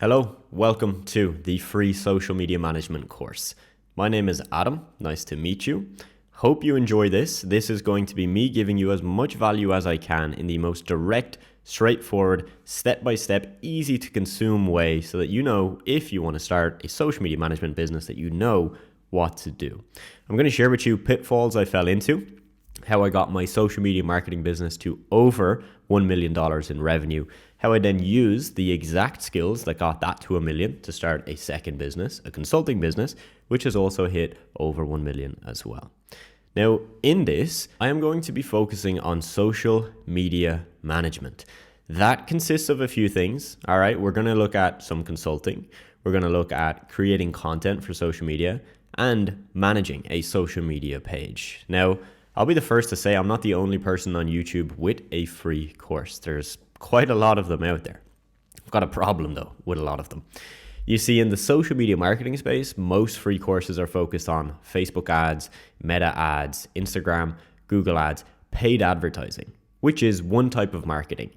Hello, welcome to the free social media management course. My name is Adam, nice to meet you. Hope you enjoy this. This is going to be me giving you as much value as I can in the most direct, straightforward, step-by-step, easy to consume way so that you know if you want to start a social media management business that you know what to do. I'm going to share with you pitfalls I fell into, how I got my social media marketing business to over $1 million in revenue, how I then used the exact skills that got that to $1 million to start a second business, a consulting business, which has also hit over 1 million as well. Now, in this, I am going to be focusing on social media management. That consists of a few things. All right, we're going to look at some consulting. We're going to look at creating content for social media and managing a social media page. Now, I'll be the first to say I'm not the only person on YouTube with a free course. There's quite a lot of them out there. I've got a problem though with a lot of them. You see, in the social media marketing space, most free courses are focused on Facebook ads, Meta ads, Instagram, Google ads, paid advertising, which is one type of marketing.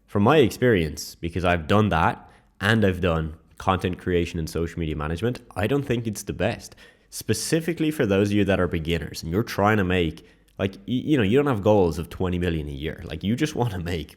From my experience, because I've done that and I've done content creation and social media management, I don't think it's the best. Specifically for those of you that are beginners and you're trying to make, you don't have goals of 20 million a year. You just want to make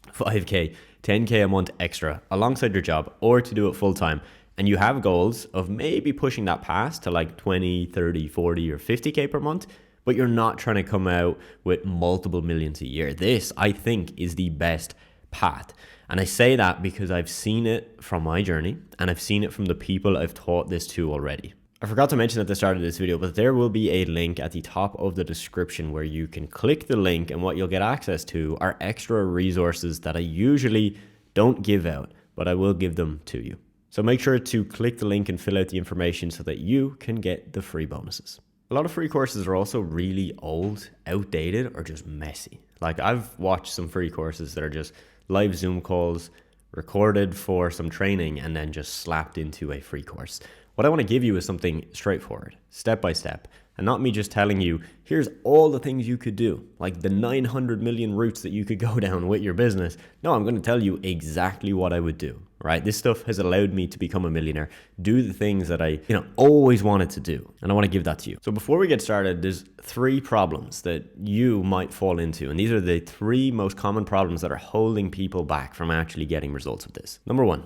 5K, 10K a month extra alongside your job or to do it full time. And you have goals of maybe pushing that past to 20, 30, 40 or 50K per month, but you're not trying to come out with multiple millions a year. This, I think, is the best path. And I say that because I've seen it from my journey and I've seen it from the people I've taught this to already. I forgot to mention at the start of this video, but there will be a link at the top of the description where you can click the link, and what you'll get access to are extra resources that I usually don't give out, but I will give them to you. So make sure to click the link and fill out the information so that you can get the free bonuses. A lot of free courses are also really old, outdated, or just messy. I've watched some free courses that are just live Zoom calls recorded for some training and then just slapped into a free course. What I want to give you is something straightforward, step by step, and not me just telling you, here's all the things you could do, like the 900 million routes that you could go down with your business. No, I'm going to tell you exactly what I would do, right? This stuff has allowed me to become a millionaire, do the things that I, always wanted to do. And I want to give that to you. So before we get started, there's 3 problems that you might fall into. And these are the 3 most common problems that are holding people back from actually getting results with this. Number 1.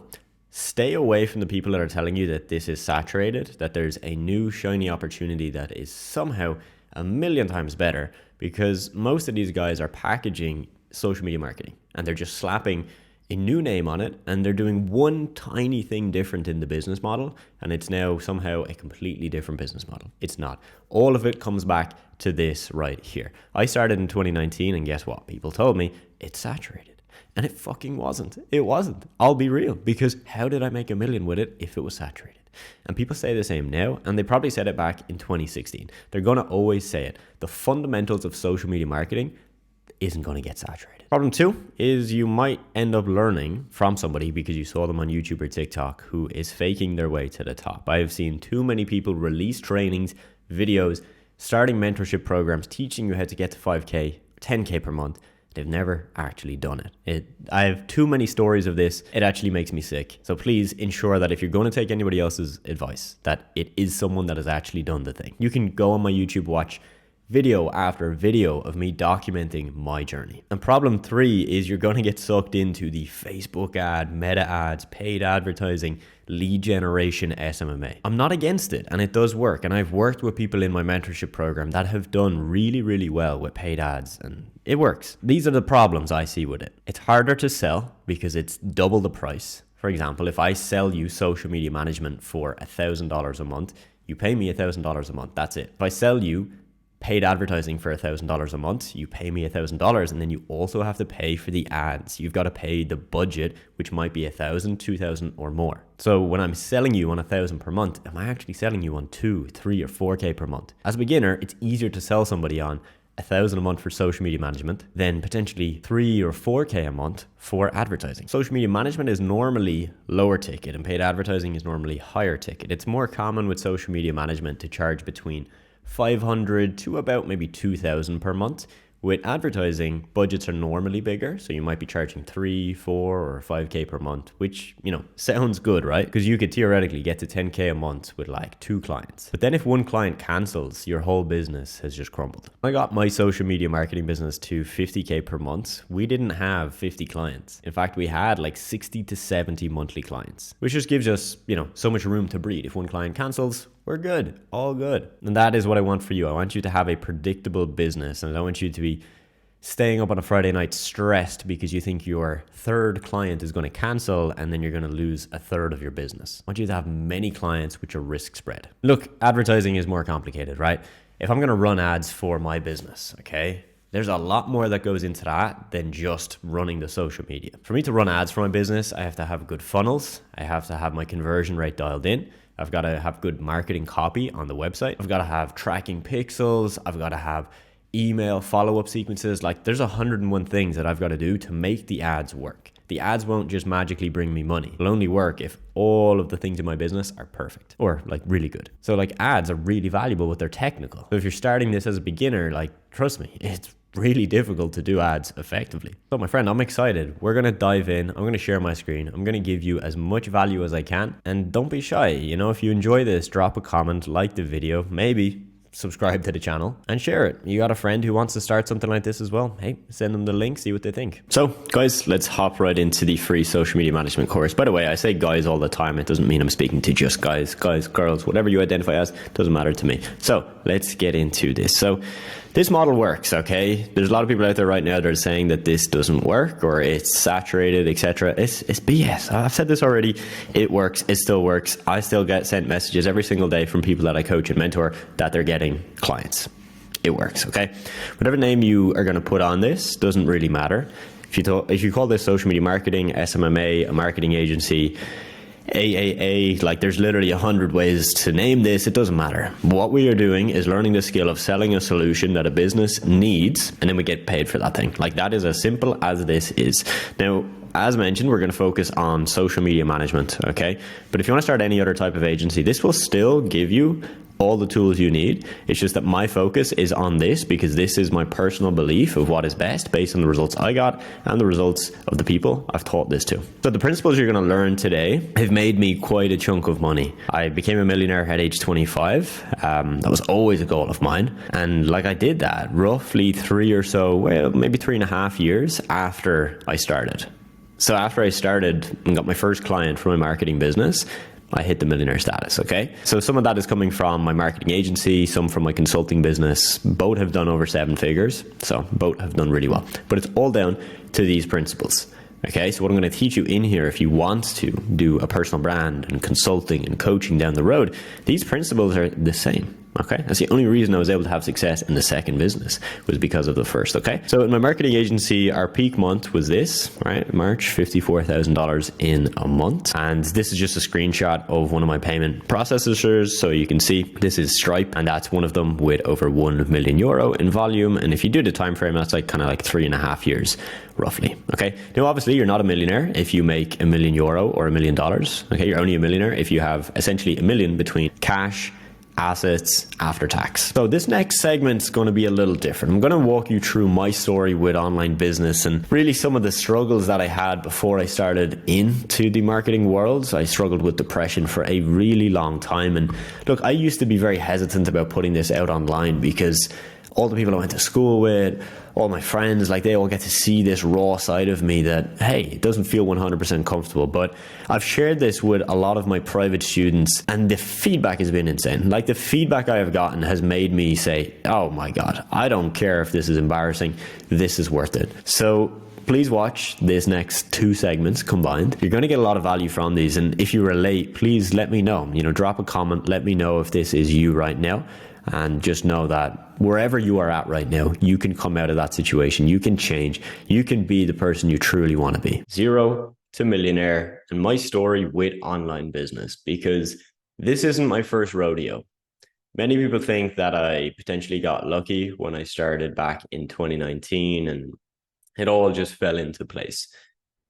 Stay away from the people that are telling you that this is saturated, that there's a new shiny opportunity that is somehow a million times better, because most of these guys are packaging social media marketing and they're just slapping a new name on it and they're doing one tiny thing different in the business model, and it's now somehow a completely different business model. It's not. All of it comes back to this right here. I started in 2019 and guess what? People told me it's saturated. And it fucking wasn't. It wasn't. I'll be real, because how did I make $1 million with it if it was saturated? And people say the same now, and they probably said it back in 2016. They're going to always say it. The fundamentals of social media marketing isn't going to get saturated. Problem 2 is you might end up learning from somebody because you saw them on YouTube or TikTok who is faking their way to the top. I have seen too many people release trainings, videos, starting mentorship programs, teaching you how to get to 5K, 10K per month. They've never actually done it. I have too many stories of this. It actually makes me sick. So please ensure that if you're going to take anybody else's advice, that it is someone that has actually done the thing. You can go on my YouTube, watch video after video of me documenting my journey. And problem 3 is you're going to get sucked into the Facebook ad, Meta ads, paid advertising, lead generation, SMMA. I'm not against it, and it does work. And I've worked with people in my mentorship program that have done really, really well with paid ads, and it works. These are the problems I see with it. It's harder to sell because it's double the price. For example, if I sell you social media management for $1,000 a month, you pay me $1,000 a month. That's it. If I sell you paid advertising for $1,000 a month, you pay me $1,000, and then you also have to pay for the ads. You've got to pay the budget, which might be $1,000, $2,000 or more. So when I'm selling you on $1,000 per month, am I actually selling you on 2, 3 or 4K per month? As a beginner, it's easier to sell somebody on $1,000 a month for social media management than potentially 3 or 4K a month for advertising. Social media management is normally lower ticket and paid advertising is normally higher ticket. It's more common with social media management to charge between $500 to about maybe $2,000 per month, With advertising, budgets are normally bigger, so you might be charging 3, 4, or 5K per month, which, sounds good, right? Because you could theoretically get to 10K a month with like 2 clients. But then if one client cancels, your whole business has just crumbled. I got my social media marketing business to 50K per month. We didn't have 50 clients. In fact, we had like 60 to 70 monthly clients, which just gives us, so much room to breathe. If one client cancels, we're good, all good. And that is what I want for you. I want you to have a predictable business, and I don't want you to be staying up on a Friday night stressed because you think your third client is going to cancel and then you're going to lose a third of your business. I want you to have many clients which are risk spread. Look, advertising is more complicated, right? If I'm going to run ads for my business, okay, there's a lot more that goes into that than just running the social media. For me to run ads for my business, I have to have good funnels. I have to have my conversion rate dialed in. I've got to have good marketing copy on the website. I've got to have tracking pixels. I've got to have email follow-up sequences. Like there's 101 things that I've got to do to make the ads work. The ads won't just magically bring me money. It'll only work if all of the things in my business are perfect or like really good. So like ads are really valuable, but they're technical. So if you're starting this as a beginner, like trust me, it's really difficult to do ads effectively. So my friend, I'm excited. We're going to dive in. I'm going to share my screen. I'm going to give you as much value as I can. And don't be shy. If you enjoy this, drop a comment, like the video, maybe subscribe to the channel and share it. You got a friend who wants to start something like this as well? Hey, send them the link, see what they think. So guys, let's hop right into the free social media management course. By the way, I say guys all the time. It doesn't mean I'm speaking to just guys, girls, whatever you identify as, doesn't matter to me. So let's get into this. So this model works, okay? There's a lot of people out there right now that are saying that this doesn't work or it's saturated, etc. It's BS. I've said this already. It works. It still works. I still get sent messages every single day from people that I coach and mentor that they're getting clients. It works, okay? Whatever name you are going to put on this doesn't really matter. If you call this social media marketing, SMMA, a marketing agency, AAA, like there's literally 100 ways to name this. It doesn't matter. What we are doing is learning the skill of selling a solution that a business needs, and then we get paid for that thing. Like that is as simple as this is. Now, as mentioned, we're going to focus on social media management, okay? But if you want to start any other type of agency, this will still give you all the tools you need. It's just that my focus is on this because this is my personal belief of what is best based on the results I got and the results of the people I've taught this to. So the principles you're going to learn today have made me quite a chunk of money. I became a millionaire at age 25. That was always a goal of mine. And like I did that roughly 3 or so, well, maybe 3.5 years after I started. So after I started and got my first client for my marketing business, I hit the millionaire status, okay? So some of that is coming from my marketing agency, some from my consulting business. Both have done over 7 figures, so both have done really well. But it's all down to these principles, okay? So what I'm going to teach you in here, if you want to do a personal brand and consulting and coaching down the road, these principles are the same. Okay, that's the only reason I was able to have success in the second business was because of the first. Okay, so in my marketing agency, our peak month was this, right? March, $54,000 in a month. And this is just a screenshot of one of my payment processors. So you can see this is Stripe, and that's one of them with over €1 million in volume. And if you do the time frame, that's like kind of like 3.5 years roughly. Okay, now obviously you're not a millionaire if you make €1 million or $1 million. Okay, you're only a millionaire if you have essentially $1 million between cash, assets after tax. So this next segment's going to be a little different. I'm going to walk you through my story with online business and really some of the struggles that I had before I started into the marketing world. I struggled with depression for a really long time. And look, I used to be very hesitant about putting this out online because all the people I went to school with, all my friends, like they all get to see this raw side of me that, hey, it doesn't feel 100% comfortable. But I've shared this with a lot of my private students and the feedback has been insane. Like the feedback I have gotten has made me say, oh my God, I don't care if this is embarrassing. This is worth it. So please watch this next 2 segments combined. You're going to get a lot of value from these. And if you relate, please let me know. Drop a comment. Let me know if this is you right now. And just know that wherever you are at right now, you can come out of that situation. You can change. You can be the person you truly want to be. 0 to millionaire and my story with online business, because this isn't my first rodeo. Many people think that I potentially got lucky when I started back in 2019 and it all just fell into place.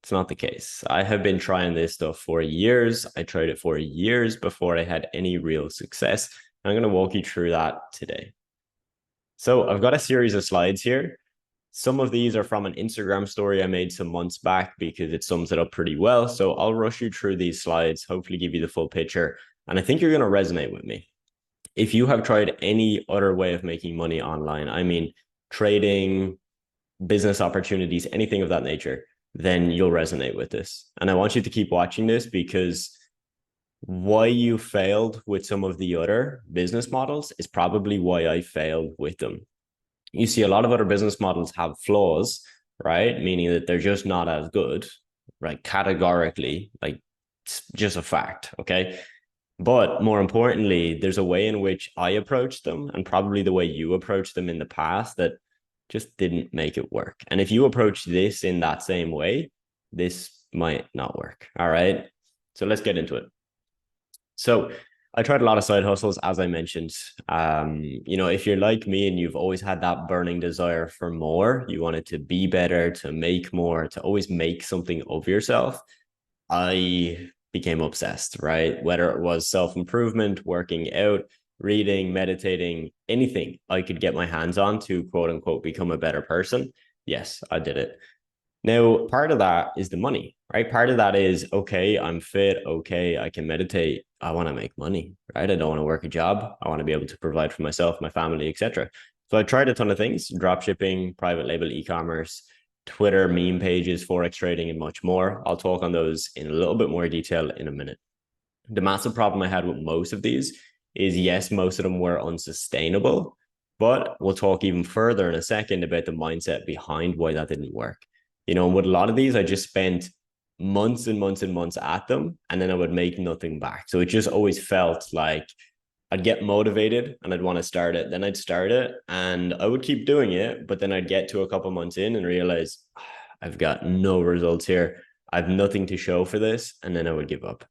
It's not the case. I have been trying this stuff for years. I tried it for years before I had any real success. I'm going to walk you through that today. So I've got a series of slides here. Some of these are from an Instagram story I made some months back because it sums it up pretty well. So I'll rush you through these slides, hopefully give you the full picture. And I think you're going to resonate with me. If you have tried any other way of making money online, I mean, trading, business opportunities, anything of that nature, then you'll resonate with this. And I want you to keep watching this because why you failed with some of the other business models is probably why I failed with them. You see, a lot of other business models have flaws, right? Meaning that they're just not as good, right? Categorically, like it's just a fact, okay? But more importantly, there's a way in which I approached them and probably the way you approached them in the past that just didn't make it work. And if you approach this in that same way, this might not work. All right. So let's get into it. So I tried a lot of side hustles, as I mentioned. If you're like me and you've always had that burning desire for more, you wanted to be better, to make more, to always make something of yourself, I became obsessed, right? Whether it was self-improvement, working out, reading, meditating, anything I could get my hands on to quote unquote become a better person. Yes, I did it. Now, part of that is the money, right? Part of that is, okay, I'm fit. Okay, I can meditate. I want to make money, right? I don't want to work a job. I want to be able to provide for myself, my family, etc. So I tried a ton of things: drop shipping, private label e-commerce, Twitter, meme pages, Forex trading, and much more. I'll talk on those in a little bit more detail in a minute. The massive problem I had with most of these is, yes, most of them were unsustainable, but we'll talk even further in a second about the mindset behind why that didn't work. And with a lot of these, I just spent months and months and months at them, and then I would make nothing back. So it just always felt like I'd get motivated and I'd want to start it. Then I'd start it and I would keep doing it, but then I'd get to a couple months in and realize I've got no results here. I've nothing to show for this. And then I would give up.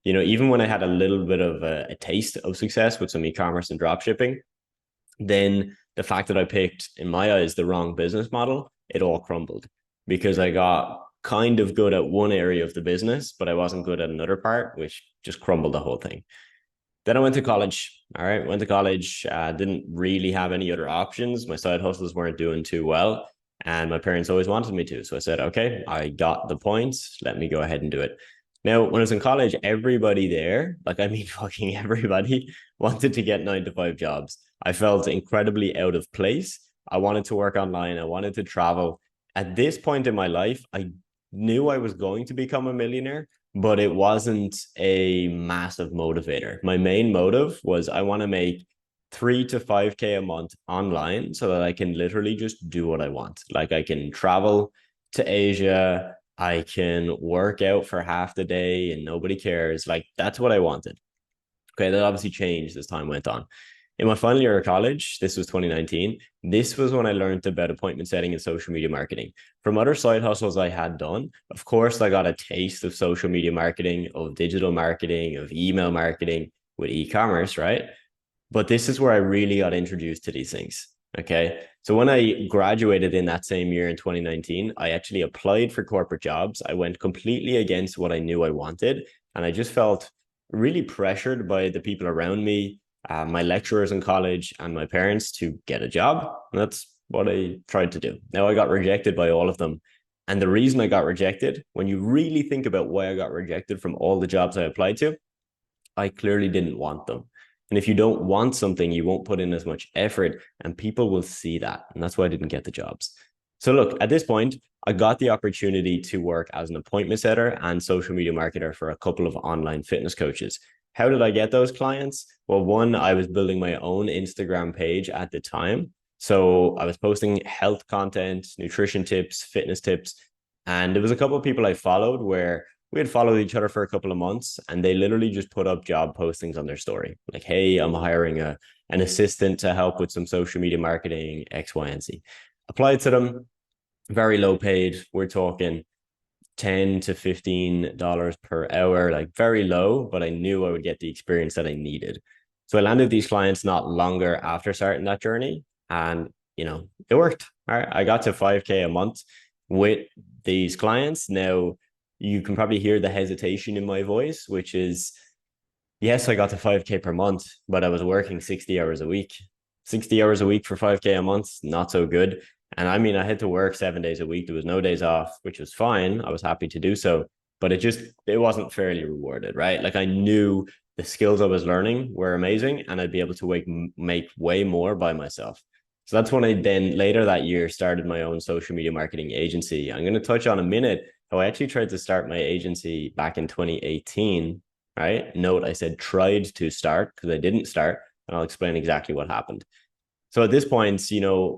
Even when I had a little bit of a taste of success with some e-commerce and drop shipping, then the fact that I picked, in my eyes, the wrong business model, it all crumbled because I got kind of good at one area of the business, but I wasn't good at another part, which just crumbled the whole thing. Then I went to college. All right. Went to college. Didn't really have any other options. My side hustles weren't doing too well. And my parents always wanted me to. So I said, okay, I got the points. Let me go ahead and do it. Now, when I was in college, everybody there, like I mean, fucking everybody, wanted to get 9-to-5 jobs. I felt incredibly out of place. I wanted to work online. I wanted to travel. At this point in my life, I knew I was going to become a millionaire, but it wasn't a massive motivator. My main motive was I want to make 3 to 5K a month online so that I can literally just do what I want. Like I can travel to Asia, I can work out for half the day and nobody cares. Like that's what I wanted. Okay, that obviously changed as time went on. In my final year of college, this was 2019, this was when I learned about appointment setting and social media marketing. From other side hustles I had done, of course, I got a taste of social media marketing, of digital marketing, of email marketing with e-commerce, right? But this is where I really got introduced to these things. Okay. So when I graduated in that same year in 2019, I actually applied for corporate jobs. I went completely against what I knew I wanted. And I just felt really pressured by the people around me, my lecturers in college, and my parents to get a job. And that's what I tried to do. Now I got rejected by all of them. And the reason I got rejected, when you really think about why I got rejected from all the jobs I applied to, I clearly didn't want them. And if you don't want something, you won't put in as much effort and people will see that. And that's why I didn't get the jobs. So look, at this point, I got the opportunity to work as an appointment setter and social media marketer for a couple of online fitness coaches. How did I get those clients? Well, one, I was building my own Instagram page at the time. So I was posting health content, nutrition tips, fitness tips. And there was a couple of people I followed where we had followed each other for a couple of months and they literally just put up job postings on their story. Like, hey, I'm hiring an assistant to help with some social media marketing, X, Y, and Z. Applied to them, very low paid. We're talking $10 to $15 per hour, like very low, but I knew I would get the experience that I needed. So I landed these clients not longer after starting that journey. And, it worked. All right. I got to 5K a month with these clients. Now, you can probably hear the hesitation in my voice, which is, yes, I got to 5K per month, but I was working 60 hours a week. 60 hours a week for 5K a month, not so good. And I mean, I had to work 7 days a week. There was no days off, which was fine. I was happy to do so, but it wasn't fairly rewarded, right? Like I knew the skills I was learning were amazing and I'd be able to make way more by myself. So that's when I then later that year started my own social media marketing agency. I'm going to touch on a minute how I actually tried to start my agency back in 2018, right? Note, I said tried to start because I didn't start, and I'll explain exactly what happened. So at this point,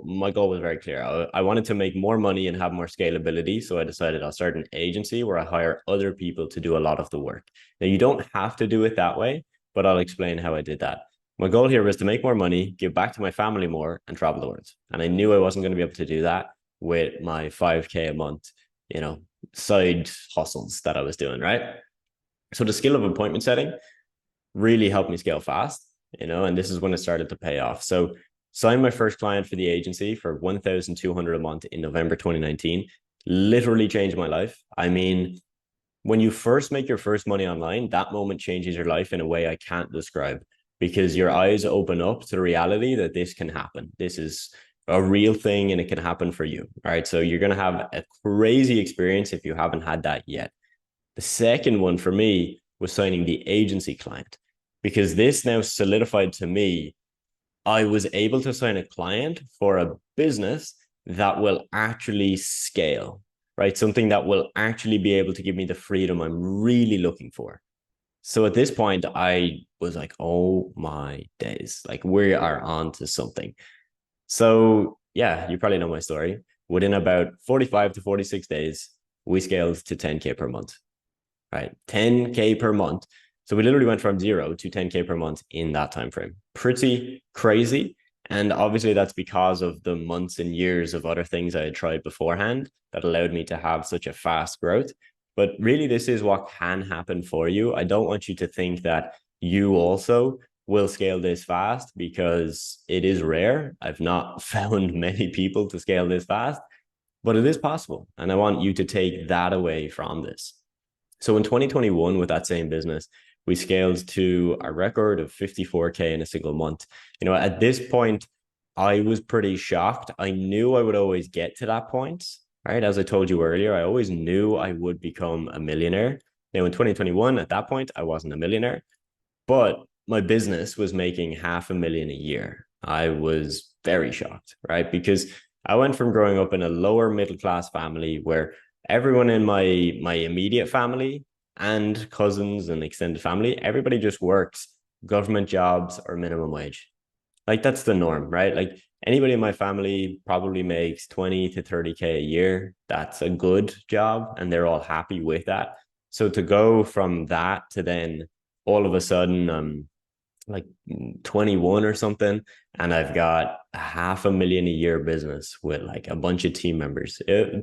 my goal was very clear. I wanted to make more money and have more scalability. So I decided I'll start an agency where I hire other people to do a lot of the work. Now, you don't have to do it that way, but I'll explain how I did that. My goal here was to make more money, give back to my family more, and travel the world. And I knew I wasn't going to be able to do that with my 5K a month, side hustles that I was doing, right? So the skill of appointment setting really helped me scale fast, and this is when it started to pay off. So signed my first client for the agency for 1,200 a month in November 2019. Literally changed my life. I mean, when you first make your first money online, that moment changes your life in a way I can't describe, because your eyes open up to the reality that this can happen. This is a real thing and it can happen for you. All right. So you're going to have a crazy experience if you haven't had that yet. The second one for me was signing the agency client, because this now solidified to me I was able to sign a client for a business that will actually scale, right? Something that will actually be able to give me the freedom I'm really looking for. So at this point, I was like, oh my days, like we are on to something. So yeah, you probably know my story. Within about 45 to 46 days, we scaled to 10K per month, right? 10K per month. So we literally went from 0 to 10K per month in that time frame. Pretty crazy. And obviously that's because of the months and years of other things I had tried beforehand that allowed me to have such a fast growth. But really, this is what can happen for you. I don't want you to think that you also will scale this fast, because it is rare. I've not found many people to scale this fast, but it is possible. And I want you to take that away from this. So in 2021, with that same business, we scaled to a record of 54K in a single month. At this point, I was pretty shocked. I knew I would always get to that point, right? As I told you earlier, I always knew I would become a millionaire. Now, in 2021, at that point, I wasn't a millionaire, but my business was making $500,000 a year. I was very shocked, right? Because I went from growing up in a lower middle class family where everyone in my immediate family and cousins and extended family, everybody just works government jobs or minimum wage. Like that's the norm, right? Like anybody in my family probably makes 20 to 30K a year. That's a good job and they're all happy with that. So to go from that to then all of a sudden like 21 or something, and I've got $500,000 a year business with like a bunch of team members.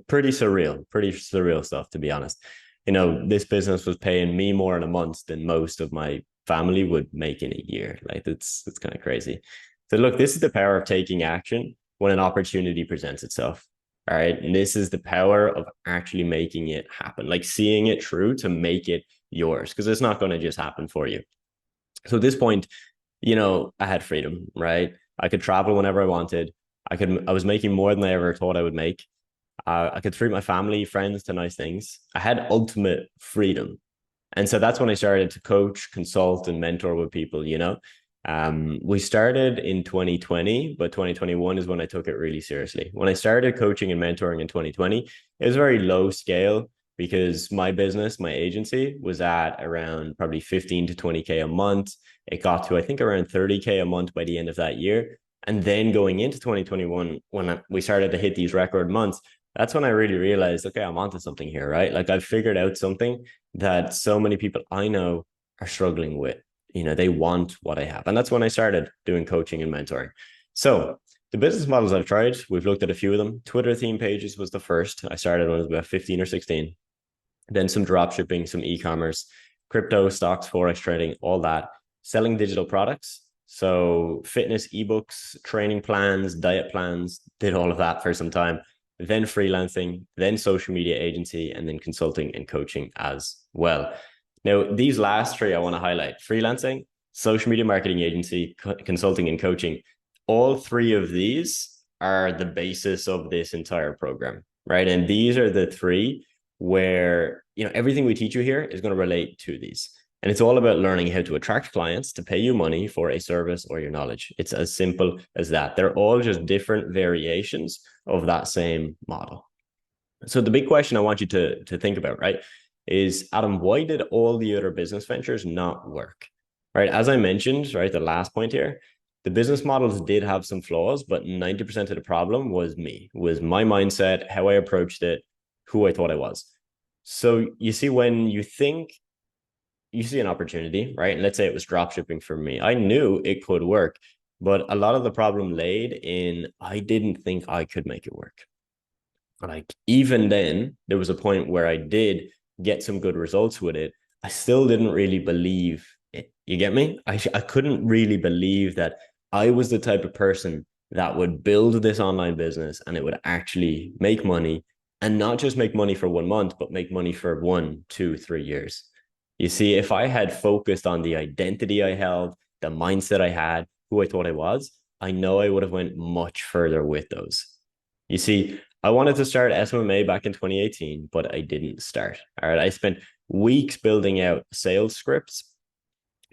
Pretty surreal stuff, to be honest. This business was paying me more in a month than most of my family would make in a year. Like it's kind of crazy. So look, this is the power of taking action when an opportunity presents itself. All right. And this is the power of actually making it happen, like seeing it through to make it yours, because it's not going to just happen for you. So at this point, I had freedom, right? I could travel whenever I wanted. I was making more than I ever thought I would make. I could treat my family, friends to nice things. I had ultimate freedom. And so that's when I started to coach, consult, and mentor with people, We started in 2020, but 2021 is when I took it really seriously. When I started coaching and mentoring in 2020, it was very low scale, because my business, my agency, was at around probably 15 to 20K a month. It got to, I think, around 30K a month by the end of that year. And then going into 2021, when we started to hit these record months, that's when I really realized, okay, I'm onto something here, right? Like I've figured out something that so many people I know are struggling with. They want what I have. And that's when I started doing coaching and mentoring. So the business models I've tried, we've looked at a few of them. Twitter theme pages was the first. I started when I was about 15 or 16. Then some drop shipping, some e-commerce, crypto, stocks, forex trading, all that. Selling digital products. So fitness, ebooks, training plans, diet plans, did all of that for some time. Then freelancing, then social media agency, and then consulting and coaching as well. Now, these last three I want to highlight: freelancing, social media marketing agency, consulting and coaching. All three of these are the basis of this entire program, right? And these are the three where, everything we teach you here is going to relate to these. And it's all about learning how to attract clients to pay you money for a service or your knowledge. It's as simple as that. They're all just different variations of that same model. So the big question I want you to think about, right, is, Adam, why did all the other business ventures not work? Right? As I mentioned, right, the last point here, the business models did have some flaws, but 90% of the problem was was my mindset, how I approached it, who I thought I was. So you see, when you see an opportunity, right? And let's say it was drop shipping for me. I knew it could work, but a lot of the problem laid in I didn't think I could make it work. Like, even then, there was a point where I did get some good results with it. I still didn't really believe it. You get me? I couldn't really believe that I was the type of person that would build this online business and it would actually make money, and not just make money for 1 month, but make money for 1, 2, 3 years. You see, if I had focused on the identity I held, the mindset I had, who I thought I was, I know I would have went much further with those. You see, I wanted to start SMMA back in 2018, but I didn't start. All right. I spent weeks building out sales scripts,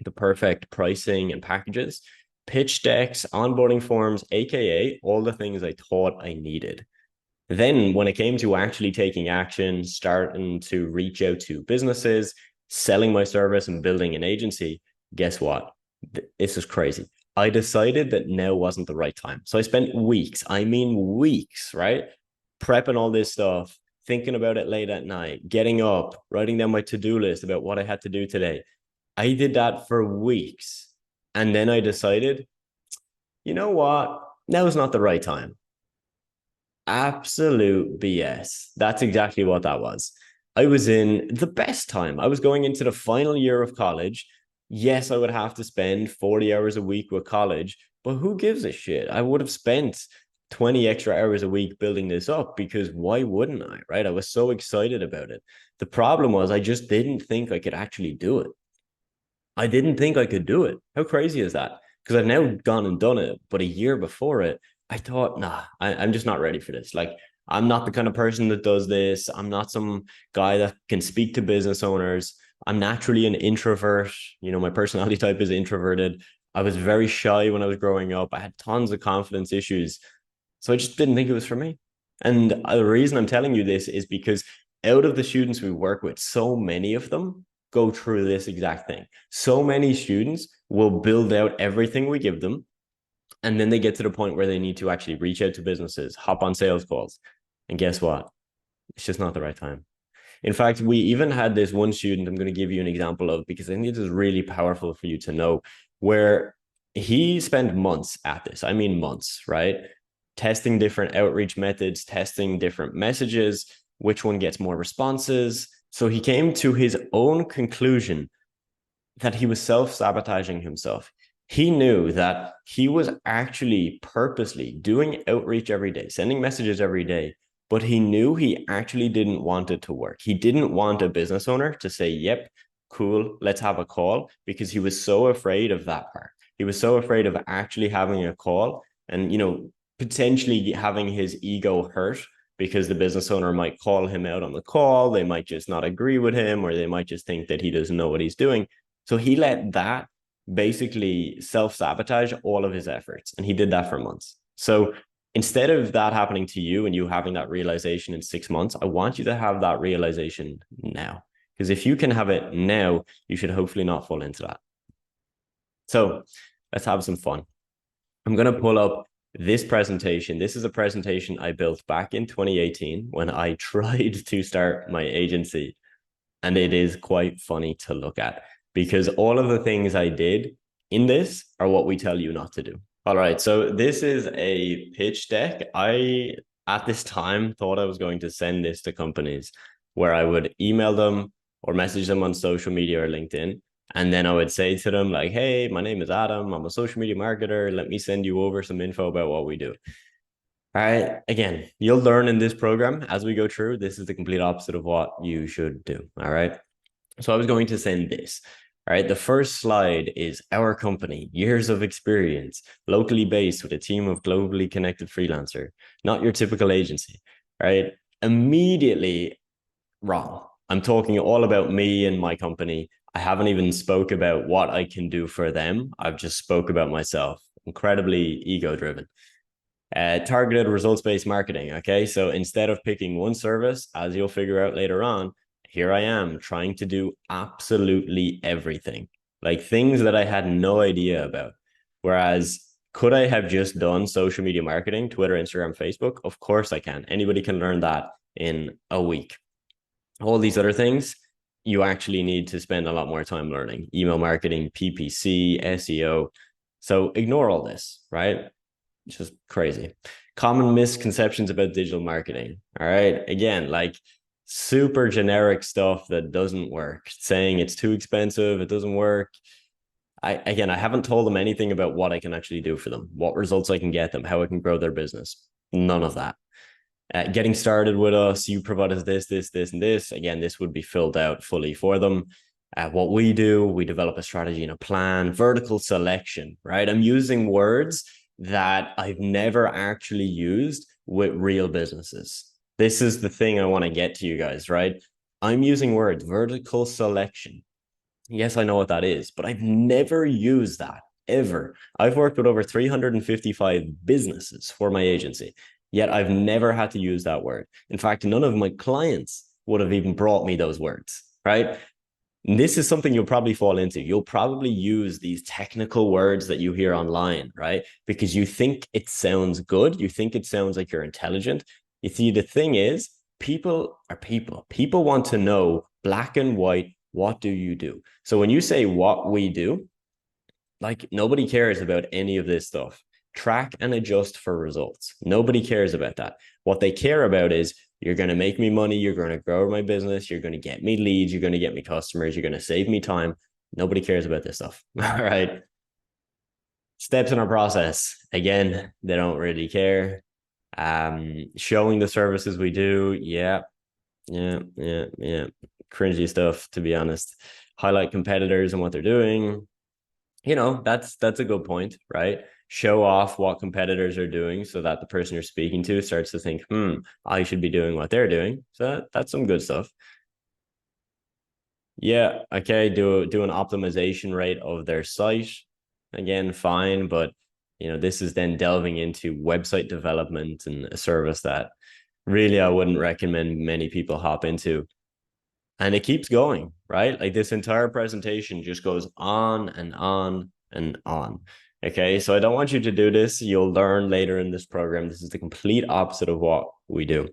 the perfect pricing and packages, pitch decks, onboarding forms, AKA all the things I thought I needed. Then, when it came to actually taking action, starting to reach out to businesses, selling my service and building an agency, guess what? This is crazy. I decided that now wasn't the right time. So I spent weeks, I mean weeks, right? Prepping all this stuff, thinking about it late at night, getting up, writing down my to-do list about what I had to do today. I did that for weeks. And then I decided, you know what? Now is not the right time. Absolute BS. That's exactly what that was. I was in the best time. I was going into the final year of college. Yes, I would have to spend 40 hours a week with college, but who gives a shit? I would have spent 20 extra hours a week building this up, because why wouldn't I, right? I was so excited about it. The problem was I just didn't think I could actually do it. I didn't think I could do it. How crazy is that? Because I've now gone and done it, but a year before it, I thought, nah, I'm just not ready for this. Like, I'm not the kind of person that does this. I'm not some guy that can speak to business owners. I'm naturally an introvert. My personality type is introverted. I was very shy when I was growing up. I had tons of confidence issues. So I just didn't think it was for me. And the reason I'm telling you this is because out of the students we work with, so many of them go through this exact thing. So many students will build out everything we give them, and then they get to the point where they need to actually reach out to businesses, hop on sales calls. And guess what? It's just not the right time. In fact, we even had this one student I'm going to give you an example of, because I think it is really powerful for you to know, where he spent months at this. I mean, months, right? Testing different outreach methods, testing different messages, which one gets more responses. So he came to his own conclusion that he was self-sabotaging himself. He knew that he was actually purposely doing outreach every day, sending messages every day, but he knew he actually didn't want it to work. He didn't want a business owner to say, yep, cool, let's have a call, because he was so afraid of that part. He was so afraid of actually having a call and, potentially having his ego hurt, because the business owner might call him out on the call. They might just not agree with him, or they might just think that he doesn't know what he's doing. So he let that basically self-sabotage all of his efforts. And he did that for months. So instead of that happening to you and you having that realization in 6 months, I want you to have that realization now. Because if you can have it now, you should hopefully not fall into that. So let's have some fun. I'm going to pull up this presentation. This is a presentation I built back in 2018 when I tried to start my agency. And it is quite funny to look at, because all of the things I did in this are what we tell you not to do. All right, so this is a pitch deck. I, at this time, thought I was going to send this to companies, where I would email them or message them on social media or LinkedIn. And then I would say to them, like, hey, my name is Adam. I'm a social media marketer. Let me send you over some info about what we do. All right. Again, you'll learn in this program as we go through. This is the complete opposite of what you should do. All right. So I was going to send this. All right, the first slide is our company, years of experience, locally based with a team of globally connected freelancer, not your typical agency, right? Immediately wrong. I'm talking all about me and my company. I haven't even spoke about what I can do for them. I've just spoke about myself. Incredibly ego driven. Targeted results-based marketing. Okay. So instead of picking one service, as you'll figure out later on, here I am trying to do absolutely everything, like things that I had no idea about. Whereas could I have just done social media marketing, Twitter, Instagram, Facebook? Of course I can. Anybody can learn that in a week. All these other things, you actually need to spend a lot more time learning. Email marketing, PPC, SEO. So ignore all this, right? It's just crazy. Common misconceptions about digital marketing. All right. Again, like super generic stuff that doesn't work. Saying it's too expensive, it doesn't work. I haven't told them anything about what I can actually do for them, what results I can get them, how I can grow their business. None of that. Getting started with us, you provide us this, this, this, and this. Again, this would be filled out fully for them. What we do, we develop a strategy and a plan, vertical selection, right? I'm using words that I've never actually used with real businesses. This is the thing I want to get to you guys, right? I'm using words, vertical selection. Yes, I know what that is, but I've never used that ever. I've worked with over 355 businesses for my agency, yet I've never had to use that word. In fact, none of my clients would have even brought me those words, right? And this is something you'll probably fall into. You'll probably use these technical words that you hear online, right? Because you think it sounds good. You think it sounds like you're intelligent. You see, the thing is, people are people. People want to know black and white, what do you do? So when you say what we do, like nobody cares about any of this stuff. Track and adjust for results. Nobody cares about that. What they care about is you're going to make me money. You're going to grow my business. You're going to get me leads. You're going to get me customers. You're going to save me time. Nobody cares about this stuff. All right. Steps in our process. Again, they don't really care. Showing the services we do. Yeah. Cringy stuff, to be honest. Highlight competitors and what they're doing. That's a good point, right? Show off what competitors are doing so that the person you're speaking to starts to think, I should be doing what they're doing. So that's some good stuff. Yeah, okay, do an optimization rate of their site. Again, fine, but this is then delving into website development and a service that really I wouldn't recommend many people hop into. And it keeps going, right? Like this entire presentation just goes on and on and on. Okay, so I don't want you to do this. You'll learn later in this program. This is the complete opposite of what we do.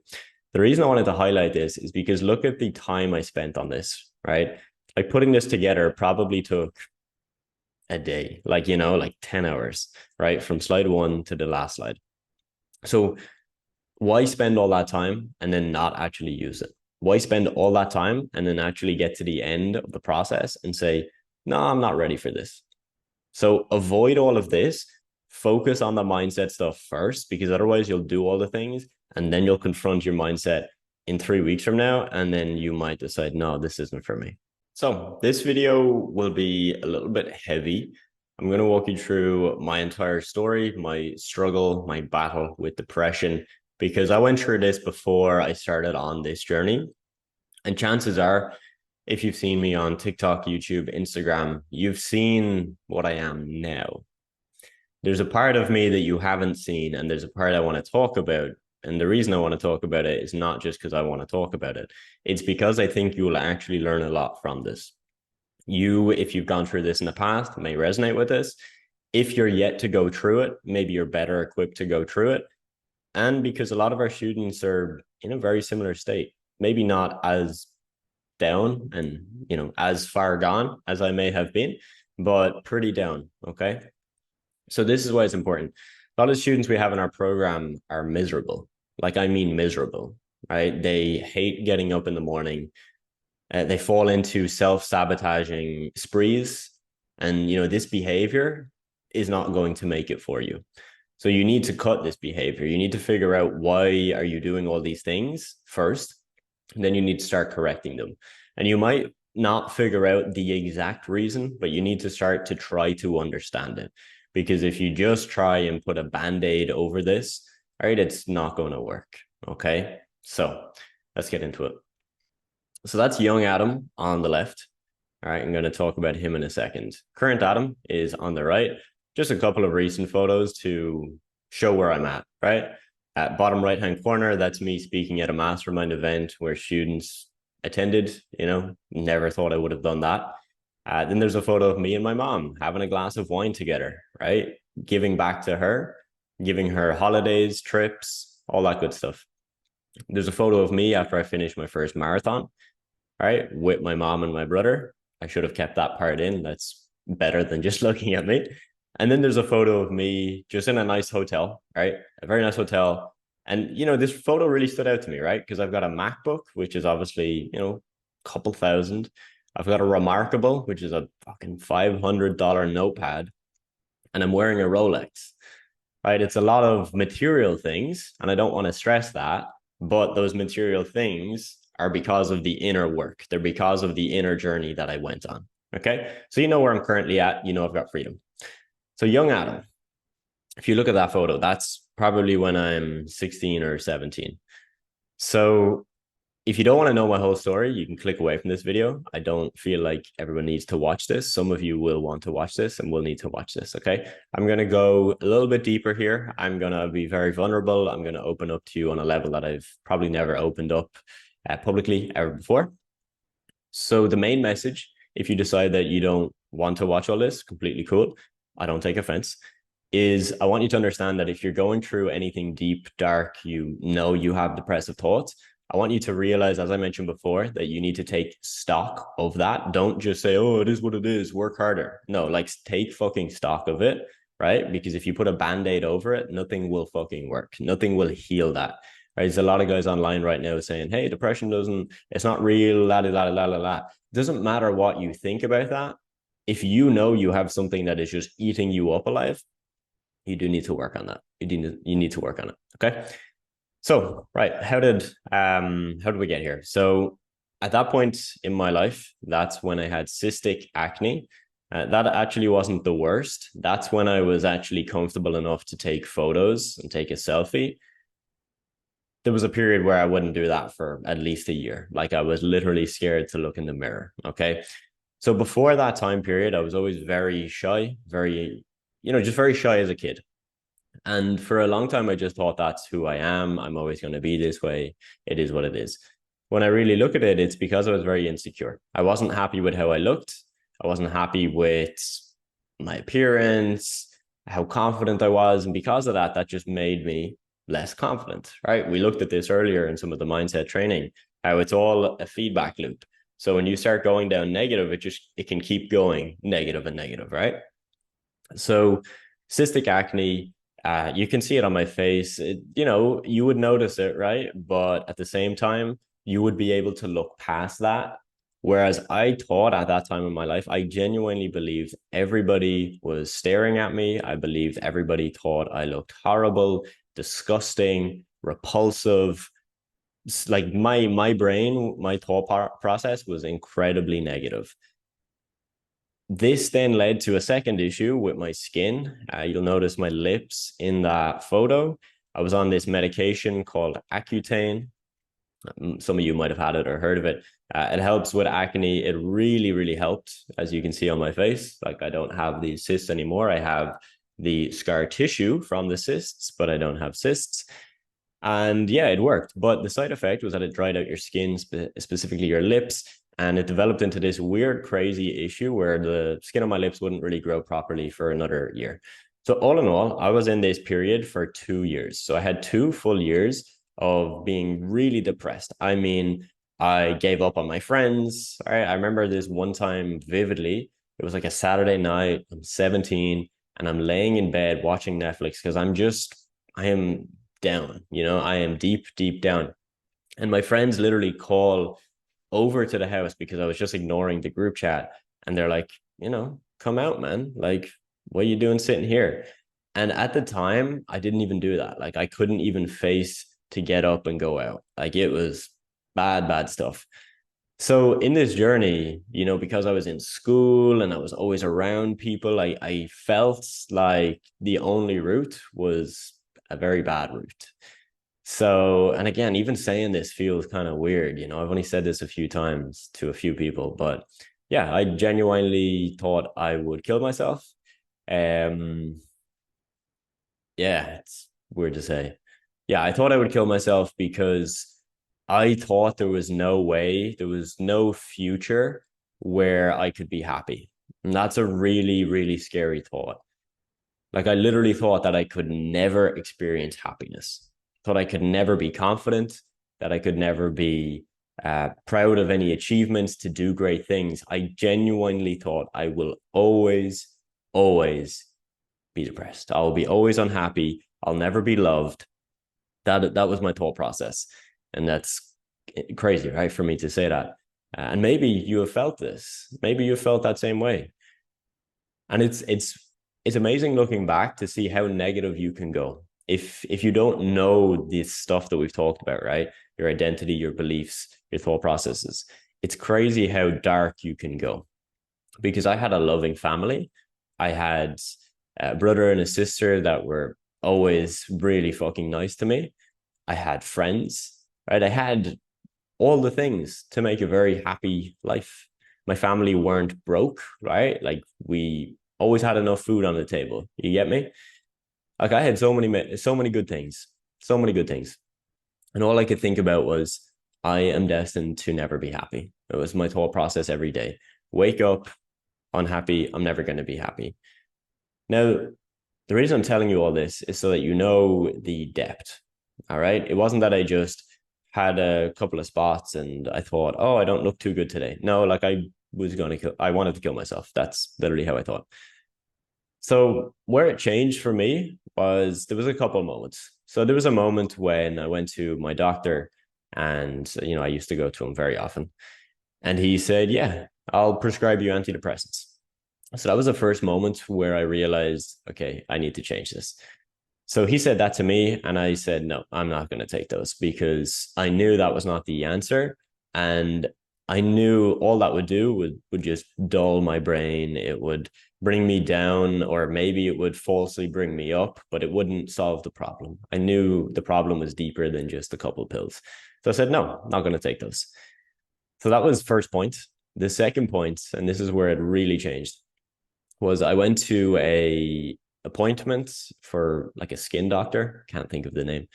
The reason I wanted to highlight this is because look at the time I spent on this, right? Like putting this together probably took a day, like 10 hours, right? From slide one to the last slide. So why spend all that time and then not actually use it? Why spend all that time and then actually get to the end of the process and say, no, I'm not ready for this? So avoid all of this. Focus on the mindset stuff first, because otherwise you'll do all the things and then you'll confront your mindset in 3 weeks from now. And then you might decide, no, this isn't for me. So this video will be a little bit heavy. I'm going to walk you through my entire story, my struggle, my battle with depression, because I went through this before I started on this journey. And chances are, if you've seen me on TikTok, YouTube, Instagram, you've seen what I am now. There's a part of me that you haven't seen, and there's a part I want to talk about. And the reason I want to talk about it is not just because I want to talk about it. It's because I think you will actually learn a lot from this. If you've gone through this in the past, may resonate with this. If you're yet to go through it, maybe you're better equipped to go through it. And because a lot of our students are in a very similar state, maybe not as down and as far gone as I may have been, but pretty down. Okay. So this is why it's important. A lot of students we have in our program are miserable. Like, I mean miserable, right? They hate getting up in the morning. They fall into self-sabotaging sprees. And, this behavior is not going to make it for you. So you need to cut this behavior. You need to figure out why are you doing all these things first, and then you need to start correcting them. And you might not figure out the exact reason, but you need to start to try to understand it. Because if you just try and put a band-aid over this, all right, it's not going to work. Okay. So let's get into it. So that's young Adam on the left. All right, I'm going to talk about him in a second. Current Adam is on the right. Just a couple of recent photos to show where I'm at, right? At bottom right-hand corner, that's me speaking at a mastermind event where students attended, never thought I would have done that. Then there's a photo of me and my mom having a glass of wine together, right? Giving back to her, giving her holidays, trips, all that good stuff. There's a photo of me after I finished my first marathon, right? With my mom and my brother. I should have kept that part in. That's better than just looking at me. And then there's a photo of me just in a nice hotel, right? A very nice hotel. And, this photo really stood out to me, right? Because I've got a MacBook, which is obviously, a couple thousand. I've got a Remarkable, which is a fucking $500 notepad. And I'm wearing a Rolex, right? It's a lot of material things. And I don't want to stress that. But those material things are because of the inner work. They're because of the inner journey that I went on. Okay. So you know where I'm currently at. I've got freedom. So young Adam, if you look at that photo, that's probably when I'm 16 or 17. So if you don't want to know my whole story, you can click away from this video. I don't feel like everyone needs to watch this. Some of you will want to watch this and will need to watch this. Okay. I'm going to go a little bit deeper here. I'm going to be very vulnerable. I'm going to open up to you on a level that I've probably never opened up publicly ever before. So the main message, if you decide that you don't want to watch all this, completely cool. I don't take offense. Is I want you to understand that if you're going through anything deep, dark, you have depressive thoughts, I want you to realize, as I mentioned before, that you need to take stock of that. Don't just say, oh, it is what it is, work harder. No, take fucking stock of it, right? Because if you put a Band-Aid over it, nothing will fucking work. Nothing will heal that. Right? There's a lot of guys online right now saying, hey, depression it's not real, la, la, la, la, la, la. It doesn't matter what you think about that. If you have something that is just eating you up alive, you do need to work on that. You need to work on it. Okay. So, right, how did we get here? So at that point in my life, that's when I had cystic acne. That actually wasn't the worst. That's when I was actually comfortable enough to take photos and take a selfie. There was a period where I wouldn't do that for at least a year. I was literally scared to look in the mirror. Okay. So before that time period, I was always very shy, just very shy as a kid. And for a long time, I just thought that's who I am. I'm always going to be this way. It is what it is. When I really look at it, it's because I was very insecure. I wasn't happy with how I looked. I wasn't happy with my appearance, how confident I was. And because of that, that just made me less confident, right? We looked at this earlier in some of the mindset training, how it's all a feedback loop. So when you start going down negative, it can keep going negative and negative, right? So cystic acne, you can see it on my face. You would notice it, right? But at the same time, you would be able to look past that. Whereas I thought at that time in my life, I genuinely believed everybody was staring at me. I believed everybody thought I looked horrible, disgusting, repulsive. My brain, my thought process was incredibly negative. This then led to a second issue with my skin. You'll notice my lips in that photo. I was on this medication called Accutane. Some of you might have had it or heard of it. It helps with acne. It really, really helped, as you can see on my face. I don't have these cysts anymore. I have the scar tissue from the cysts, but I don't have cysts. And yeah, it worked. But the side effect was that it dried out your skin, specifically your lips. And it developed into this weird, crazy issue where the skin on my lips wouldn't really grow properly for another year. So all in all, I was in this period for 2 years. So I had 2 full years of being really depressed. I mean, I gave up on my friends. I remember this one time vividly. It was like a Saturday night. I'm 17 and I'm laying in bed watching Netflix because I am down, I am deep, deep down. And my friends literally call over to the house because I was just ignoring the group chat. And they're like, come out, man. What are you doing sitting here? And at the time, I didn't even do that. I couldn't even face to get up and go out. It was bad, bad stuff. So in this journey, you know, because I was in school and I was always around people, I felt like the only route was a very bad route. So, and again, even saying this feels kind of weird, you know, I've only said this a few times to a few people, but yeah, I genuinely thought I would kill myself. Um, yeah, it's weird to say. Yeah, I thought I would kill myself because I thought there was no way, there was no future where I could be happy. And that's a really, really scary thought. Like I literally thought that I could never experience happiness. Thought I could never be confident, that I could never be proud of any achievements, to do great things. I genuinely thought I will always, always be depressed. I'll be always unhappy. I'll never be loved. That was my thought process, and that's crazy, right, for me to say that. And maybe you have felt this. Maybe you felt that same way. And it's amazing looking back to see how negative you can go if you don't know this stuff that we've talked about, right? Your identity, your beliefs, your thought processes. It's crazy how dark you can go. Because I had a loving family. I had a brother and a sister that were always really fucking nice to me. I had friends, right? I had all the things to make a very happy life. My family weren't broke, right? Like we always had enough food on the table. You get me? Like I had so many good things, so many good things. And all I could think about was, I am destined to never be happy. It was my thought process every day. Wake up, unhappy. I'm never going to be happy. Now, the reason I'm telling you all this is so that you know the depth. All right. It wasn't that I just had a couple of spots and I thought, oh, I don't look too good today. No, like I wanted to kill myself. That's literally how I thought. So where it changed for me was there was a couple of moments. So there was a moment when I went to my doctor, and you know, I used to go to him very often. And he said, yeah, I'll prescribe you antidepressants. So that was the first moment where I realized, okay, I need to change this. So he said that to me, and I said, no, I'm not going to take those, because I knew that was not the answer. And I knew all that would do would just dull my brain. It would bring me down, or maybe it would falsely bring me up, but it wouldn't solve the problem. I knew the problem was deeper than just a couple of pills. So I said, no, I'm not going to take those. So that was first point. The second point, and this is where it really changed, was I went to a appointment for like a skin doctor. Can't think of the name.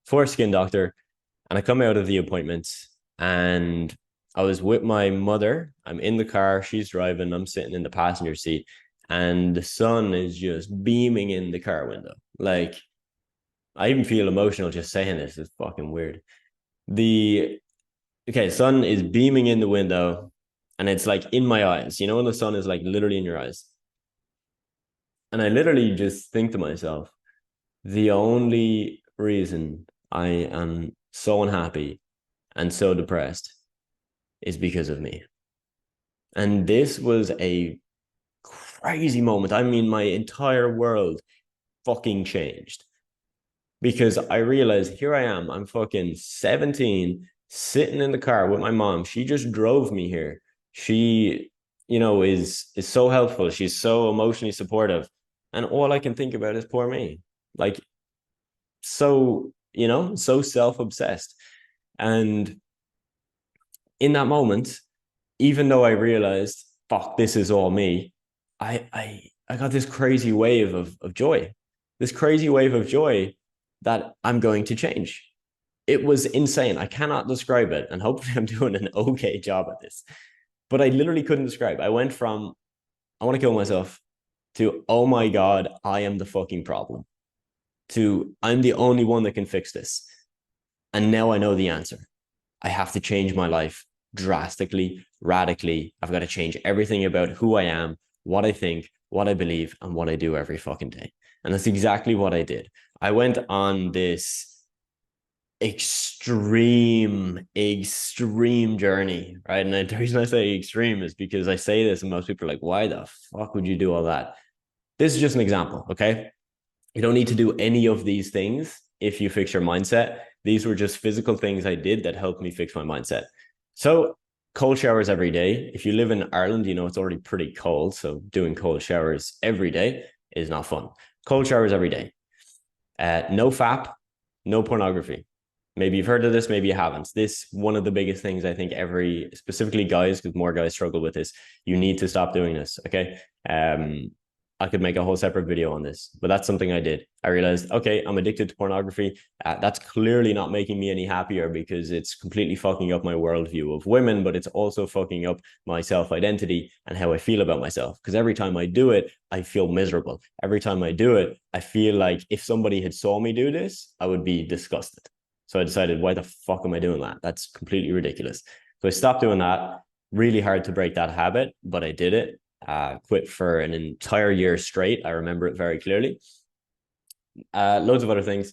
For a skin doctor. And I come out of the appointment and I was with my mother. I'm in the car. She's driving. I'm sitting in the passenger seat. And the sun is just beaming in the car window. Like, I even feel emotional just saying this. It's fucking weird. Sun is beaming in the window and it's like in my eyes. You know, when the sun is like literally in your eyes. And I literally just think to myself, the only reason I am so unhappy and so depressed is because of me. And this was a crazy moment. I mean, my entire world fucking changed, because I realized here I am, I'm fucking 17, sitting in the car with my mom. She just drove me here. She, you know, is so helpful. She's so emotionally supportive. And all I can think about is poor me. Like, so, you know, so self-obsessed. And in that moment, even though I realized, fuck, this is all me, I got this crazy wave of joy, this crazy wave of joy that I'm going to change. It was insane. I cannot describe it. And hopefully I'm doing an okay job at this. But I literally couldn't describe. I went from, I want to kill myself, to, oh my God, I am the fucking problem, to, I'm the only one that can fix this. And now I know the answer. I have to change my life drastically, radically. I've got to change everything about who I am, what I think, what I believe, and what I do every fucking day. And that's exactly what I did. I went on this extreme journey, right? And the reason I say extreme is because I say this and most people are like, why the fuck would you do all that? This is just an example, okay? You don't need to do any of these things if you fix your mindset. These were just physical things I did that helped me fix my mindset. So Cold showers every day. If you live in Ireland, you know it's already pretty cold. So doing cold showers every day is not fun. Cold showers every day. No FAP, no pornography. Maybe you've heard of this, maybe you haven't. This, one of the biggest things I think specifically guys, because more guys struggle with this, you need to stop doing this, okay? I could make a whole separate video on this, but that's something I did. I realized, okay, I'm addicted to pornography. That's clearly not making me any happier because it's completely fucking up my worldview of women, but it's also fucking up my self-identity and how I feel about myself. Because every time I do it, I feel miserable. Every time I do it, I feel like if somebody had saw me do this, I would be disgusted. So I decided, why the fuck am I doing that? That's completely ridiculous. So I stopped doing that. Really hard to break that habit, but I did it. Quit for an entire year straight. I remember it very clearly. Loads of other things.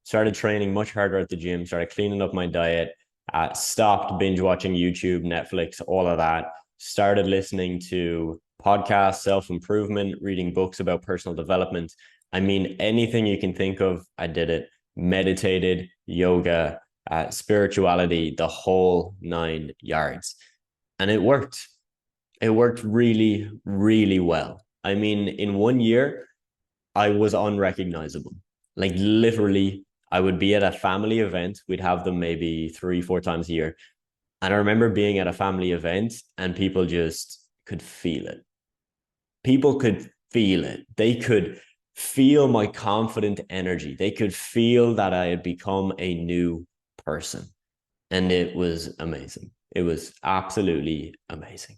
Started training much harder at the gym, started cleaning up my diet, stopped binge watching YouTube, Netflix, all of that. Started listening to podcasts, self-improvement, reading books about personal development. I mean, anything you can think of, I did it. Meditated, yoga, spirituality, the whole 9 yards. And it worked. It worked really, really well. I mean, in 1 year, I was unrecognizable. Like literally, I would be at a family event. We'd have them maybe 3-4 times a year. And I remember being at a family event and people just could feel it. People could feel it. They could feel my confident energy. They could feel that I had become a new person. And it was amazing. It was absolutely amazing.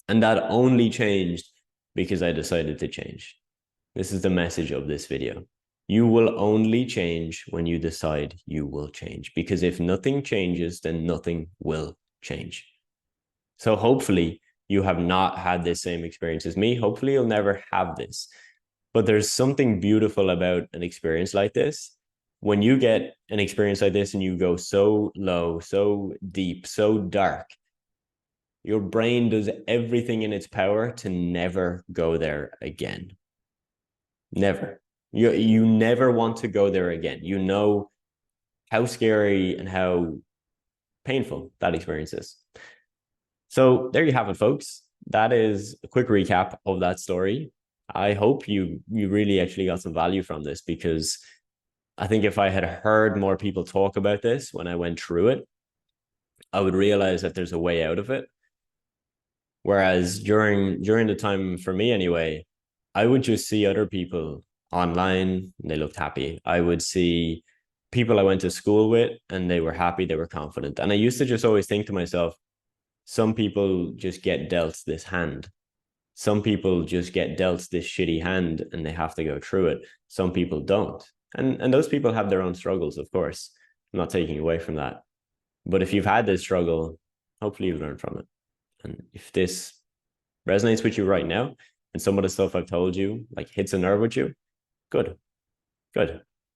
And that only changed because I decided to change. This is the message of this video. You will only change when you decide you will change. Because if nothing changes, then nothing will change. So hopefully you have not had this same experience as me. Hopefully you'll never have this. But there's something beautiful about an experience like this. When you get an experience like this and you go so low, so deep, so dark, your brain does everything in its power to never go there again. Never. You never want to go there again. You know how scary and how painful that experience is. So there you have it, folks. That is a quick recap of that story. I hope you really actually got some value from this, because I think if I had heard more people talk about this when I went through it, I would realize that there's a way out of it. Whereas during the time, for me anyway, I would just see other people online and they looked happy. I would see people I went to school with and they were happy, they were confident. And I used to just always think to myself, some people just get dealt this hand. Some people just get dealt this shitty hand and they have to go through it. Some people don't. And those people have their own struggles, of course. I'm not taking away from that. But if you've had this struggle, hopefully you've learned from it. And if this resonates with you right now, and some of the stuff I've told you like hits a nerve with you, good.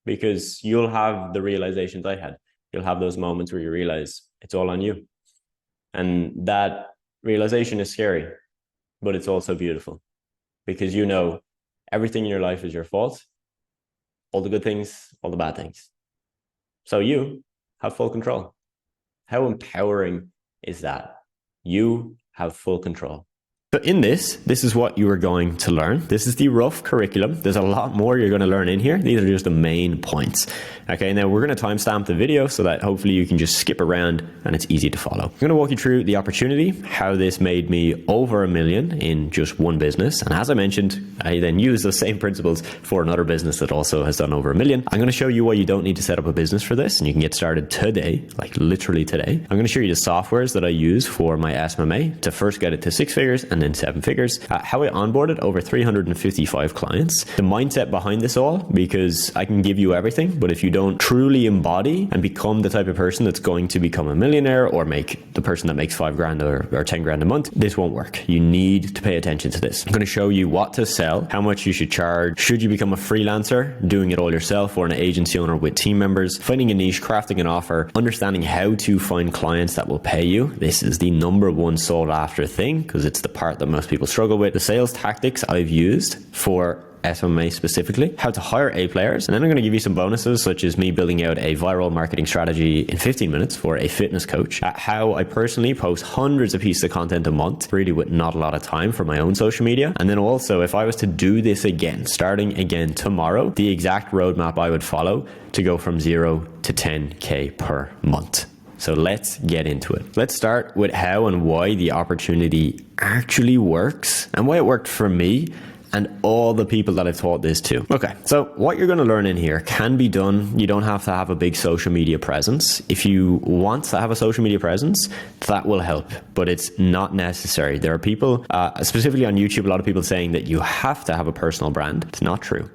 Because you'll have the realizations I had. You'll have those moments where you realize it's all on you. And that realization is scary, but it's also beautiful, because you know everything in your life is your fault. All the good things, all the bad things. So you have full control. How empowering is that? You have full control. So in this is what you are going to learn. This is the rough curriculum. There's a lot more you're going to learn in here. These are just the main points. Okay, now we're going to timestamp the video so that hopefully you can just skip around and it's easy to follow. I'm going to walk you through the opportunity, how this made me over $1 million in just one business. And as I mentioned, I then use those same principles for another business that also has done over $1 million. I'm going to show you why you don't need to set up a business for this, and you can get started today, like literally today. I'm going to show you the softwares that I use for my SMMA to first get it to 6 figures and then 7 figures, how I onboarded over 355 clients, the mindset behind this all, because I can give you everything, but if you don't truly embody and become the type of person that's going to become a millionaire or make the person that makes $5,000 or 10 grand a month, this won't work. You need to pay attention to this. I'm going to show you what to sell, how much you should charge, should you become a freelancer, doing it all yourself, or an agency owner with team members, finding a niche, crafting an offer, understanding how to find clients that will pay you. This is the #1 sought after thing, because it's the part that most people struggle with. The sales tactics I've used for SMMA specifically, how to hire A players, and then I'm going to give you some bonuses such as me building out a viral marketing strategy in 15 minutes for a fitness coach, how I personally post hundreds of pieces of content a month, really with not a lot of time for my own social media, and then also if I was to do this again, starting again tomorrow, the exact roadmap I would follow to go from 0 to 10K per month. So let's get into it. Let's start with how and why the opportunity actually works and why it worked for me and all the people that I've taught this to. Okay, so what you're gonna learn in here can be done. You don't have to have a big social media presence. If you want to have a social media presence, that will help, but it's not necessary. There are people, specifically on YouTube, a lot of people saying that you have to have a personal brand. It's not true.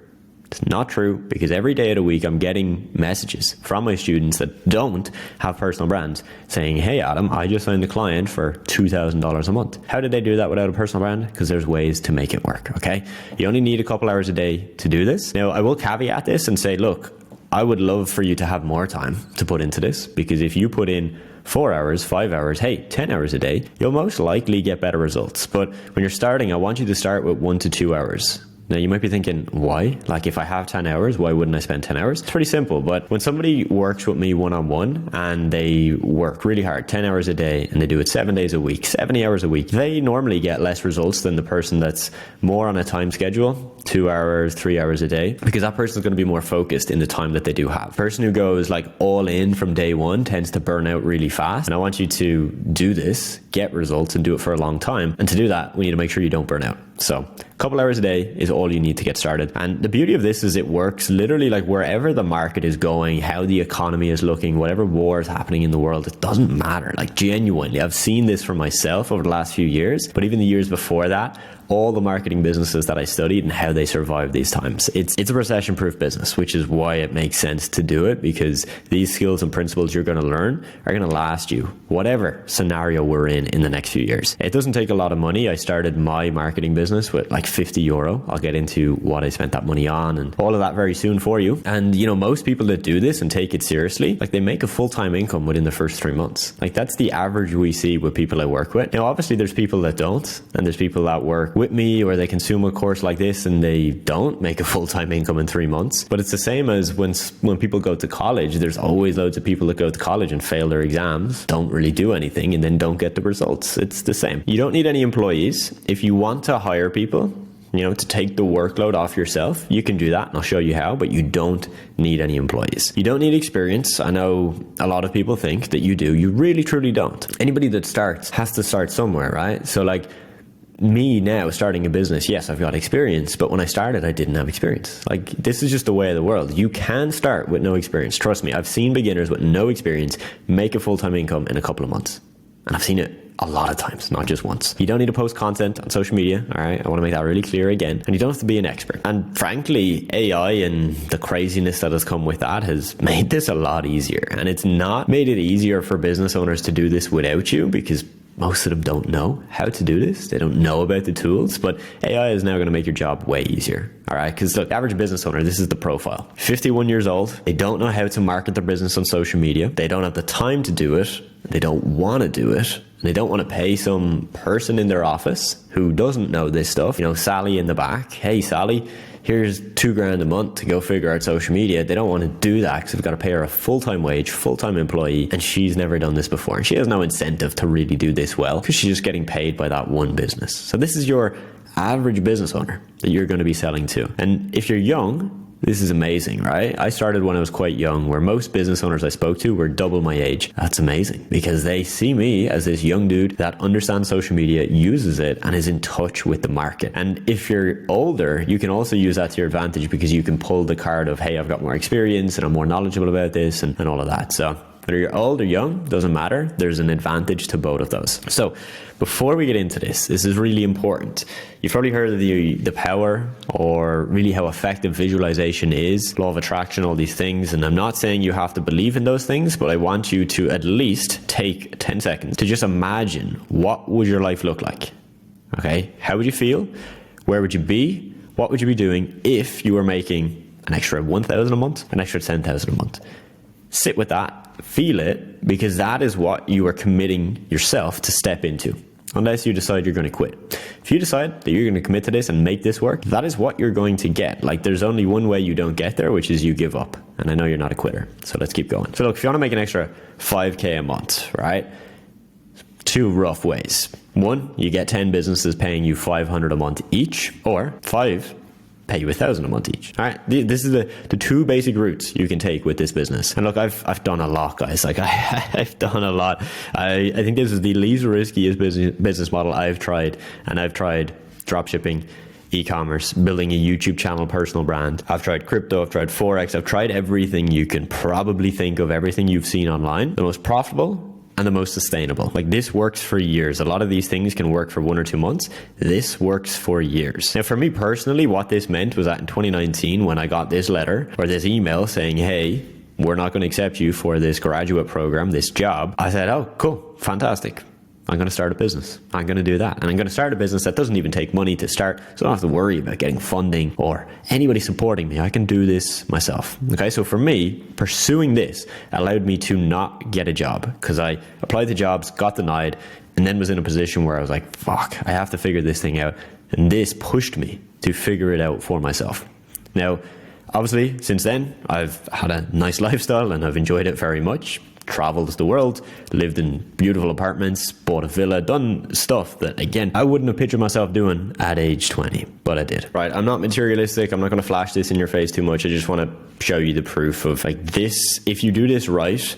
It's not true, because every day of the week I'm getting messages from my students that don't have personal brands saying, hey Adam, I just signed a client for $2,000 a month. How did they do that without a personal brand? Because there's ways to make it work, okay? You only need a couple hours a day to do this. Now, I will caveat this and say, look, I would love for you to have more time to put into this, because if you put in 4 hours, 5 hours, hey, 10 hours a day, you'll most likely get better results. But when you're starting, I want you to start with 1 to 2 hours. Now, you might be thinking, why? Like, if I have 10 hours, why wouldn't I spend 10 hours? It's pretty simple, but when somebody works with me one-on-one and they work really hard, 10 hours a day, and they do it 7 days a week, 70 hours a week, they normally get less results than the person that's more on a time schedule, 2 hours, 3 hours a day, because that person's going to be more focused in the time that they do have. The person who goes like all in from day one tends to burn out really fast. And I want you to do this, get results, and do it for a long time. And to do that, we need to make sure you don't burn out. So a couple hours a day is all you need to get started. And the beauty of this is it works literally like wherever the market is going, how the economy is looking, whatever war is happening in the world, it doesn't matter. Like, genuinely, I've seen this for myself over the last few years, but even the years before that, all the marketing businesses that I studied and how they survive these times. It's a recession-proof business, which is why it makes sense to do it, because these skills and principles you're going to learn are going to last you, whatever scenario we're in the next few years. It doesn't take a lot of money. I started my marketing business with like €50. I'll get into what I spent that money on and all of that very soon for you. And you know, most people that do this and take it seriously, like, they make a full-time income within the first 3 months. Like, that's the average we see with people I work with. Now, obviously there's people that don't, and there's people that work with me or they consume a course like this and they don't make a full-time income in 3 months. But it's the same as when people go to college. There's always loads of people that go to college and fail their exams, don't really do anything, and then don't get the results. It's the same. You don't need any employees. If you want to hire people, you know, to take the workload off yourself, you can do that, and I'll show you how, but you don't need any employees. You don't need experience. I know a lot of people think that you do. You really, truly don't. Anybody that starts has to start somewhere, right? So like, me now starting a business, yes, I've got experience, but when I started, I didn't have experience. Like, this is just the way of the world. You can start with no experience. Trust me, I've seen beginners with no experience make a full-time income in a couple of months. And I've seen it a lot of times, not just once. You don't need to post content on social media, all right? I want to make that really clear again. And you don't have to be an expert. And frankly, AI and the craziness that has come with that has made this a lot easier. And it's not made it easier for business owners to do this without you, because most of them don't know how to do this. They don't know about the tools, but AI is now going to make your job way easier. All right. Because look, average business owner, this is the profile. 51 years old. They don't know how to market their business on social media. They don't have the time to do it. They don't want to do it. They don't want to pay some person in their office who doesn't know this stuff. You know, Sally in the back. Hey, Sally, here's $2,000 a month to go figure out social media. They don't want to do that because they've got to pay her a full-time wage, full-time employee, and she's never done this before. And she has no incentive to really do this well because she's just getting paid by that one business. So this is your average business owner that you're going to be selling to. And if you're young, this is amazing, right? I started when I was quite young, where most business owners I spoke to were double my age. That's amazing because they see me as this young dude that understands social media, uses it, and is in touch with the market. And if you're older, you can also use that to your advantage because you can pull the card of, hey, I've got more experience and I'm more knowledgeable about this and all of that. So whether you're old or young, doesn't matter. There's an advantage to both of those. So before we get into this is really important. You've probably heard of the power or really how effective visualization is, law of attraction, all these things. And I'm not saying you have to believe in those things, but I want you to at least take 10 seconds to just imagine what would your life look like? Okay, how would you feel? Where would you be? What would you be doing if you were making an extra 1,000 a month, an extra 10,000 a month? Sit with that, feel it, because that is what you are committing yourself to step into. unless you decide you're going to quit. If you decide that you're going to commit to this and make this work, that is what you're going to get. Like, there's only one way you don't get there, which is you give up. And I know you're not a quitter, so let's keep going. So look, if you want to make an extra 5K a month, right? 2 rough ways. 1, you get 10 businesses paying you $500 a month each, or 5 pay you $1,000 a month each. All right, this is the 2 basic routes you can take with this business. And look, I've done a lot, guys. Like I've done a lot. I think this is the least riskiest business model I've tried, and I've tried dropshipping, e-commerce, building a YouTube channel, personal brand. I've tried crypto, I've tried Forex, I've tried everything you can probably think of, everything you've seen online. The most profitable and the most sustainable. Like, this works for years. A lot of these things can work for 1 or 2 months. This works for years. Now, for me personally, what this meant was that in 2019, when I got this letter or this email saying, hey, we're not going to accept you for this graduate program, this job, I said, oh, cool, fantastic. I'm going to start a business. I'm going to do that. And I'm going to start a business that doesn't even take money to start. So I don't have to worry about getting funding or anybody supporting me. I can do this myself. Okay. So for me, pursuing this allowed me to not get a job, because I applied to jobs, got denied, and then was in a position where I was like, fuck, I have to figure this thing out. And this pushed me to figure it out for myself. Now, obviously, since then, I've had a nice lifestyle and I've enjoyed it very much. Traveled the world, lived in beautiful apartments, bought a villa, done stuff that, again, I wouldn't have pictured myself doing at age 20, but I did. Right, I'm not materialistic. I'm not going to flash this in your face too much. I just want to show you the proof of, like, this. If you do this right,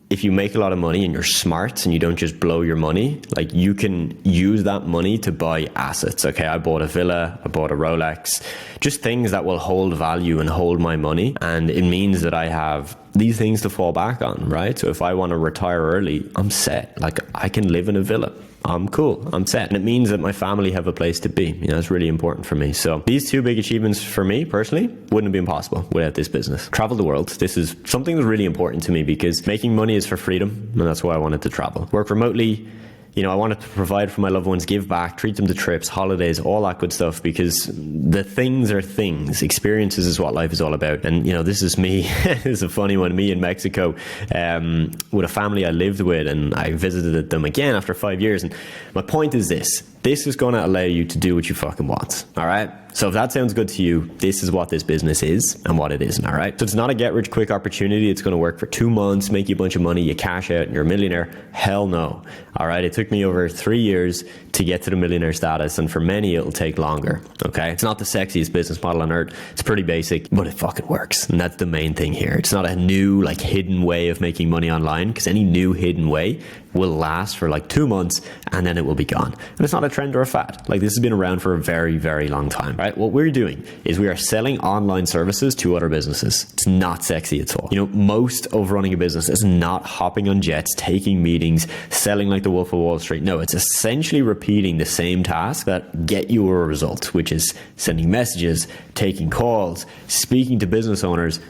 if you make a lot of money and you're smart and you don't just blow your money, like, you can use that money to buy assets. Okay, I bought a villa, I bought a Rolex, just things that will hold value and hold my money. And it means that I have these things to fall back on, right? So if I want to retire early, I'm set. Like, I can live in a villa. I'm cool. I'm set. And it means that my family have a place to be. You know, it's really important for me. So these 2 big achievements for me personally wouldn't have been possible without this business. Travel the world. This is something that's really important to me, because making money is for freedom. And that's why I wanted to travel. Work remotely. You know, I wanted to provide for my loved ones, give back, treat them to trips, holidays, all that good stuff, because the things are things. Experiences is what life is all about. And, you know, this is me. This is a funny one. Me in Mexico with a family I lived with, and I visited them again after 5 years. And my point is this. This is going to allow you to do what you fucking want. All right. So if that sounds good to you, this is what this business is and what it isn't. All right. So it's not a get rich quick opportunity. It's going to work for 2 months, make you a bunch of money, you cash out and you're a millionaire. Hell no. All right. It took me over 3 years to get to the millionaire status. And for many, it'll take longer. Okay. It's not the sexiest business model on earth. It's pretty basic, but it fucking works. And that's the main thing here. It's not a new, like, hidden way of making money online, because any new hidden way will last for like 2 months and then it will be gone. And it's not a trend or a fad. Like, this has been around for a very, very long time, right? What we're doing is we are selling online services to other businesses. It's not sexy at all. You know, most of running a business is not hopping on jets, taking meetings, selling like the Wolf of Wall Street. No, it's essentially repeating the same task that get you a result, which is sending messages, taking calls, speaking to business owners.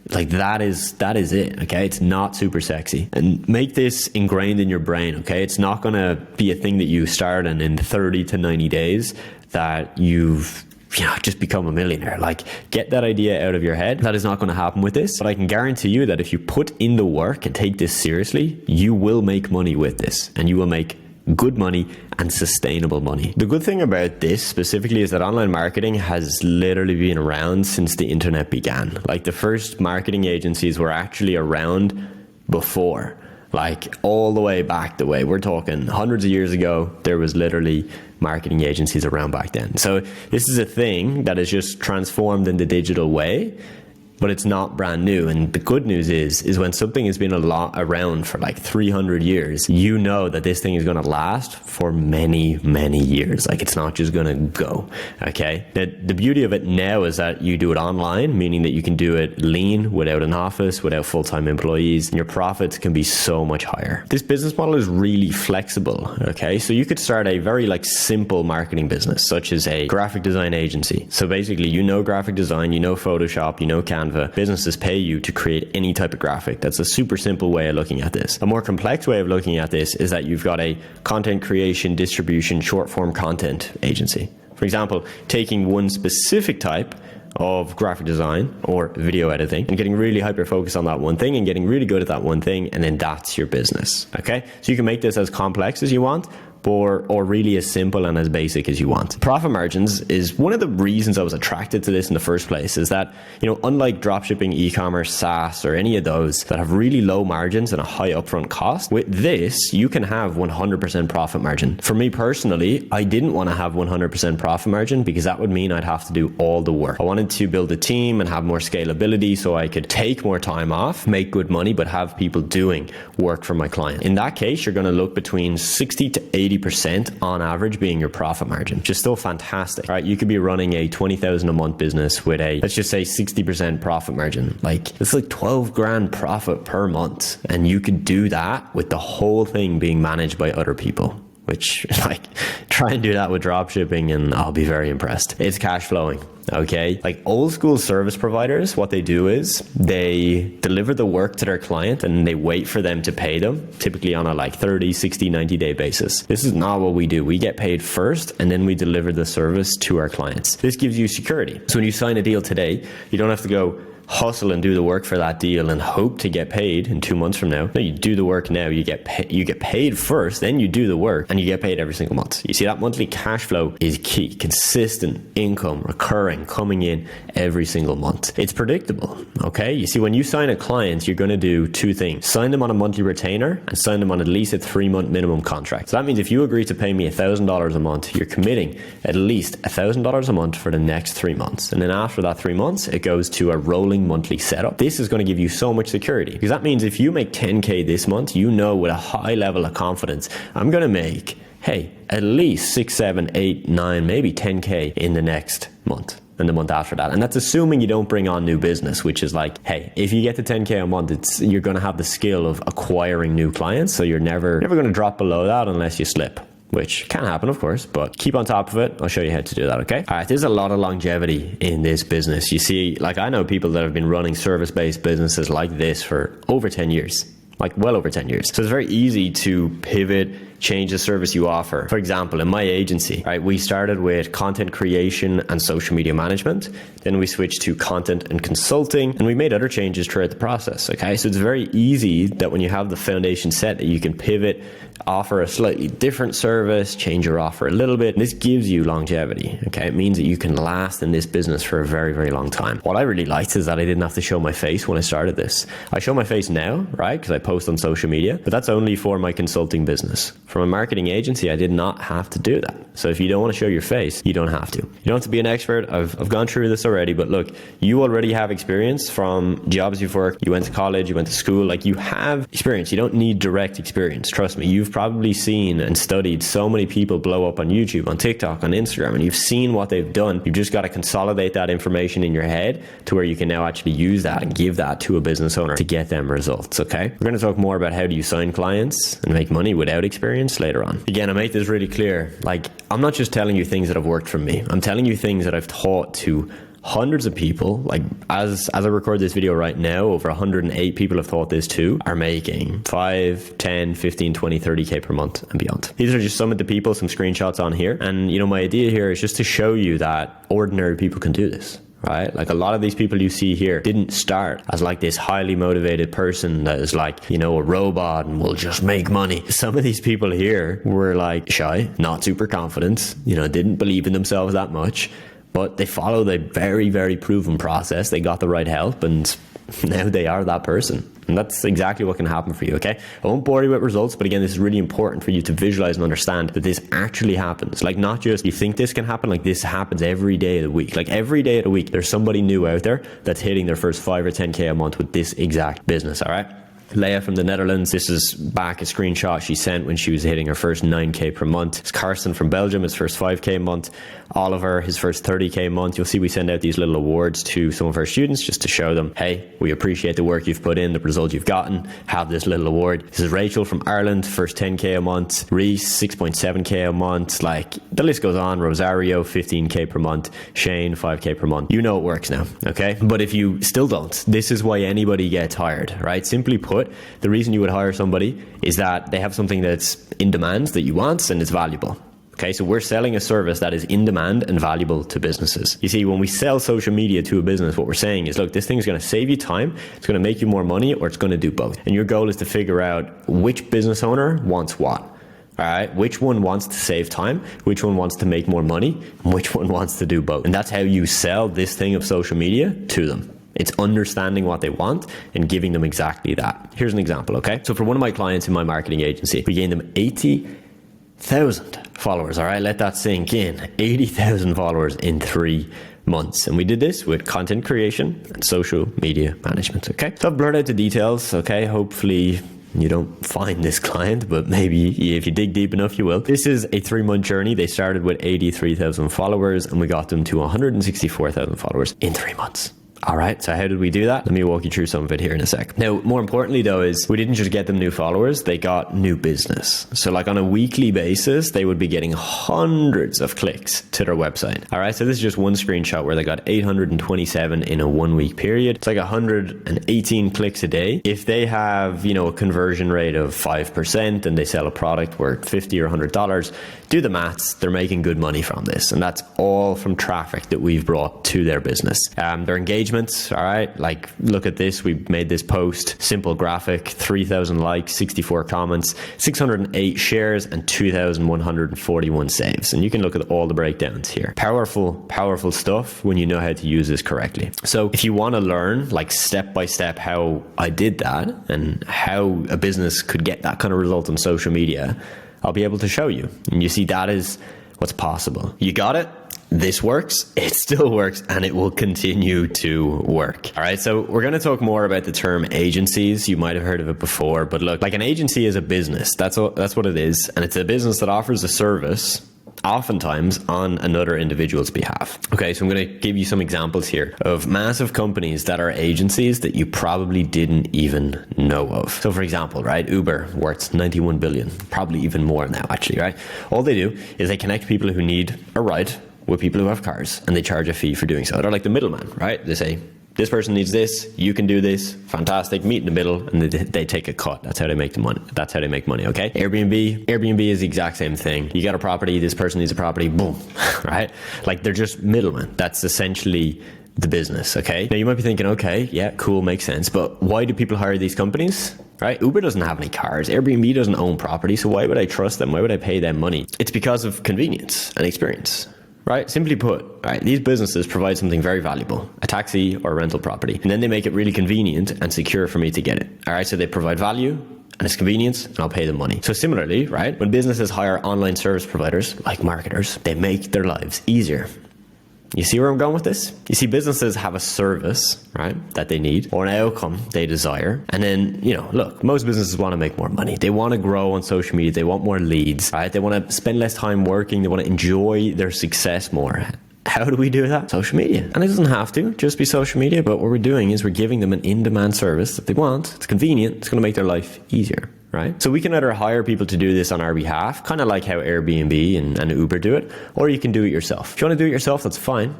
Like, that is it. Okay. It's not super sexy, and make this ingrained in your brain. Okay. It's not going to be a thing that you start and in 30 to 90 days that you've, you know, just become a millionaire. Like, get that idea out of your head. That is not going to happen with this, but I can guarantee you that if you put in the work and take this seriously, you will make money with this, and you will make good money and sustainable money. The good thing about this specifically is that online marketing has literally been around since the internet began. Like, the first marketing agencies were actually around before, like, all the way back the way we're talking hundreds of years ago. There was literally marketing agencies around back then. So this is a thing that is just transformed in the digital way, but it's not brand new. And the good news is when something has been around for like 300 years, you know that this thing is going to last for many, many years. Like, it's not just going to go. Okay. The beauty of it now is that you do it online, meaning that you can do it lean, without an office, without full-time employees, and your profits can be so much higher. This business model is really flexible. Okay. So you could start a very like simple marketing business, such as a graphic design agency. So basically, you know, graphic design, you know, Photoshop, you know, Canva. Businesses pay you to create any type of graphic. That's a super simple way of looking at this. A more complex way of looking at this is that you've got a content creation, distribution, short form content agency. For example, taking one specific type of graphic design or video editing and getting really hyper focused on that one thing and getting really good at that one thing, and then that's your business. Okay, so you can make this as complex as you want, or really as simple and as basic as you want. Profit margins is one of the reasons I was attracted to this in the first place, is that, unlike dropshipping, e-commerce, SaaS, or any of those that have really low margins and a high upfront cost, with this, you can have 100% profit margin. For me personally, I didn't want to have 100% profit margin because that would mean I'd have to do all the work. I wanted to build a team and have more scalability so I could take more time off, make good money, but have people doing work for my client. In that case, you're going to look between 60 to 80% on average being your profit margin, which is still fantastic, right? You could be running a 20,000 a month business with a, let's just say 60% profit margin. It's like 12 grand profit per month. And you could do that with the whole thing being managed by other people, which try and do that with drop shipping and I'll be very impressed. It's cash flowing. Okay. Old school service providers, what they do is they deliver the work to their client and they wait for them to pay them, typically on a 30, 60, 90 day basis. This is not what we do. We get paid first and then we deliver the service to our clients. This gives you security. So when you sign a deal today, you don't have to go hustle and do the work for that deal and hope to get paid in 2 months from now. No, you do the work now. You get paid first, then you do the work, and you get paid every single month. You see, that monthly cash flow is key. Consistent income, recurring, coming in every single month. It's predictable. Okay. You see, when you sign a client, you're going to do two things: sign them on a monthly retainer and sign them on at least a 3-month minimum contract. So that means if you agree to pay me $1,000 a month, you're committing at least $1,000 a month for the next 3 months. And then after that 3 months, it goes to a rolling monthly setup. This is going to give you so much security, because that means if you make 10K this month, with a high level of confidence, I'm going to make, at least 6, 7, 8, 9, maybe 10K in the next month and the month after that. And that's assuming you don't bring on new business, which is if you get to 10K a month, you're going to have the skill of acquiring new clients. So you're never going to drop below that unless you slip, which can happen, of course, but keep on top of it. I'll show you how to do that, okay? All right, there's a lot of longevity in this business. You see, I know people that have been running service-based businesses like this for over 10 years, well over 10 years. So it's very easy to pivot, change the service you offer. For example, in my agency, right, we started with content creation and social media management. Then we switched to content and consulting, and we made other changes throughout the process, okay? So it's very easy that when you have the foundation set, that you can pivot, offer a slightly different service, change your offer a little bit. This gives you longevity, okay? It means that you can last in this business for a very, very long time. What I really liked is that I didn't have to show my face when I started this. I show my face now, right? Because I post on social media, but that's only for my consulting business. From a marketing agency, I did not have to do that. So if you don't want to show your face, you don't have to. You don't have to be an expert. I've gone through this already, but look, you already have experience from jobs you've worked. You went to college, you went to school, you have experience. You don't need direct experience. Trust me, you've probably seen and studied so many people blow up on YouTube, on TikTok, on Instagram, and you've seen what they've done. You've just got to consolidate that information in your head to where you can now actually use that and give that to a business owner to get them results, okay? We're going to talk more about how do you sign clients and make money without experience later on. Again, I make this really clear. I'm not just telling you things that have worked for me. I'm telling you things that I've taught to hundreds of people. As I record this video right now, over 108 people have thought this too, are making 5, 10, 15, 20, 30K per month and beyond. These are just some of the people, some screenshots on here. And my idea here is just to show you that ordinary people can do this. Right? A lot of these people you see here didn't start as this highly motivated person that is a robot and will just make money. Some of these people here were shy, not super confident, didn't believe in themselves that much, but they followed a very, very proven process. They got the right help and now they are that person. And that's exactly what can happen for you, okay? I won't bore you with results, but again, this is really important for you to visualize and understand that this actually happens. Not just you think this can happen, this happens every day of the week. Every day of the week, there's somebody new out there that's hitting their first 5 or 10K a month with this exact business, all right? Leia from the Netherlands, this is back a screenshot she sent when she was hitting her first 9K per month. It's Carsten from Belgium, his first 5K a month. Oliver, his first 30K a month. You'll see we send out these little awards to some of our students just to show them, hey, we appreciate the work you've put in, the result you've gotten, have this little award. This is Rachel from Ireland, first 10K a month. Reese, 6.7K a month. The list goes on. Rosario, 15K per month. Shane, 5K per month. You know it works now, okay? But if you still don't, this is why anybody gets hired, right? Simply put, the reason you would hire somebody is that they have something that's in demand that you want and it's valuable. Okay, so we're selling a service that is in demand and valuable to businesses. You see, when we sell social media to a business, what we're saying is, look, this thing is going to save you time, it's going to make you more money, or it's going to do both. And your goal is to figure out which business owner wants what. All right, which one wants to save time, which one wants to make more money, and which one wants to do both. And that's how you sell this thing of social media to them. It's understanding what they want and giving them exactly that. Here's an example, okay? So for one of my clients in my marketing agency, we gained them 80,000 followers, all right? Let that sink in. 80,000 followers in 3 months. And we did this with content creation and social media management, okay? So I've blurred out the details, okay? Hopefully you don't find this client, but maybe if you dig deep enough, you will. This is a 3-month journey. They started with 83,000 followers and we got them to 164,000 followers in 3 months. All right, so how did we do that? Let me walk you through some of it here in a sec. Now, more importantly though, is we didn't just get them new followers, they got new business. So like on a weekly basis, they would be getting hundreds of clicks to their website. All right, so this is just one screenshot where they got 827 in a 1 week period. It's like 118 clicks a day. If they have, a conversion rate of 5% and they sell a product worth $50 or $100, do the maths, they're making good money from this. And that's all from traffic that we've brought to their business. Their engagement, all right, like look at this, we made this post, simple graphic, 3,000 likes, 64 comments, 608 shares and 2,141 saves. And you can look at all the breakdowns here. Powerful stuff when you know how to use this correctly. So if you want to learn like step by step how I did that and how a business could get that kind of result on social media, I'll be able to show you. And you see, that is what's possible. You got it? This works, it still works, and it will continue to work. All right, so we're going to talk more about the term agencies. You might have heard of it before, but look, like an agency is a business. That's what it is, and it's a business that offers a service oftentimes on another individual's behalf. Okay, so I'm going to give you some examples here of massive companies that are agencies that you probably didn't even know of. So for example, right, Uber, worth 91 billion, probably even more now actually, right? All they do is they connect people who need a ride with people who have cars, and they charge a fee for doing so. They're like the middleman, right? They say, this person needs this, you can do this, fantastic, meet in the middle, and they take a cut. That's how they make the money. That's how they make money, okay? Airbnb is the exact same thing. You got a property, this person needs a property, boom, right? Like they're just middlemen. That's essentially the business, okay? Now you might be thinking, okay, yeah, cool, makes sense, but why do people hire these companies? Right? Uber doesn't have any cars. Airbnb doesn't own property, so why would I trust them? Why would I pay them money? It's because of convenience and experience. Right? Simply put, right, these businesses provide something very valuable, a taxi or a rental property, and then they make it really convenient and secure for me to get it. All right, so they provide value and it's convenience, and I'll pay them money. So similarly, right, when businesses hire online service providers like marketers, they make their lives easier. You see where I'm going with this? You see, businesses have a service, right, that they need, or an outcome they desire. And then, look, most businesses want to make more money. They want to grow on social media. They want more leads, right? They want to spend less time working. They want to enjoy their success more. How do we do that? Social media. And it doesn't have to just be social media, but what we're doing is we're giving them an in-demand service that they want. It's convenient. It's going to make their life easier. Right? So we can either hire people to do this on our behalf, kind of like how Airbnb and Uber do it, or you can do it yourself. If you want to do it yourself, that's fine.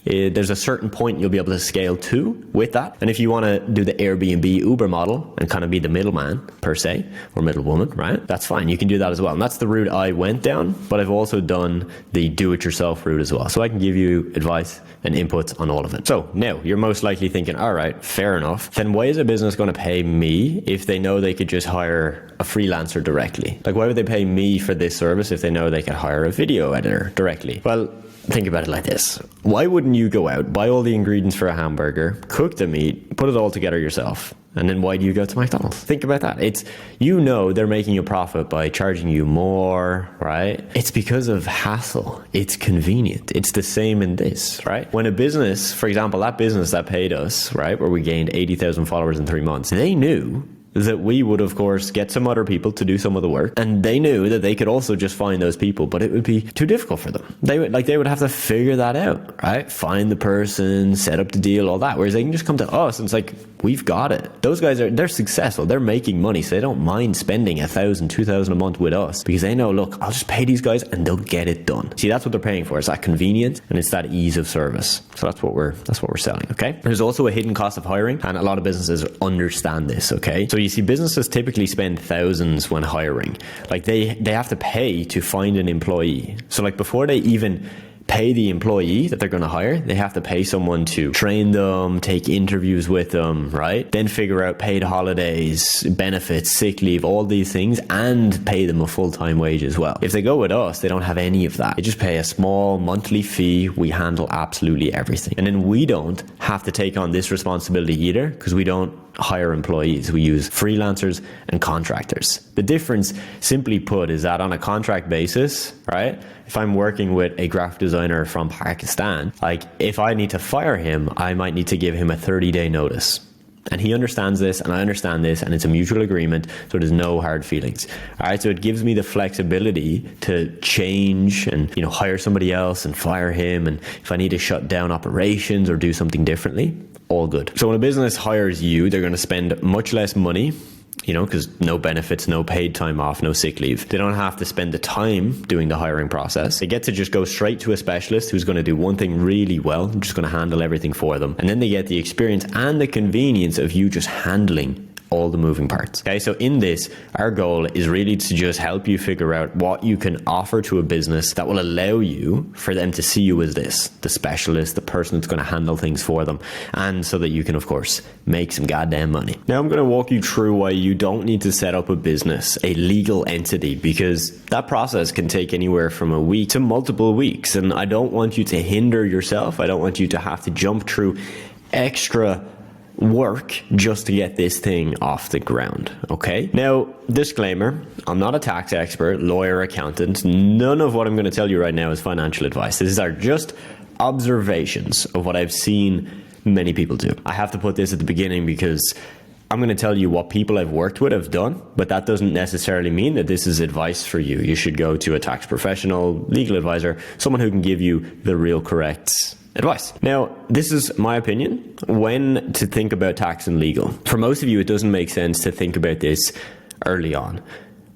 There's a certain point you'll be able to scale to with that. And if you want to do the Airbnb Uber model and kind of be the middleman per se, or middlewoman, right? That's fine. You can do that as well. And that's the route I went down, but I've also done the do-it-yourself route as well. So I can give you advice and inputs on all of it. So now you're most likely thinking, all right, fair enough. Then why is a business going to pay me if they know they could just hire a freelancer directly? Like, why would they pay me for this service if they know they could hire a video editor directly? Well, think about it like this. Why wouldn't you go out, buy all the ingredients for a hamburger, cook the meat, put it all together yourself? And then why do you go to McDonald's? Think about that. It's, they're making a profit by charging you more, right? It's because of hassle. It's convenient. It's the same in this, right? When a business, for example, that business that paid us, right, where we gained 80,000 followers in 3 months, they knew that we would, of course, get some other people to do some of the work. And they knew that they could also just find those people, but it would be too difficult for them. They would have to figure that out, right? Find the person, set up the deal, all that. Whereas they can just come to us and it's like, we've got it. Those guys they're successful. They're making money. So they don't mind spending $1,000, $2,000 a month with us because they know, look, I'll just pay these guys and they'll get it done. See, that's what they're paying for. It's that convenience and it's that ease of service. So that's what we're selling. Okay. There's also a hidden cost of hiring, and a lot of businesses understand this. Okay. So you see, businesses typically spend thousands when hiring. Like they have to pay to find an employee. So like before they even pay the employee that they're going to hire. They have to pay someone to train them, take interviews with them, right? Then figure out paid holidays, benefits, sick leave, all these things, and pay them a full-time wage as well. If they go with us, they don't have any of that. They just pay a small monthly fee. We handle absolutely everything. And then we don't have to take on this responsibility either, because we don't hire employees. We use freelancers and contractors. The difference, simply put, is that on a contract basis, right? If I'm working with a graphic designer from Pakistan, like if I need to fire him, I might need to give him a 30-day notice. And he understands this and I understand this, and it's a mutual agreement, so there's no hard feelings. All right, so it gives me the flexibility to change and, hire somebody else and fire him. And if I need to shut down operations or do something differently, all good. So when a business hires you, they're going to spend much less money, because no benefits, no paid time off, no sick leave. They don't have to spend the time doing the hiring process. They get to just go straight to a specialist who's going to do one thing really well, just going to handle everything for them. And then they get the experience and the convenience of you just handling all the moving parts. Okay, so in this, our goal is really to just help you figure out what you can offer to a business that will allow you for them to see you as the specialist, the person that's going to handle things for them, and so that you can, of course, make some goddamn money. Now, I'm going to walk you through why you don't need to set up a business, a legal entity, because that process can take anywhere from a week to multiple weeks, and I don't want you to hinder yourself. I don't want you to have to jump through extra work just to get this thing off the ground. Okay, now disclaimer, I'm not a tax expert, lawyer, accountant. None of what I'm going to tell you right now is financial advice. These are just observations of what I've seen many people do. I have to put this at the beginning because I'm going to tell you what people I've worked with have done, but that doesn't necessarily mean that this is advice for you. You should go to a tax professional, legal advisor, someone who can give you the real correct advice. Now, this is my opinion when to think about tax and legal. For most of you, it doesn't make sense to think about this early on,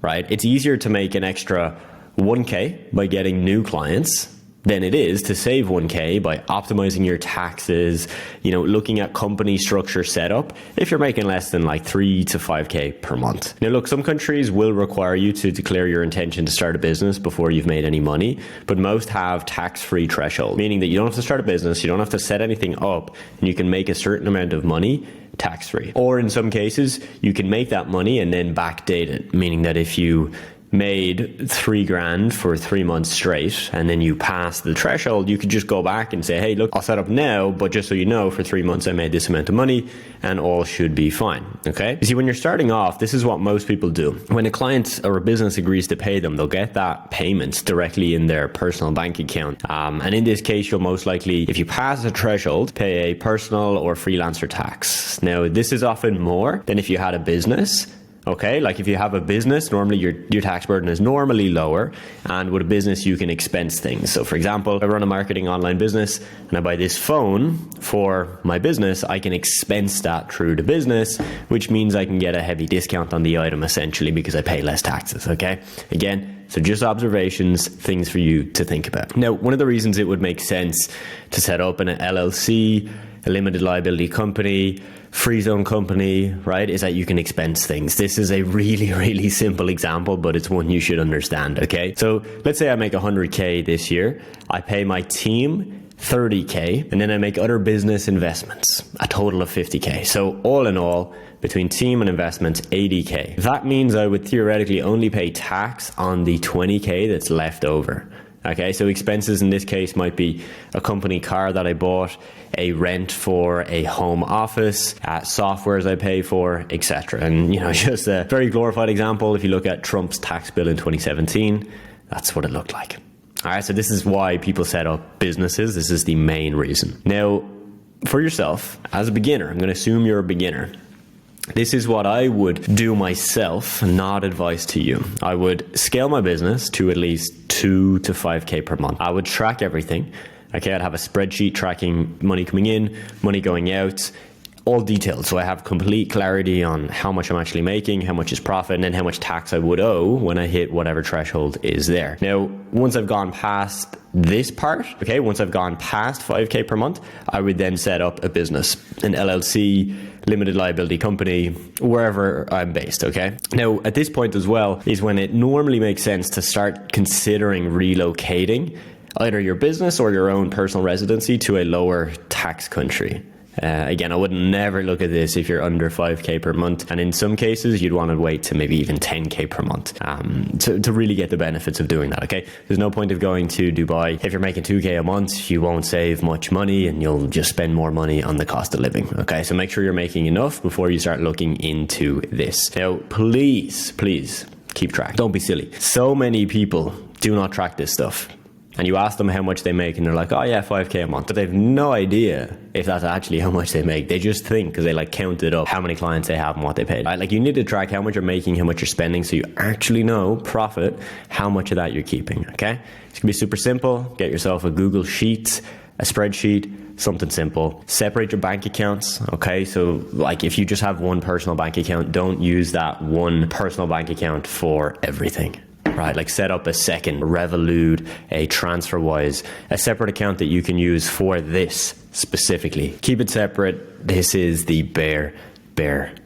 right? It's easier to make an extra 1K by getting new clients than it is to save 1K by optimizing your taxes, looking at company structure setup if you're making less than like 3 to 5K per month. Now look, some countries will require you to declare your intention to start a business before you've made any money, but most have tax-free threshold, meaning that you don't have to start a business, you don't have to set anything up, and you can make a certain amount of money tax-free. Or in some cases, you can make that money and then backdate it, meaning that if you made $3,000 for 3 months straight and then you pass the threshold, you could just go back and say, hey, look, I'll set up now, but just so you know, for 3 months I made this amount of money and all should be fine. Okay, you see, when you're starting off, this is what most people do. When a client or a business agrees to pay them, they'll get that payment directly in their personal bank account, and in this case, you'll most likely, if you pass a threshold, pay a personal or freelancer tax. Now this is often more than if you had a business. Okay, like if you have a business, normally your tax burden is normally lower, and with a business you can expense things. So for example, I run a marketing online business and I buy this phone for my business, I can expense that through the business, which means I can get a heavy discount on the item essentially because I pay less taxes. Okay, again, so just observations, things for you to think about. Now, one of the reasons it would make sense to set up an LLC, a limited liability company, free zone company, right, is that you can expense things. This is a really, really simple example, but it's one you should understand, okay? So let's say I make 100K this year. I pay my team 30K, and then I make other business investments, a total of 50K. So all in all, between team and investments, 80K. That means I would theoretically only pay tax on the 20K that's left over. Okay, so expenses in this case might be a company car that I bought, a rent for a home office, softwares I pay for, etc. And just a very glorified example, if you look at Trump's tax bill in 2017, that's what it looked like. All right, so this is why people set up businesses. This is the main reason. Now, for yourself, as a beginner, I'm going to assume you're a beginner. This is what I would do myself, not advice to you. I would scale my business to at least 2 to 5K per month. I would track everything. Okay, I'd have a spreadsheet tracking money coming in, money going out, all detailed. So I have complete clarity on how much I'm actually making, how much is profit, and then how much tax I would owe when I hit whatever threshold is there. Now, once I've gone past this part, okay, once I've gone past 5K per month, I would then set up a business, an LLC, limited liability company, wherever I'm based, okay? Now, at this point as well is when it normally makes sense to start considering relocating either your business or your own personal residency to a lower tax country. Again, I would never look at this if you're under 5k per month. And in some cases, you'd want to wait to maybe even 10k per month to really get the benefits of doing that, okay? There's no point of going to Dubai. If you're making 2k a month, you won't save much money and you'll just spend more money on the cost of living, okay? So make sure you're making enough before you start looking into this. Now, please keep track. Don't be silly. So many people do not track this stuff. And you ask them how much they make and they're like, oh yeah, 5k a month. But they've no idea if that's actually how much they make. They just think, because they like counted up how many clients they have and what they paid. Right? Like you need to track how much you're making, how much you're spending, so you actually know profit, how much of that you're keeping, okay? It's gonna be super simple. Get yourself a Google Sheets, a spreadsheet, something simple. Separate your bank accounts, okay? So like if you just have one personal bank account, don't use that one personal bank account for everything. Right, like set up a second Revolut, a TransferWise, a separate account that you can use for this specifically. Keep it separate. This is the bare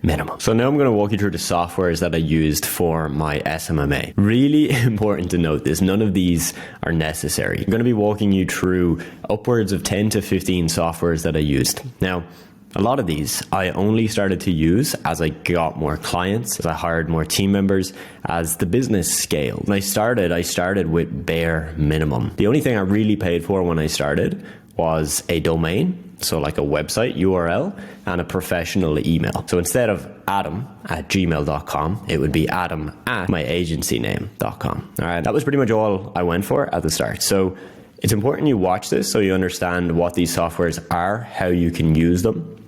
minimum. So now I'm going to walk you through the softwares that I used for my SMMA. Really important to note this. None of these are necessary. I'm going to be walking you through upwards of 10 to 15 softwares that I used. Now, a lot of these I only started to use as I got more clients, as I hired more team members, as the business scaled. When I started with bare minimum. The only thing I really paid for when I started was a domain, so like a website URL, and a professional email. So instead of adam@gmail.com, it would be adam@myagencyname.com. All right, that was pretty much all I went for at the start. So it's important you watch this so you understand what these softwares are, how you can use them.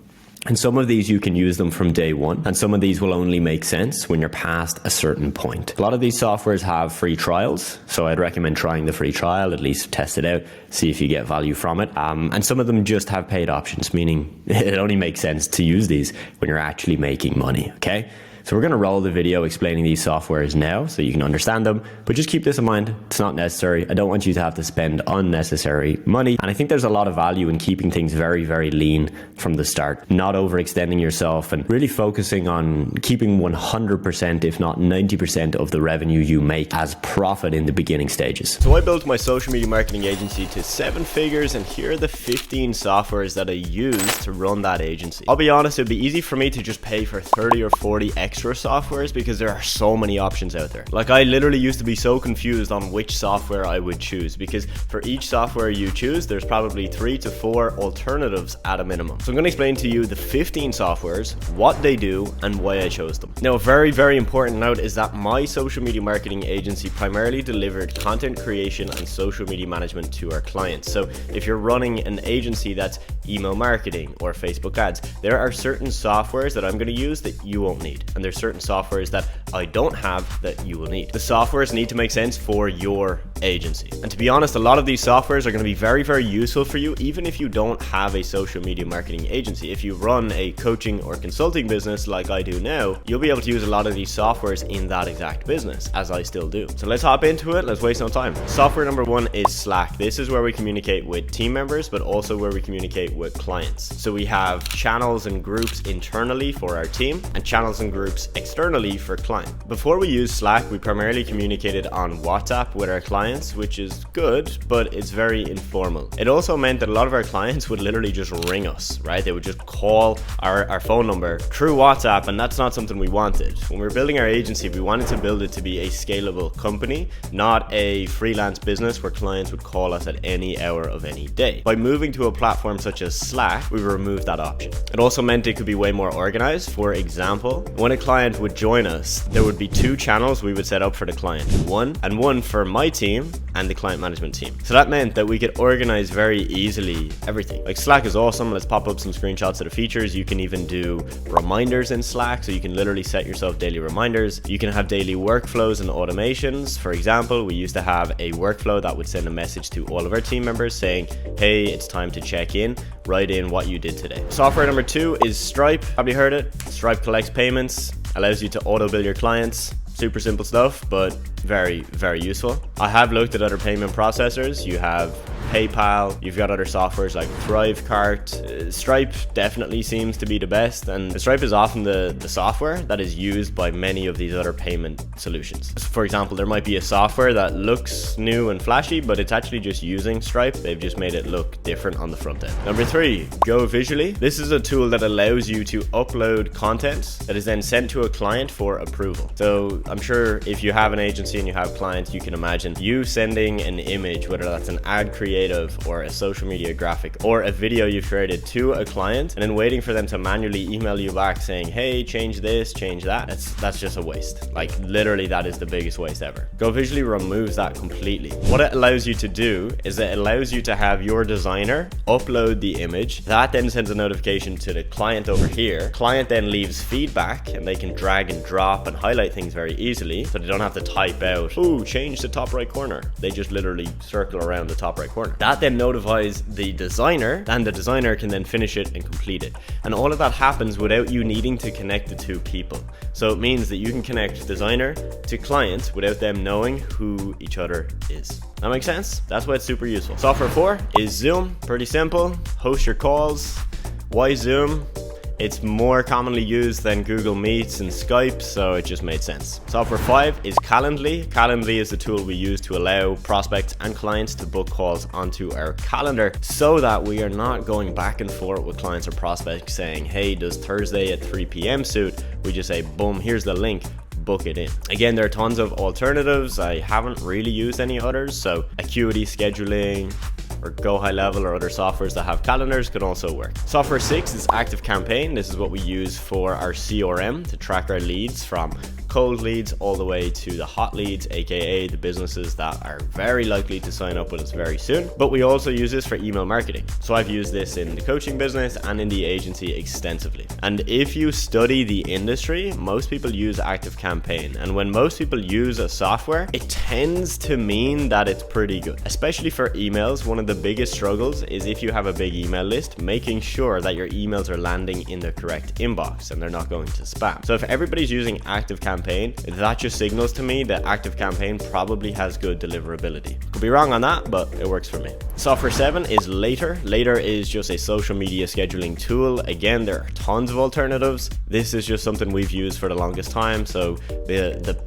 And some of these you can use them from day one, and some of these will only make sense when you're past a certain point. A lot of these softwares have free trials, so I'd recommend trying the free trial, at least test it out, see if you get value from it. And some of them just have paid options, meaning it only makes sense to use these when you're actually making money, okay? So we're going to roll the video explaining these softwares now so you can understand them, but just keep this in mind. It's not necessary. I don't want you to have to spend unnecessary money. And I think there's a lot of value in keeping things very, very lean from the start, not overextending yourself and really focusing on keeping 100%, if not 90% of the revenue you make as profit in the beginning stages. So I built my social media marketing agency to 7 figures, and here are the 15 softwares that I use to run that agency. I'll be honest, it'd be easy for me to just pay for 30 or 40 extra softwares because there are so many options out there. Like I literally used to be so confused on which software I would choose, because for each software you choose, there's probably 3 to 4 alternatives at a minimum. So I'm going to explain to you the 15 softwares, what they do, and why I chose them. Now, a very, very important note is that my social media marketing agency primarily delivered content creation and social media management to our clients. So if you're running an agency that's email marketing or Facebook ads, there are certain softwares that I'm going to use that you won't need. And there's certain softwares that I don't have that you will need. The softwares need to make sense for your agency. And to be honest, a lot of these softwares are going to be very, very useful for you, even if you don't have a social media marketing agency. If you run a coaching or consulting business like I do now, you'll be able to use a lot of these softwares in that exact business, as I still do. So let's hop into it. Let's waste no time. Software number 1 is Slack. This is where we communicate with team members, but also where we communicate with clients. So we have channels and groups internally for our team and channels and groups externally for clients. Before we use Slack, we primarily communicated on WhatsApp with our clients, which is good, but it's very informal. It also meant that a lot of our clients would literally just ring us, right? They would just call our phone number through WhatsApp, and that's not something we wanted. When we were building our agency, we wanted to build it to be a scalable company, not a freelance business where clients would call us at any hour of any day. By moving to a platform such as Slack, we removed that option. It also meant it could be way more organized. For example, when a client would join us, there would be 2 channels we would set up for the client. One for my team and the client management team. So that meant that we could organize very easily everything. Like Slack is awesome. Let's pop up some screenshots of the features. You can even do reminders in Slack. So you can literally set yourself daily reminders. You can have daily workflows and automations. For example, we used to have a workflow that would send a message to all of our team members saying, hey, it's time to check in. Write in what you did today. Software number 2 is Stripe. Probably heard it. Stripe collects payments, allows you to auto bill your clients. Super simple stuff, but very, very useful. I have looked at other payment processors. You have PayPal, you've got other softwares like Thrivecart. Stripe definitely seems to be the best, and Stripe is often the software that is used by many of these other payment solutions. For example, there might be a software that looks new and flashy, but it's actually just using Stripe. They've just made it look different on the front end. Number 3, Go Visually. This is a tool that allows you to upload content that is then sent to a client for approval. So I'm sure if you have an agency and you have clients, you can imagine you sending an image, whether that's an ad creative or a social media graphic or a video you've created, to a client, and then waiting for them to manually email you back saying, hey, change this, change that. That's just a waste. Like, literally, that is the biggest waste ever. Go Visually removes that completely. What it allows you to do is it allows you to have your designer upload the image. That then sends a notification to the client over here. Client then leaves feedback, and they can drag and drop and highlight things very easily, so they don't have to type out, ooh, change the top right corner. They just literally circle around the top right corner. That then notifies the designer, and the designer can then finish it and complete it. And all of that happens without you needing to connect the two people. So it means that you can connect designer to client without them knowing who each other is. That makes sense? That's why it's super useful. Software 4 is Zoom. Pretty simple. Host your calls. Why Zoom? It's more commonly used than Google Meets and Skype, so it just made sense. Software 5 is Calendly. Calendly is the tool we use to allow prospects and clients to book calls onto our calendar, so that we are not going back and forth with clients or prospects saying, hey, does Thursday at 3 p.m. suit? We just say, boom, here's the link. Book it in. Again, there are tons of alternatives. I haven't really used any others, so Acuity Scheduling or Go High Level or other softwares that have calendars could also work. Software 6 is Active Campaign. This is what we use for our CRM to track our leads, from cold leads all the way to the hot leads, aka the businesses that are very likely to sign up with us very soon. But we also use this for email marketing. So I've used this in the coaching business and in the agency extensively. And if you study the industry, most people use Active Campaign. And when most people use a software, it tends to mean that it's pretty good. Especially for emails, one of the biggest struggles is if you have a big email list, making sure that your emails are landing in the correct inbox and they're not going to spam. So if everybody's using Active Campaign, that just signals to me that Active Campaign probably has good deliverability. Could be wrong on that, but it works for me. Software 7 is Later. Later is just a social media scheduling tool. Again, there are tons of alternatives. This is just something we've used for the longest time. So the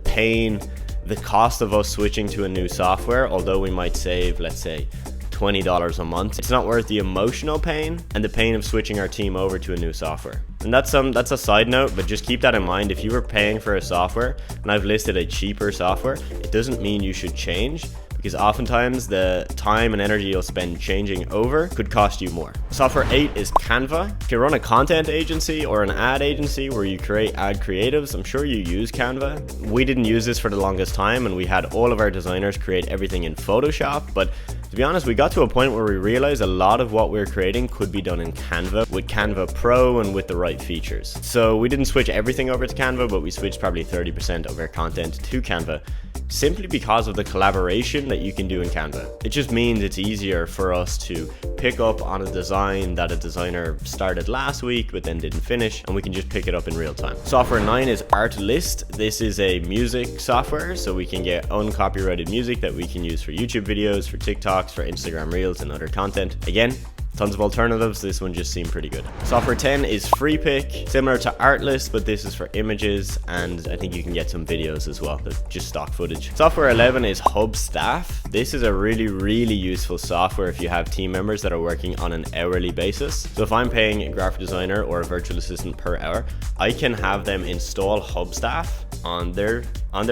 cost of us switching to a new software, although we might save, let's say, $20 a month, it's not worth the emotional pain and the pain of switching our team over to a new software. And that's a side note, but just keep that in mind. If you were paying for a software, and I've listed a cheaper software, it doesn't mean you should change, because oftentimes the time and energy you'll spend changing over could cost you more. Software 8 is Canva. If you run a content agency or an ad agency where you create ad creatives, I'm sure you use Canva. We didn't use this for the longest time, and we had all of our designers create everything in Photoshop, but to be honest, we got to a point where we realized a lot of what we're creating could be done in Canva with Canva Pro and with the right features. So we didn't switch everything over to Canva, but we switched probably 30% of our content to Canva, simply because of the collaboration that you can do in Canva. It just means it's easier for us to pick up on a design that a designer started last week but then didn't finish, and we can just pick it up in real time. Software 9 is Artlist. This is a music software, so we can get uncopyrighted music that we can use for YouTube videos, for TikToks, for Instagram Reels and other content. Again, tons of alternatives. This one just seemed pretty good. Software 10 is FreePic, similar to Artlist, but this is for images, and I think you can get some videos as well, just stock footage. Software 11 is Hubstaff. This is a really useful software if you have team members that are working on an hourly basis. So if I'm paying a graphic designer or a virtual assistant per hour, I can have them install Hubstaff on their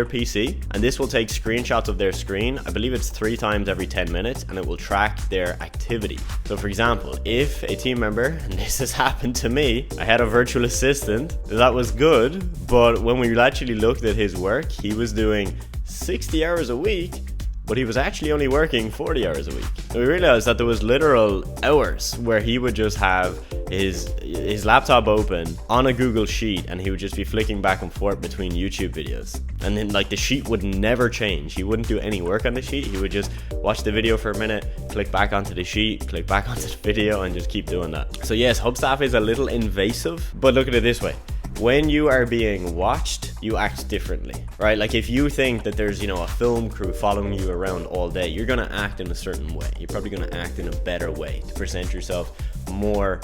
PC, and this will take screenshots of their screen. I believe it's 3 times every 10 minutes, and it will track their activity. So for example, if a team member, and this has happened to me, I had a virtual assistant that was good, but when we actually looked at his work, he was doing 60 hours a week, but he was actually only working 40 hours a week. And we realized that there was literal hours where he would just have his laptop open on a Google Sheet, and he would just be flicking back and forth between YouTube videos. And then like the sheet would never change. He wouldn't do any work on the sheet. He would just watch the video for a minute, click back onto the sheet, click back onto the video, and just keep doing that. So yes, Hubstaff is a little invasive, but look at it this way. when you are being watched, you act differently, right? Like if you think that there's, a film crew following you around all day, you're gonna act in a certain way. You're probably gonna act in a better way to present yourself more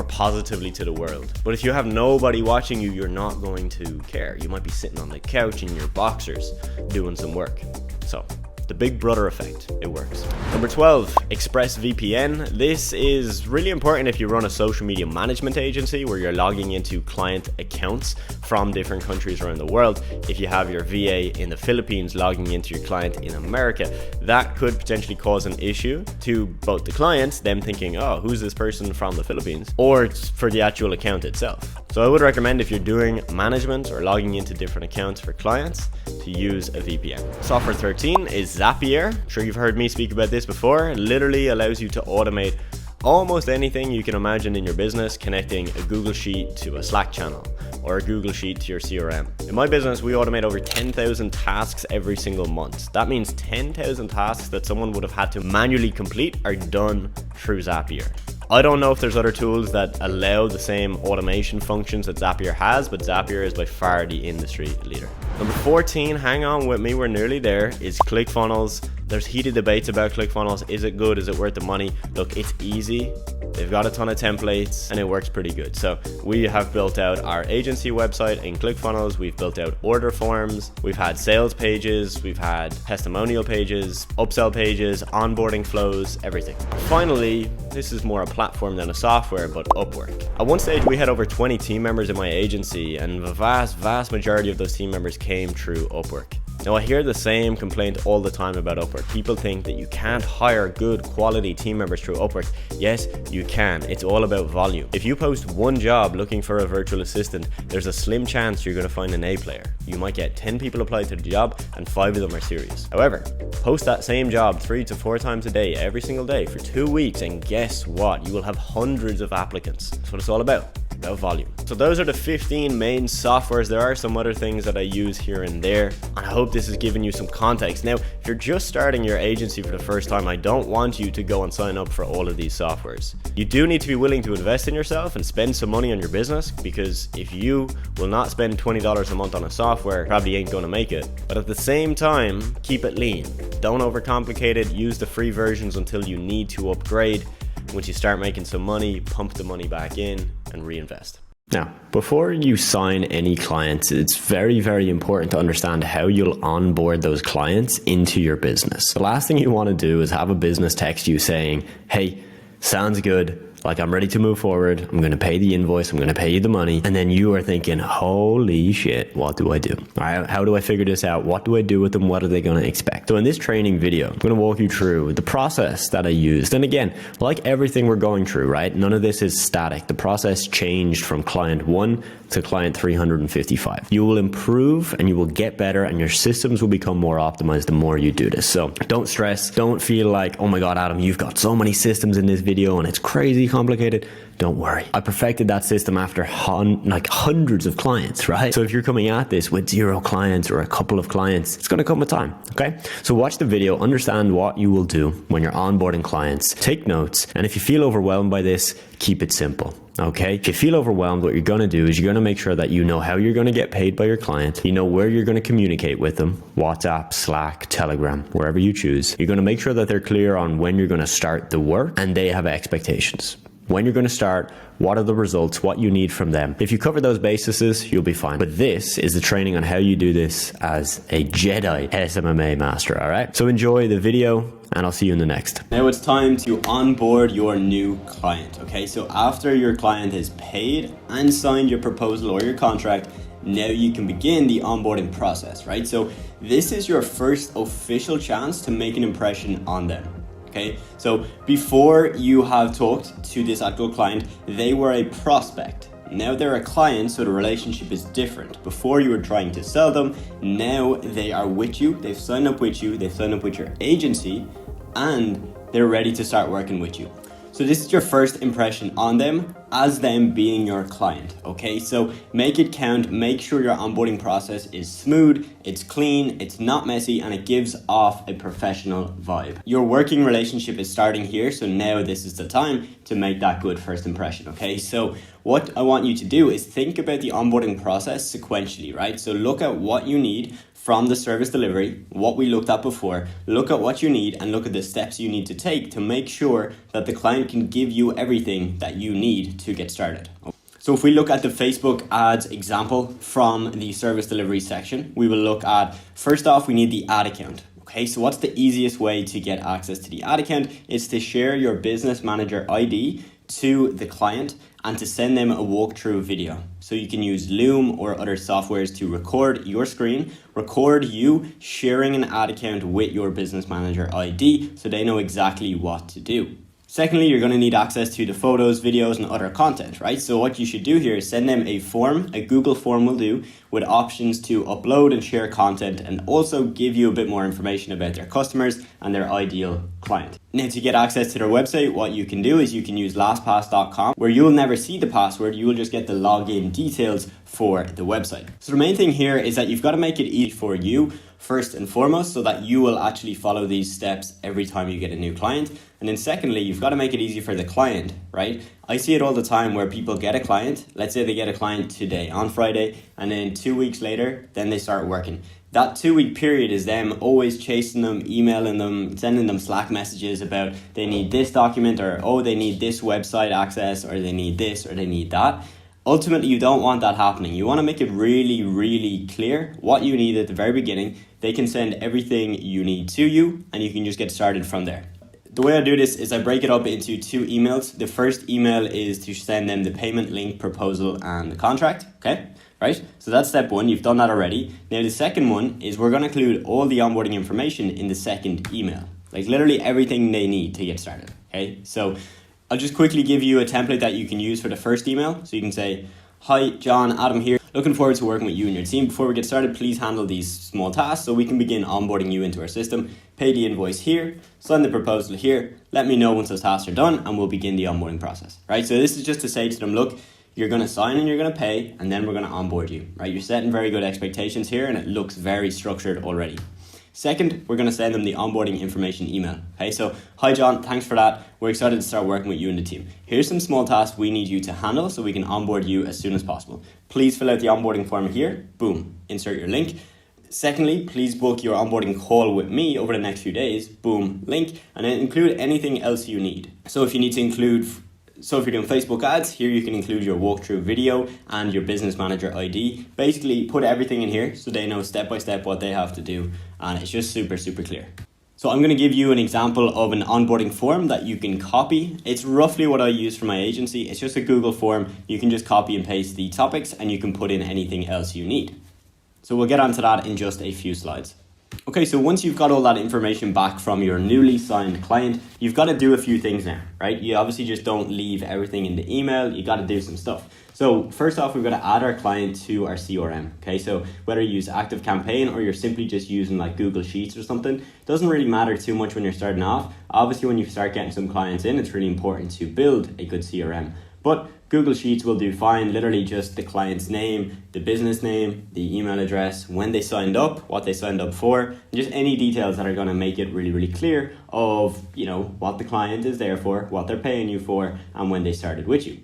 positively to the world. But if you have nobody watching you, you're not going to care. You might be sitting on the couch in your boxers doing some work. So the big brother effect, it works. Number 12, ExpressVPN. This is really important if you run a social media management agency where you're logging into client accounts from different countries around the world. If you have your VA in the Philippines logging into your client in America, that could potentially cause an issue to both the clients, them thinking, oh, who's this person from the Philippines, or for the actual account itself. So I would recommend, if you're doing management or logging into different accounts for clients, to use a VPN. Software 13 is Zapier. I'm sure you've heard me speak about this before. It literally allows you to automate almost anything you can imagine in your business, connecting a Google Sheet to a Slack channel or a Google Sheet to your CRM. In my business, we automate over 10,000 tasks every single month. That means 10,000 tasks that someone would have had to manually complete are done through Zapier. I don't know if there's other tools that allow the same automation functions that Zapier has, but Zapier is by far the industry leader. Number 14, hang on with me, we're nearly there, is ClickFunnels. There's heated debates about ClickFunnels. Is it good? Is it worth the money? Look, it's easy. They've got a ton of templates and it works pretty good. So we have built out our agency website in ClickFunnels. We've built out order forms. We've had sales pages. We've had testimonial pages, upsell pages, onboarding flows, everything. Finally, this is more a platform than a software, but Upwork. At one stage, we had over 20 team members in my agency, and the vast majority of those team members came through Upwork. Now, I hear the same complaint all the time about Upwork. People think that you can't hire good quality team members through Upwork. Yes, you can. It's all about volume. If you post one job looking for a virtual assistant, there's a slim chance you're going to find an A player. You might get 10 people apply to the job and 5 of them are serious. However, post that same job 3 to 4 times a day, every single day for 2 weeks, and guess what? You will have hundreds of applicants. That's what it's all about volume. So those are the 15 main softwares. There are some other things that I use here and there, and I hope this has given you some context. Now, if you're just starting your agency for the first time, I don't want you to go and sign up for all of these softwares. You do need to be willing to invest in yourself and spend some money on your business, because if you will not spend $20 a month on a software, probably ain't going to make it. But at the same time, keep it lean. Don't overcomplicate it. Use the free versions until you need to upgrade. Once you start making some money, pump the money back in and reinvest. Now, before you sign any clients, it's very, very important to understand how you'll onboard those clients into your business. The last thing you want to do is have a business text you saying, hey, sounds good. Like, I'm ready to move forward. I'm going to pay the invoice. I'm going to pay you the money. And then you are thinking, holy shit, what do I do? All right, how do I figure this out? What do I do with them? What are they going to expect? So in this training video, I'm going to walk you through the process that I used. And again, like everything we're going through, right? None of this is static. The process changed from client 1 to client 355. You will improve and you will get better, and your systems will become more optimized the more you do this. So don't stress. Don't feel like, oh my God, Adam, you've got so many systems in this video and it's crazy complicated. Don't worry. I perfected that system after hundreds of clients, right? So if you're coming at this with 0 clients or a couple of clients, it's going to come with time, okay? So watch the video, understand what you will do when you're onboarding clients, take notes, and if you feel overwhelmed by this, keep it simple. Okay. If you feel overwhelmed, what you're going to do is you're going to make sure that you know how you're going to get paid by your client. You know where you're going to communicate with them: WhatsApp, Slack, Telegram, wherever you choose. You're going to make sure that they're clear on when you're going to start the work, and they have expectations. When you're going to start, what are the results, what you need from them. If you cover those bases, you'll be fine. But this is the training on how you do this as a Jedi SMMA master, all right? So enjoy the video, and I'll see you in the next. Now it's time to onboard your new client, okay? So after your client is paid and signed your proposal or your contract, now you can begin the onboarding process, right? So this is your first official chance to make an impression on them. Okay, so before you have talked to this actual client, they were a prospect. Now they're a client, so the relationship is different. Before you were trying to sell them, now they are with you, they've signed up with you, they've signed up with your agency, and they're ready to start working with you. So this is your first impression on them as them being your client, okay? So make it count, make sure your onboarding process is smooth, it's clean, it's not messy, and it gives off a professional vibe. Your working relationship is starting here, so now this is the time to make that good first impression, okay? So what I want you to do is think about the onboarding process sequentially, right? So look at what you need from the service delivery, what we looked at before, look at what you need and look at the steps you need to take to make sure that the client can give you everything that you need to get started. So if we look at the Facebook ads example from the service delivery section, we will look at, first off, we need the ad account. Okay, so what's the easiest way to get access to the ad account? Is to share your business manager ID to the client and to send them a walkthrough video. So you can use Loom or other softwares to record your screen, record you sharing an ad account with your business manager ID so they know exactly what to do. Secondly, you're going to need access to the photos, videos, and other content, right? So what you should do here is send them a form, a Google form will do, with options to upload and share content and also give you a bit more information about their customers and their ideal client. Now, to get access to their website, what you can do is you can use lastpass.com, where you'll never see the password, you will just get the login details for the website. So the main thing here is that you've got to make it easy for you first and foremost, so that you will actually follow these steps every time you get a new client. And then secondly, you've got to make it easy for the client, right? I see it all the time where people get a client, let's say they get a client today on Friday, and then 2 weeks later, then they start working. That 2 week period is them always chasing them, emailing them, sending them Slack messages about they need this document, or oh, they need this website access, or they need this, or they need that. Ultimately, you don't want that happening. You want to make it really, really clear what you need at the very beginning. They can send everything you need to you, and you can just get started from there. The way I do this is I break it up into 2 emails. The first email is to send them the payment link, proposal, and the contract, okay? Right? So that's step 1, you've done that already. Now the second one is we're going to include all the onboarding information in the second email. Like literally everything they need to get started, okay? So I'll just quickly give you a template that you can use for the first email. So you can say, hi, John, Adam here. Looking forward to working with you and your team. Before we get started, please handle these small tasks so we can begin onboarding you into our system. Pay the invoice here, sign the proposal here. Let me know once those tasks are done and we'll begin the onboarding process, right? So this is just to say to them, look, you're going to sign and you're going to pay, and then we're going to onboard you, right? You're setting very good expectations here and it looks very structured already. Second, we're going to send them the onboarding information email. Okay, so hi John, thanks for that. We're excited to start working with you and the team. Here's some small tasks we need you to handle so we can onboard you as soon as possible. Please fill out the onboarding form here. Boom, insert your link. Secondly, please book your onboarding call with me over the next few days. Boom, link, and then include anything else you need. So if you need to include So if you're doing Facebook ads, here you can include your walkthrough video and your business manager ID. Basically put everything in here so they know step by step what they have to do, and it's just super, super clear. So I'm going to give you an example of an onboarding form that you can copy. It's roughly what I use for my agency. It's just a Google form. You can just copy and paste the topics and you can put in anything else you need. So we'll get onto that in just a few slides. Okay, so once you've got all that information back from your newly signed client, you've got to do a few things now, right? You obviously just don't leave everything in the email. You got to do some stuff. So first off, we've got to add our client to our CRM. Okay, so whether you use ActiveCampaign or you're simply just using like Google Sheets or something, it doesn't really matter too much when you're starting off. Obviously, when you start getting some clients in, it's really important to build a good CRM. But Google Sheets will do fine, literally just the client's name, the business name, the email address, when they signed up, what they signed up for, and just any details that are going to make it really, really clear of, you know, what the client is there for, what they're paying you for, and when they started with you.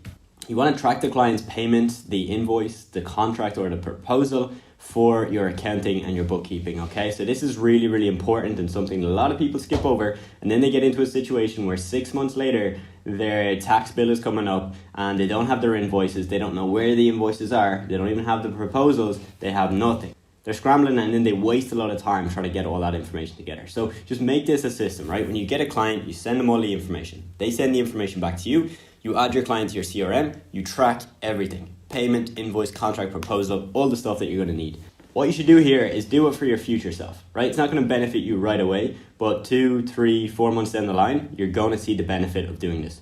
You want to track the client's payment, the invoice, the contract, or the proposal for your accounting and your bookkeeping, okay? So this is really, really important and something a lot of people skip over, and then they get into a situation where 6 months later, their tax bill is coming up and they don't have their invoices, they don't know where the invoices are, they don't even have the proposals, they have nothing. They're scrambling and then they waste a lot of time trying to get all that information together. So just make this a system, right? When you get a client, you send them all the information. They send the information back to you. You add your client to your CRM. You track everything. Payment, invoice, contract, proposal, all the stuff that you're going to need. What you should do here is do it for your future self, right? It's not going to benefit you right away, but 2, 3, 4 months down the line, you're going to see the benefit of doing this.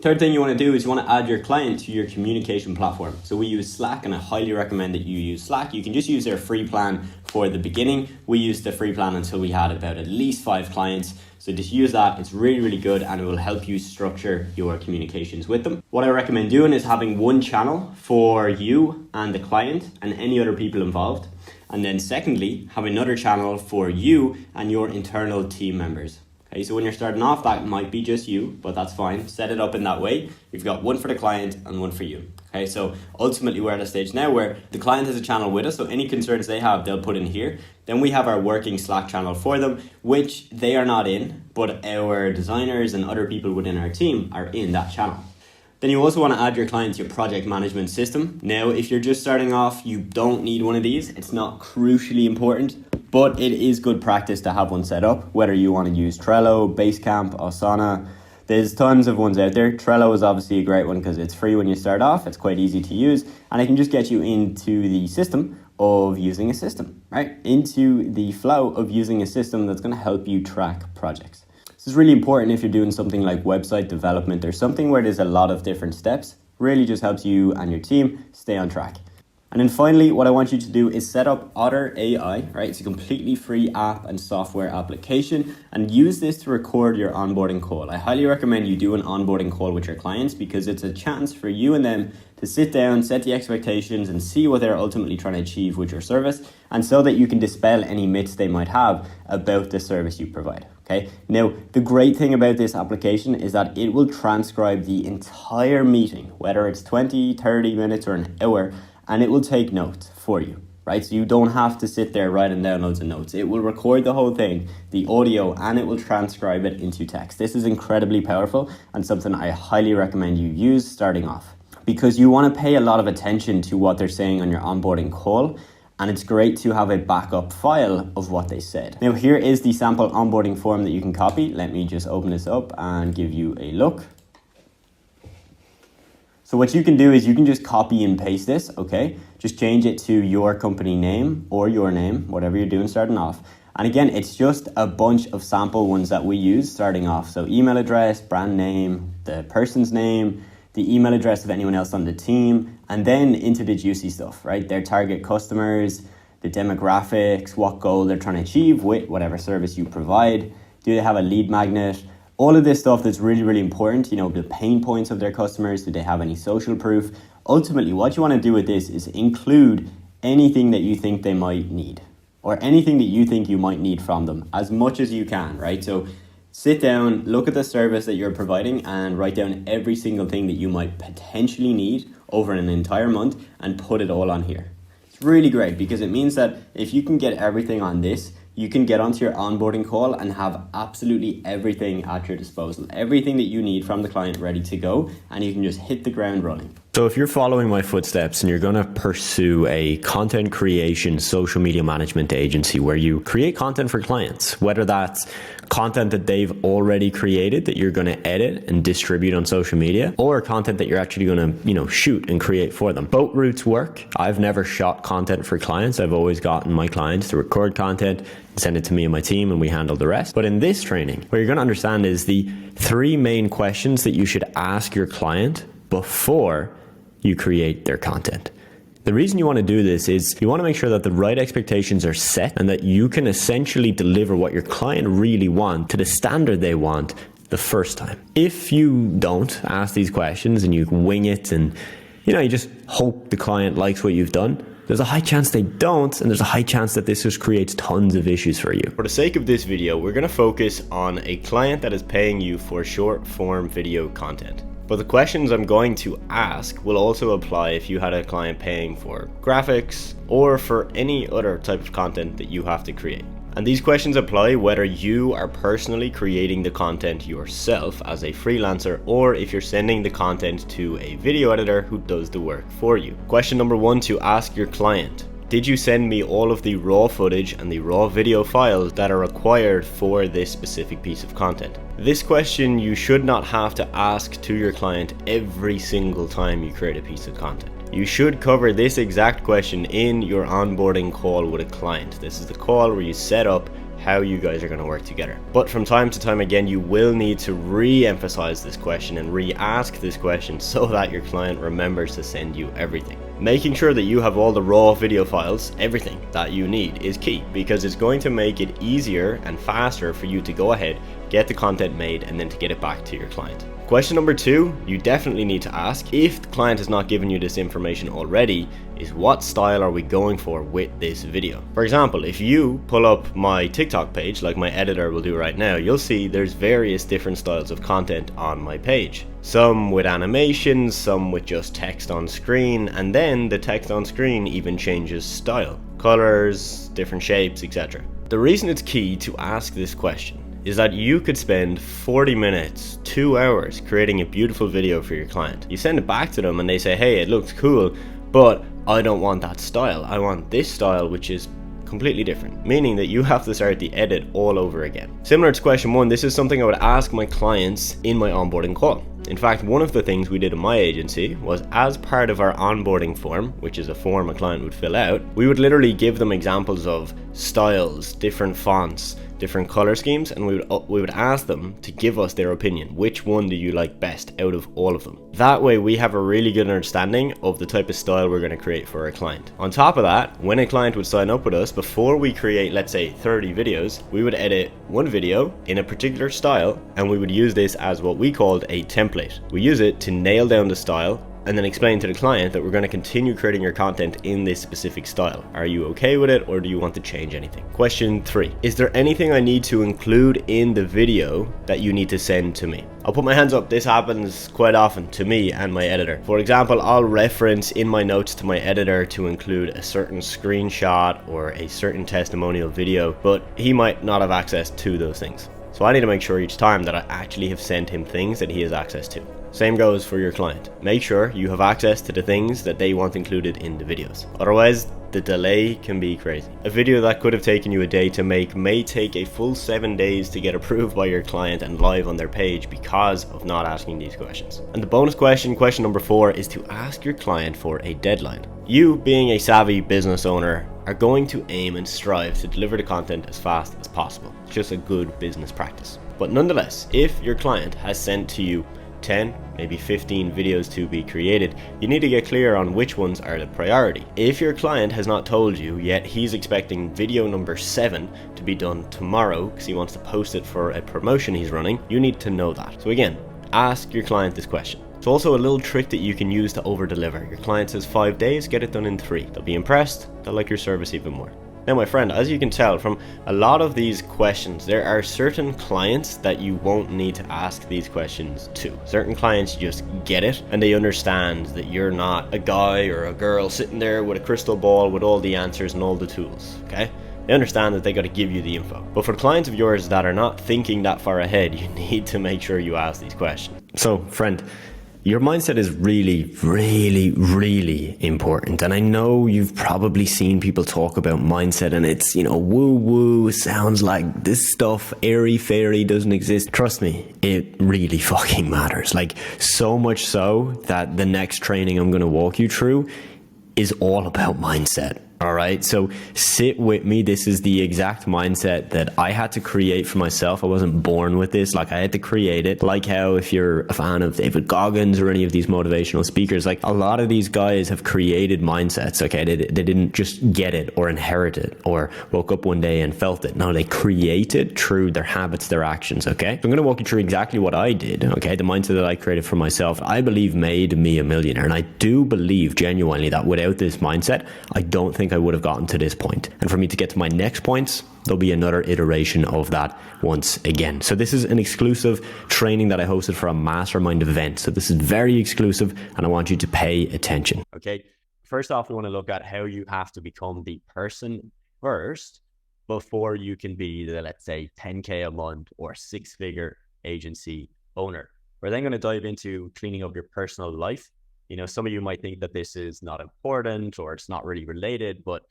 Third thing you want to do is you want to add your client to your communication platform. So we use Slack, and I highly recommend that you use Slack. You can just use their free plan for the beginning. We used the free plan until we had about at least 5 clients. So just use that. It's really, really good, and it will help you structure your communications with them. What I recommend doing is having one channel for you and the client and any other people involved. And then secondly, have another channel for you and your internal team members. Okay, so when you're starting off, that might be just you, but that's fine. Set it up in that way. You've got one for the client and one for you. Okay, so ultimately we're at a stage now where the client has a channel with us, so any concerns they have, they'll put in here. Then we have our working Slack channel for them, which they are not in, but our designers and other people within our team are in that channel. Then you also want to add your client to your project management system. Now, if you're just starting off, you don't need one of these. It's not crucially important, but it is good practice to have one set up, whether you want to use Trello, Basecamp, Asana. There's tons of ones out there. Trello is obviously a great one because it's free when you start off. It's quite easy to use, and it can just get you into the system of using a system, right? Into the flow of using a system that's going to help you track projects. This is really important if you're doing something like website development or something where there's a lot of different steps. Really just helps you and your team stay on track. And then finally, what I want you to do is set up Otter AI, right? It's a completely free app and software application, and use this to record your onboarding call. I highly recommend you do an onboarding call with your clients because it's a chance for you and them to sit down, set the expectations, and see what they're ultimately trying to achieve with your service, and so that you can dispel any myths they might have about the service you provide. Okay. Now, the great thing about this application is that it will transcribe the entire meeting, whether it's 20, 30 minutes or an hour, and it will take notes for you, right? So you don't have to sit there writing down loads of notes. It will record the whole thing, the audio, and it will transcribe it into text. This is incredibly powerful and something I highly recommend you use starting off, because you want to pay a lot of attention to what they're saying on your onboarding call. And it's great to have a backup file of what they said. Now, here is the sample onboarding form that you can copy. Let me just open this up and give you a look. So what you can do is you can just copy and paste this, okay? Just change it to your company name or your name, whatever you're doing starting off. And again, it's just a bunch of sample ones that we use starting off. So email address, brand name, the person's name, the email address of anyone else on the team, and then into the juicy stuff, right? Their target customers, the demographics, what goal they're trying to achieve with whatever service you provide. Do they have a lead magnet? All of this stuff that's really, really important, you know, the pain points of their customers. Do they have any social proof? Ultimately, what you want to do with this is include anything that you think they might need, or anything that you think you might need from them, as much as you can, right? So sit down, look at the service that you're providing, and write down every single thing that you might potentially need over an entire month and put it all on here. It's really great because it means that if you can get everything on this, you can get onto your onboarding call and have absolutely everything at your disposal, everything that you need from the client ready to go, and you can just hit the ground running. So if you're following my footsteps and you're going to pursue a content creation, social media management agency where you create content for clients, whether that's content that they've already created that you're going to edit and distribute on social media, or content that you're actually going to, shoot and create for them. Both routes work. I've never shot content for clients. I've always gotten my clients to record content, send it to me and my team, and we handle the rest. But in this training, what you're going to understand is the 3 main questions that you should ask your client before you create their content. The reason you want to do this is you want to make sure that the right expectations are set and that you can essentially deliver what your client really wants to the standard they want the first time. If you don't ask these questions and you wing it and you just hope the client likes what you've done, there's a high chance they don't, and there's a high chance that this just creates tons of issues for you. For the sake of this video, we're going to focus on a client that is paying you for short form video content. But the questions I'm going to ask will also apply if you had a client paying for graphics or for any other type of content that you have to create. And these questions apply whether you are personally creating the content yourself as a freelancer, or if you're sending the content to a video editor who does the work for you. Question number 1 to ask your client: did you send me all of the raw footage and the raw video files that are required for this specific piece of content? This question you should not have to ask to your client every single time you create a piece of content. You should cover this exact question in your onboarding call with a client. This is the call where you set up how you guys are going to work together. But from time to time, again, you will need to re-emphasize this question and re-ask this question so that your client remembers to send you everything. Making sure that you have all the raw video files, everything that you need, is key, because it's going to make it easier and faster for you to go ahead, get the content made, and then to get it back to your client. Question number 2, you definitely need to ask, if the client has not given you this information already, is what style are we going for with this video? For example, if you pull up my TikTok page, like my editor will do right now, you'll see there's various different styles of content on my page. Some with animations, some with just text on screen, and then the text on screen even changes style, colors, different shapes, etc. The reason it's key to ask this question is that you could spend 40 minutes, 2 hours creating a beautiful video for your client. You send it back to them and they say, hey, it looks cool, but I don't want that style. I want this style, which is completely different, meaning that you have to start the edit all over again. Similar to question 1, this is something I would ask my clients in my onboarding call. In fact, one of the things we did in my agency was, as part of our onboarding form, which is a form a client would fill out, we would literally give them examples of styles, different fonts, different color schemes, and we would ask them to give us their opinion. Which one do you like best out of all of them? That way we have a really good understanding of the type of style we're going to create for our client. On top of that, when a client would sign up with us, before we create, let's say, 30 videos, we would edit one video in a particular style, and we would use this as what we called a template. We use it to nail down the style and then explain to the client that we're going to continue creating your content in this specific style. Are you okay with it, or do you want to change anything? Question 3, is there anything I need to include in the video that you need to send to me? I'll put my hands up, this happens quite often to me and my editor. For example, I'll reference in my notes to my editor to include a certain screenshot or a certain testimonial video, but he might not have access to those things. So I need to make sure each time that I actually have sent him things that he has access to. Same goes for your client. Make sure you have access to the things that they want included in the videos. Otherwise, the delay can be crazy. A video that could have taken you a day to make may take a full 7 days to get approved by your client and live on their page because of not asking these questions. And the bonus question, question number 4, is to ask your client for a deadline. You, being a savvy business owner, are going to aim and strive to deliver the content as fast as possible. It's just a good business practice. But nonetheless, if your client has sent to you 10, maybe 15 videos to be created, you need to get clear on which ones are the priority. If your client has not told you yet he's expecting video number 7 to be done tomorrow because he wants to post it for a promotion he's running, you need to know that. So again, ask your client this question. It's also a little trick that you can use to over deliver. Your client says 5 days, get it done in 3. They'll be impressed, they'll like your service even more. Now my friend, as you can tell from a lot of these questions, there are certain clients that you won't need to ask these questions to. Certain clients just get it and they understand that you're not a guy or a girl sitting there with a crystal ball with all the answers and all the tools, okay? They understand that they got to give you the info. But for clients of yours that are not thinking that far ahead, you need to make sure you ask these questions. So friend, your mindset is really, really, really important. And I know you've probably seen people talk about mindset and it's, woo-woo, sounds like this stuff, airy-fairy, doesn't exist. Trust me, it really fucking matters. Like, so much so that the next training I'm going to walk you through is all about mindset. All right, so sit with me. This is the exact mindset that I had to create for myself. I wasn't born with this. Like, I had to create it. Like how if you're a fan of David Goggins or any of these motivational speakers, like a lot of these guys have created mindsets. Okay, they didn't just get it or inherit it or woke up one day and felt it. No, they create it through their habits, their actions. Okay, so I'm going to walk you through exactly what I did. Okay, the mindset that I created for myself, I believe made me a millionaire. And I do believe genuinely that without this mindset, I don't think I would have gotten to this point. And for me to get to my next points, there'll be another iteration of that once again. So this is an exclusive training that I hosted for a mastermind event. So this is very exclusive and I want you to pay attention. Okay. First off, we want to look at how you have to become the person first before you can be the, let's say, 10K a month or 6-figure agency owner. We're then going to dive into cleaning up your personal life. Some of you might think that this is not important or it's not really related, but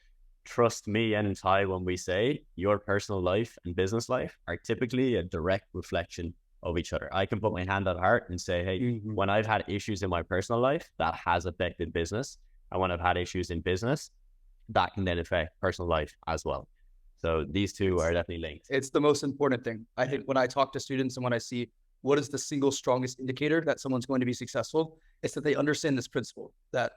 trust me and Ty when we say your personal life and business life are typically a direct reflection of each other. I can put my hand on heart and say, hey, when I've had issues in my personal life, that has affected business. And when I've had issues in business, that can then affect personal life as well. So these two are definitely linked. It's the most important thing. I think when I talk to students and when I see what is the single strongest indicator that someone's going to be successful, it's that they understand this principle that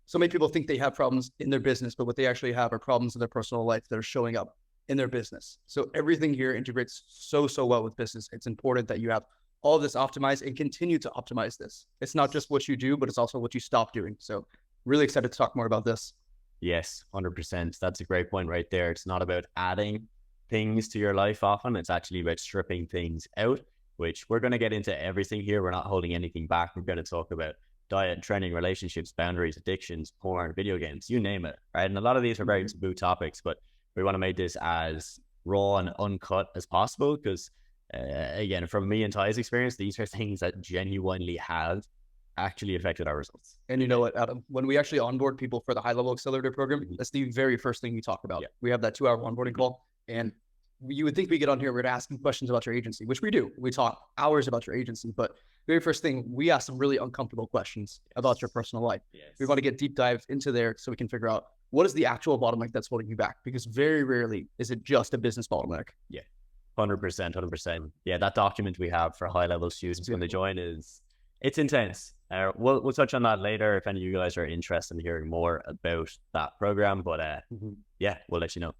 so many people think they have problems in their business, but what they actually have are problems in their personal life that are showing up in their business. So everything here integrates so well with business. It's important that you have all of this optimized and continue to optimize this. It's not just what you do, but it's also what you stop doing. So really excited to talk more about this. Yes, 100%. That's a great point right there. It's not about adding things to your life often. It's actually about stripping things out, which we're going to get into everything here. We're not holding anything back. We're going to talk about diet, training, relationships, boundaries, addictions, porn, video games, you name it, right? And a lot of these are very taboo topics, but we want to make this as raw and uncut as possible because, again, from me and Ty's experience, these are things that genuinely have actually affected our results. And you know what, Adam, when we actually onboard people for the high-level accelerator program, that's the very first thing we talk about. Yeah. We have that 2-hour onboarding call, and you would think we get on here, we're asking questions about your agency, which we do. We talk hours about your agency, but very first thing, we ask some really uncomfortable questions about your personal life. Yes. We want to get deep dive into there so we can figure out what is the actual bottleneck that's holding you back, because very rarely is it just a business bottleneck. Yeah, 100%. Yeah, that document we have for high-level students when they join it's intense. We'll touch on that later if any of you guys are interested in hearing more about that program, but yeah, we'll let you know.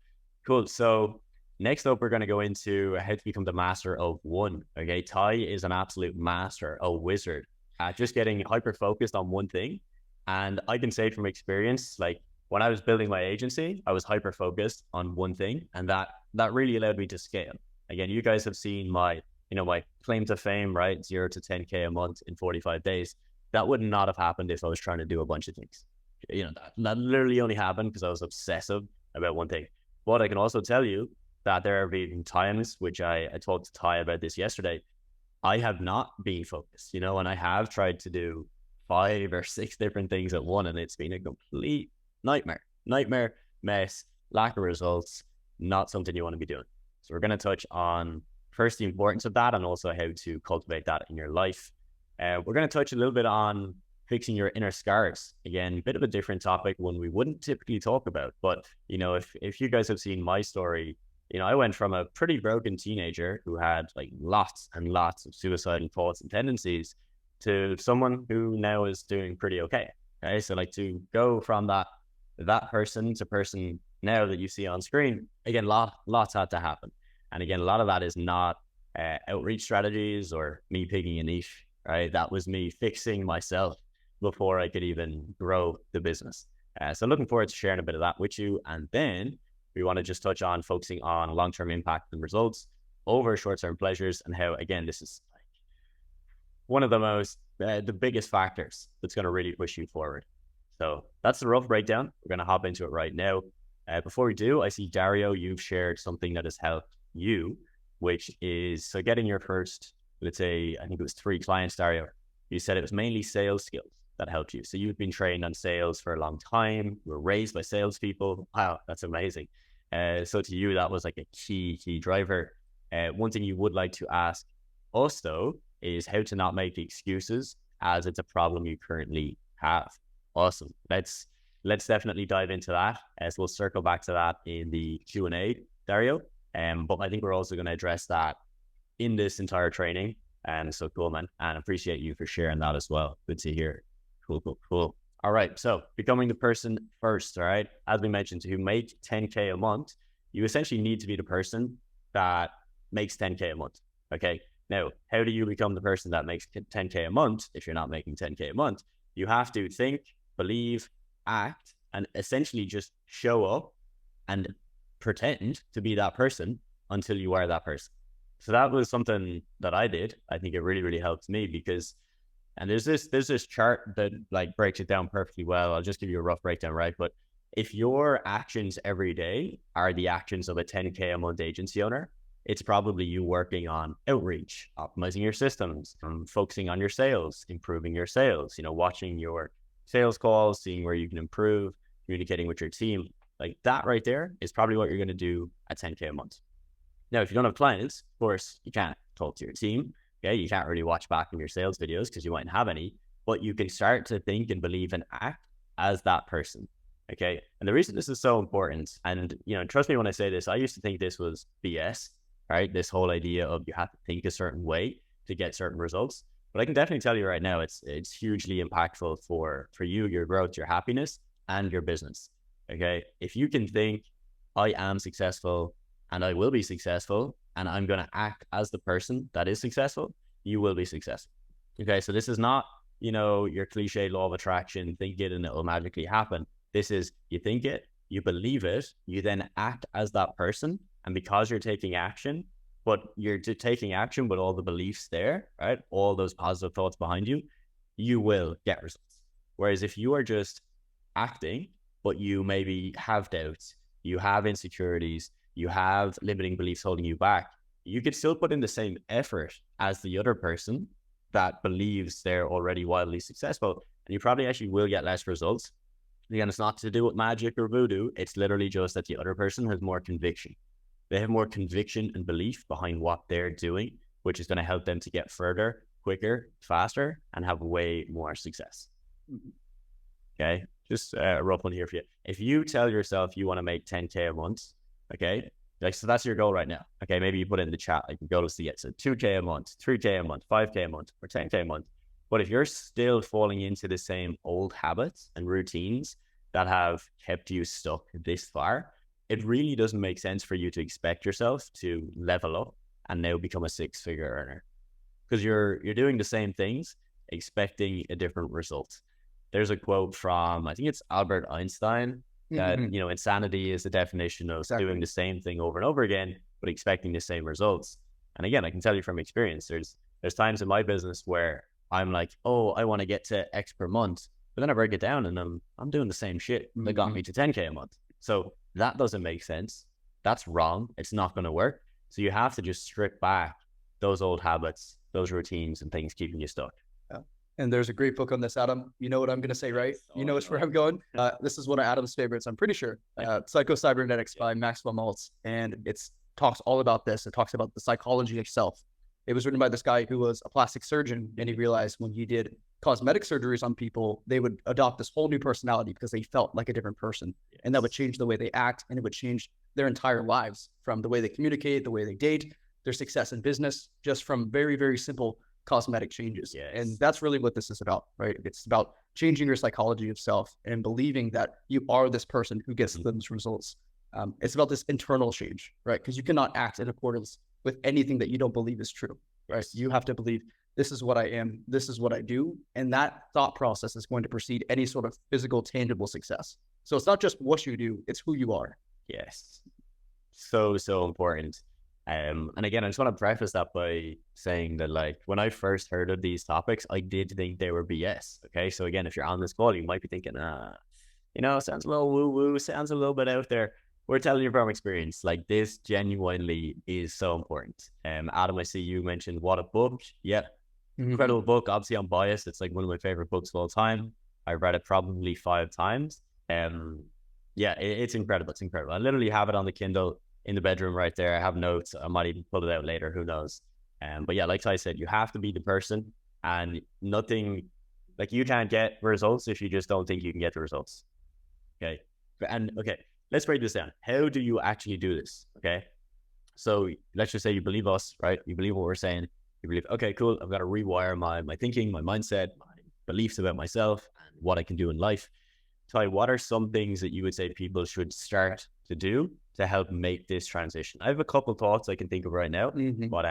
Cool. So next up, we're going to go into how to become the master of one. Okay, Ty is an absolute master, a wizard at just getting hyper-focused on one thing. And I can say from experience, like when I was building my agency, I was hyper-focused on one thing, and that really allowed me to scale. Again, you guys have seen my claim to fame, right? 0 to 10K a month in 45 days. That would not have happened if I was trying to do a bunch of things. That literally only happened because I was obsessive about one thing. But I can also tell you that there have been times, which I talked to Ty about this yesterday, I have not been focused, and I have tried to do 5 or 6 different things at once, and it's been a complete nightmare, mess, lack of results, not something you want to be doing. So we're going to touch on first the importance of that and also how to cultivate that in your life. We're going to touch a little bit on fixing your inner scars. Again, a bit of a different topic, one we wouldn't typically talk about. But, if you guys have seen my story, I went from a pretty broken teenager who had like lots and lots of suicidal thoughts and tendencies to someone who now is doing pretty okay. Okay. So like to go from that person to person now that you see on screen, again, lots had to happen. And again, a lot of that is not outreach strategies or me picking a niche, right? That was me fixing myself before I could even grow the business. So looking forward to sharing a bit of that with you. And then we want to just touch on focusing on long-term impact and results over short-term pleasures and how, again, this is like one of the biggest factors that's going to really push you forward. So that's the rough breakdown. We're going to hop into it right now. Before we do, I see Dario, you've shared something that has helped you, which is, so getting your first, let's say, I think it was 3 clients, Dario. You said it was mainly sales skills that helped you. So you've been trained on sales for a long time. You were raised by salespeople. Wow, that's amazing. So to you, that was like a key driver. One thing you would like to ask us, though, is how to not make the excuses as it's a problem you currently have. Awesome. Let's definitely dive into that, as we'll circle back to that in the Q&A, Dario. But I think we're also going to address that in this entire training. And so cool, man. And appreciate you for sharing that as well. Good to hear. Cool. All right. So becoming the person first, all right? As we mentioned, to make 10K a month, you essentially need to be the person that makes 10K a month. Okay. Now, how do you become the person that makes 10K a month if you're not making 10K a month? You have to think, believe, act, and essentially just show up and pretend to be that person until you are that person. So that was something that I did. I think it really, really helped me because, and there's this chart that like breaks it down perfectly well. I'll just give you a rough breakdown, right? But if your actions every day are the actions of a 10K a month agency owner, it's probably you working on outreach, optimizing your systems, focusing on your sales, improving your sales, watching your sales calls, seeing where you can improve, communicating with your team. Like that right there is probably what you're going to do at 10K a month. Now, if you don't have clients, of course, you can't talk to your team. Okay, you can't really watch back on your sales videos because you mightn't have any, but you can start to think and believe and act as that person. Okay. And the reason this is so important, and trust me when I say this, I used to think this was BS, right? This whole idea of you have to think a certain way to get certain results. But I can definitely tell you right now, it's hugely impactful for you, your growth, your happiness, and your business. Okay. If you can think, I am successful and I will be successful, and I'm going to act as the person that is successful, you will be successful. Okay. So this is not, your cliche law of attraction, think it and it will magically happen. This is, you think it, you believe it, you then act as that person. And because you're taking action, but you're taking action with all the beliefs there, right? All those positive thoughts behind you, you will get results. Whereas if you are just acting, but you maybe have doubts, you have insecurities, you have limiting beliefs holding you back, you could still put in the same effort as the other person that believes they're already wildly successful. And you probably actually will get less results. Again, it's not to do with magic or voodoo. It's literally just that the other person has more conviction. They have more conviction and belief behind what they're doing, which is going to help them to get further, quicker, faster, and have way more success. Okay. Just a rough one here for you. If you tell yourself you want to make 10K a month, okay, so that's your goal right now. Okay. Maybe you put in the chat, like your goal is to get to 2K a month, 3K a month, 5K a month, or 10K a month. But if you're still falling into the same old habits and routines that have kept you stuck this far, it really doesn't make sense for you to expect yourself to level up and now become a six-figure earner, because you're doing the same things, expecting a different result. There's a quote from, I think it's Albert Einstein, that, insanity is the definition of doing the same thing over and over again, but expecting the same results. And again, I can tell you from experience, there's times in my business where I'm like, oh, I want to get to X per month, but then I break it down and I'm doing the same shit that got me to 10K a month. So that doesn't make sense. That's wrong. It's not going to work. So you have to just strip back those old habits, those routines and things keeping you stuck. Yeah. And there's a great book on this, Adam. You know what I'm going to say, right? You know where I'm going. This is one of Adam's favorites, I'm pretty sure. Psycho-Cybernetics by Maxwell Maltz. And it talks all about this. It talks about the psychology of self. It was written by this guy who was a plastic surgeon, and he realized when he did cosmetic surgeries on people, they would adopt this whole new personality because they felt like a different person. Yes. And that would change the way they act, and it would change their entire lives, from the way they communicate, the way they date, their success in business, just from very, very simple cosmetic changes. Yes. And that's really what this is about, right? It's about changing your psychology of self and believing that you are this person who gets those results. It's about this internal change, right? Because you cannot act in accordance with anything that you don't believe is true, right? You have to believe, this is what I am, this is what I do. And that thought process is going to precede any sort of physical, tangible success. So it's not just what you do, it's who you are. Yes. So important. And again, I just want to preface that by saying that, like, when I first heard of these topics, I did think they were BS. Okay. So again, if you're on this call, you might be thinking, sounds a little woo-woo, sounds a little bit out there. We're telling you from experience, like, this genuinely is so important. Adam, I see you mentioned What a Book. Yeah. Incredible book. Obviously, I'm biased. It's like one of my favorite books of all time. I've read it probably 5 times. It's incredible. It's incredible. I literally have it on the Kindle in the bedroom right there. I have notes. I might even pull it out later. Who knows? But yeah, like I said, you have to be the person, and nothing, like, you can't get results if you just don't think you can get the results. Okay. Let's break this down. How do you actually do this? Okay. So let's just say you believe us, right? You believe what we're saying. You believe, okay, cool. I've got to rewire my thinking, my mindset, my beliefs about myself and what I can do in life. Ty, what are some things that you would say people should start to do to help make this transition? I have a couple of thoughts I can think of right now, but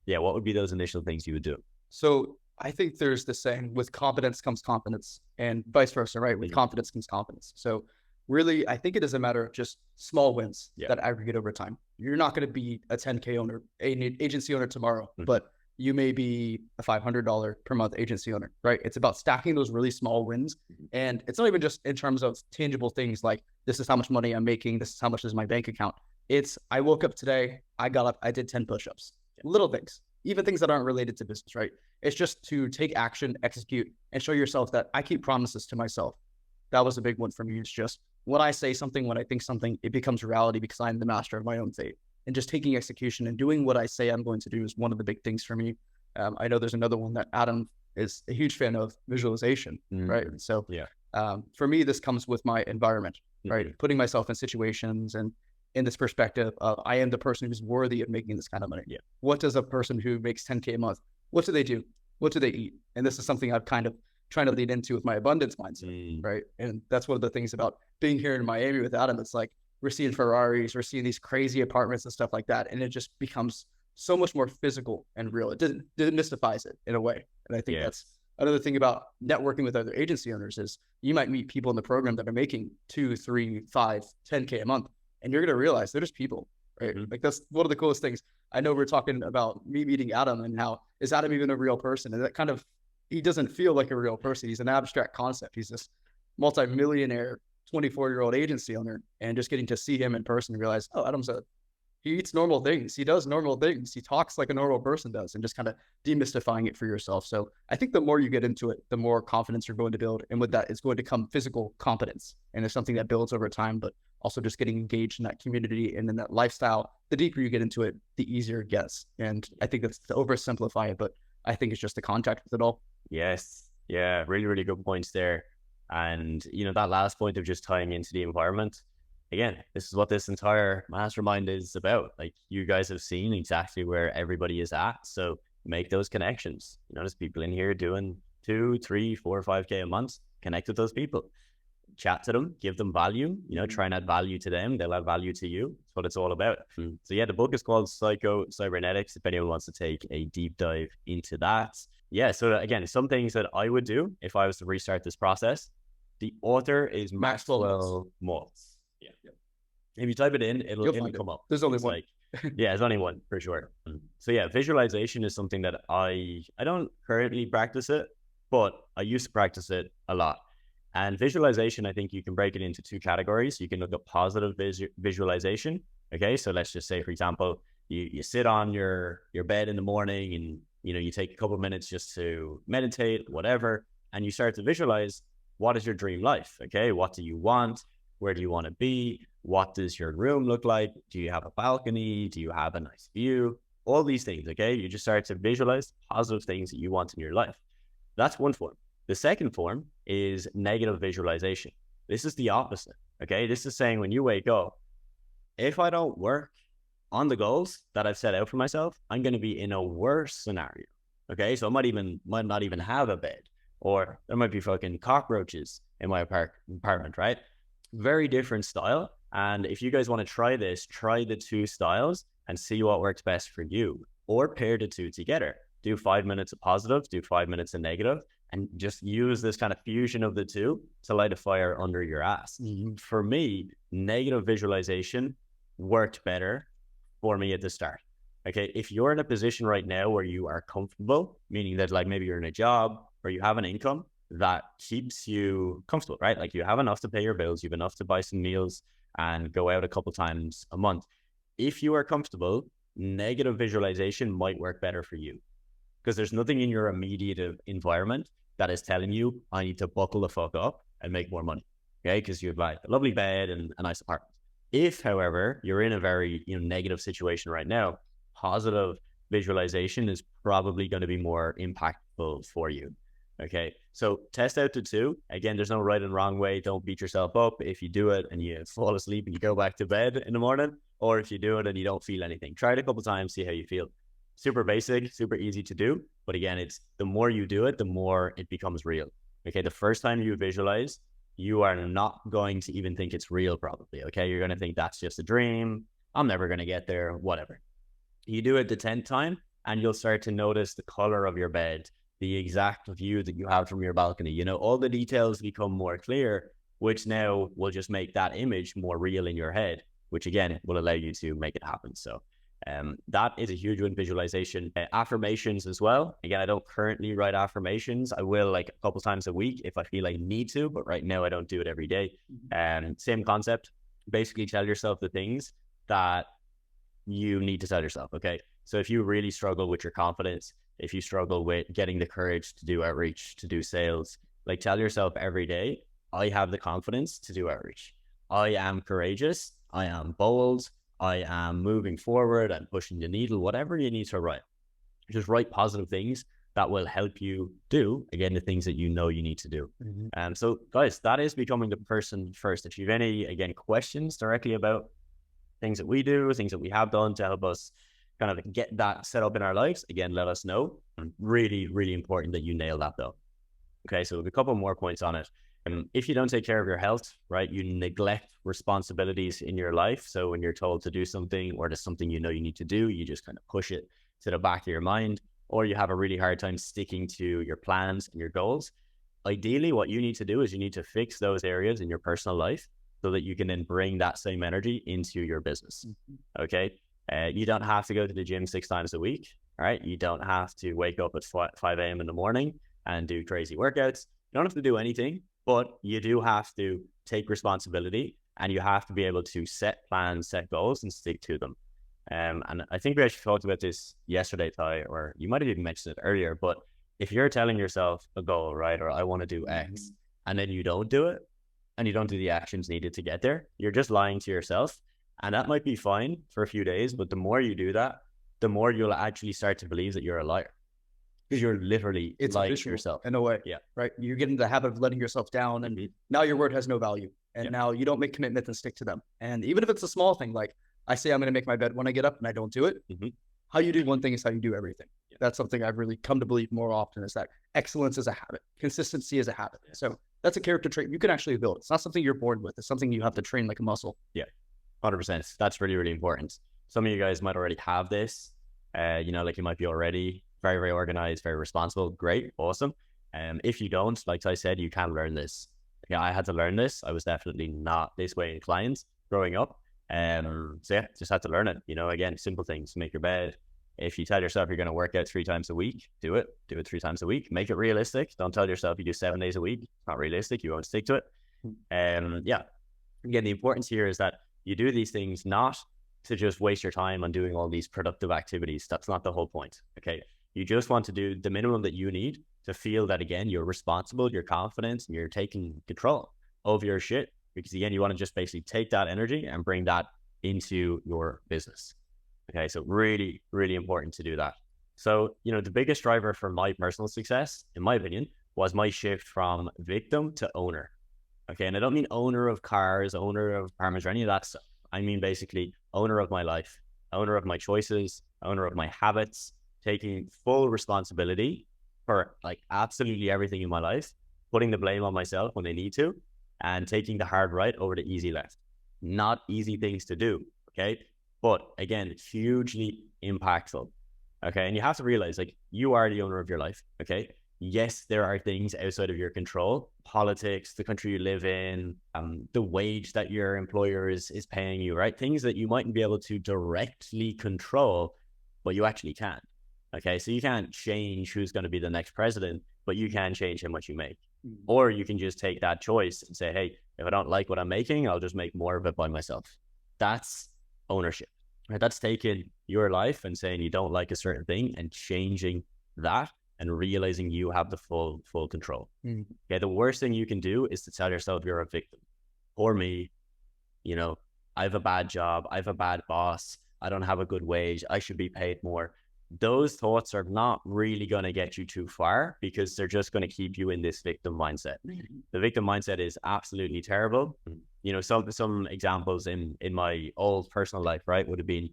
what would be those initial things you would do? So I think there's this saying, with competence comes confidence, and vice versa, right? With confidence comes confidence. So really, I think it is a matter of just small wins that aggregate over time. You're not going to be a 10K owner, an agency owner tomorrow, but you may be a $500 per month agency owner, right? It's about stacking those really small wins. And it's not even just in terms of tangible things like, this is how much money I'm making, this is how much is my bank account. It's, I woke up today, I got up, I did 10 push-ups. Little things, even things that aren't related to business, right? It's just to take action, execute, and show yourself that I keep promises to myself. That was a big one for me. It's just, when I say something, when I think something, it becomes reality because I'm the master of my own fate. And just taking execution and doing what I say I'm going to do is one of the big things for me. I know there's another one that Adam is a huge fan of, visualization, right? So For me, this comes with my environment, right? Putting myself in situations and in this perspective of I am the person who's worthy of making this kind of money. Yeah. What does a person who makes 10K a month, what do they do? What do they eat? And this is something I've kind of trying to lead into with my abundance mindset, right? And that's one of the things about being here in Miami with Adam. It's like we're seeing Ferraris, we're seeing these crazy apartments and stuff like that. And it just becomes so much more physical and real. It demystifies it in a way. And I think that's another thing about networking with other agency owners is you might meet people in the program that are making 2, 3, 5, 10K a month. And you're going to realize they're just people, right? Like that's one of the coolest things. I know we're talking about me meeting Adam and how is Adam even a real person? And that kind of, he doesn't feel like a real person. He's an abstract concept. He's this multi-millionaire 24-year-old agency owner, and just getting to see him in person and realize, oh, he eats normal things. He does normal things. He talks like a normal person does, and just kind of demystifying it for yourself. So I think the more you get into it, the more confidence you're going to build. And with that, it's going to come physical competence. And it's something that builds over time, but also just getting engaged in that community and in that lifestyle. The deeper you get into it, the easier it gets. And I think that's to oversimplify it, but I think it's just the contact with it all. Yes. Yeah. Really, really good points there. And, that last point of just tying into the environment, again, this is what this entire mastermind is about. Like, you guys have seen exactly where everybody is at. So make those connections. There's people in here doing 2, 3, 4, 5K a month. Connect with those people. Chat to them, give them value, try and add value to them. They'll add value to you. That's what it's all about. So yeah, the book is called Cybernetics, if anyone wants to take a deep dive into that. Yeah, so again, some things that I would do if I was to restart this process. The author is Maxwell Maltz. Yeah. If you type it in, it'll come up. There's only one. There's only one for sure. So yeah, visualization is something that I don't currently practice it, but I used to practice it a lot. And visualization, I think you can break it into 2 categories. You can look at positive visualization. Okay, so let's just say, for example, you sit on your bed in the morning and you take a couple of minutes just to meditate, whatever, and you start to visualize, what is your dream life? Okay, what do you want? Where do you want to be? What does your room look like? Do you have a balcony? Do you have a nice view? All these things, okay? You just start to visualize positive things that you want in your life. That's one form. The second form is negative visualization. This is the opposite, okay? This is saying when you wake up, if I don't work on the goals that I've set out for myself, I'm going to be in a worse scenario, okay? So I might not even have a bed, or there might be fucking cockroaches in my apartment, right? Very different style. And if you guys want to try this, try the 2 styles and see what works best for you, or pair the 2 together. Do 5 minutes of positive, do 5 minutes of negative, and just use this kind of fusion of the 2 to light a fire under your ass. For me, negative visualization worked better for me at the start. Okay, if you're in a position right now where you are comfortable, meaning that like maybe you're in a job or you have an income that keeps you comfortable, right? Like you have enough to pay your bills, you have enough to buy some meals and go out a couple times a month. If you are comfortable, negative visualization might work better for you, because there's nothing in your immediate environment that is telling you, I need to buckle the fuck up and make more money, okay? Because you have like a lovely bed and a nice apartment. If, however, you're in a very negative situation right now, positive visualization is probably going to be more impactful for you, okay? So test out the 2. Again, there's no right and wrong way. Don't beat yourself up if you do it and you fall asleep and you go back to bed in the morning, or if you do it and you don't feel anything. Try it a couple times, see how you feel. Super basic, super easy to do. But again, it's the more you do it, the more it becomes real. Okay, the first time you visualize, you are not going to even think it's real probably, okay? You're going to think that's just a dream. I'm never going to get there, whatever. You do it the 10th time and you'll start to notice the color of your bed, the exact view that you have from your balcony. All the details become more clear, which now will just make that image more real in your head, which again, will allow you to make it happen. So that is a huge one, visualization. Affirmations as well. Again, I don't currently write affirmations. I will like a couple times a week if I feel I need to, but right now I don't do it every day. Same concept. Basically tell yourself the things that you need to tell yourself, okay? So if you really struggle with your confidence, if you struggle with getting the courage to do outreach, to do sales, like tell yourself every day, I have the confidence to do outreach. I am courageous. I am bold. I am moving forward and pushing the needle, whatever you need to write. Just write positive things that will help you do, again, the things that you know you need to do. So guys, that is becoming the person first. If you have any, again, questions directly about things that we do, things that we have done to help us kind of get that set up in our lives, again, let us know. Really, really important that you nail that though. Okay, so a couple more points on it. If you don't take care of your health, right, you neglect responsibilities in your life. So when you're told to do something or there's something you know you need to do, you just kind of push it to the back of your mind, or you have a really hard time sticking to your plans and your goals. Ideally, what you need to do is you need to fix those areas in your personal life so that you can then bring that same energy into your business. Okay, you don't have to go to the gym 6 times a week, right? You don't have to wake up at 5 a.m. in the morning and do crazy workouts. You don't have to do anything, but you do have to take responsibility, and you have to be able to set plans, set goals, and stick to them. And I think we actually talked about this yesterday, Ty, or you might have even mentioned it earlier, but if you're telling yourself a goal, right, or I want to do X, and then you don't do it, and you don't do the actions needed to get there, you're just lying to yourself. And that might be fine for a few days, but the more you do that, the more you'll actually start to believe that you're a liar. Because you're literally lying to yourself. In a way, yeah, right? You're getting the habit of letting yourself down, and now your word has no value. And now you don't make commitments and stick to them. And even if it's a small thing, like I say I'm going to make my bed when I get up and I don't do it, how you do one thing is how you do everything. That's something I've really come to believe more often, is that excellence is a habit. Consistency is a habit. So that's a character trait you can actually build. It's not something you're born with. It's something you have to train like a muscle. Yeah, 100%. That's really, really important. Some of you guys might already have this. You know, like you might be already very, very organized, very responsible. Great. Awesome. If you don't, like I said, you can learn this. Yeah, I had to learn this. I was definitely not this way inclined growing up. So yeah, just had to learn it. You know, again, simple things. Make your bed. If you tell yourself you're going to work out 3 times a week, do it 3 times a week. Make it realistic. Don't tell yourself you do 7 days a week. It's not realistic. You won't stick to it. Yeah. Again, the importance here is that you do these things not to just waste your time on doing all these productive activities. That's not the whole point. Okay. You just want to do the minimum that you need to feel that, again, you're responsible, you're confident, and you're taking control of your shit. Because again, you want to just basically take that energy and bring that into your business. Okay, so really, really important to do that. So, you know, the biggest driver for my personal success, in my opinion, was my shift from victim to owner. Okay, and I don't mean owner of cars, owner of apartments, or any of that stuff. I mean basically owner of my life, owner of my choices, owner of my habits, taking full responsibility for like absolutely everything in my life, putting the blame on myself when I need to, and taking the hard right over the easy left. Not easy things to do, okay? But again, hugely impactful, okay? And you have to realize, like, you are the owner of your life, okay? Yes, there are things outside of your control, politics, the country you live in, the wage that your employer is paying you, right? Things that you mightn't be able to directly control, but you actually can, okay? So you can't change who's going to be the next president, but you can change how much you make. Or you can just take that choice and say, hey, if I don't like what I'm making, I'll just make more of it by myself. That's ownership, right? That's taking your life and saying you don't like a certain thing and changing that and realizing you have the full control. Okay, the worst thing you can do is to tell yourself you're a victim. Or me, you know, I have a bad job, I have a bad boss, I don't have a good wage, I should be paid more. Those thoughts are not really going to get you too far, because they're just going to keep you in this victim mindset. The victim mindset is absolutely terrible. You know, some examples in my old personal life, right, would have been,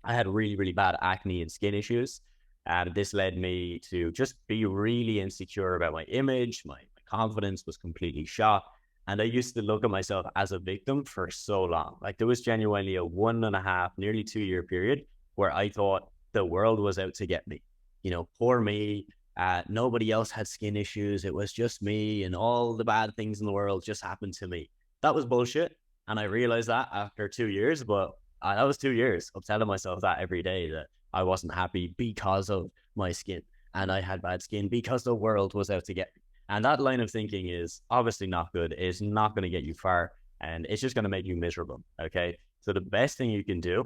I had really, really bad acne and skin issues. And this led me to just be really insecure about my image. My confidence was completely shot. And I used to look at myself as a victim for so long. Like, there was genuinely a 1.5, nearly 2 year period where I thought the world was out to get me. You know, poor me. Nobody else had skin issues. It was just me, and all the bad things in the world just happened to me. That was bullshit. And I realized that after 2 years, but that was 2 years of telling myself that every day, that I wasn't happy because of my skin, and I had bad skin because the world was out to get me. And that line of thinking is obviously not good. It's not going to get you far, and it's just going to make you miserable. Okay. So the best thing you can do,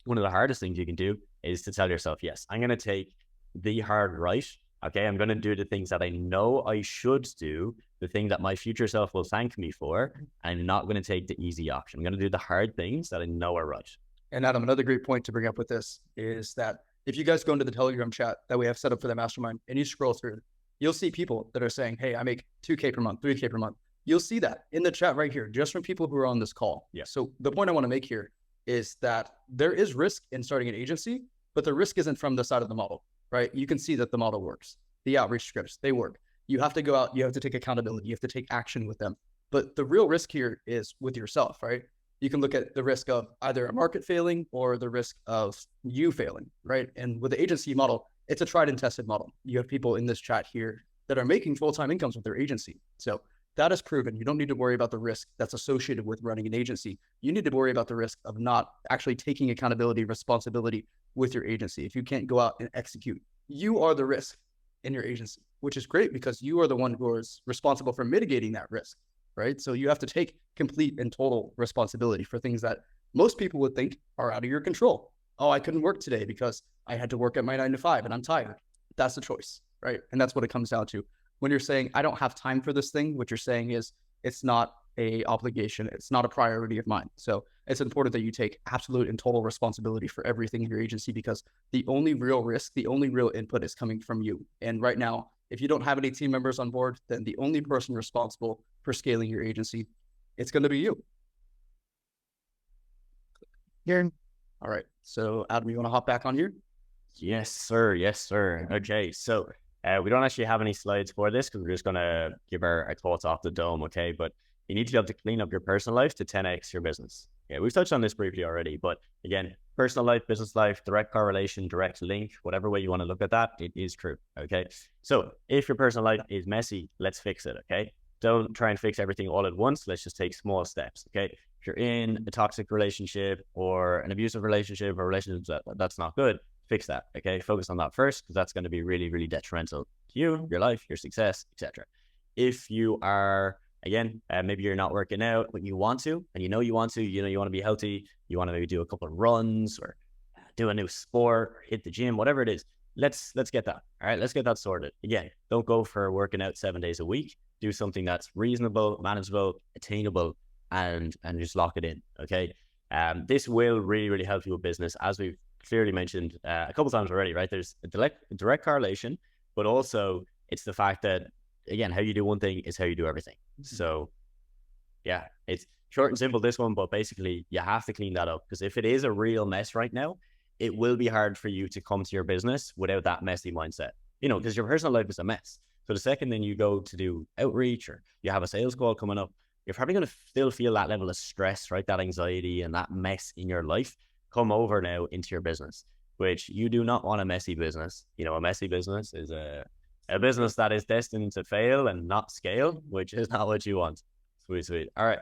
one of the hardest things you can do, is to tell yourself, yes, I'm going to take the hard right. Okay. I'm going to do the things that I know I should do, the thing that my future self will thank me for. I'm not going to take the easy option. I'm going to do the hard things that I know are right. And Adam, another great point to bring up with this is that If you guys go into the Telegram chat that we have set up for the mastermind and you scroll through, you'll see people that are saying, hey, I make 2K per month, 3K per month. You'll see that in the chat right here, just from people who are on this call. Yeah. So the point I want to make here is that there is risk in starting an agency, but the risk isn't from the side of the model, right? You can see that the model works. The outreach scripts, they work. You have to go out, you have to take accountability, you have to take action with them. But the real risk here is with yourself, right? You can look at the risk of either a market failing or the risk of you failing, right? And with the agency model, it's a tried and tested model. You have people in this chat here that are making full-time incomes with their agency. So that is proven. You don't need to worry about the risk that's associated with running an agency. You need to worry about the risk of not actually taking accountability, responsibility with your agency. If you can't go out and execute, you are the risk in your agency, which is great because you are the one who is responsible for mitigating that risk, right? So you have to take complete and total responsibility for things that most people would think are out of your control. Oh, I couldn't work today because I had to work at my 9 to 5 and I'm tired. That's the choice, right? And that's what it comes down to. When you're saying, I don't have time for this thing, what you're saying is it's not a obligation. It's not a priority of mine. So it's important that you take absolute and total responsibility for everything in your agency, because the only real risk, the only real input is coming from you. And right now, if you don't have any team members on board, then the only person responsible for scaling your agency, it's going to be you. Here. All right. So Adam, you want to hop back on here? Yes, sir. Yes, sir. Okay. So we don't actually have any slides for this because we're just going to give our thoughts off the dome. Okay. But you need to be able to clean up your personal life to 10x your business. Yeah, we've touched on this briefly already, but again, personal life, business life, direct correlation, direct link, whatever way you want to look at that, it is true. Okay. So if your personal life is messy, let's fix it. Okay. Don't try and fix everything all at once. Let's just take small steps. Okay. If you're in a toxic relationship or an abusive relationship or relationships that's not good, fix that. Okay. Focus on that first, because that's going to be really, really detrimental to you, your life, your success, etc. If you are, again, maybe you're not working out, but you want to, and you know you want to be healthy, you want to maybe do a couple of runs or do a new sport, or hit the gym, whatever it is. Let's get that. All right. Let's get that sorted. Again, don't go for working out 7 days a week. Do something that's reasonable, manageable, attainable, and just lock it in. Okay. This will really, really help you with business, as we've clearly mentioned a couple of times already, right? There's a direct correlation, but also it's the fact that, again, how you do one thing is how you do everything. So yeah, it's short and simple, this one, but basically you have to clean that up, because if it is a real mess right now, it will be hard for you to come to your business without that messy mindset, because your personal life is a mess. So the second then you go to do outreach or you have a sales call coming up, you're probably going to still feel that level of stress, right? That anxiety and that mess in your life come over now into your business, which you do not want. A messy business. A messy business is a business that is destined to fail and not scale, which is not what you want. Sweet. All right.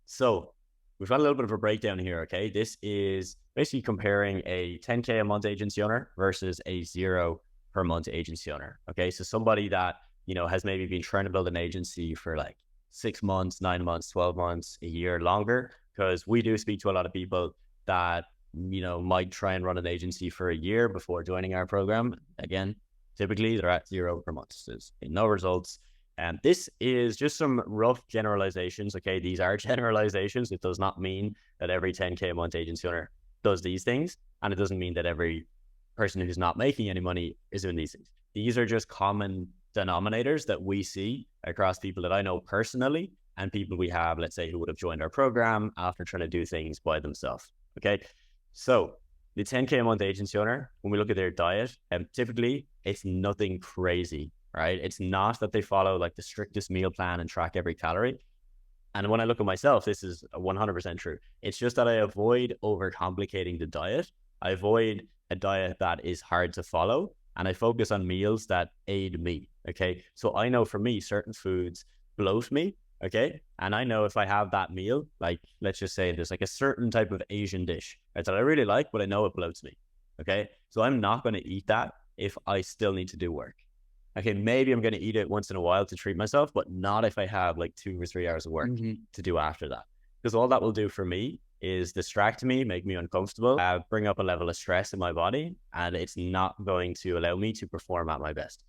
So we've got a little bit of a breakdown here. Okay. This is basically comparing a 10K a month agency owner versus a 0 per month agency owner. Okay. So somebody that, has maybe been trying to build an agency for like 6 months, 9 months, 12 months, a year longer, because we do speak to a lot of people that, might try and run an agency for a year before joining our program. Again, typically they're at 0 per month. So there's no results. And this is just some rough generalizations. Okay. These are generalizations. It does not mean that every 10K a month agency owner does these things. And it doesn't mean that every person who's not making any money is doing these things. These are just common denominators that we see across people that I know personally and people we have, let's say, who would have joined our program after trying to do things by themselves. Okay. So the 10K a month agency owner, when we look at their diet, typically it's nothing crazy, right? It's not that they follow like the strictest meal plan and track every calorie. And when I look at myself, this is 100% true. It's just that I avoid overcomplicating the diet. I avoid a diet that is hard to follow, and I focus on meals that aid me. Okay. So I know for me, certain foods bloat me. Okay. And I know if I have that meal, like, let's just say there's like a certain type of Asian dish, right, that I really like, but I know it bloats me. Okay. So I'm not going to eat that if I still need to do work. Okay. Maybe I'm going to eat it once in a while to treat myself, but not if I have like 2 or 3 hours of work to do after that. Because all that will do for me is distract me, make me uncomfortable, bring up a level of stress in my body, and it's not going to allow me to perform at my best.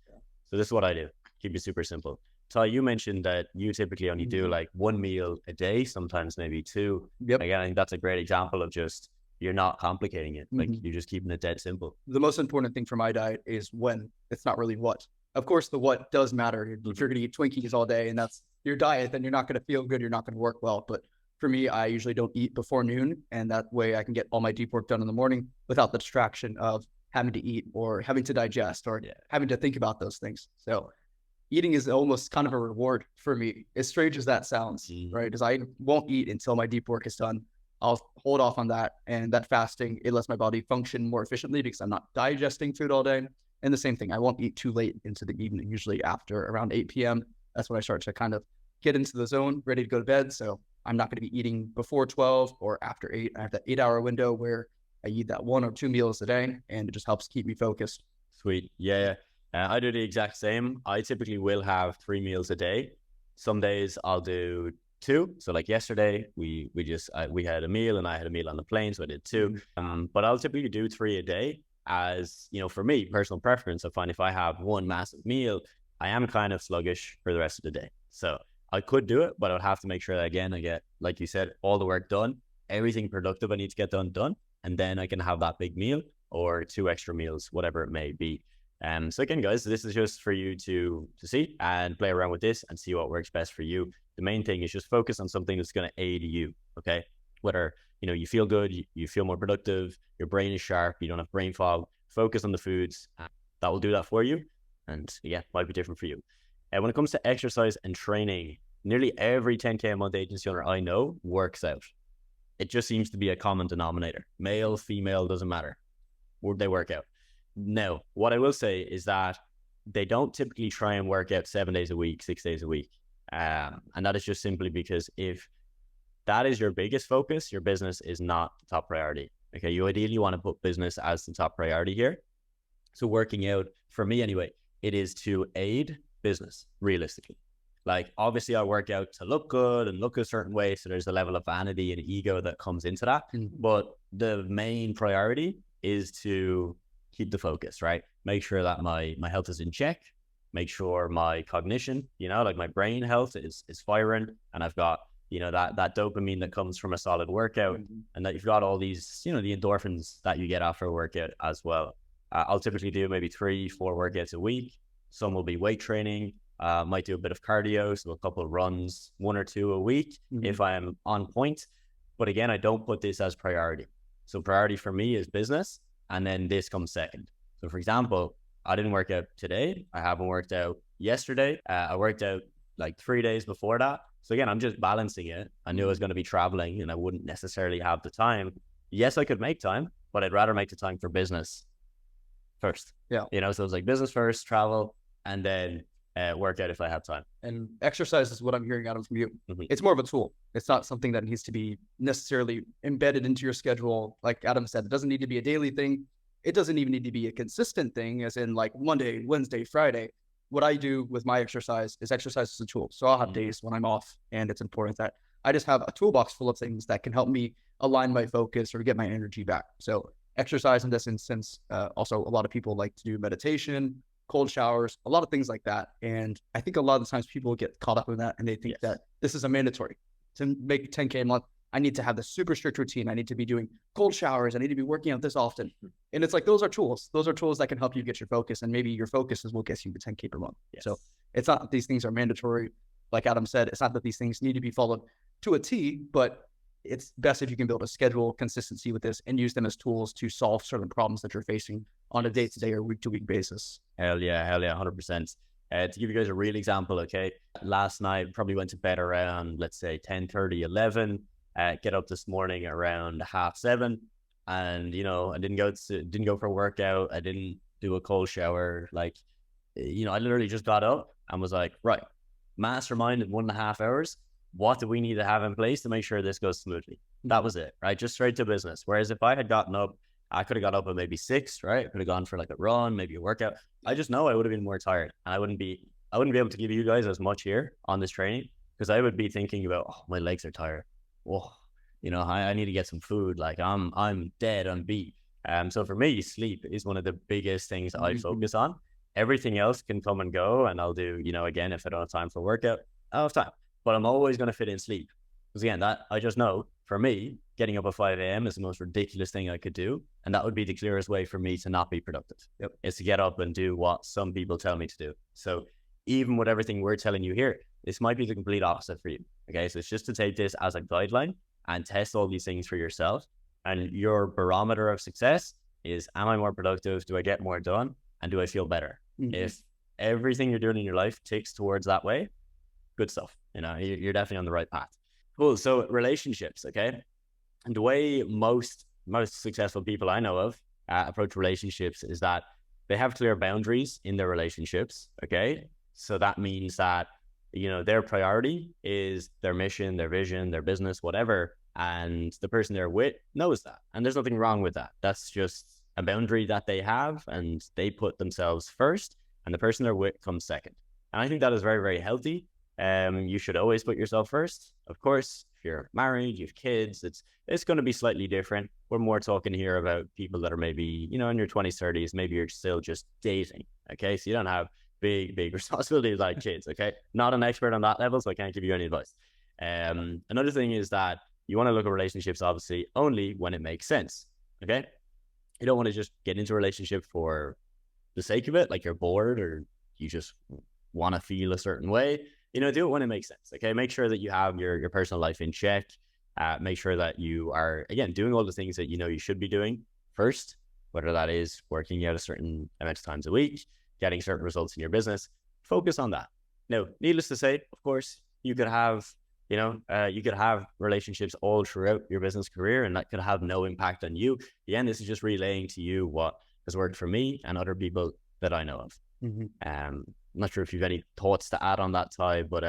So this is what I do. Keep it super simple. Ty, you mentioned that you typically only do like 1 meal a day, sometimes maybe 2. Yep. Again, I think that's a great example of just you're not complicating it. Like you're just keeping it dead simple. The most important thing for my diet is when. It's not really what. Of course, the what does matter. If you're going to eat Twinkies all day and that's your diet, then you're not going to feel good. You're not going to work well. But for me, I usually don't eat before noon. And that way I can get all my deep work done in the morning without the distraction of having to eat or having to digest or having to think about those things. So eating is almost kind of a reward for me, as strange as that sounds, right? Because I won't eat until my deep work is done. I'll hold off on that. And that fasting, it lets my body function more efficiently because I'm not digesting food all day. And the same thing, I won't eat too late into the evening, usually after around 8 p.m. That's when I start to kind of get into the zone, ready to go to bed. So I'm not going to be eating before 12 or after 8. I have that 8-hour window where I eat that 1 or 2 meals a day, and it just helps keep me focused. Sweet. Yeah. I do the exact same. I typically will have 3 meals a day. Some days I'll do 2. So like yesterday, we had a meal and I had a meal on the plane, so I did 2. But I'll typically do 3 a day. As you know, for me, personal preference, I find if I have one massive meal, I am kind of sluggish for the rest of the day. So I could do it, but I would have to make sure that again, I get, like you said, all the work done, everything productive I need to get done, and then I can have that big meal or 2 extra meals, whatever it may be. So again, guys, this is just for you to see and play around with this and see what works best for you. The main thing is just focus on something that's going to aid you. Okay, whether you feel good, you feel more productive, your brain is sharp, you don't have brain fog. Focus on the foods that will do that for you, and might be different for you. And when it comes to exercise and training, nearly every 10K a month agency owner I know works out. It just seems to be a common denominator. Male, female, doesn't matter. They work out. Now, what I will say is that they don't typically try and work out 7 days a week, 6 days a week. And that is just simply because if that is your biggest focus, your business is not the top priority. Okay, you ideally want to put business as the top priority here. So working out, for me anyway, it is to aid business, realistically. Like, obviously I work out to look good and look a certain way, so there's a level of vanity and ego that comes into that. But the main priority is to keep the focus, right? Make sure that my health is in check, make sure my cognition, like my brain health is firing, and I've got that dopamine that comes from a solid workout, and that you've got all these, the endorphins that you get after a workout as well. I'll typically do maybe 3-4 workouts a week. Some will be weight training. Might do a bit of cardio, so a couple of runs, 1 or 2 a week if I am on point. But again, I don't put this as priority. So priority for me is business, and then this comes second. So for example, I didn't work out today. I haven't worked out yesterday. I worked out like 3 days before that. So again, I'm just balancing it. I knew I was going to be traveling and I wouldn't necessarily have the time. Yes, I could make time, but I'd rather make the time for business first. Yeah. So it was like business first, travel, and then work out if I have time. And exercise is what I'm hearing out of from you. It's more of a tool. It's not something that needs to be necessarily embedded into your schedule. Like Adam said, it doesn't need to be a daily thing. It doesn't even need to be a consistent thing, as in like Monday, Wednesday, Friday. What I do with my exercise is exercise as a tool. So I'll have days when I'm off, and it's important that I just have a toolbox full of things that can help me align my focus or get my energy back. So exercise in this instance, also a lot of people like to do meditation, cold showers, a lot of things like that. And I think a lot of the times people get caught up in that and they think that this is a mandatory. To make 10K a month, I need to have this super strict routine. I need to be doing cold showers. I need to be working out this often. And it's like, those are tools. Those are tools that can help you get your focus. And maybe your focus is what gets you to 10K per month. So it's not that these things are mandatory. Like Adam said, it's not that these things need to be followed to a T, but it's best if you can build a schedule, consistency with this, and use them as tools to solve certain problems that you're facing on a day-to-day or week-to-week basis. Hell yeah, 100%. To give you guys a real example, okay, last night probably went to bed around, let's say 10:30, 11. Get up this morning around 6:30, and I didn't go for a workout. I didn't do a cold shower. I literally just got up and was like, right, mastermind in 1.5 hours. What do we need to have in place to make sure this goes smoothly? That was it, right? Just straight to business. Whereas if I had gotten up, I could have got up at maybe 6, right? I could have gone for like a run, maybe a workout. I just know I would have been more tired, and I wouldn't be able to give you guys as much here on this training, because I would be thinking about, oh, my legs are tired. Oh, I need to get some food. Like I'm dead, I'm beat. So for me, sleep is one of the biggest things I focus on. Everything else can come and go, and I'll do, again, if I don't have time for workout, I'll have time. But I'm always going to fit in sleep, Because again, that I just know for me, getting up at 5 a.m. is the most ridiculous thing I could do. And that would be the clearest way for me to not be productive. Yep. Is to get up and do what some people tell me to do. So even with everything we're telling you here, this might be the complete opposite for you. Okay. So it's just to take this as a guideline and test all these things for yourself. And your barometer of success is, am I more productive? Do I get more done? And do I feel better? Mm-hmm. If everything you're doing in your life ticks towards that way, good stuff. You know, you're definitely on the right path. Cool. So relationships, okay? And the way most successful people I know of approach relationships is that they have clear boundaries in their relationships, okay? So that means that, you know, their priority is their mission, their vision, their business, whatever. And the person they're with knows that. And there's nothing wrong with that. That's just a boundary that they have, and they put themselves first, and the person they're with comes second. And I think that is very, very healthy. You should always put yourself first. Of course, if you're married, you have kids, it's going to be slightly different. We're more talking here about people that are maybe, you know, in your 20s, 30s, maybe you're still just dating. Okay. So you don't have big responsibilities like kids. Okay. Not an expert on that level, so I can't give you any advice. Another thing is that you want to look at relationships, obviously, only when it makes sense. Okay. You don't want to just get into a relationship for the sake of it, like you're bored or you just want to feel a certain way. You know, do it when it makes sense. Okay. Make sure that you have your personal life in check. Make sure that you are, again, doing all the things that you know you should be doing first, whether that is working out a certain amount of times a week, getting certain results in your business. Focus on that. Now, needless to say, of course, you could have, you could have relationships all throughout your business career, and that could have no impact on you. Again, this is just relaying to you what has worked for me and other people that I know of. Mm-hmm. I'm not sure if you've any thoughts to add on that side, but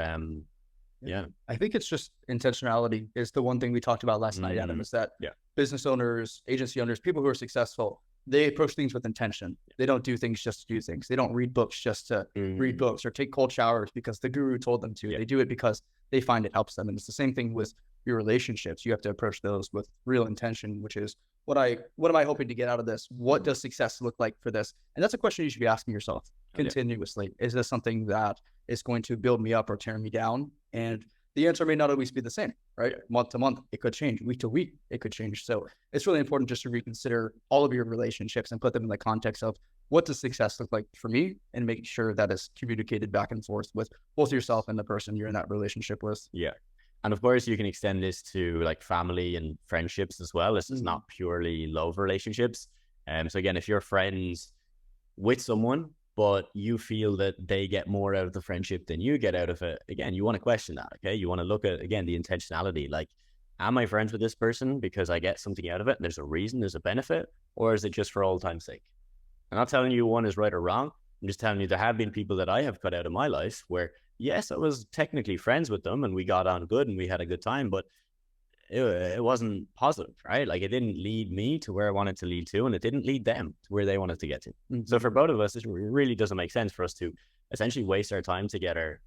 yeah. I think it's just intentionality is the one thing we talked about last night, Adam, is that business owners, agency owners, people who are successful, they approach things with intention. They don't do things just to do things. They don't read books just to read books or take cold showers because the guru told them to. They do it because they find it helps them. And it's the same thing with your relationships. You have to approach those with real intention, which is what am I hoping to get out of this? What does success look like for this? And that's a question you should be asking yourself continuously. Is this something that is going to build me up or tear me down? And the answer may not always be the same, right? Month to month, it could change. Week to week, it could change. So it's really important just to reconsider all of your relationships and put them in the context of what does success look like for me, and make sure that is communicated back and forth with both yourself and the person you're in that relationship with. Yeah. And of course, you can extend this to like family and friendships as well. This is not purely love relationships. So again, if you're friends with someone, but you feel that they get more out of the friendship than you get out of it, again, you want to question that, okay? You want to look at, again, the intentionality. Like, am I friends with this person because I get something out of it and there's a reason, there's a benefit, or is it just for old time's sake? I'm not telling you one is right or wrong. I'm just telling you there have been people that I have cut out of my life where, yes, I was technically friends with them and we got on good and we had a good time, but it wasn't positive, right? Like, it didn't lead me to where I wanted to lead to, and it didn't lead them to where they wanted to get to. So for both of us, it really doesn't make sense for us to essentially waste our time together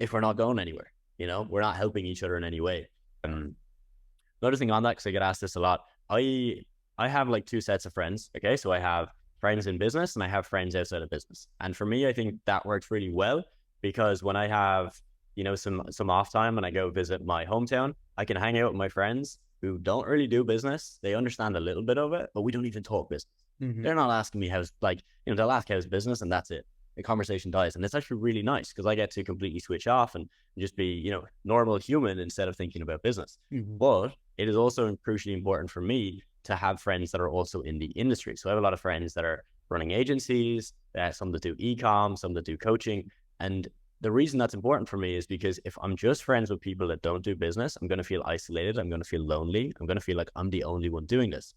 if we're not going anywhere. You know, we're not helping each other in any way. Another thing on that, because I get asked this a lot, I have like two sets of friends. Okay, so I have friends in business and I have friends outside of business. And for me, I think that works really well, because when I have, you know, some off time and I go visit my hometown, I can hang out with my friends who don't really do business. They understand a little bit of it, but we don't even talk business. They're not asking me how's, like, you know, they'll ask how's business and that's it. The conversation dies. And it's actually really nice because I get to completely switch off and just be, you know, normal human instead of thinking about business. But it is also crucially important for me to have friends that are also in the industry. So I have a lot of friends that are running agencies, some that do e-com, some that do coaching. And the reason that's important for me is because if I'm just friends with people that don't do business, I'm going to feel isolated. I'm going to feel lonely. I'm going to feel like I'm the only one doing this.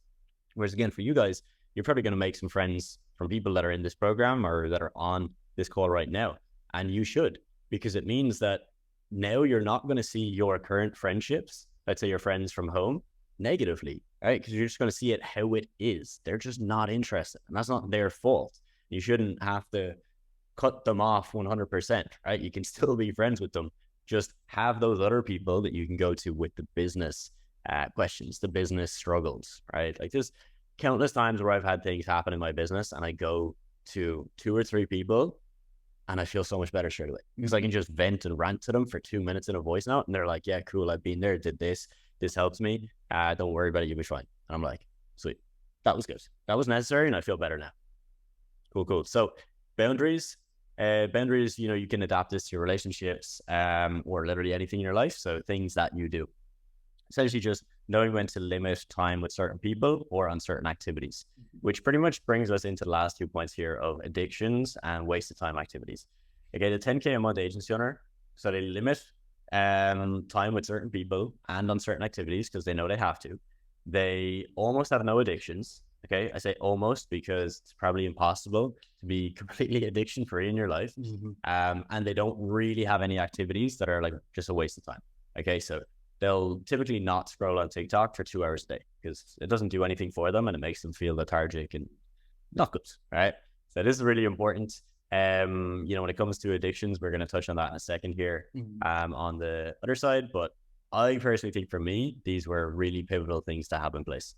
Whereas again, for you guys, you're probably going to make some friends from people that are in this program or that are on this call right now. And you should, because it means that now you're not going to see your current friendships, let's say your friends from home, negatively, right? Because you're just going to see it how it is. They're just not interested. And that's not their fault. You shouldn't have to cut them off 100%, right? You can still be friends with them. Just have those other people that you can go to with the business questions, the business struggles, right? Like, there's countless times where I've had things happen in my business and I go to 2 or 3 people and I feel so much better straight away because I can just vent and rant to them for 2 minutes in a voice note, and they're like, yeah, cool, I've been there, did this helps me, don't worry about it, you'll be fine. And I'm like, sweet, that was good, that was necessary, and I feel better now. Cool. So boundaries, you know, you can adapt this to your relationships, or literally anything in your life. So things that you do, essentially just knowing when to limit time with certain people or on certain activities, which pretty much brings us into the last 2 points here of addictions and wasted time activities. Okay, the 10K a month agency owner, so they limit time with certain people and on certain activities because they know they have to. They almost have no addictions. Okay, I say almost because it's probably impossible to be completely addiction free in your life. And they don't really have any activities that are like just a waste of time. Okay, so they'll typically not scroll on TikTok for 2 hours a day because it doesn't do anything for them and it makes them feel lethargic and not good, right? So this is really important. You know, when it comes to addictions, we're going to touch on that in a second here, on the other side. But I personally think for me, these were really pivotal things to have in place.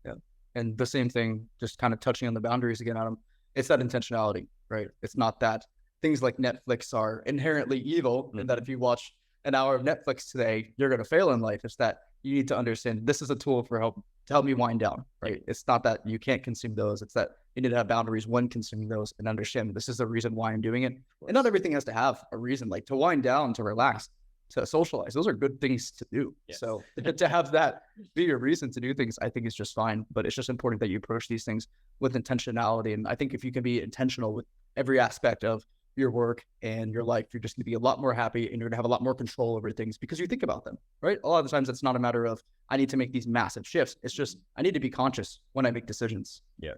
Yeah. And the same thing, just kind of touching on the boundaries again, Adam, it's that intentionality, right? It's not that things like Netflix are inherently evil and that if you watch an hour of Netflix today, you're going to fail in life. It's that you need to understand this is a tool to help me wind down, right? It's not that you can't consume those. It's that you need to have boundaries when consuming those and understand this is the reason why I'm doing it. And not everything has to have a reason, like to wind down, to relax, to socialize. Those are good things to do. Yes. So to have that be your reason to do things, I think is just fine. But it's just important that you approach these things with intentionality. And I think if you can be intentional with every aspect of your work and your life, you're just going to be a lot more happy and you're going to have a lot more control over things because you think about them, right? A lot of the times it's not a matter of, I need to make these massive shifts. It's just, I need to be conscious when I make decisions. Yeah,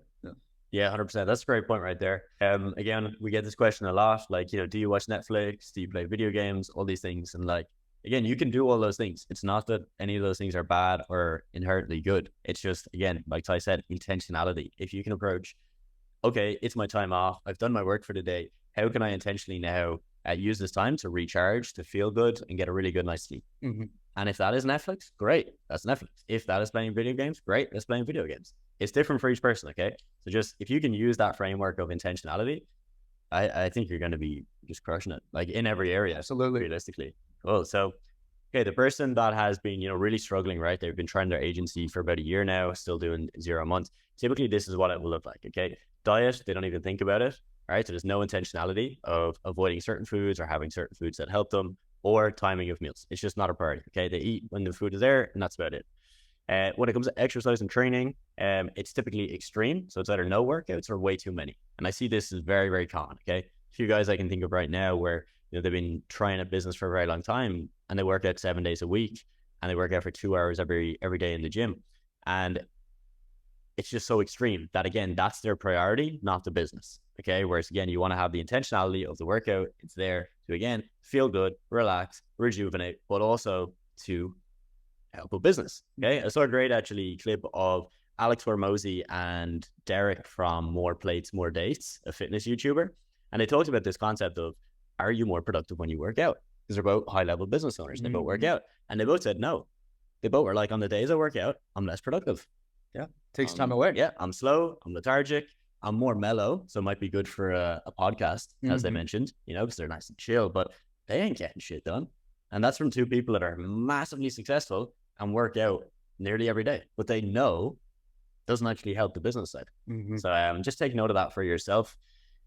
100%. That's a great point right there. Again, we get this question a lot, like, you know, do you watch Netflix? Do you play video games? All these things. And like, again, you can do all those things. It's not that any of those things are bad or inherently good. It's just, again, like Ty said, intentionality. If you can approach, okay, it's my time off, I've done my work for the day, how can I intentionally now use this time to recharge, to feel good and get a really good night's sleep? And if that is Netflix, great, that's Netflix. If that is playing video games, great, that's playing video games. It's different for each person, okay? So just, if you can use that framework of intentionality, I think you're going to be just crushing it, like in every area. Absolutely. Realistically. Cool. So, okay, the person that has been, you know, really struggling, right? They've been trying their agency for about a year now, still doing 0 months. Typically, this is what it will look like, okay? Diet, they don't even think about it. Right, so there's no intentionality of avoiding certain foods or having certain foods that help them, or timing of meals. It's just not a priority. Okay, they eat when the food is there, and that's about it. When it comes to exercise and training, it's typically extreme. So it's either no workouts or way too many. And I see this is very, very common. Okay, a few guys I can think of right now where, you know, they've been trying a business for a very long time, and they work out 7 days a week, and they work out for 2 hours every day in the gym, and it's just so extreme that, again, that's their priority, not the business. Okay, whereas again, you want to have the intentionality of the workout. It's there to, again, feel good, relax, rejuvenate, but also to help a business. Okay, I saw a great actually clip of Alex Hormozy and Derek from More Plates, More Dates, a fitness YouTuber, and they talked about this concept of, are you more productive when you work out? Because they're both high-level business owners. They both work out, and they both said no. They both were like, on the days I work out, I'm less productive. Yeah, takes time away. Yeah, I'm slow, I'm lethargic, I'm more mellow, so it might be good for a podcast, as they mentioned, you know, because they're nice and chill, but they ain't getting shit done. And that's from two people that are massively successful and work out nearly every day, but they know doesn't actually help the business side. So just take note of that for yourself.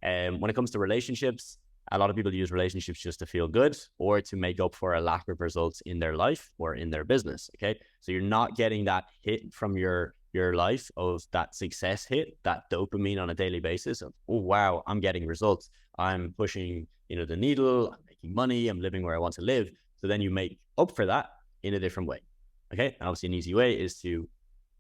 When it comes to relationships, a lot of people use relationships just to feel good or to make up for a lack of results in their life or in their business. Okay, so you're not getting that hit from your life of that success hit, that dopamine on a daily basis of, oh wow, I'm getting results, I'm pushing, you know, the needle, I'm making money, I'm living where I want to live. So then you make up for that in a different way. Okay, and obviously an easy way is to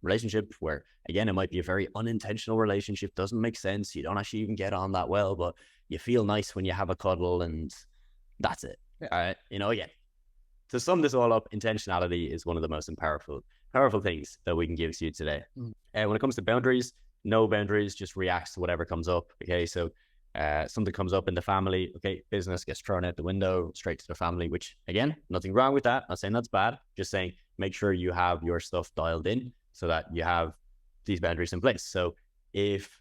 relationship where, again, it might be a very unintentional relationship, doesn't make sense, you don't actually even get on that well, but you feel nice when you have a cuddle and that's it. All right, you know, again, to sum this all up, intentionality is one of the most powerful things that we can give to you today. And when it comes to boundaries, no boundaries, just reacts to whatever comes up. Okay, so something comes up in the family, okay, business gets thrown out the window straight to the family, which, again, nothing wrong with that, not saying that's bad, just saying make sure you have your stuff dialed in so that you have these boundaries in place. So if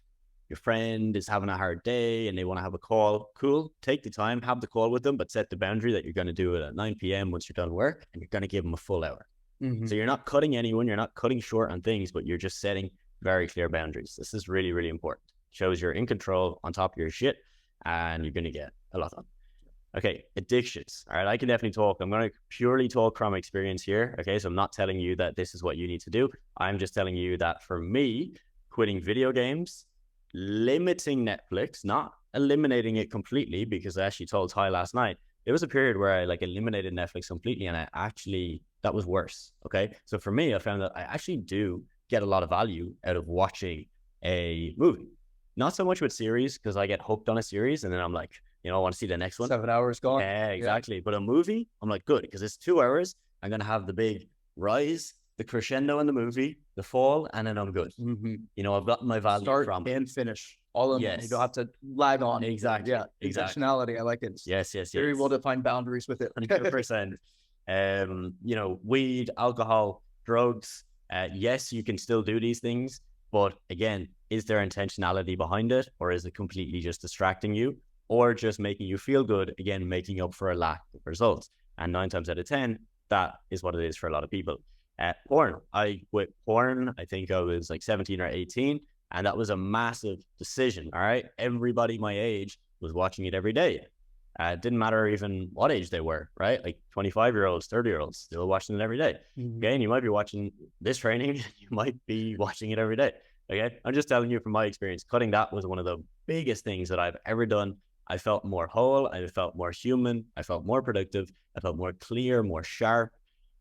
your friend is having a hard day and they want to have a call. Cool. Take the time, have the call with them, but set the boundary that you're going to do it at 9 p.m. once you're done work, and you're going to give them a full hour. So you're not cutting anyone, you're not cutting short on things, but you're just setting very clear boundaries. This is really, really important. Shows you're in control, on top of your shit, and you're going to get a lot done. Okay, addictions. All right, I can definitely talk. I'm going to purely talk from experience here. Okay, so I'm not telling you that this is what you need to do. I'm just telling you that for me, quitting video games, limiting Netflix, not eliminating it completely, because I actually told Ty last night, there was a period where I like eliminated Netflix completely, and that was worse. Okay, so for me, I found that I actually do get a lot of value out of watching a movie. Not so much with series, because I get hooked on a series and then I'm like, I want to see the next one. 7 hours gone. Yeah, exactly. But a movie, I'm like, good, because it's 2 hours. I'm going to have the big rise, the crescendo in the movie, the fall, and then I'm good. I've got my value start from and finish all of it. You don't have to lag on. Exactly. Yeah. Exactly. Intentionality. I like it. Yes. Very well defined boundaries with it. 100%. Weed, alcohol, drugs. Yes, you can still do these things, but again, is there intentionality behind it, or is it completely just distracting you, or just making you feel good? Again, making up for a lack of results. And 9 times out of 10, that is what it is for a lot of people. Porn. I quit porn. I think I was like 17 or 18, and that was a massive decision. All right, everybody my age was watching it every day. It didn't matter even what age they were, right? Like 25-year-olds, 30-year-olds, still watching it every day. Okay, and you might be watching this training, you might be watching it every day. Okay, I'm just telling you from my experience, cutting that was one of the biggest things that I've ever done. I felt more whole, I felt more human, I felt more productive, I felt more clear, more sharp.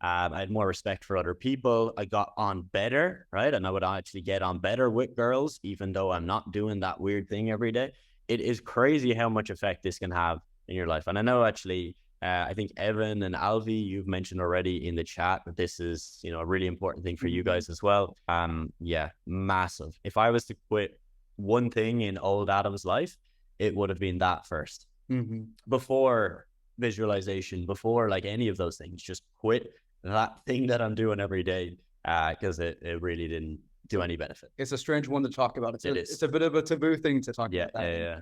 I had more respect for other people. I got on better, right? And I would actually get on better with girls, even though I'm not doing that weird thing every day. It is crazy how much effect this can have in your life. And I know actually, I think Evan and Alvi, you've mentioned already in the chat that this is, a really important thing for you guys as well. Massive. If I was to quit one thing in old Adam's life, it would have been that first. Before visualization, before like any of those things, just quit that thing that I'm doing every day, because it really didn't do any benefit. It's a strange one to talk about. It's a bit of a taboo thing to talk about. Yeah.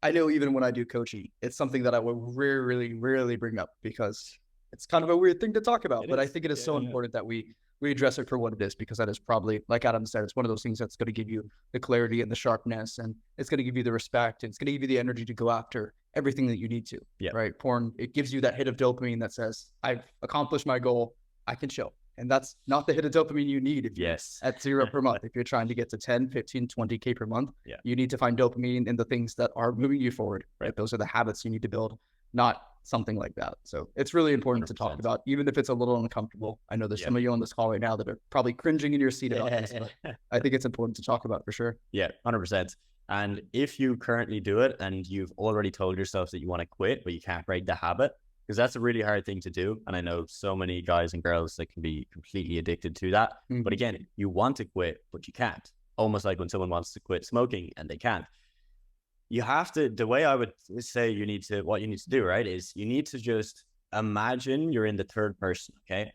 I know even when I do coaching, it's something that I will rarely bring up, because it's kind of a weird thing to talk about. But I think it is so important that we address it for what it is, because that is probably, like Adam said, it's one of those things that's going to give you the clarity and the sharpness, and it's going to give you the respect, and it's going to give you the energy to go after everything that you need to. Right? Porn, it gives you that hit of dopamine that says, I've accomplished my goal, I can chill. And that's not the hit of dopamine you need if you're at $0 per month. If you're trying to get to 10, 15, 20K per month, you need to find dopamine in the things that are moving you forward, right? Those are the habits you need to build, not something like that. So it's really important 100%. To talk about, even if it's a little uncomfortable. I know there's some of you on this call right now that are probably cringing in your seat about this, but I think it's important to talk about for sure. Yeah, 100%. And if you currently do it and you've already told yourself that you want to quit, but you can't break the habit, because that's a really hard thing to do. And I know so many guys and girls that can be completely addicted to that. But again, you want to quit, but you can't. Almost like when someone wants to quit smoking and they can't. You have to, the way I would say what you need to do, right, is you need to just imagine you're in the third person, okay?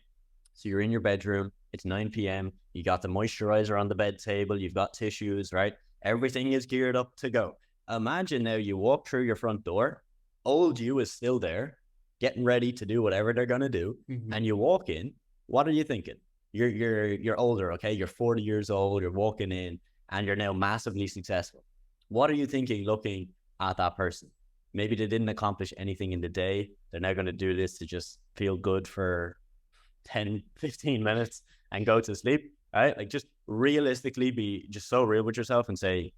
So you're in your bedroom, it's 9 p.m., you got the moisturizer on the bed table, you've got tissues, right? Everything is geared up to go. Imagine now you walk through your front door, old you is still there, getting ready to do whatever they're going to do. And you walk in, what are you thinking? You're older, okay? You're 40 years old, you're walking in, and you're now massively successful. What are you thinking looking at that person? Maybe they didn't accomplish anything in the day. They're now going to do this to just feel good for 10, 15 minutes and go to sleep, right? Like, just realistically be just so real with yourself and say,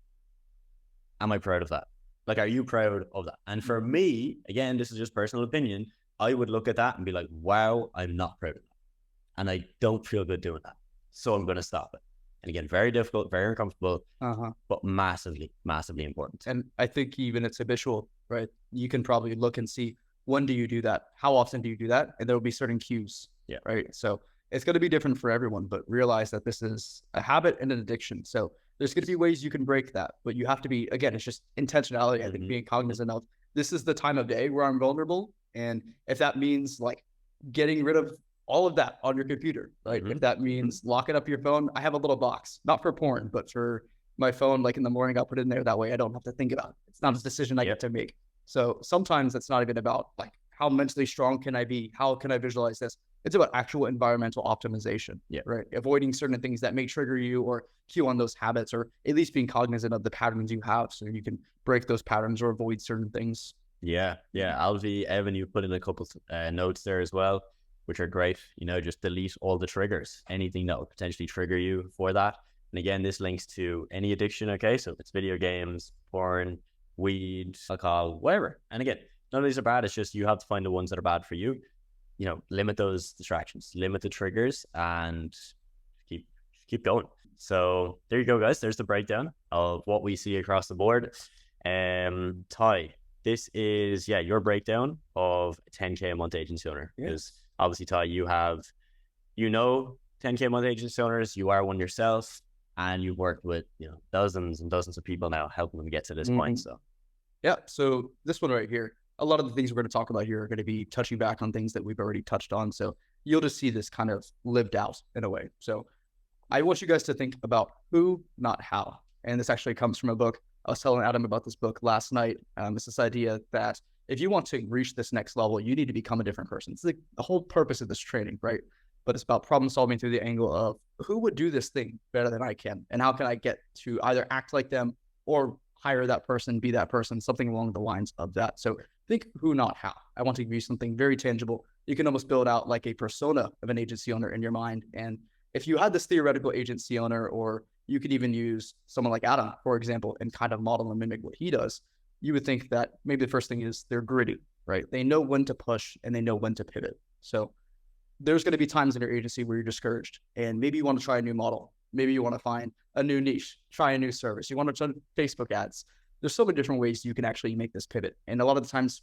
am I proud of that? Like, are you proud of that? And for me, again, this is just personal opinion, I would look at that and be like, wow, I'm not proud of that. And I don't feel good doing that. So I'm going to stop it. And again, very difficult, very uncomfortable, but massively, massively important. And I think even it's habitual, right? You can probably look and see, when do you do that? How often do you do that? And there will be certain cues, right? So it's going to be different for everyone, but realize that this is a habit and an addiction. So there's going to be ways you can break that, but you have to be, again, it's just intentionality. I think being cognizant of, this is the time of day where I'm vulnerable. And if that means like getting rid of all of that on your computer, right? If that means locking up your phone, I have a little box, not for porn, but for my phone, like in the morning, I'll put it in there. That way I don't have to think about it. It's not a decision I get to make. So sometimes it's not even about like, how mentally strong can I be? How can I visualize this? It's about actual environmental optimization, right? Avoiding certain things that may trigger you or cue on those habits, or at least being cognizant of the patterns you have so you can break those patterns or avoid certain things. Yeah. Alvi, Evan, you put in a couple notes there as well, which are great. You know, just delete all the triggers, anything that will potentially trigger you for that. And again, this links to any addiction, okay? So if it's video games, porn, weed, alcohol, whatever. And again, none of these are bad. It's just you have to find the ones that are bad for you. You know, limit those distractions, limit the triggers, and keep going. So there you go, guys. There's the breakdown of what we see across the board. Ty, this is your breakdown of 10K a month agency owner. Because obviously, Ty, you have 10K a month agency owners. You are one yourself, and you've worked with dozens and dozens of people now, helping them get to this point. So so this one right here, a lot of the things we're going to talk about here are going to be touching back on things that we've already touched on. So you'll just see this kind of lived out in a way. So I want you guys to think about who, not how. And this actually comes from a book. I was telling Adam about this book last night. It's this idea that if you want to reach this next level, you need to become a different person. It's like the whole purpose of this training, right? But it's about problem solving through the angle of who would do this thing better than I can? And how can I get to either act like them or hire that person, be that person, something along the lines of that. So think who, not how. I want to give you something very tangible. You can almost build out like a persona of an agency owner in your mind. And if you had this theoretical agency owner, or you could even use someone like Adam, for example, and kind of model and mimic what he does, you would think that maybe the first thing is they're gritty, right? They know when to push and they know when to pivot. So there's going to be times in your agency where you're discouraged, and maybe you want to try a new model. Maybe you want to find a new niche, try a new service. You want to try Facebook ads. There's so many different ways you can actually make this pivot. And a lot of the times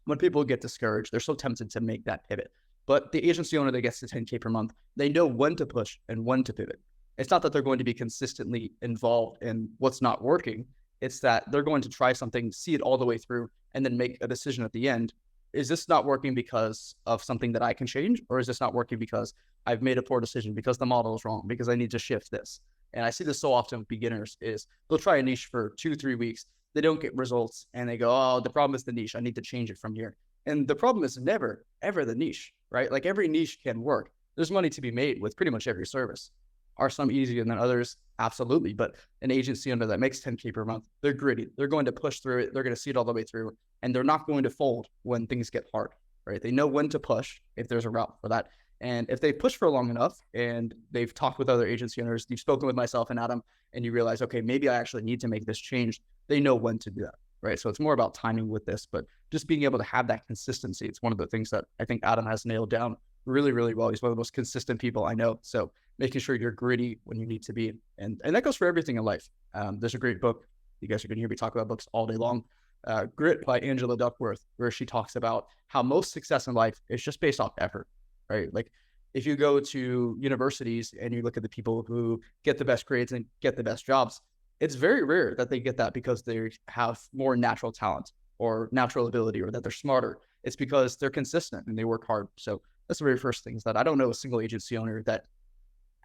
when people get discouraged, they're so tempted to make that pivot. But the agency owner that gets to 10K per month, they know when to push and when to pivot. It's not that they're going to be consistently involved in what's not working. It's that they're going to try something, see it all the way through, and then make a decision at the end. Is this not working because of something that I can change? Or is this not working because I've made a poor decision, because the model is wrong, because I need to shift this? And I see this so often with beginners is they'll try a niche for 2-3 weeks. They don't get results and they go, oh, the problem is the niche. I need to change it from here. And the problem is never, ever the niche, right? Like every niche can work. There's money to be made with pretty much every service. Are some easier than others? Absolutely. But an agency owner that makes 10K per month, they're gritty. They're going to push through it. They're going to see it all the way through, and they're not going to fold when things get hard, right? They know when to push if there's a route for that. And if they push for long enough and they've talked with other agency owners, you've spoken with myself and Adam, and you realize, okay, maybe I actually need to make this change. They know when to do that, right? So it's more about timing with this, but just being able to have that consistency. It's one of the things that I think Adam has nailed down really, really well. He's one of the most consistent people I know. So making sure you're gritty when you need to be. And that goes for everything in life. There's a great book. You guys are going to hear me talk about books all day long. Grit by Angela Duckworth, where she talks about how most success in life is just based off effort, right? Like if you go to universities and you look at the people who get the best grades and get the best jobs, it's very rare that they get that because they have more natural talent or natural ability, or that they're smarter. It's because they're consistent and they work hard. So that's the very first thing, is that I don't know a single agency owner that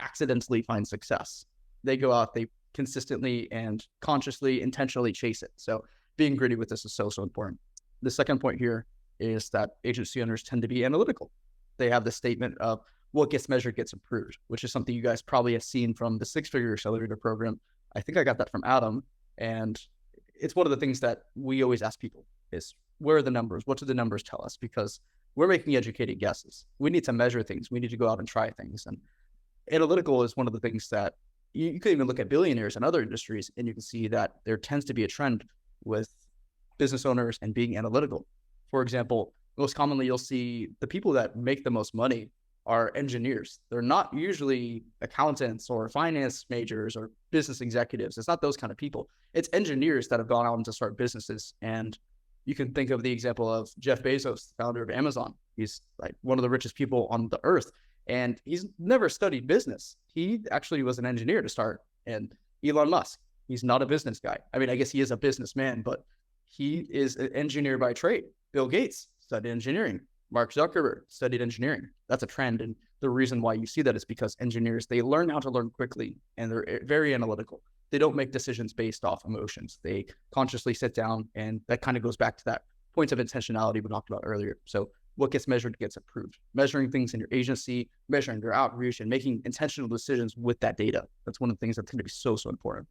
accidentally finds success. They go out, they consistently and consciously, intentionally chase it. So being gritty with this is so, so important. The second point here is that agency owners tend to be analytical. They have the statement of what gets measured gets improved, which is something you guys probably have seen from the Figure Accelerator Program. I think I got that from Adam. And it's one of the things that we always ask people is, where are the numbers? What do the numbers tell us? Because we're making educated guesses. We need to measure things. We need to go out and try things. And analytical is one of the things that you can even look at billionaires and other industries, and you can see that there tends to be a trend with business owners and being analytical. For example, most commonly you'll see the people that make the most money are engineers. They're not usually accountants or finance majors or business executives. It's not those kind of people. It's engineers that have gone out to start businesses. And you can think of the example of Jeff Bezos, the founder of Amazon. He's like one of the richest people on the earth, and he's never studied business. He actually was an engineer to start. And Elon Musk, he's not a business guy. I mean, I guess he is a businessman, but he is an engineer by trade. Bill Gates studied engineering. Mark Zuckerberg studied engineering. That's a trend. And the reason why you see that is because engineers, they learn how to learn quickly, and they're very analytical. they don't make decisions based off emotions. They consciously sit down, and that kind of goes back to that point of intentionality we talked about earlier. So what gets measured gets approved. Measuring things in your agency, measuring your outreach, and making intentional decisions with that data. That's one of the things that's going to be so important.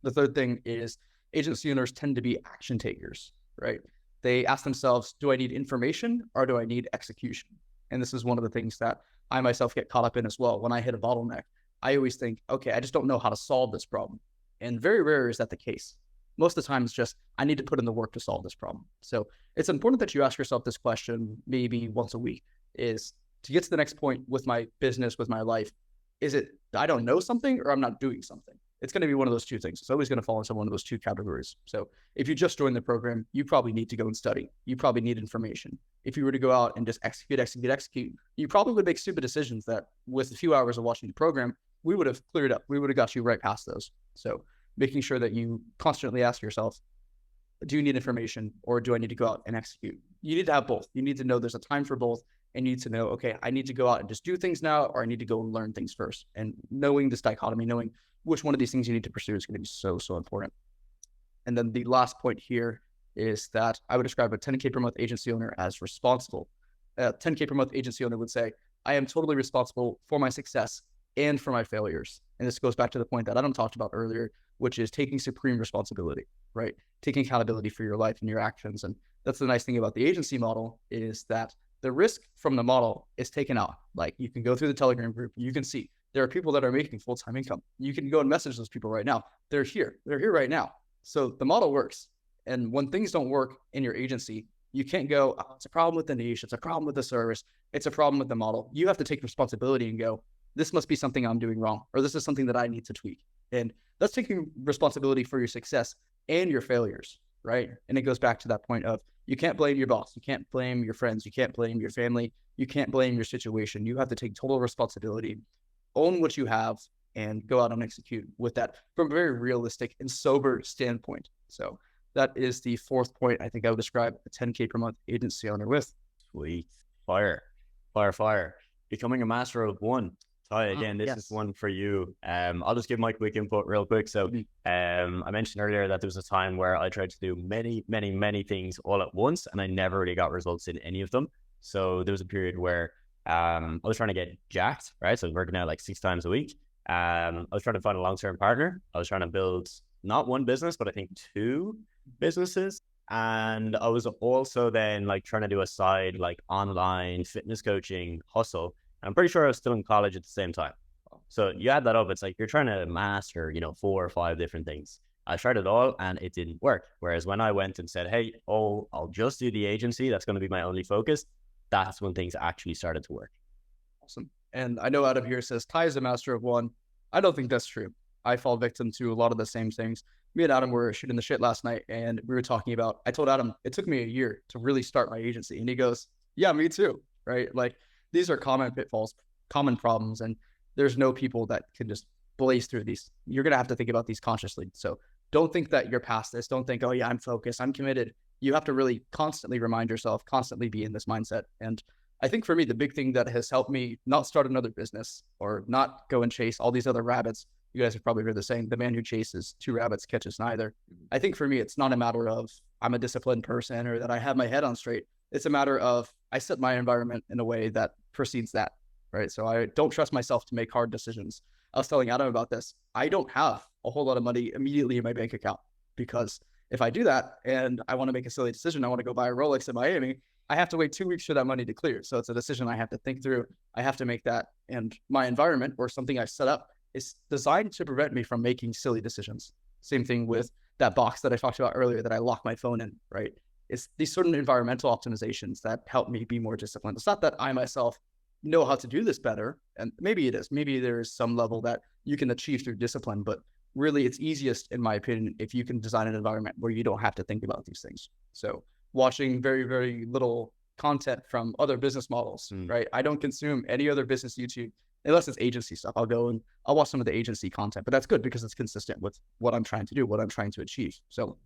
The third thing is agency owners tend to be action takers, right? They ask themselves, do I need information or do I need execution? And this is one of the things that I myself get caught up in as well. When I hit a bottleneck, I always think, okay, I just don't know how to solve this problem. And very rare is that the case. Most of the time it's just, I need to put in the work to solve this problem. So it's important that you ask yourself this question maybe once a week, is to get to the next point with my business, with my life. Is it, I don't know something or I'm not doing something? It's going to be one of those two things. It's always going to fall into one of those two categories. So if you just joined the program, you probably need to go and study. You probably need information. If you were to go out and just execute, you probably would make stupid decisions that with a few hours of watching the program, we would have cleared up. We would have got you right past those. So making sure that you constantly ask yourself, do you need information or do I need to go out and execute? You need to have both. You need to know there's a time for both, and you need to know, okay, I need to go out and just do things now, or I need to go and learn things first. And knowing this dichotomy, knowing which one of these things you need to pursue is going to be so important. And then the last point here is that I would describe a 10K per month agency owner as responsible. A 10K per month agency owner would say, I am totally responsible for my success and for my failures. And this goes back to the point that Adam talked about earlier, which is taking supreme responsibility, right? Taking accountability for your life and your actions. And that's the nice thing about the agency model, is that the risk from the model is taken out. Like, you can go through the Telegram group, you can see there are people that are making full-time income. You can go and message those people right now. They're here right now. So the model works. And when things don't work in your agency, you can't go, oh, it's a problem with the niche, it's a problem with the service, it's a problem with the model. You have to take responsibility and go, this must be something I'm doing wrong, or this is something that I need to tweak. And that's taking responsibility for your success and your failures, right? And it goes back to that point of, you can't blame your boss, you can't blame your friends, you can't blame your family, you can't blame your situation. You have to take total responsibility, own what you have, and go out and execute with that from a very realistic and sober standpoint. So that is the fourth point I think I would describe a 10K per month agency owner with. Sweet. Fire. Becoming a master of one. Ty, again, this is one for you. I'll just give my quick input real quick. So I mentioned earlier that there was a time where I tried to do many things all at once, and I never really got results in any of them. So there was a period where I was trying to get jacked, right? So I was working out like 6 times a week. I was trying to find a long-term partner. I was trying to build not one business, but I think 2 businesses. And I was also then like trying to do a side like online fitness coaching hustle. And I'm pretty sure I was still in college at the same time. So you add that up, it's like you're trying to master, 4 or 5 different things. I tried it all and it didn't work. Whereas when I went and said, hey, I'll just do the agency, that's going to be my only focus, that's when things actually started to work. Awesome. And I know Adam here says, Ty is a master of one. I don't think that's true. I fall victim to a lot of the same things. Me and Adam were shooting the shit last night, and we were talking about, I told Adam, it took me a year to really start my agency. And he goes, yeah, me too, right? Like, these are common pitfalls, common problems, and there's no people that can just blaze through these. You're going to have to think about these consciously. So don't think that you're past this. Don't think, oh yeah, I'm focused, I'm committed. You have to really constantly remind yourself, constantly be in this mindset. And I think for me, the big thing that has helped me not start another business or not go and chase all these other rabbits, you guys have probably heard the saying, the man who chases 2 rabbits catches neither. I think for me, it's not a matter of I'm a disciplined person or that I have my head on straight. It's a matter of I set my environment in a way that precedes that, right? So I don't trust myself to make hard decisions. I was telling Adam about this. I don't have a whole lot of money immediately in my bank account, because if I do that and I want to make a silly decision, I want to go buy a Rolex in Miami, I have to wait 2 weeks for that money to clear. So it's a decision I have to think through. I have to make that. And my environment, or something I set up, is designed to prevent me from making silly decisions. Same thing with that box that I talked about earlier that I lock my phone in, right? It's these certain environmental optimizations that help me be more disciplined. It's not that I myself know how to do this better. And maybe it is. Maybe there is some level that you can achieve through discipline, but really it's easiest, in my opinion, if you can design an environment where you don't have to think about these things. So watching very, very little content from other business models, right? I don't consume any other business YouTube unless it's agency stuff. I'll go and I'll watch some of the agency content, but that's good because it's consistent with what I'm trying to do, what I'm trying to achieve. So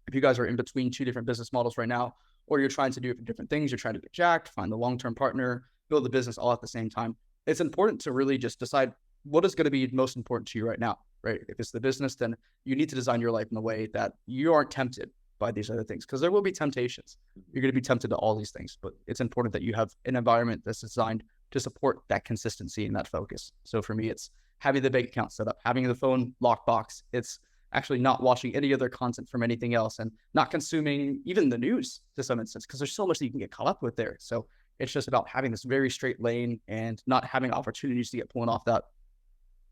if you guys are in between 2 different business models right now, or you're trying to do different things, you're trying to get jacked, find the long-term partner, build the business all at the same time, it's important to really just decide what is going to be most important to you right now. right? If it's the business, then you need to design your life in a way that you aren't tempted by these other things, because there will be temptations. You're going to be tempted to all these things, but it's important that you have an environment that's designed to support that consistency and that focus. So for me, it's having the bank account set up, having the phone lockbox. It's actually not watching any other content from anything else, and not consuming even the news to some instance, because there's so much that you can get caught up with there. So it's just about having this very straight lane and not having opportunities to get pulling off that.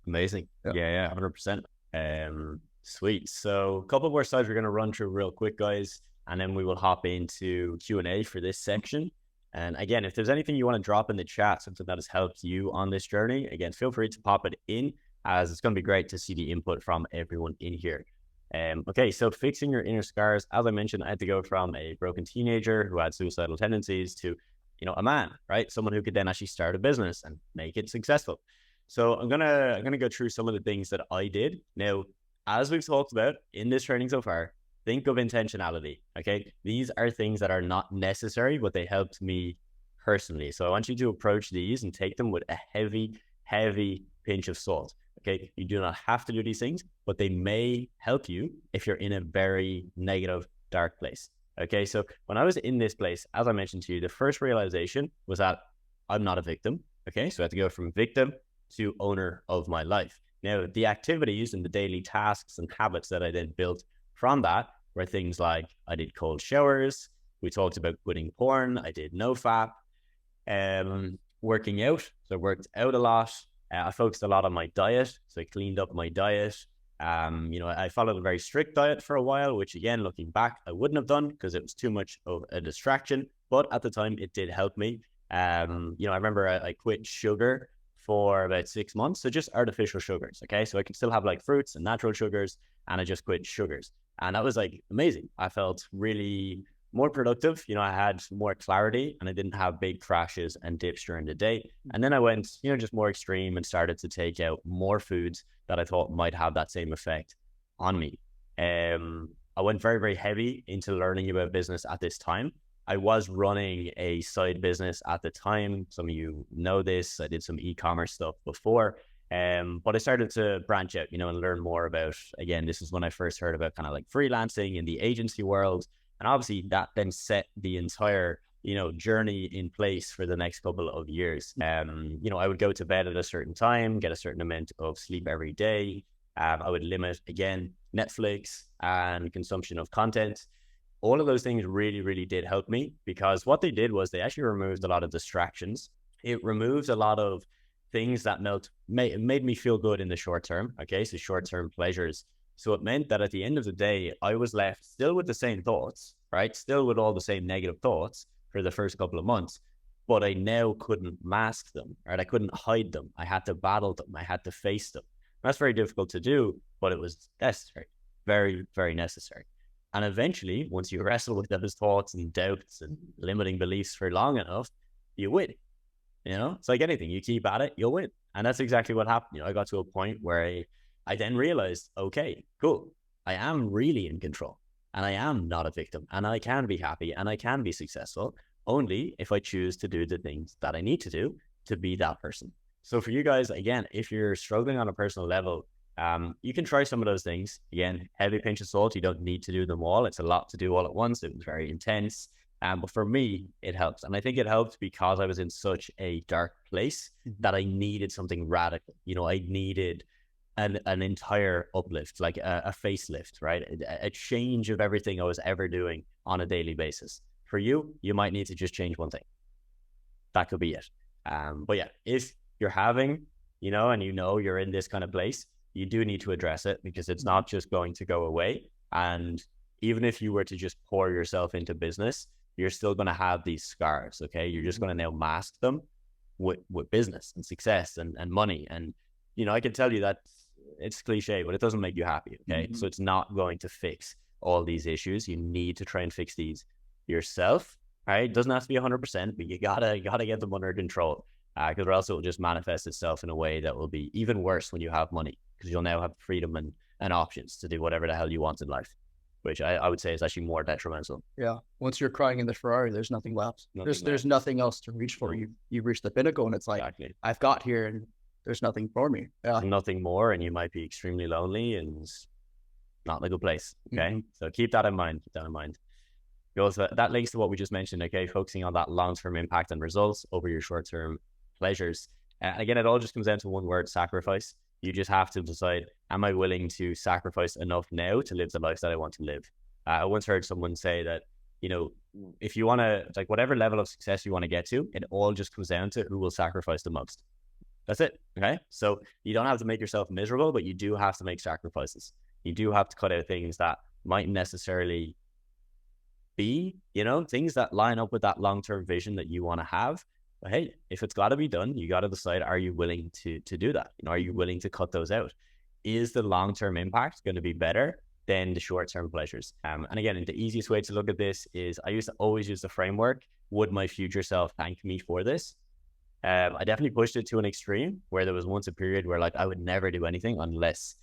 Amazing. Yeah, 100%. Sweet. So a couple more slides we're going to run through real quick, guys, and then we will hop into Q&A for this section. And again, if there's anything you want to drop in the chat, something that has helped you on this journey, again, feel free to pop it in, as it's going to be great to see the input from everyone in here. Okay, so fixing your inner scars. As I mentioned, I had to go from a broken teenager who had suicidal tendencies to, a man, right? Someone who could then actually start a business and make it successful. So I'm gonna go through some of the things that I did. Now, as we've talked about in this training so far, think of intentionality, okay? These are things that are not necessary, but they helped me personally. So I want you to approach these and take them with a heavy, heavy pinch of salt, okay? You do not have to do these things, but they may help you if you're in a very negative, dark place, okay? So when I was in this place, as I mentioned to you, the first realization was that I'm not a victim, okay? So I had to go from victim to owner of my life. Now, the activities and the daily tasks and habits that I then built from that were things like I did cold showers. We talked about quitting porn. I did NoFap, working out. So I worked out a lot. I focused a lot on my diet. So I cleaned up my diet. I followed a very strict diet for a while, which again, looking back, I wouldn't have done because it was too much of a distraction. But at the time, it did help me. I remember I quit sugar for about 6 months. So just artificial sugars. Okay. So I could still have like fruits and natural sugars, and I just quit sugars. And that was like amazing. I felt really more productive. I had more clarity, and I didn't have big crashes and dips during the day. And then I went, just more extreme and started to take out more foods that I thought might have that same effect on me. I went very, very heavy into learning about business at this time. I was running a side business at the time. Some of you know this. I did some e-commerce stuff before. But I started to branch out, and learn more about, again, this is when I first heard about kind of like freelancing in the agency world. And obviously that then set the entire, journey in place for the next couple of years. I would go to bed at a certain time, get a certain amount of sleep every day. I would limit, again, Netflix and consumption of content. All of those things really, really did help me, because what they did was they actually removed a lot of distractions. It removes a lot of things that made me feel good in the short term. Okay, so short-term pleasures. So it meant that at the end of the day, I was left still with the same thoughts, right? Still with all the same negative thoughts for the first couple of months, but I now couldn't mask them, right? I couldn't hide them. I had to battle them. I had to face them. That's very difficult to do, but it was necessary, very, very necessary. And eventually, once you wrestle with those thoughts and doubts and limiting beliefs for long enough, you win. It's like anything. You keep at it, you'll win. And that's exactly what happened. I got to a point where I then realized, okay, cool. I am really in control, and I am not a victim, and I can be happy, and I can be successful only if I choose to do the things that I need to do to be that person. So for you guys, again, if you're struggling on a personal level, you can try some of those things. Again, heavy pinch of salt. You don't need to do them all. It's a lot to do all at once. It was very intense. But for me, it helps. And I think it helped because I was in such a dark place that I needed something radical. I needed an entire uplift, like a facelift, right? A change of everything I was ever doing on a daily basis. For you, you might need to just change one thing. That could be it. But yeah, if you're having, and you're in this kind of place, you do need to address it, because it's not just going to go away. And even if you were to just pour yourself into business, you're still going to have these scars, okay? You're just going to now mask them with business and success and money. And, I can tell you that it's cliche, but it doesn't make you happy, okay? So it's not going to fix all these issues. You need to try and fix these yourself, right? It doesn't have to be 100%, but you gotta get them under control, because or else it will just manifest itself in a way that will be even worse when you have money, because you'll now have freedom and options to do whatever the hell you want in life, which I would say is actually more detrimental. Yeah. Once you're crying in the Ferrari, there's nothing left. There's nothing else to reach for. You've reached the pinnacle, and it's like, exactly. I've got here, and there's nothing for me. Yeah. Nothing more, and you might be extremely lonely and not in a good place. Okay. So keep that in mind. Because that links to what we just mentioned. Okay. Focusing on that long-term impact and results over your short-term pleasures. Again, it all just comes down to one word: sacrifice. You just have to decide, am I willing to sacrifice enough now to live the life that I want to live? I once heard someone say that, if you want to, like, whatever level of success you want to get to, it all just comes down to who will sacrifice the most. That's it. Okay. So you don't have to make yourself miserable, but you do have to make sacrifices. You do have to cut out things that mightn't necessarily be, things that line up with that long-term vision that you want to have. But hey, if it's got to be done, you got to decide, are you willing to do that? Are you willing to cut those out? Is the long-term impact going to be better than the short-term pleasures? And again, the easiest way to look at this is, I used to always use the framework, would my future self thank me for this? I definitely pushed it to an extreme where there was once a period where, like, I would never do anything unless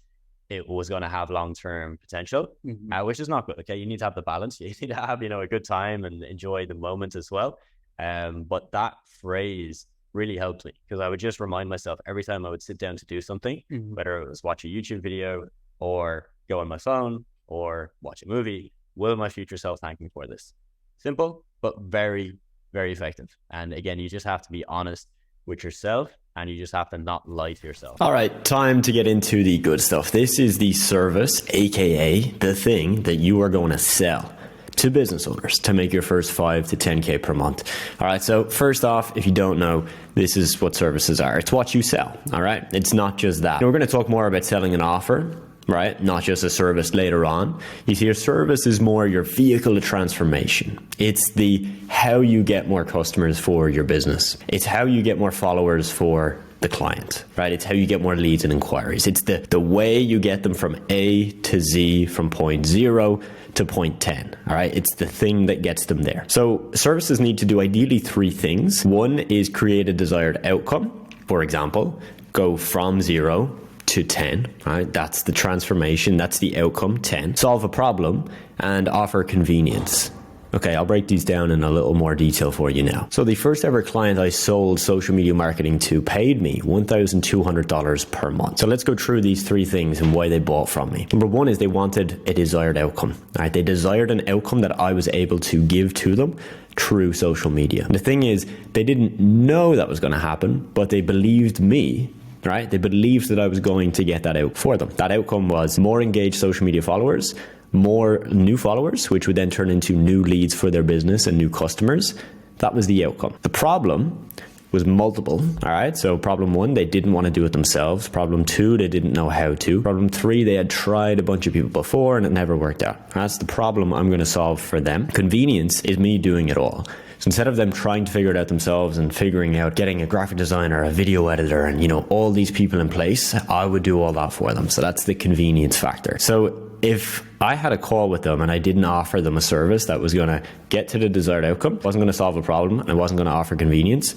it was going to have long-term potential, which is not good. Okay. You need to have the balance. You need to have, a good time and enjoy the moment as well. But that phrase really helped me, because I would just remind myself every time I would sit down to do something, whether it was watch a YouTube video or go on my phone or watch a movie, will my future self thank me for this? Simple, but very, very effective. And again, you just have to be honest with yourself, and you just have to not lie to yourself. All right, time to get into the good stuff. This is the service, aka the thing that you are going to sell to business owners to make your first 5 to 10K per month. All right, so first off, if you don't know, this is what services are. It's what you sell, all right? It's not just that. We're going to talk more about selling an offer, right? Not just a service later on. You see, your service is more your vehicle of transformation. It's the how you get more customers for your business. It's how you get more followers for the client, right? It's how you get more leads and inquiries. It's the way you get them from A to Z, from point 0 to point 10, all right? It's the thing that gets them there. So services need to do ideally 3 things. One is create a desired outcome. For example, go from 0 to 10, right? That's the transformation. That's the outcome, 10. Solve a problem and offer convenience. Okay, I'll break these down in a little more detail for you now. So the first ever client I sold social media marketing to paid me $1,200 per month. So let's go through these 3 things and why they bought from me. Number 1 is they wanted a desired outcome. Right? They desired an outcome that I was able to give to them through social media. And the thing is, they didn't know that was going to happen, but they believed me. Right? They believed that I was going to get that out for them. That outcome was more engaged social media followers, more new followers, which would then turn into new leads for their business and new customers. That was the outcome. The problem was multiple. All right. So problem 1, they didn't want to do it themselves. Problem 2, they didn't know how to. Problem 3, they had tried a bunch of people before and it never worked out. That's the problem I'm going to solve for them. Convenience is me doing it all. So instead of them trying to figure it out themselves and figuring out getting a graphic designer, a video editor, and all these people in place, I would do all that for them. So that's the convenience factor. So if I had a call with them and I didn't offer them a service that was going to get to the desired outcome, wasn't going to solve a problem, and wasn't going to offer convenience,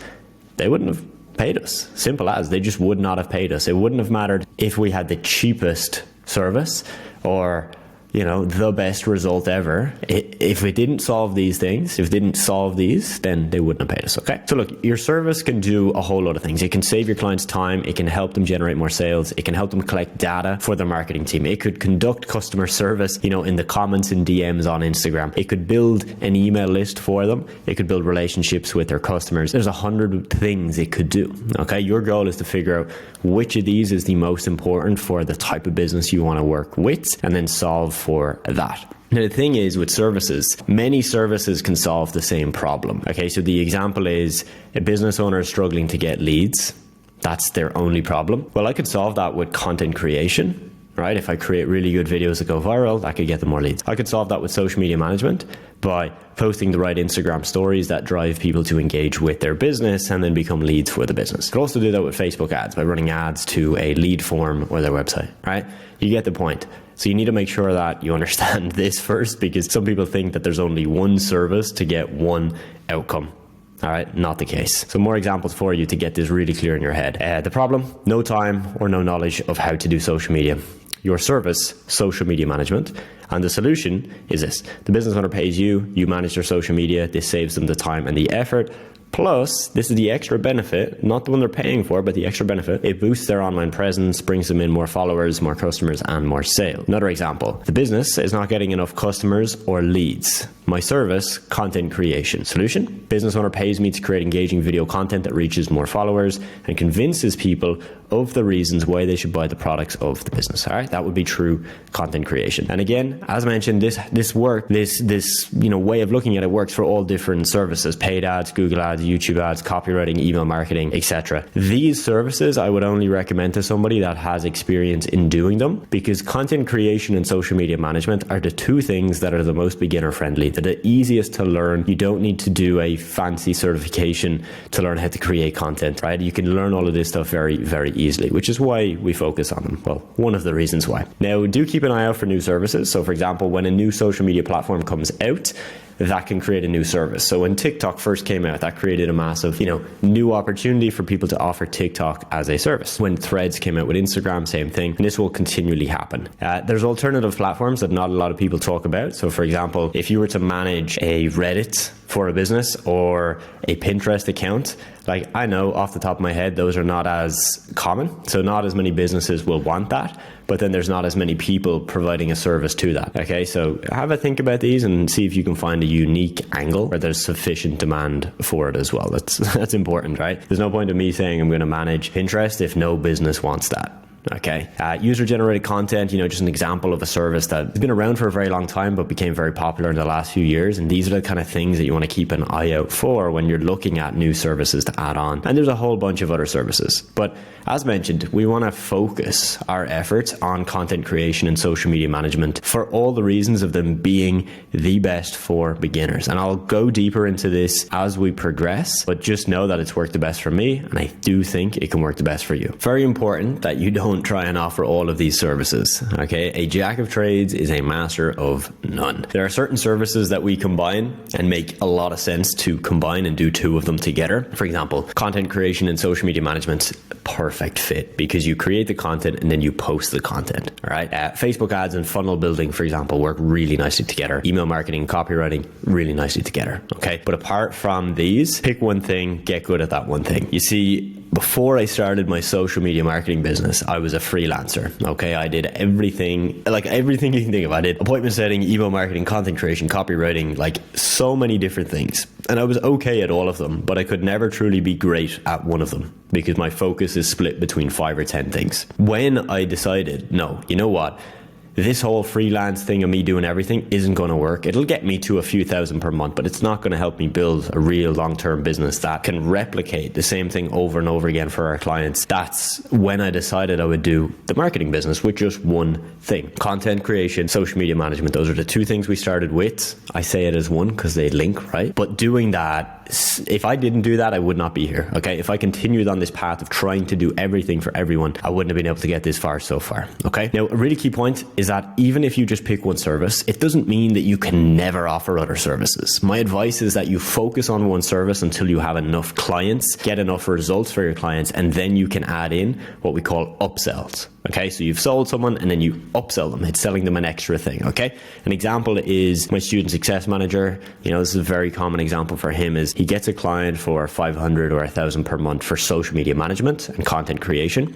they wouldn't have paid us. Simple as. They just would not have paid us. It wouldn't have mattered if we had the cheapest service or the best result ever. If it didn't solve these things, if it didn't solve these, then they wouldn't have paid us, okay? So look, your service can do a whole lot of things. It can save your clients time. It can help them generate more sales. It can help them collect data for their marketing team. It could conduct customer service, in the comments and DMs on Instagram. It could build an email list for them. It could build relationships with their customers. There's 100 things it could do, okay? Your goal is to figure out which of these is the most important for the type of business you want to work with, and then solve for that. Now, the thing is with services, many services can solve the same problem. Okay, so the example is a business owner is struggling to get leads. That's their only problem. Well, I could solve that with content creation, right? If I create really good videos that go viral, that could get them more leads. I could solve that with social media management by posting the right Instagram stories that drive people to engage with their business and then become leads for the business. I could also do that with Facebook ads by running ads to a lead form or their website, right? You get the point. So you need to make sure that you understand this first, because some people think that there's only one service to get one outcome. All right, not the case. So more examples for you to get this really clear in your head. The problem, no time or no knowledge of how to do social media. Your service, social media management. And the solution is this. The business owner pays you, you manage their social media. This saves them the time and the effort. Plus, this is the extra benefit, not the one they're paying for, but the extra benefit. It boosts their online presence, brings them in more followers, more customers, and more sales. Another example, the business is not getting enough customers or leads. My service, content creation. Solution, business owner pays me to create engaging video content that reaches more followers and convinces people of the reasons why they should buy the products of the business. All right, that would be true content creation. And again, as mentioned, this way of looking at it works for all different services: paid ads, Google ads, YouTube ads, copywriting, email marketing, etc. These services I would only recommend to somebody that has experience in doing them, because content creation and social media management are the two things that are the most beginner friendly. They're the easiest to learn. You don't need to do a fancy certification to learn how to create content, right? You can learn all of this stuff very, very easily, which is why we focus on them. Well, one of the reasons why. Now, do keep an eye out for new services. So for example, when a new social media platform comes out, that can create a new service. So when TikTok first came out, that created a massive, new opportunity for people to offer TikTok as a service. When Threads came out with Instagram, same thing. And this will continually happen. There's alternative platforms that not a lot of people talk about. So for example, if you were to manage a Reddit for a business or a Pinterest account, like I know off the top of my head, those are not as common. So not as many businesses will want that, but then there's not as many people providing a service to that. Okay, so have a think about these and see if you can find a unique angle where there's sufficient demand for it as well. That's important, right? There's no point in me saying I'm going to manage Pinterest if no business wants that. Okay. User-generated content, just an example of a service that has been around for a very long time, but became very popular in the last few years. And these are the kind of things that you want to keep an eye out for when you're looking at new services to add on. And there's a whole bunch of other services. But as mentioned, we want to focus our efforts on content creation and social media management for all the reasons of them being the best for beginners. And I'll go deeper into this as we progress, but just know that it's worked the best for me. And I do think it can work the best for you. Very important that you don't try and offer all of these services. Okay, a jack of trades is a master of none. There are certain services that we combine and make a lot of sense to combine and do two of them together. For example, content creation and social media management, perfect fit, because you create the content and then you post the content. All right, Facebook ads and funnel building, for example, work really nicely together. Email marketing, copywriting, really nicely together. Okay, but apart from these, pick one thing, get good at that one thing. You see, before I started my social media marketing business, I was a freelancer. Okay, I did everything you can think of. I did appointment setting, email marketing, content creation, copywriting, like so many different things. And I was okay at all of them, but I could never truly be great at one of them because my focus is split between 5 or 10 things. When I decided, no, you know what? This whole freelance thing of me doing everything isn't going to work. It'll get me to a few thousand per month, but it's not going to help me build a real long-term business that can replicate the same thing over and over again for our clients. That's when I decided I would do the marketing business with just one thing: content creation, social media management. Those are the two things we started with. I say it as one because they link, right? But doing that, if I didn't do that, I would not be here. Okay, if I continued on this path of trying to do everything for everyone, I wouldn't have been able to get this far so far. Okay, now a really key point is that even if you just pick one service, it doesn't mean that you can never offer other services. My advice is that you focus on one service until you have enough clients, get enough results for your clients, and then you can add in what we call upsells. Okay, so you've sold someone and then you upsell them. It's selling them an extra thing. Okay, an example is my student success manager. This is a very common example for him. Is he gets a client for 500 or 1,000 per month for social media management and content creation,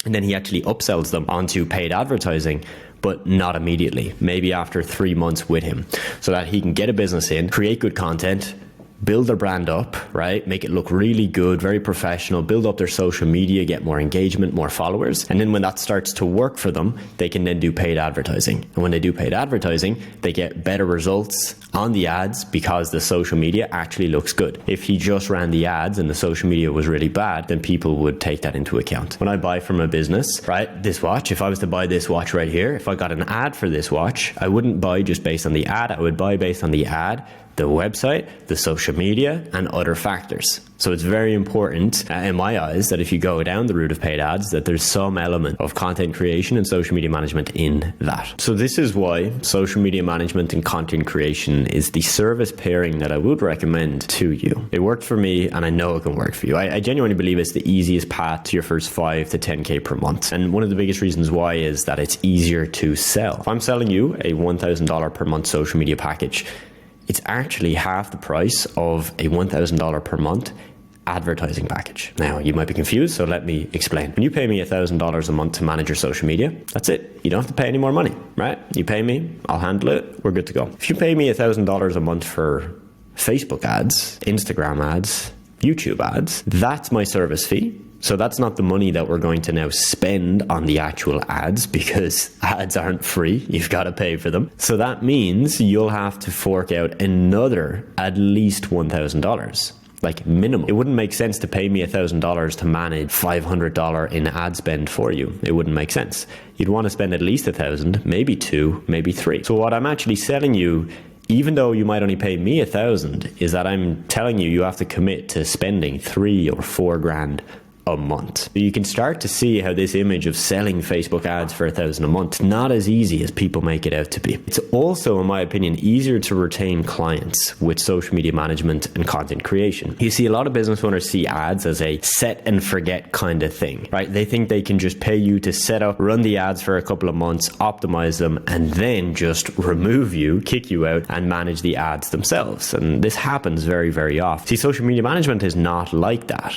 and then he actually upsells them onto paid advertising, but not immediately, maybe after 3 months with him, so that he can get a business in, create good content, build their brand up, right? Make it look really good, very professional, build up their social media, get more engagement, more followers. And then when that starts to work for them, they can then do paid advertising. And when they do paid advertising, they get better results on the ads because the social media actually looks good. If he just ran the ads and the social media was really bad, then people would take that into account. When I buy from a business, right, this watch, if I was to buy this watch right here, if I got an ad for this watch, I wouldn't buy just based on the ad. I would buy based on the ad, the website, the social media, and other factors. So it's very important in my eyes that if you go down the route of paid ads, that there's some element of content creation and social media management in that. So this is why social media management and content creation is the service pairing that I would recommend to you. It worked for me and I know it can work for you. I genuinely believe it's the easiest path to your first 5 to 10K per month. And one of the biggest reasons why is that it's easier to sell. If I'm selling you a $1,000 per month social media package, it's actually half the price of a $1,000 per month advertising package. Now, you might be confused, so let me explain. When you pay me $1,000 a month to manage your social media, that's it. You don't have to pay any more money, right? You pay me, I'll handle it, we're good to go. If you pay me $1,000 a month for Facebook ads, Instagram ads, YouTube ads, that's my service fee. So that's not the money that we're going to now spend on the actual ads, because ads aren't free. You've got to pay for them. So that means you'll have to fork out another at least $1,000. Like minimum. It wouldn't make sense to pay me $1,000 to manage $500 in ad spend for you. It wouldn't make sense. You'd want to spend at least $1,000, maybe $2,000, maybe $3,000. So what I'm actually selling you, even though you might only pay me $1,000, is that I'm telling you have to commit to spending $3,000 or $4,000 a month. You can start to see how this image of selling Facebook ads for $1,000 a month is not as easy as people make it out to be. It's also, in my opinion, easier to retain clients with social media management and content creation. You see, a lot of business owners see ads as a set and forget kind of thing, right? They think they can just pay you to set up, run the ads for a couple of months, optimize them, and then just remove you, kick you out, and manage the ads themselves. And this happens very, very often. See, social media management is not like that.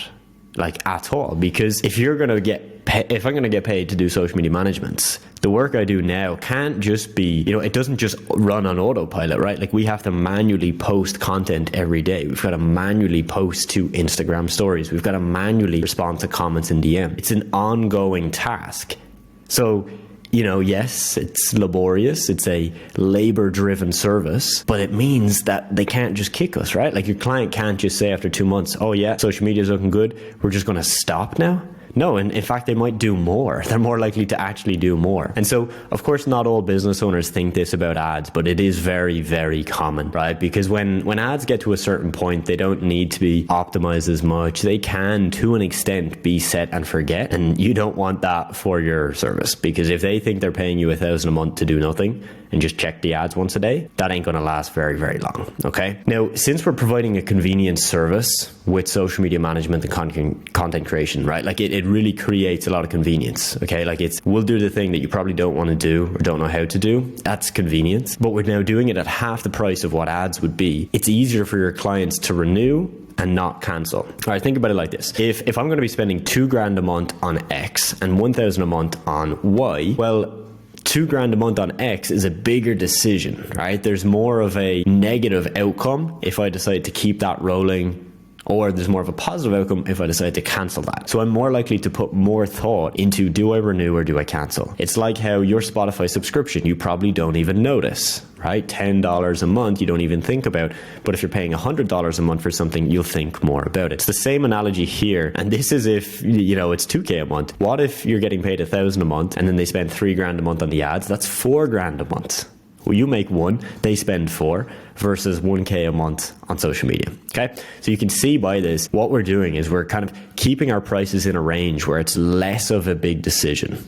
Like at all, because if I'm going to get paid to do social media management, the work I do now can't just be, it doesn't just run on autopilot, right? Like we have to manually post content every day. We've got to manually post to Instagram stories. We've got to manually respond to comments in DM. It's an ongoing task. So, yes, it's laborious. It's a labor-driven service, but it means that they can't just kick us, right? Like your client can't just say after 2 months, oh yeah, social media is looking good, we're just going to stop now. No, and in fact, they might do more. They're more likely to actually do more. And so, of course, not all business owners think this about ads, but it is very, very common, right? Because when ads get to a certain point, they don't need to be optimized as much. They can, to an extent, be set and forget. And you don't want that for your service, because if they think they're paying you $1,000 a month to do nothing and just check the ads once a day, that ain't going to last very, very long. Okay. Now, since we're providing a convenient service with social media management and content creation, right? Like it really creates a lot of convenience. Okay. Like we'll do the thing that you probably don't want to do or don't know how to do. That's convenience. But we're now doing it at half the price of what ads would be. It's easier for your clients to renew and not cancel. All right, think about it like this. If I'm going to be spending $2,000 a month on X and $1,000 a month on Y, well, $2,000 a month on X is a bigger decision, right? There's more of a negative outcome if I decide to keep that rolling, or there's more of a positive outcome if I decide to cancel that. So I'm more likely to put more thought into, do I renew or do I cancel? It's like how your Spotify subscription, you probably don't even notice, right? $10 a month, you don't even think about. But if you're paying $100 a month for something, you'll think more about it. It's the same analogy here. And this is if, it's $2,000 a month. What if you're getting paid $1,000 a month and then they spend $3,000 a month on the ads? That's $4,000 a month. Well, you make $1,000, they spend $4,000 versus $1,000 a month on social media. Okay. So you can see by this, what we're doing is we're kind of keeping our prices in a range where it's less of a big decision.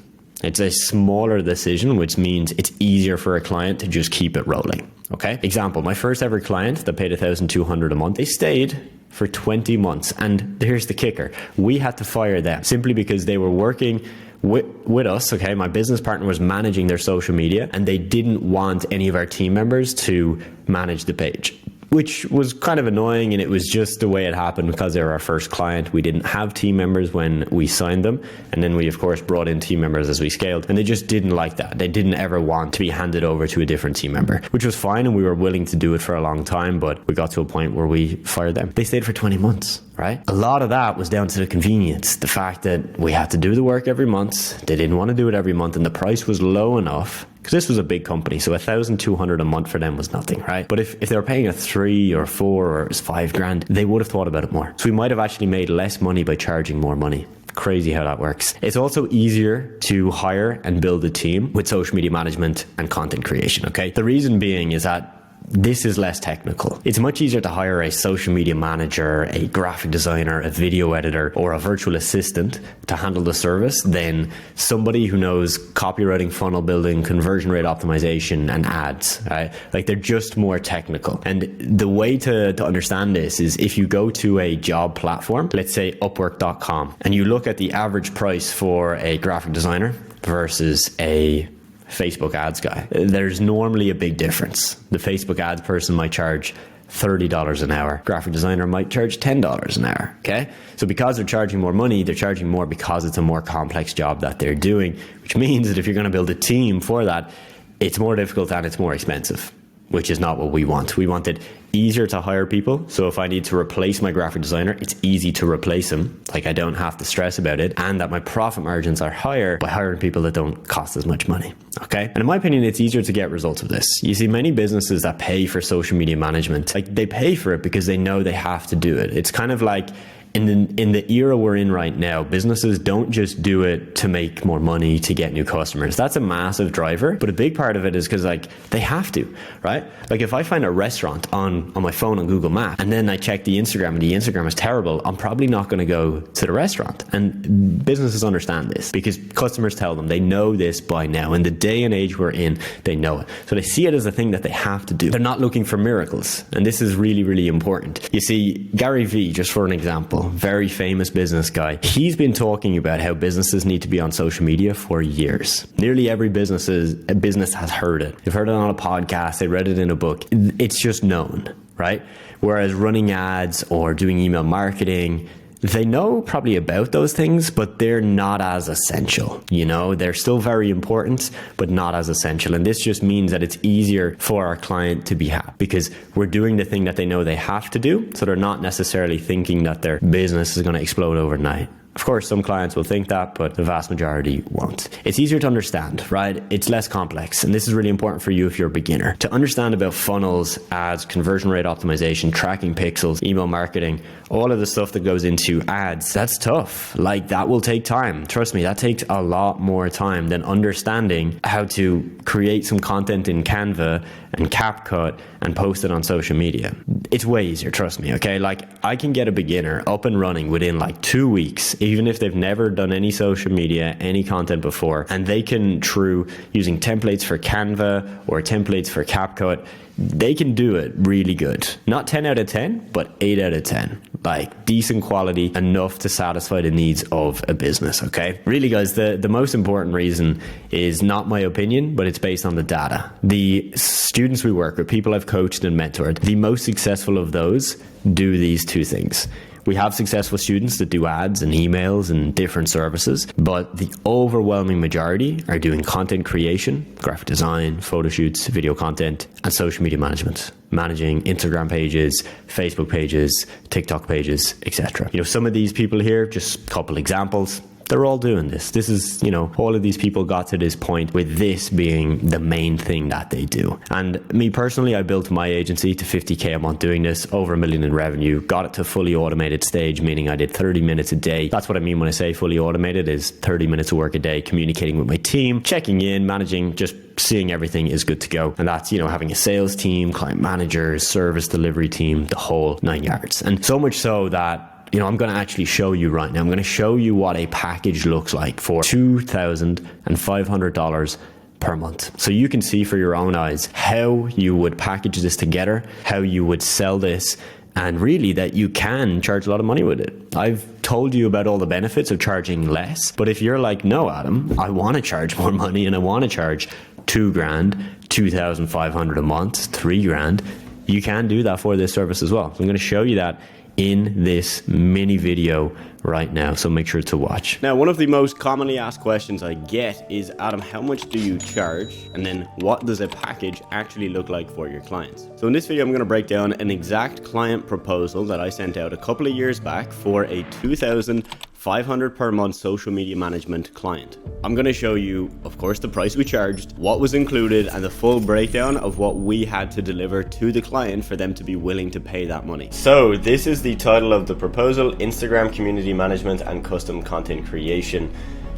It's a smaller decision, which means it's easier for a client to just keep it rolling. Okay. Example, my first ever client that paid $1,200 a month, they stayed for 20 months. And here's the kicker. We had to fire them simply because they were working with us. Okay, my business partner was managing their social media and they didn't want any of our team members to manage the page, which was kind of annoying, and it was just the way it happened because they were our first client. We didn't have team members when we signed them, and then we of course brought in team members as we scaled, and they just didn't like that. They didn't ever want to be handed over to a different team member, which was fine, and we were willing to do it for a long time, but we got to a point where we fired them. They stayed for 20 months. Right? A lot of that was down to the convenience, the fact that we had to do the work every month. They didn't want to do it every month, and the price was low enough because this was a big company. So $1,200 a month for them was nothing, right? But if they were paying a 3 or 4 or it was $5,000, they would have thought about it more. So we might have actually made less money by charging more money. Crazy how that works. It's also easier to hire and build a team with social media management and content creation. Okay. The reason being is that this is less technical. It's much easier to hire a social media manager, a graphic designer, a video editor, or a virtual assistant to handle the service than somebody who knows copywriting, funnel building, conversion rate optimization, and ads. Right? Like they're just more technical. And the way to understand this is if you go to a job platform, let's say Upwork.com, and you look at the average price for a graphic designer versus a Facebook ads guy. There's normally a big difference. The Facebook ads person might charge $30 an hour. Graphic designer might charge $10 an hour. Okay. So because they're charging more money, they're charging more because it's a more complex job that they're doing, which means that if you're going to build a team for that, it's more difficult and it's more expensive, which is not what we want. We want it easier to hire people. So if I need to replace my graphic designer, it's easy to replace him. Like I don't have to stress about it, and that my profit margins are higher by hiring people that don't cost as much money. Okay. And in my opinion, it's easier to get results of this. You see many businesses that pay for social media management, like they pay for it because they know they have to do it. It's kind of like in the era we're in right now, businesses don't just do it to make more money, to get new customers. That's a massive driver, but a big part of it is because like they have to, right? Like if I find a restaurant on my phone on Google Maps and then I check the Instagram and the Instagram is terrible, I'm probably not going to go to the restaurant. And businesses understand this because customers tell them. They know this by now. In the day and age we're in, they know it. So they see it as a thing that they have to do. They're not looking for miracles. And this is really, really important. You see, Gary Vee, just for an example, very famous business guy. He's been talking about how businesses need to be on social media for years. Nearly every business has heard it. They've heard it on a podcast. They read it in a book. It's just known, right? Whereas running ads or doing email marketing, they know probably about those things, but they're not as essential. You know, they're still very important, but not as essential. And this just means that it's easier for our client to be happy because we're doing the thing that they know they have to do. So they're not necessarily thinking that their business is going to explode overnight. Of course, some clients will think that, but the vast majority won't. It's easier to understand, right? It's less complex. And this is really important for you if you're a beginner. To understand about funnels, ads, conversion rate optimization, tracking pixels, email marketing, all of the stuff that goes into ads, that's tough. Like that will take time. Trust me, that takes a lot more time than understanding how to create some content in Canva and CapCut and post it on social media. It's way easier, trust me, okay? Like I can get a beginner up and running within like 2 weeks, even if they've never done any social media, any content before, and they can, through using templates for Canva or templates for CapCut, they can do it really good. Not 10 out of 10, but 8 out of 10. Like decent quality, enough to satisfy the needs of a business, okay? Really guys, the most important reason is not my opinion, but it's based on the data. The students we work with, people I've coached and mentored, the most successful of those do these two things. We have successful students that do ads and emails and different services, but the overwhelming majority are doing content creation, graphic design, photo shoots, video content, and social media management, managing Instagram pages, Facebook pages, TikTok pages, etc. You know, some of these people here, just a couple examples, they're all doing this. This is, you know, all of these people got to this point with this being the main thing that they do. And me personally, I built my agency to 50K a month doing this, over $1 million in revenue, got it to fully automated stage, meaning I did 30 minutes a day. That's what I mean when I say fully automated, is 30 minutes of work a day, communicating with my team, checking in, managing, just seeing everything is good to go. And that's, you know, having a sales team, client managers, service delivery team, the whole 9 yards. And so much so that, you know, I'm going to actually show you right now. I'm going to show you what a package looks like for $2,500 per month. So you can see for your own eyes how you would package this together, how you would sell this, and really that you can charge a lot of money with it. I've told you about all the benefits of charging less, but if you're like, no, Adam, I want to charge more money and I want to charge $2,000, $2,500 a month, $3,000, you can do that for this service as well. So I'm going to show you that in this mini video right now, so make sure to watch. Now, one of the most commonly asked questions I get is, Adam, how much do you charge? And then what does a package actually look like for your clients? So in this video, I'm going to break down an exact client proposal that I sent out a couple of years back for a $2,500 per month social media management client. I'm going to show you, of course, the price we charged, what was included, and the full breakdown of what we had to deliver to the client for them to be willing to pay that money. So this is the title of the proposal: Instagram community management and custom content creation.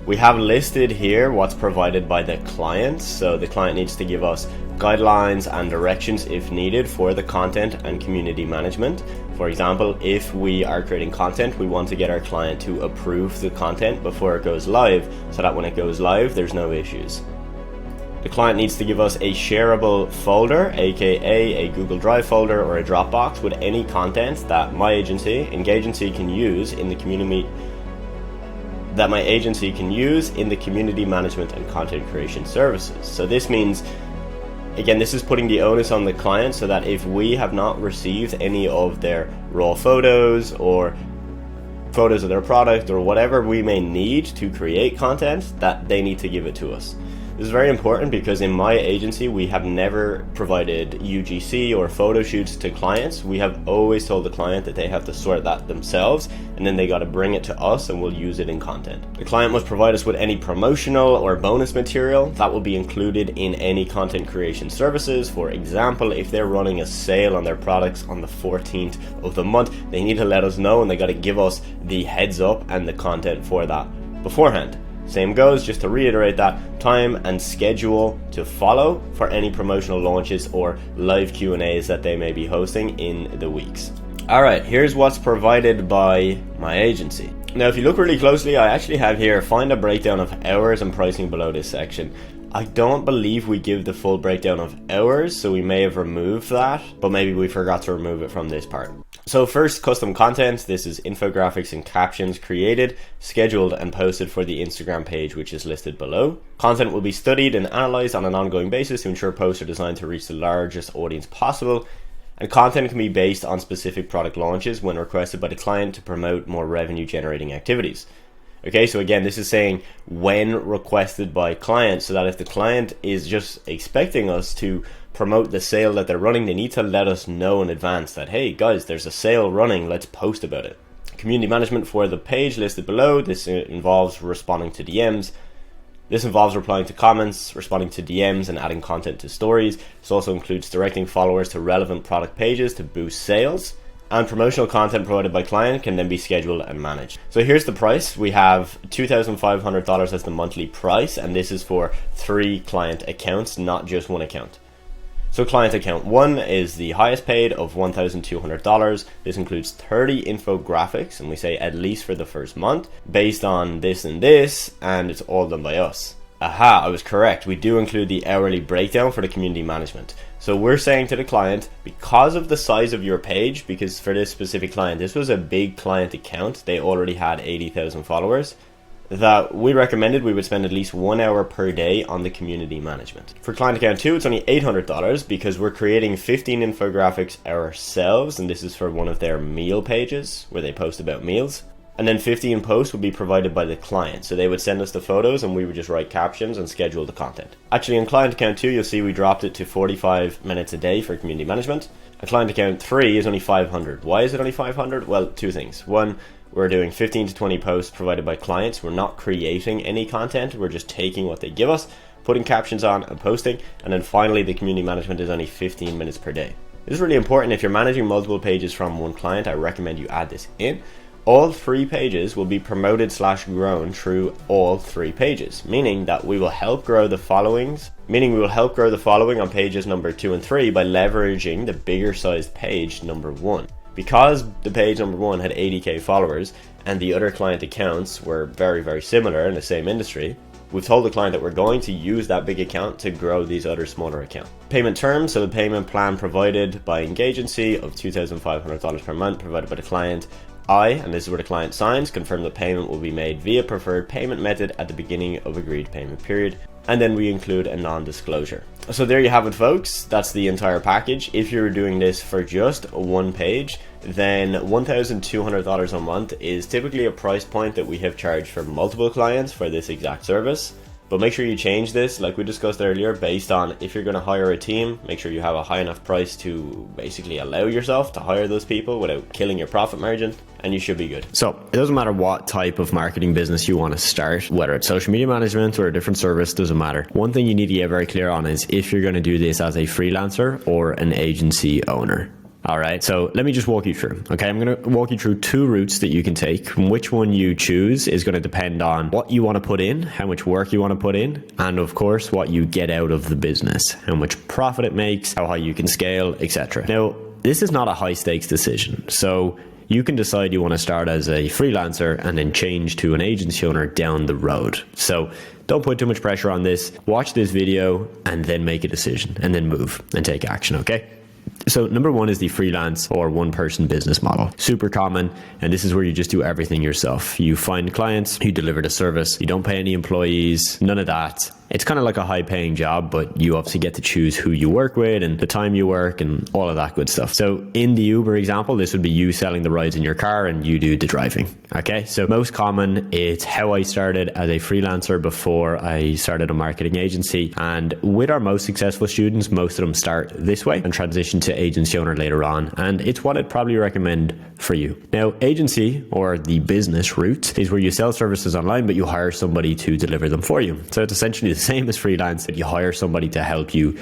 We have listed here what's provided by the client. So the client needs to give us guidelines and directions if needed for the content and community management. For example, if we are creating content, we want to get our client to approve the content before it goes live, so that when it goes live, there's no issues. The client needs to give us a shareable folder, aka a Google Drive folder or a Dropbox, with any content that my agency, Engagency, can use in the community that my agency can use in the community management and content creation services. So this means, again, this is putting the onus on the client so that if we have not received any of their raw photos or photos of their product or whatever we may need to create content, that they need to give it to us. This is very important because in my agency, we have never provided UGC or photo shoots to clients. We have always told the client that they have to sort that themselves, and then they got to bring it to us and we'll use it in content. The client must provide us with any promotional or bonus material that will be included in any content creation services. For example, if they're running a sale on their products on the 14th of the month, they need to let us know and they got to give us the heads up and the content for that beforehand. Same goes, just to reiterate that, time and schedule to follow for any promotional launches or live Q&As that they may be hosting in the weeks. Alright, here's what's provided by my agency. Now, if you look really closely, I actually have here, find a breakdown of hours and pricing below this section. I don't believe we give the full breakdown of hours, so we may have removed that, but maybe we forgot to remove it from this part. So first, custom content. This is infographics and captions created, scheduled and posted for the Instagram page, which is listed below. Content will be studied and analyzed on an ongoing basis to ensure posts are designed to reach the largest audience possible. And content can be based on specific product launches when requested by the client to promote more revenue generating activities. Okay, so again, this is saying when requested by clients, so that if the client is just expecting us to promote the sale that they're running, they need to let us know in advance that, hey guys, there's a sale running, let's post about it. Community management for the page listed below. This involves responding to DMs. This involves replying to comments, responding to DMs, and adding content to stories. This also includes directing followers to relevant product pages to boost sales. And promotional content provided by client can then be scheduled and managed. So here's the price. We have $2,500 as the monthly price, and this is for 3 client accounts, not just one account. So client account 1 is the highest paid of $1,200. This includes 30 infographics, and we say at least for the first month, based on this and this, and it's all done by us. Aha, I was correct. We do include the hourly breakdown for the community management. So we're saying to the client, because of the size of your page, because for this specific client, this was a big client account, they already had 80,000 followers, that we recommended we would spend at least 1 hour per day on the community management. For client account 2, it's only $800 because we're creating 15 infographics ourselves, and this is for one of their meal pages where they post about meals. And then 15 posts would be provided by the client. So they would send us the photos and we would just write captions and schedule the content. Actually, in client account 2, you'll see we dropped it to 45 minutes a day for community management. And client account 3 is only 500. Why is it only 500? Well, 2 things. One, we're doing 15 to 20 posts provided by clients. We're not creating any content. We're just taking what they give us, putting captions on and posting. And then finally, the community management is only 15 minutes per day. This is really important. If you're managing multiple pages from one client, I recommend you add this in. All 3 pages will be promoted / grown through all 3 pages, meaning that we will help grow the following on pages number 2 and 3 by leveraging the bigger sized page number 1. Because the page number 1 had 80k followers and the other client accounts were very, very similar in the same industry, we've told the client that we're going to use that big account to grow these other smaller accounts. Payment terms, so the payment plan provided by Engagency of $2,500 per month provided by the client. And this is where the client signs, confirm that payment will be made via preferred payment method at the beginning of agreed payment period. And then we include a non-disclosure. So there you have it, folks. That's the entire package. If you're doing this for just one page, then $1,200 a month is typically a price point that we have charged for multiple clients for this exact service. But make sure you change this, like we discussed earlier, based on if you're going to hire a team, make sure you have a high enough price to basically allow yourself to hire those people without killing your profit margin, and you should be good. So it doesn't matter what type of marketing business you want to start, whether it's social media management or a different service, doesn't matter. One thing you need to get very clear on is if you're going to do this as a freelancer or an agency owner. All right, so let me just walk you through. Okay, I'm going to walk you through 2 routes that you can take. Which one you choose is going to depend on what you want to put in, how much work you want to put in, and of course, what you get out of the business, how much profit it makes, how high you can scale, etc. Now, this is not a high stakes decision. So you can decide you want to start as a freelancer and then change to an agency owner down the road. So don't put too much pressure on this. Watch this video and then make a decision and then move and take action, okay? So number one is the freelance or one-person business model. Super common, and this is where you just do everything yourself. You find clients, you deliver the service, you don't pay any employees, none of that. It's kind of like a high-paying job, but you obviously get to choose who you work with and the time you work and all of that good stuff. So in the Uber example, this would be you selling the rides in your car and you do the driving. Okay, so most common, it's how I started as a freelancer before I started a marketing agency. And with our most successful students, most of them start this way and transition to agency owner later on. And it's what I'd probably recommend for you. Now, agency or the business route is where you sell services online, but you hire somebody to deliver them for you. So it's essentially the same as freelance, but you hire somebody to help you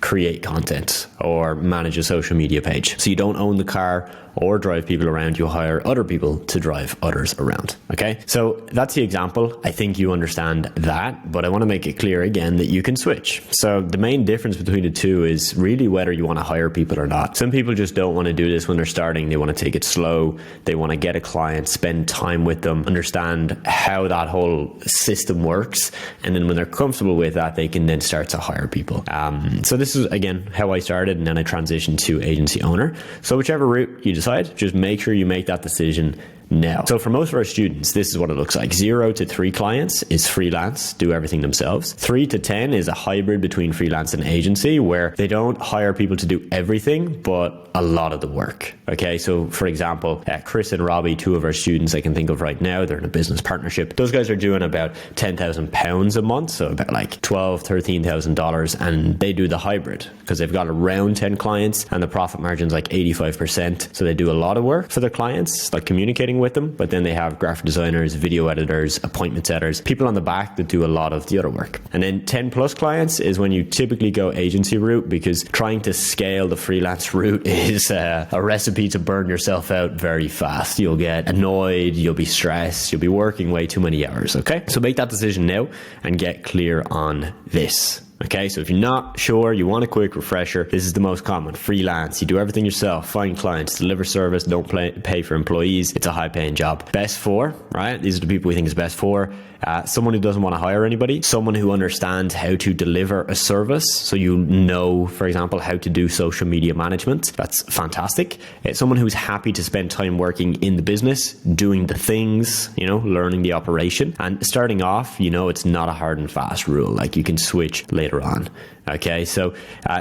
create content or manage a social media page. So you don't own the car or drive people around, you hire other people to drive others around. Okay, so that's the example. I think you understand that, but I want to make it clear again that you can switch. So the main difference between the two is really whether you want to hire people or not. Some people just don't want to do this when they're starting. They want to take it slow. They want to get a client, spend time with them, understand how that whole system works. And then when they're comfortable with that, they can then start to hire people. So this is, again, how I started, and then I transitioned to agency owner. So whichever route you decide, just make sure you make that decision now. So for most of our students, this is what it looks like. 0 to 3 clients is freelance, do everything themselves. 3 to 10 is a hybrid between freelance and agency where they don't hire people to do everything, but a lot of the work. Okay, so for example, Chris and Robbie, 2 of our students I can think of right now, they're in a business partnership. Those guys are doing about £10,000 a month, so about like $12,000, $13,000, and they do the hybrid because they've got around 10 clients and the profit margin's like 85%. So they do a lot of work for their clients, like communicating with them, but then they have graphic designers, video editors, appointment setters, people on the back that do a lot of the other work. And then 10 plus clients is when you typically go agency route, because trying to scale the freelance route is a recipe to burn yourself out very fast. You'll get annoyed, you'll be stressed, you'll be working way too many hours. Okay, so make that decision now and get clear on this. Okay, so if you're not sure, you want a quick refresher, this is the most common. Freelance, you do everything yourself, find clients, deliver service, don't pay for employees. It's a high paying job. Best for, right? These are the people we think is best for. Someone who doesn't want to hire anybody, someone who understands how to deliver a service. So you know, for example, how to do social media management. That's fantastic. Someone who's happy to spend time working in the business, doing the things, you know, learning the operation. And starting off, you know, it's not a hard and fast rule. Like you can switch later on. Okay, so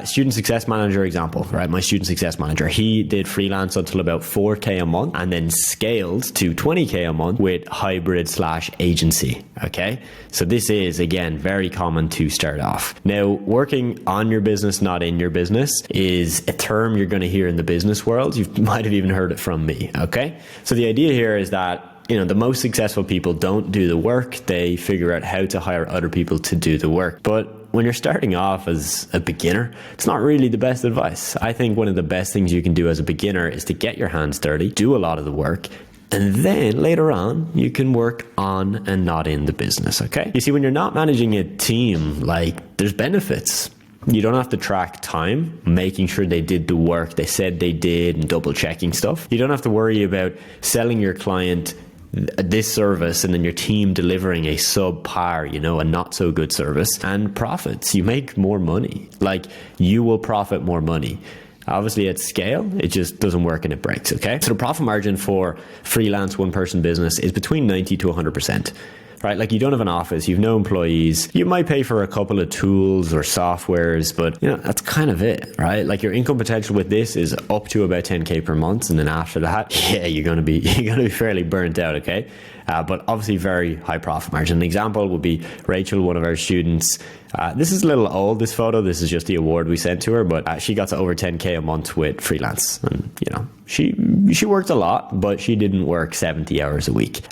student success manager example, right? My student success manager, he did freelance until about 4K a month and then scaled to 20K a month with hybrid / agency. Okay, so this is, again, very common to start off. Now, working on your business, not in your business, is a term you're going to hear in the business world. You might have even heard it from me. Okay, so the idea here is that, you know, the most successful people don't do the work. They figure out how to hire other people to do the work. But when you're starting off as a beginner, it's not really the best advice. I think one of the best things you can do as a beginner is to get your hands dirty, do a lot of the work, and then later on, you can work on and not in the business, okay? You see, when you're not managing a team, like, there's benefits. You don't have to track time, making sure they did the work they said they did and double checking stuff. You don't have to worry about selling your client this service and then your team delivering a subpar, you know, a not so good service, and profits. You make more money. Like, you will profit more money. Obviously at scale, it just doesn't work and it breaks, okay? So the profit margin for freelance one-person business is between 90 to 100%. Right? Like, you don't have an office, you've no employees, you might pay for a couple of tools or softwares, but you know, that's kind of it, right? Like, your income potential with this is up to about 10K per month. And then after that, yeah, you're going to be fairly burnt out. Okay. But obviously very high profit margin. An example would be Rachel, one of our students. This is a little old, this photo. This is just the award we sent to her, but she got to over 10K a month with freelance. And, you know, she worked a lot, but she didn't work 70 hours a week.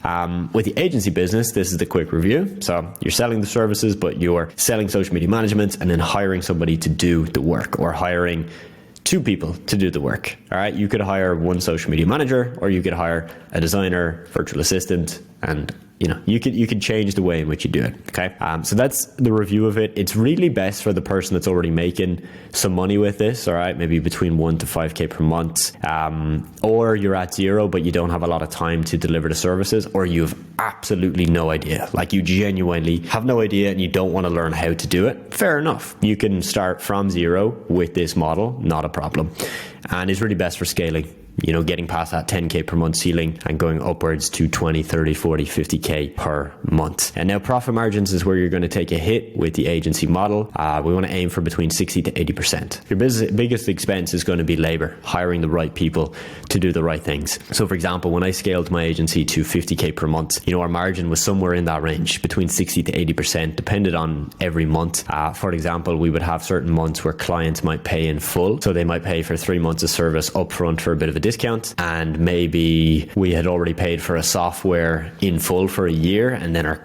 With the agency business, this is the quick review. So you're selling the services, but you're selling social media management and then hiring somebody to do the work, or hiring 2 people to do the work. All right. You could hire one social media manager, or you could hire a designer, virtual assistant, and you could change the way in which you do it. Okay. So that's the review of it. It's really best for the person that's already making some money with this. All right. Maybe between 1 to 5K per month. Or you're at zero, but you don't have a lot of time to deliver the services, or you have absolutely no idea. Like you genuinely have no idea and you don't want to learn how to do it. Fair enough. You can start from zero with this model. Not a problem. And it's really best for scaling. Getting past that 10K per month ceiling and going upwards to 20, 30, 40, 50K per month. And now profit margins is where you're going to take a hit with the agency model. We want to aim for between 60 to 80%. Your biggest expense is going to be labor, hiring the right people to do the right things. So for example, when I scaled my agency to 50K per month, our margin was somewhere in that range, between 60 to 80%, depended on every month. For example, we would have certain months where clients might pay in full. So they might pay for 3 months of service upfront for a bit of a discount, and maybe we had already paid for a software in full for a year, and then our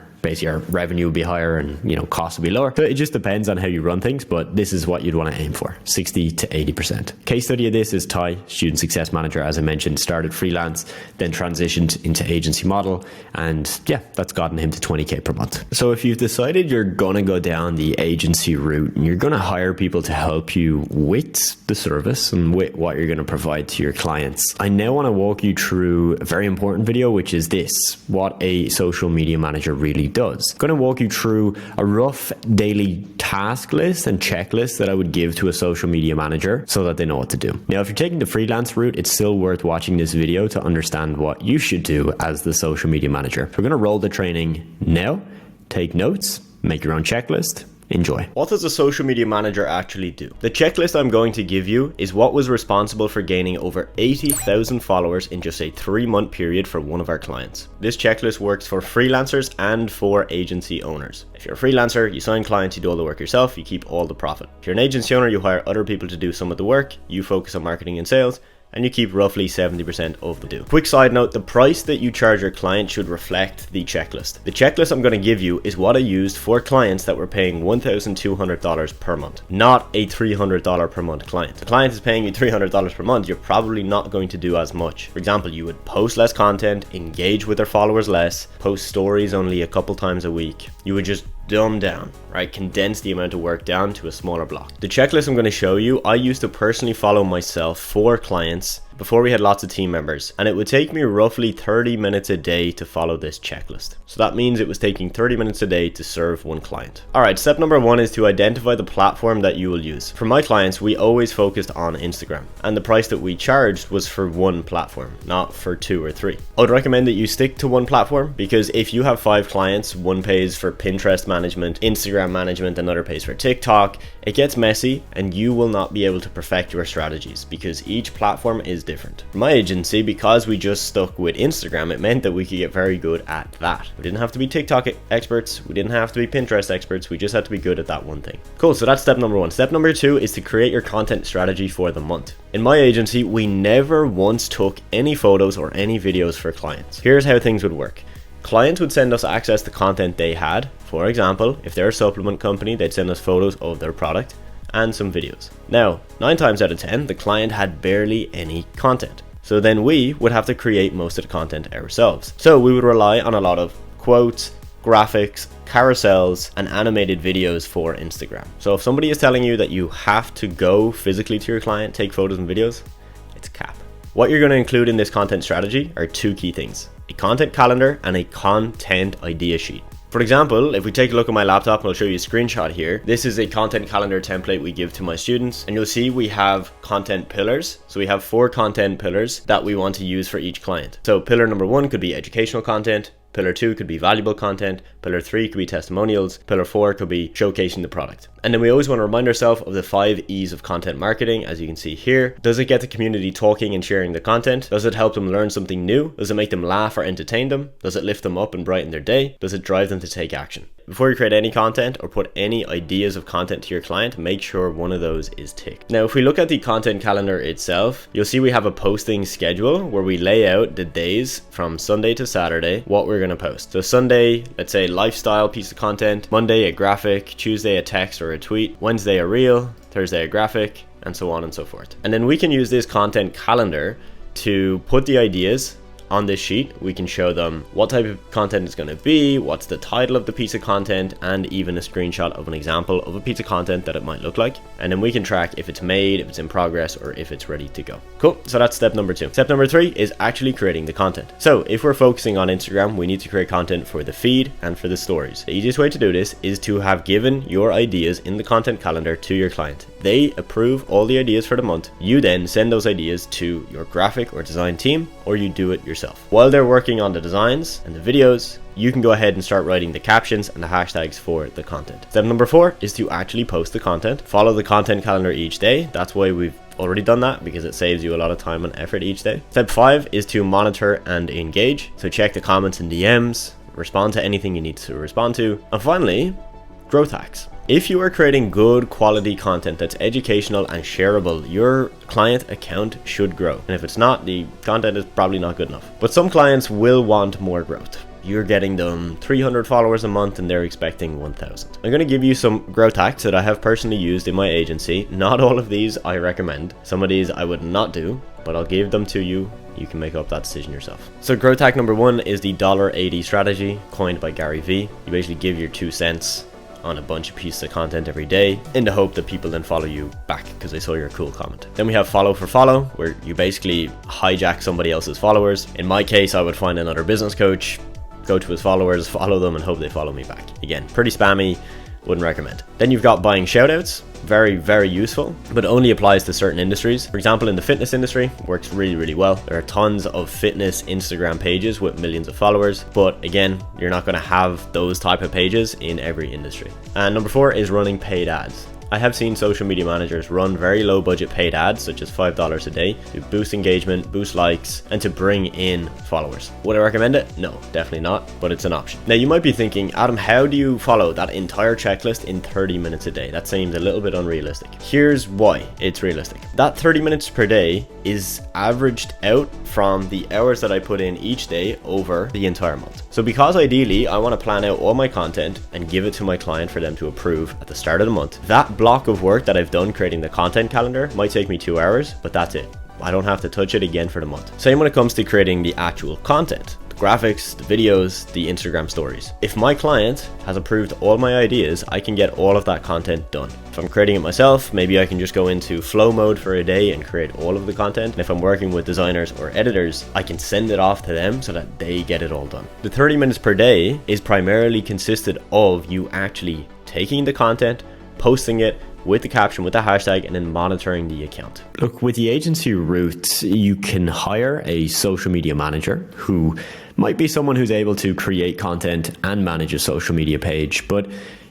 revenue will be higher and costs will be lower. So it just depends on how you run things, but this is what you'd want to aim for, 60 to 80%. Case study of this is Ty, student success manager, as I mentioned, started freelance, then transitioned into agency model, and that's gotten him to 20K per month. So if you've decided you're going to go down the agency route and you're going to hire people to help you with the service and with what you're going to provide to your clients, I now want to walk you through a very important video, which is this: what a social media manager really does. I'm going to walk you through a rough daily task list and checklist that I would give to a social media manager so that they know what to do. Now, if you're taking the freelance route, it's still worth watching this video to understand what you should do as the social media manager. We're going to roll the training now. Take notes, make your own checklist. Enjoy. What does a social media manager actually do? The checklist I'm going to give you is what was responsible for gaining over 80,000 followers in just a 3-month period for one of our clients. This checklist works for freelancers and for agency owners. If you're a freelancer, you sign clients, you do all the work yourself, you keep all the profit. If you're an agency owner, you hire other people to do some of the work, you focus on marketing and sales, and you keep roughly 70% of the do. Quick side note, the price that you charge your client should reflect the checklist. The checklist I'm going to give you is what I used for clients that were paying $1,200 per month, not a $300 per month client. If the client is paying you $300 per month, you're probably not going to do as much. For example, you would post less content, engage with their followers less, post stories only a couple times a week. You would just dumb down, right? Condense the amount of work down to a smaller block. The checklist I'm going to show you, I used to personally follow myself for clients before we had lots of team members, and it would take me roughly 30 minutes a day to follow this checklist. So that means it was taking 30 minutes a day to serve one client. All right, step number 1 is to identify the platform that you will use. For my clients, we always focused on Instagram, and the price that we charged was for one platform, not for 2 or 3. I would recommend that you stick to one platform, because if you have 5 clients, one pays for Pinterest management, Instagram management, another pays for TikTok, it gets messy and you will not be able to perfect your strategies because each platform is different. For my agency, because we just stuck with Instagram, it meant that we could get very good at that. We didn't have to be TikTok experts, we didn't have to be Pinterest experts, we just had to be good at that one thing. Cool, so that's step number 1. Step number 2 is to create your content strategy for the month. In my agency, we never once took any photos or any videos for clients. Here's how things would work. Clients would send us access to content they had. For example, if they're a supplement company, they'd send us photos of their product and some videos. Now, 9 times out of 10, the client had barely any content. So then we would have to create most of the content ourselves. So we would rely on a lot of quotes, graphics, carousels, and animated videos for Instagram. So if somebody is telling you that you have to go physically to your client, take photos and videos, it's cap. What you're going to include in this content strategy are 2 key things: a content calendar and a content idea sheet. For example, if we take a look at my laptop, and I'll show you a screenshot here, this is a content calendar template we give to my students, and you'll see we have content pillars. So we have 4 content pillars that we want to use for each client. So pillar number 1 could be educational content, pillar 2 could be valuable content, pillar 3 could be testimonials, pillar 4 could be showcasing the product. And then we always want to remind ourselves of the 5 E's of content marketing, as you can see here. Does it get the community talking and sharing the content? Does it help them learn something new? Does it make them laugh or entertain them? Does it lift them up and brighten their day? Does it drive them to take action? Before you create any content or put any ideas of content to your client, make sure one of those is ticked. Now, if we look at the content calendar itself, you'll see we have a posting schedule where we lay out the days from Sunday to Saturday, what we're going to post. So Sunday, let's say lifestyle piece of content, Monday a graphic, Tuesday a text or a tweet, Wednesday a reel, Thursday a graphic, and so on and so forth. And then we can use this content calendar to put the ideas on this sheet, we can show them what type of content it's going to be, what's the title of the piece of content, and even a screenshot of an example of a piece of content that it might look like. And then we can track if it's made, if it's in progress, or if it's ready to go. Cool. So that's step number 2. Step number 3 is actually creating the content. So if we're focusing on Instagram, we need to create content for the feed and for the stories. The easiest way to do this is to have given your ideas in the content calendar to your client. They approve all the ideas for the month. You then send those ideas to your graphic or design team, or you do it yourself. While they're working on the designs and the videos, you can go ahead and start writing the captions and the hashtags for the content. Step number 4 is to actually post the content. Follow the content calendar each day. That's why we've already done that, because it saves you a lot of time and effort each day. Step 5 is to monitor and engage. So check the comments and DMs, respond to anything you need to respond to. And finally, growth hacks. If you are creating good quality content that's educational and shareable, your client account should grow. And if it's not, the content is probably not good enough. But some clients will want more growth. You're getting them 300 followers a month and they're expecting 1,000. I'm going to give you some growth hacks that I have personally used in my agency. Not all of these I recommend. Some of these I would not do, but I'll give them to you. You can make up that decision yourself. So growth hack number 1 is the $80 strategy, coined by Gary Vee. You basically give your 2 cents on a bunch of pieces of content every day in the hope that people then follow you back because they saw your cool comment. Then we have follow for follow, where you basically hijack somebody else's followers. In my case, I would find another business coach, go to his followers, follow them, and hope they follow me back. Again, pretty spammy, wouldn't recommend. Then you've got buying shoutouts. Very, very useful, but only applies to certain industries. For example, in the fitness industry, works really, really well. There are tons of fitness Instagram pages with millions of followers, but again, you're not going to have those type of pages in every industry. And number 4 is running paid ads. I have seen social media managers run very low budget paid ads, such as $5 a day, to boost engagement, boost likes, and to bring in followers. Would I recommend it? No, definitely not, but it's an option. Now you might be thinking, Adam, how do you follow that entire checklist in 30 minutes a day? That seems a little bit unrealistic. Here's why it's realistic. That 30 minutes per day is averaged out from the hours that I put in each day over the entire month. So because ideally I want to plan out all my content and give it to my client for them to approve at the start of the month, that block of work that I've done creating the content calendar might take me 2 hours, but that's it. I don't have to touch it again for the month. Same when it comes to creating the actual content, the graphics, the videos, the Instagram stories. If my client has approved all my ideas, I can get all of that content done. If I'm creating it myself, maybe I can just go into flow mode for a day and create all of the content. And if I'm working with designers or editors, I can send it off to them so that they get it all done. The 30 minutes per day is primarily consisted of you actually taking the content, posting it with the caption, with the hashtag, and then monitoring the account. Look, with the agency route, you can hire a social media manager who might be someone who's able to create content and manage a social media page, but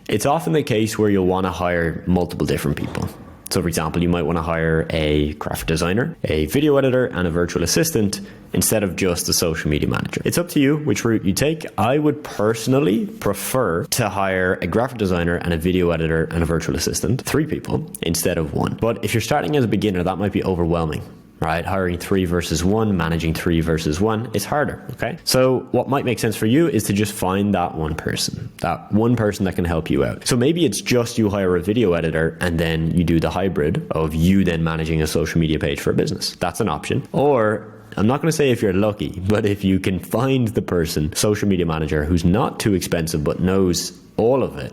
it's often the case where you'll want to hire multiple different people. So for example, you might want to hire a graphic designer, a video editor, and a virtual assistant instead of just a social media manager. It's up to you which route you take. I would personally prefer to hire a graphic designer and a video editor and a virtual assistant, 3 people instead of 1. But if you're starting as a beginner, that might be overwhelming. Right? Hiring 3 versus 1, managing 3 versus 1 is harder. Okay. So what might make sense for you is to just find that one person that can help you out. So maybe it's just you hire a video editor and then you do the hybrid of you then managing a social media page for a business. That's an option. Or I'm not going to say if you're lucky, but if you can find the person, social media manager, who's not too expensive but knows all of it,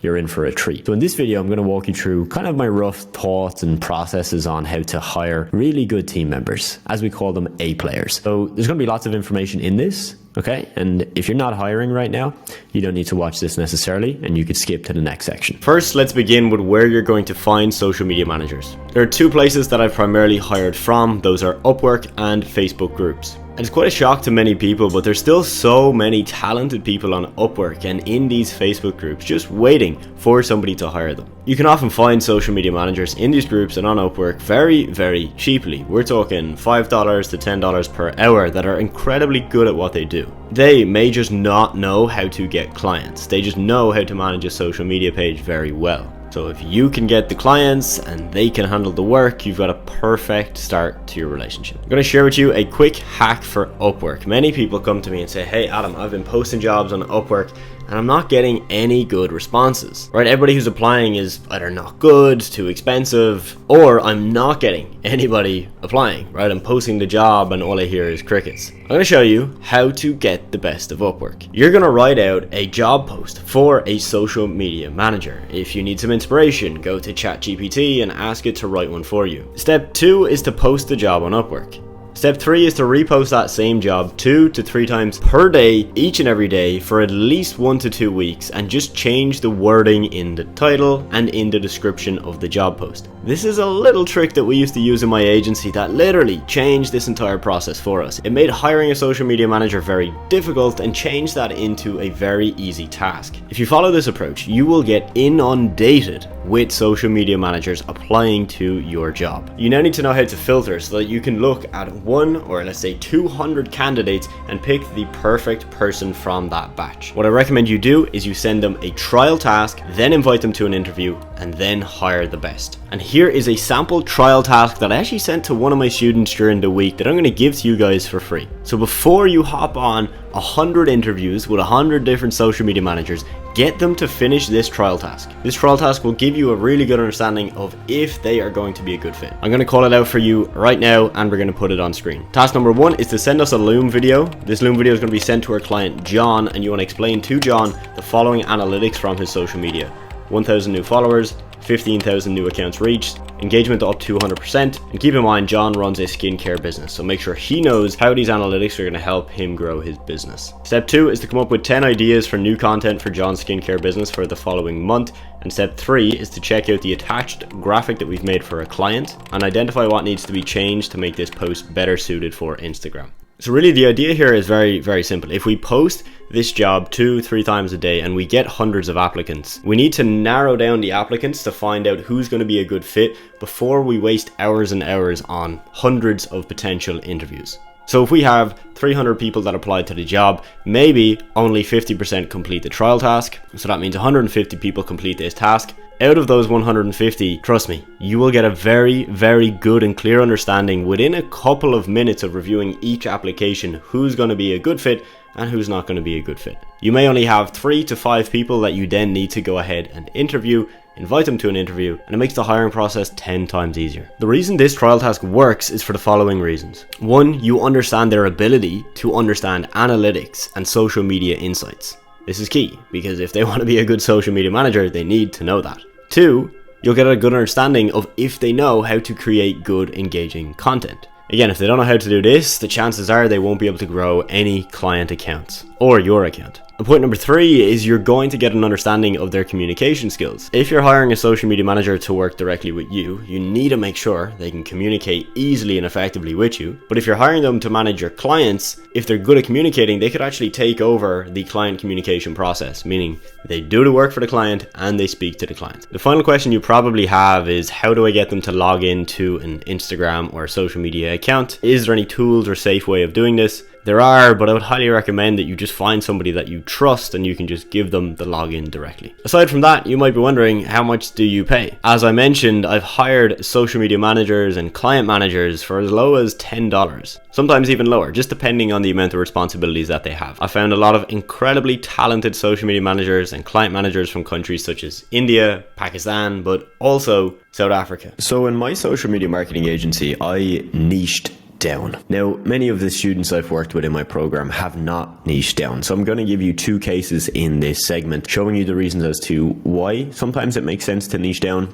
you're in for a treat. So in this video, I'm going to walk you through kind of my rough thoughts and processes on how to hire really good team members, as we call them, A players. So there's going to be lots of information in this, okay? And if you're not hiring right now, you don't need to watch this necessarily, and you could skip to the next section. First, let's begin with where you're going to find social media managers. There are 2 places that I've primarily hired from. Those are Upwork and Facebook groups. And it's quite a shock to many people, but there's still so many talented people on Upwork and in these Facebook groups just waiting for somebody to hire them. You can often find social media managers in these groups and on Upwork very, very cheaply. We're talking $5 to $10 per hour that are incredibly good at what they do. They may just not know how to get clients. They just know how to manage a social media page very well. So if you can get the clients and they can handle the work, you've got a perfect start to your relationship. I'm going to share with you a quick hack for Upwork. Many people come to me and say, hey Adam, I've been posting jobs on Upwork and I'm not getting any good responses, right? Everybody who's applying is either not good, too expensive, or I'm not getting anybody applying, right? I'm posting the job and all I hear is crickets. I'm going to show you how to get the best of Upwork. You're going to write out a job post for a social media manager. If you need some inspiration, go to ChatGPT and ask it to write one for you. Step 2 is to post the job on Upwork. Step 3 is to repost that same job 2 to 3 times per day, each and every day for at least 1 to 2 weeks, and just change the wording in the title and in the description of the job post. This is a little trick that we used to use in my agency that literally changed this entire process for us. It made hiring a social media manager very difficult and changed that into a very easy task. If you follow this approach, you will get inundated with social media managers applying to your job. You now need to know how to filter so that you can look at 1 or let's say 200 candidates and pick the perfect person from that batch. What I recommend you do is you send them a trial task, then invite them to an interview, and then hire the best. And here is a sample trial task that I actually sent to one of my students during the week that I'm going to give to you guys for free. So before you hop on 100 interviews with 100 different social media managers, get them to finish this trial task. This trial task will give you a really good understanding of if they are going to be a good fit. I'm going to call it out for you right now and we're going to put it on screen. Task number 1 is to send us a Loom video. This Loom video is going to be sent to our client John, and you want to explain to John the following analytics from his social media: 1,000 new followers, 15,000 new accounts reached, engagement up to 100%, and keep in mind John runs a skincare business, so make sure he knows how these analytics are going to help him grow his business. Step 2 is to come up with 10 ideas for new content for John's skincare business for the following month, and step 3 is to check out the attached graphic that we've made for a client and identify what needs to be changed to make this post better suited for Instagram. So really the idea here is very, very simple. If we post this job 2-3 times a day and we get hundreds of applicants, we need to narrow down the applicants to find out who's going to be a good fit before we waste hours and hours on hundreds of potential interviews. So if we have 300 people that applied to the job, maybe only 50% complete the trial task. So that means 150 people complete this task. Out of those 150, trust me, you will get a very, very good and clear understanding within a couple of minutes of reviewing each application who's going to be a good fit and who's not going to be a good fit. You may only have 3 to 5 people that you then need to go ahead and interview, invite them to an interview, and it makes the hiring process 10 times easier. The reason this trial task works is for the following reasons. 1, you understand their ability to understand analytics and social media insights. This is key, because if they want to be a good social media manager, they need to know that. 2, you'll get a good understanding of if they know how to create good, engaging content. Again, if they don't know how to do this, the chances are they won't be able to grow any client accounts or your account. And point number 3 is you're going to get an understanding of their communication skills. If you're hiring a social media manager to work directly with you, you need to make sure they can communicate easily and effectively with you. But if you're hiring them to manage your clients, if they're good at communicating, they could actually take over the client communication process, meaning they do the work for the client and they speak to the client. The final question you probably have is, how do I get them to log into an Instagram or a social media account? Is there any tools or safe way of doing this? There are, but I would highly recommend that you just find somebody that you trust and you can just give them the login directly. Aside from that, you might be wondering, how much do you pay? As I mentioned, I've hired social media managers and client managers for as low as $10, sometimes even lower, just depending on the amount of responsibilities that they have. I found a lot of incredibly talented social media managers and client managers from countries such as India, Pakistan, but also South Africa. So in my social media marketing agency, I niched down. Now, many of the students I've worked with in my program have not niched down. So I'm going to give you 2 cases in this segment, showing you the reasons as to why sometimes it makes sense to niche down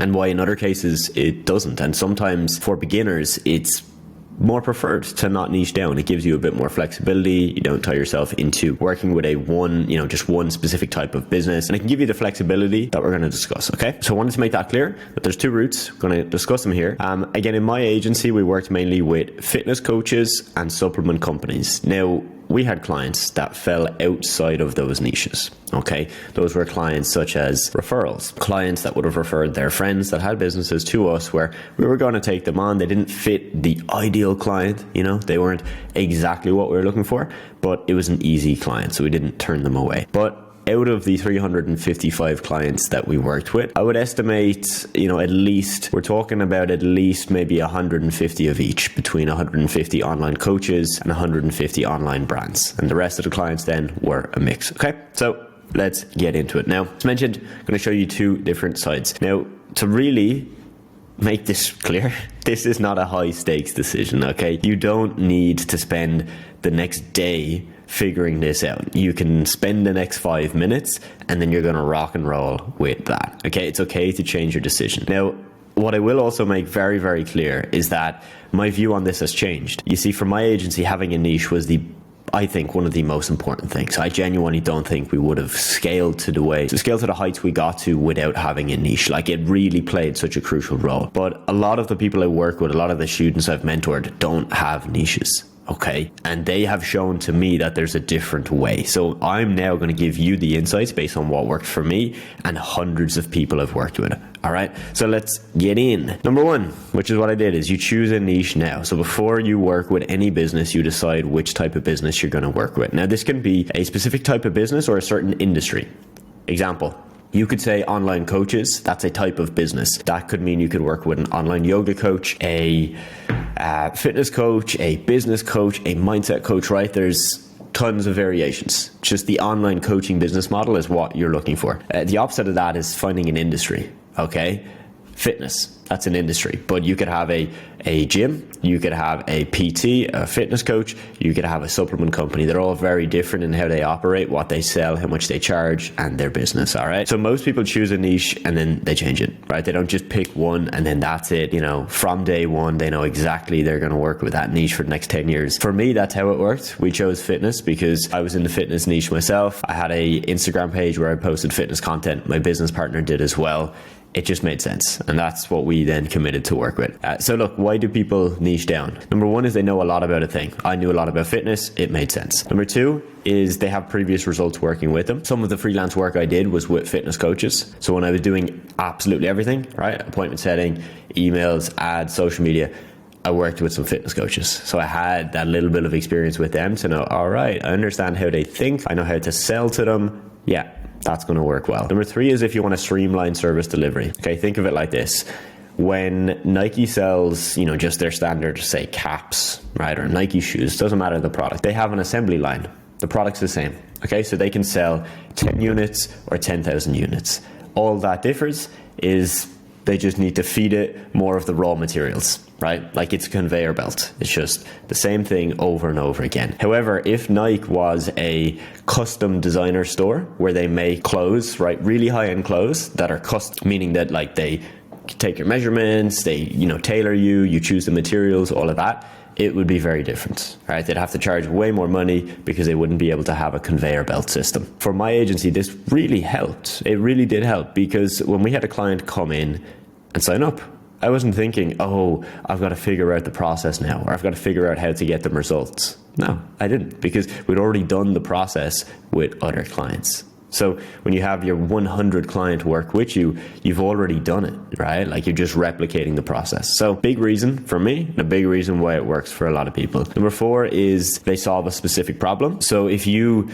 and why in other cases it doesn't. And sometimes for beginners, it's more preferred to not niche down. It gives you a bit more flexibility. You don't tie yourself into working with just one specific type of business, and it can give you the flexibility that we're going to discuss. Okay, so I wanted to make that clear that there's 2 routes. I'm going to discuss them here. Again, in my agency, we worked mainly with fitness coaches and supplement companies. Now, we had clients that fell outside of those niches. Okay, those were clients such as referrals, clients that would have referred their friends that had businesses to us, where we were going to take them on. They didn't fit the ideal client, they weren't exactly what we were looking for, but it was an easy client, so we didn't turn them away. But out of the 355 clients that we worked with, I would estimate, at least, we're talking about at least maybe 150 of each, between 150 online coaches and 150 online brands. And the rest of the clients then were a mix. Okay, so let's get into it. Now, as mentioned, I'm going to show you two different sides. Now, to really make this clear, this is not a high stakes decision, okay? You don't need to spend the next day figuring this out. You can spend the next 5 minutes and then you're going to rock and roll with that, okay? It's okay to change your decision. Now, what I will also make very, very clear is that my view on this has changed. You see, for my agency, having a niche was I think one of the most important things. I genuinely don't think we would have scaled to the heights we got to without having a niche. Like, it really played such a crucial role. But a lot of the people I work with, a lot of the students I've mentored don't have niches. Okay, and they have shown to me that there's a different way. So I'm now going to give you the insights based on what worked for me and hundreds of people I've worked with. All right, so let's get in. Number one, which is what I did, is you choose a niche now. So before you work with any business, you decide which type of business you're going to work with. Now, this can be a specific type of business or a certain industry. Example, you could say online coaches. That's a type of business. That could mean you could work with an online yoga coach, a fitness coach, a business coach, a mindset coach, right? There's tons of variations. Just the online coaching business model is what you're looking for. The opposite of that is finding an industry, okay? Fitness, that's an industry, but you could have a gym, you could have a PT, a fitness coach, you could have a supplement company. They're all very different in how they operate, what they sell, how much they charge, and their business, all right? So most people choose a niche and then they change it, right? They don't just pick one and then that's it. From day one, they know exactly they're going to work with that niche for the next 10 years. For me, that's how it worked. We chose fitness because I was in the fitness niche myself. I had a Instagram page where I posted fitness content. My business partner did as well. It just made sense. And that's what we then committed to work with. So look, why do people niche down? Number one is they know a lot about a thing. I knew a lot about fitness. It made sense. Number two is they have previous results working with them. Some of the freelance work I did was with fitness coaches. So when I was doing absolutely everything, right? Appointment setting, emails, ads, social media, I worked with some fitness coaches. So I had that little bit of experience with them to know, all right, I understand how they think. I know how to sell to them. Yeah, that's going to work well. Number three is if you want to streamline service delivery. Okay, think of it like this. When Nike sells, just their standard, say, caps, right, or Nike shoes, doesn't matter the product. They have an assembly line. The product's the same. Okay, so they can sell 10 units or 10,000 units. All that differs is they just need to feed it more of the raw materials, right? Like, it's a conveyor belt. It's just the same thing over and over again. However, if Nike was a custom designer store where they make clothes, right, really high-end clothes that are custom, meaning that like they take your measurements, they, tailor you, you choose the materials, all of that, it would be very different, right? They'd have to charge way more money because they wouldn't be able to have a conveyor belt system. For my agency, this really helped. It really did help because when we had a client come in and sign up, I wasn't thinking, oh, I've got to figure out the process now, or I've got to figure out how to get them results. No, I didn't, because we'd already done the process with other clients. So when you have your 100 client work with you, you've already done it, right? Like, you're just replicating the process. So big reason for me, and a big reason why it works for a lot of people. Number four is they solve a specific problem. So if you,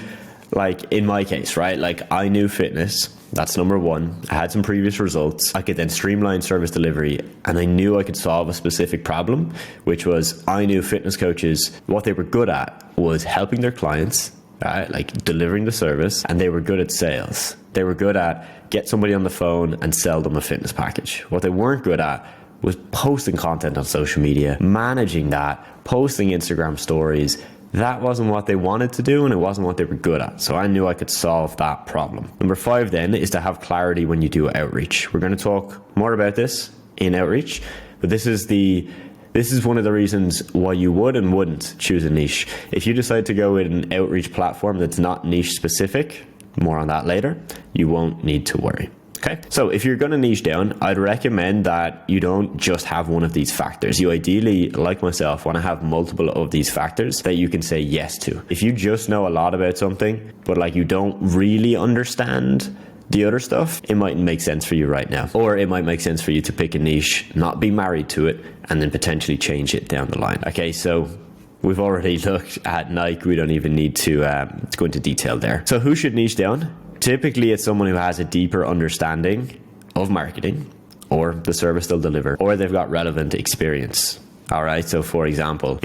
like in my case, right? Like, I knew fitness. That's number one. I had some previous results. I could then streamline service delivery, and I knew I could solve a specific problem, which was I knew fitness coaches, what they were good at was helping their clients, right? Like delivering the service, and they were good at sales. They were good at get somebody on the phone and sell them a fitness package. What they weren't good at was posting content on social media, managing that, posting Instagram stories. That wasn't what they wanted to do, and it wasn't what they were good at. So I knew I could solve that problem. Number five then is to have clarity when you do outreach. We're going to talk more about this in outreach, but this is one of the reasons why you would and wouldn't choose a niche. If you decide to go with an outreach platform that's not niche specific, more on that later, you won't need to worry. Okay, so if you're going to niche down, I'd recommend that you don't just have one of these factors. You ideally, like myself, want to have multiple of these factors that you can say yes to. If you just know a lot about something, but like you don't really understand the other stuff, it mightn't make sense for you right now. Or it might make sense for you to pick a niche, not be married to it, and then potentially change it down the line. Okay, so we've already looked at Nike. We don't even need to go into detail there. So who should niche down? Typically, it's someone who has a deeper understanding of marketing or the service they'll deliver, or they've got relevant experience. All right. So for example,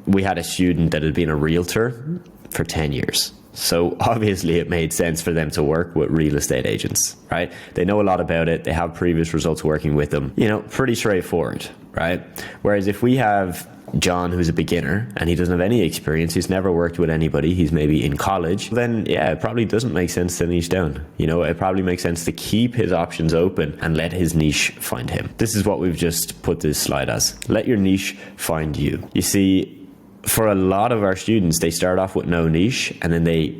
we had a student that had been a realtor for 10 years. So obviously it made sense for them to work with real estate agents, right? They know a lot about it. They have previous results working with them, pretty straightforward, right? Whereas if we have John, who's a beginner and he doesn't have any experience, he's never worked with anybody, he's maybe in college, then yeah, it probably doesn't make sense to niche down. It probably makes sense to keep his options open and let his niche find him. This is what we've just put this slide as. Let your niche find you. You see, for a lot of our students, they start off with no niche and then they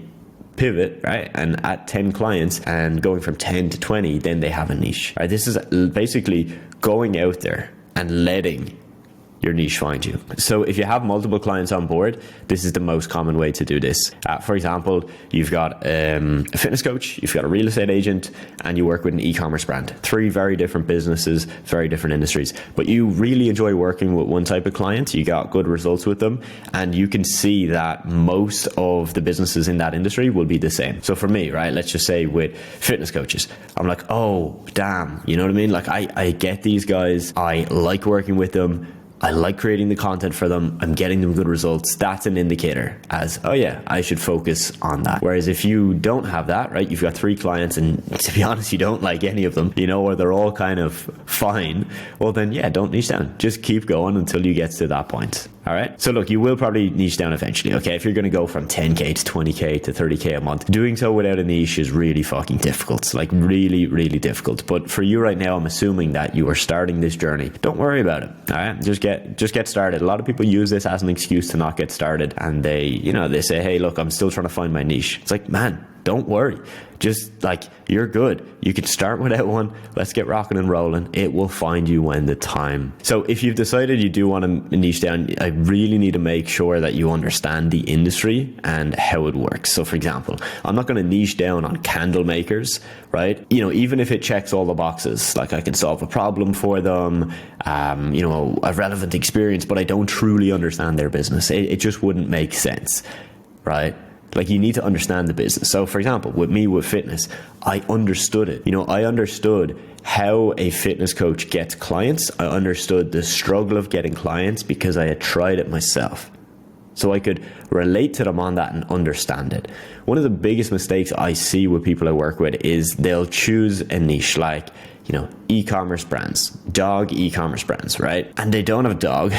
pivot, right? And at 10 clients and going from 10 to 20, then they have a niche, right? This is basically going out there and letting your niche find you. So if you have multiple clients on board, this is the most common way to do this. For example, you've got a fitness coach, you've got a real estate agent, and you work with an e-commerce brand. 3 very different businesses, very different industries. But you really enjoy working with one type of client, you got good results with them, and you can see that most of the businesses in that industry will be the same. So for me, right, let's just say with fitness coaches, I'm like, oh, damn, you know what I mean? Like I get these guys, I like working with them, I like creating the content for them, I'm getting them good results. That's an indicator as, oh yeah, I should focus on that. Whereas if you don't have that, right, you've got 3 clients and to be honest, you don't like any of them, or they're all kind of fine, well then yeah, don't niche down. Just keep going until you get to that point. All right. So look, you will probably niche down eventually. Okay. If you're going to go from 10K to 20K to 30K a month, doing so without a niche is really fucking difficult. Like really, really difficult. But for you right now, I'm assuming that you are starting this journey. Don't worry about it. All right. Just get started. A lot of people use this as an excuse to not get started. And they say, hey, look, I'm still trying to find my niche. It's like, man, don't worry. Just you're good. You can start without one. Let's get rocking and rolling. It will find you when the time. So if you've decided you do want to niche down, I really need to make sure that you understand the industry and how it works. So for example, I'm not going to niche down on candle makers, right? Even if it checks all the boxes, like I can solve a problem for them, a relevant experience, but I don't truly understand their business. It just wouldn't make sense, right? Like you need to understand the business. So for example, with me with fitness, I understood it. I understood how a fitness coach gets clients. I understood the struggle of getting clients because I had tried it myself. So I could relate to them on that and understand it. One of the biggest mistakes I see with people I work with is they'll choose a niche like, e-commerce brands, dog e-commerce brands, right? And they don't have dog.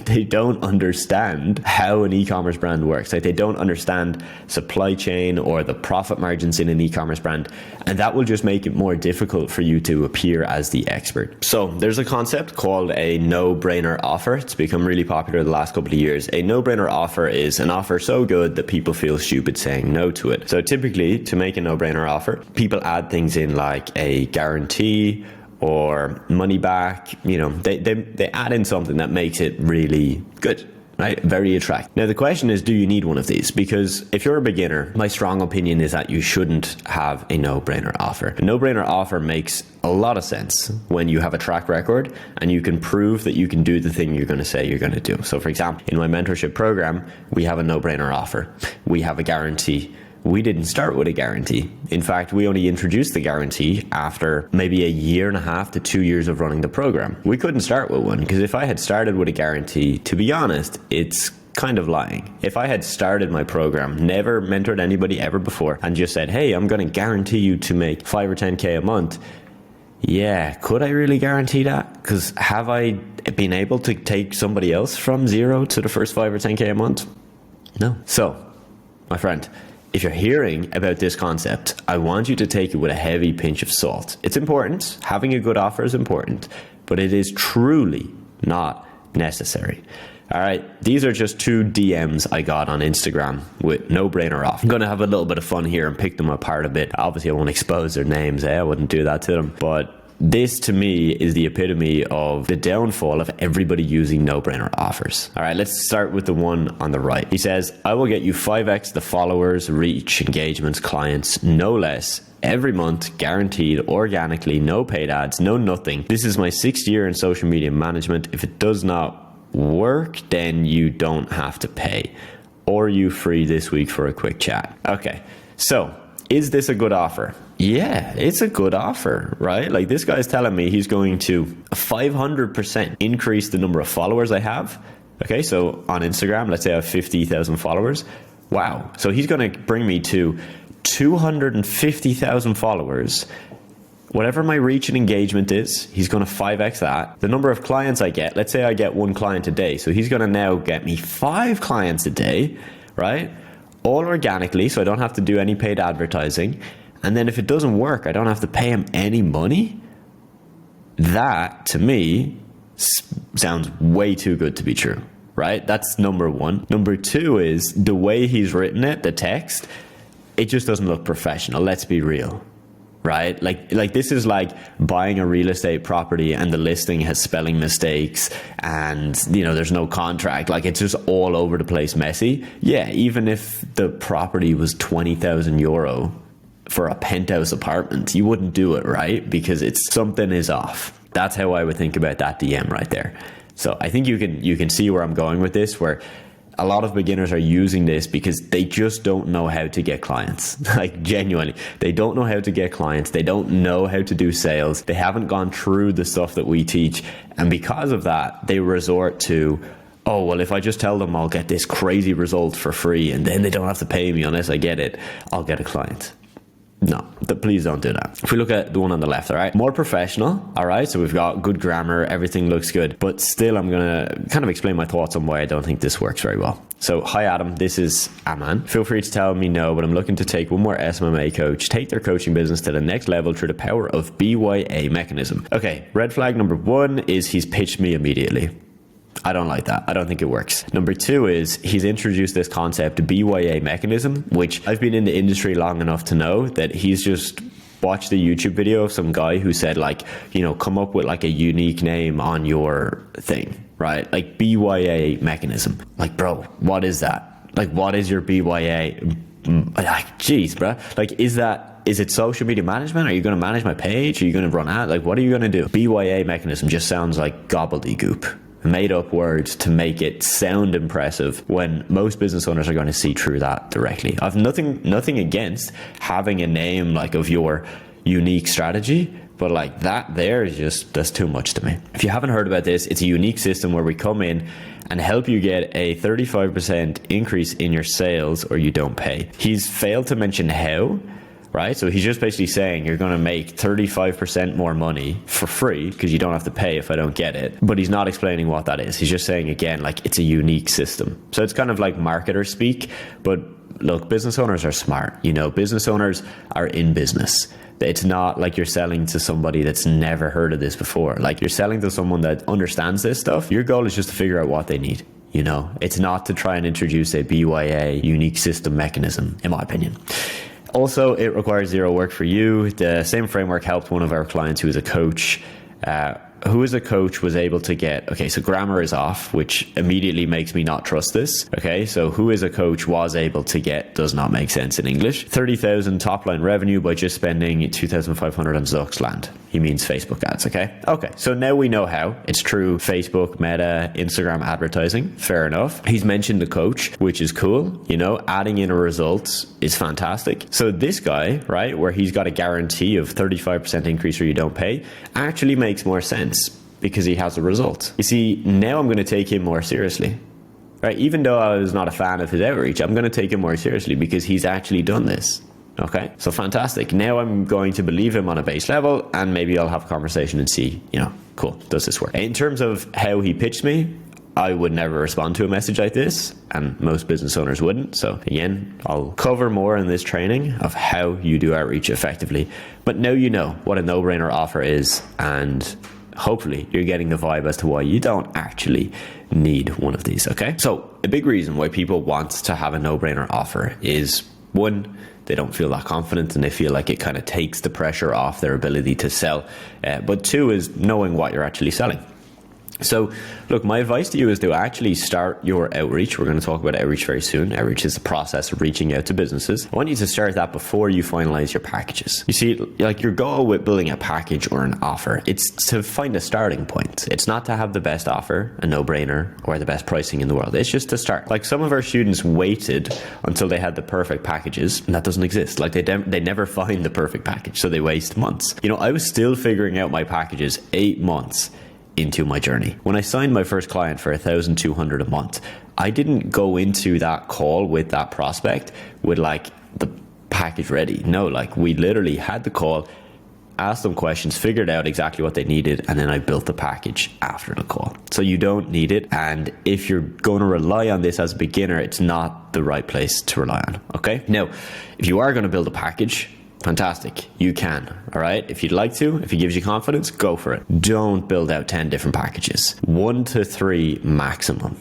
They don't understand how an e-commerce brand works. Like they don't understand supply chain or the profit margins in an e-commerce brand. And that will just make it more difficult for you to appear as the expert. So there's a concept called a no-brainer offer. It's become really popular the last couple of years. A no-brainer offer is an offer so good that people feel stupid saying no to it. So typically to make a no-brainer offer, people add things in like a guarantee or money back, they add in something that makes it really good, right? Very attractive. Now the question is, do you need one of these? Because if you're a beginner, my strong opinion is that you shouldn't have a no-brainer offer. A no-brainer offer makes a lot of sense when you have a track record and you can prove that you can do the thing you're going to say you're going to do. So for example, in my mentorship program, we have a no-brainer offer. We have a guarantee. We didn't start with a guarantee. In fact, we only introduced the guarantee after maybe 1.5 to 2 years of running the program. We couldn't start with one because if I had started with a guarantee, to be honest, it's kind of lying. If I had started my program, never mentored anybody ever before, and just said, hey, I'm going to guarantee you to make 5 or 10K a month. Yeah, could I really guarantee that? Because have I been able to take somebody else from 0 to the first 5 or 10K a month? No. So, my friend, if you're hearing about this concept, I want you to take it with a heavy pinch of salt. It's important. Having a good offer is important, but it is truly not necessary. All right, these are just 2 DMs I got on Instagram with no-brainer offer. I'm going to have a little bit of fun here and pick them apart a bit. Obviously, I won't expose their names. I wouldn't do that to them, but this to me is the epitome of the downfall of everybody using no-brainer offers. All right, let's start with the one on the right. He says, I will get you 5x the followers, reach, engagements, clients, no less, every month, guaranteed, organically, no paid ads, no nothing. This is my 6th year in social media management. If it does not work, then you don't have to pay. Or you free this week for a quick chat. Okay, so Is this a good offer? Yeah, it's a good offer, right? Like this guy's telling me he's going to 500% increase the number of followers I have. Okay, so on Instagram, let's say I have 50,000 followers. Wow. So he's going to bring me to 250,000 followers. Whatever my reach and engagement is, he's going to 5x that. The number of clients I get, let's say I get 1 client a day. So he's going to now get me 5 clients a day, right? All organically, so I don't have to do any paid advertising. And then if it doesn't work, I don't have to pay him any money. That, to me, sounds way too good to be true, right? That's number one. Number two is the way he's written it, the text, it just doesn't look professional. Let's be real, right? Like this is like buying a real estate property and the listing has spelling mistakes and, you know, there's no contract. Like it's just all over the place messy. Yeah, even if the property was 20,000 euro for a penthouse apartment, you wouldn't do it, right? Because it's something is off. That's how I would think about that DM right there. So I think you can see where I'm going with this, where a lot of beginners are using this because they just don't know how to get clients. Like genuinely, they don't know how to get clients. They don't know how to do sales. They haven't gone through the stuff that we teach. And because of that, they resort to, oh, well, if I just tell them I'll get this crazy result for free and then they don't have to pay me unless I get it, I'll get a client. No, please don't do that. If we look at the one on the left, all right, more professional, all right, so we've got good grammar, everything looks good, but still I'm going to kind of explain my thoughts on why I don't think this works very well. So, hi Adam, this is Aman. Feel free to tell me no, but I'm looking to take one more SMMA coach, take their coaching business to the next level through the power of BYA mechanism. Okay, red flag number 1 is he's pitched me immediately. I don't like that. I don't think it works. Number 2 is he's introduced this concept, BYA mechanism, which I've been in the industry long enough to know that he's just watched a YouTube video of some guy who said like, you know, come up with like a unique name on your thing, right? Like BYA mechanism. Like, bro, what is that? Like, what is your BYA? Like, geez, bro. Like, is it social media management? Are you going to manage my page? Are you going to run ads? Like, what are you going to do? BYA mechanism just sounds like gobbledygook. Made up words to make it sound impressive when most business owners are going to see through that directly. I've nothing against having a name like of your unique strategy, but like that there is just, that's too much to me. If you haven't heard about this, it's a unique system where we come in and help you get a 35% increase in your sales or you don't pay. He's failed to mention how. Right? So he's just basically saying you're going to make 35% more money for free because you don't have to pay if I don't get it. But he's not explaining what that is. He's just saying, again, like it's a unique system. So it's kind of like marketer speak. But look, business owners are smart. You know, business owners are in business. It's not like you're selling to somebody that's never heard of this before. Like you're selling to someone that understands this stuff. Your goal is just to figure out what they need. You know, it's not to try and introduce a BYA unique system mechanism, in my opinion. Also, it requires zero work for you. The same framework helped one of our clients who is a coach, was able to get, okay, so grammar is off, which immediately makes me not trust this. Okay, so who is a coach was able to get does not make sense in English. 30,000 top line revenue by just spending 2,500 on Zuxland. He means Facebook ads, okay? Okay, so now we know how. It's true Facebook, Meta, Instagram advertising. Fair enough. He's mentioned the coach, which is cool. You know, adding in a result is fantastic. So this guy, right, where he's got a guarantee of 35% increase or you don't pay, actually makes more sense because he has a result. You see, now I'm going to take him more seriously. Right? Even though I was not a fan of his outreach, I'm going to take him more seriously because he's actually done this. Okay, so fantastic. Now I'm going to believe him on a base level and maybe I'll have a conversation and see, you know, cool, does this work? In terms of how he pitched me, I would never respond to a message like this and most business owners wouldn't. So again, I'll cover more in this training of how you do outreach effectively. But now you know what a no-brainer offer is and hopefully you're getting the vibe as to why you don't actually need one of these, okay? So a big reason why people want to have a no-brainer offer is 1, they don't feel that confident and they feel like it kind of takes the pressure off their ability to sell. But 2 is knowing what you're actually selling. So look, my advice to you is to actually start your outreach. We're going to talk about outreach very soon. Outreach is the process of reaching out to businesses. I want you to start that before you finalize your packages. You see, like your goal with building a package or an offer, it's to find a starting point. It's not to have the best offer, a no-brainer, or the best pricing in the world. It's just to start. Like some of our students waited until they had the perfect packages, and that doesn't exist. Like they never find the perfect package, so they waste months. You know, I was still figuring out my packages 8 months into my journey. When I signed my first client for $1,200 a month, I didn't go into that call with that prospect with like the package ready. No, like we literally had the call, asked them questions, figured out exactly what they needed, and then I built the package after the call. So you don't need it. And if you're going to rely on this as a beginner, it's not the right place to rely on. Okay. Now, if you are going to build a package, fantastic. You can. All right. If you'd like to, if it gives you confidence, go for it. Don't build out 10 different packages. 1 to 3 maximum.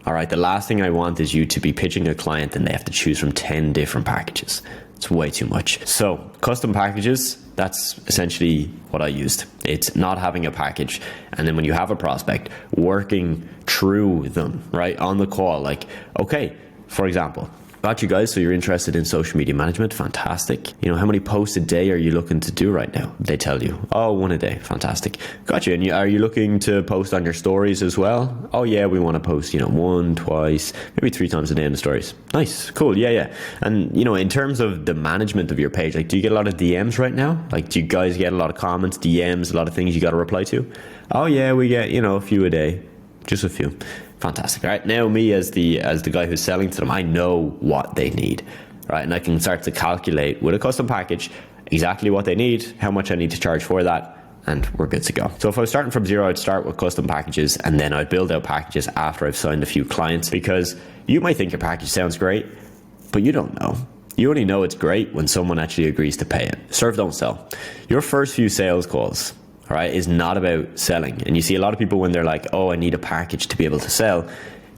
All right. The last thing I want is you to be pitching a client and they have to choose from 10 different packages. It's way too much. So custom packages, that's essentially what I used. It's not having a package. And then when you have a prospect, working through them, right, on the call, like, okay, for example, got you guys, so you're interested in social media management. Fantastic. You know, how many posts a day are you looking to do right now? They tell you, oh, 1 a day. Fantastic. Got you. And are you looking to post on your stories as well? Oh yeah, we want to post, 1, twice, maybe 3 times a day in the stories. Nice. Cool. Yeah. And in terms of the management of your page, like, do you get a lot of DMs right now? Like, do you guys get a lot of comments, DMs, a lot of things you got to reply to? Oh yeah, we get, a few a day. Just a few. Fantastic. All right. Now me as the guy who's selling to them, I know what they need, right? And I can start to calculate with a custom package exactly what they need, how much I need to charge for that, and we're good to go. So if I was starting from zero, I'd start with custom packages and then I'd build out packages after I've signed a few clients, because you might think your package sounds great, but you don't know. You only know it's great when someone actually agrees to pay it. Serve, don't sell. Your first few sales calls, all right, is not about selling. And you see a lot of people when they're like, oh, I need a package to be able to sell.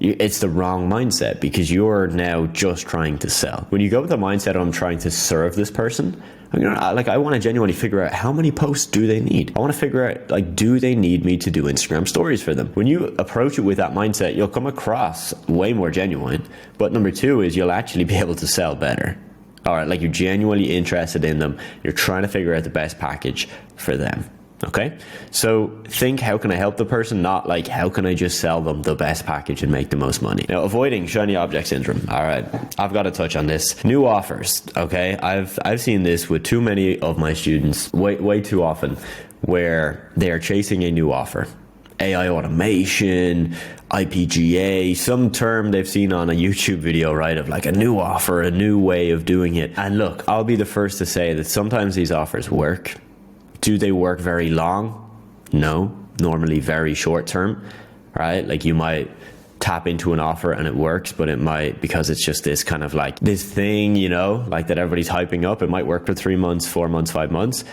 It's the wrong mindset, because you're now just trying to sell. When you go with the mindset of I'm trying to serve this person, I want to genuinely figure out how many posts do they need. I want to figure out, like, do they need me to do Instagram stories for them? When you approach it with that mindset, you'll come across way more genuine. But number 2 is you'll actually be able to sell better. All right, like you're genuinely interested in them. You're trying to figure out the best package for them. Okay, so think, how can I help the person? Not like, how can I just sell them the best package and make the most money? Now, avoiding shiny object syndrome. All right, I've got to touch on this. New offers. Okay, I've seen this with too many of my students way too often, where they are chasing a new offer. AI automation, IPGA, some term they've seen on a YouTube video, right, of like a new offer, a new way of doing it. And look, I'll be the first to say that sometimes these offers work. Do they work very long? No, normally very short term, right? Like you might tap into an offer and it works, but it might, because it's just this kind of like this thing, like that everybody's hyping up. It might work for 3 months, 4 months, 5 months,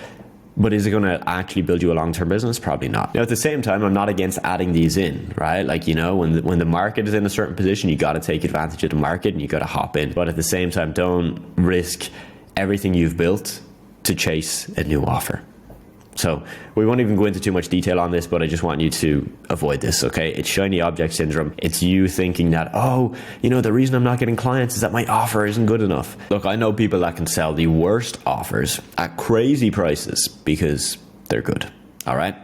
but is it going to actually build you a long-term business? Probably not. Now, at the same time, I'm not against adding these in, right? Like, when the market is in a certain position, you got to take advantage of the market and you got to hop in. But at the same time, don't risk everything you've built to chase a new offer. So we won't even go into too much detail on this, but I just want you to avoid this, okay? It's shiny object syndrome. It's you thinking that, the reason I'm not getting clients is that my offer isn't good enough. Look, I know people that can sell the worst offers at crazy prices because they're good, all right?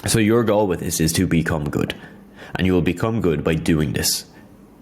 So your goal with this is to become good. And you will become good by doing this.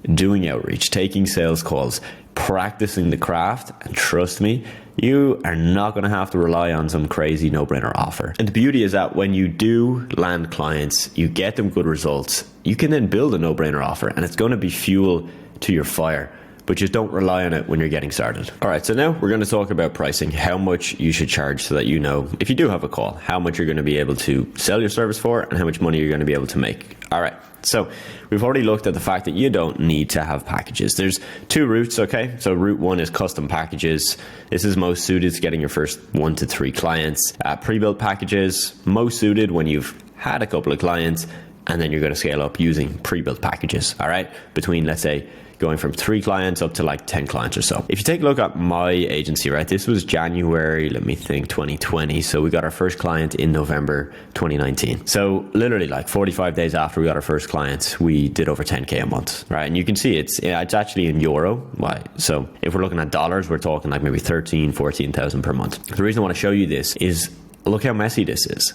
Doing outreach, taking sales calls, practicing the craft, and trust me, you are not going to have to rely on some crazy no-brainer offer. And the beauty is that when you do land clients, you get them good results, you can then build a no-brainer offer, and it's going to be fuel to your fire. But just don't rely on it when you're getting started. All right, so now we're going to talk about pricing, how much you should charge, so that you know, if you do have a call, how much you're going to be able to sell your service for and how much money you're going to be able to make. All right, so we've already looked at the fact that you don't need to have packages. There's 2 routes, okay? So route 1 is custom packages. This is most suited to getting your first 1 to 3 clients. Pre-built packages, most suited when you've had a couple of clients, and then you're going to scale up using pre-built packages, all right? Between, let's say, going from 3 clients up to like 10 clients or so. If you take a look at my agency, right, this was January, let me think, 2020. So we got our first client in November 2019. So literally like 45 days after we got our first client, we did over 10K a month, right? And you can see it's actually in euro. Why? So if we're looking at dollars, we're talking like maybe 13, 14,000 per month. The reason I want to show you this is look how messy this is.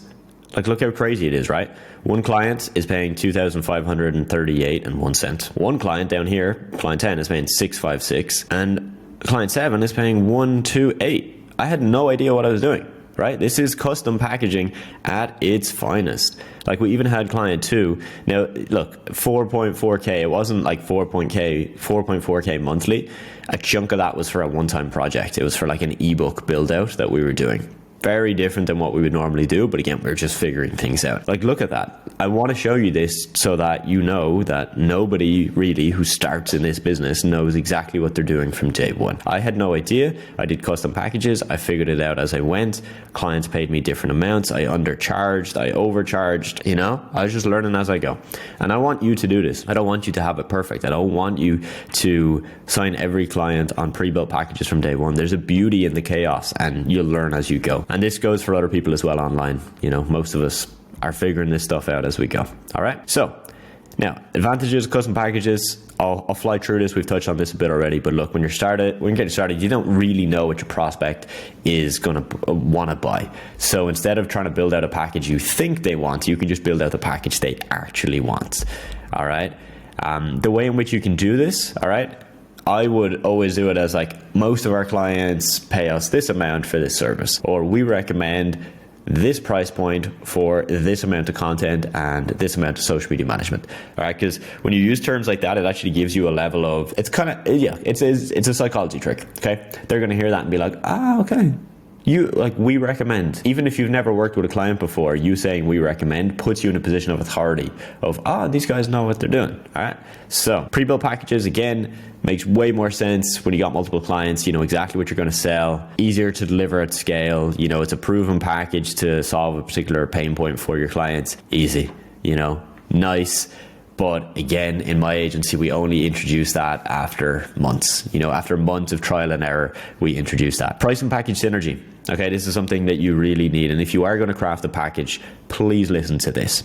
Like, look how crazy it is, right? One client is paying 2,538 and 1 cent. One client down here, client 10, is paying 656, and client 7 is paying 128. I had no idea what I was doing, right? This is custom packaging at its finest. Like, we even had client 2. Now, look, 4.4K, it wasn't like 4.4K monthly. A chunk of that was for a one-time project. It was for like an ebook build out that we were doing. Very different than what we would normally do, but again, we're just figuring things out. Like, look at that. I want to show you this so that you know that nobody really who starts in this business knows exactly what they're doing from day one. I had no idea. I did custom packages. I figured it out as I went. Clients paid me different amounts. I undercharged. I overcharged. You know, I was just learning as I go. And I want you to do this. I don't want you to have it perfect. I don't want you to sign every client on pre-built packages from day one. There's a beauty in the chaos, and you'll learn as you go. And this goes for other people as well online. You know, most of us are figuring this stuff out as we go. All right. So now, advantages, custom packages. I'll fly through this. We've touched on this a bit already, but look, when you're getting started, you don't really know what your prospect is going to want to buy. So instead of trying to build out a package you think they want, you can just build out the package they actually want. All right. The way in which you can do this, all right, I would always do it as like, most of our clients pay us this amount for this service, or we recommend this price point for this amount of content and this amount of social media management. All right, because when you use terms like that, it actually gives you a level of, it's kind of, yeah, it's a psychology trick. Okay, they're going to hear that and be like, okay. You like, we recommend. Even if you've never worked with a client before, you saying we recommend puts you in a position of authority of, these guys know what they're doing. All right. So pre-built packages, again, makes way more sense when you got multiple clients. You know exactly what you're going to sell. Easier to deliver at scale. You know, it's a proven package to solve a particular pain point for your clients. Easy, you know, nice. But again, in my agency, we only introduce that after months. You know, after months of trial and error, we introduce that. Price and package synergy. Okay, this is something that you really need. And if you are going to craft a package, please listen to this.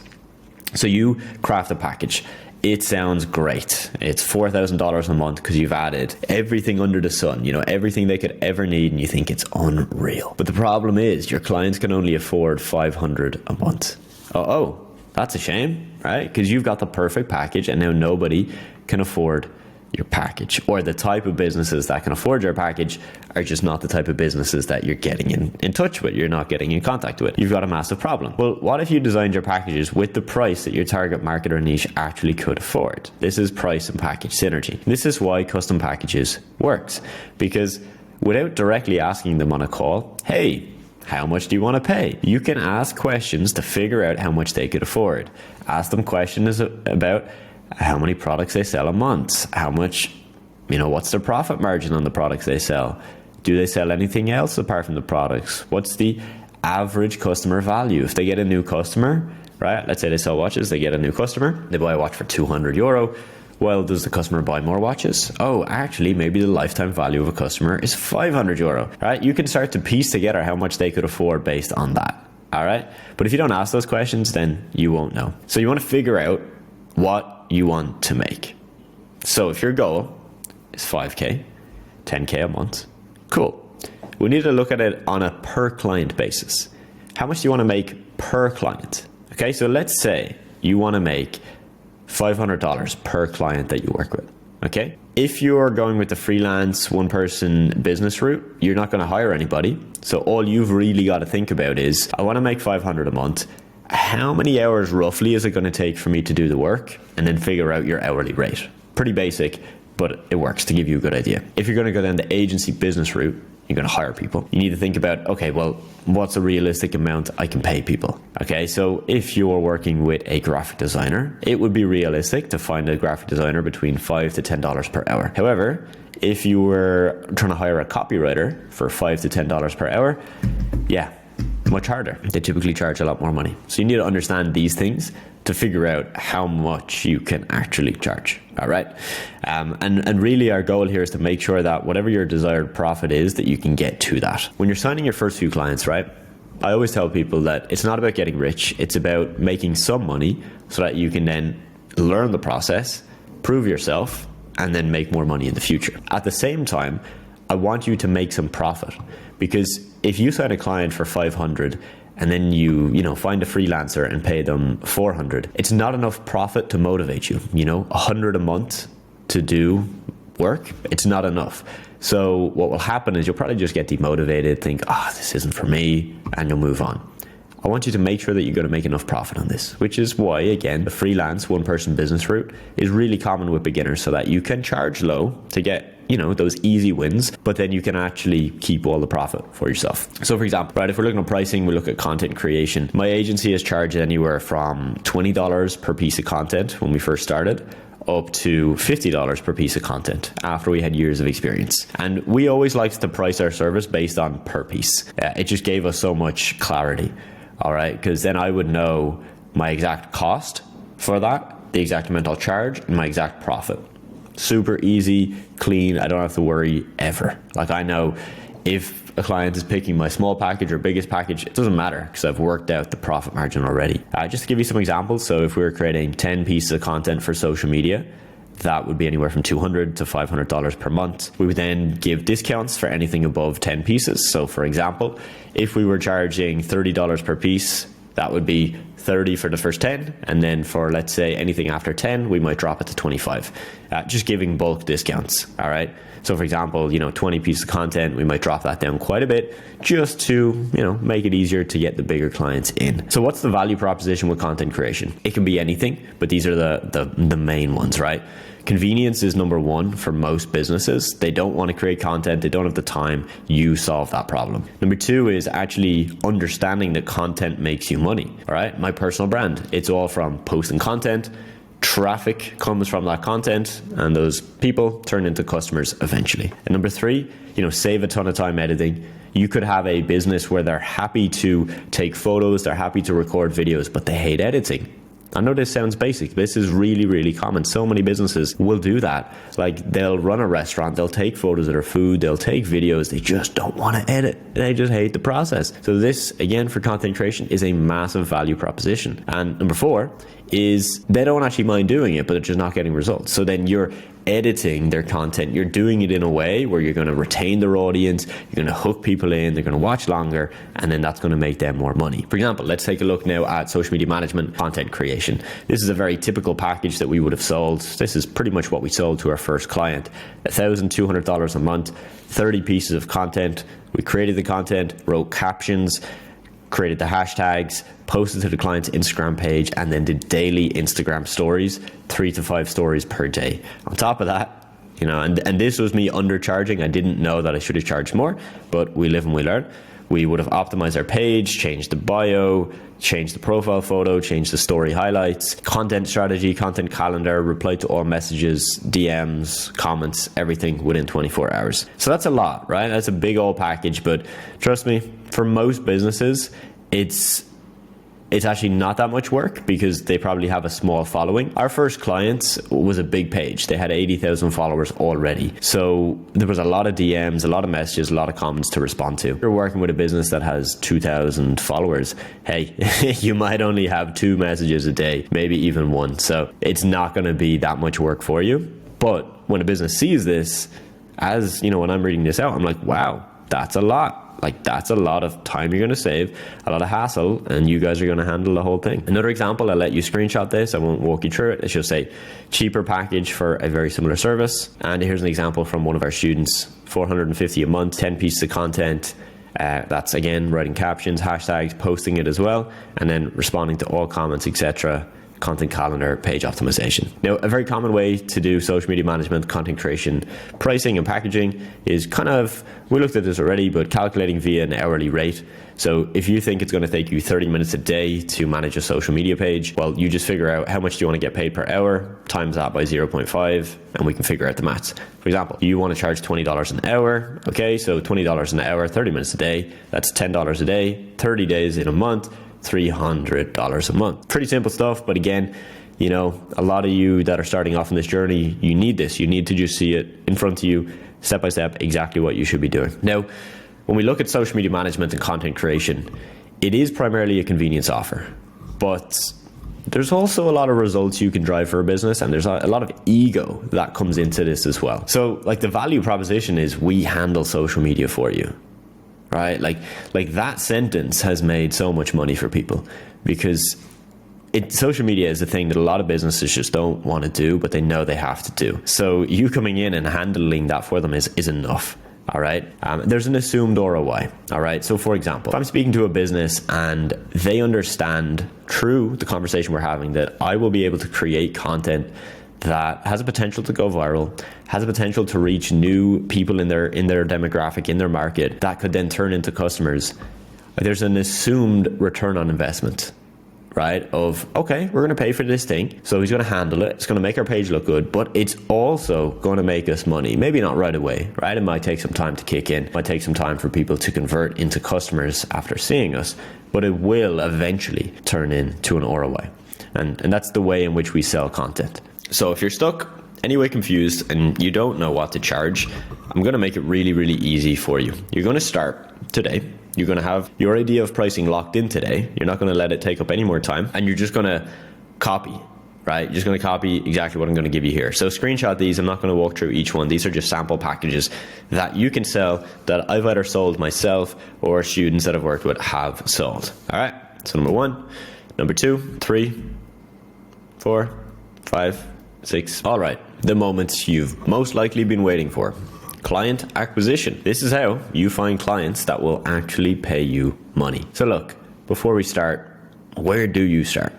So you craft a package. It sounds great. It's $4,000 a month because you've added everything under the sun, you know, everything they could ever need, and you think it's unreal. But the problem is your clients can only afford $500 a month. Oh, that's a shame, right? Because you've got the perfect package and now nobody can afford your package, or the type of businesses that can afford your package are just not the type of businesses that you're getting in touch with, you're not getting in contact with. You've got a massive problem. Well, what if you designed your packages with the price that your target market or niche actually could afford? This is price and package synergy. This is why custom packages works, because without directly asking them on a call, hey, how much do you want to pay? You can ask questions to figure out how much they could afford. Ask them questions about how many products they sell a month, how much, you know, what's their profit margin on the products they sell? Do they sell anything else apart from the products? What's the average customer value? If they get a new customer, right? Let's say they sell watches, they get a new customer, they buy a watch for €200. Well, does the customer buy more watches? Oh, actually, maybe the lifetime value of a customer is €500, right? You can start to piece together how much they could afford based on that, all right? But if you don't ask those questions, then you won't know. So you want to figure out what you want to make. So if your goal is 5K, 10K a month, cool. We need to look at it on a per client basis. How much do you want to make per client? Okay, so let's say you want to make $500 per client that you work with. Okay, if you're going with the freelance one person business route, you're not going to hire anybody. So all you've really got to think about is, I want to make $500 a month. How many hours roughly is it going to take for me to do the work? And then figure out your hourly rate. Pretty basic, but it works to give you a good idea. If you're going to go down the agency business route, you're going to hire people. You need to think about, okay, well, what's a realistic amount I can pay people? Okay, so if you're working with a graphic designer, it would be realistic to find a graphic designer between $5 to $10 per hour. However, if you were trying to hire a copywriter for $5 to $10 per hour, yeah, much harder. They typically charge a lot more money. So you need to understand these things to figure out how much you can actually charge. All right. And really our goal here is to make sure that whatever your desired profit is, that you can get to that. When you're signing your first few clients, right? I always tell people that it's not about getting rich. It's about making some money so that you can then learn the process, prove yourself, and then make more money in the future. At the same time, I want you to make some profit, because if you sign a client for 500 and then you find a freelancer and pay them 400, it's not enough profit to motivate you. 100 a month to do work, it's not enough. So what will happen is you'll probably just get demotivated, think, this isn't for me, and you'll move on. I want you to make sure that you're going to make enough profit on this, which is why, again, the freelance one-person business route is really common with beginners, so that you can charge low to get those easy wins, but then you can actually keep all the profit for yourself. So for example, right, if we're looking at pricing, we look at content creation. My agency has charged anywhere from $20 per piece of content when we first started, up to $50 per piece of content after we had years of experience. And we always liked to price our service based on per piece. It just gave us so much clarity, all right? Because then I would know my exact cost for that, the exact amount I'll charge, and my exact profit. Super easy, clean, I don't have to worry ever. Like, I know if a client is picking my small package or biggest package, it doesn't matter, because I've worked out the profit margin already. Just to give you some examples, so if we were creating 10 pieces of content for social media, that would be anywhere from $200 to $500 per month. We would then give discounts for anything above 10 pieces. So for example, if we were charging $30 per piece, that would be 30 for the first 10, and then for, let's say, anything after 10, we might drop it to 25, just giving bulk discounts. All right. So for example, 20 pieces of content, we might drop that down quite a bit, just to, make it easier to get the bigger clients in. So what's the value proposition with content creation? It can be anything, but these are the main ones, right? Convenience is number one for most businesses. They don't want to create content. They don't have the time. You solve that problem. Number two is actually understanding that content makes you money. All right. My personal brand, it's all from posting content. Traffic comes from that content, and those people turn into customers eventually. And number three, save a ton of time editing. You could have a business where they're happy to take photos, they're happy to record videos, but they hate editing. I know this sounds basic. This is really, really common. So many businesses will do that. Like, they'll run a restaurant, they'll take photos of their food, they'll take videos, they just don't want to edit. They just hate the process. So this, again, for content creation is a massive value proposition. And number four is they don't actually mind doing it, but they're just not getting results. So then you're editing their content. You're doing it in a way where you're going to retain their audience, you're going to hook people in, they're going to watch longer, and then that's going to make them more money. For example, let's take a look now at social media management content creation. This is a very typical package that we would have sold. This is pretty much what we sold to our first client. $1,200 a month, 30 pieces of content. We created the content, wrote captions, created the hashtags, posted to the client's Instagram page, and then did daily Instagram stories, 3 to 5 stories per day. On top of that, and this was me undercharging. I didn't know that I should have charged more, but we live and we learn. We would have optimized our page, changed the bio, changed the profile photo, changed the story highlights, content strategy, content calendar, replied to all messages, DMs, comments, everything within 24 hours. So that's a lot, right? That's a big old package, but trust me, for most businesses, it's actually not that much work, because they probably have a small following. Our first client was a big page. They had 80,000 followers already. So there was a lot of DMs, a lot of messages, a lot of comments to respond to. If you're working with a business that has 2,000 followers, hey, you might only have 2 messages a day, maybe even 1. So it's not going to be that much work for you. But when a business sees this, as when I'm reading this out, I'm like, wow, that's a lot. Like, that's a lot of time you're going to save, a lot of hassle, and you guys are going to handle the whole thing. Another example, I'll let you screenshot this. I won't walk you through it. It's just a cheaper package for a very similar service. And here's an example from one of our students, $450 a month, 10 pieces of content. That's, again, writing captions, hashtags, posting it as well, and then responding to all comments, etc. Content calendar, page optimization. Now, a very common way to do social media management, content creation, pricing and packaging is we looked at this already, but calculating via an hourly rate. So if you think it's going to take you 30 minutes a day to manage a social media page, well, you just figure out how much do you want to get paid per hour, times that by 0.5, and we can figure out the maths. For example, you want to charge $20 an hour. Okay, so $20 an hour, 30 minutes a day, that's $10 a day, 30 days in a month. $300 a month. Pretty simple stuff, but again, you know, a lot of you that are starting off on this journey, you need this. You need to just see it in front of you, step by step, exactly what you should be doing. Now, when we look at social media management and content creation, it is primarily a convenience offer, but there's also a lot of results you can drive for a business, and there's a lot of ego that comes into this as well. So like the value proposition is we handle social media for you, right? Like that sentence has made so much money for people because social media is a thing that a lot of businesses just don't want to do, but they know they have to do. So you coming in and handling that for them is enough. All right. There's an assumed ROI. All right. So for example, if I'm speaking to a business and they understand through the conversation we're having that I will be able to create content that has a potential to go viral, has a potential to reach new people in their demographic, in their market, that could then turn into customers, there's an assumed return on investment. Right? Of, okay, we're going to pay for this thing. So he's going to handle it. It's going to make our page look good, but it's also going to make us money. Maybe not right away, right? It might take some time to kick in. It might take some time for people to convert into customers after seeing us, but it will eventually turn into an ROI. And that's the way in which we sell content. So if you're stuck, anyway confused, and you don't know what to charge, I'm going to make it really, really easy for you. You're going to start today. You're going to have your idea of pricing locked in today. You're not going to let it take up any more time, and you're just going to copy, right? You're just going to copy exactly what I'm going to give you here. So screenshot these. I'm not going to walk through each one. These are just sample packages that you can sell that I've either sold myself or students that I've worked with have sold. All right. So number 1, number 2, 3, 4, 5, 6. All right. The moments you've most likely been waiting for. Client acquisition. This is how you find clients that will actually pay you money. So look, before we start, where do you start?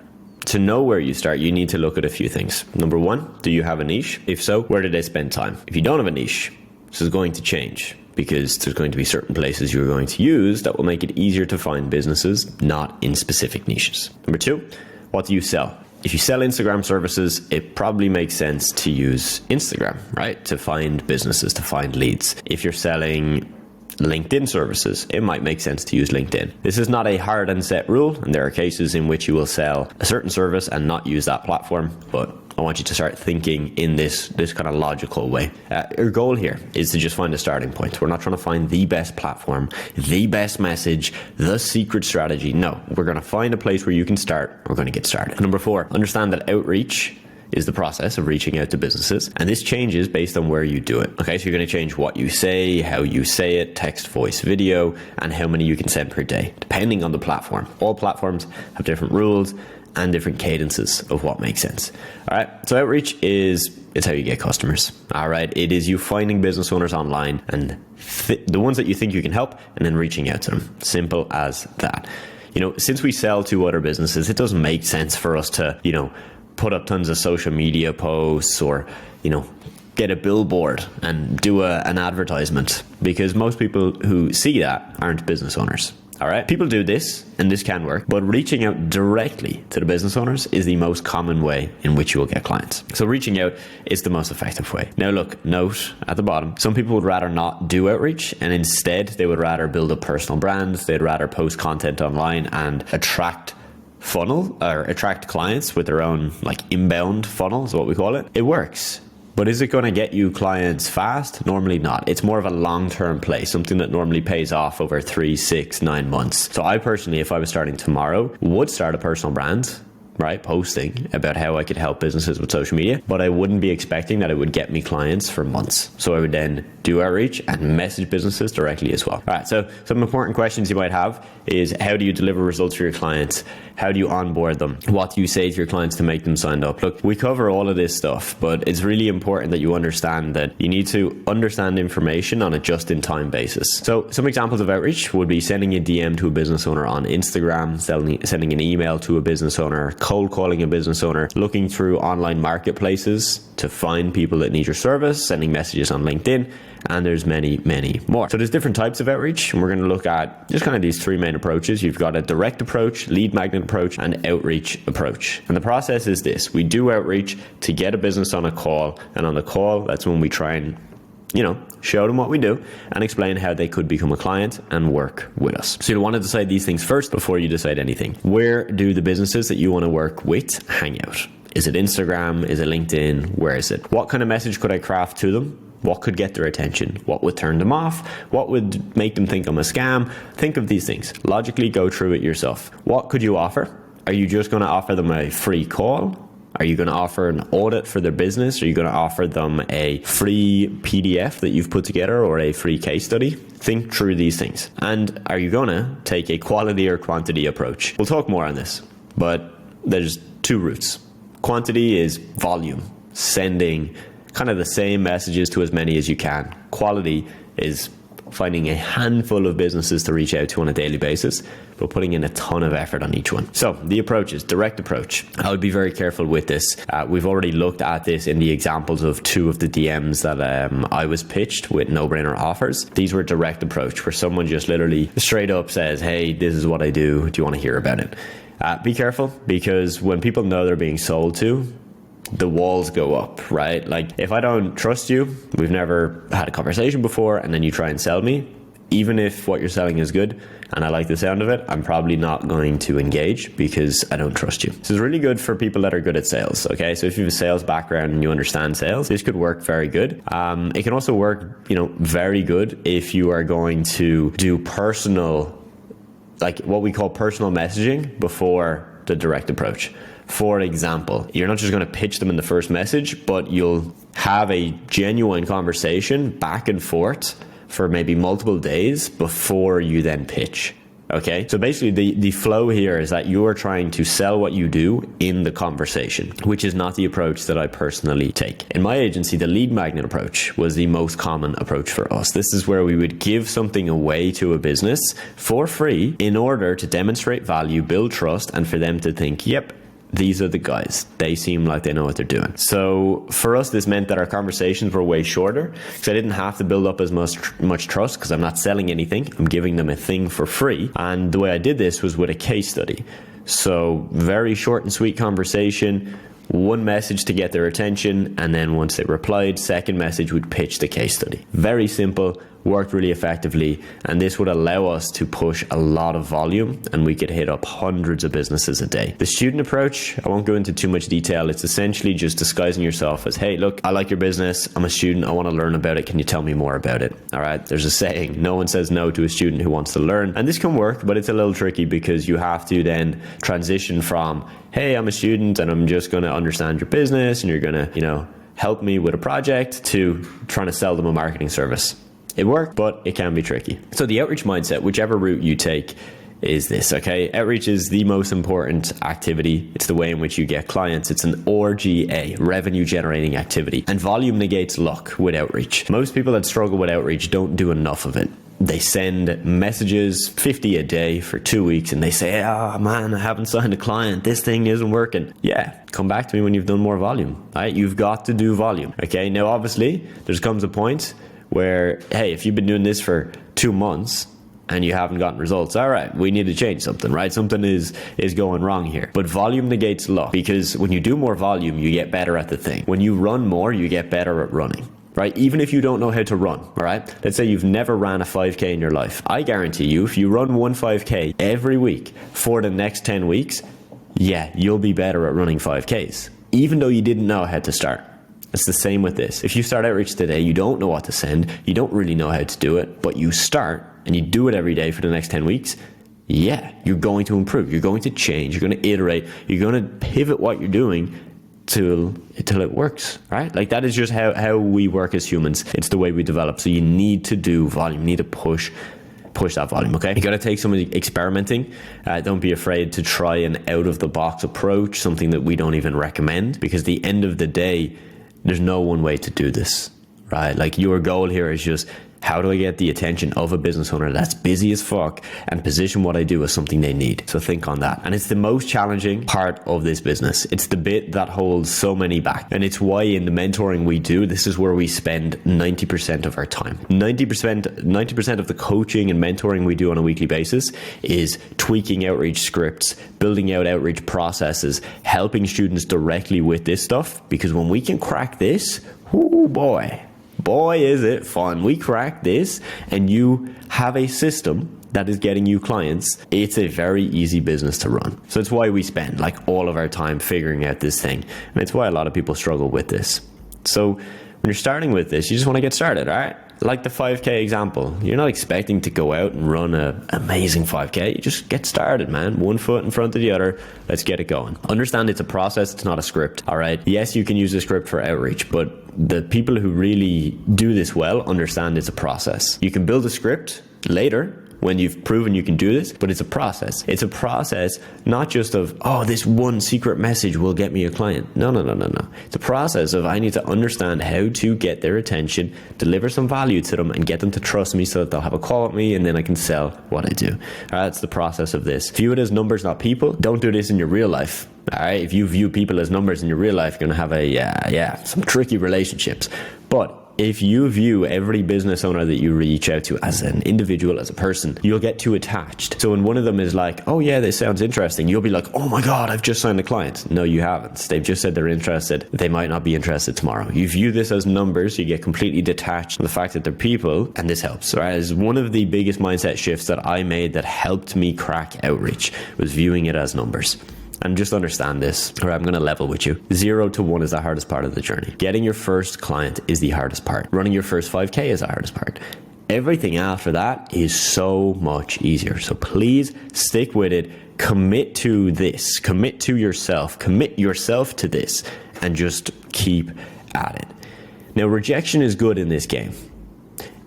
To know where you start, you need to look at a few things. Number 1, do you have a niche? If so, where do they spend time? If you don't have a niche, this is going to change because there's going to be certain places you're going to use that will make it easier to find businesses not in specific niches. Number 2, what do you sell? If you sell Instagram services, it probably makes sense to use Instagram, right? To find businesses, to find leads. If you're selling LinkedIn services, it might make sense to use LinkedIn. This is not a hard and set rule, and there are cases in which you will sell a certain service and not use that platform, but I want you to start thinking in this kind of logical way. Your goal here is to just find a starting point. We're not trying to find the best platform, the best message, the secret strategy. No, we're going to find a place where you can start. We're going to get started. Number 4, understand that outreach is the process of reaching out to businesses, and this changes based on where you do it. Okay, so you're going to change what you say, how you say it, text, voice, video, and how many you can send per day, depending on the platform. All platforms have different rules and different cadences of what makes sense. All right, so outreach is how you get customers. All right, it is you finding business owners online and the ones that you think you can help, and then reaching out to them. Simple as that. You know, since we sell to other businesses, it doesn't make sense for us to, you know, put up tons of social media posts or, you know, get a billboard and do an advertisement, because most people who see that aren't business owners. All right. People do this, and this can work, but reaching out directly to the business owners is the most common way in which you will get clients. So reaching out is the most effective way. Now look, note at the bottom, some people would rather not do outreach, and instead they would rather build a personal brand. They'd rather post content online and attract clients with their own like inbound funnel is what we call it. It works. But is it going to get you clients fast? Normally not. It's more of a long-term play, something that normally pays off over 3, 6, 9 months. So I personally, if I was starting tomorrow, would start a personal brand, right? Posting about how I could help businesses with social media, but I wouldn't be expecting that it would get me clients for months. So I would then do outreach and message businesses directly as well. All right. So some important questions you might have is, how do you deliver results for your clients? How do you onboard them? What do you say to your clients to make them sign up? Look, we cover all of this stuff, but it's really important that you understand that you need to understand information on a just-in-time basis. So some examples of outreach would be sending a DM to a business owner on Instagram, sending an email to a business owner, cold calling a business owner, looking through online marketplaces to find people that need your service, sending messages on LinkedIn, and there's many, many more. So there's different types of outreach, and we're going to look at just kind of these 3 main approaches. You've got a direct approach, lead magnet approach, and outreach approach. And the process is this: we do outreach to get a business on a call, and on the call, that's when we try and show them what we do and explain how they could become a client and work with us. So you want to decide these things first before you decide anything. Where do the businesses that you want to work with hang out? Is it Instagram? Is it LinkedIn? Where is it? What kind of message could I craft to them? What could get their attention? What would turn them off? What would make them think I'm a scam? Think of these things. Logically go through it yourself. What could you offer? Are you just going to offer them a free call? Are you going to offer an audit for their business? Are you going to offer them a free PDF that you've put together or a free case study? Think through these things. And are you going to take a quality or quantity approach? We'll talk more on this, but there's two routes. Quantity is volume, sending kind of the same messages to as many as you can. Quality is finding a handful of businesses to reach out to on a daily basis, but putting in a ton of effort on each one. So the approach is direct approach. I would be very careful with this. We've already looked at this in the examples of two of the DMs that I was pitched with no-brainer offers. These were direct approach, where someone just literally straight up says, hey, this is what I do. Do you want to hear about it? Be careful, because when people know they're being sold to, the walls go up, right? Like if I don't trust you, we've never had a conversation before, and then you try and sell me, even if what you're selling is good and I like the sound of it, I'm probably not going to engage because I don't trust you. This is really good for people that are good at sales, okay? So if you have a sales background and you understand sales, this could work very good. It can also work, very good if you are going to do personal, like what we call personal messaging before the direct approach. For example, you're not just going to pitch them in the first message, but you'll have a genuine conversation back and forth for maybe multiple days before you then pitch. Okay, so basically the flow here is that you are trying to sell what you do in the conversation, which is not the approach that I personally take. In my agency, the lead magnet approach was the most common approach for us. This is where we would give something away to a business for free in order to demonstrate value, build trust, and for them to think, yep, these are the guys. They seem like they know what they're doing. So for us, this meant that our conversations were way shorter because I didn't have to build up as much trust because I'm not selling anything. I'm giving them a thing for free. And the way I did this was with a case study. So very short and sweet conversation, one message to get their attention, and then once they replied, second message would pitch the case study. Very simple, worked really effectively, and this would allow us to push a lot of volume, and we could hit up hundreds of businesses a day. The student approach, I won't go into too much detail. It's essentially just disguising yourself as, hey, look, I like your business. I'm a student. I want to learn about it. Can you tell me more about it? All right. There's a saying, no one says no to a student who wants to learn. And this can work, but it's a little tricky because you have to then transition from, hey, I'm a student and I'm just going to understand your business and you're going to, help me with a project, to trying to sell them a marketing service. It worked, but it can be tricky. So the outreach mindset, whichever route you take, is this, okay? Outreach is the most important activity. It's the way in which you get clients. It's an RGA, revenue generating activity. And volume negates luck with outreach. Most people that struggle with outreach don't do enough of it. They send messages 50 a day for 2 weeks and they say, oh man, I haven't signed a client. This thing isn't working. Yeah, come back to me when you've done more volume, right? You've got to do volume, okay? Now, obviously, there comes a point where, hey, if you've been doing this for 2 months and you haven't gotten results, all right, we need to change something, right? Something is going wrong here. But volume negates luck, because when you do more volume, you get better at the thing. When you run more, you get better at running, right? Even if you don't know how to run, all right? Let's say you've never ran a 5K in your life. I guarantee you, if you run one 5K every week for the next 10 weeks, yeah, you'll be better at running 5Ks, even though you didn't know how to start. It's the same with this. If you start outreach today, you don't know what to send, you don't really know how to do it, but you start and you do it every day for the next 10 weeks, yeah, you're going to improve. You're going to change. You're going to iterate. You're going to pivot what you're doing till it works, right? Like that is just how we work as humans. It's the way we develop. So you need to do volume. You need to push that volume, okay? You got to take some experimenting. Don't be afraid to try an out-of-the-box approach, something that we don't even recommend, because at the end of the day, there's no one way to do this, right? Like your goal here is just, how do I get the attention of a business owner that's busy as fuck and position what I do as something they need? So think on that. And it's the most challenging part of this business. It's the bit that holds so many back. And it's why in the mentoring we do, this is where we spend 90% of our time. 90% of the coaching and mentoring we do on a weekly basis is tweaking outreach scripts, building out outreach processes, helping students directly with this stuff. Because when we can crack this, oh boy, Boy, is it fun. We crack this and you have a system that is getting you clients. It's a very easy business to run. So it's why we spend like all of our time figuring out this thing. And it's why a lot of people struggle with this. So when you're starting with this, you just want to get started, all right? Like the 5K example, you're not expecting to go out and run an amazing 5K. You just get started, man. One foot in front of the other. Let's get it going. Understand it's a process. It's not a script, all right? Yes, you can use a script for outreach, but the people who really do this well understand it's a process. You can build a script later when you've proven you can do this, but it's a process. It's a process not just of, oh, this one secret message will get me a client. No. It's a process of I need to understand how to get their attention, deliver some value to them, and get them to trust me so that they'll have a call with me, and then I can sell what I do. All right, that's the process of this. View it as numbers, not people. Don't do this in your real life. All right, if you view people as numbers in your real life, you're gonna have some tricky relationships. But if you view every business owner that you reach out to as an individual, as a person, you'll get too attached. So when one of them is like, oh yeah, this sounds interesting, you'll be like, oh my God, I've just signed a client. No, you haven't. They've just said they're interested. They might not be interested tomorrow. You view this as numbers, you get completely detached from the fact that they're people, and this helps, right? It's one of the biggest mindset shifts that I made that helped me crack outreach, was viewing it as numbers. And just understand this, or I'm going to level with you. 0 to 1 is the hardest part of the journey. Getting your first client is the hardest part. Running your first 5K is the hardest part. Everything after that is so much easier. So please stick with it. Commit to this. Commit to yourself. Commit yourself to this and just keep at it. Now, rejection is good in this game.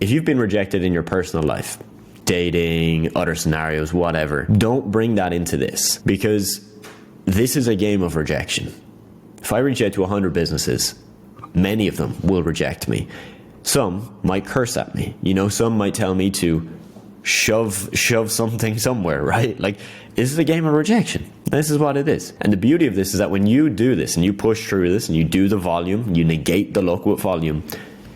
If you've been rejected in your personal life, dating, other scenarios, whatever, don't bring that into this, because this is a game of rejection. If I reach out to 100 businesses, many of them will reject me. Some might curse at me. Some might tell me to shove something somewhere, right? Like, this is a game of rejection. This is what it is. And the beauty of this is that when you do this and you push through this and you do the volume, you negate the luck with volume,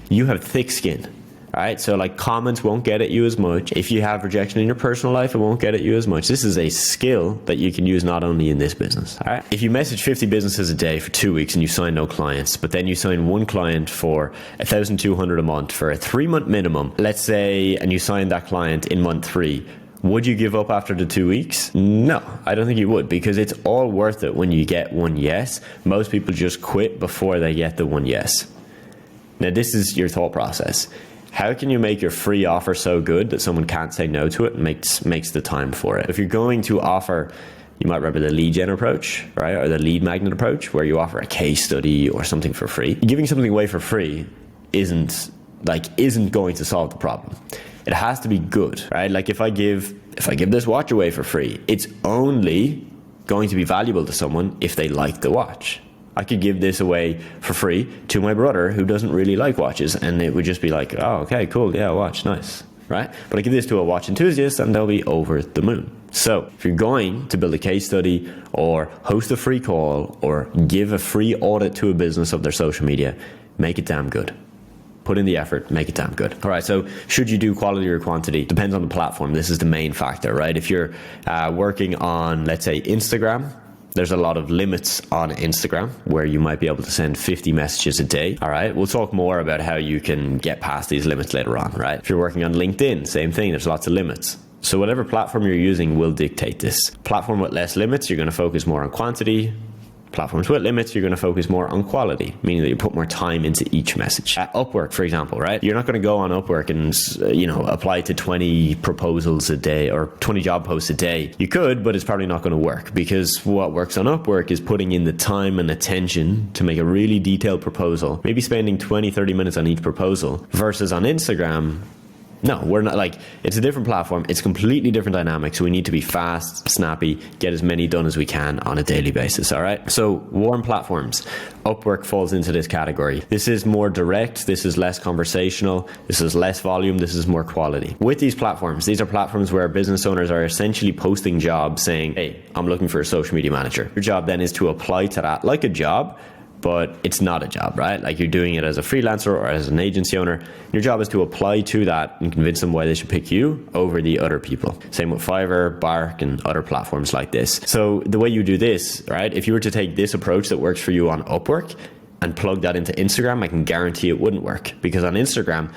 you have thick skin. All right, so like comments won't get at you as much. If you have rejection in your personal life, it won't get at you as much. This is a skill that you can use not only in this business. All right, if you message 50 businesses a day for 2 weeks and you sign no clients, but then you sign one client for $1,200 a month for a 3-month minimum, let's say, and you sign that client in month 3, would you give up after the 2 weeks? No, I don't think you would, because it's all worth it when you get one yes. Most people just quit before they get the one yes. Now, this is your thought process. How can you make your free offer so good that someone can't say no to it and makes the time for it? If you're going to offer, you might remember the lead gen approach, right? Or the lead magnet approach, where you offer a case study or something for free. Giving something away for free isn't going to solve the problem. It has to be good, right? Like if I give this watch away for free, it's only going to be valuable to someone if they like the watch. I could give this away for free to my brother who doesn't really like watches, and it would just be like, oh, okay, cool, yeah, watch, nice, right? But I give this to a watch enthusiast and they'll be over the moon. So if you're going to build a case study or host a free call or give a free audit to a business of their social media, make it damn good. Put in the effort, make it damn good. All right, so should you do quality or quantity? Depends on the platform. This is the main factor, right? If you're working on, let's say, Instagram, there's a lot of limits on Instagram where you might be able to send 50 messages a day. All right, we'll talk more about how you can get past these limits later on, right? If you're working on LinkedIn, same thing, there's lots of limits. So whatever platform you're using will dictate this. Platform with less limits, you're going to focus more on quantity. Platforms with limits, you're going to focus more on quality, meaning that you put more time into each message. At Upwork, for example, right? You're not going to go on Upwork and, apply to 20 proposals a day or 20 job posts a day. You could, but it's probably not going to work, because what works on Upwork is putting in the time and attention to make a really detailed proposal, maybe spending 20, 30 minutes on each proposal, versus on Instagram. No, we're not. Like, it's a different platform. It's completely different dynamics. So we need to be fast, snappy, get as many done as we can on a daily basis. All right. So warm platforms, Upwork falls into this category. This is more direct. This is less conversational. This is less volume. This is more quality. With these are platforms where business owners are essentially posting jobs saying, hey, I'm looking for a social media manager. Your job then is to apply to that like a job, but it's not a job, right? Like, you're doing it as a freelancer or as an agency owner. Your job is to apply to that and convince them why they should pick you over the other people. Same with Fiverr, Bark, and other platforms like this. So the way you do this, right? If you were to take this approach that works for you on Upwork, and plug that into Instagram, I can guarantee it wouldn't work, because on Instagram,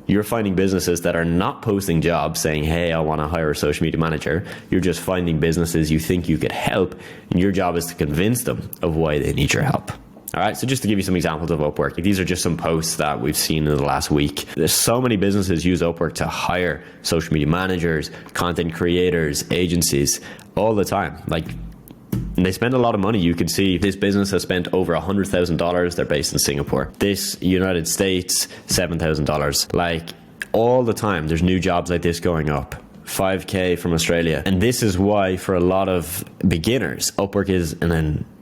you're finding businesses that are not posting jobs saying, hey, I want to hire a social media manager. You're just finding businesses you think you could help, and your job is to convince them of why they need your help. All right, so just to give you some examples of Upwork, these are just some posts that we've seen in the last week. There's so many businesses use Upwork to hire social media managers, content creators, agencies all the time. Like, and they spend a lot of money. You can see this business has spent over $100,000. They're based in Singapore. This United States, $7,000. Like, all the time, there's new jobs like this going up. 5K from Australia. And this is why, for a lot of beginners, Upwork is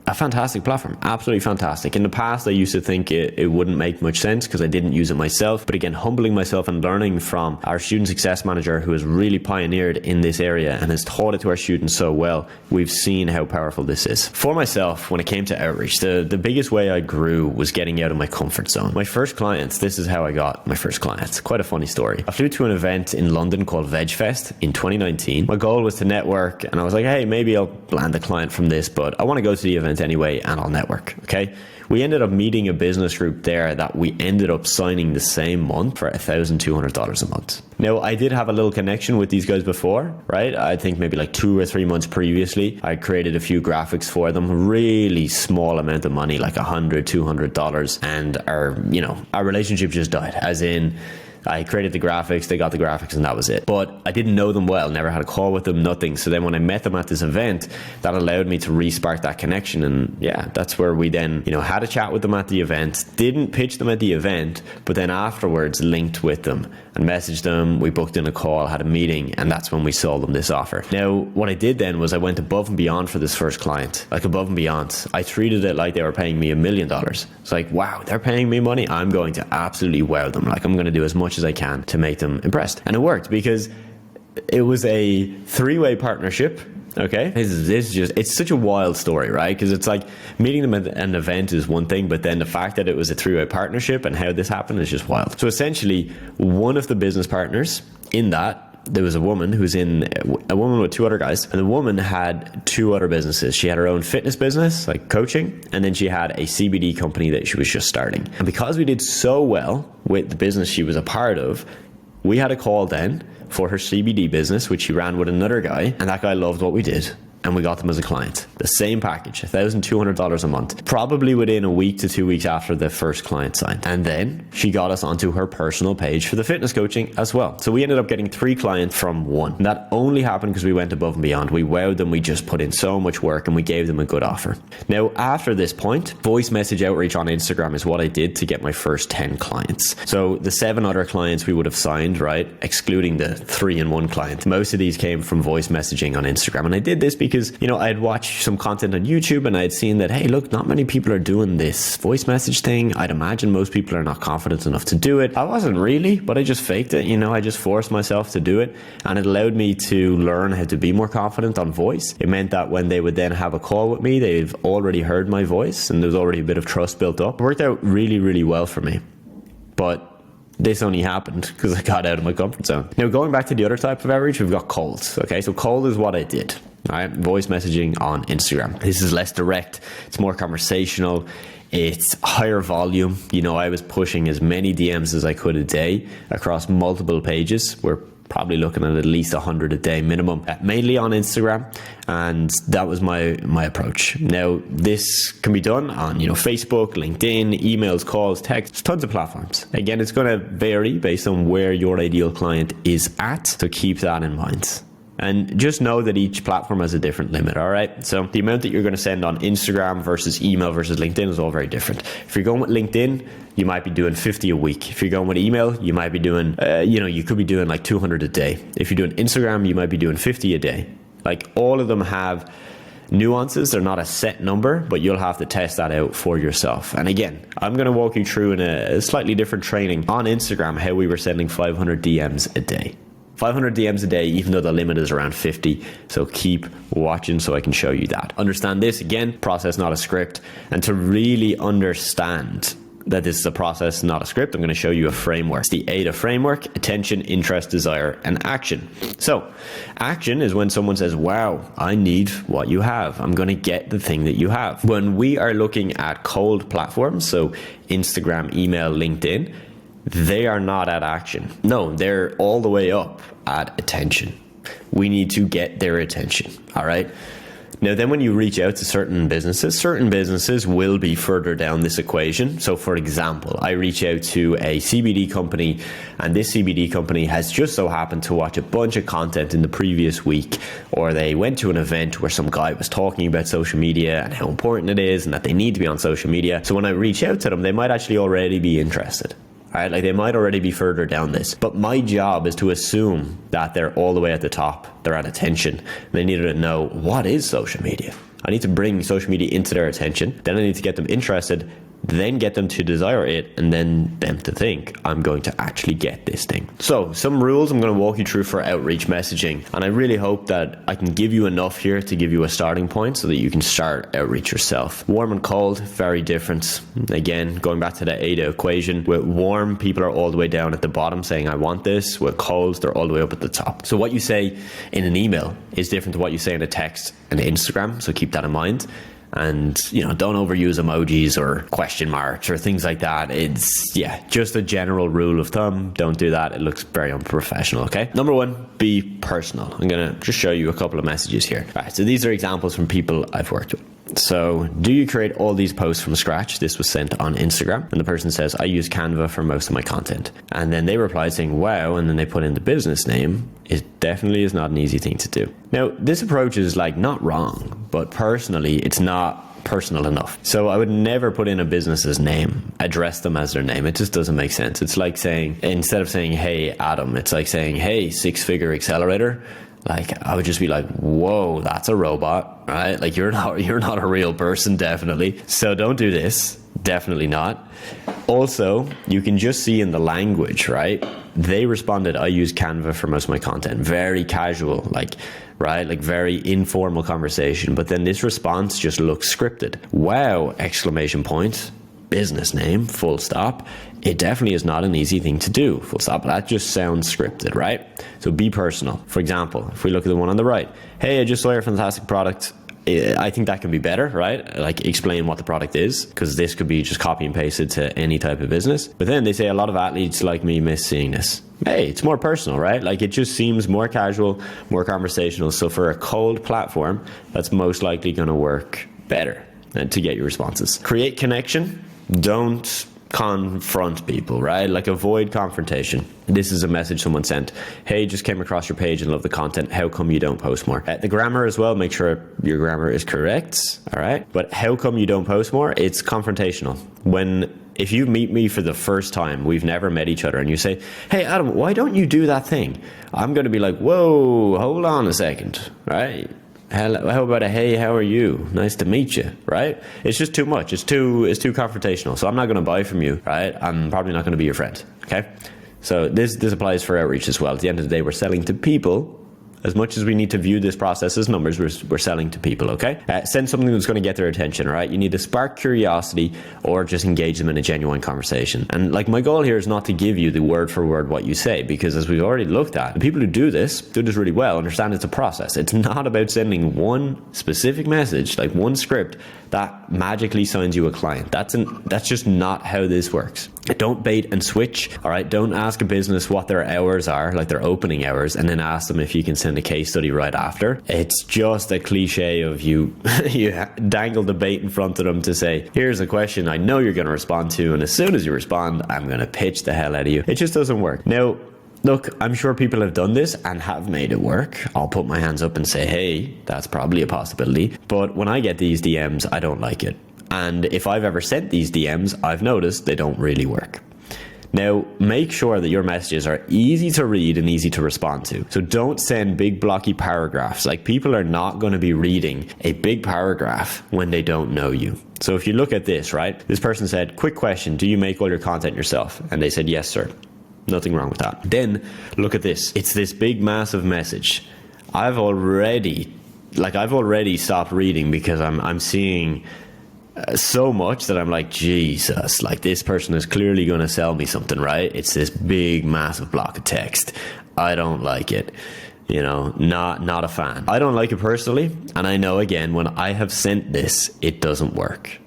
a fantastic platform, absolutely fantastic. In the past, I used to think it wouldn't make much sense because I didn't use it myself. But again, humbling myself and learning from our student success manager, who has really pioneered in this area and has taught it to our students so well, we've seen how powerful this is. For myself, when it came to outreach, the biggest way I grew was getting out of my comfort zone. My first clients, this is how I got my first clients. Quite a funny story. I flew to an event in London called VegFest in 2019. My goal was to network, and I was like, hey, maybe I'll land a client from this, but I want to go to the event anyway, and I'll network. Okay, we ended up meeting a business group there that we ended up signing the same month for $1,200 a month. Now, I did have a little connection with these guys before, right? I think maybe like 2 or 3 months previously, I created a few graphics for them, really small amount of money, like $100, $200, and our relationship just died. As in, I created the graphics, they got the graphics, and that was it. But I didn't know them well, never had a call with them, nothing. So then when I met them at this event, that allowed me to re-spark that connection. And yeah, that's where we then, had a chat with them at the event, didn't pitch them at the event, but then afterwards linked with them and messaged them. We booked in a call, had a meeting, and that's when we sold them this offer. Now, what I did then was I went above and beyond for this first client, like above and beyond. I treated it like they were paying me $1 million. It's like, wow, they're paying me money. I'm going to absolutely wow them. Like, I'm going to do as much as I can to make them impressed. And it worked because it was a 3-way partnership. Okay, it's such a wild story, right? Because it's like meeting them at an event is one thing, but then the fact that it was a 3-way partnership and how this happened is just wild. So essentially, one of the business partners in that, there was a woman with 2 other guys, and the woman had 2 other businesses. She had her own fitness business, like coaching, and then she had a CBD company that she was just starting. And because we did so well with the business she was a part of, we had a call then for her CBD business, which she ran with another guy, and that guy loved what we did. And we got them as a client. The same package, $1,200 a month, probably within a week to 2 weeks after the first client signed. And then she got us onto her personal page for the fitness coaching as well. So we ended up getting 3 clients from 1. And that only happened because we went above and beyond. We wowed them. We just put in so much work and we gave them a good offer. Now, after this point, voice message outreach on Instagram is what I did to get my first 10 clients. So the 7 other clients we would have signed, right, excluding the 3-in-1 client, most of these came from voice messaging on Instagram. And I did this because, I'd watched some content on YouTube and I'd seen that, hey, look, not many people are doing this voice message thing. I'd imagine most people are not confident enough to do it. I wasn't really, but I just faked it. I just forced myself to do it, and it allowed me to learn how to be more confident on voice. It meant that when they would then have a call with me, they've already heard my voice and there's already a bit of trust built up. It worked out really, really well for me. But this only happened because I got out of my comfort zone. Now, going back to the other type of outreach, we've got cold. Okay, so cold is what I did. All right, voice messaging on Instagram. This is less direct. It's more conversational. It's higher volume. I was pushing as many DMs as I could a day across multiple pages. We're probably looking at least 100 a day minimum, mainly on Instagram. And that was my approach. Now, this can be done on, Facebook, LinkedIn, emails, calls, texts, tons of platforms. Again, it's going to vary based on where your ideal client is at. So keep that in mind. And just know that each platform has a different limit, all right? So the amount that you're going to send on Instagram versus email versus LinkedIn is all very different. If you're going with LinkedIn, you might be doing 50 a week. If you're going with email, you might be doing, you could be doing like 200 a day. If you're doing Instagram, you might be doing 50 a day. Like, all of them have nuances. They're not a set number, but you'll have to test that out for yourself. And again, I'm going to walk you through in a slightly different training on Instagram how we were sending 500 DMs a day. 500 DMs a day, even though the limit is around 50. So keep watching so I can show you that. Understand this, again, process, not a script. And to really understand that this is a process, not a script. I'm going to show you a framework. It's the AIDA framework: attention, interest, desire, and action. So action is when someone says, wow, I need what you have. I'm going to get the thing that you have. When we are looking at cold platforms, so Instagram, email, LinkedIn, they are not at action. No, they're all the way up at attention. We need to get their attention. All right. Now, then when you reach out to certain businesses will be further down this equation. So for example, I reach out to a CBD company, and this CBD company has just so happened to watch a bunch of content in the previous week, or they went to an event where some guy was talking about social media and how important it is and that they need to be on social media. So when I reach out to them, they might actually already be interested. Right? Like they might already be further down this, but my job is to assume that they're all the way at the top. They're at attention. They need to know, what is social media? I need to bring social media into their attention. Then I need to get them interested, then get them to desire it, and then them to think, I'm going to actually get this thing. So some rules I'm going to walk you through for outreach messaging. And I really hope that I can give you enough here to give you a starting point so that you can start outreach yourself. Warm and cold, very different. Again, going back to the AIDA equation, with warm, people are all the way down at the bottom saying, I want this. With cold, they're all the way up at the top. So what you say in an email is different to what you say in a text and Instagram. So keep that in mind. And, don't overuse emojis or question marks or things like that. It's, just a general rule of thumb. Don't do that. It looks very unprofessional, okay? Number one, be personal. I'm going to just show you a couple of messages here. All right, so these are examples from people I've worked with. So, do you create all these posts from scratch? This was sent on Instagram. And the person says, I use Canva for most of my content. And then they replied saying, wow. And then they put in the business name. It definitely is not an easy thing to do. Now, this approach is not wrong, but personally, it's not personal enough. So I would never put in a business's name, address them as their name. It just doesn't make sense. It's like saying, instead of saying, hey, Adam, it's like saying, hey, Figure Accelerator. I would just be like, whoa, that's a robot, right? You're not a real person, definitely. So don't do this. Definitely not. Also, you can just see in the language, right? They responded, I use Canva for most of my content. Very casual, very informal conversation. But then this response just looks scripted. Wow, exclamation point. Business name, full stop. It definitely is not an easy thing to do, full stop. That just sounds scripted, right? So be personal. For example, if we look at the one on the right, hey, I just saw your fantastic product. I think that can be better, right? Explain what the product is, because this could be just copy and pasted to any type of business. But then they say a lot of athletes like me miss seeing this. Hey, it's more personal, right? It just seems more casual, more conversational. So for a cold platform, that's most likely going to work better to get your responses. Create connection. Don't confront people, right? Avoid confrontation. This is a message someone sent. Hey, just came across your page and love the content. How come you don't post more? The grammar as well, make sure your grammar is correct. All right. But how come you don't post more? It's confrontational. If you meet me for the first time, we've never met each other, and you say, hey, Adam, why don't you do that thing? I'm going to be like, whoa, hold on a second, right? How about a hey, how are you? Nice to meet you, right? It's just too much. It's too confrontational. So I'm not going to buy from you, right? I'm probably not going to be your friend, okay? So this applies for outreach as well. At the end of the day, we're selling to people. As much as we need to view this process as numbers, we're selling to people, okay? Send something that's going to get their attention, right? You need to spark curiosity or just engage them in a genuine conversation. And my goal here is not to give you the word for word what you say, because as we've already looked at, the people who do this really well, understand it's a process. It's not about sending one specific message, one script that magically signs you a client. That's just not how this works. Don't bait and switch, all right? Don't ask a business what their hours are, their opening hours, and then ask them if you can send a case study right after. It's just a cliche of you dangle the bait in front of them to say, here's a question I know you're going to respond to, and as soon as you respond, I'm going to pitch the hell out of you. It just doesn't work. Now, look, I'm sure people have done this and have made it work. I'll put my hands up and say, hey, that's probably a possibility. But when I get these DMs, I don't like it. And if I've ever sent these DMs, I've noticed they don't really work. Now, make sure that your messages are easy to read and easy to respond to. So don't send big blocky paragraphs. People are not going to be reading a big paragraph when they don't know you. So if you look at this, right? This person said, quick question, do you make all your content yourself? And they said, yes, sir. Nothing wrong with that. Then look at this. It's this big, massive message. I've already stopped reading because I'm seeing so much that I'm like, Jesus, like this person is clearly going to sell me something, right? It's this big, massive block of text. I don't like it. You know, not a fan. I don't like it personally. And I know, again, when I have sent this, it doesn't work.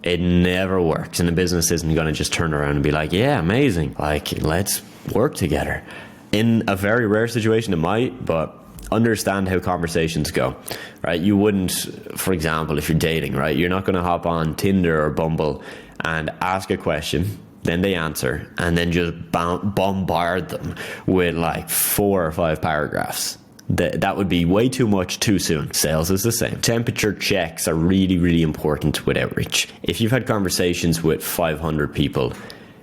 It never works. And the business isn't going to just turn around and be like, yeah, amazing. Like, let's work together. In a very rare situation, it might, but understand how conversations go, right? You wouldn't, for example, if you're dating, right? You're not going to hop on Tinder or Bumble and ask a question, then they answer, and then just bombard them with like 4 or 5 paragraphs. That would be way too much too soon. Sales is the same. Temperature checks are really, really important with outreach. If you've had conversations with 500 people,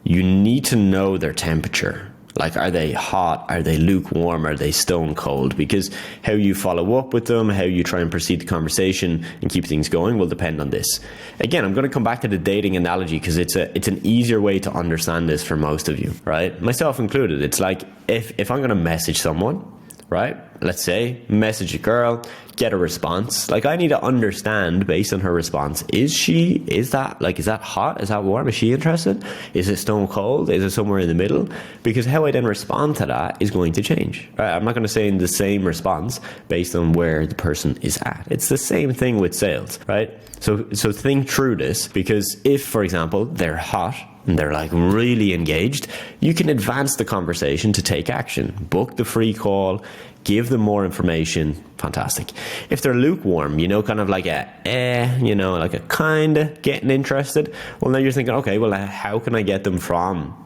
you need to know their temperature. Like, are they hot? Are they lukewarm? Are they stone cold? Because how you follow up with them, how you try and proceed the conversation and keep things going will depend on this. Again, I'm going to come back to the dating analogy because it's an easier way to understand this for most of you, right? Myself included. It's like if I'm going to message someone, right? Let's say message a girl, get a response. Like, I need to understand based on her response. Is that hot? Is that warm? Is she interested? Is it stone cold? Is it somewhere in the middle? Because how I then respond to that is going to change, right? I'm not going to say in the same response based on where the person is at. It's the same thing with sales, right? So think through this, because if, for example, they're hot, and they're like really engaged, you can advance the conversation to take action. Book the free call, give them more information. Fantastic. If they're lukewarm, kind of like like a kind of getting interested, well, now you're thinking, okay, well, how can I get them from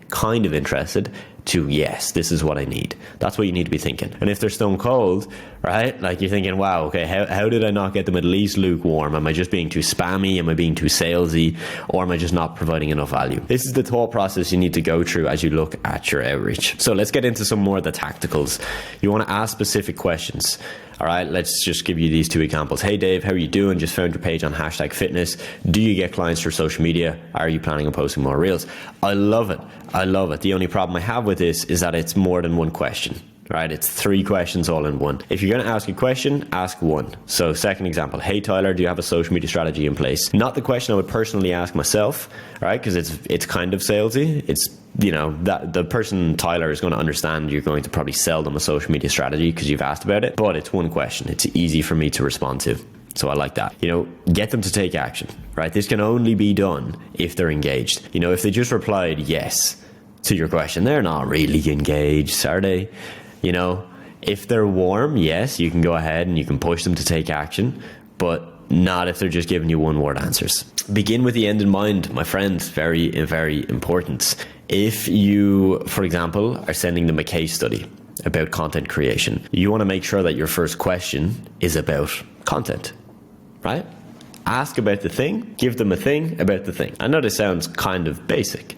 kind of interested to yes, this is what I need? That's what you need to be thinking. And if they're stone cold, right, like you're thinking, wow, okay, how did I not get them at least lukewarm? Am I just being too spammy? Am I being too salesy? Or am I just not providing enough value? This is the thought process you need to go through as you look at your outreach. So let's get into some more of the tacticals. You want to ask specific questions. All right, let's just give you these 2 examples. Hey Dave, how are you doing? Just found your page on #fitness. Do you get clients through social media? Are you planning on posting more reels? I love it. The only problem I have with this is that it's more than one question, right? It's 3 questions all in one. If you're going to ask a question, ask one. So second example, hey Tyler, do you have a social media strategy in place? Not the question I would personally ask myself, right? Because it's kind of salesy. It's, that the person Tyler is going to understand you're going to probably sell them a social media strategy because you've asked about it, but it's one question. It's easy for me to respond to. So I like that. Get them to take action, right? This can only be done if they're engaged. If they just replied yes to your question, they're not really engaged, are they? If they're warm, yes, you can go ahead and you can push them to take action, but not if they're just giving you one-word answers. Begin with the end in mind, my friends. Very, very important. If you, for example, are sending them a case study about content creation, you want to make sure that your first question is about content, right? Ask about the thing, give them a thing about the thing. I know this sounds kind of basic,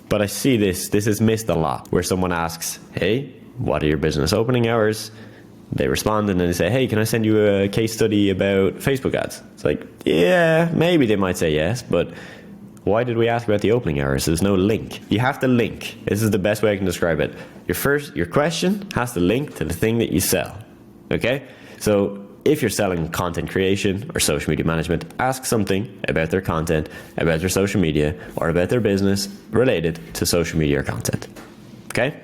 but I see this is missed a lot, where someone asks, hey, what are your business opening hours? They respond and then they say, hey, can I send you a case study about Facebook ads? It's like, yeah, maybe they might say yes, but why did we ask about the opening hours? There's no link. You have to link. This is the best way I can describe it. Your question has to link to the thing that you sell. Okay? So if you're selling content creation or social media management, ask something about their content, about their social media, or about their business related to social media or content. Okay?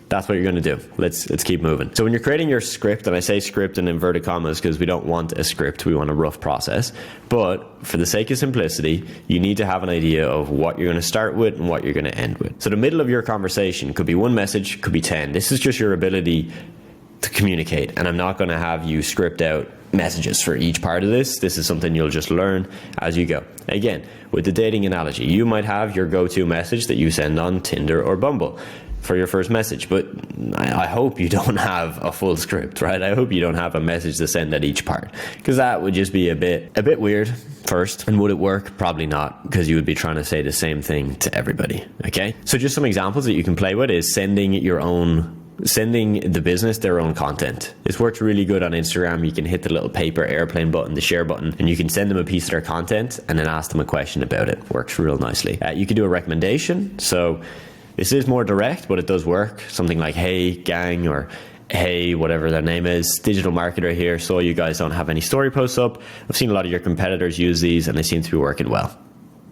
That's what you're going to do. Let's keep moving. So when you're creating your script, and I say script in inverted commas because we don't want a script, we want a rough process. But for the sake of simplicity, you need to have an idea of what you're going to start with and what you're going to end with. So the middle of your conversation could be 1 message, could be 10. This is just your ability to communicate. And I'm not going to have you script out messages for each part of this. This is something you'll just learn as you go. Again, with the dating analogy, you might have your go-to message that you send on Tinder or Bumble for your first message, but I hope you don't have a full script, right? I hope you don't have a message to send at each part, because that would just be a bit weird first. And would it work? Probably not, because you would be trying to say the same thing to everybody. Okay, so just some examples that you can play with is sending the business their own content. This works really good on Instagram. You can hit the little paper airplane button, the share button, and you can send them a piece of their content and then ask them a question about it. Works real nicely. You can do a recommendation. So this is more direct, but it does work. Something like, hey, gang, or hey, whatever their name is, digital marketer here, so you guys don't have any story posts up. I've seen a lot of your competitors use these and they seem to be working well.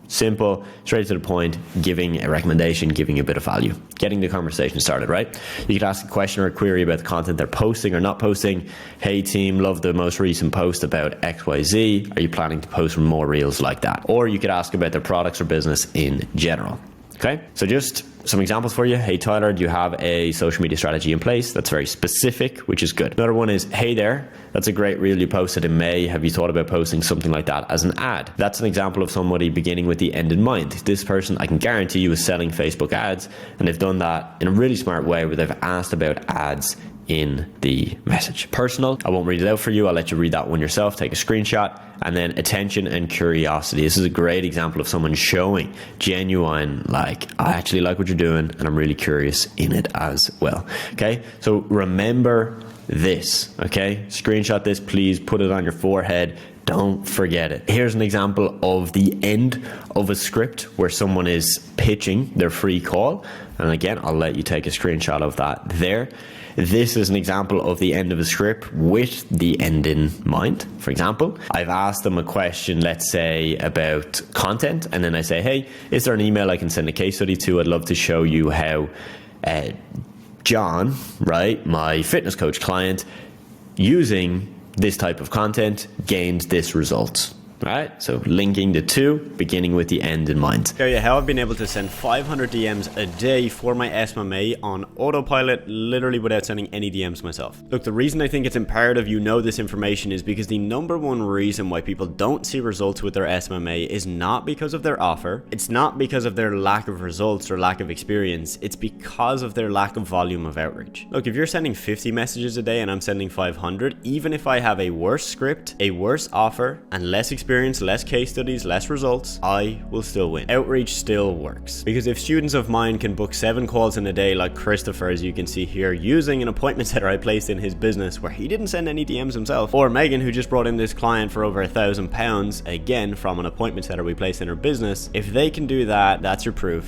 Simple, straight to the point, giving a recommendation, giving a bit of value, getting the conversation started, right? You could ask a question or a query about the content they're posting or not posting. Hey team, love the most recent post about XYZ. Are you planning to post more reels like that? Or you could ask about their products or business in general. Okay, so just some examples for you. Hey Tyler, do you have a social media strategy in place? That's very specific, which is good. Another one is, hey there, that's a great reel you posted in May. Have you thought about posting something like that as an ad? That's an example of somebody beginning with the end in mind. This person, I can guarantee you, is selling Facebook ads, and they've done that in a really smart way where they've asked about ads in the message. Personal, I won't read it out for you. I'll let you read that one yourself. Take a screenshot. And then attention and curiosity. This is a great example of someone showing genuine, like, I actually like what you're doing and I'm really curious in it as well. Okay, so remember this. Okay, screenshot this, please. Put it on your forehead. Don't forget it. Here's an example of the end of a script where someone is pitching their free call. And again, I'll let you take a screenshot of that there. This is an example of the end of a script with the end in mind. For example, I've asked them a question, let's say about content, and then I say, hey, is there an email I can send a case study to? I'd love to show you how John, right, my fitness coach client, using this type of content gained this result. Right, so linking the two, beginning with the end in mind. Show you how I've been able to send 500 DMs a day for my SMMA on autopilot, literally without sending any DMs myself. Look, the reason I think it's imperative you know this information is because the number one reason why people don't see results with their SMMA is not because of their offer. It's not because of their lack of results or lack of experience. It's because of their lack of volume of outreach. Look, if you're sending 50 messages a day and I'm sending 500, even if I have a worse script, a worse offer, and less experience, less case studies, less results, I will still win. Outreach still works. Because if students of mine can book 7 calls in a day like Christopher, as you can see here, using an appointment setter I placed in his business where he didn't send any DMs himself, or Megan, who just brought in this client for over £1,000, again from an appointment setter we placed in her business, if they can do that, that's your proof.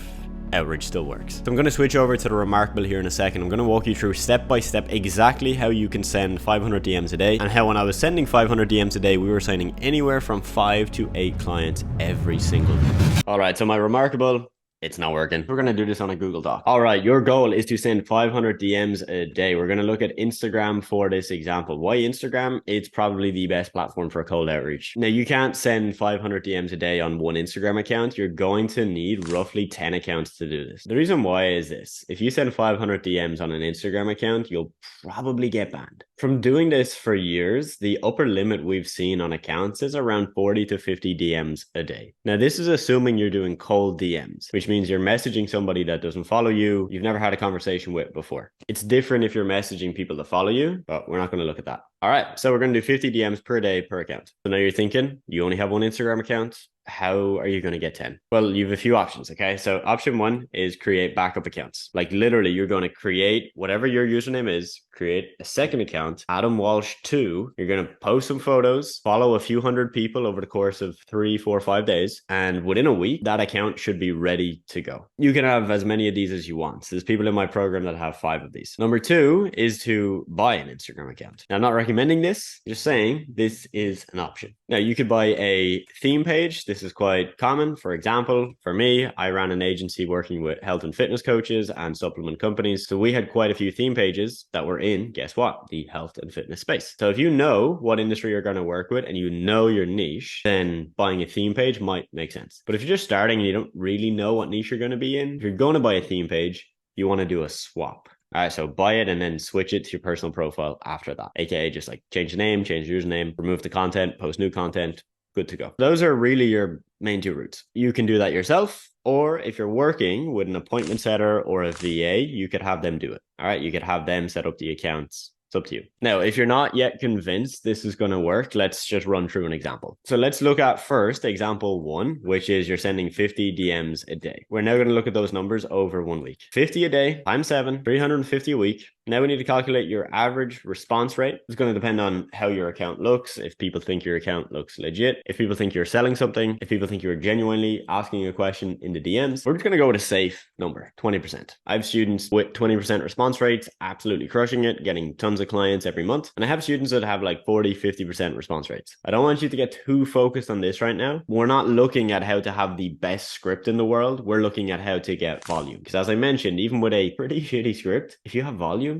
Outreach still works. So I'm going to switch over to the Remarkable here in a second. I'm going to walk you through step by step exactly how you can send 500 DMs a day, and how when I was sending 500 DMs a day, we were sending anywhere from 5 to 8 clients every single day. All right, so my Remarkable, it's not working. We're going to do this on a Google Doc. All right, your goal is to send 500 DMs a day. We're going to look at Instagram for this example. Why Instagram? It's probably the best platform for cold outreach. Now, you can't send 500 DMs a day on one Instagram account. You're going to need roughly 10 accounts to do this. The reason why is this. If you send 500 DMs on an Instagram account, you'll probably get banned. From doing this for years, the upper limit we've seen on accounts is around 40 to 50 DMs a day. Now, this is assuming you're doing cold DMs, which means you're messaging somebody that doesn't follow you, you've never had a conversation with before. It's different if you're messaging people that follow you, but we're not going to look at that. All right, so we're going to do 50 DMs per day per account. So now you're thinking, you only have one Instagram account. How are you going to get 10? Well, you have a few options, okay? So option 1 is create backup accounts. Like literally, you're going to create whatever your username is, create a second account, Adam Walsh 2. You're going to post some photos, follow a few hundred people over the course of 3, 4, 5 days. And within a week, that account should be ready to go. You can have as many of these as you want. So there's people in my program that have 5 of these. Number 2 is to buy an Instagram account. Now, I'm not recommending this, just saying this is an option. Now, you could buy a theme page. This is quite common. For example, for me, I ran an agency working with health and fitness coaches and supplement companies. So we had quite a few theme pages that were in, guess what? The health and fitness space. So if you know what industry you're going to work with and you know your niche, then buying a theme page might make sense. But if you're just starting and you don't really know what niche you're going to be in, if you're going to buy a theme page, you want to do a swap. All right, so buy it and then switch it to your personal profile after that. AKA just like change the name, change the username, remove the content, post new content, good to go. Those are really your main 2 routes. You can do that yourself, or if you're working with an appointment setter or a VA, you could have them do it. All right, you could have them set up the accounts It's up to you. Now, if you're not yet convinced this is going to work, let's just run through an example. So let's look at first example 1, which is you're sending 50 DMs a day. We're now going to look at those numbers over 1 week. 50 a day times 7, 350 a week. Now we need to calculate your average response rate. It's going to depend on how your account looks. If people think your account looks legit, if people think you're selling something, if people think you're genuinely asking a question in the DMs, we're just going to go with a safe number, 20%. I have students with 20% response rates, absolutely crushing it, getting tons of clients every month. And I have students that have like 40, 50% response rates. I don't want you to get too focused on this right now. We're not looking at how to have the best script in the world. We're looking at how to get volume. Because as I mentioned, even with a pretty shitty script, if you have volume,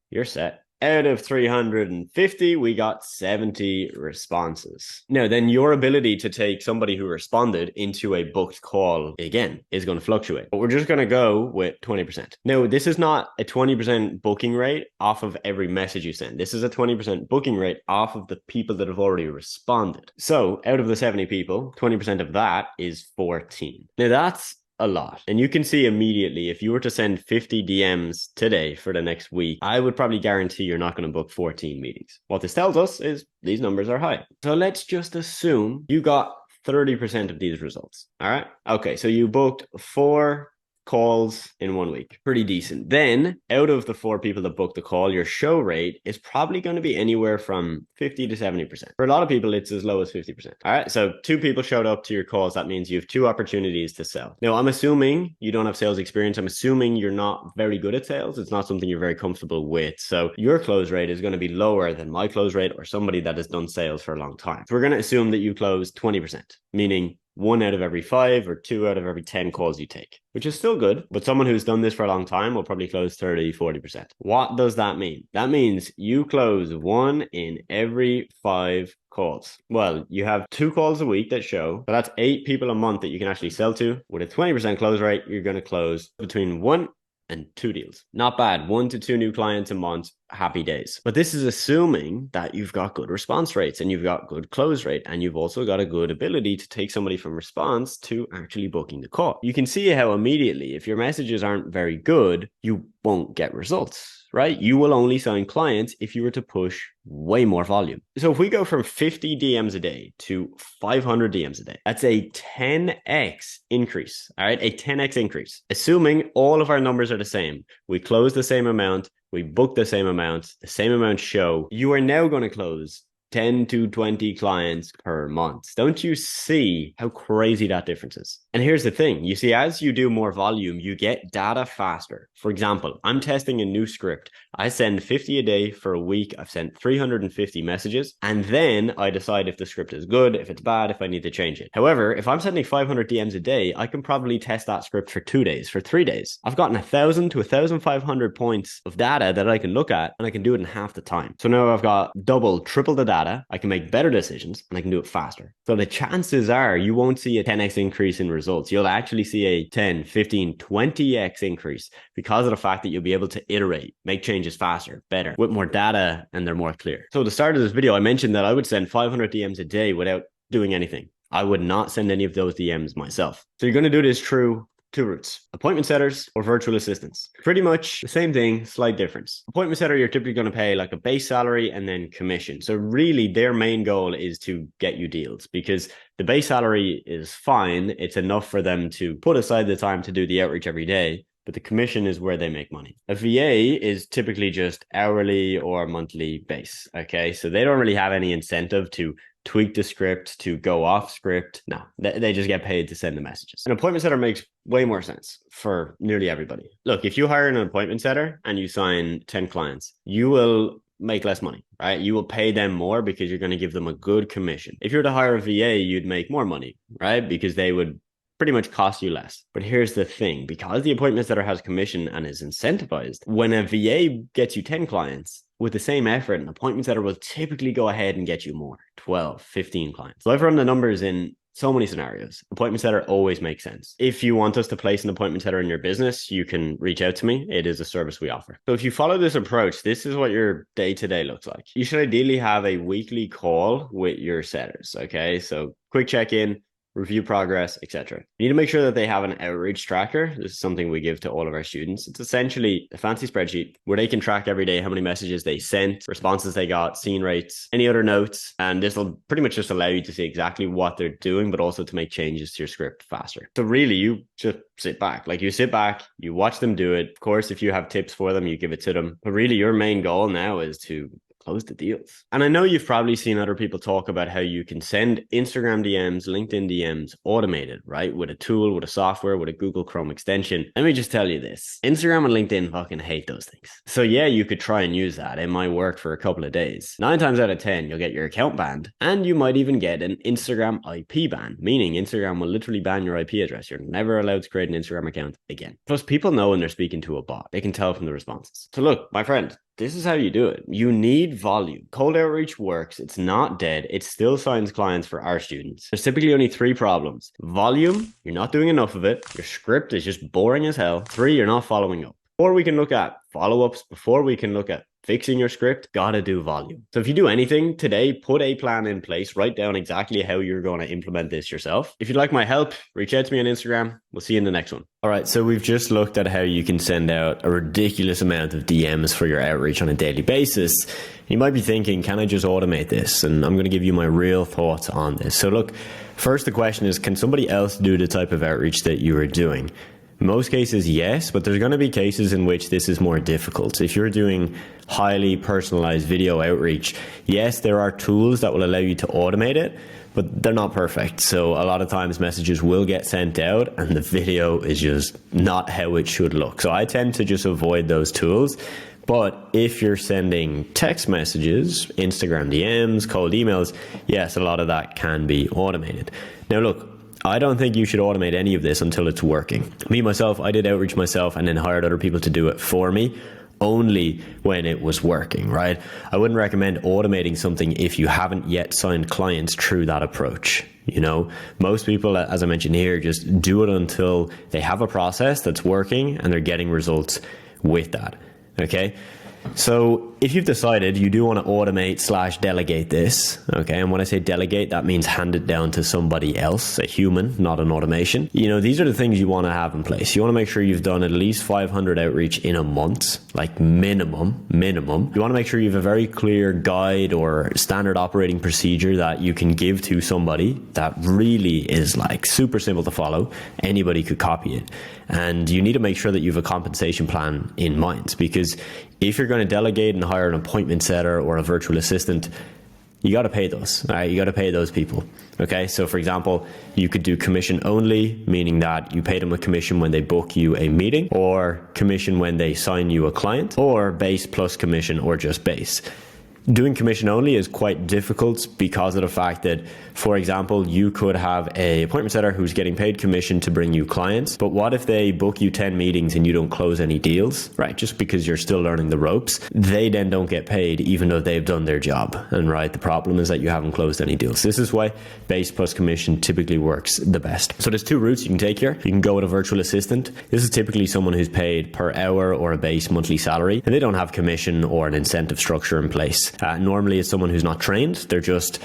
you're set. Out of 350, we got 70 responses. Now, then your ability to take somebody who responded into a booked call, again, is going to fluctuate. But we're just going to go with 20%. Now, this is not a 20% booking rate off of every message you send. This is a 20% booking rate off of the people that have already responded. So out of the 70 people, 20% of that is 14. Now, that's a lot. And you can see immediately, if you were to send 50 DMs today for the next week, I would probably guarantee you're not going to book 14 meetings. What this tells us is these numbers are high. So let's just assume you got 30% of these results. All right. Okay. So you booked 4 calls in 1 week. Pretty decent. Then out of the 4 people that booked the call, your show rate is probably going to be anywhere from 50 to 70%. For a lot of people, it's as low as 50%. All right. So 2 people showed up to your calls. That means you have 2 opportunities to sell. Now, I'm assuming you don't have sales experience. I'm assuming you're not very good at sales. It's not something you're very comfortable with. So your close rate is going to be lower than my close rate or somebody that has done sales for a long time. So we're going to assume that you close 20%, meaning 1 out of every 5 or 2 out of every 10 calls you take, which is still good. But someone who's done this for a long time will probably close 30, 40%. What does that mean? That means you close 1 in every 5 calls. Well, you have 2 calls a week that show. So that's 8 people a month that you can actually sell to. With a 20% close rate, you're going to close between 1 and 2 deals. Not bad. 1 to 2 new clients a month. Happy days. But this is assuming that you've got good response rates and you've got good close rate and you've also got a good ability to take somebody from response to actually booking the call. You can see how immediately, if your messages aren't very good, you won't get results, right? You will only sign clients if you were to push way more volume. So if we go from 50 DMs a day to 500 DMs a day, that's a 10x increase. All right, a 10x increase. Assuming all of our numbers are the same, we close the same amount, we book the same amount show, you are now going to close 10 to 20 clients per month. Don't you see how crazy that difference is? And here's the thing. You see, as you do more volume, you get data faster. For example, I'm testing a new script. I send 50 a day for a week. I've sent 350 messages. And then I decide if the script is good, if it's bad, if I need to change it. However, if I'm sending 500 DMs a day, I can probably test that script for 2 days, for 3 days. I've gotten 1,000 to 1,500 points of data that I can look at, and I can do it in half the time. So now I've got double, triple the data. I can make better decisions and I can do it faster. So the chances are you won't see a 10x increase in results. You'll actually see a 10, 15, 20x increase because of the fact that you'll be able to iterate, make changes faster, better, with more data, and they're more clear. So at the start of this video, I mentioned that I would send 500 DMs a day without doing anything. I would not send any of those DMs myself. So you're going to do this through 2 routes: appointment setters or virtual assistants. Pretty much the same thing, slight difference. Appointment setter, you're typically going to pay like a base salary and then commission. So really their main goal is to get you deals, because the base salary is fine. It's enough for them to put aside the time to do the outreach every day, but the commission is where they make money. A VA is typically just hourly or monthly base. Okay. So they don't really have any incentive to tweak the script, to go off script. No, they just get paid to send the messages. An appointment setter makes way more sense for nearly everybody. Look, if you hire an appointment setter and you sign 10 clients, you will make less money, right? You will pay them more because you're going to give them a good commission. If you were to hire a VA, you'd make more money, right? Because they would pretty much cost you less. But here's the thing, because the appointment setter has commission and is incentivized, when a VA gets you 10 clients, with the same effort, an appointment setter will typically go ahead and get you more, 12, 15 clients. So I've run the numbers in so many scenarios. Appointment setter always makes sense. If you want us to place an appointment setter in your business, you can reach out to me. It is a service we offer. So if you follow this approach, this is what your day-to-day looks like. You should ideally have a weekly call with your setters. Okay. So quick check-in. review progress, etc. You need to make sure that they have an outreach tracker. This is something we give to all of our students. It's essentially a fancy spreadsheet where they can track every day how many messages they sent, responses they got, scene rates, any other notes. And this will pretty much just allow you to see exactly what they're doing, but also to make changes to your script faster. So really, you just sit back. Like, you sit back, you watch them do it. Of course, if you have tips for them, you give it to them. But really, your main goal now is to close the deals. And I know you've probably seen other people talk about how you can send Instagram DMs, LinkedIn DMs automated, right? With a tool, with a software, with a Google Chrome extension. Let me just tell you this. Instagram and LinkedIn fucking hate those things. So yeah, you could try and use that. It might work for a couple of days. 9 times out of 10, you'll get your account banned. And you might even get an Instagram IP ban, meaning Instagram will literally ban your IP address. You're never allowed to create an Instagram account again. Plus, people know when they're speaking to a bot. They can tell from the responses. So look, my friend, this is how you do it. You need volume. Cold outreach works. It's not dead. It still signs clients for our students. There's typically only 3 problems. Volume, you're not doing enough of it. Your script is just boring as hell. 3, you're not following up. Or we can look at follow-ups before we can look at fixing your script. Gotta do volume. So if you do anything today, put a plan in place. Write down exactly how you're going to implement this yourself. If you'd like my help, reach out to me on Instagram. We'll see you in the next one. All right, so we've just looked at how you can send out a ridiculous amount of DMs for your outreach on a daily basis. You might be thinking, can I just automate this? And I'm going to give you my real thoughts on this. So look, first the question is, can somebody else do the type of outreach that you are doing? Most cases, yes, but there's going to be cases in which this is more difficult. So if you're doing highly personalized video outreach, yes, there are tools that will allow you to automate it, but they're not perfect. So a lot of times messages will get sent out and the video is just not how it should look. So I tend to just avoid those tools. But if you're sending text messages, Instagram DMs, cold emails, yes, a lot of that can be automated. Now look, I don't think you should automate any of this until it's working. Me, myself, I did outreach myself and then hired other people to do it for me only when it was working, right? I wouldn't recommend automating something if you haven't yet signed clients through that approach. You know, most people, as I mentioned here, just do it until they have a process that's working and they're getting results with that. Okay. So if you've decided you do want to automate / delegate this, okay, and when I say delegate, that means hand it down to somebody else, a human, not an automation. You know, these are the things you want to have in place. You want to make sure you've done at least 500 outreach in a month, like minimum. You want to make sure you have a very clear guide or standard operating procedure that you can give to somebody that really is like super simple to follow. Anybody could copy it. And you need to make sure that you have a compensation plan in mind, because if you're going to delegate and hire an appointment setter or a virtual assistant, you got to pay those, all right? You got to pay those people. Okay. So for example, you could do commission only, meaning that you pay them a commission when they book you a meeting, or commission when they sign you a client, or base plus commission, or just base. Doing commission only is quite difficult because of the fact that, for example, you could have a appointment setter who's getting paid commission to bring you clients, but what if they book you 10 meetings and you don't close any deals, right? Just because you're still learning the ropes, they then don't get paid even though they've done their job. And right, the problem is that you haven't closed any deals. This is why base plus commission typically works the best. So there's 2 routes you can take here. You can go with a virtual assistant. This is typically someone who's paid per hour or a base monthly salary, and they don't have commission or an incentive structure in place. Normally it's someone who's not trained. They're just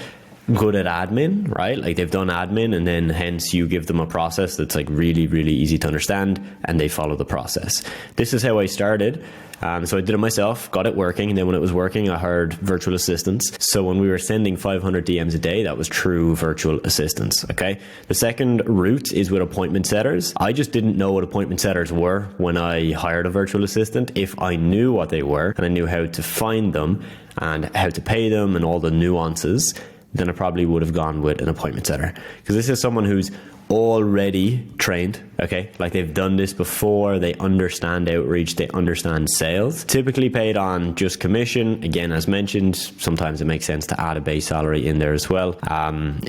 good at admin, right? Like they've done admin, and then hence you give them a process that's like really, really easy to understand, and they follow the process. This is how I started. So I did it myself, got it working, and then when it was working, I hired virtual assistants. So when we were sending 500 DMs a day, that was true virtual assistants, okay? The second route is with appointment setters. I just didn't know what appointment setters were when I hired a virtual assistant. If I knew what they were and I knew how to find them and how to pay them and all the nuances, then I probably would have gone with an appointment setter, because this is someone who's already trained, okay? Like they've done this before, they understand outreach, they understand sales, typically paid on just commission. Again, as mentioned, sometimes it makes sense to add a base salary in there as well.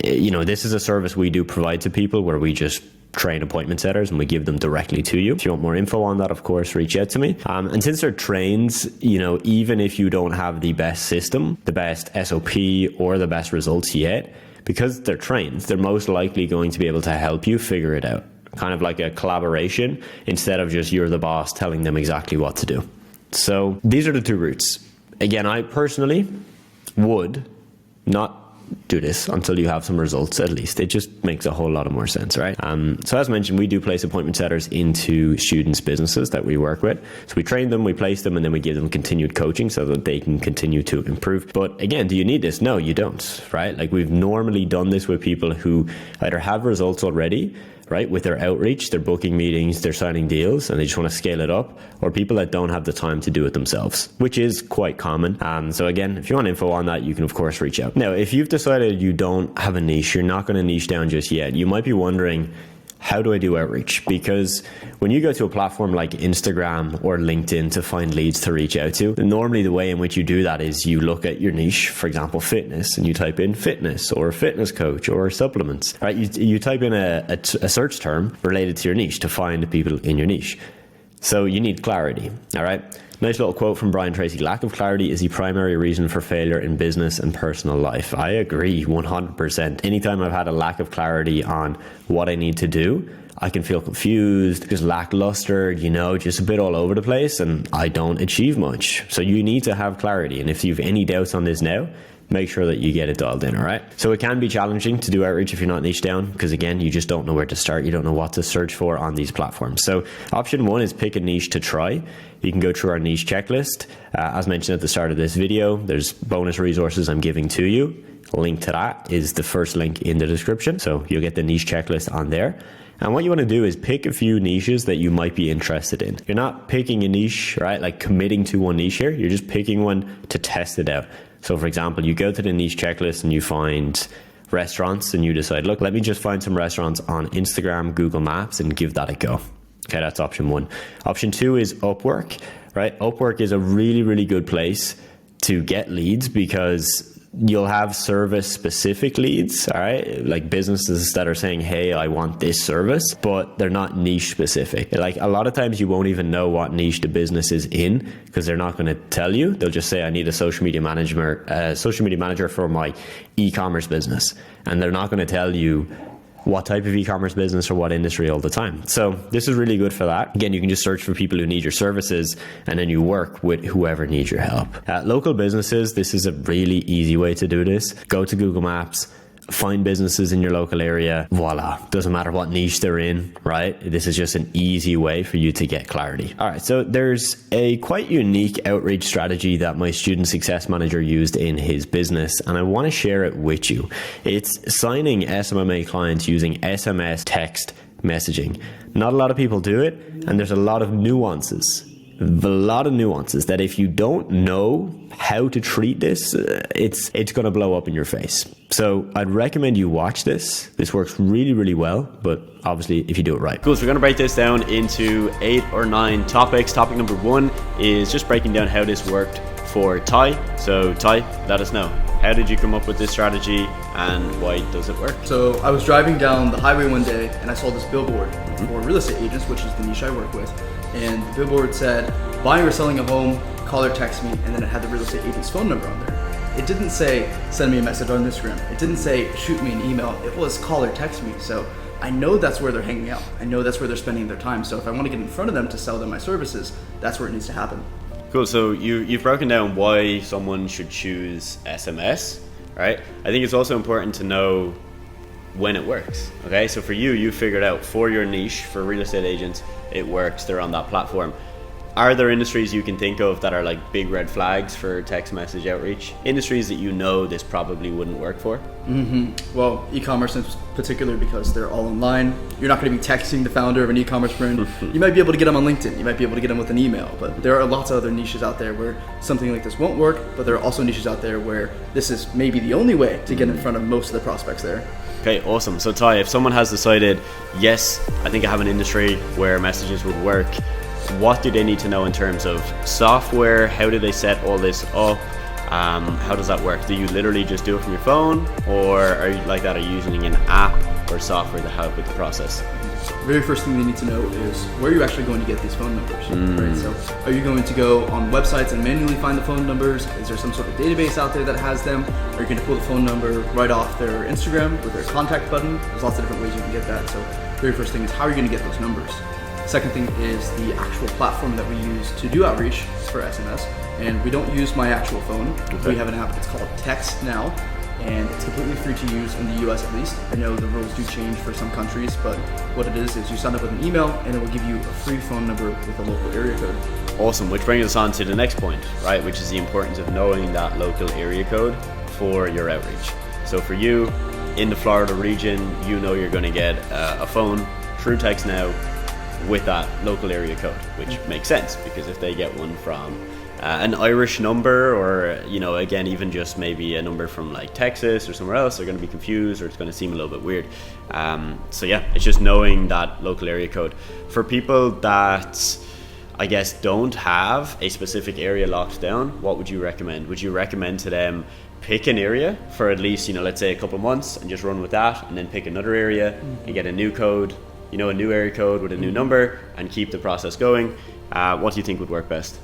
You know, this is a service we do provide to people where we just train appointment setters and we give them directly to you. If you want more info on that, of course, reach out to me. And since they're trained, you know, even if you don't have the best system, the best SOP, or the best results yet, because they're trained, they're most likely going to be able to help you figure it out. Kind of like a collaboration instead of just you're the boss telling them exactly what to do. So these are the 2 routes. Again, I personally would not do this until you have some results. At least it just makes a whole lot of more sense, right? So as mentioned, we do place appointment setters into students' businesses that we work with. So we train them, we place them, and then we give them continued coaching so that they can continue to improve. But again, do you need this? No, you don't, right? Like, we've normally done this with people who either have results already, right, with their outreach, they're booking meetings, they're signing deals, and they just want to scale it up, or people that don't have the time to do it themselves, which is quite common. So again, if you want info on that, you can of course reach out. Now, if you've decided you don't have a niche, you're not going to niche down just yet, you might be wondering, how do I do outreach? Because when you go to a platform like Instagram or LinkedIn to find leads to reach out to, normally the way in which you do that is you look at your niche, for example, fitness, and you type in fitness or fitness coach or supplements, right? You type in a search term related to your niche to find people in your niche. So you need clarity, all right? Nice little quote from Brian Tracy. Lack of clarity is the primary reason for failure in business and personal life. I agree 100%. Anytime I've had a lack of clarity on what I need to do, I can feel confused, just lackluster, just a bit all over the place, and I don't achieve much. So you need to have clarity. And if you have any doubts on this now, make sure that you get it dialed in, all right? So it can be challenging to do outreach if you're not niche down, because again, you just don't know where to start. You don't know what to search for on these platforms. So option one is pick a niche to try. You can go through our niche checklist. As mentioned at the start of this video, there's bonus resources I'm giving to you. A link to that is the first link in the description. So you'll get the niche checklist on there. And what you want to do is pick a few niches that you might be interested in. You're not picking a niche, right? Like committing to one niche here. You're just picking one to test it out. So for example, you go to the niche checklist and you find restaurants and you decide, look, let me just find some restaurants on Instagram, Google Maps, and give that a go. Okay, that's option one. Option two is Upwork, right? Upwork is a really, really good place to get leads because you'll have service specific leads, all right? Like businesses that are saying, hey, I want this service, but they're not niche specific. Like a lot of times you won't even know what niche the business is in because they're not going to tell you. They'll just say, I need a social media manager for my e-commerce business. And they're not going to tell you what type of e-commerce business or what industry all the time. So this is really good for that. Again, you can just search for people who need your services and then you work with whoever needs your help. Local businesses, this is a really easy way to do this. Go to Google Maps, find businesses in your local area. Voila. Doesn't matter what niche they're in, right? This is just an easy way for you to get clarity. All right. So there's a quite unique outreach strategy that my student success manager used in his business, and I want to share it with you. It's signing SMMA clients using SMS text messaging. Not a lot of people do it, and there's a lot of nuances that if you don't know how to treat this, it's going to blow up in your face. So I'd recommend you watch this. This works really, really well, but obviously if you do it right. Cool, so we're going to break this down into 8 or 9 topics. Topic number 1 is just breaking down how this worked for Ty. So Ty, let us know. How did you come up with this strategy and why does it work? So I was driving down the highway one day and I saw this billboard for real estate agents, which is the niche I work with. And the billboard said, buying or selling a home, call or text me, and then it had the real estate agent's phone number on there. It didn't say, send me a message on Instagram. It didn't say, shoot me an email. It was call or text me. So I know that's where they're hanging out. I know that's where they're spending their time. So if I want to get in front of them to sell them my services, that's where it needs to happen. Cool, so you've broken down why someone should choose SMS, right? I think it's also important to know when it works, okay? So for you figured out for your niche, for real estate agents, it works, they're on that platform. Are there industries you can think of that are like big red flags for text message outreach? Industries that you know this probably wouldn't work for? Well, e-commerce in particular, because they're all online. You're not going to be texting the founder of an e-commerce brand. You might be able to get them on LinkedIn. You might be able to get them with an email. But there are lots of other niches out there where something like this won't work. But there are also niches out there where this is maybe the only way to get in front of most of the prospects there. Okay, awesome. So Ty, if someone has decided, yes, I think I have an industry where messages would work, what do they need to know in terms of software? How do they set all this up? How does that work? Do you literally just do it from your phone, or are you like that? Are you using an app or software to help with the process? Very first thing they need to know is where are you actually going to get these phone numbers, right? So are you going to go on websites and manually find the phone numbers? Is there some sort of database out there that has them? Are you going to pull the phone number right off their Instagram with their contact button? There's lots of different ways you can get that. So very first thing is how are you going to get those numbers? Second thing is the actual platform that we use to do outreach for SMS. And we don't use my actual phone. Okay. We have an app, it's called Text Now. and it's completely free to use in the US at least. I know the rules do change for some countries, but what it is you sign up with an email and it will give you a free phone number with a local area code. Awesome, which brings us on to the next point, right? Which is the importance of knowing that local area code for your outreach. So for you, in the Florida region, you know you're going to get a phone through text now with that local area code, which makes sense, because if they get one from an Irish number, or again, even just maybe a number from like Texas or somewhere else, they're going to be confused, or it's going to seem a little bit weird. So yeah, it's just knowing that local area code. For people that I guess don't have a specific area locked down, what would you recommend? Would you recommend to them pick an area for at least, let's say a couple months, and just run with that, and then pick another area and get a new code, a new area code with a new number, and keep the process going? What do you think would work best?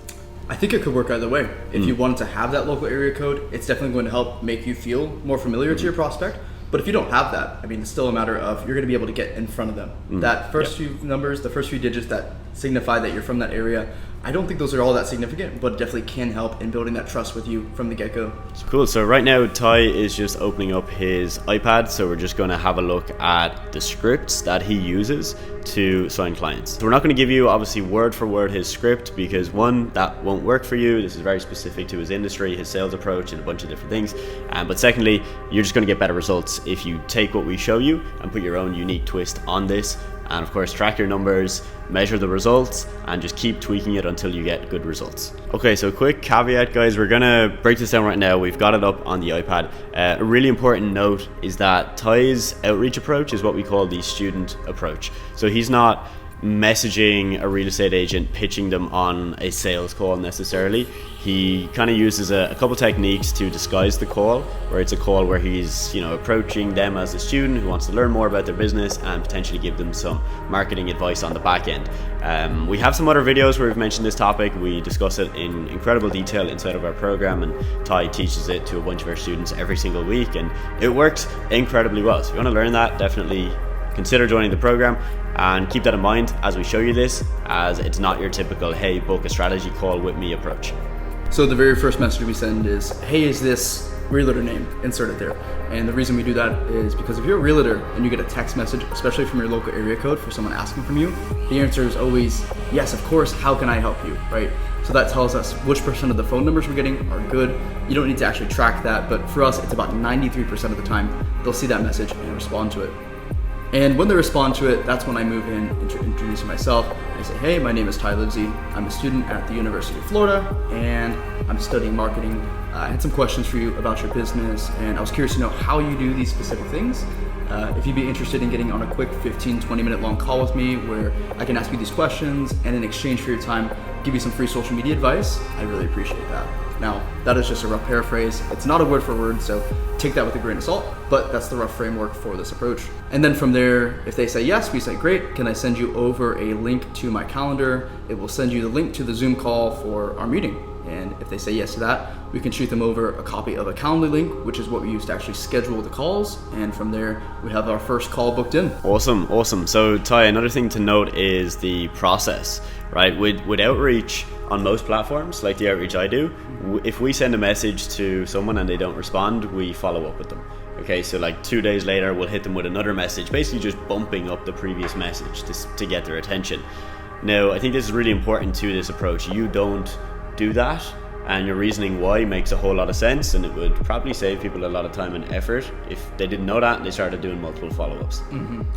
I think it could work either way. If you wanted to have that local area code, it's definitely going to help make you feel more familiar to your prospect. But if you don't have that, it's still a matter of you're going to be able to get in front of them. That first few numbers, the first few digits that signify that you're from that area, I don't think those are all that significant, but definitely can help in building that trust with you from the get-go. Cool. So right now, Ty is just opening up his iPad. So we're just going to have a look at the scripts that he uses to sign clients. So we're not going to give you, obviously, word for word his script, because one, that won't work for you. This is very specific to his industry, his sales approach, and a bunch of different things. But secondly, you're just going to get better results if you take what we show you and put your own unique twist on this. And of course, track your numbers, measure the results, and just keep tweaking it until you get good results. Okay, so quick caveat, guys, we're gonna break this down right now. We've got it up on the iPad. A really important note is that Ty's outreach approach is what we call the student approach. So he's not messaging a real estate agent, pitching them on a sales call necessarily. He kind of uses a couple techniques to disguise the call, where it's a call where he's approaching them as a student who wants to learn more about their business and potentially give them some marketing advice on the back end. We have some other videos where we've mentioned this topic. We discuss it in incredible detail inside of our program, and Ty teaches it to a bunch of our students every single week, and it works incredibly well. So if you want to learn that, definitely consider joining the program, and keep that in mind as we show you this, as it's not your typical, hey, book a strategy call with me approach. So the very first message we send is, hey, is this realtor name? Insert it there. And the reason we do that is because if you're a realtor and you get a text message, especially from your local area code for someone asking from you, the answer is always, yes, of course, how can I help you, right? So that tells us which percent of the phone numbers we're getting are good. You don't need to actually track that, but for us, it's about 93% of the time they'll see that message and respond to it. And when they respond to it, that's when I move in, introducing myself. I say, hey, my name is Ty Livesey. I'm a student at the University of Florida, and I'm studying marketing. I had some questions for you about your business, and I was curious to know how you do these specific things. If you'd be interested in getting on a quick 15-20 minute long call with me where I can ask you these questions, and in exchange for your time, give you some free social media advice, I really appreciate that. Now, that is just a rough paraphrase. It's not a word for word, so take that with a grain of salt, but that's the rough framework for this approach. And then from there, if they say yes, we say, great, can I send you over a link to my calendar? It will send you the link to the Zoom call for our meeting. And if they say yes to that, we can shoot them over a copy of a Calendly link, which is what we use to actually schedule the calls. And from there, we have our first call booked in. Awesome. So Ty, another thing to note is the process, right? With outreach on most platforms, like the outreach I do, if we send a message to someone and they don't respond, we follow up with them. Okay, so like 2 days later, we'll hit them with another message, basically just bumping up the previous message to get their attention. Now, I think this is really important to this approach. You don't do that, and your reasoning why makes a whole lot of sense, and it would probably save people a lot of time and effort if they didn't know that and they started doing multiple follow-ups.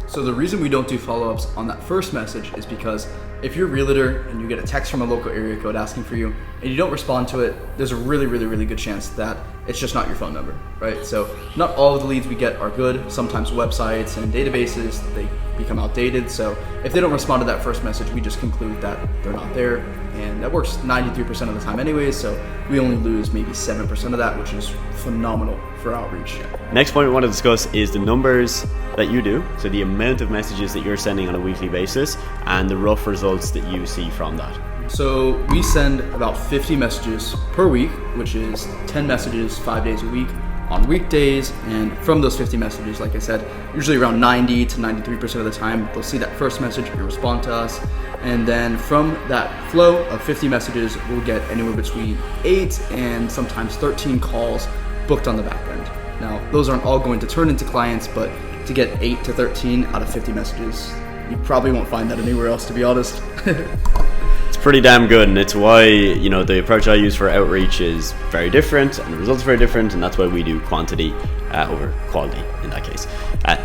So the reason we don't do follow-ups on that first message is because if you're a realtor and you get a text from a local area code asking for you and you don't respond to it, there's a really good chance that it's just not your phone number, right? So not all of the leads we get are good. Sometimes websites and databases, they become outdated. So if they don't respond to that first message, we just conclude that they're not there. And that works 93% of the time anyways. So we only lose maybe 7% of that, which is phenomenal for outreach. Next point we want to discuss is the numbers that you do. So the amount of messages that you're sending on a weekly basis and the rough results that you see from that. So we send about 50 messages per week, which is 10 messages 5 days a week on weekdays. And from those 50 messages, like I said, usually around 90 to 93% of the time, they'll see that first message, they respond to us. And then from that flow of 50 messages, we'll get anywhere between 8 and sometimes 13 calls booked on the back end. Now, those aren't all going to turn into clients, but to get 8 to 13 out of 50 messages, you probably won't find that anywhere else, to be honest. It's pretty damn good, and it's why, you know, the approach I use for outreach is very different and the results are very different, and that's why we do quantity over quality in that case.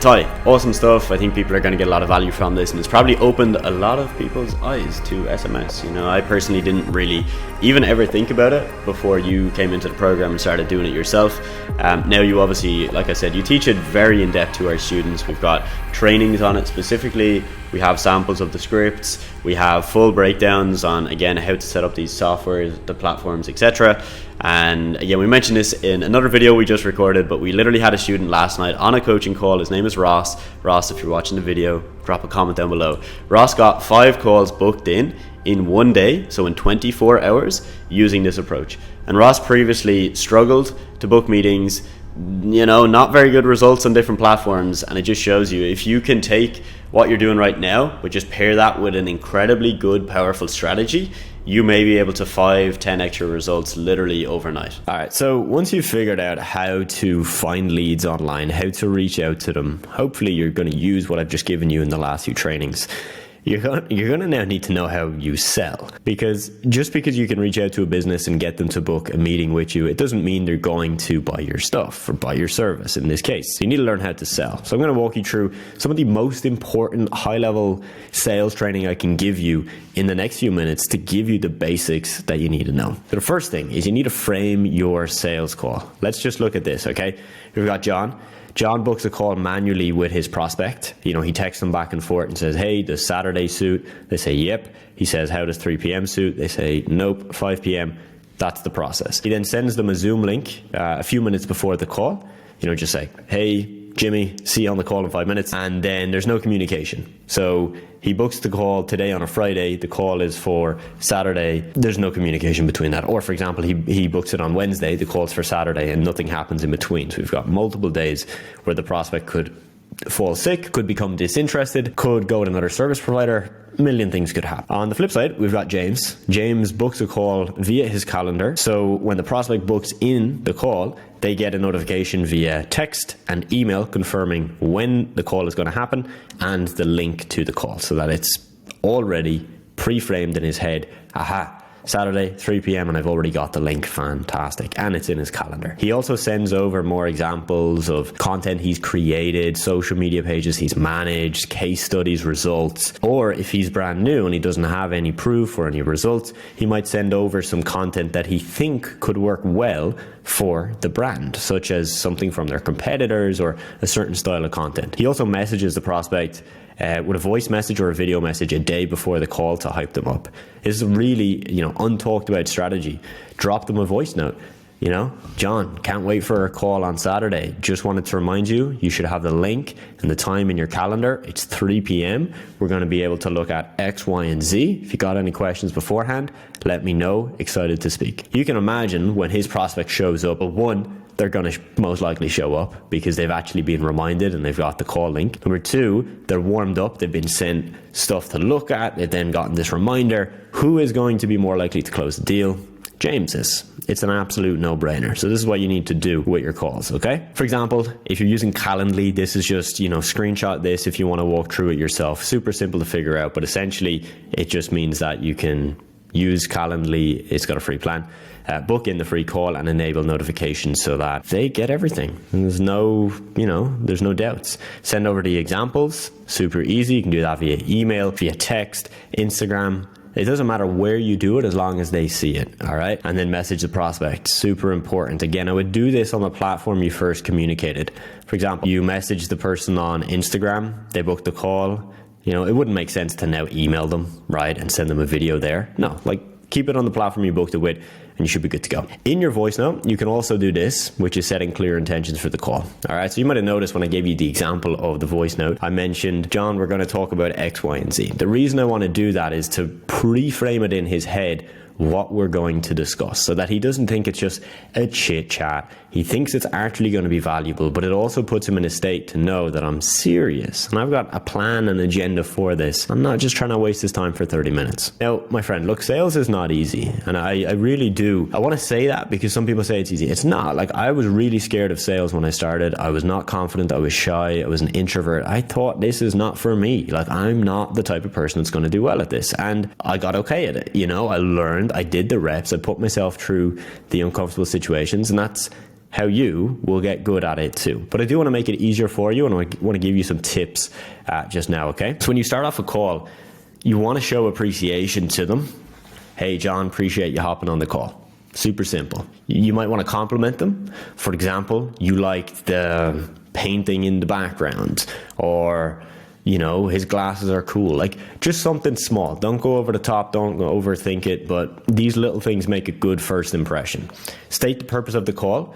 Ty, awesome stuff. I think people are going to get a lot of value from this, and it's probably opened a lot of people's eyes to SMS. You know, I personally didn't really even ever think about it before you came into the program and started doing it yourself. Now you obviously, like I said, you teach it very in depth to our students. We've got trainings on it specifically. We have samples of the scripts. We have full breakdowns on, again, how to set up these softwares, the platforms, etc. And again, we mentioned this in another video we just recorded, but we literally had a student last night on a coaching call. His name is Ross. Ross, if you're watching the video, drop a comment down below. Ross got 5 calls booked in one day, so in 24 hours, using this approach. And Ross previously struggled to book meetings, you know, not very good results on different platforms, and it just shows you, if you can take what you're doing right now, but just pair that with an incredibly good, powerful strategy, you may be able to 5-10 extra results literally overnight. All right, so once you've figured out how to find leads online, how to reach out to them, hopefully you're going to use what I've just given you in the last few trainings. You're going to now need to know how you sell, because just because you can reach out to a business and get them to book a meeting with you, it doesn't mean they're going to buy your stuff or buy your service in this case. You need to learn how to sell. So I'm going to walk you through some of the most important high-level sales training I can give you in the next few minutes to give you the basics that you need to know. So the first thing is you need to frame your sales call. Let's just look at this, okay? We've got John. John books a call manually with his prospect. You know, he texts them back and forth and says, hey, does Saturday suit? They say, yep. He says, how does 3 p.m. suit? They say, nope, 5 p.m. That's the process. He then sends them a Zoom link a few minutes before the call. You know, just say, hey, Jimmy, see you on the call in 5 minutes. And then there's no communication. So he books the call today on a Friday. The call is for Saturday. There's no communication between that. Or for example, he books it on Wednesday. The call's for Saturday and nothing happens in between. So we've got multiple days where the prospect could fall sick, could become disinterested, could go with another service provider. A million things could happen. On the flip side, we've got James. James books a call via his calendar. So when the prospect books in the call, they get a notification via text and email confirming when the call is going to happen and the link to the call, so that it's already pre-framed in his head. Aha, Saturday, 3 p.m. and I've already got the link. Fantastic. And it's in his calendar. He also sends over more examples of content he's created, social media pages he's managed, case studies, results. Or if he's brand new and he doesn't have any proof or any results, he might send over some content that he think could work well for the brand, such as something from their competitors or a certain style of content. He also messages the prospect with a voice message or a video message a day before the call to hype them up. This is a really, you know, untalked about strategy. Drop them a voice note. You know, John, can't wait for a call on Saturday. Just wanted to remind you, you should have the link and the time in your calendar. It's 3 p.m. We're going to be able to look at X, Y, and Z. If you got any questions beforehand, let me know. Excited to speak. You can imagine when his prospect shows up, one, they're going to most likely show up because they've actually been reminded and they've got the call link. Number two, they're warmed up. They've been sent stuff to look at. They've then gotten this reminder. Who is going to be more likely to close the deal? James is. It's an absolute no-brainer. So this is what you need to do with your calls, okay? For example, if you're using Calendly, this is just, you know, screenshot this if you want to walk through it yourself. Super simple to figure out, but essentially it just means that you can use Calendly. It's got a free plan. Book in the free call and enable notifications so that they get everything. And there's no, there's no doubts. Send over the examples. Super easy. You can do that via email, via text, Instagram. It doesn't matter where you do it as long as they see it, all right? And then message the prospect, super important. Again, I would do this on the platform you first communicated. For example, you message the person on Instagram, they book the call. You know, it wouldn't make sense to now email them, right? And send them a video there. No, keep it on the platform you booked it with and you should be good to go. In your voice note, you can also do this, which is setting clear intentions for the call. All right, so you might have noticed when I gave you the example of the voice note, I mentioned, John, we're going to talk about X, Y, and Z. The reason I want to do that is to pre-frame it in his head what we're going to discuss so that he doesn't think it's just a chit chat. He thinks it's actually going to be valuable, but it also puts him in a state to know that I'm serious and I've got a plan and agenda for this. I'm not just trying to waste his time for 30 minutes. Now, my friend, look, sales is not easy. And I really do. I want to say that because some people say it's easy. It's not. Like, I was really scared of sales when I started. I was not confident. I was shy. I was an introvert. I thought this is not for me. Like, I'm not the type of person that's going to do well at this. And I got okay at it. You know, I learned, I did the reps, I put myself through the uncomfortable situations, and that's how you will get good at it too. But I do want to make it easier for you, and I want to give you some tips just now, okay? So when you start off a call, you want to show appreciation to them. Hey, John, appreciate you hopping on the call. Super simple. You might want to compliment them. For example, you liked the painting in the background, or you know, his glasses are cool. Like, just something small. Don't go over the top. Don't overthink it. But these little things make a good first impression. State the purpose of the call.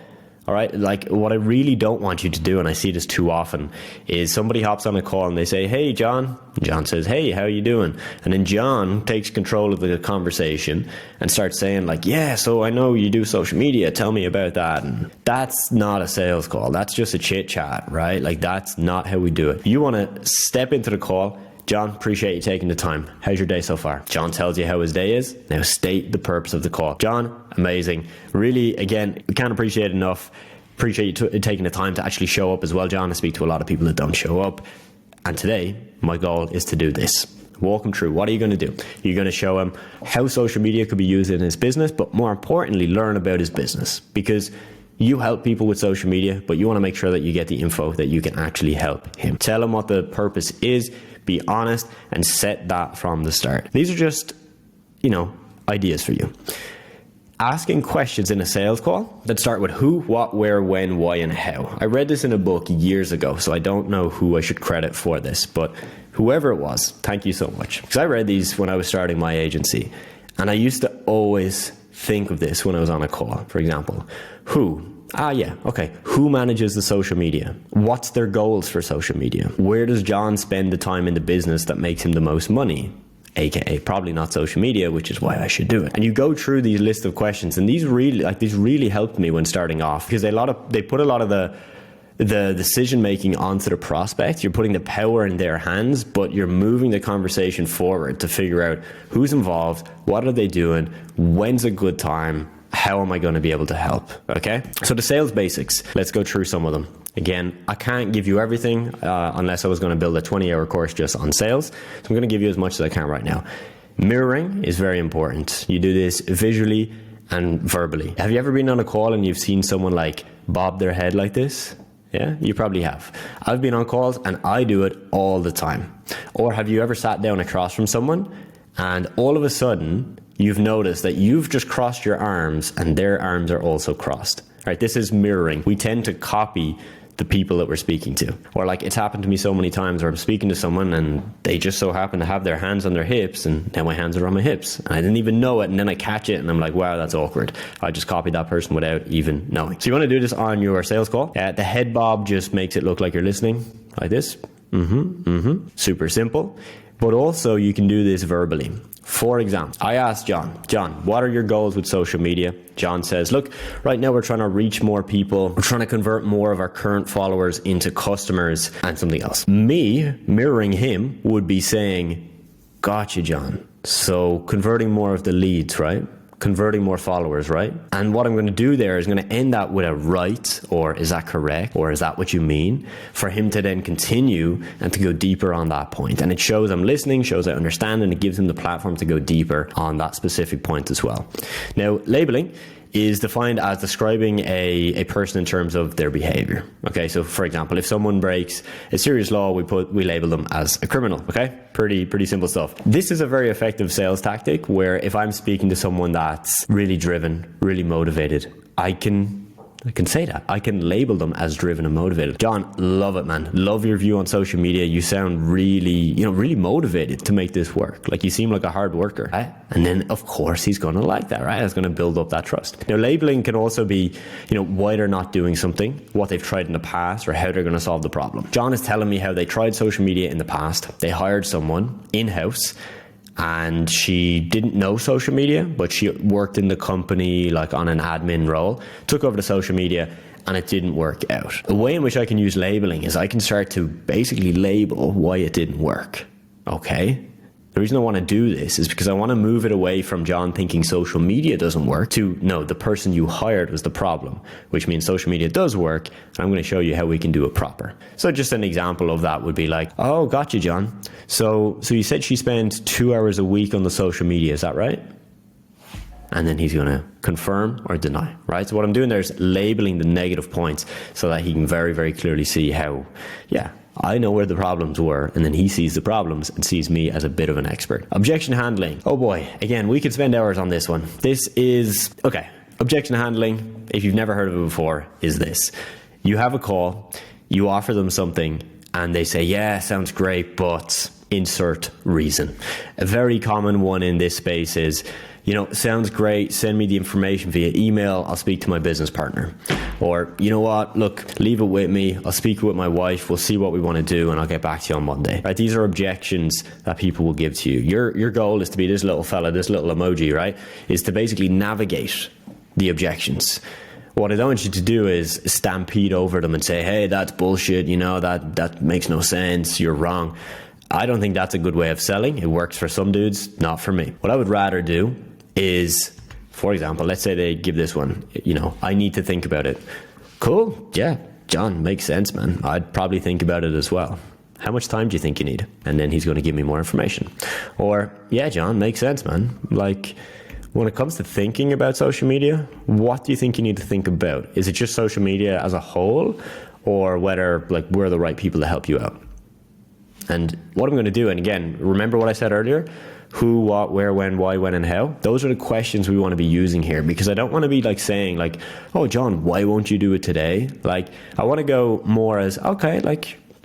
All right. Like, what I really don't want you to do, and I see this too often, is somebody hops on a call and they say, hey, John. John says, hey, how you doing? And then John takes control of the conversation and starts saying like, yeah, so I know you do social media. Tell me about that. And that's not a sales call. That's just a chit chat, right? Like, that's not how we do it. You want to step into the call. John, appreciate you taking the time. How's your day so far? John tells you how his day is. Now state the purpose of the call. John, amazing. Really, again, we can't appreciate enough. Appreciate you taking the time to actually show up as well, John. I speak to a lot of people that don't show up. And today, my goal is to do this. Walk him through. What are you going to do? You're going to show him how social media could be used in his business, but more importantly, learn about his business, because you help people with social media, but you want to make sure that you get the info that you can actually help him. Tell him what the purpose is, be honest, and set that from the start. These are just, you know, ideas for you. Asking questions in a sales call that start with who, what, where, when, why, and how. I read this in a book years ago, so I don't know who I should credit for this, but whoever it was, thank you so much. Because I read these when I was starting my agency, and I used to always think of this when I was on a call. For example, who? Who manages the social media? What's their goals for social media? Where does John spend the time in the business that makes him the most money? AKA probably not social media, which is why I should do it. And you go through these list of questions, and these really helped me when starting off, because they put a lot of the decision making onto the prospect. You're putting the power in their hands, but you're moving the conversation forward to figure out who's involved, what are they doing, when's a good time, how am I going to be able to help? Okay, so the sales basics, let's go through some of them. Again, I can't give you everything unless I was going to build a 20-hour course just on sales. So I'm going to give you as much as I can right now. Mirroring is very important. You do this visually and verbally. Have you ever been on a call and you've seen someone like bob their head like this? Yeah, you probably have. I've been on calls and I do it all the time. Or have you ever sat down across from someone and all of a sudden you've noticed that you've just crossed your arms and their arms are also crossed? All right, this is mirroring. We tend to copy the people that we're speaking to. Or like, it's happened to me so many times where I'm speaking to someone and they just so happen to have their hands on their hips, and now my hands are on my hips. And I didn't even know it, and then I catch it and I'm like, wow, that's awkward. I just copied that person without even knowing. So you want to do this on your sales call. The head bob just makes it look like you're listening, like this. Super simple. But also you can do this verbally. For example, I asked John, what are your goals with social media? John says, look, right now we're trying to reach more people. We're trying to convert more of our current followers into customers, and something else. Me mirroring him would be saying, gotcha, John. So converting more of the leads, right? Converting more followers, right? And what I'm going to do there is going to end that with a right, or is that correct, or is that what you mean, for him to then continue and to go deeper on that point. And it shows I'm listening, shows I understand, and it gives him the platform to go deeper on that specific point as well. Now, labeling is defined as describing a person in terms of their behavior. Okay, so for example, if someone breaks a serious law, we label them as a criminal. Okay, pretty simple stuff. This is a very effective sales tactic, where if I'm speaking to someone that's really driven, really motivated, I can say that. I can label them as driven and motivated. John, love it, man. Love your view on social media. You sound really motivated to make this work. Like, you seem like a hard worker, right? And then of course he's going to like that, right? It's going to build up that trust. Now, labeling can also be, why they're not doing something, what they've tried in the past, or how they're going to solve the problem. John is telling me how they tried social media in the past. They hired someone in-house, and she didn't know social media, but she worked in the company like on an admin role, took over the social media, and it didn't work out. The way in which I can use labeling is I can start to basically label why it didn't work. Okay? The reason I want to do this is because I want to move it away from John thinking social media doesn't work to, no, the person you hired was the problem, which means social media does work, and I'm going to show you how we can do it proper. So just an example of that would be like, oh, gotcha, John. So you said she spent 2 hours a week on the social media, is that right? And then he's going to confirm or deny, right? So what I'm doing there is labeling the negative points so that he can very, very clearly see how, I know where the problems were, and then he sees the problems and sees me as a bit of an expert. Objection handling. Oh boy, again, we could spend hours on this one. This is, okay, objection handling, if you've never heard of it before, is this. You have a call, you offer them something, and they say, yeah, sounds great, but insert reason. A very common one in this space is, sounds great, send me the information via email, I'll speak to my business partner. Or, you know what, look, leave it with me, I'll speak with my wife, we'll see what we want to do, and I'll get back to you on Monday. Right? These are objections that people will give to you. Your goal is to be this little fella, this little emoji, right? Is to basically navigate the objections. What I don't want you to do is stampede over them and say, hey, that's bullshit, that makes no sense, you're wrong. I don't think that's a good way of selling. It works for some dudes, not for me. What I would rather do is, for example, let's say they give this one, I need to think about it. Cool. Yeah, John, makes sense, man. I'd probably think about it as well. How much time do you think you need? And then he's going to give me more information. Or, yeah, John, makes sense, man. Like, when it comes to thinking about social media, what do you think you need to think about? Is it just social media as a whole, or whether we're the right people to help you out? And what I'm going to do, and again, remember what I said earlier? Who, what, where, when, why, when, and how. Those are the questions we want to be using here, because I don't want to be saying oh, John, why won't you do it today? I want to go more as, okay,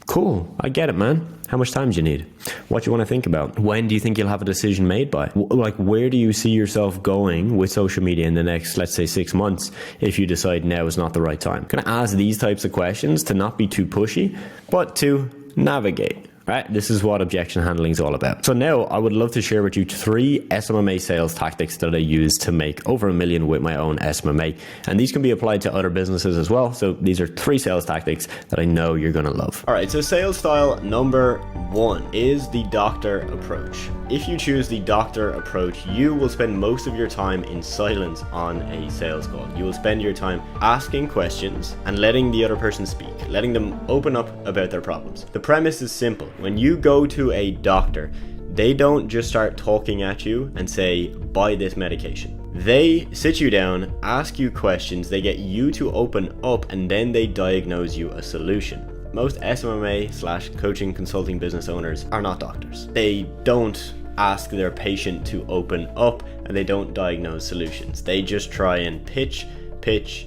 cool, I get it, man. How much time do you need? What do you want to think about? When do you think you'll have a decision made by? Where do you see yourself going with social media in the next, let's say, 6 months if you decide now is not the right time? I'm going to ask these types of questions to not be too pushy, but to navigate. Right, this is what objection handling is all about. So now I would love to share with you 3 SMMA sales tactics that I use to make over $1 million with my own SMMA. And these can be applied to other businesses as well. So these are 3 sales tactics that I know you're going to love. All right, so sales style number 1 is the doctor approach. If you choose the doctor approach, you will spend most of your time in silence on a sales call. You will spend your time asking questions and letting the other person speak, letting them open up about their problems. The premise is simple. When you go to a doctor, they don't just start talking at you and say, buy this medication. They sit you down, ask you questions, they get you to open up, and then they diagnose you a solution. Most SMMA/coaching consulting business owners are not doctors. They don't ask their patient to open up, and they don't diagnose solutions. They just try and pitch,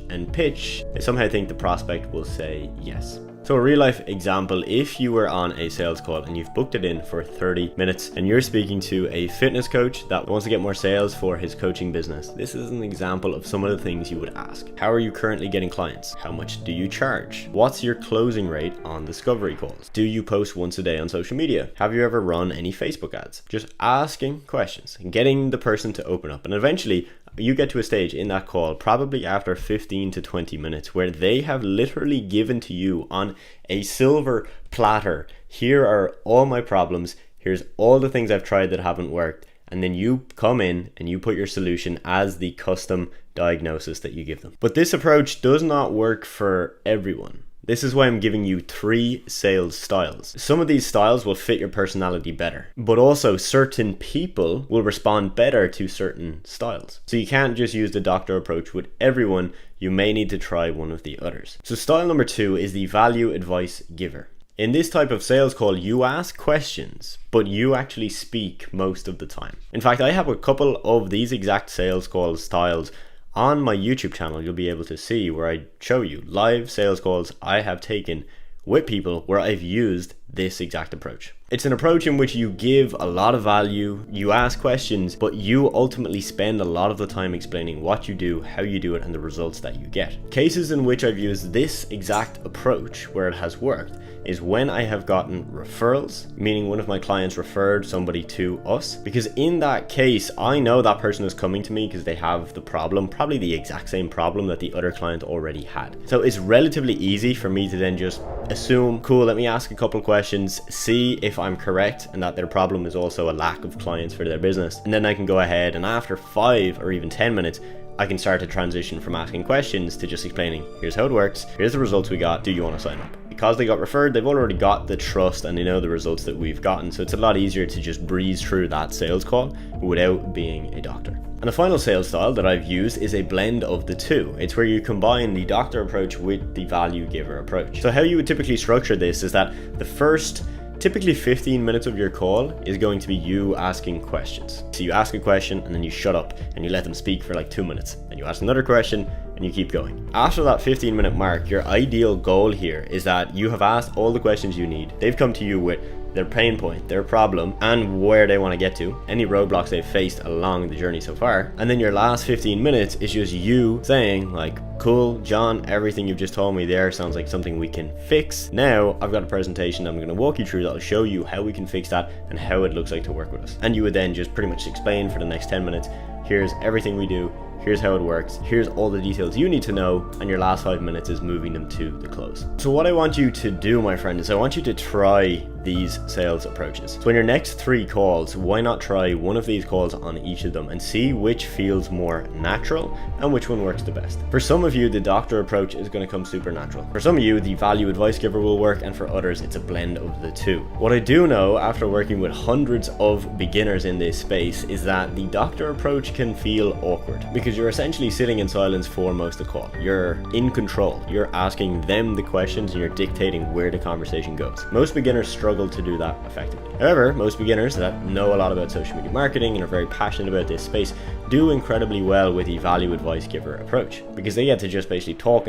and pitch. They somehow think the prospect will say yes. So a real life example, if you were on a sales call and you've booked it in for 30 minutes and you're speaking to a fitness coach that wants to get more sales for his coaching business, this is an example of some of the things you would ask. How are you currently getting clients? How much do you charge? What's your closing rate on discovery calls? Do you post once a day on social media? Have you ever run any Facebook ads? Just asking questions and getting the person to open up. And eventually you get to a stage in that call, probably after 15 to 20 minutes, where they have literally given to you on a silver platter, here are all my problems, here's all the things I've tried that haven't worked, and then you come in and you put your solution as the custom diagnosis that you give them. But this approach does not work for everyone. This is why I'm giving you 3 sales styles. Some of these styles will fit your personality better, but also certain people will respond better to certain styles. So you can't just use the doctor approach with everyone. You may need to try one of the others. So style number 2 is the value advice giver. In this type of sales call, you ask questions, but you actually speak most of the time. In fact, I have a couple of these exact sales call styles on my YouTube channel. You'll be able to see where I show you live sales calls I have taken with people where I've used this exact approach. It's an approach in which you give a lot of value, you ask questions, but you ultimately spend a lot of the time explaining what you do, how you do it, and the results that you get. Cases in which I've used this exact approach where it has worked is when I have gotten referrals, meaning one of my clients referred somebody to us, because in that case, I know that person is coming to me because they have the problem, probably the exact same problem that the other client already had. So it's relatively easy for me to then just assume, cool, let me ask a couple questions, see if I'm correct and that their problem is also a lack of clients for their business. And then I can go ahead and after 5 or even 10 minutes, I can start to transition from asking questions to just explaining, here's how it works, here's the results we got, do you want to sign up? Because they got referred, they've already got the trust and they know the results that we've gotten, so it's a lot easier to just breeze through that sales call without being a doctor. And the final sales style that I've used is a blend of the two. It's where you combine the doctor approach with the value giver approach. So how you would typically structure this is that the first typically 15 minutes of your call is going to be you asking questions. So you ask a question and then you shut up and you let them speak for like 2 minutes. And you ask another question and you keep going. After that 15-minute mark, your ideal goal here is that you have asked all the questions you need. They've come to you with their pain point, their problem, and where they want to get to, any roadblocks they've faced along the journey so far. And then your last 15 minutes is just you saying like, cool, John, everything you've just told me there sounds like something we can fix. Now I've got a presentation I'm going to walk you through that'll show you how we can fix that and how it looks like to work with us. And you would then just pretty much explain for the next 10 minutes, here's everything we do, here's how it works, here's all the details you need to know, and your last 5 minutes is moving them to the close. So what I want you to do, my friend, is I want you to try these sales approaches. So in your next 3 calls, why not try one of these calls on each of them and see which feels more natural and which one works the best. For some of you, the doctor approach is going to come super natural. For some of you, the value advice giver will work, and for others, it's a blend of the two. What I do know after working with hundreds of beginners in this space is that the doctor approach can feel awkward because you're essentially sitting in silence for most of the call. You're in control. You're asking them the questions and you're dictating where the conversation goes. Most beginners struggle to do that effectively. However, most beginners that know a lot about social media marketing and are very passionate about this space do incredibly well with the value advice giver approach because they get to just basically talk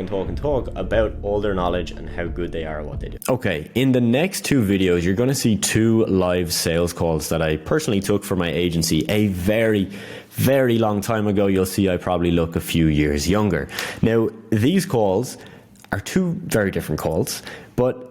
about all their knowledge and how good they are at what they do. Okay, in the next 2 videos, you're going to see 2 live sales calls that I personally took for my agency a very long time ago. You'll see I probably look a few years younger. Now, these calls are 2 very different calls, but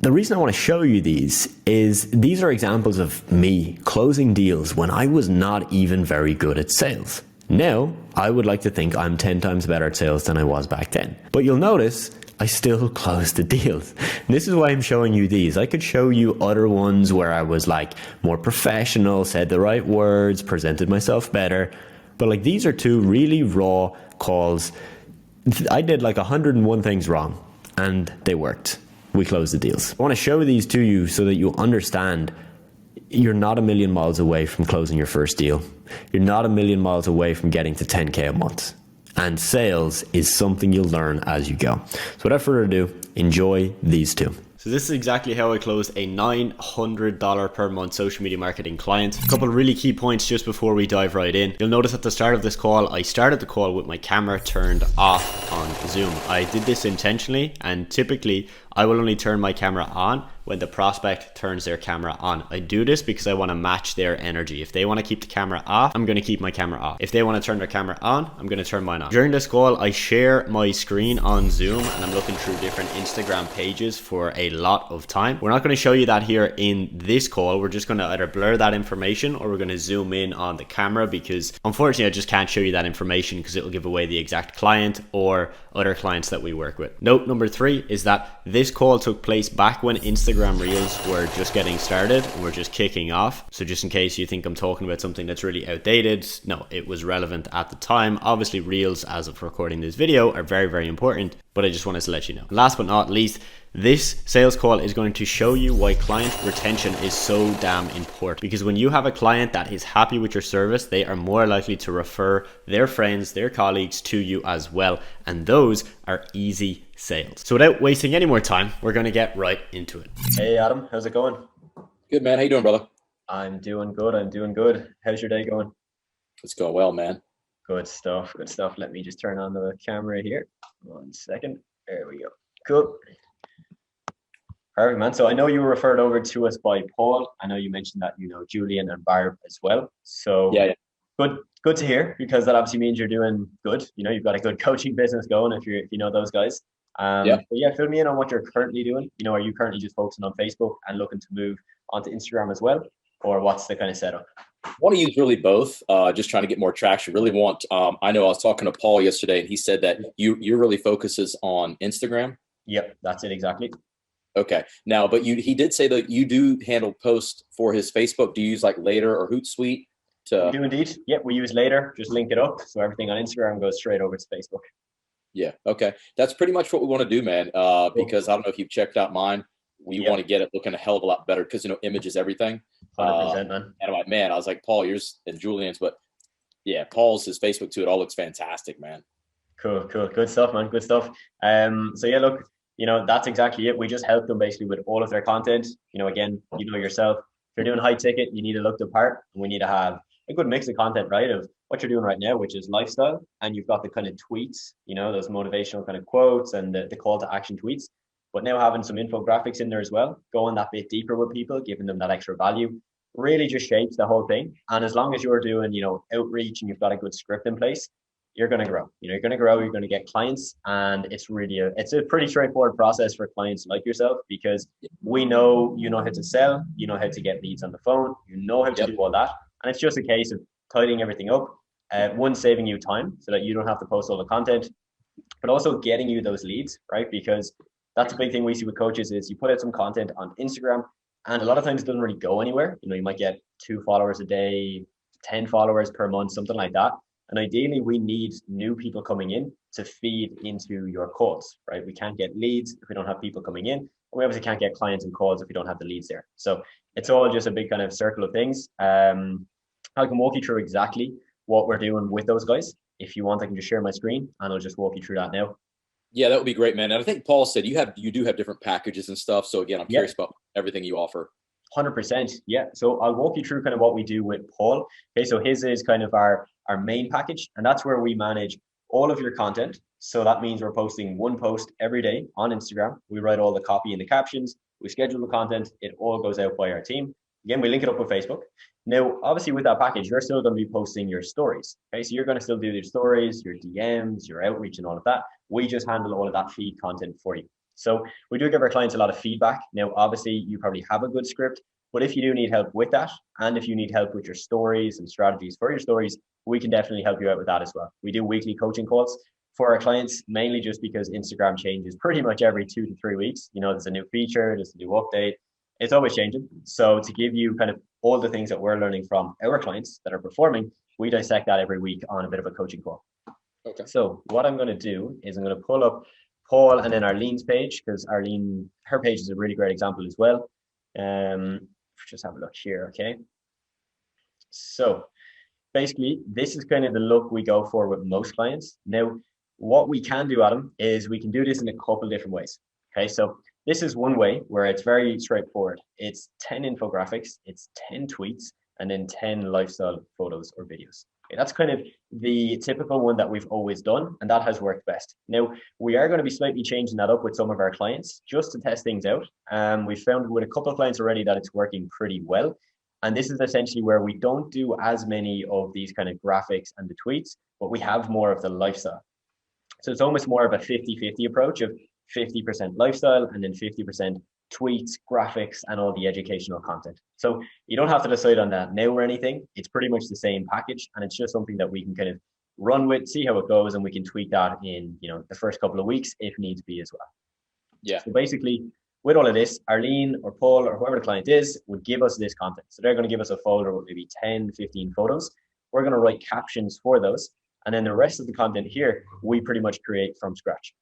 the reason I want to show you these is these are examples of me closing deals when I was not even very good at sales. Now, I would like to think I'm 10 times better at sales than I was back then. But you'll notice I still closed the deals. This is why I'm showing you these. I could show you other ones where I was like more professional, said the right words, presented myself better. But like these are 2 really raw calls. I did like 101 things wrong and they worked. We closed the deals. I want to show these to you so that you understand you're not a million miles away from closing your first deal. You're not a million miles away from getting to 10K a month. And sales is something you'll learn as you go. So without further ado, enjoy these 2. So this is exactly how I closed a $900 per month social media marketing client. A couple of really key points just before we dive right in. You'll notice at the start of this call, I started the call with my camera turned off on Zoom. I did this intentionally, and typically I will only turn my camera on when the prospect turns their camera on. I do this because I want to match their energy. If they want to keep the camera off, I'm going to keep my camera off. If they want to turn their camera on, I'm going to turn mine on. During this call, I share my screen on Zoom and I'm looking through different Instagram pages for a lot of time. We're not going to show you that here in this call. We're just going to either blur that information or we're going to zoom in on the camera because unfortunately I just can't show you that information because it'll give away the exact client or other clients that we work with. Note number 3 is that this call took place back when Instagram Reels were just getting started and were just kicking off. So just in case you think I'm talking about something that's really outdated, no, it was relevant at the time. Obviously Reels, as of recording this video, are very important, but I just wanted to let you know. Last but not least, this sales call is going to show you why client retention is so damn important. Because when you have a client that is happy with your service, they are more likely to refer their friends, their colleagues to you as well. And those are easy sales. So without wasting any more time, we're going to get right into it. Hey Adam, how's it going? Good, man. How you doing, brother? I'm doing good. How's your day going? It's going well, man. Good stuff. Let me just turn on the camera here. 1 second. There we go. Cool. Perfect, man. So I know you were referred over to us by Paul. I know you mentioned that you know Julian and Barb as well. So Yeah. good to hear, because that obviously means you're doing good. You know, you've got a good coaching business going if you know those guys. Yeah. But yeah, fill me in on what you're currently doing. You know, are you currently just focusing on Facebook and looking to move onto Instagram as well, or what's the kind of setup? Want to use really both. Just trying to get more traction. Really want. I know I was talking to Paul yesterday, and he said that you really focuses on Instagram. Yep, that's it exactly. Okay. Now, but he did say that you do handle posts for his Facebook. Do you use like Later or Hootsuite We to? do indeed. Yep, we use Later. Just link it up, so everything on Instagram goes straight over to Facebook. Yeah. Okay. That's pretty much what we want to do, man. Because I don't know if you've checked out mine. We want to get it looking a hell of a lot better because, you know, image is everything. 100%, man. And I'm like, man, I was like, Paul, yours and Julian's, but yeah, Paul's, his Facebook too. It all looks fantastic, man. Cool. Good stuff, man. Good stuff. So yeah, look, you know, that's exactly it. We just help them basically with all of their content. You know, again, you know yourself, if you're doing high ticket, you need to look the part, and we need to have a good mix of content, right? Of what you're doing right now, which is lifestyle, and you've got the kind of tweets, you know, those motivational kind of quotes and the call to action tweets, but now having some infographics in there as well, going that bit deeper with people, giving them that extra value, really just shapes the whole thing. And as long as you're doing, you know, outreach and you've got a good script in place, you're going to grow. You know, you're going to grow, you're going to get clients, and it's really it's a pretty straightforward process for clients like yourself, because we know you know how to sell, you know how to get leads on the phone, you know how to do all that, and it's just a case of tidying everything up. One, saving you time so that you don't have to post all the content, but also getting you those leads, right? Because that's a big thing we see with coaches is you put out some content on Instagram, and a lot of times it doesn't really go anywhere. You know, you might get 2 followers a day, 10 followers per month, something like that. And ideally, we need new people coming in to feed into your calls, right? We can't get leads if we don't have people coming in. And we obviously can't get clients and calls if we don't have the leads there. So it's all just a big kind of circle of things. I can walk you through exactly what we're doing with those guys. If you want, I can just share my screen and I'll just walk you through that now. Yeah, that would be great, man. And I think Paul said you do have different packages and stuff. So again, I'm curious about everything you offer. 100%. Yeah. So I'll walk you through kind of what we do with Paul. Okay. So his is kind of our main package, and that's where we manage all of your content. So that means we're posting one post every day on Instagram. We write all the copy and the captions. We schedule the content. It all goes out by our team. Again, we link it up with Facebook. Now, obviously with that package, you're still going to be posting your stories. Okay. So you're going to still do your stories, your DMs, your outreach and all of that. We just handle all of that feed content for you. So we do give our clients a lot of feedback. Now, obviously, you probably have a good script, but if you do need help with that, and if you need help with your stories and strategies for your stories, we can definitely help you out with that as well. We do weekly coaching calls for our clients, mainly just because Instagram changes pretty much every 2 to 3 weeks. You know, there's a new feature, there's a new update. It's always changing. So to give you kind of all the things that we're learning from our clients that are performing, we dissect that every week on a bit of a coaching call. Okay. So what I'm going to do is I'm going to pull up Paul and then Arlene's page, because Arlene, her page is a really great example as well. Just have a look here. Okay. So basically, this is kind of the look we go for with most clients. Now, what we can do, Adam, is we can do this in a couple different ways. Okay. So this is one way where it's very straightforward. It's 10 infographics, it's 10 tweets, and then 10 lifestyle photos or videos. Okay, that's kind of the typical one that we've always done, and that has worked best. Now, we are going to be slightly changing that up with some of our clients just to test things out. We've found with a couple of clients already that it's working pretty well. And this is essentially where we don't do as many of these kind of graphics and the tweets, but we have more of the lifestyle. So it's almost more of a 50-50 approach of 50% lifestyle and then 50% tweets, graphics, and all the educational content. So you don't have to decide on that now or anything. It's pretty much the same package, and it's just something that we can kind of run with, see how it goes, and we can tweak that in, you know, the first couple of weeks if needs be as well. Yeah. So basically, with all of this, Arlene or Paul or whoever the client is would give us this content. So they're going to give us a folder with maybe 10, 15 photos. We're going to write captions for those. And then the rest of the content here, we pretty much create from scratch.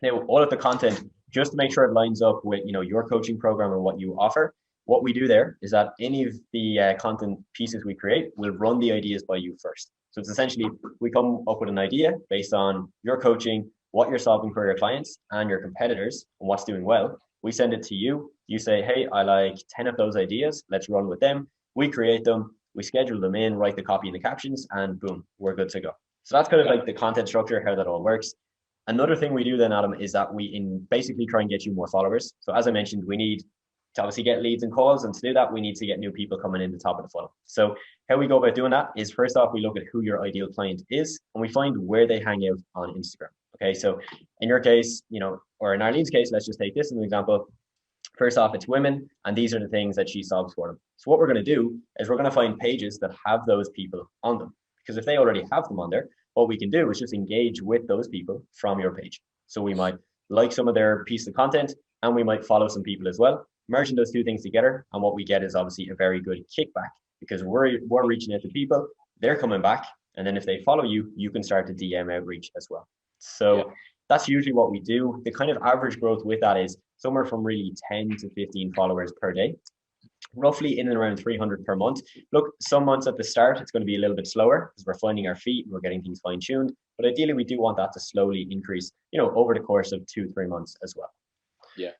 Now, all of the content, just to make sure it lines up with, you know, your coaching program and what you offer, what we do there is that any of the content pieces we create will run the ideas by you first. So it's essentially, we come up with an idea based on your coaching, what you're solving for your clients and your competitors and what's doing well. We send it to you. You say, hey, I like 10 of those ideas. Let's run with them. We create them. We schedule them in, write the copy and the captions, and boom, we're good to go. So that's kind of like the content structure, how that all works. Another thing we do then, Adam, is that we basically try and get you more followers. So as I mentioned, we need to obviously get leads and calls, and to do that, we need to get new people coming in the top of the funnel. So how we go about doing that is, first off, we look at who your ideal client is, and we find where they hang out on Instagram. Okay, so in your case, or in Arlene's case, let's just take this as an example. First off, it's women, and these are the things that she solves for them. So what we're going to do is we're going to find pages that have those people on them, because if they already have them on there, what we can do is just engage with those people from your page. So we might like some of their piece of content, and we might follow some people as well, merging those two things together. And what we get is obviously a very good kickback, because we're reaching out to people, they're coming back, and then if they follow you, you can start to DM outreach as well. So that's usually what we do. The kind of average growth with that is somewhere from really 10 to 15 followers per day, roughly in and around 300 per month. Look, some months at the start, it's going to be a little bit slower because we're finding our feet, we're getting things fine tuned. But ideally, we do want that to slowly increase, over the course of 2-3 months as well. Yeah.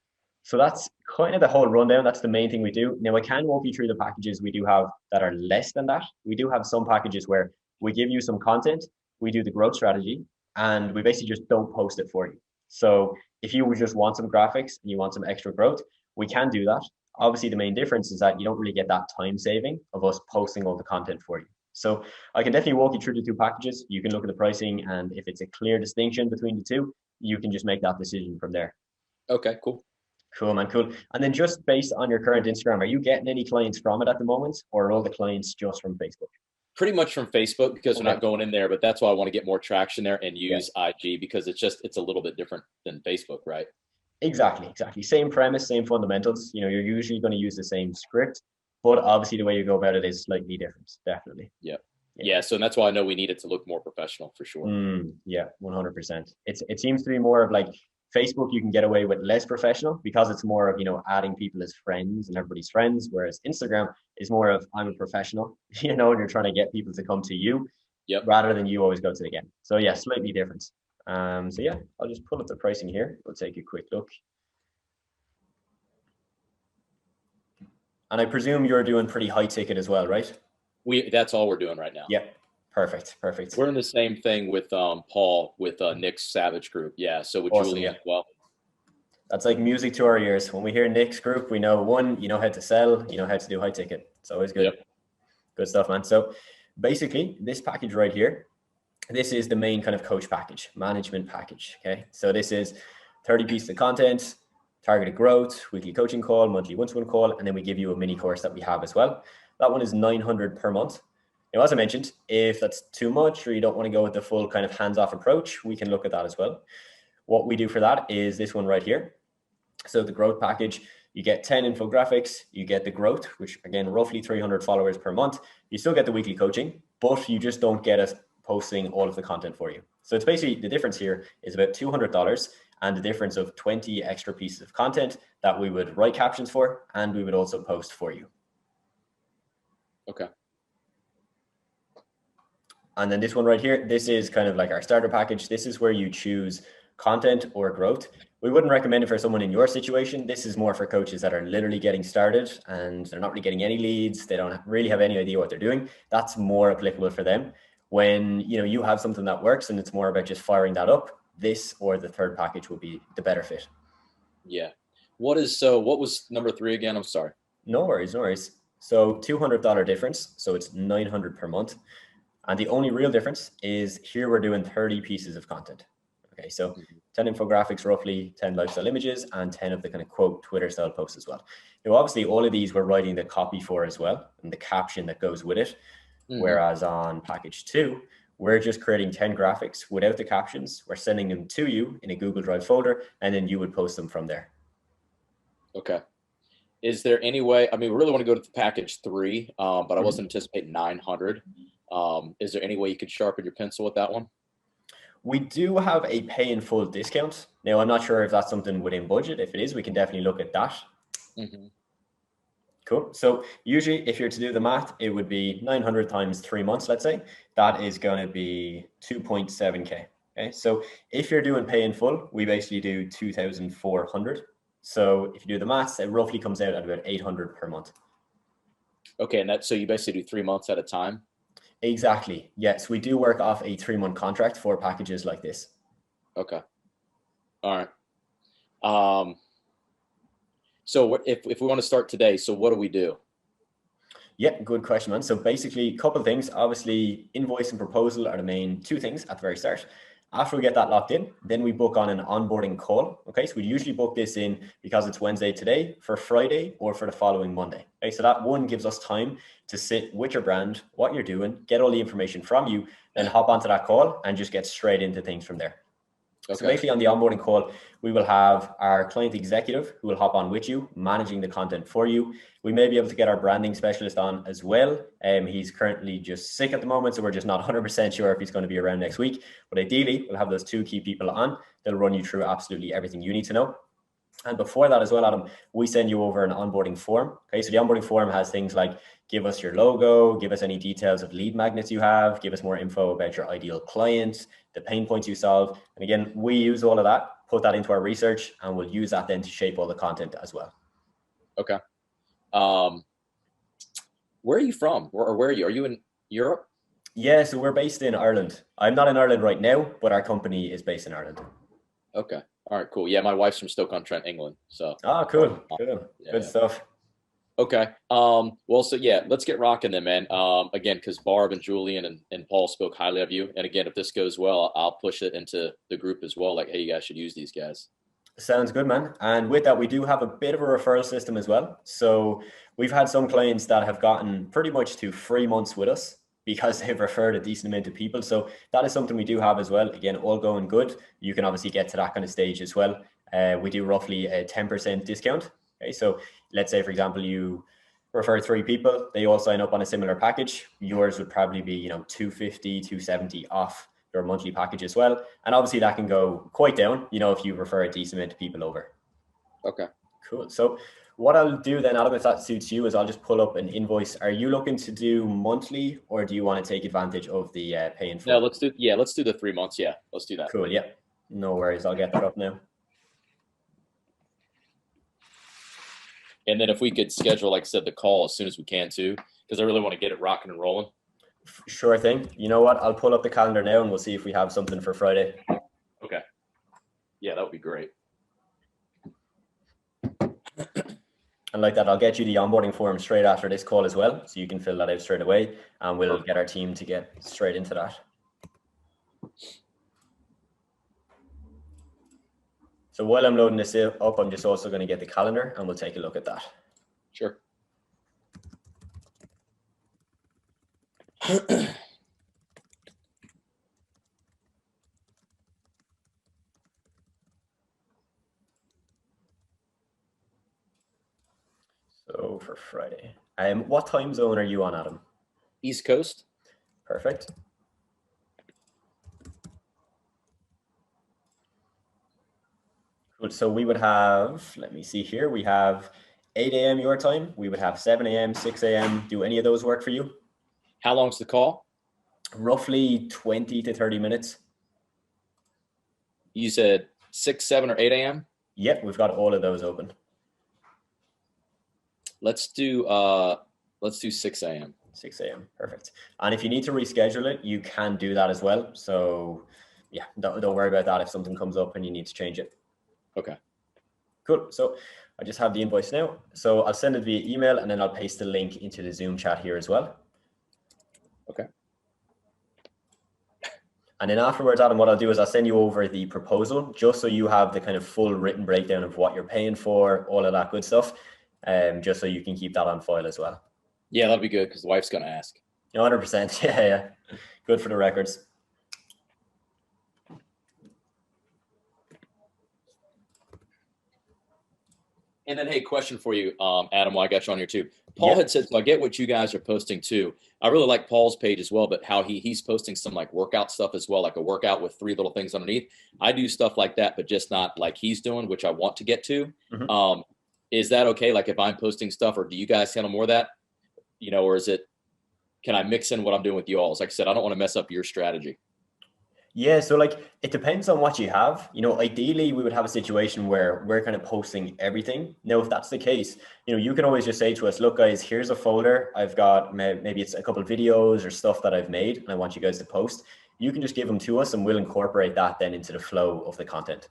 So that's kind of the whole rundown. That's the main thing we do. Now, I can walk you through the packages we do have that are less than that. We do have some packages where we give you some content, we do the growth strategy, and we basically just don't post it for you. So if you just want some graphics and you want some extra growth, we can do that. Obviously, the main difference is that you don't really get that time saving of us posting all the content for you. So I can definitely walk you through the two packages. You can look at the pricing, and if it's a clear distinction between the two, you can just make that decision from there. Okay, cool. Cool, man, cool. And then just based on your current Instagram, are you getting any clients from it at the moment, or are all the clients just from Facebook? Pretty much from Facebook, because we're not going in there, but that's why I want to get more traction there and use IG, because it's a little bit different than Facebook, right? Exactly. Same premise, same fundamentals. You're usually going to use the same script, but obviously the way you go about it is slightly different. Definitely. Yeah. So that's why I know we need it to look more professional for sure. 100%. It seems to be more of like Facebook, you can get away with less professional because it's more of, adding people as friends and everybody's friends. Whereas Instagram is more of, I'm a professional, and you're trying to get people to come to you rather than you always go to them. So yeah, slightly different. I'll just pull up the pricing here. We'll take a quick look. And I presume you're doing pretty high ticket as well, right? That's all we're doing right now. Yeah. Perfect. We're in the same thing with Paul with Nick's Savage group. Yeah. So with Awesome, Julian as well. That's like music to our ears. When we hear Nick's group, we know you know how to sell, you know how to do high ticket. It's always good. Good stuff, man. So basically this package right here, this is the main kind of coach package, management package. Okay. So this is 30 pieces of content, targeted growth, weekly coaching call, monthly one-to-one call, and then we give you a mini course that we have as well. That one is 900 per month. Now, as I mentioned, if that's too much or you don't want to go with the full kind of hands-off approach, we can look at that as well. What we do for that is this one right here. So the growth package, you get 10 infographics, you get the growth, which again, roughly 300 followers per month. You still get the weekly coaching, but you just don't get us posting all of the content for you. So it's basically, the difference here is about $200 and the difference of 20 extra pieces of content that we would write captions for, and we would also post for you. Okay. And then this one right here, this is kind of like our starter package. This is where you choose content or growth. We wouldn't recommend it for someone in your situation. This is more for coaches that are literally getting started and they're not really getting any leads. They don't really have any idea what they're doing. That's more applicable for them. When you have something that works and it's more about just firing that up, this or the third package will be the better fit. Yeah. What was number 3 again? I'm sorry. No worries. So $200 difference. So it's 900 per month. And the only real difference is here we're doing 30 pieces of content. Okay, so 10 infographics, roughly 10 lifestyle images, and 10 of the kind of quote Twitter style posts as well. Now, obviously, all of these we're writing the copy for as well, and the caption that goes with it. Whereas on package 2, we're just creating 10 graphics without the captions. We're sending them to you in a Google Drive folder, and then you would post them from there. Okay. Is there any way, we really want to go to package 3, but I wasn't anticipating 900. Is there any way you could sharpen your pencil with that one? We do have a pay in full discount. Now, I'm not sure if that's something within budget. If it is, we can definitely look at that. Cool. So usually if you're to do the math, it would be 900 times 3 months, let's say. That is going to be 2.7K. Okay. So if you're doing pay in full, we basically do 2,400. So if you do the maths, it roughly comes out at about 800 per month. Okay. And so you basically do 3 months at a time? Exactly. Yes. We do work off a 3-month contract for packages like this. Okay. All right. So if we want to start today, so what do we do? Yeah, good question, man. So basically, a couple of things. Obviously, invoice and proposal are the main two things at the very start. After we get that locked in, then we book on an onboarding call. Okay, so we usually book this in because it's Wednesday today for Friday or for the following Monday. Okay, so that one gives us time to sit with your brand, what you're doing, get all the information from you, then hop onto that call and just get straight into things from there. Okay. So basically on the onboarding call, we will have our client executive who will hop on with you, managing the content for you. We may be able to get our branding specialist on as well. He's currently just sick at the moment, so we're just not 100% sure if he's going to be around next week. But ideally, we'll have those two key people on. They'll run you through absolutely everything you need to know. And before that as well, Adam, we send you over an onboarding form. Okay, so the onboarding form has things like give us your logo, give us any details of lead magnets you have, give us more info about your ideal client, the pain points you solve. And again, we use all of that, put that into our research, and we'll use that then to shape all the content as well. Okay. Where are you from? Or where are you? Are you in Europe? Yeah, so we're based in Ireland. I'm not in Ireland right now, but our company is based in Ireland. Okay. All right, cool. Yeah, my wife's from Stoke-on-Trent, England. So. Oh, cool. Cool. Yeah, Good stuff. Okay. Well, so yeah, let's get rocking then, man. Again, because Barb and Julian and Paul spoke highly of you. And again, if this goes well, I'll push it into the group as well. Like, hey, you guys should use these guys. Sounds good, man. And with that, we do have a bit of a referral system as well. So we've had some clients that have gotten pretty much to 3 months with us because they've referred a decent amount of people. So that is something we do have as well. Again, all going good. You can obviously get to that kind of stage as well. We do roughly a 10% discount. Okay, so let's say, for example, you refer 3 people, they all sign up on a similar package. Yours would probably be, you know, 250, 270 off your monthly package as well. And obviously that can go quite down, you know, if you refer a decent amount of people over. Okay. Cool. So what I'll do then, Adam, if that suits you, is I'll just pull up an invoice. Are you looking to do monthly, or do you want to take advantage of the pay in full? No, let's do the 3 months. Yeah, let's do that. Cool. Yeah. No worries. I'll get that up now. And then if we could schedule, like I said, the call as soon as we can too, because I really want to get it rocking and rolling. Sure thing. You know what? I'll pull up the calendar now and we'll see if we have something for Friday. Okay. Yeah, that would be great. And like that, I'll get you the onboarding form straight after this call as well. So you can fill that out straight away and we'll get our team to get straight into that. So while I'm loading this up, I'm just also going to get the calendar and we'll take a look at that. Sure. So for Friday, what time zone are you on, Adam? East Coast. Perfect. Cool. So we would have, let me see here, we have 8 a.m. your time. We would have 7 a.m., 6 a.m. Do any of those work for you? How long's the call? Roughly 20 to 30 minutes. You said 6, 7, or 8 a.m.? Yep, we've got all of those open. Let's do 6 a.m. 6 a.m. Perfect. And if you need to reschedule it, you can do that as well. So yeah, don't worry about that if something comes up and you need to change it. Okay. Cool. So I just have the invoice now. So I'll send it via email and then I'll paste the link into the Zoom chat here as well. Okay. And then afterwards, Adam, what I'll do is I'll send you over the proposal just so you have the kind of full written breakdown of what you're paying for, all of that good stuff, just so you can keep that on file as well. Yeah, that'll be good because the wife's going to ask. 100%. Yeah. Good for the records. And then, hey, question for you, Adam, while I got you on here too. Paul had said, so I get what you guys are posting too. I really like Paul's page as well, but how he's posting some like workout stuff as well, like a workout with 3 little things underneath. I do stuff like that, but just not like he's doing, which I want to get to. Mm-hmm. Is that okay? Like if I'm posting stuff, or do you guys handle more of that? You know, or can I mix in what I'm doing with you all? Like I said, I don't want to mess up your strategy. Yeah, so like it depends on what you have. You know, ideally we would have a situation where we're kind of posting everything. Now, if that's the case, you know, you can always just say to us, look, guys, here's a folder. I've got maybe it's a couple of videos or stuff that I've made and I want you guys to post. You can just give them to us and we'll incorporate that then into the flow of the content.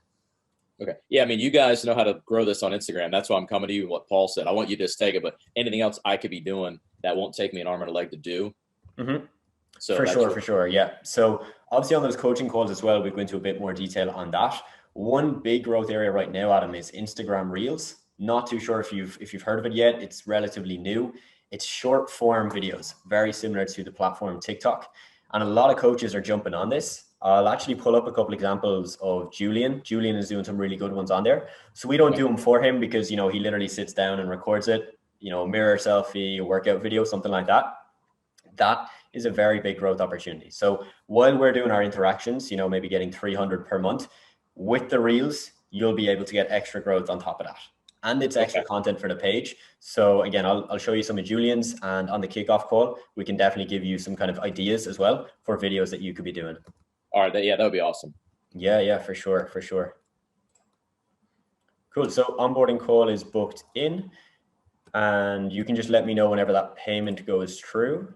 Okay. Yeah. I mean, you guys know how to grow this on Instagram. That's why I'm coming to you. What Paul said, I want you to just take it, but anything else I could be doing that won't take me an arm and a leg to do. Mm-hmm. So for sure. Yeah. So obviously on those coaching calls as well, we go into a bit more detail on that. One big growth area right now, Adam, is Instagram Reels. Not too sure if you've heard of it yet. It's relatively new. It's short form videos, very similar to the platform TikTok. And a lot of coaches are jumping on this. I'll actually pull up a couple examples of Julian. Julian is doing some really good ones on there. So we don't do them for him because, he literally sits down and records it, mirror selfie, a workout video, something like that. That is a very big growth opportunity. So while we're doing our interactions, maybe getting 300 per month, with the Reels, you'll be able to get extra growth on top of that. And it's extra content for the page. So again, I'll show you some of Julian's, and on the kickoff call, we can definitely give you some kind of ideas as well for videos that you could be doing. All right. That would be awesome. Yeah, for sure. Cool. So onboarding call is booked in, and you can just let me know whenever that payment goes through.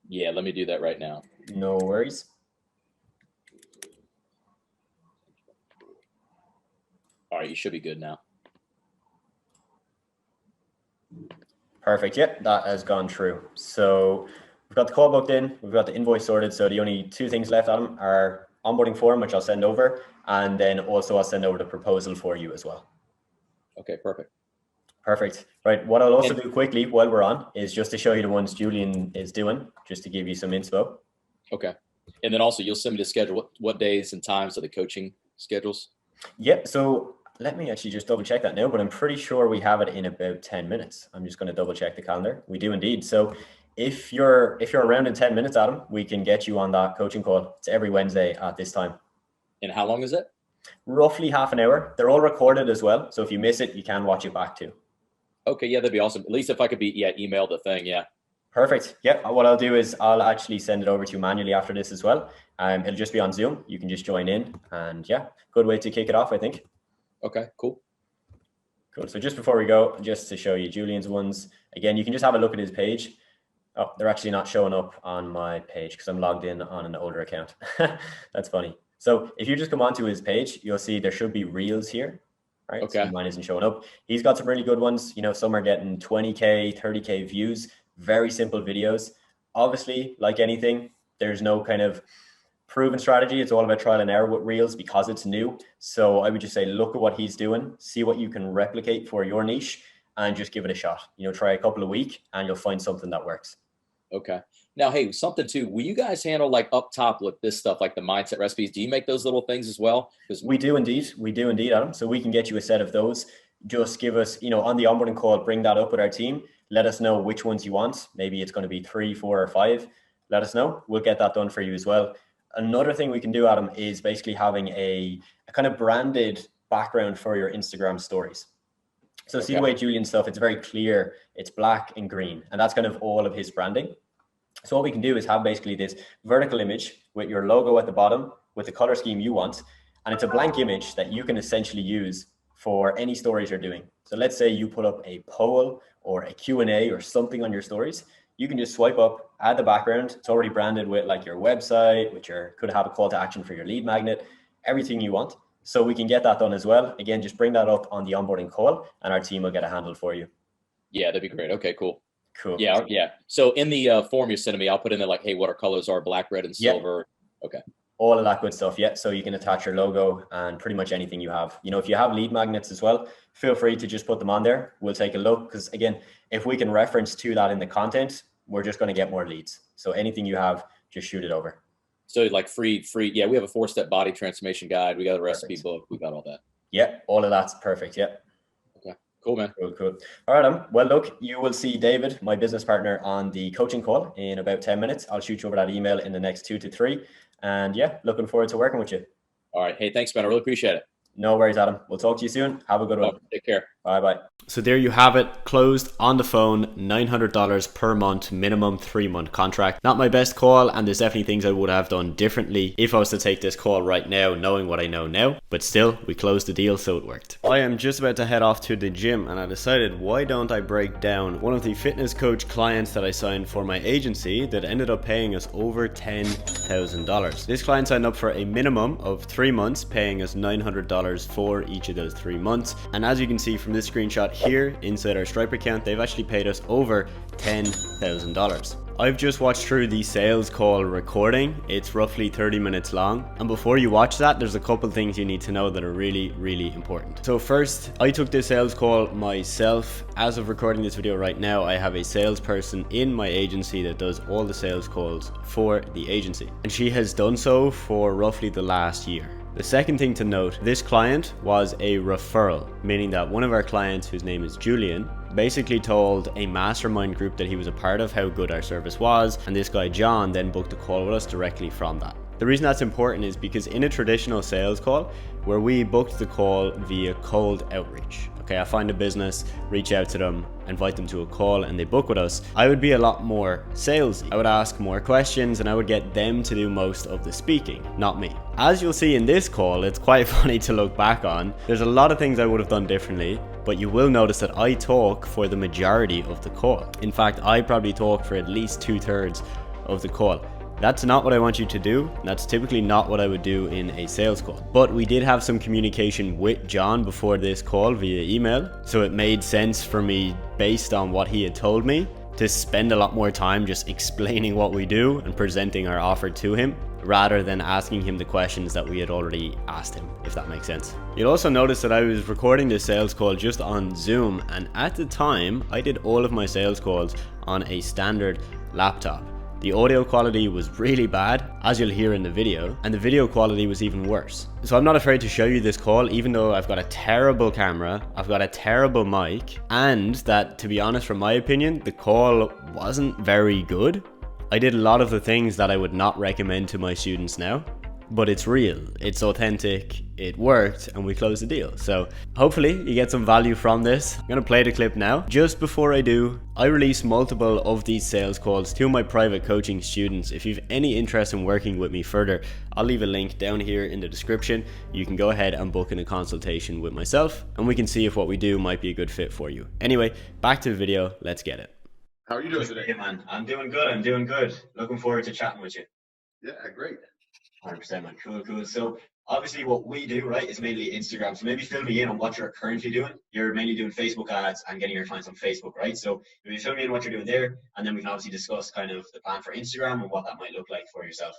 Yeah, let me do that right now. No worries. All right, you should be good now. Perfect. Yep, that has gone through. So we've got the call booked in, we've got the invoice sorted. So the only two things left, Adam, are onboarding form, which I'll send over, and then also I'll send over the proposal for you as well. Okay, perfect. Right. What I'll also do quickly while we're on is just to show you the ones Julian is doing, just to give you some inspo. Okay. And then also you'll send me the schedule. What days and times are the coaching schedules? Yep. So let me actually just double check that now, but I'm pretty sure we have it in about 10 minutes. I'm just going to double check the calendar. We do indeed. So if you're around in 10 minutes, Adam, we can get you on that coaching call. It's every Wednesday at this time. And how long is it? Roughly half an hour. They're all recorded as well. So if you miss it, you can watch it back too. Okay. Yeah, that'd be awesome. At least if I could email the thing. Yeah. Perfect. Yeah. What I'll do is I'll actually send it over to you manually after this as well. It'll just be on Zoom. You can just join in, and yeah, good way to kick it off, I think. Okay, cool. So just before we go, just to show you Julian's ones, again, you can just have a look at his page. Oh, they're actually not showing up on my page because I'm logged in on an older account. That's funny. So if you just come onto his page, you'll see there should be Reels here. Right. Okay. So mine isn't showing up. He's got some really good ones. Some are getting 20K, 30K views, very simple videos. Obviously, like anything, there's no kind of proven strategy. It's all about trial and error with Reels because it's new. So I would just say, look at what he's doing, see what you can replicate for your niche, and just give it a shot. Try a couple a week and you'll find something that works. Okay. Now, hey, something too, will you guys handle like up top with this stuff, like the mindset recipes? Do you make those little things as well? We do indeed, Adam. So we can get you a set of those. Just give us, on the onboarding call, bring that up with our team. Let us know which ones you want. Maybe it's going to be 3, 4, or 5. Let us know. We'll get that done for you as well. Another thing we can do, Adam, is basically having a kind of branded background for your Instagram stories. So see the way Julian's stuff, it's very clear. It's black and green, and that's kind of all of his branding. So what we can do is have basically this vertical image with your logo at the bottom with the color scheme you want. And it's a blank image that you can essentially use for any stories you're doing. So let's say you put up a poll or a Q&A or something on your stories. You can just swipe up, add the background. It's already branded with like your website, could have a call to action for your lead magnet, everything you want. So we can get that done as well. Again, just bring that up on the onboarding call and our team will get a handle for you. Yeah, that'd be great. Okay, cool. Cool. Yeah. So in the form you're sending me, I'll put in there like, hey, what our colors are, black, red, and silver. Yeah. Okay. All of that good stuff. Yeah. So you can attach your logo and pretty much anything you have. If you have lead magnets as well, feel free to just put them on there. We'll take a look because again, if we can reference to that in the content, we're just going to get more leads. So anything you have, just shoot it over. So like free. Yeah, we have a 4-step body transformation guide. We got a recipe book. We got all that. Yeah, all of that's perfect. Yeah. Okay. Cool, man. Cool. All right, well, look, you will see David, my business partner, on the coaching call in about 10 minutes. I'll shoot you over that email in the next 2 to 3. And yeah, looking forward to working with you. All right. Hey, thanks, man. I really appreciate it. No worries, Adam. We'll talk to you soon. Have a good one. Take care. Bye. So there you have it, closed on the phone, $900 per month, minimum 3-month contract. Not my best call, and there's definitely things I would have done differently if I was to take this call right now, knowing what I know now. But still, we closed the deal, so it worked. I am just about to head off to the gym, and I decided, why don't I break down one of the fitness coach clients that I signed for my agency that ended up paying us over $10,000. This client signed up for a minimum of 3 months, paying us $900 for each of those 3 months. And as you can see from this screenshot here inside our Stripe account, they've actually paid us over $10,000. I've just watched through the sales call recording. It's roughly 30 minutes long. And before you watch that, there's a couple things you need to know that are really, really important. So first, I took this sales call myself. As of recording this video right now, I have a salesperson in my agency that does all the sales calls for the agency. And she has done so for roughly the last year. The second thing to note, this client was a referral, meaning that one of our clients, whose name is Julian, basically told a mastermind group that he was a part of how good our service was, and this guy John then booked a call with us directly from that. The reason that's important is because in a traditional sales call, where we booked the call via cold outreach, okay, I find a business, reach out to them, invite them to a call, and they book with us, I would be a lot more salesy. I would ask more questions and I would get them to do most of the speaking, not me. As you'll see in this call, it's quite funny to look back on. There's a lot of things I would have done differently, but you will notice that I talk for the majority of the call. In fact, I probably talk for at least 2/3 of the call. That's not what I want you to do. That's typically not what I would do in a sales call. But we did have some communication with John before this call via email, so it made sense for me, based on what he had told me, to spend a lot more time just explaining what we do and presenting our offer to him, rather than asking him the questions that we had already asked him, if that makes sense. You'll also notice that I was recording this sales call just on Zoom, and at the time, I did all of my sales calls on a standard laptop. The audio quality was really bad, as you'll hear in the video, and the video quality was even worse. So I'm not afraid to show you this call, even though I've got a terrible camera, I've got a terrible mic, and that, to be honest, from my opinion, the call wasn't very good. I did a lot of the things that I would not recommend to my students now, but it's real, it's authentic, it worked, and we closed the deal. So hopefully you get some value from this. I'm gonna play the clip now. Just before I do, I release multiple of these sales calls to my private coaching students. If you've any interest in working with me further, I'll leave a link down here in the description. You can go ahead and book in a consultation with myself, and we can see if what we do might be a good fit for you. Anyway, back to the video, let's get it. How are you doing today? Hey man, I'm doing good. Looking forward to chatting with you. Yeah, great. 100%, man. Cool. So obviously what we do, right, is mainly Instagram. So maybe fill me in on what you're currently doing. You're mainly doing Facebook ads and getting your clients on Facebook, right? So maybe fill me in what you're doing there, and then we can obviously discuss kind of the plan for Instagram and what that might look like for yourself.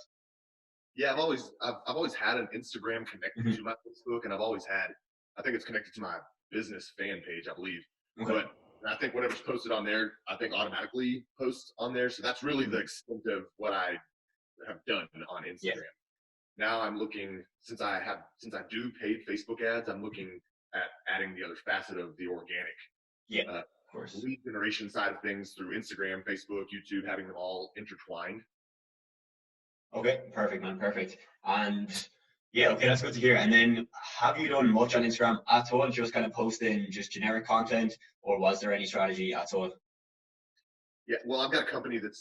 Yeah, I've always had an Instagram connected to my Facebook, and I think it's connected to my business fan page, I believe. Okay. But I think whatever's posted on there, I think automatically posts on there. So that's really the extent of what I have done on Instagram. Yeah. Now I'm looking, since I do paid Facebook ads, I'm looking at adding the other facet of the organic, of course, lead generation side of things through Instagram, Facebook, YouTube, having them all intertwined. Okay, perfect, man, perfect. And yeah, okay, that's good to hear. And then have you done much on Instagram at all? Just kind of posting just generic content, or was there any strategy at all? Yeah, well, I've got a company that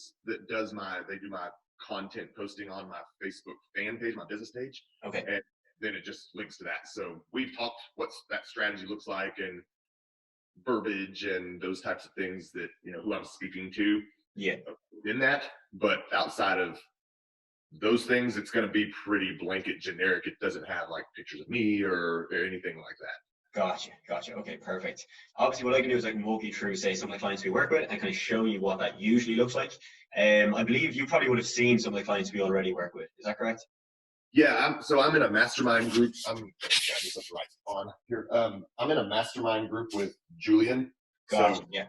does they do my content posting on my Facebook fan page, my business page. Okay. And then it just links to that. So we've talked what that strategy looks like and verbiage and those types of things that, who I'm speaking to. Yeah. In that, but outside of those things, it's going to be pretty blanket generic. It doesn't have like pictures of me or anything like that. Gotcha. Okay, perfect. Obviously, what I can do is I can walk you through, say, some of the clients we work with and kind of show you what that usually looks like. I believe you probably would have seen some of the clients we already work with. Is that correct? Yeah, I'm in a mastermind group. I'm in a mastermind group with Julian. Gotcha. So, yeah.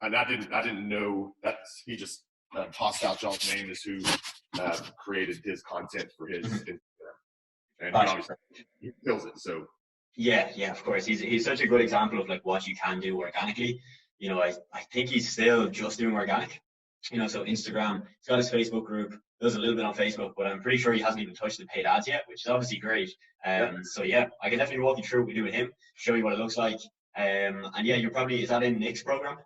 And I didn't know that he just tossed out John's name as who created his content for his Instagram, and Gotcha. he kills it. So. Yeah, of course. He's such a good example of like what you can do organically. I think he's still just doing organic. So Instagram, he's got his Facebook group, does a little bit on Facebook, but I'm pretty sure he hasn't even touched the paid ads yet, which is obviously great. So yeah, I can definitely walk you through what we do with him, show you what it looks like. And yeah, you're probably, is that in Nick's program?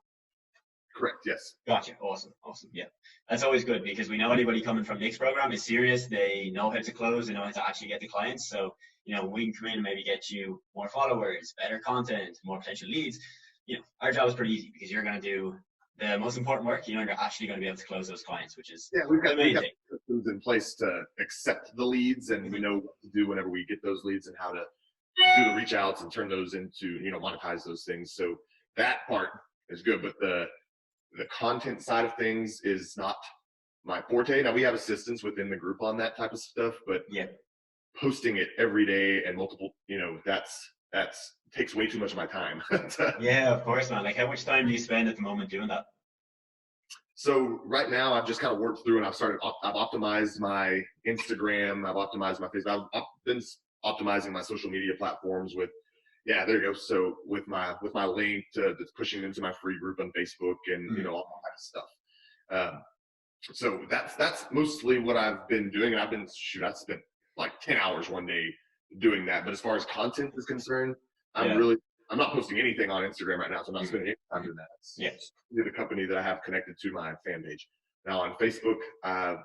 Correct. Yes. Gotcha. Awesome. Awesome. Yeah. That's always good because we know anybody coming from Nick's program is serious. They know how to close. They know how to actually get the clients. So, you know, we can come in and maybe get you more followers, better content, more potential leads. You know, our job is pretty easy because you're going to do the most important work. You know, you're actually going to be able to close those clients, which is we've got amazing. systems in place to accept the leads, and we know what to do whenever we get those leads and how to do the reach outs and turn those into, you know, monetize those things. So that part is good, but the content side of things is not my forte. Now we have assistants within the group on that type of stuff, but posting it every day and multiple, you know, that's takes way too much of my time. Yeah, of course, man. Like, how much time do you spend at the moment doing that? So right now I've just kind of worked through and I've optimized my Instagram. I've optimized my Facebook. I've been optimizing my social media platforms with, there you go. So with my link to pushing into my free group on Facebook and, you know, all that kind of stuff. So that's mostly what I've been doing. And I spent like 10 hours one day doing that. But as far as content is concerned, I'm not posting anything on Instagram right now. So I'm not spending any time doing that. It's the company that I have connected to my fan page. Now on Facebook,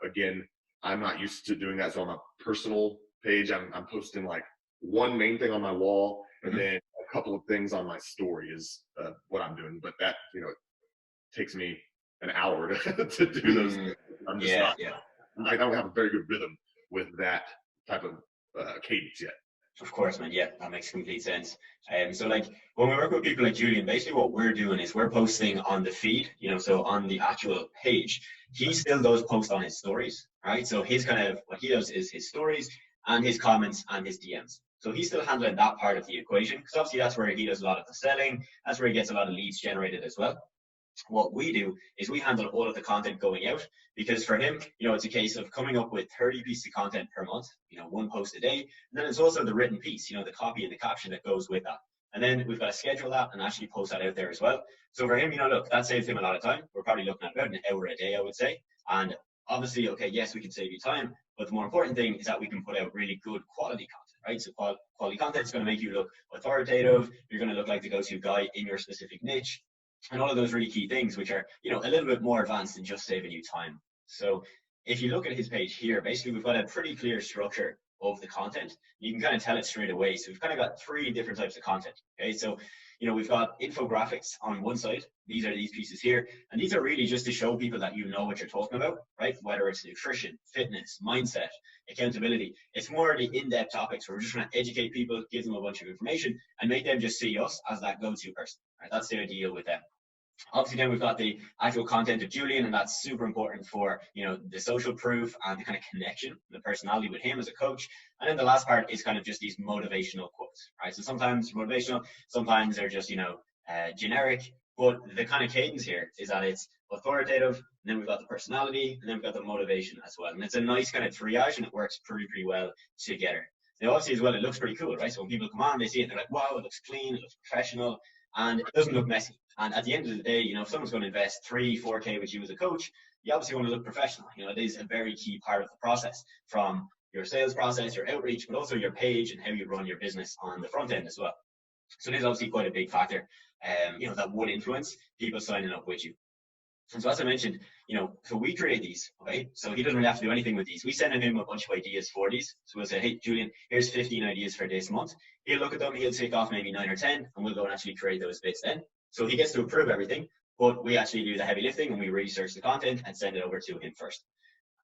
again, I'm not used to doing that. So on my personal page, I'm posting like one main thing on my wall and then a couple of things on my story is what I'm doing. But that, you know, it takes me an hour to do those things. I'm just I don't have a very good rhythm with that type of cadence yet. Of course, man. Yeah, that makes complete sense. So like when we work with people like Julian, basically what we're doing is we're posting on the feed, you know, so on the actual page. He still does post on his stories, right? So his kind of, what he does is his stories and his comments and his DMs. So he's still handling that part of the equation because obviously that's where he does a lot of the selling. That's where he gets a lot of leads generated as well. What we do is we handle all of the content going out because for him, you know, it's a case of coming up with 30 pieces of content per month, you know, one post a day. And then it's also the written piece, you know, the copy and the caption that goes with that. And then we've got to schedule that and actually post that out there as well. So for him, you know, look, that saves him a lot of time. We're probably looking at about an hour a day, I would say. And obviously, okay, yes, we can save you time, but the more important thing is that we can put out really good quality content, right? So quality content is going to make you look authoritative. You're going to look like the go-to guy in your specific niche. And all of those really key things, which are, you know, a little bit more advanced than just saving you time. So if you look at his page here, basically we've got a pretty clear structure of the content. You can kind of tell it straight away. So we've kind of got 3 different types of content. Okay, so, you know, we've got infographics on one side. These are these pieces here. And these are really just to show people that you know what you're talking about, right? Whether it's nutrition, fitness, mindset, accountability. It's more the in-depth topics where we're just trying to educate people, give them a bunch of information and make them just see us as that go-to person. Right? That's the ideal with them. Obviously, then we've got the actual content of Julian, and that's super important for, you know, the social proof and the kind of connection, the personality with him as a coach. And then the last part is kind of just these motivational quotes, right? So sometimes motivational, sometimes they're just, you know, generic, but the kind of cadence here is that it's authoritative, and then we've got the personality, and then we've got the motivation as well. And it's a nice kind of triage, and it works pretty well together. Now, obviously, as well, it looks pretty cool, right? So when people come on, they see it, they're like, wow, it looks clean, it looks professional, and it doesn't look messy. And at the end of the day, you know, if someone's going to invest 3-4K with you as a coach, you obviously want to look professional. You know, it is a very key part of the process, from your sales process, your outreach, but also your page and how you run your business on the front end as well. So it is obviously quite a big factor, you know, that would influence people signing up with you. And so as I mentioned, you know, so we create these, okay? So he doesn't really have to do anything with these. We send him a bunch of ideas for these. So we'll say, hey, Julian, here's 15 ideas for this month. He'll look at them, he'll take off maybe 9 or 10, and we'll go and actually create those bits then. So he gets to approve everything, but we actually do the heavy lifting and we research the content and send it over to him first.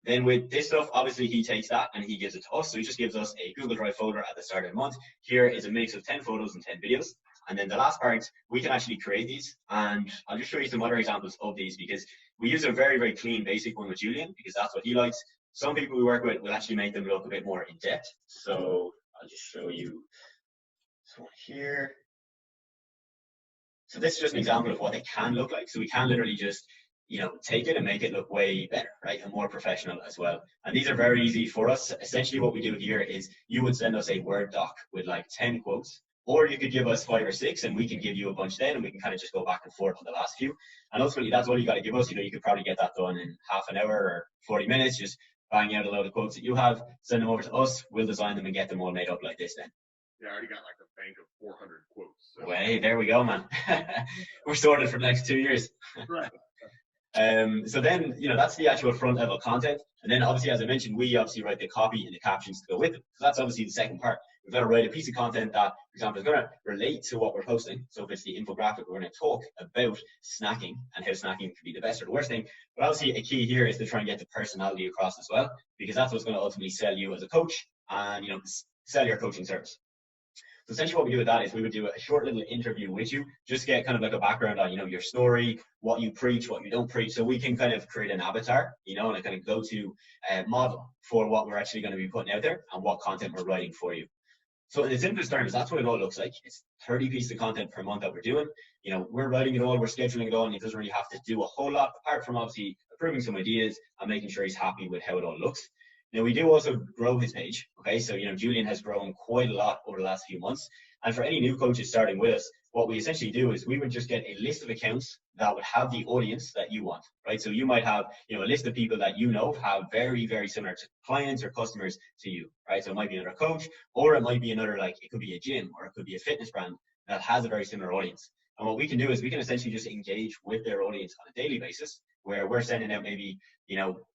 Then with this stuff, obviously he takes that and he gives it to us. So he just gives us a Google Drive folder at the start of the month. Here is a mix of 10 photos and 10 videos. And then the last part, we can actually create these. And I'll just show you some other examples of these because we use a very, very clean basic one with Julian because that's what he likes. Some people we work with will actually make them look a bit more in depth. So I'll just show you this one here. So this is just an example of what they can look like. So we can literally just, you know, take it and make it look way better, right? And more professional as well. And these are very easy for us. Essentially what we do here is you would send us a Word doc with like 10 quotes, or you could give us 5 or 6 and we can give you a bunch then and we can kind of just go back and forth on the last few. And ultimately that's all you got to give us. You know, you could probably get that done in half an hour or 40 minutes, just bang out a load of quotes that you have, send them over to us, we'll design them and get them all made up like this then. Yeah, I already got like a bank of 400 quotes. So. Well, hey, there we go, man. We're sorted for the next 2 years. Right. So then, that's the actual front level content. And then obviously, as I mentioned, we obviously write the copy and the captions to go with it. So that's obviously the second part. We've got to write a piece of content that, for example, is going to relate to what we're posting. So if it's the infographic, we're going to talk about snacking and how snacking can be the best or the worst thing. But obviously a key here is to try and get the personality across as well, because that's what's going to ultimately sell you as a coach and, sell your coaching service. So essentially what we do with that is we would do a short little interview with you, just get kind of like a background on, your story, what you preach, what you don't preach. So we can kind of create an avatar, and a kind of go-to model for what we're actually going to be putting out there and what content we're writing for you. So in the simplest terms, that's what it all looks like. It's 30 pieces of content per month that we're doing. We're writing it all, we're scheduling it all, and it doesn't really have to do a whole lot apart from obviously approving some ideas and making sure he's happy with how it all looks. Now, we do also grow his page. Okay, so Julian has grown quite a lot over the last few months. And for any new coaches starting with us, what we essentially do is we would just get a list of accounts that would have the audience that you want, right? So you might have, a list of people that have very, very similar to clients or customers to you, right? So it might be another coach, or it might be another, it could be a gym, or it could be a fitness brand that has a very similar audience. And what we can do is we can essentially just engage with their audience on a daily basis, where we're sending out maybe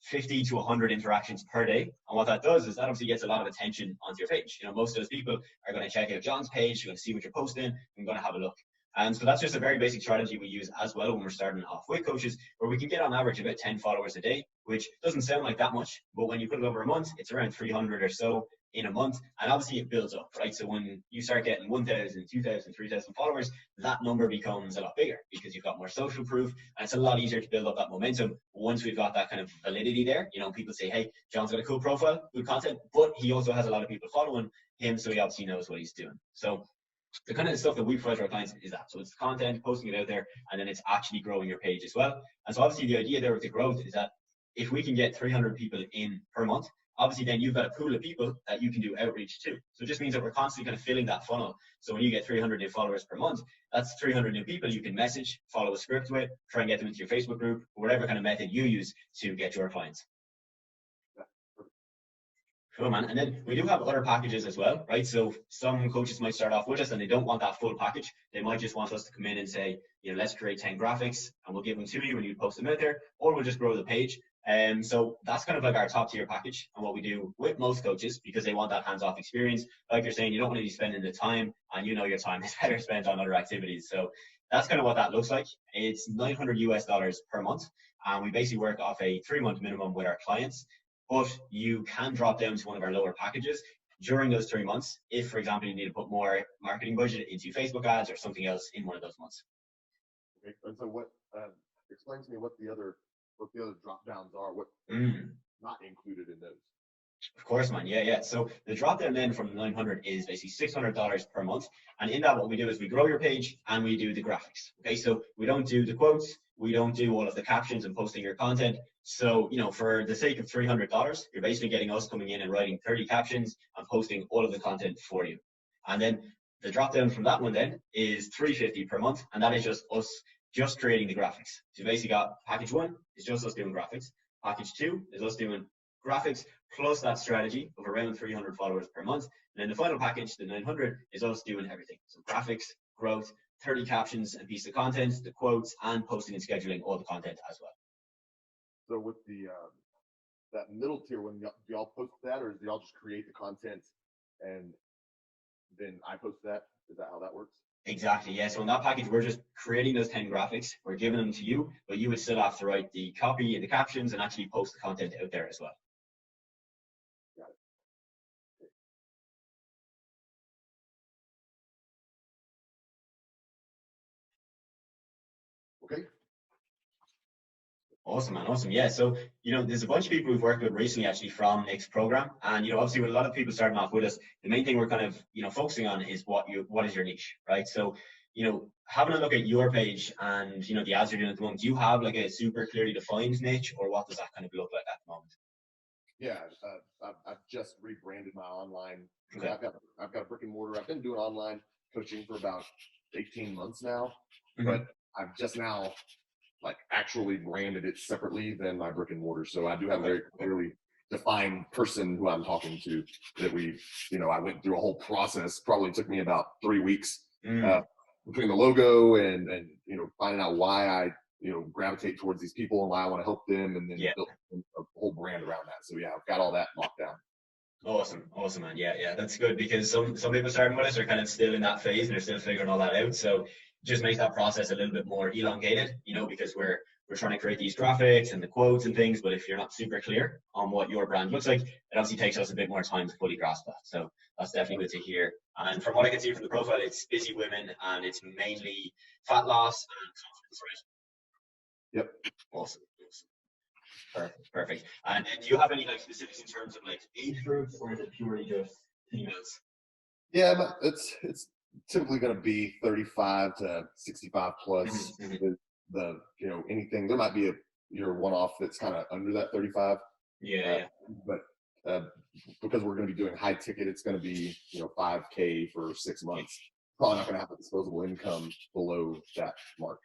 50 to 100 interactions per day. And what that does is that obviously gets a lot of attention onto your page. Most of those people are going to check out John's page, they're going to see what you're posting, and going to have a look. And so that's just a very basic strategy we use as well when we're starting off with coaches, where we can get on average about 10 followers a day, which doesn't sound like that much, but when you put it over a month, it's around 300 or so in a month. And obviously it builds up, right? So when you start getting 1,000, 2,000, 3,000 followers, that number becomes a lot bigger because you've got more social proof, and it's a lot easier to build up that momentum once we've got that kind of validity there. People say, hey, John's got a cool profile, good content, but he also has a lot of people following him, so he obviously knows what he's doing. So the kind of stuff that we provide to our clients is that. So it's content, posting it out there, and then it's actually growing your page as well. And so obviously the idea there with the growth is that if we can get 300 people in per month, obviously then you've got a pool of people that you can do outreach to. So it just means that we're constantly kind of filling that funnel. So when you get 300 new followers per month, that's 300 new people you can message, follow a script with, try and get them into your Facebook group, or whatever kind of method you use to get your clients. Cool, man. And then we do have other packages as well, right? So some coaches might start off with us and they don't want that full package. They might just want us to come in and say, let's create 10 graphics and we'll give them to you and you post them out there, or we'll just grow the page. So that's kind of like our top tier package. And what we do with most coaches, because they want that hands-off experience, like you're saying, you don't want to be spending the time, and your time is better spent on other activities. So that's kind of what that looks like. It's $900 US per month. And we basically work off a 3-month minimum with our clients. But you can drop down to one of our lower packages during those 3 months if, for example, you need to put more marketing budget into Facebook ads or something else in one of those months. Okay, and so what? Explain to me what the other drop downs are. What not included in those? Of course, man. Yeah. So the drop down then from 900 is basically $600 per month. And in that, what we do is we grow your page and we do the graphics. Okay, so we don't do the quotes. We don't do all of the captions and posting your content. So, for the sake of $300, you're basically getting us coming in and writing 30 captions and posting all of the content for you. And then the drop down from that one then is $350 per month. And that is just us just creating the graphics. So basically got package 1 is just us doing graphics. Package 2 is us doing graphics plus that strategy of around 300 followers per month. And then the final package, the 900, is us doing everything. So graphics, growth, 30 captions and pieces of content, the quotes, and posting and scheduling all the content as well. So with the that middle tier one, do y'all post that, or do y'all just create the content and then I post that? Is that how that works? Exactly, yeah. So in that package, we're just creating those 10 graphics. We're giving them to you, but you would still have to write the copy and the captions and actually post the content out there as well. Got it. Okay. Awesome, man. Awesome. Yeah. So, there's a bunch of people we've worked with recently actually from Nick's program. And, obviously with a lot of people starting off with us, the main thing we're kind of, focusing on is what is your niche, right? So, having a look at your page and, the ads you're doing at the moment, do you have like a super clearly defined niche, or what does that kind of look like at the moment? Yeah. I've just rebranded my online. Okay. I've got a brick and mortar. I've been doing online coaching for about 18 months now, Mm-hmm. but I've just now actually branded it separately than my brick and mortar. So I do have a very clearly defined person who I'm talking to, that I went through a whole process. Probably took me about 3 weeks between the logo and finding out why I gravitate towards these people and why I want to help them, and then build a whole brand around that. So I've got all that locked down. Awesome, man. Yeah, that's good, because some people starting with us are kind of still in that phase and they're still figuring all that out. So it just makes that process a little bit more elongated, because we're trying to create these graphics and the quotes and things, but if you're not super clear on what your brand looks like, it obviously takes us a bit more time to fully grasp that. So that's definitely good to hear. And from what I can see from the profile, it's busy women and it's mainly fat loss and confidence, right? Yep. Awesome. Perfect. And do you have any specifics in terms of age groups, or is it purely just females? Yeah, it's typically going to be 35 to 65 plus. The anything, there might be your one-off that's kind of under that 35. But because we're going to be doing high ticket, it's going to be $5K for 6 months. Probably not going to have a disposable income below that mark.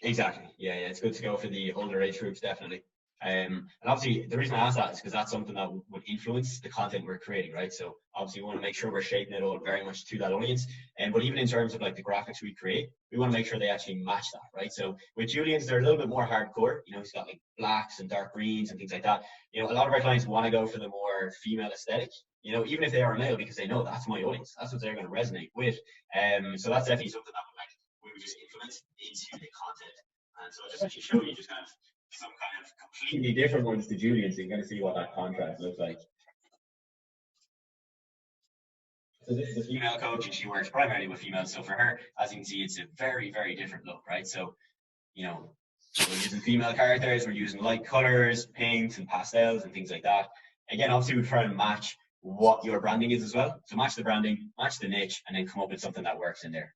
Exactly. Yeah, it's good to go for the older age groups, definitely. And obviously the reason I ask that is because that's something that would influence the content we're creating, right? So obviously we want to make sure we're shaping it all very much to that audience. But even in terms of the graphics we create, we want to make sure they actually match that, right? So with Julian's, they're a little bit more hardcore. He's got blacks and dark greens and things like that. A lot of our clients want to go for the more female aesthetic, even if they are male, because they know that's my audience. That's what they're going to resonate with. So that's definitely something that we would just implement into the content. And so I'll just actually show you just kind of some kind of completely different ones to Julian, so you can kind of see what that contrast looks like. So this is a female coach, and she works primarily with females. So for her, as you can see, it's a very, very different look, right? So, we're using female characters, we're using light colors, pinks and pastels and things like that. Again, obviously we try to match what your branding is as well. So match the branding, match the niche, and then come up with something that works in there.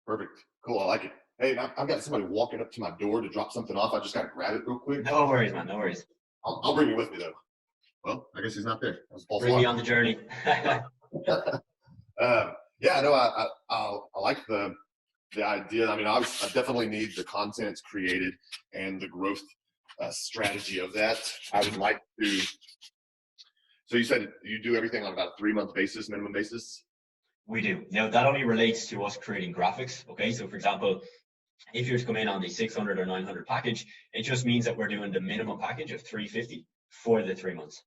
Perfect. Cool. I like it. Hey, I've got somebody walking up to my door to drop something off. I just got to grab it real quick. No worries, man. No worries. I'll bring you with me, though. Well, I guess he's not there. Bring me on the journey. I like the idea. I mean, I definitely need the content created and the growth strategy of that. I would like to. So you said you do everything on about a 3-month basis, minimum basis? We do. Now, that only relates to us creating graphics. Okay, so for example, if you're to come in on the 600 or 900 package, it just means that we're doing the minimum package of 350 for the 3 months.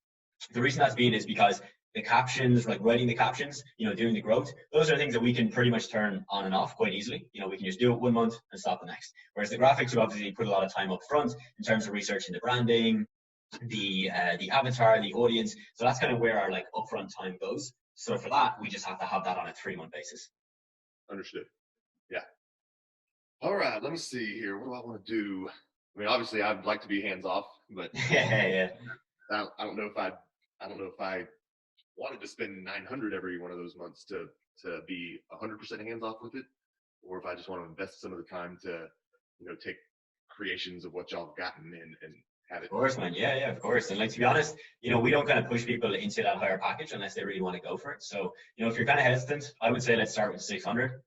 The reason that's being is because the captions, writing the captions, doing the growth, those are things that we can pretty much turn on and off quite easily. We can just do it 1 month and stop the next. Whereas the graphics, we obviously put a lot of time up front in terms of researching the branding, the avatar, the audience. So that's kind of where our upfront time goes. So for that, we just have to have that on a 3-month basis. Understood. Yeah. All right. Let me see here. What do I want to do? I mean, obviously, I'd like to be hands off, but yeah. I don't know if I wanted to spend 900 every one of those months to be 100% hands off with it, or if I just want to invest some of the time to take creations of what y'all have gotten and have it. Of course, man. Yeah, of course. And to be honest, we don't kind of push people into that higher package unless they really want to go for it. So, if you're kind of hesitant, I would say let's start with 600.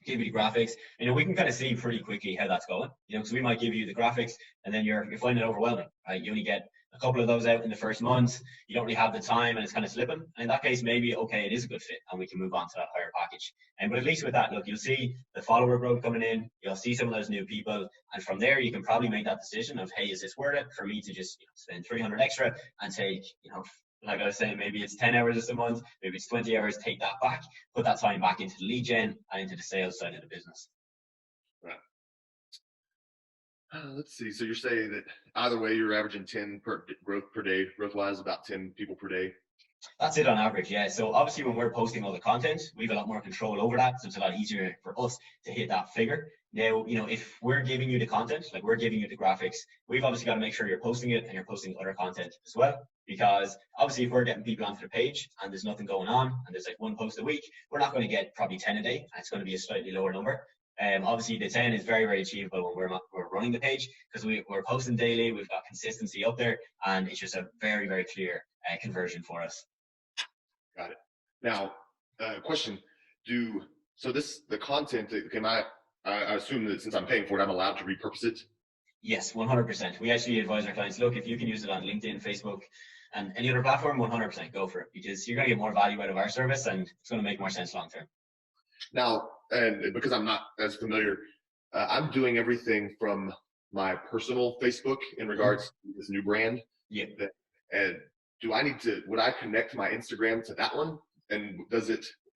Give you the graphics. We can kind of see pretty quickly how that's going. Because we might give you the graphics and then you're finding it overwhelming, right? You only get a couple of those out in the first month. You don't really have the time and it's kind of slipping. And in that case, maybe, okay, it is a good fit and we can move on to that higher package. But at least with that, look, you'll see the follower growth coming in. You'll see some of those new people. And from there, you can probably make that decision of, hey, is this worth it for me to just spend 300 extra and take, like I was saying, maybe it's 10 hours a month, maybe it's 20 hours, take that back, put that time back into the lead gen and into the sales side of the business. Right. Let's see. So you're saying that either way, you're averaging 10 growth per day, growth-wise, about 10 people per day? That's it on average, yeah. So obviously when we're posting all the content, we have a lot more control over that. So it's a lot easier for us to hit that figure. Now, if we're giving you the content, we're giving you the graphics, we've obviously got to make sure you're posting it and you're posting other content as well. Because obviously if we're getting people onto the page and there's nothing going on and there's 1 post a week, we're not going to get probably 10 a day. And it's going to be a slightly lower number. Obviously the 10 is very, very achievable when we're running the page because we're posting daily, we've got consistency up there, and it's just a very, very clear conversion for us. Got it. Now, question: the content? I assume that since I'm paying for it, I'm allowed to repurpose it. Yes, 100%. We actually advise our clients, look, if you can use it on LinkedIn, Facebook, and any other platform, 100% go for it, because you're going to get more value out of our service and it's going to make more sense long term. Now, and because I'm not as familiar, I'm doing everything from my personal Facebook in regards to this new brand. Yeah. And would I connect my Instagram to that one? And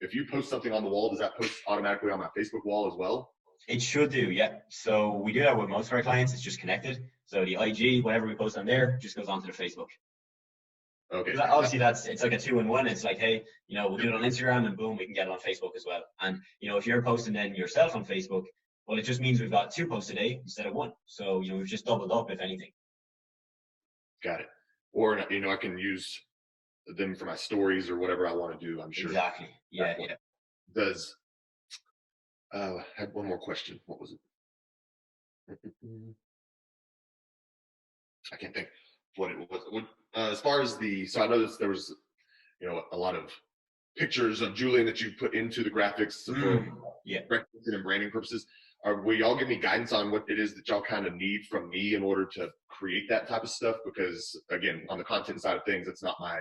if you post something on the wall, does that post automatically on my Facebook wall as well? It should do, yeah. So we do that with most of our clients. It's just connected. So the IG, whatever we post on there, just goes onto the Facebook. Okay. Obviously, it's like a 2-in-1. It's like, hey, we'll do it on Instagram and boom, we can get it on Facebook as well. And, if you're posting then yourself on Facebook, well, it just means we've got 2 posts a day instead of 1. So, we've just doubled up, if anything. Got it. Or, I can use them for my stories or whatever I want to do, I'm sure. Exactly. Yeah. I had one more question. What was it? I can't think what it was. As far as so I noticed there was, a lot of pictures of Julian that you put into the graphics for and branding purposes. Will y'all give me guidance on what it is that y'all kind of need from me in order to create that type of stuff? Because again, on the content side of things, it's not my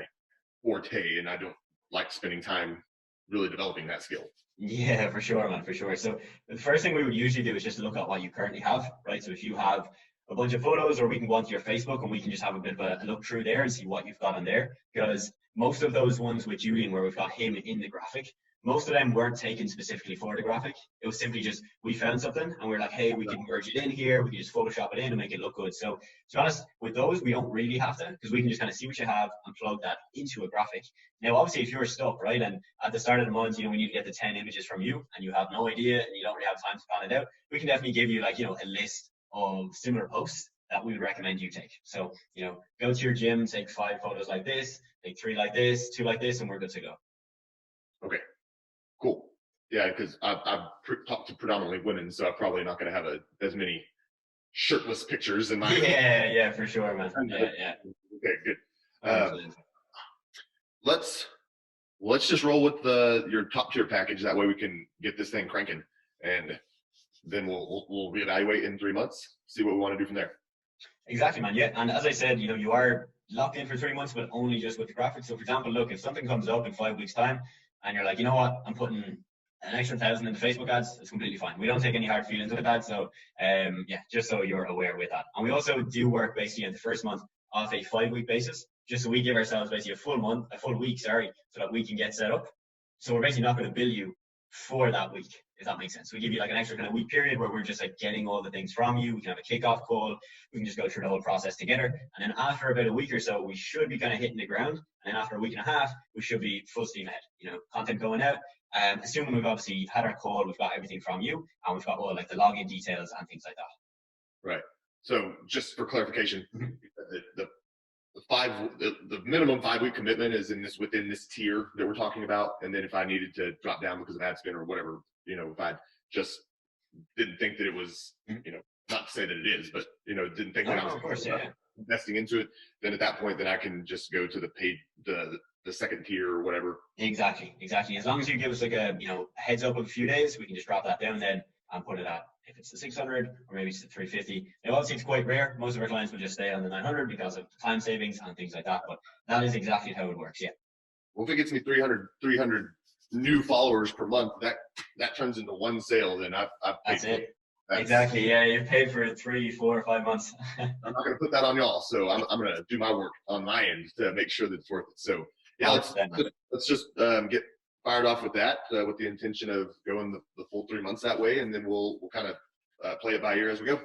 forte, and I don't like spending time really developing that skill. Yeah, for sure, man, for sure. So the first thing we would usually do is just look at what you currently have, right? So if you have a bunch of photos, or we can go onto your Facebook and we can just have a bit of a look through there and see what you've got on there. Because most of those ones with Julian where we've got him in the graphic, most of them weren't taken specifically for the graphic. It was simply just, we found something and we're like, hey, we can merge it in here. We can just Photoshop it in and make it look good. So to be honest, with those, we don't really have to, because we can just kind of see what you have and plug that into a graphic. Now, obviously, if you're stuck, right, and at the start of the month, we need to get the 10 images from you and you have no idea and you don't really have time to plan it out, we can definitely give you a list of similar posts that we would recommend you take. So, go to your gym, take 5 photos like this, take 3 like this, 2 like this, and we're good to go. Okay, cool. Yeah, because I've talked to predominantly women, so I'm probably not going to have as many shirtless pictures in my. Yeah, for sure, man. Yeah. Okay, good. Let's just roll with your top tier package. That way we can get this thing cranking, and then we'll reevaluate in 3 months, see what we want to do from there. Exactly, man. Yeah, and as I said, you are locked in for 3 months, but only just with the graphics. So, for example, look, if something comes up in 5 weeks' time, and you're like, you know what, I'm putting an extra 1,000 into Facebook ads, it's completely fine. We don't take any hard feelings with that. So, just so you're aware with that. And we also do work basically in the first month off a 5-week basis, just so we give ourselves basically a full week, so that we can get set up. So we're basically not going to bill you for that week, if that makes sense. We give you an extra kind of week period where we're just getting all the things from you. We can have a kickoff call. We can just go through the whole process together. And then after about a week or so, we should be kind of hitting the ground. And then after a week and a half, we should be full steam ahead, content going out. Assuming we've obviously had our call, we've got everything from you, and we've got all the login details and things like that. Right. So just for clarification, the minimum 5-week commitment is within this tier that we're talking about. And then if I needed to drop down because of ad spend or whatever, if I just didn't think that it was, not to say that it is, but didn't think that I was investing into it, then at that point, then I can just go to the paid, the second tier or whatever. Exactly. As long as you give us a heads up of a few days, we can just drop that down then and put it at, if it's the 600 or maybe it's the 350. Now, obviously, it's quite rare. Most of our clients will just stay on the 900 because of time savings and things like that. But that is exactly how it works. Yeah. Well, if it gets me 300 new followers per month, that turns into one sale. Then I've paid. That's it. Exactly. Yeah, you've paid for 3, 4, or 5 months. I'm not going to put that on y'all. So I'm going to do my work on my end to make sure that it's worth it. So yeah, let's just get fired off with that, with the intention of going the full 3 months that way, and then we'll kind of play it by ear as we go.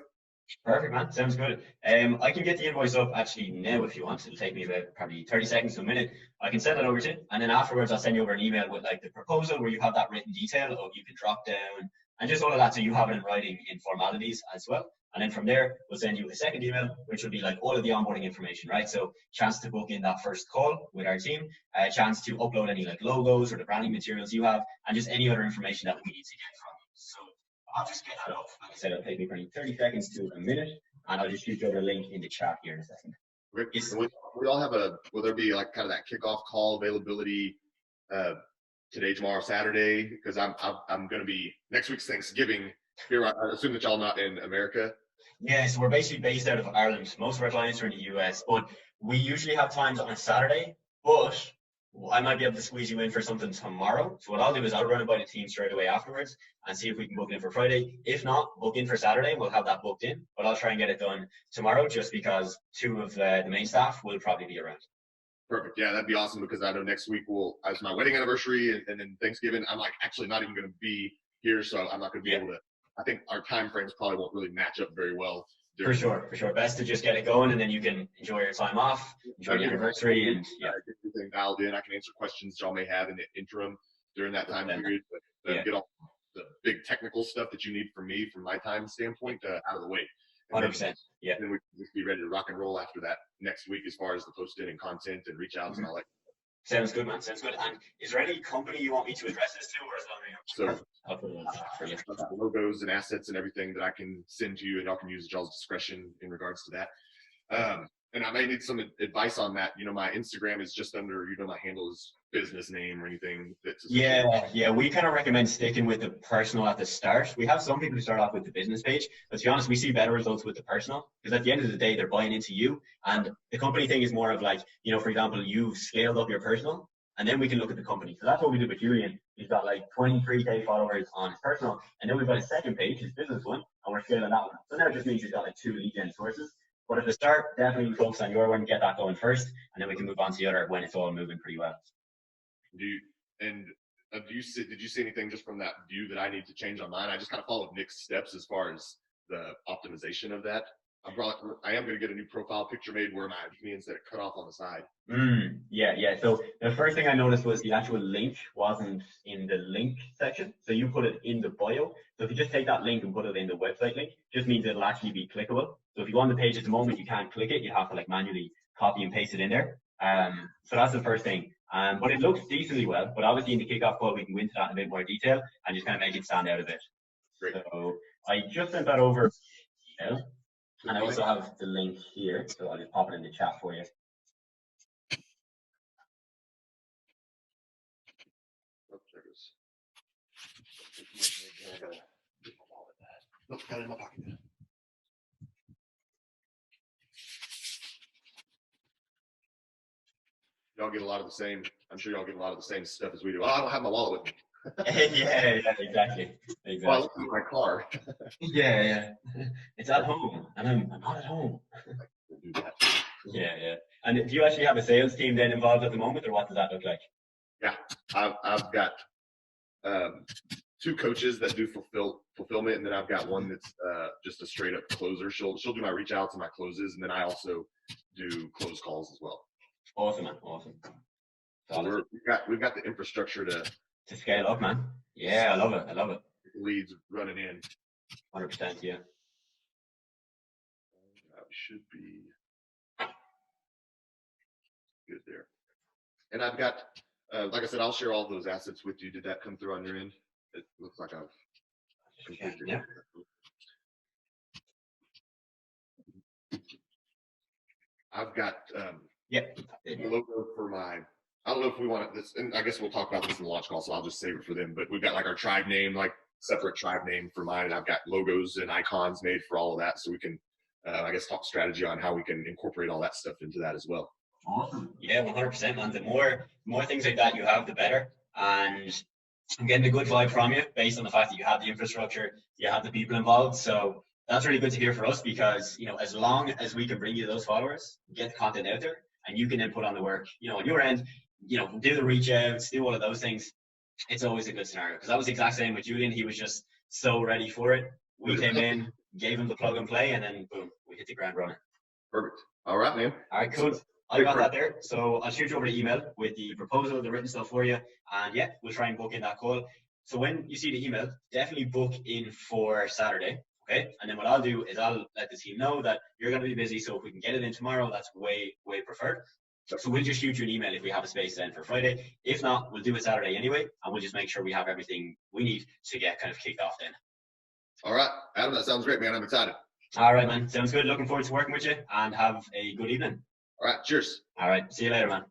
Perfect, man. Sounds good. I can get the invoice up actually now if you want. It'll take me about probably 30 seconds to a minute. I can send that over to you, and then afterwards I'll send you over an email with the proposal where you have that written detail of you can drop down and just all of that, so you have it in writing in formalities as well. And then from there, we'll send you a second email, which will be all of the onboarding information, right? So chance to book in that first call with our team, a chance to upload any logos or the branding materials you have, and just any other information that we need to get from you. So I'll just get that up. Like I said, it'll take me probably 30 seconds to a minute, and I'll just shoot you over a link in the chat here in a second. Great. We all have will there be kind of that kickoff call availability today, tomorrow, Saturday? Because I'm going to be, next week's Thanksgiving here. I assume that y'all not in America. Yeah, so we're basically based out of Ireland. Most of our clients are in the US, but we usually have times on a Saturday, but I might be able to squeeze you in for something tomorrow. So what I'll do is I'll run it by the team straight away afterwards and see if we can book it in for Friday. If not, book in for Saturday. We'll have that booked in, but I'll try and get it done tomorrow just because two of the main staff will probably be around. Perfect. Yeah, that'd be awesome because I know next week as my wedding anniversary and then Thanksgiving, I'm like actually not even going to be here, so I'm not going to be able to. I think our time frames probably won't really match up very well. For sure. Best to just get it going, and then you can enjoy your time off, enjoy your anniversary, and get everything dialed in. I can answer questions y'all may have in the interim during that time period, but get all the big technical stuff that you need from me, from my time standpoint, out of the way. 100%. Yeah. Then we can just be ready to rock and roll after that next week as far as the posting and content and reach outs and all that. Sounds good, man. Sounds good. And is there any company you want me to address this to, or is so I'll put it on for you. Logos and assets and everything that I can send to you, and y'all can use y'all's discretion in regards to that. And I may need some advice on that. You know, my Instagram is just under, my handle is business name or anything. Yeah. We kind of recommend sticking with the personal at the start. We have some people who start off with the business page, but to be honest, we see better results with the personal because at the end of the day, they're buying into you. And the company thing is more of like, for example, you've scaled up your personal and then we can look at the company. So that's what we did with Julian. He's got like 23K followers on his personal. And then we've got a second page, his business one, and we're scaling that one. So now it just means he's got like 2 lead gen sources. But at the start, definitely focus on your one, get that going first, and then we can move on to the other when it's all moving pretty well. Did you see anything just from that view that I need to change on mine? I just kind of followed Nick's steps as far as the optimization of that. I am going to get a new profile picture made where my me instead of cut off on the side. Yeah. So the first thing I noticed was the actual link wasn't in the link section. So you put it in the bio. So if you just take that link and put it in the website link, just means it'll actually be clickable. So if you go on the page at the moment, you can't click it. You have to like manually copy and paste it in there. So that's the first thing. But it looks decently well. But obviously in the kickoff call, we can go into that in a bit more detail and just kind of make it stand out a bit. Great. So I just sent that over email. And I also have the link here, so I'll just pop it in the chat for you. Got it in my pocket. Y'all get a lot of the same. I'm sure y'all get a lot of the same stuff as we do. Oh, I don't have my wallet with me. Yeah, exactly. Well, I looked in my car. Yeah. It's at home, and I'm not at home. Do that. Yeah. And do you actually have a sales team then involved at the moment, or what does that look like? Yeah, I've got 2 coaches that do fulfillment, and then I've got one that's just a straight up closer. She'll do my reach outs and my closes, and then I also do close calls as well. Awesome, man. Awesome. So we've got the infrastructure to scale up, man. Yeah, I love it. Leads running in. 100%, yeah. That should be good there. And I've got, like I said, I'll share all those assets with you. Did that come through on your end? It looks like I've completed it. Yeah. I've got a logo for my, I don't know if we want this, and I guess we'll talk about this in the launch call, so I'll just save it for them. But we've got like our tribe name, like separate tribe name for mine, and I've got logos and icons made for all of that, so we can, I guess, talk strategy on how we can incorporate all that stuff into that as well. Awesome. Yeah, 100%, man. The more things like that you have, the better. And I'm getting a good vibe from you based on the fact that you have the infrastructure, you have the people involved. So that's really good to hear for us because, as long as we can bring you those followers, get the content out there, and you can then put on the work, on your end, do the reach outs, do all of those things. It's always a good scenario because that was the exact same with Julian. He was just so ready for it. We came in, gave him the plug and play, and then boom, we hit the ground running. Perfect. All right, man. All right, cool. I got that there. So I'll shoot you over the email with the proposal, the written stuff for you. And yeah, we'll try and book in that call. So when you see the email, definitely book in for Saturday. Okay. And then what I'll do is I'll let the team know that you're going to be busy. So if we can get it in tomorrow, that's way, way preferred. So we'll just shoot you an email if we have a space then for Friday. If not, we'll do it Saturday anyway. And we'll just make sure we have everything we need to get kind of kicked off then. All right. Adam, that sounds great, man. I'm excited. All right, man. Sounds good. Looking forward to working with you and have a good evening. All right. Cheers. All right. See you later, man.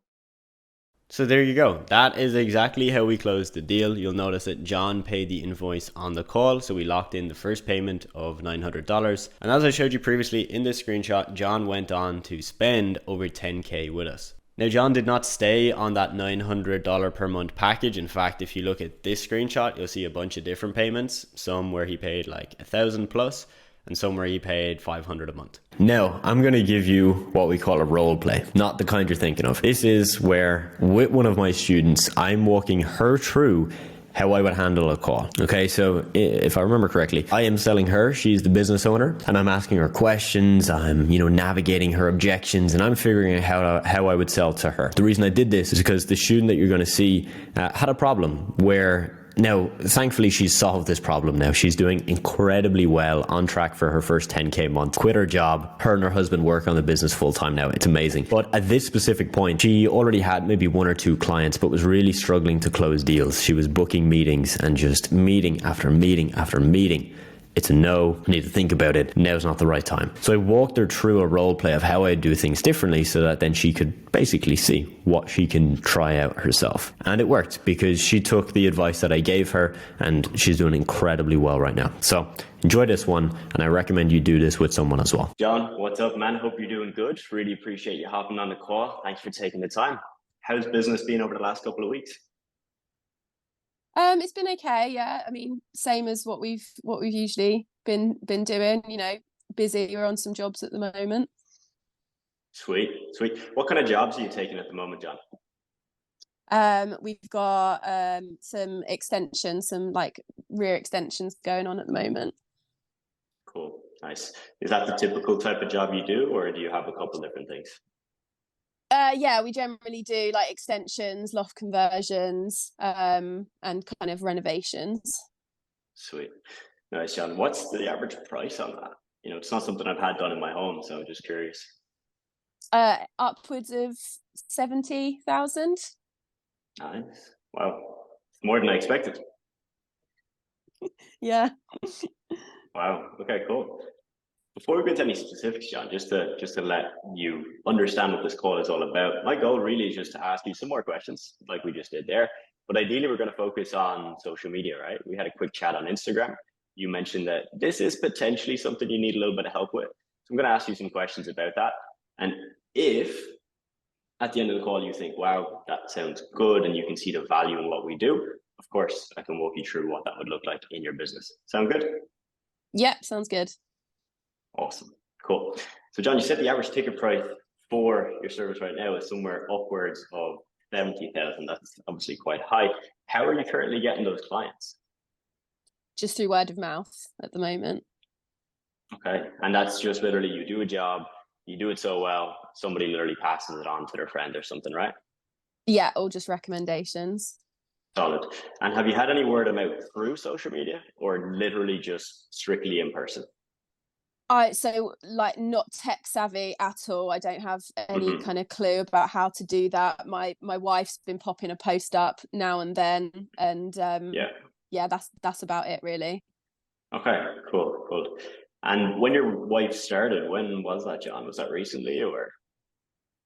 So there you go. That is exactly how we closed the deal. You'll notice that John paid the invoice on the call. So we locked in the first payment of $900. And as I showed you previously in this screenshot, John went on to spend over 10K with us. Now, John did not stay on that $900 per month package. In fact, if you look at this screenshot, you'll see a bunch of different payments, some where he paid like 1,000 plus, and some where he paid 500 a month. Now, I'm going to give you what we call a role play, not the kind you're thinking of. This is where, with one of my students, I'm walking her through how I would handle a call. Okay, so if I remember correctly, I am selling her, she's the business owner, and I'm asking her questions, I'm, navigating her objections, and I'm figuring out how I would sell to her. The reason I did this is because the student that you're going to see had a problem where, now, thankfully, she's solved this problem now. She's doing incredibly well, on track for her first 10K month. Quit her job. Her and her husband work on the business full time now. It's amazing. But at this specific point, she already had maybe 1 or 2 clients, but was really struggling to close deals. She was booking meetings and just meeting after meeting after meeting. It's a no, I need to think about it. Now's not the right time. So I walked her through a role play of how I'd do things differently so that then she could basically see what she can try out herself. And it worked because she took the advice that I gave her and she's doing incredibly well right now. So enjoy this one, and I recommend you do this with someone as well. John, what's up, man? Hope you're doing good. Really appreciate you hopping on the call. Thanks for taking the time. How's business been over the last couple of weeks? It's been okay, yeah. I mean, same as what we've usually been doing, busy. We're on some jobs at the moment. Sweet. What kind of jobs are you taking at the moment, John? We've got some extensions, some like rear extensions going on at the moment. Cool, nice. Is that the typical type of job you do, or do you have a couple of different things? Yeah, we generally do like extensions, loft conversions, and kind of renovations. Sweet. Nice, John. What's the average price on that? It's not something I've had done in my home, so I'm just curious. Upwards of 70,000. Nice. Wow. More than I expected. Yeah. Wow. Okay, cool. Before we get into any specifics, John, just to let you understand what this call is all about, my goal really is just to ask you some more questions like we just did there. But ideally, we're going to focus on social media, right? We had a quick chat on Instagram. You mentioned that this is potentially something you need a little bit of help with. So I'm going to ask you some questions about that. And if at the end of the call you think, wow, that sounds good, and you can see the value in what we do, of course, I can walk you through what that would look like in your business. Sound good? Yep, sounds good. Awesome. Cool. So John, you said the average ticket price for your service right now is somewhere upwards of 70,000. That's obviously quite high. How are you currently getting those clients? Just through word of mouth at the moment. Okay. And that's just literally you do a job, you do it so well, somebody literally passes it on to their friend or something, right? Yeah, or just recommendations. Solid. And have you had any word of mouth through social media, or literally just strictly in person? So like not tech savvy at all. I don't have any kind of clue about how to do that. My wife's been popping a post up now and then, and yeah, that's about it really. Okay, cool. And when your wife started, when was that, John? Was that recently, or?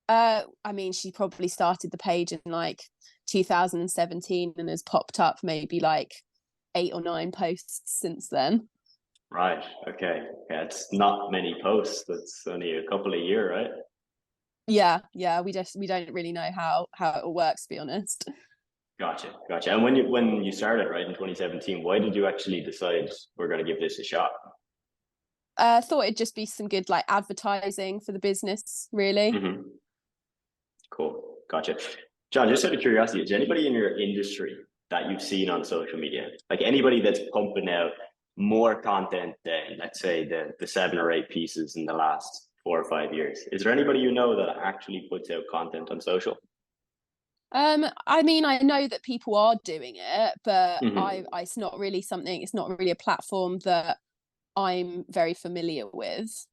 I mean, she probably started the page in like 2017 and has popped up maybe like 8 or 9 posts since then. Right. Okay. Yeah, it's not many posts. That's only a couple a year, right? Yeah. We don't really know how it all works, to be honest. Gotcha. And when you started, right, in 2017, why did you actually decide we're going to give this a shot? Thought it'd just be some good like advertising for the business, really. Mm-hmm. Cool. Gotcha. John, just out of curiosity, is anybody in your industry that you've seen on social media, like anybody that's pumping out more content than, let's say, the 7 or 8 pieces in the last 4 or 5 years? Is there anybody you know that actually puts out content on social? I mean, I know that people are doing it, but it's not really a platform that I'm very familiar with.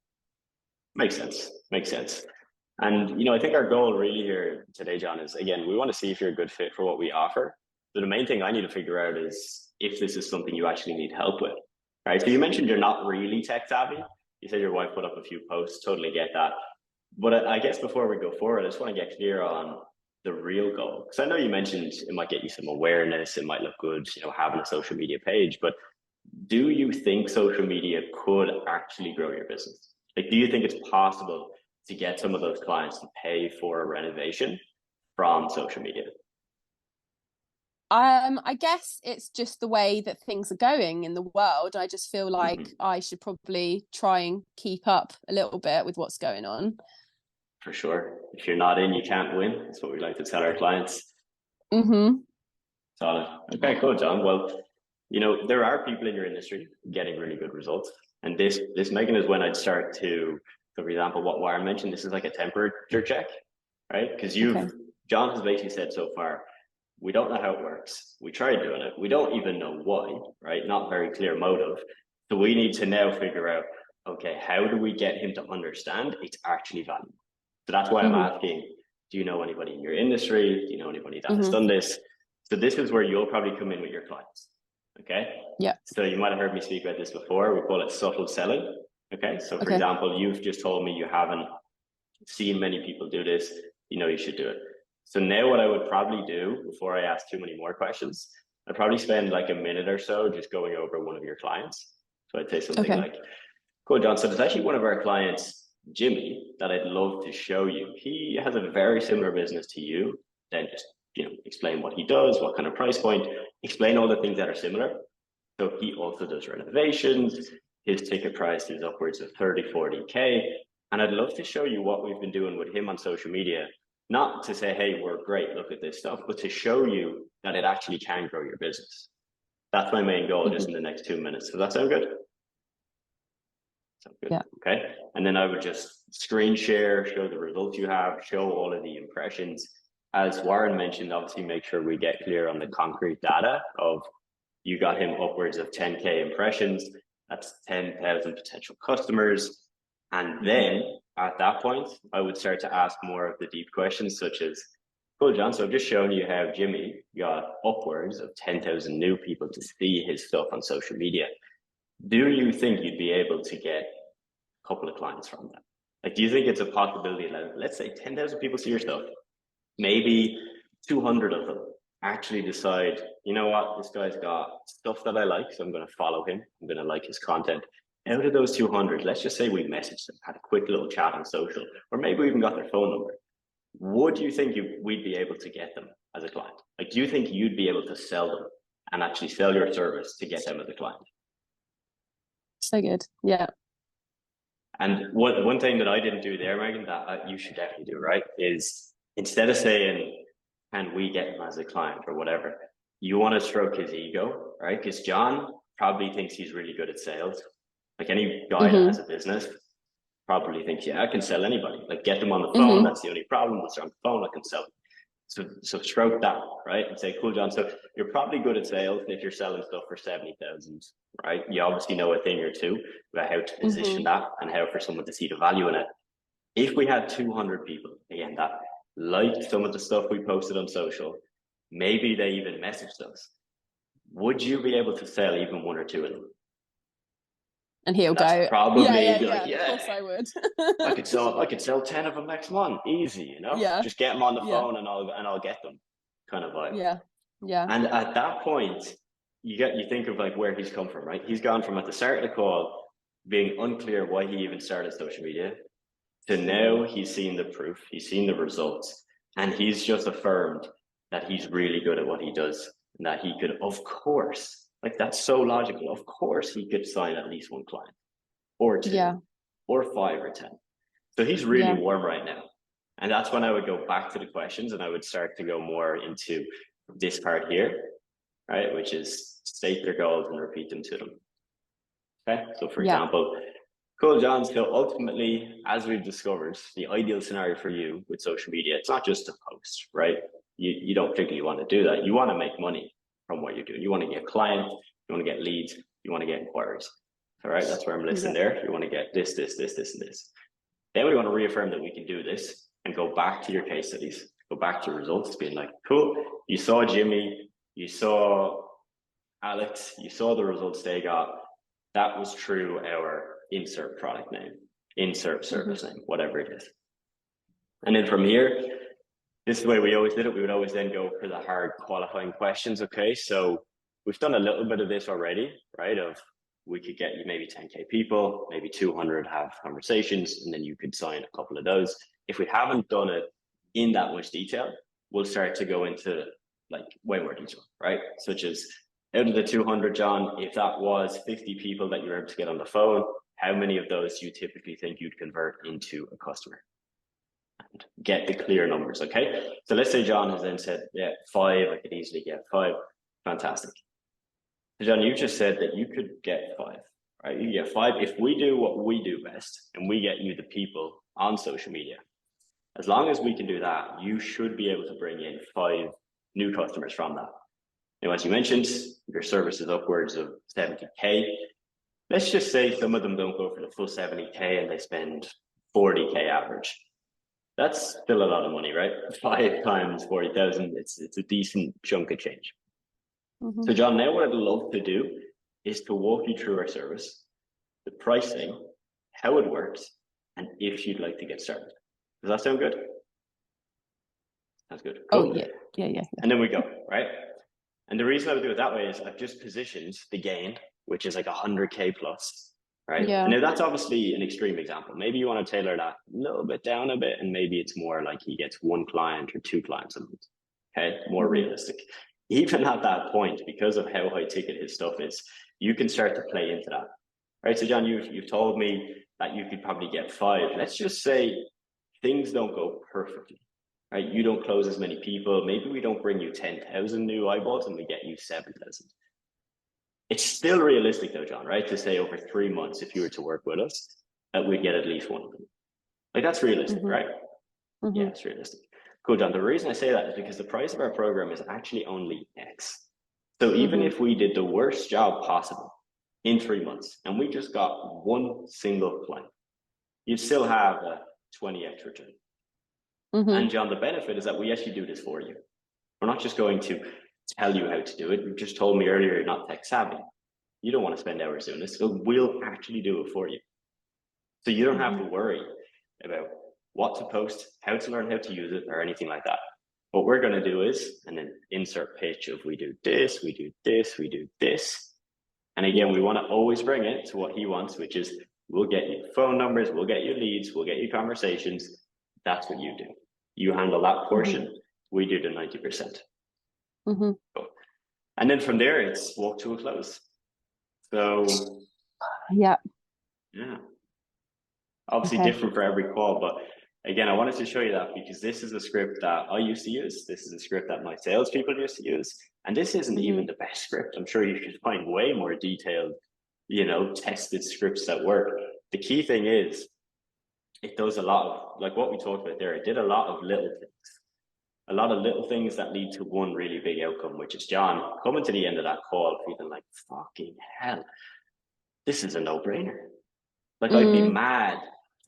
Makes sense. And, I think our goal really here today, John, is, again, we want to see if you're a good fit for what we offer. So the main thing I need to figure out is if this is something you actually need help with, right? So you mentioned you're not really tech savvy. You said your wife put up a few posts, totally get that. But I guess before we go forward, I just want to get clear on the real goal? Because I know you mentioned it might get you some awareness, it might look good, you know, having a social media page, but do you think social media could actually grow your business? Like, do you think it's possible to get some of those clients to pay for a renovation from social media? I guess it's just the way that things are going in the world. I just feel like I should probably try and keep up a little bit with what's going on. For sure. If you're not in, you can't win. That's what we like to tell our clients. Solid. Okay, cool, John. Well, you know, there are people in your industry getting really good results. And this Megan, is when I'd start to, so for example, what Warren mentioned, this is like a temperature check, right? Because John has basically said so far, we don't know how it works. We tried doing it. We don't even know why, right? Not very clear motive. So we need to now figure out, okay, how do we get him to understand it's actually valuable? So that's why I'm asking, do you know anybody in your industry? Do you know anybody that has done this? So this is where you'll probably come in with your clients. Okay. Yeah. So you might have heard me speak about this before. We call it subtle selling. Okay. So for example, you've just told me you haven't seen many people do this. You know, you should do it. So now what I would probably do before I ask too many more questions, I'd probably spend like a minute or so just going over one of your clients. So I'd say something like, cool, John. So there's actually one of our clients, Jimmy, that I'd love to show you. He has a very similar business to you. Then just, you know, explain what he does, what kind of price point, explain all the things that are similar. So he also does renovations. His ticket price is upwards of 30, 40K. And I'd love to show you what we've been doing with him on social media. Not to say, hey, we're great, look at this stuff, but to show you that it actually can grow your business. That's my main goal just in the next 2 minutes. Does that sound good? Sounds good. Yeah. Okay. And then I would just screen share, show the results you have, show all of the impressions. As Warren mentioned, obviously make sure we get clear on the concrete data of you got him upwards of 10K impressions. That's 10,000 potential customers. And then at that point, I would start to ask more of the deep questions, such as, cool, John, so I've just shown you how Jimmy got upwards of 10,000 new people to see his stuff on social media. Do you think you'd be able to get a couple of clients from that? Like, do you think it's a possibility that, let's say 10,000 people see your stuff, maybe 200 of them actually decide, you know what, this guy's got stuff that I like, so I'm going to follow him. I'm going to like his content. Out of those 200, let's just say we messaged them, had a quick little chat on social, or maybe we even got their phone number. Would you think we'd be able to get them as a client? Like, do you think you'd be able to sell them and actually sell your service to get them as a client? So good. Yeah. And one thing that I didn't do there, Megan, that you should definitely do, right, is instead of saying, can we get him as a client or whatever, you want to stroke his ego, right? Because John probably thinks he's really good at sales. Like any guy that has a business probably thinks, yeah, I can sell anybody. Like, get them on the phone. That's the only problem. Once they're on the phone, I can sell them. So stroke that, right? And say, cool, John. So you're probably good at sales if you're selling stuff for 70,000, right? You obviously know a thing or two about how to position that and how for someone to see the value in it. If we had 200 people, again, that liked some of the stuff we posted on social, maybe they even messaged us, would you be able to sell even one or two of them? And he'll go, probably yeah, like, of course I would. I could sell 10 of them next month, easy, you know. Just get them on the phone and I'll get them, kind of vibe. Yeah. And at that point, you think of like where he's come from, right? He's gone from at the start of the call being unclear why he even started social media to now he's seen the proof, he's seen the results, and he's just affirmed that he's really good at what he does and that he could, of course. Like, that's so logical. Of course, he could sign at least one client or two or 5 or 10. So he's really warm right now. And that's when I would go back to the questions and I would start to go more into this part here, right? Which is state their goals and repeat them to them. Okay. So for example, cool, John. So ultimately, as we've discovered, the ideal scenario for you with social media, it's not just to post, right? You don't particularly want to do that. You want to make money from what you're doing. You want to get clients, you want to get leads, you want to get inquiries. All right, that's where I'm listing there. You want to get this, and this. Then we want to reaffirm that we can do this and go back to your case studies, go back to your results, being like, cool, you saw Jimmy, you saw Alex, you saw the results they got. That was through our insert product name, insert service name, whatever it is. And then from here, This is the way we always did it. We would always then go for the hard qualifying questions. Okay, so we've done a little bit of this already, right? Of we could get you maybe 10K people, maybe 200 have conversations, and then you could sign a couple of those. If we haven't done it in that much detail, we'll start to go into like way more detail, right? Such as out of the 200, John, if that was 50 people that you were able to get on the phone, how many of those do you typically think you'd convert into a customer? And get the clear numbers, okay? So let's say John has then said, yeah, 5, I could easily get 5. Fantastic. So John, you just said that you could get 5, right? You get 5 if we do what we do best and we get you the people on social media. As long as we can do that, you should be able to bring in 5 new customers from that. Now, as you mentioned, your service is upwards of 70K. Let's just say some of them don't go for the full 70K and they spend 40K average. That's still a lot of money, right? 5 times 40,000, it's a decent chunk of change. Mm-hmm. So John, now what I'd love to do is to walk you through our service, the pricing, how it works, and if you'd like to get started. Does that sound good? Sounds good. Cool. Oh, yeah. And then we go, right? And the reason I would do it that way is I've just positioned the gain, which is like 100K plus, right? Yeah. And now that's obviously an extreme example. Maybe you want to tailor that a little bit down a bit, and maybe it's more like he gets 1 client or 2 clients a month, okay? More realistic. Even at that point, because of how high ticket his stuff is, you can start to play into that, right? So John, you've told me that you could probably get 5. Let's just say things don't go perfectly, right? You don't close as many people. Maybe we don't bring you 10,000 new eyeballs and we get you 7,000. It's still realistic though, John, right? To say over 3 months, if you were to work with us, that we'd get at least 1 of them. Like that's realistic, right? Yeah, it's realistic. Cool, John. The reason I say that is because the price of our program is actually only X. So even if we did the worst job possible in 3 months and we just got 1 single client, you'd still have a 20X return. And John, the benefit is that we actually do this for you. We're not just going to tell you how to do it. You just told me earlier you're not tech savvy. You don't want to spend hours doing this, so we'll actually do it for you. So you don't have to worry about what to post, how to learn how to use it, or anything like that. What we're going to do is, and then insert pitch of we do this, we do this, we do this. And again, we want to always bring it to what he wants, which is we'll get you phone numbers, we'll get you leads, we'll get you conversations. That's what you do. You handle that portion. We do the 90%. Cool. And then from there, it's walk to a close. So yeah. Obviously different for every call, but again, I wanted to show you that because this is a script that I used to use. This is a script that my salespeople used to use. And this isn't even the best script. I'm sure you could find way more detailed, tested scripts that work. The key thing is it does a lot of, like what we talked about there, it did a lot of little things that lead to one really big outcome, which is John coming to the end of that call feeling like, fucking hell, this is a no-brainer. Like I'd be mad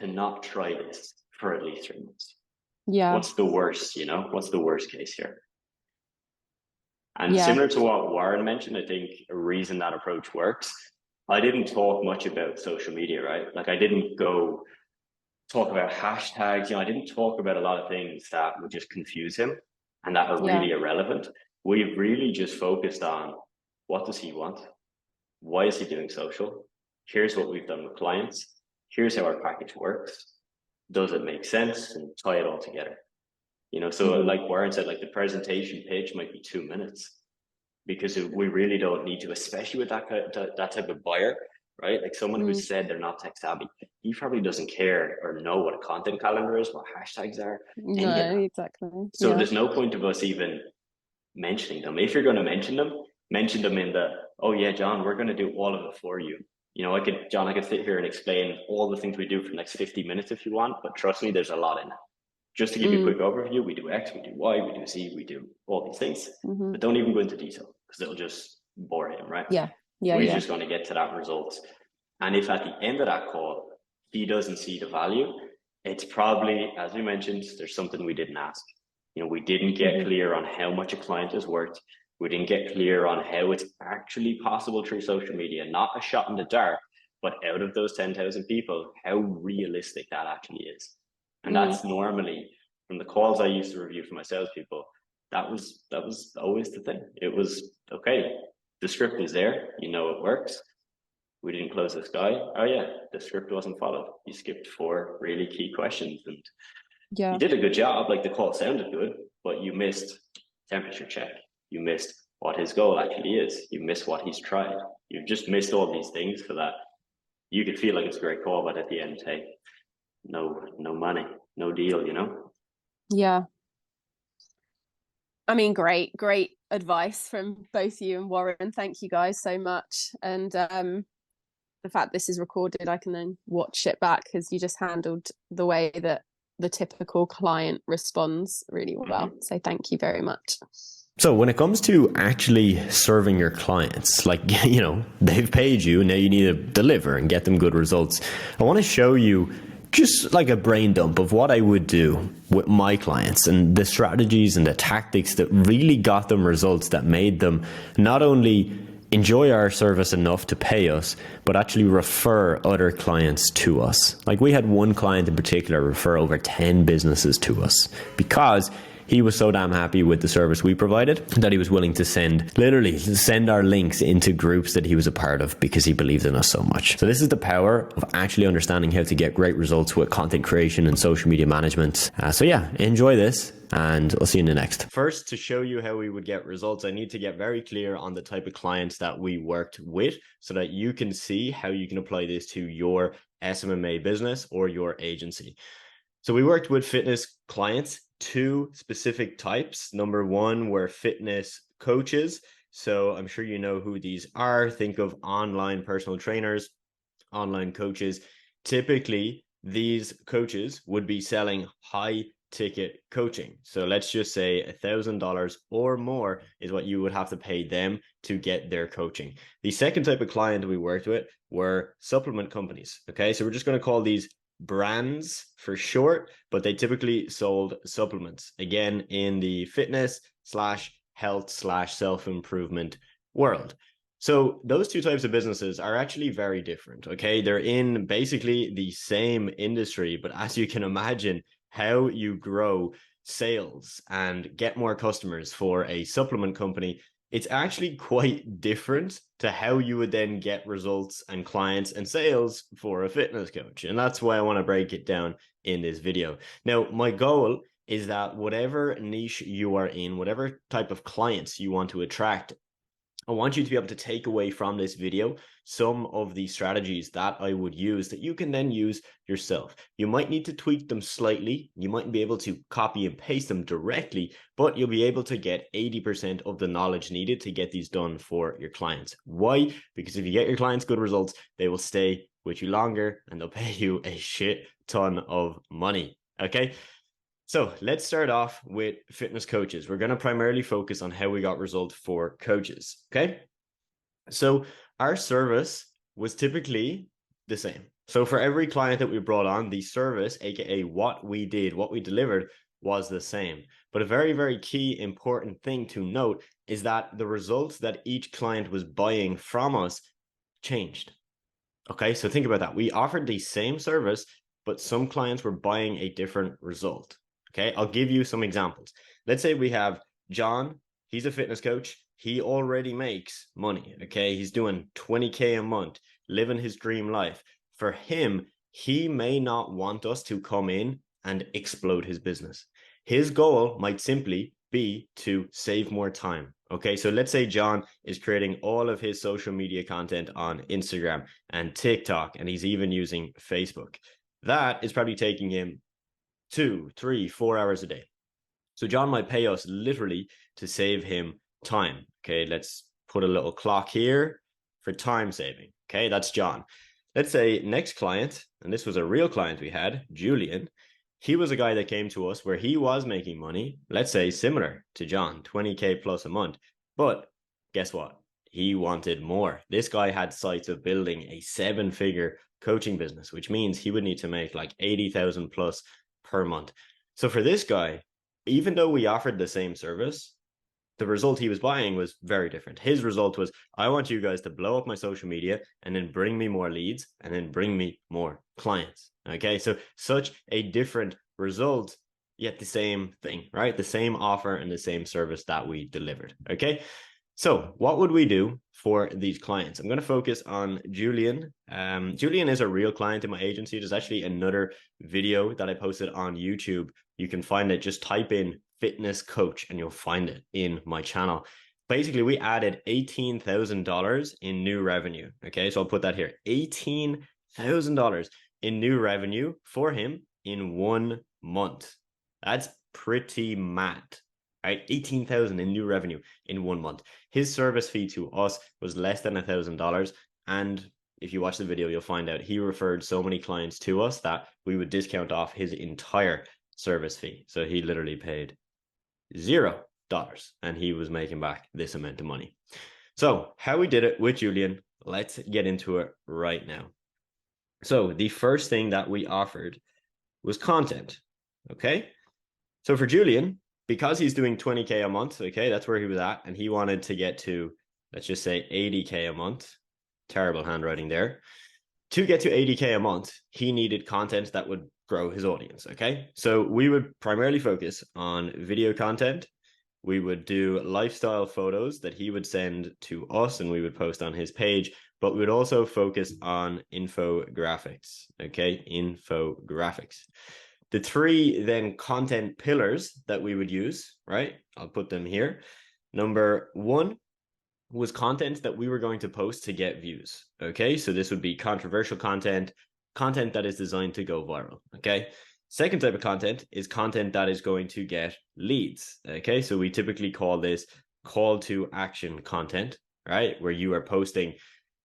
to not try this for at least 3 months. Yeah. What's the worst, what's the worst case here? And similar to what Warren mentioned, I think a reason that approach works, I didn't talk much about social media, right? Like I didn't go talk about hashtags, I didn't talk about a lot of things that would just confuse him and that are really irrelevant. We've really just focused on what does he want? Why is he doing social? Here's what we've done with clients. Here's how our package works. Does it make sense? And tie it all together. So like Warren said, like the presentation pitch might be 2 minutes because we really don't need to, especially with that type of buyer, right? Like someone who said they're not tech savvy, he probably doesn't care or know what a content calendar is, what hashtags are. No, exactly. So there's no point of us even mentioning them. If you're going to mention them in the, oh yeah, John, we're going to do all of it for you. I could sit here and explain all the things we do for the next 50 minutes if you want, but trust me, there's a lot in it. Just to give you a quick overview, we do X, we do Y, we do Z, we do all these things, but don't even go into detail because it'll just bore him, right? We're just going to get to that result. And if at the end of that call, he doesn't see the value, it's probably, as we mentioned, there's something we didn't ask. We didn't get clear on how much a client is worth. We didn't get clear on how it's actually possible through social media, not a shot in the dark, but out of those 10,000 people, how realistic that actually is. And that's normally from the calls I used to review for my salespeople, that was always the thing. It was, okay, the script is there, you know it works. We didn't close this guy. Oh yeah, the script wasn't followed. You skipped 4 really key questions, and you did a good job. Like, the call sounded good, but you missed temperature check. You missed what his goal actually is. You missed what he's tried. You've just missed all these things for that. You could feel like it's a great call, but at the end, hey, no money, no deal, you know? Yeah. I mean, great advice from both you and Warren. Thank you guys so much. And the fact this is recorded, I can then watch it back, because you just handled the way that the typical client responds really well. So thank you very much. So when it comes to actually serving your clients, like, you know, they've paid you, now you need to deliver and get them good results. I want to show you just like a brain dump of what I would do with my clients and the strategies and the tactics that really got them results, that made them not only enjoy our service enough to pay us, but actually refer other clients to us. Like, we had one client in particular refer over 10 businesses to us because he was so damn happy with the service we provided that he was willing to send our links into groups that he was a part of because he believed in us so much. So this is the power of actually understanding how to get great results with content creation and social media management. So yeah, enjoy this, and I'll see you in the next. First, to show you how we would get results, I need to get very clear on the type of clients that we worked with so that you can see how you can apply this to your SMMA business or your agency. So we worked with fitness clients, 2 specific types. Number 1 were fitness coaches. So I'm sure you know who these are. Think of online personal trainers, online coaches. Typically, these coaches would be selling high ticket coaching. So let's just say $1,000 or more is what you would have to pay them to get their coaching. The second type of client we worked with were supplement companies. Okay, so we're just going to call these brands for short, but they typically sold supplements, again, in the fitness / health / self-improvement world. So those 2 types of businesses are actually very different. Okay, they're in basically the same industry, but as you can imagine, how you grow sales and get more customers for a supplement company, it's actually quite different to how you would then get results and clients and sales for a fitness coach. And that's why I want to break it down in this video. Now, my goal is that whatever niche you are in, whatever type of clients you want to attract, I want you to be able to take away from this video some of the strategies that I would use that you can then use yourself. You might need to tweak them slightly. You might be able to copy and paste them directly, but you'll be able to get 80% of the knowledge needed to get these done for your clients. Why? Because if you get your clients good results, they will stay with you longer and they'll pay you a shit ton of money. Okay. So let's start off with fitness coaches. We're going to primarily focus on how we got results for coaches. Okay. So our service was typically the same. So for every client that we brought on, the service, aka what we did, what we delivered, was the same. But a very, very key important thing to note is that the results that each client was buying from us changed. Okay. So think about that. We offered the same service, but some clients were buying a different result. Okay, I'll give you some examples. Let's say we have John. He's a fitness coach. He already makes money. Okay, he's doing 20K a month, living his dream life. For him, he may not want us to come in and explode his business. His goal might simply be to save more time. Okay, so let's say John is creating all of his social media content on Instagram and TikTok, and he's even using Facebook. That is probably taking him 2, 3, 4 hours a day. So John might pay us literally to save him time. Okay, let's put a little clock here for time saving. Okay, that's John. Let's say next client, and this was a real client we had, Julian. He was a guy that came to us where he was making money, let's say similar to John, 20K plus a month. But guess what? He wanted more. This guy had sights of building a 7-figure coaching business, which means he would need to make like 80,000 plus per month. So for this guy, even though we offered the same service, the result he was buying was very different. His result was, I want you guys to blow up my social media and then bring me more leads and then bring me more clients. Okay, so such a different result yet the same thing, right? The same offer and the same service that we delivered. Okay. So what would we do for these clients? I'm going to focus on Julian. Julian is a real client in my agency. There's actually another video that I posted on YouTube. You can find it. Just type in fitness coach and you'll find it in my channel. Basically, we added $18,000 in new revenue. Okay, so I'll put that here. $18,000 in new revenue for him in 1 month. That's pretty mad. Right, 18,000 in new revenue in 1 month. His service fee to us was less than $1,000. And if you watch the video, you'll find out he referred so many clients to us that we would discount off his entire service fee. So he literally paid $0 and he was making back this amount of money. So how we did it with Julian, let's get into it right now. So the first thing that we offered was content. Okay. So for Julian, because he's doing 20K a month, okay, that's where he was at, and he wanted to get to, let's just say 80K a month. Terrible handwriting there. To get to 80K a month, he needed content that would grow his audience, okay? So we would primarily focus on video content. We would do lifestyle photos that he would send to us and we would post on his page, but we would also focus on infographics, okay? Infographics. The three then content pillars that we would use, right? I'll put them here. Number one was content that we were going to post to get views. Okay, so this would be controversial content, content that is designed to go viral. Okay, second type of content is content that is going to get leads. Okay, so we typically call this call to action content, right? Where you are posting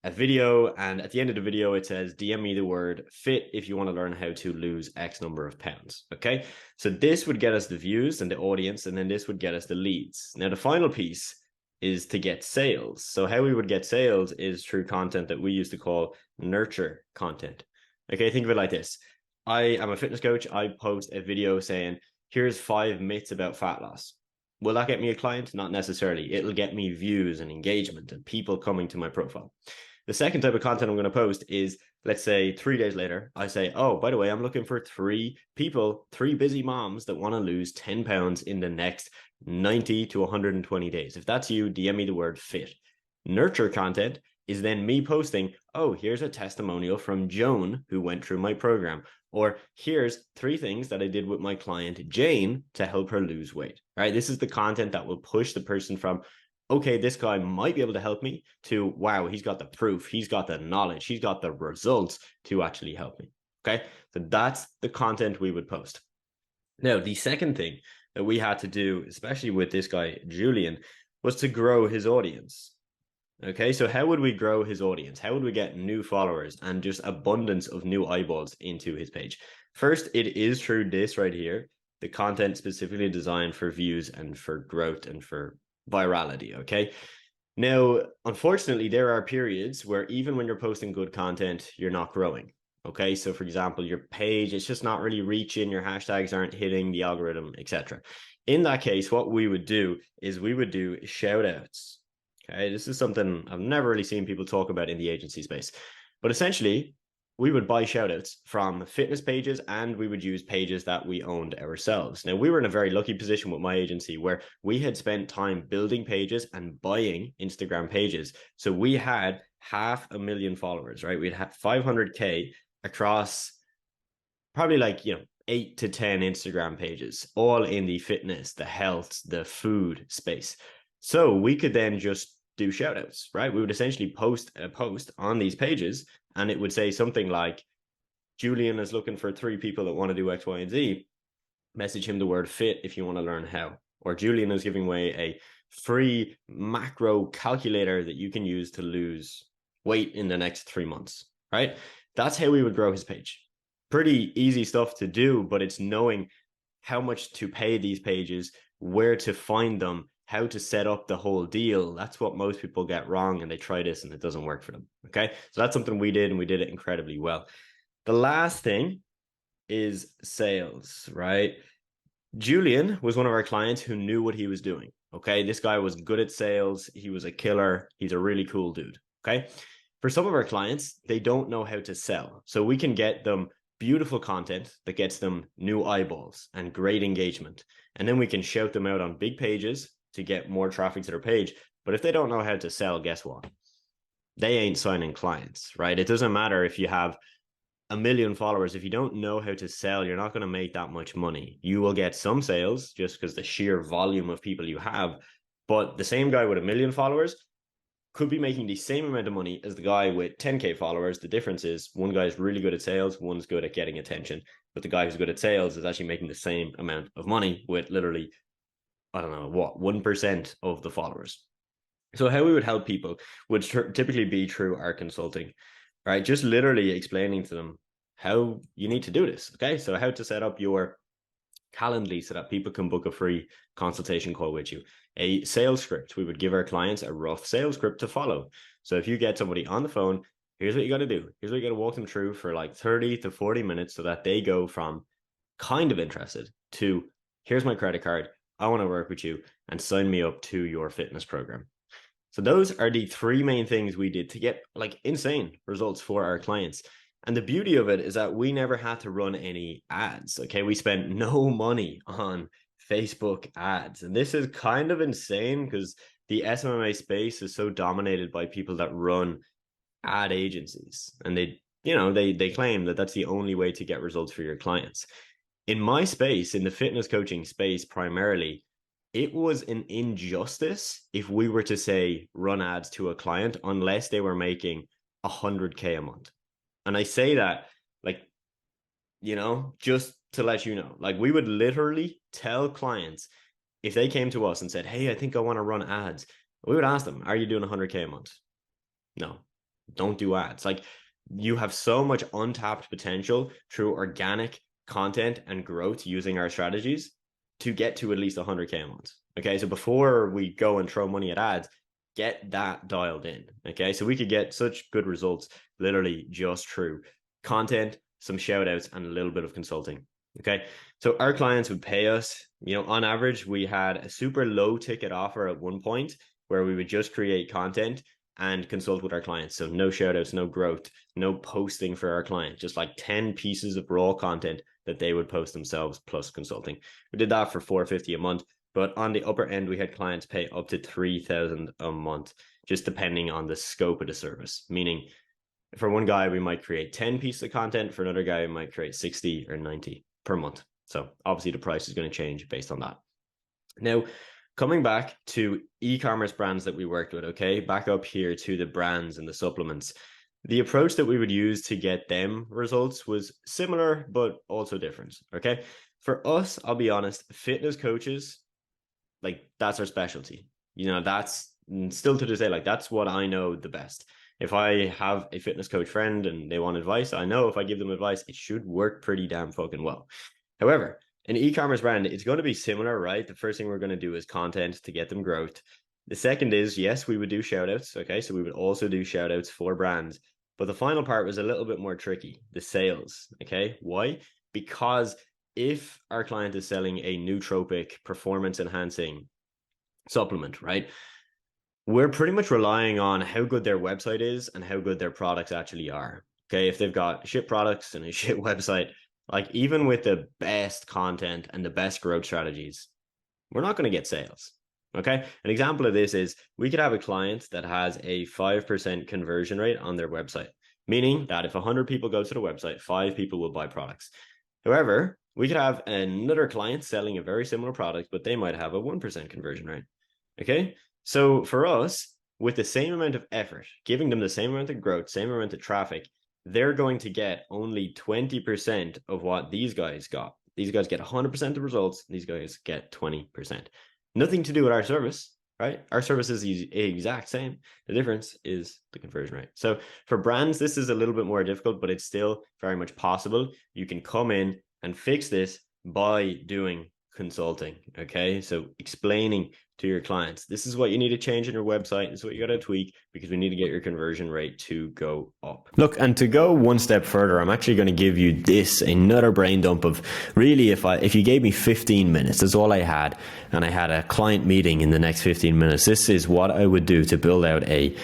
a video and at the end of the video it says DM me the word fit if you want to learn how to lose X number of pounds. Okay, so this would get us the views and the audience, and then this would get us the leads. Now the final piece is to get sales. So how we would get sales is through content that we used to call nurture content. Okay, think of it like this. I am a fitness coach. I post a video saying here's 5 myths about fat loss. Will that get me a client? Not necessarily. It'll get me views and engagement and people coming to my profile. The second type of content I'm going to post is, let's say 3 days later, I say, oh, by the way, I'm looking for 3 people, 3 busy moms that want to lose 10 pounds in the next 90 to 120 days. If that's you, DM me the word fit. Nurture content is then me posting, oh, here's a testimonial from Joan who went through my program. Or here's 3 things that I did with my client Jane to help her lose weight. All right, this is the content that will push the person from, okay, this guy might be able to help me, to, wow, he's got the proof, he's got the knowledge, he's got the results to actually help me. Okay, so that's the content we would post. Now, the second thing that we had to do, especially with this guy, Julian, was to grow his audience. Okay, so how would we grow his audience? How would we get new followers and just abundance of new eyeballs into his page? First, it is through this right here, the content specifically designed for views and for growth and for virality. Okay, now unfortunately there are periods where even when you're posting good content, you're not growing. Okay, so for example, your page, it's just not really reaching, your hashtags aren't hitting the algorithm, etc. In that case, what we would do is we would do shout outs. Okay, this is something I've never really seen people talk about in the agency space, but essentially we would buy shout outs from fitness pages and we would use pages that we owned ourselves. Now, we were in a very lucky position with my agency where we had spent time building pages and buying Instagram pages. So we had 500,000 followers, right? We'd have 500K across probably like, 8 to 10 Instagram pages, all in the fitness, the health, the food space. So we could then just do shout outs, right? We would essentially post a post on these pages and it would say something like, Julian is looking for 3 people that want to do X, Y, and Z. Message him the word fit if you want to learn how. Or Julian is giving away a free macro calculator that you can use to lose weight in the next 3 months, right? That's how we would grow his page. Pretty easy stuff to do, but it's knowing how much to pay these pages, where to find them, how to set up the whole deal. That's what most people get wrong, and they try this and it doesn't work for them. Okay, so that's something we did, and we did it incredibly well. The last thing is sales, right? Julian was one of our clients who knew what he was doing. Okay, this guy was good at sales. He was a killer. He's a really cool dude. Okay, for some of our clients, they don't know how to sell, so we can get them beautiful content that gets them new eyeballs and great engagement. And then we can shout them out on big pages to get more traffic to their page. But if they don't know how to sell, guess what? They ain't signing clients, right? It doesn't matter if you have 1 million followers. If you don't know how to sell, you're not going to make that much money. You will get some sales just because the sheer volume of people you have. But the same guy with 1 million followers could be making the same amount of money as the guy with 10K followers. The difference is one guy is really good at sales, one's good at getting attention. But the guy who's good at sales is actually making the same amount of money with literally, I don't know what, 1% of the followers. So how we would help people would typically be through our consulting, right? Just literally explaining to them how you need to do this. Okay. So how to set up your Calendly so that people can book a free consultation call with you. A sales script. We would give our clients a rough sales script to follow. So if you get somebody on the phone, here's what you got to do. Here's what you got to walk them through for like 30 to 40 minutes so that they go from kind of interested to here's my credit card. I want to work with you and sign me up to your fitness program. So those are the 3 main things we did to get like insane results for our clients. And the beauty of it is that we never had to run any ads. Okay. We spent no money on Facebook ads. And this is kind of insane because the SMMA space is so dominated by people that run ad agencies. And they claim that that's the only way to get results for your clients. In my space, in the fitness coaching space primarily, it was an injustice if we were to say run ads to a client unless they were making 100K a month. And I say that like, just to let you know, like we would literally tell clients if they came to us and said, hey, I think I want to run ads. We would ask them, are you doing 100K a month? No, don't do ads. Like you have so much untapped potential through organic content and growth using our strategies to get to at least 100K a month. Okay. So before we go and throw money at ads, get that dialed in. Okay. So we could get such good results literally just through content, some shout outs, and a little bit of consulting. Okay. So our clients would pay us, on average, we had a super low ticket offer at one point where we would just create content and consult with our clients. So no shout outs, no growth, no posting for our client, just like 10 pieces of raw content that they would post themselves plus consulting. We did that for $450 a month, but on the upper end, we had clients pay up to $3,000 a month, just depending on the scope of the service. Meaning for one guy, we might create 10 pieces of content. For another guy, we might create 60 or 90 per month. So obviously the price is going to change based on that. Now, coming back to e-commerce brands that we worked with, okay, back up here to the brands and the supplements. The approach that we would use to get them results was similar, but also different, okay? For us, I'll be honest, fitness coaches, like that's our specialty. That's still to this day, like that's what I know the best. If I have a fitness coach friend and they want advice, I know if I give them advice, it should work pretty damn fucking well. However, an e-commerce brand, it's going to be similar, right? The first thing we're going to do is content to get them growth. The second is, yes, we would do shout outs. Okay. So we would also do shout outs for brands, but the final part was a little bit more tricky, the sales. Okay. Why? Because if our client is selling a nootropic performance enhancing supplement, right? We're pretty much relying on how good their website is and how good their products actually are. Okay. If they've got shit products and a shit website, like even with the best content and the best growth strategies, we're not going to get sales. Okay. An example of this is we could have a client that has a 5% conversion rate on their website, meaning that if 100 people go to the website, 5 people will buy products. However, we could have another client selling a very similar product, but they might have a 1% conversion rate. Okay. So for us, with the same amount of effort, giving them the same amount of growth, same amount of traffic, they're going to get only 20% of what these guys got. These guys get 100% of the results. These guys get 20%. Nothing to do with our service, right? Our service is the exact same. The difference is the conversion rate. So for brands, this is a little bit more difficult, but it's still very much possible. You can come in and fix this by doing consulting. Okay. So explaining to your clients, this is what you need to change in your website. This is what you got to tweak because we need to get your conversion rate to go up. Look, and to go one step further, I'm actually going to give you another brain dump of really, if you gave me 15 minutes, that's all I had, and I had a client meeting in the next 15 minutes, this is what I would do to build out a,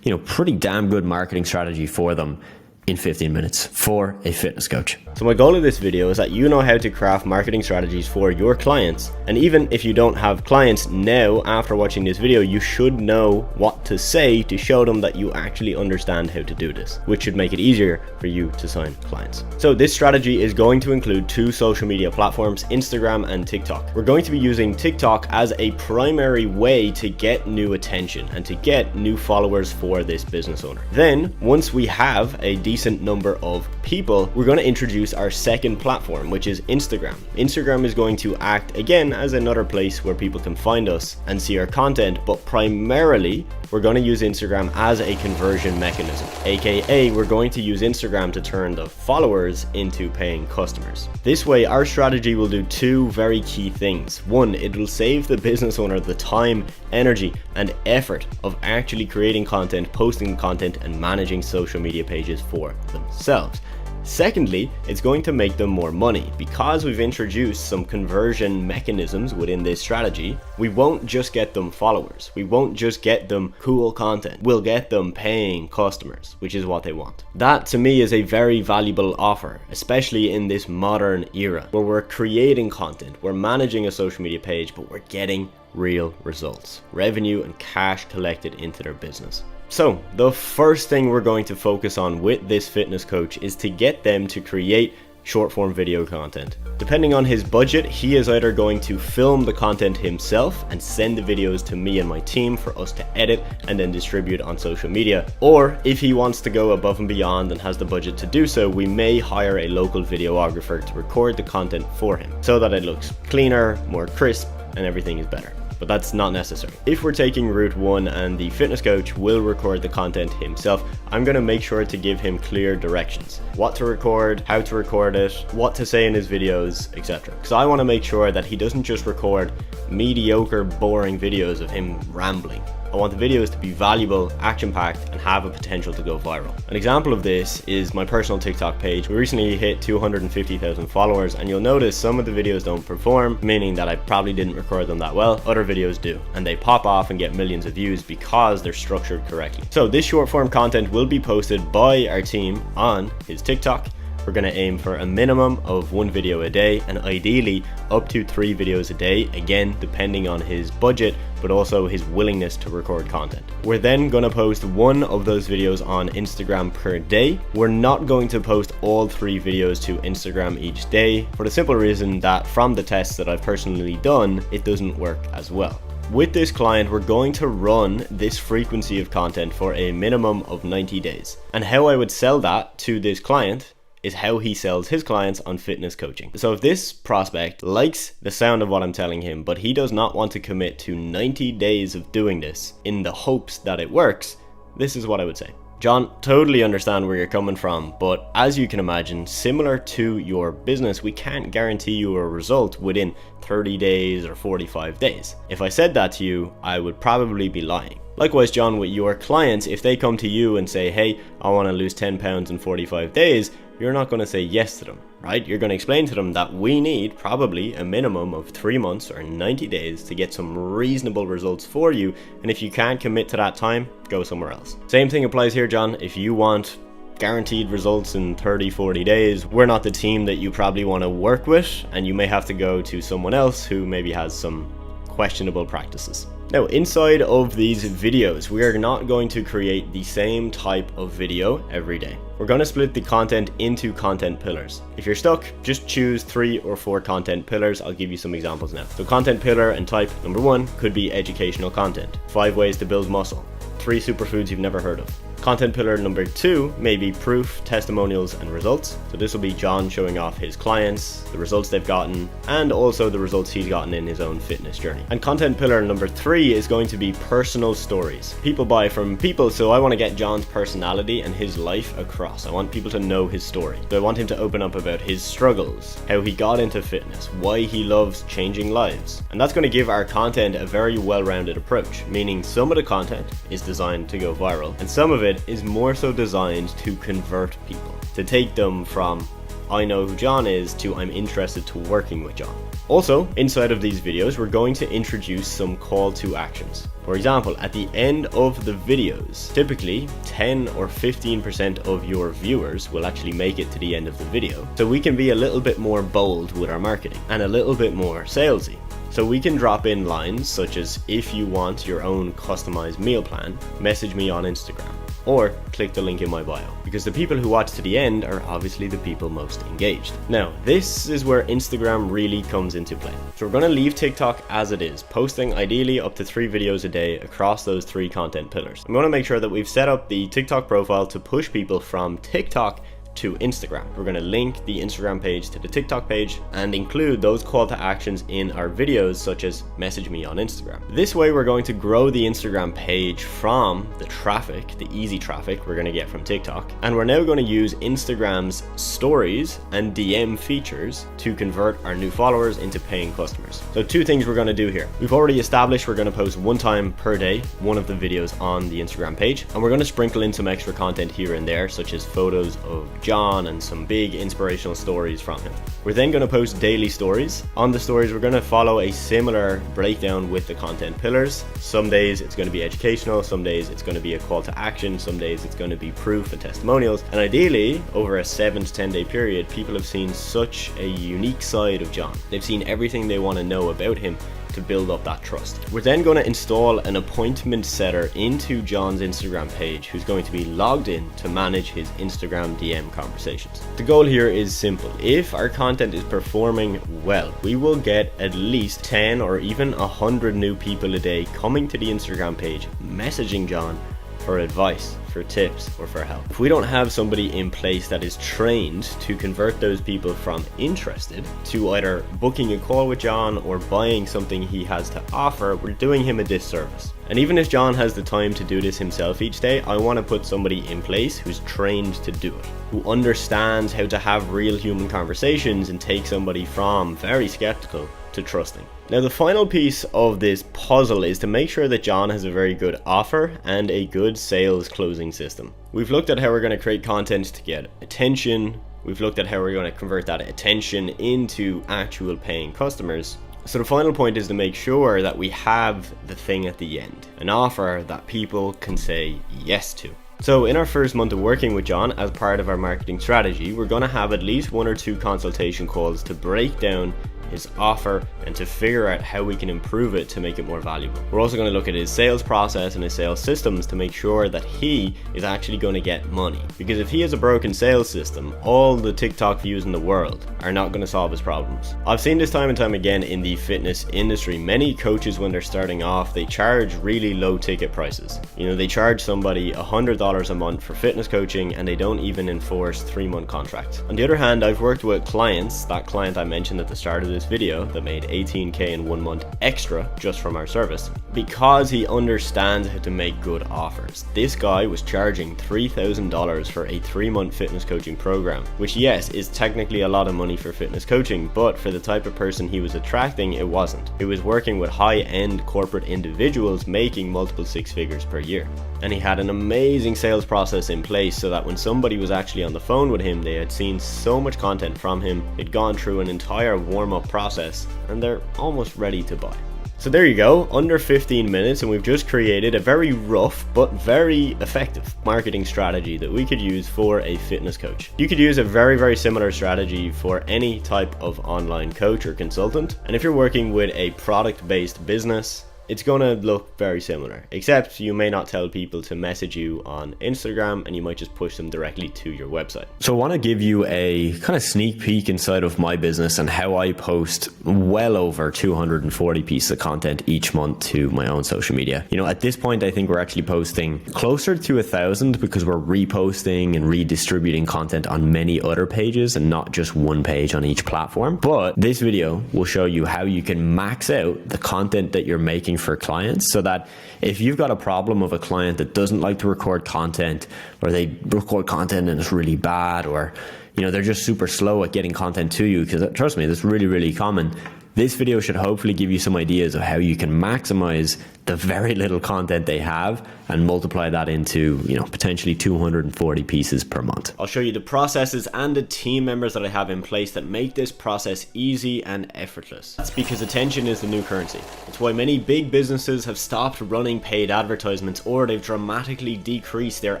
pretty damn good marketing strategy for them. in 15 minutes for a fitness coach. So my goal of this video is that you know how to craft marketing strategies for your clients. And even if you don't have clients now, after watching this video, you should know what to say to show them that you actually understand how to do this, which should make it easier for you to sign clients. So this strategy is going to include 2 social media platforms, Instagram and TikTok. We're going to be using TikTok as a primary way to get new attention and to get new followers for this business owner. Then, once we have a decent number of people, we're going to introduce our second platform, which is Instagram. Instagram is going to act again as another place where people can find us and see our content, but primarily we're going to use Instagram as a conversion mechanism, aka we're going to use Instagram to turn the followers into paying customers. This way, our strategy will do 2 very key things. 1, it will save the business owner the time, energy, and effort of actually creating content, posting content, and managing social media pages for themselves. Secondly, it's going to make them more money. Because we've introduced some conversion mechanisms within this strategy, we won't just get them followers. We won't just get them cool content. We'll get them paying customers, which is what they want. That to me is a very valuable offer, especially in this modern era where we're creating content, we're managing a social media page, but we're getting real results, revenue and cash collected into their business. So the first thing we're going to focus on with this fitness coach is to get them to create short form video content. Depending on his budget, he is either going to film the content himself and send the videos to me and my team for us to edit and then distribute on social media, or if he wants to go above and beyond and has the budget to do so, we may hire a local videographer to record the content for him so that it looks cleaner, more crisp, and everything is better. But that's not necessary. If we're taking route 1 and the fitness coach will record the content himself, I'm going to make sure to give him clear directions. What to record, how to record it, what to say in his videos, etc. Because I want to make sure that he doesn't just record mediocre, boring videos of him rambling. I want the videos to be valuable, action-packed, and have a potential to go viral. An example of this is my personal TikTok page. We recently hit 250,000 followers, and you'll notice some of the videos don't perform, meaning that I probably didn't record them that well. Other videos do, and they pop off and get millions of views because they're structured correctly. So this short form content will be posted by our team on his TikTok. We're going to aim for a minimum of 1 video a day and ideally up to 3 videos a day, again depending on his budget but also his willingness to record content. We're then going to post 1 of those videos on Instagram per day. We're not going to post all 3 videos to Instagram each day for the simple reason that from the tests that I've personally done, it doesn't work as well. With this client, we're going to run this frequency of content for a minimum of 90 days. And how I would sell that to this client is how he sells his clients on fitness coaching. So if this prospect likes the sound of what I'm telling him, but he does not want to commit to 90 days of doing this in the hopes that it works, this is what I would say. John, totally understand where you're coming from, but as you can imagine, similar to your business, we can't guarantee you a result within 30 days or 45 days. If I said that to you, I would probably be lying. Likewise, John, with your clients, if they come to you and say, hey, I want to lose 10 pounds in 45 days, you're not going to say yes to them, right? You're going to explain to them that we need probably a minimum of 3 months or 90 days to get some reasonable results for you. And if you can't commit to that time, go somewhere else. Same thing applies here, John. If you want guaranteed results in 30, 40 days, we're not the team that you probably want to work with, and you may have to go to someone else who maybe has some questionable practices. Now, inside of these videos, we are not going to create the same type of video every day. We're going to split the content into content pillars. If you're stuck, just choose 3 or 4 content pillars. I'll give you some examples now. So content pillar and type number 1 could be educational content, 5 ways to build muscle, 3 superfoods you've never heard of. Content pillar number 2 may be proof, testimonials, and results. So this will be John showing off his clients, the results they've gotten, and also the results he's gotten in his own fitness journey. And content pillar number 3 is going to be personal stories. People buy from people, so I want to get John's personality and his life across. I want people to know his story. So I want him to open up about his struggles, how he got into fitness, why he loves changing lives. And that's going to give our content a very well-rounded approach, meaning some of the content is designed to go viral, and some of it is more so designed to convert people, to take them from I know who John is to I'm interested to working with John. Also, inside of these videos, we're going to introduce some call to actions. For example, at the end of the videos, typically 10 or 15% of your viewers will actually make it to the end of the video. So we can be a little bit more bold with our marketing and a little bit more salesy. So we can drop in lines such as, if you want your own customized meal plan, message me on Instagram, or click the link in my bio, because the people who watch to the end are obviously the people most engaged. Now, this is where Instagram really comes into play. So we're going to leave TikTok as it is, posting ideally up to 3 videos a day across those 3 content pillars. I'm going to make sure that we've set up the TikTok profile to push people from TikTok to Instagram. We're going to link the Instagram page to the TikTok page and include those call to actions in our videos, such as message me on Instagram. This way we're going to grow the Instagram page from the traffic, the easy traffic we're going to get from TikTok, and we're now going to use Instagram's stories and DM features to convert our new followers into paying customers. So 2 things we're going to do here. We've already established we're going to post 1 time per day one of the videos on the Instagram page, and we're going to sprinkle in some extra content here and there, such as photos of John and some big inspirational stories from him. We're then going to post daily stories. On the stories, we're going to follow a similar breakdown with the content pillars. Some days it's going to be educational, some days it's going to be a call to action, some days it's going to be proof and testimonials. And ideally, over a 7 to 10 day period, people have seen such a unique side of John. They've seen everything they want to know about him to build up that trust. We're then going to install an appointment setter into John's Instagram page, who's going to be logged in to manage his Instagram DM conversations. The goal here is simple. If our content is performing well, we will get at least 10 or even 100 new people a day coming to the Instagram page, messaging John for advice, for tips, or for help. If we don't have somebody in place that is trained to convert those people from interested to either booking a call with John or buying something he has to offer, we're doing him a disservice. And even if John has the time to do this himself each day, I want to put somebody in place who's trained to do it, who understands how to have real human conversations and take somebody from very skeptical to trusting. Now, the final piece of this puzzle is to make sure that John has a very good offer and a good sales closing system. We've looked at how we're going to create content to get attention. We've looked at how we're going to convert that attention into actual paying customers. So the final point is to make sure that we have the thing at the end, an offer that people can say yes to. So in our first month of working with John, as part of our marketing strategy, we're going to have at least 1 or 2 consultation calls to break down his offer and to figure out how we can improve it to make it more valuable. We're also going to look at his sales process and his sales systems to make sure that he is actually going to get money. Because if he has a broken sales system, all the TikTok views in the world are not going to solve his problems. I've seen this time and time again in the fitness industry. Many coaches, when they're starting off, they charge really low ticket prices. You know, they charge somebody $100 a month for fitness coaching and they don't even enforce 3-month contracts. On the other hand, I've worked with clients, that client I mentioned at the start of this video that made $18K in 1 month extra just from our service, because he understands how to make good offers. This guy was charging $3,000 for a 3-month fitness coaching program, which, yes, is technically a lot of money for fitness coaching, but for the type of person he was attracting, it wasn't. He was working with high-end corporate individuals making multiple 6 figures per year. And he had an amazing sales process in place so that when somebody was actually on the phone with him, they had seen so much content from him, they'd gone through an entire warm-up process, and they're almost ready to buy. So there you go, under 15 minutes, and we've just created a very rough but very effective marketing strategy that we could use for a fitness coach. You could use a very, very similar strategy for any type of online coach or consultant. And if you're working with a product-based business, it's going to look very similar, except you may not tell people to message you on Instagram and you might just push them directly to your website. So I want to give you a kind of sneak peek inside of my business and how I post well over 240 pieces of content each month to my own social media. You know, at this point, I think we're actually posting closer to 1,000 because we're reposting and redistributing content on many other pages and not just one page on each platform. But this video will show you how you can max out the content that you're making for clients, so that if you've got a problem of a client that doesn't like to record content, or they record content and it's really bad, or you know, they're just super slow at getting content to you, because trust me, that's really, really common. This video should hopefully give you some ideas of how you can maximize the very little content they have and multiply that into, potentially 240 pieces per month. I'll show you the processes and the team members that I have in place that make this process easy and effortless. That's because attention is the new currency. It's why many big businesses have stopped running paid advertisements, or they've dramatically decreased their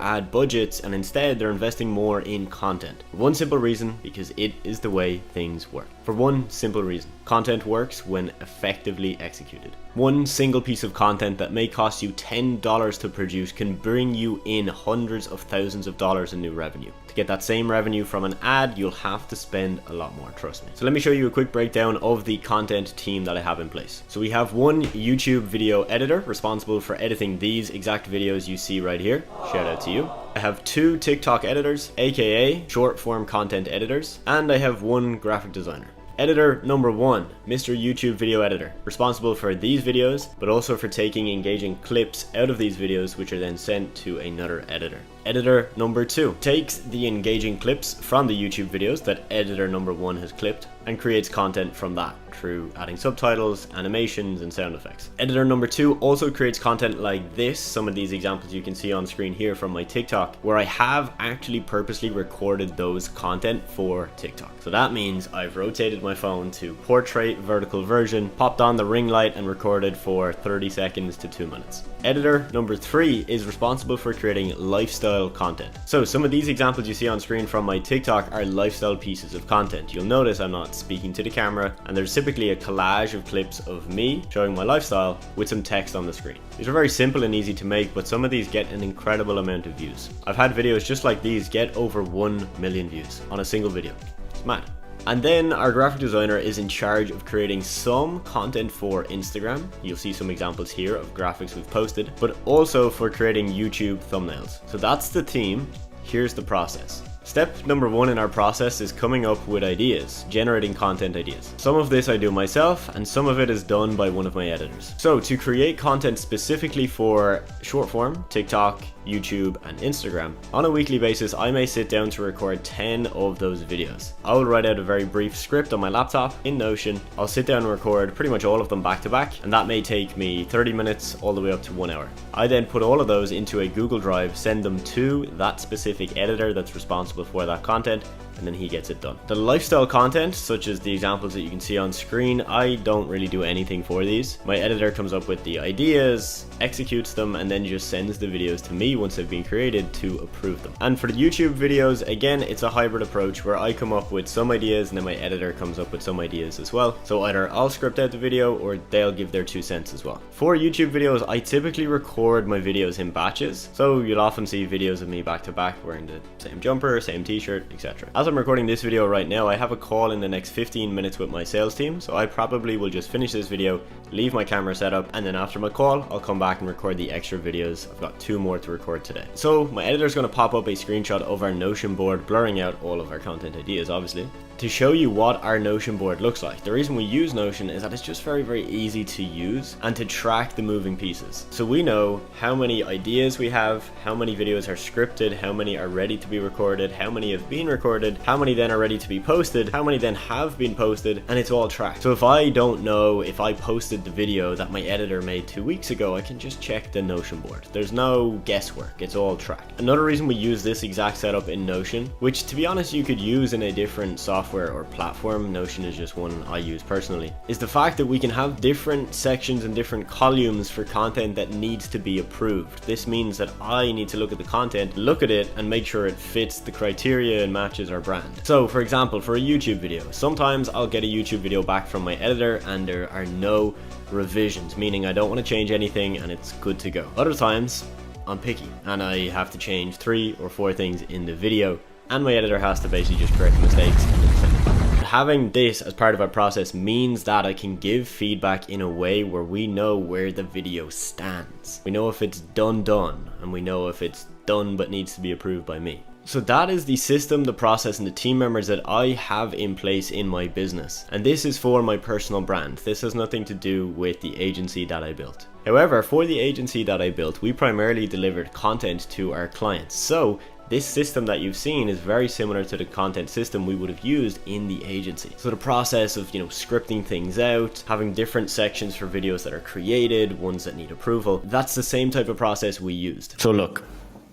ad budgets, and instead they're investing more in content. For one simple reason, because it is the way things work. For one simple reason, content works when effectively executed. One single piece of content that may cost you $10 to produce can bring you in hundreds of thousands of dollars in new revenue. To get that same revenue from an ad, you'll have to spend a lot more, trust me. So let me show you a quick breakdown of the content team that I have in place. So we have one YouTube video editor responsible for editing these exact videos you see right here. Shout out to you. I have 2 TikTok editors, aka short form content editors, and I have 1 graphic designer. Editor number 1, Mr. YouTube Video Editor, responsible for these videos, but also for taking engaging clips out of these videos, which are then sent to another editor. Editor number 2 takes the engaging clips from the YouTube videos that editor number 1 has clipped and creates content from that through adding subtitles, animations, and sound effects. Editor number 2 also creates content like this, some of these examples you can see on screen here from my TikTok, where I have actually purposely recorded those content for TikTok. So that means I've rotated my phone to portrait vertical version, popped on the ring light, and recorded for 30 seconds to 2 minutes. Editor number 3 is responsible for creating lifestyle content. So some of these examples you see on screen from my TikTok are lifestyle pieces of content. You'll notice I'm not speaking to the camera, and there's typically a collage of clips of me showing my lifestyle with some text on the screen. These are very simple and easy to make, but some of these get an incredible amount of views. I've had videos just like these get over 1 million views on a single video. It's mad. And then our graphic designer is in charge of creating some content for Instagram. You'll see some examples here of graphics we've posted, but also for creating YouTube thumbnails. So that's the team. Here's the process. Step number 1 in our process is coming up with ideas, generating content ideas. Some of this I do myself, and some of it is done by one of my editors. So to create content specifically for short form, TikTok, YouTube, and Instagram, on a weekly basis, I may sit down to record 10 of those videos. I will write out a very brief script on my laptop in Notion. I'll sit down and record pretty much all of them back to back, and that may take me 30 minutes all the way up to 1 hour. I then put all of those into a Google Drive, send them to that specific editor that's responsible for that content, and then he gets it done. The lifestyle content, such as the examples that you can see on screen, I don't really do anything for these. My editor comes up with the ideas, executes them, and then just sends the videos to me once they've been created to approve them. And for the YouTube videos, again, it's a hybrid approach where I come up with some ideas and then my editor comes up with some ideas as well. So either I'll script out the video or they'll give their 2 cents as well. For YouTube videos, I typically record my videos in batches. So you'll often see videos of me back to back wearing the same jumper, same t-shirt, etc. As I'm recording this video right now, I have a call in the next 15 minutes with my sales team, so I probably will just finish this video, leave my camera set up, and then after my call, I'll come back and record the extra videos. I've got 2 more to record today. So my editor's going to pop up a screenshot of our Notion board, blurring out all of our content ideas, obviously, to show you what our Notion board looks like. The reason we use Notion is that it's just very, very easy to use and to track the moving pieces. So we know how many ideas we have, how many videos are scripted, how many are ready to be recorded, how many have been recorded, how many then are ready to be posted, how many then have been posted, and it's all tracked. So if I don't know if I posted the video that my editor made 2 weeks ago, I can just check the Notion board. There's no guesswork, it's all tracked. Another reason we use this exact setup in Notion, which to be honest you could use in a different software or platform, Notion is just one I use personally, is the fact that we can have different sections and different columns for content that needs to be approved. This means that I need to look at the content, look at it, and make sure it fits the criteria and matches our brand. So for example, for a YouTube video, sometimes I'll get a YouTube video back from my editor and there are no revisions, meaning I don't want to change anything and it's good to go. Other times I'm picky and I have to change 3 or 4 things in the video, and my editor has to basically just correct the mistakes and then send it back. Having this as part of our process means that I can give feedback in a way where we know where the video stands. We know if it's done, and we know if it's done but needs to be approved by me. So that is the system, the process, and the team members that I have in place in my business. And this is for my personal brand. This has nothing to do with the agency that I built. However, for the agency that I built, we primarily delivered content to our clients. So This system that you've seen is very similar to the content system we would have used in the agency. So the process of, scripting things out, having different sections for videos that are created, ones that need approval, that's the same type of process we used. So look,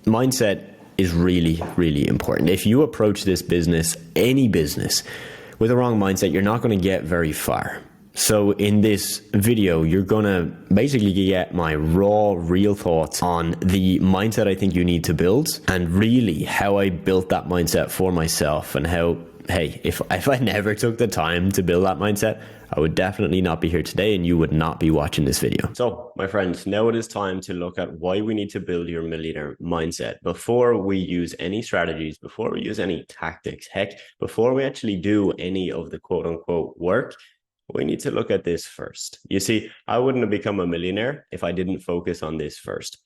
mindset is really, really important. If you approach this business, any business, with a wrong mindset, you're not going to get very far. So in this video, you're going to basically get my raw, real thoughts on the mindset I think you need to build, and really how I built that mindset for myself, and how, hey, if I never took the time to build that mindset, I would definitely not be here today, and you would not be watching this video. So my friends, now it is time to look at why we need to build your millionaire mindset before we use any strategies, before we use any tactics, heck, before we actually do any of the quote unquote work. We need to look at this first. You see, I wouldn't have become a millionaire if I didn't focus on this first.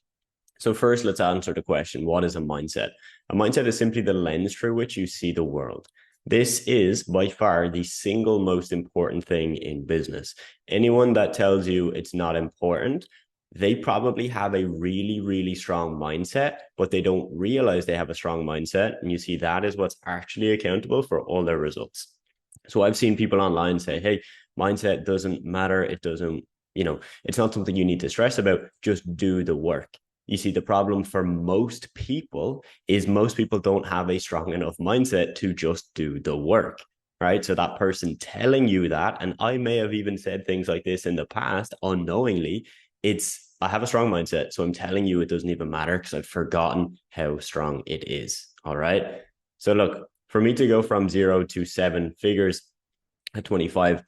So first, let's answer the question, what is a mindset? A mindset is simply the lens through which you see the world. This is by far the single most important thing in business. Anyone that tells you it's not important, they probably have a really, really strong mindset, but they don't realize they have a strong mindset. And you see, that is what's actually accountable for all their results. So I've seen people online say, hey, mindset doesn't matter. It doesn't, it's not something you need to stress about. Just do the work. You see, the problem for most people is most people don't have a strong enough mindset to just do the work, right? So that person telling you that, and I may have even said things like this in the past unknowingly, I have a strong mindset, so I'm telling you it doesn't even matter because I've forgotten how strong it is. All right. So look, for me to go from 0 to 7 figures at 25,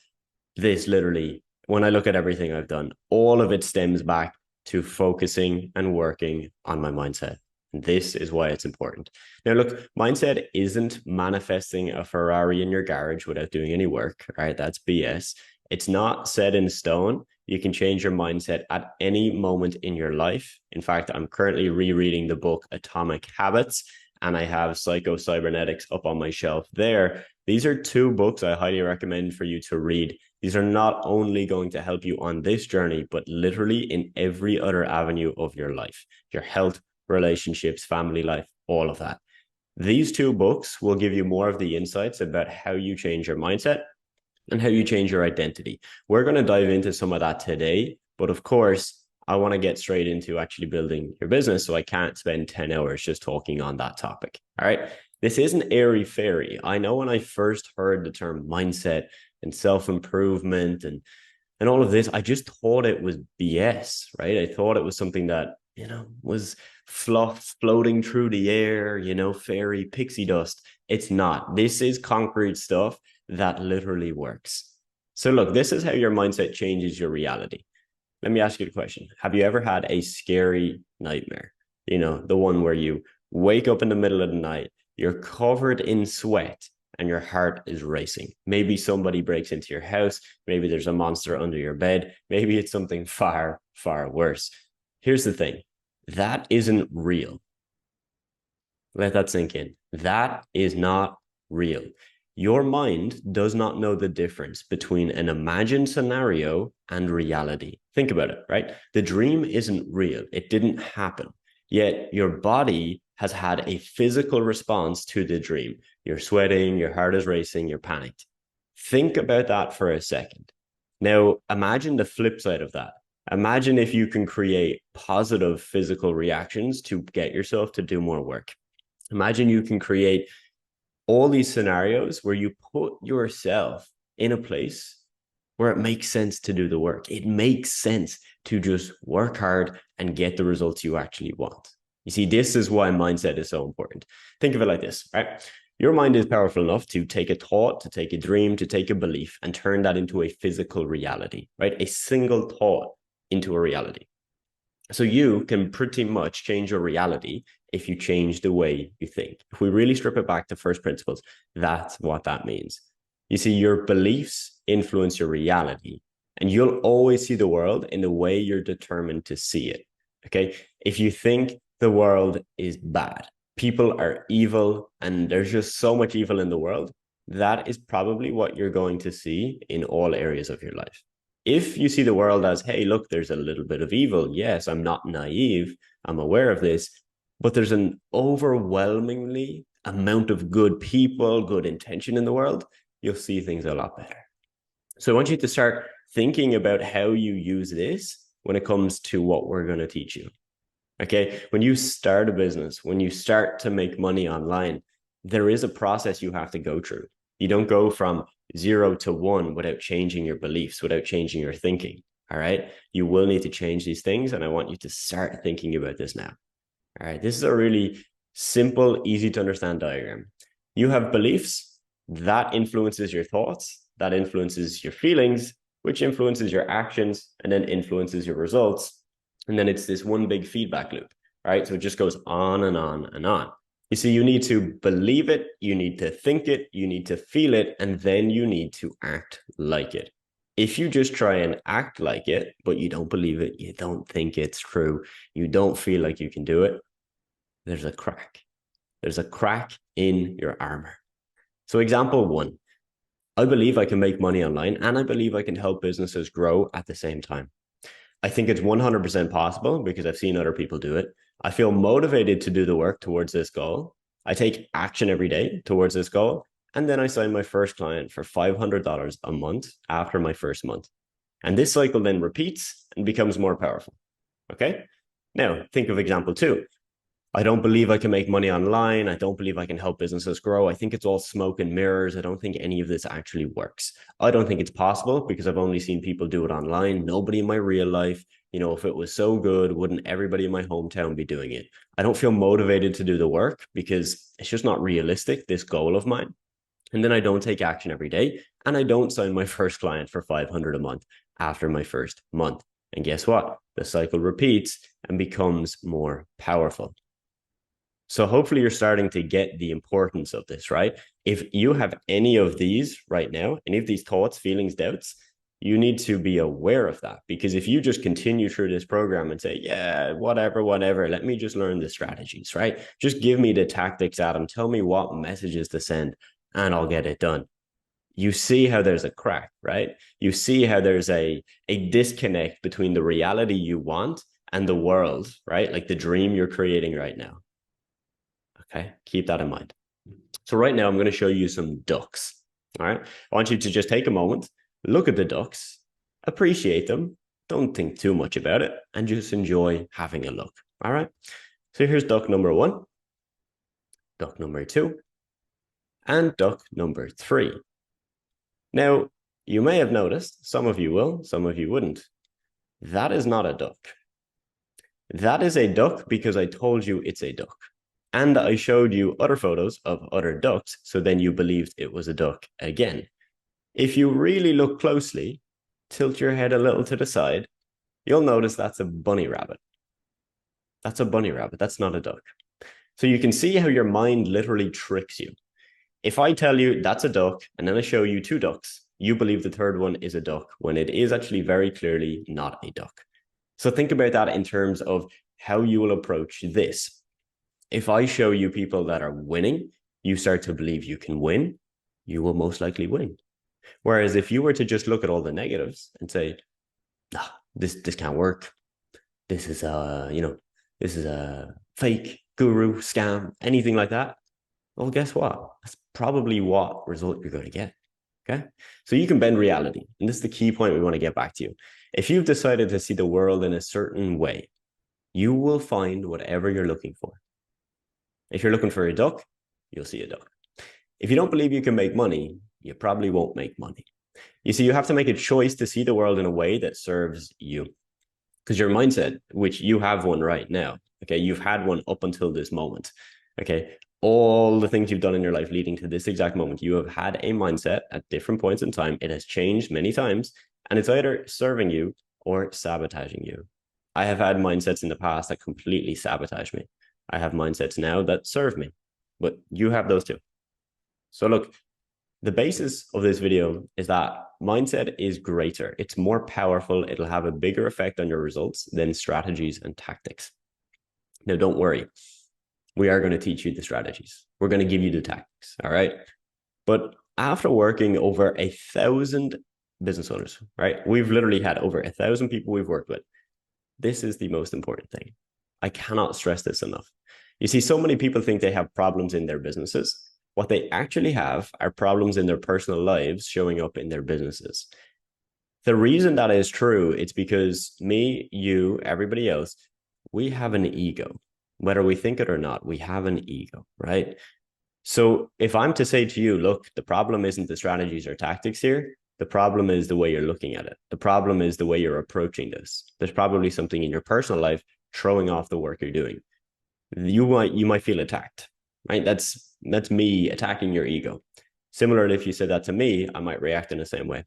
this literally, when I look at everything I've done, all of it stems back to focusing and working on my mindset. And this is why it's important. Now, look, mindset isn't manifesting a Ferrari in your garage without doing any work, right? That's BS. It's not set in stone. You can change your mindset at any moment in your life. In fact, I'm currently rereading the book Atomic Habits, and I have Psycho-Cybernetics up on my shelf there. These are 2 books I highly recommend for you to read. These are not only going to help you on this journey, but literally in every other avenue of your life, your health, relationships, family life, all of that. These 2 books will give you more of the insights about how you change your mindset and how you change your identity. We're going to dive into some of that today, but of course, I want to get straight into actually building your business, so I can't spend 10 hours just talking on that topic. All right. This isn't airy-fairy. I know when I first heard the term mindset and self-improvement and all of this, I just thought it was BS, right? I thought it was something that, was fluff floating through the air, fairy pixie dust. It's not. This is concrete stuff that literally works. So look, this is how your mindset changes your reality. Let me ask you a question. Have you ever had a scary nightmare? The one where you wake up in the middle of the night, you're covered in sweat, and your heart is racing. Maybe somebody breaks into your house. Maybe there's a monster under your bed. Maybe it's something far, far worse. Here's the thing. That isn't real. Let that sink in. That is not real. Your mind does not know the difference between an imagined scenario and reality. Think about it, right? The dream isn't real. It didn't happen. Yet your body has had a physical response to the dream. You're sweating, your heart is racing, you're panicked. Think about that for a second. Now, imagine the flip side of that. Imagine if you can create positive physical reactions to get yourself to do more work. Imagine you can create all these scenarios where you put yourself in a place where it makes sense to do the work. It makes sense to just work hard and get the results you actually want. You see, this is why mindset is so important. Think of it like this, right? Your mind is powerful enough to take a thought, to take a dream, to take a belief and turn that into a physical reality, right? A single thought into a reality. So you can pretty much change your reality if you change the way you think. If we really strip it back to first principles, that's what that means. You see, your beliefs influence your reality, and you'll always see the world in the way you're determined to see it. Okay. If you think the world is bad, people are evil, and there's just so much evil in the world, that is probably what you're going to see in all areas of your life. If you see the world as, hey, look, there's a little bit of evil. Yes, I'm not naive. I'm aware of this. but there's an overwhelmingly amount of good people, good intention in the world, you'll see things a lot better. So I want you to start thinking about how you use this when it comes to what we're going to teach you. Okay, when you start a business, when you start to make money online, there is a process you have to go through. You don't go from 0 to 1 without changing your beliefs, without changing your thinking. All right, you will need to change these things, and I want you to start thinking about this now. All right, this is a really simple, easy to understand diagram. You have beliefs that influences your thoughts, that influences your feelings, which influences your actions, and then influences your results. And then it's this one big feedback loop, right? So it just goes on and on and on. You see, you need to believe it, you need to think it, you need to feel it, and then you need to act like it. If you just try and act like it, but you don't believe it, you don't think it's true, you don't feel like you can do it, there's a crack. There's a crack in your armor. So example 1, I believe I can make money online and I believe I can help businesses grow at the same time. I think it's 100% possible because I've seen other people do it. I feel motivated to do the work towards this goal. I take action every day towards this goal. And then I sign my first client for $500 a month after my first month. And this cycle then repeats and becomes more powerful. Okay. Now think of example 2. I don't believe I can make money online. I don't believe I can help businesses grow. I think it's all smoke and mirrors. I don't think any of this actually works. I don't think it's possible because I've only seen people do it online. Nobody in my real life, if it was so good, wouldn't everybody in my hometown be doing it? I don't feel motivated to do the work because it's just not realistic, this goal of mine. And then I don't take action every day. And I don't sign my first client for $500 a month after my first month. And guess what? The cycle repeats and becomes more powerful. So hopefully you're starting to get the importance of this, right? If you have any of these right now, any of these thoughts, feelings, doubts, you need to be aware of that. Because if you just continue through this program and say, yeah, whatever, let me just learn the strategies, right? Just give me the tactics, Adam. Tell me what messages to send and I'll get it done. You see how there's a crack, right? You see how there's a disconnect between the reality you want and the world, right? Like the dream you're creating right now. Okay, keep that in mind. So right now I'm going to show you some ducks. All right, I want you to just take a moment, look at the ducks, appreciate them, don't think too much about it, and just enjoy having a look. All right, so here's duck number 1, duck number 2, and duck number 3. Now, you may have noticed, some of you will, some of you wouldn't. That is not a duck. That is a duck because I told you it's a duck. And I showed you other photos of other ducks, so then you believed it was a duck again. If you really look closely, tilt your head a little to the side, you'll notice that's a bunny rabbit. That's a bunny rabbit. That's not a duck. So you can see how your mind literally tricks you. If I tell you that's a duck, and then I show you 2 ducks, you believe the third one is a duck, when it is actually very clearly not a duck. So think about that in terms of how you will approach this. If I show you people that are winning, you start to believe you can win, you will most likely win. Whereas if you were to just look at all the negatives and say, nah, this can't work. This is this is a fake guru scam, anything like that. Well, guess what? That's probably what result you're going to get. Okay. So you can bend reality. And this is the key point we want to get back to you. If you've decided to see the world in a certain way, you will find whatever you're looking for. If you're looking for a duck, you'll see a duck. If you don't believe you can make money, you probably won't make money. You see, you have to make a choice to see the world in a way that serves you. Because your mindset, which you have one right now, okay, you've had one up until this moment, okay, all the things you've done in your life leading to this exact moment, you have had a mindset at different points in time. It has changed many times, and it's either serving you or sabotaging you. I have had mindsets in the past that completely sabotage me. I have mindsets now that serve me, but you have those too. So look, the basis of this video is that mindset is greater. It's more powerful. It'll have a bigger effect on your results than strategies and tactics. Now, don't worry. We are going to teach you the strategies. We're going to give you the tactics. All right. But after working over 1,000 business owners, right? We've literally had over 1,000 people we've worked with. This is the most important thing. I cannot stress this enough. You see, so many people think they have problems in their businesses. What they actually have are problems in their personal lives showing up in their businesses. The reason that is true, it's because me, you, everybody else, we have an ego. Whether we think it or not, we have an ego, right? So if I'm to say to you, look, the problem isn't the strategies or tactics here. The problem is the way you're looking at it. The problem is the way you're approaching this. There's probably something in your personal life throwing off the work you're doing. You might feel attacked, right? That's me attacking your ego. Similarly, if you said that to me, I might react in the same way.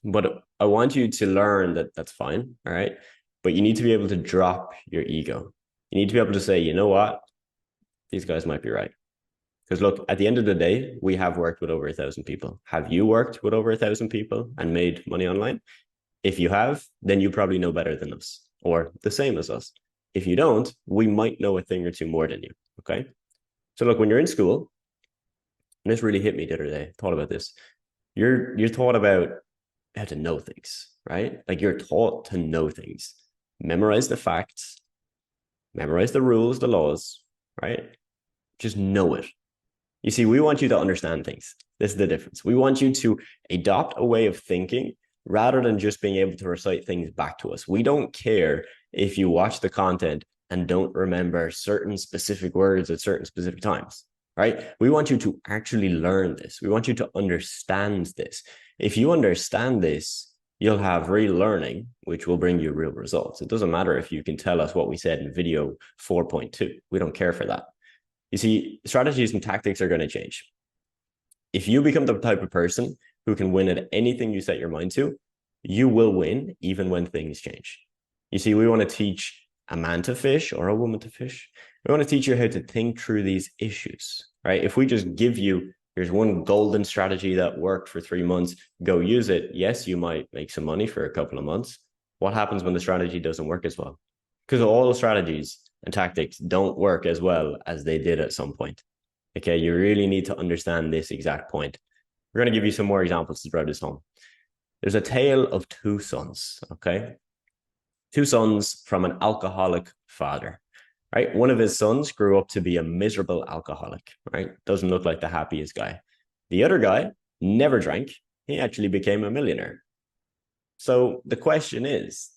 But I want you to learn that that's fine, all right? But you need to be able to drop your ego. You need to be able to say, you know what? These guys might be right. Because look, at the end of the day, we have worked with over 1,000 people. Have you worked with over 1,000 people and made money online? If you have, then you probably know better than us or the same as us. If you don't, we might know a thing or two more than you, okay? So look, when you're in school, and this really hit me the other day, I thought about this. You're taught about how to know things, right? Like you're taught to know things. Memorize the facts, memorize the rules, the laws, right? Just know it. You see, we want you to understand things. This is the difference. We want you to adopt a way of thinking rather than just being able to recite things back to us. We don't care if you watch the content and don't remember certain specific words at certain specific times, right? We want you to actually learn this. We want you to understand this. If you understand this, you'll have real learning, which will bring you real results. It doesn't matter if you can tell us what we said in video 4.2. We don't care for that. You see, strategies and tactics are going to change. If you become the type of person who can win at anything you set your mind to, you will win even when things change. You see, we want to teach a man to fish or a woman to fish. We want to teach you how to think through these issues, right? If we just give you, here's one golden strategy that worked for 3 months, go use it. Yes, you might make some money for a couple of months. What happens when the strategy doesn't work as well? Because all strategies and tactics don't work as well as they did at some point. Okay, you really need to understand this exact point. We're going to give you some more examples to drive this home. There's a tale of two sons, okay? Two sons from an alcoholic father, right? One of his sons grew up to be a miserable alcoholic, right? Doesn't look like the happiest guy. The other guy never drank. He actually became a millionaire. So the question is,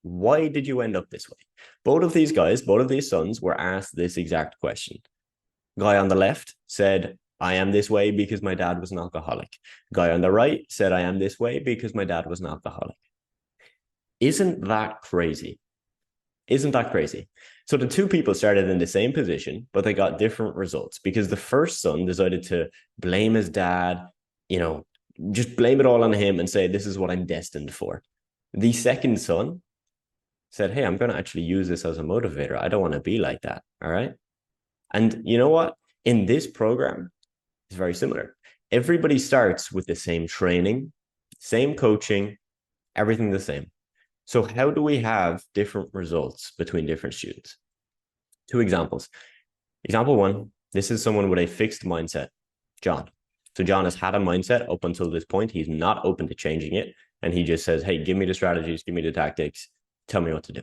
why did you end up this way? Both of these guys, both of these sons were asked this exact question. Guy on the left said, I am this way because my dad was an alcoholic. Guy on the right said, I am this way because my dad was an alcoholic. Isn't that crazy? Isn't that crazy? So the two people started in the same position, but they got different results because the first son decided to blame his dad, just blame it all on him and say, this is what I'm destined for. The second son said, hey, I'm going to actually use this as a motivator. I don't want to be like that. All right. And you know what? In this program, it's very similar. Everybody starts with the same training, same coaching, everything the same. So how do we have different results between different students? Two examples. Example one, this is someone with a fixed mindset, John. So John has had a mindset up until this point. He's not open to changing it. And he just says, hey, give me the strategies, give me the tactics, tell me what to do.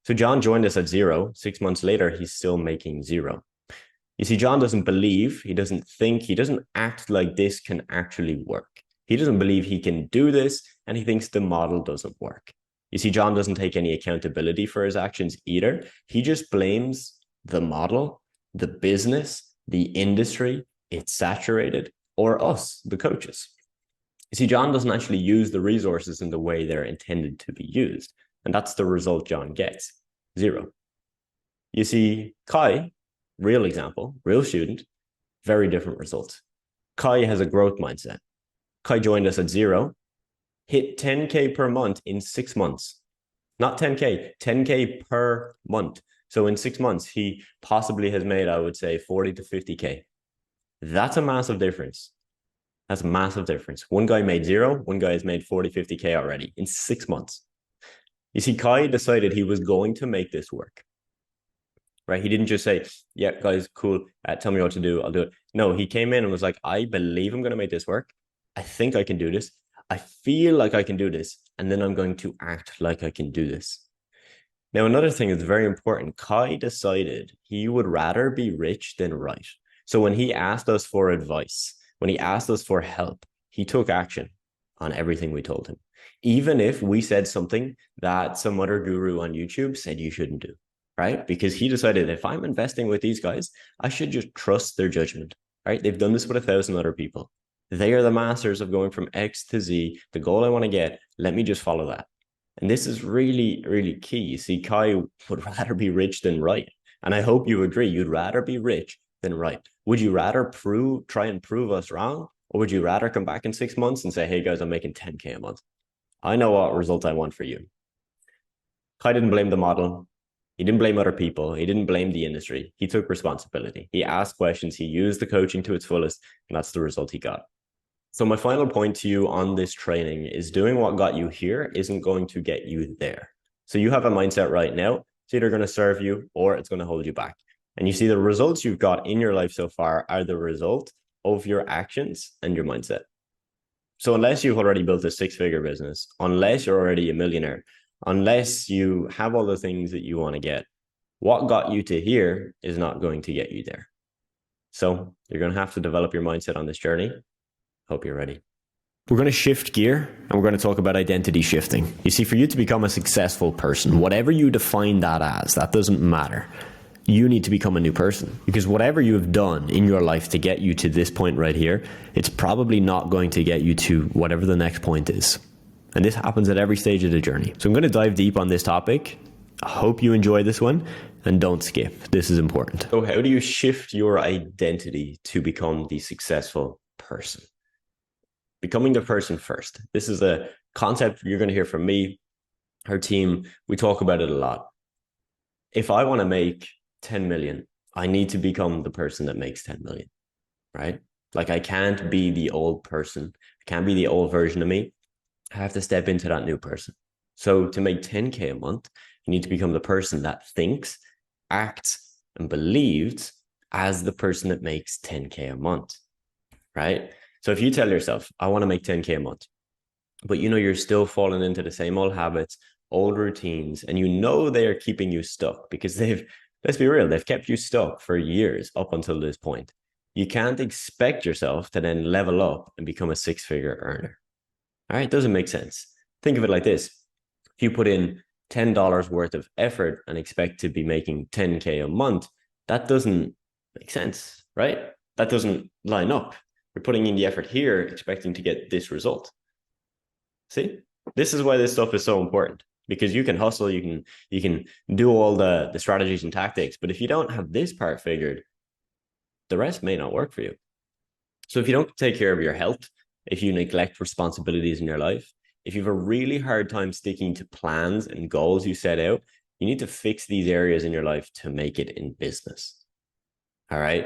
So John joined us at 0. 6 months later, he's still making 0. You see, John doesn't believe, he doesn't think, he doesn't act like this can actually work. He doesn't believe he can do this, and he thinks the model doesn't work. You see, John doesn't take any accountability for his actions either. He just blames the model, the business, the industry, it's saturated, or us, the coaches. You see, John doesn't actually use the resources in the way they're intended to be used. And that's the result John gets, 0. You see, Kai, real example, real student, very different results. Kai has a growth mindset. Kai joined us at 0, hit 10K per month in 6 months. Not 10K, 10K per month. So in 6 months, he possibly has made, I would say, 40 to 50K. That's a massive difference. That's a massive difference. One guy made 0, one guy has made 40, 50K already in 6 months. You see, Kai decided he was going to make this work, right? He didn't just say, yeah, guys, cool. Tell me what to do. I'll do it. No, he came in and was like, I believe I'm going to make this work. I think I can do this. I feel like I can do this. And then I'm going to act like I can do this. Now, another thing that's very important, Kai decided he would rather be rich than right. So when he asked us for advice, when he asked us for help, he took action on everything we told him. Even if we said something that some other guru on YouTube said you shouldn't do, right? Because he decided if I'm investing with these guys, I should just trust their judgment, right? They've done this with 1,000 other people. They are the masters of going from X to Z, the goal I want to get. Let me just follow that. And this is really, really key. You see, Kai would rather be rich than right. And I hope you agree, you'd rather be rich than right. Would you rather try and prove us wrong? Or would you rather come back in 6 months and say, hey guys, I'm making 10K a month? I know what result I want for you. Kai didn't blame the model. He didn't blame other people. He didn't blame the industry. He took responsibility. He asked questions. He used the coaching to its fullest, and that's the result he got. So my final point to you on this training is doing what got you here isn't going to get you there. So you have a mindset right now. It's either going to serve you or it's going to hold you back. And you see the results you've got in your life so far are the result of your actions and your mindset. So unless you've already built a 6-figure business, unless you're already a millionaire, unless you have all the things that you want to get, what got you to here is not going to get you there. So you're going to have to develop your mindset on this journey. Hope you're ready. We're going to shift gear and we're going to talk about identity shifting. You see, for you to become a successful person, whatever you define that as, that doesn't matter. You need to become a new person, because whatever you have done in your life to get you to this point right here, it's probably not going to get you to whatever the next point is. And this happens at every stage of the journey. So I'm going to dive deep on this topic. I hope you enjoy this one and don't skip. This is important. So how do you shift your identity to become the successful person? Becoming the person first. This is a concept you're going to hear from me, our team. We talk about it a lot. If I want to make 10 million, I need to become the person that makes 10 million, right? Like I can't be the old person. I can't be the old version of me. I have to step into that new person. So to make 10K a month, you need to become the person that thinks, acts, and believes as the person that makes 10K a month, right? So if you tell yourself, I want to make 10K a month, but you know you're still falling into the same old habits, old routines, and you know they are keeping you stuck because let's be real, they've kept you stuck for years up until this point. You can't expect yourself to then level up and become a 6-figure earner. All right, it doesn't make sense. Think of it like this. If you put in $10 worth of effort and expect to be making 10K a month, that doesn't make sense, right? That doesn't line up. You're putting in the effort here, expecting to get this result. See, this is why this stuff is so important, because you can hustle, you can do all the strategies and tactics, but if you don't have this part figured, the rest may not work for you. So if you don't take care of your health, if you neglect responsibilities in your life, if you have a really hard time sticking to plans and goals you set out, you need to fix these areas in your life to make it in business. All right,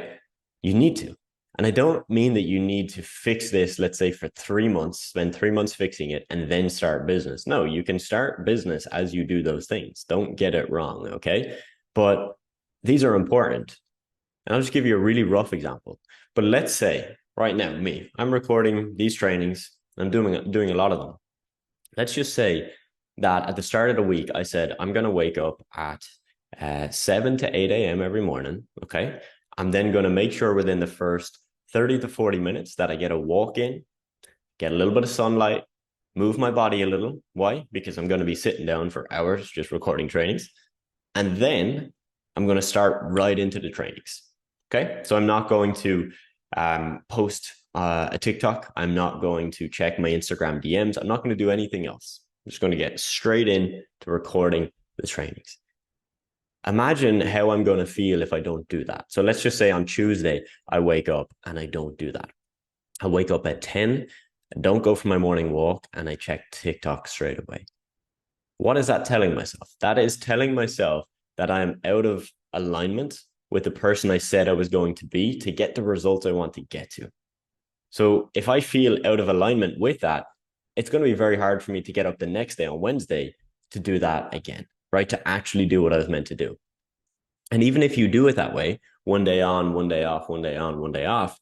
you need to. And I don't mean that you need to fix this, let's say for 3 months, spend 3 months fixing it and then start business. No, you can start business as you do those things. Don't get it wrong, okay? But these are important. And I'll just give you a really rough example. But let's say right now, I'm recording these trainings. I'm doing a lot of them. Let's just say that at the start of the week, I said, I'm going to wake up at 7 to 8 a.m. every morning, okay? I'm then going to make sure within the first 30 to 40 minutes that I get a walk in, get a little bit of sunlight, move my body a little. Why? Because I'm going to be sitting down for hours just recording trainings. And then I'm going to start right into the trainings. Okay. So I'm not going to post a TikTok. I'm not going to check my Instagram DMs. I'm not going to do anything else. I'm just going to get straight in to recording the trainings. Imagine how I'm going to feel if I don't do that. So let's just say on Tuesday, I wake up and I don't do that. I wake up at 10, I don't go for my morning walk, and I check TikTok straight away. What is that telling myself? That is telling myself that I'm out of alignment with the person I said I was going to be to get the results I want to get to. So if I feel out of alignment with that, it's going to be very hard for me to get up the next day on Wednesday to do that again. Right? To actually do what I was meant to do. And even if you do it that way, one day on, one day off, one day on, one day off,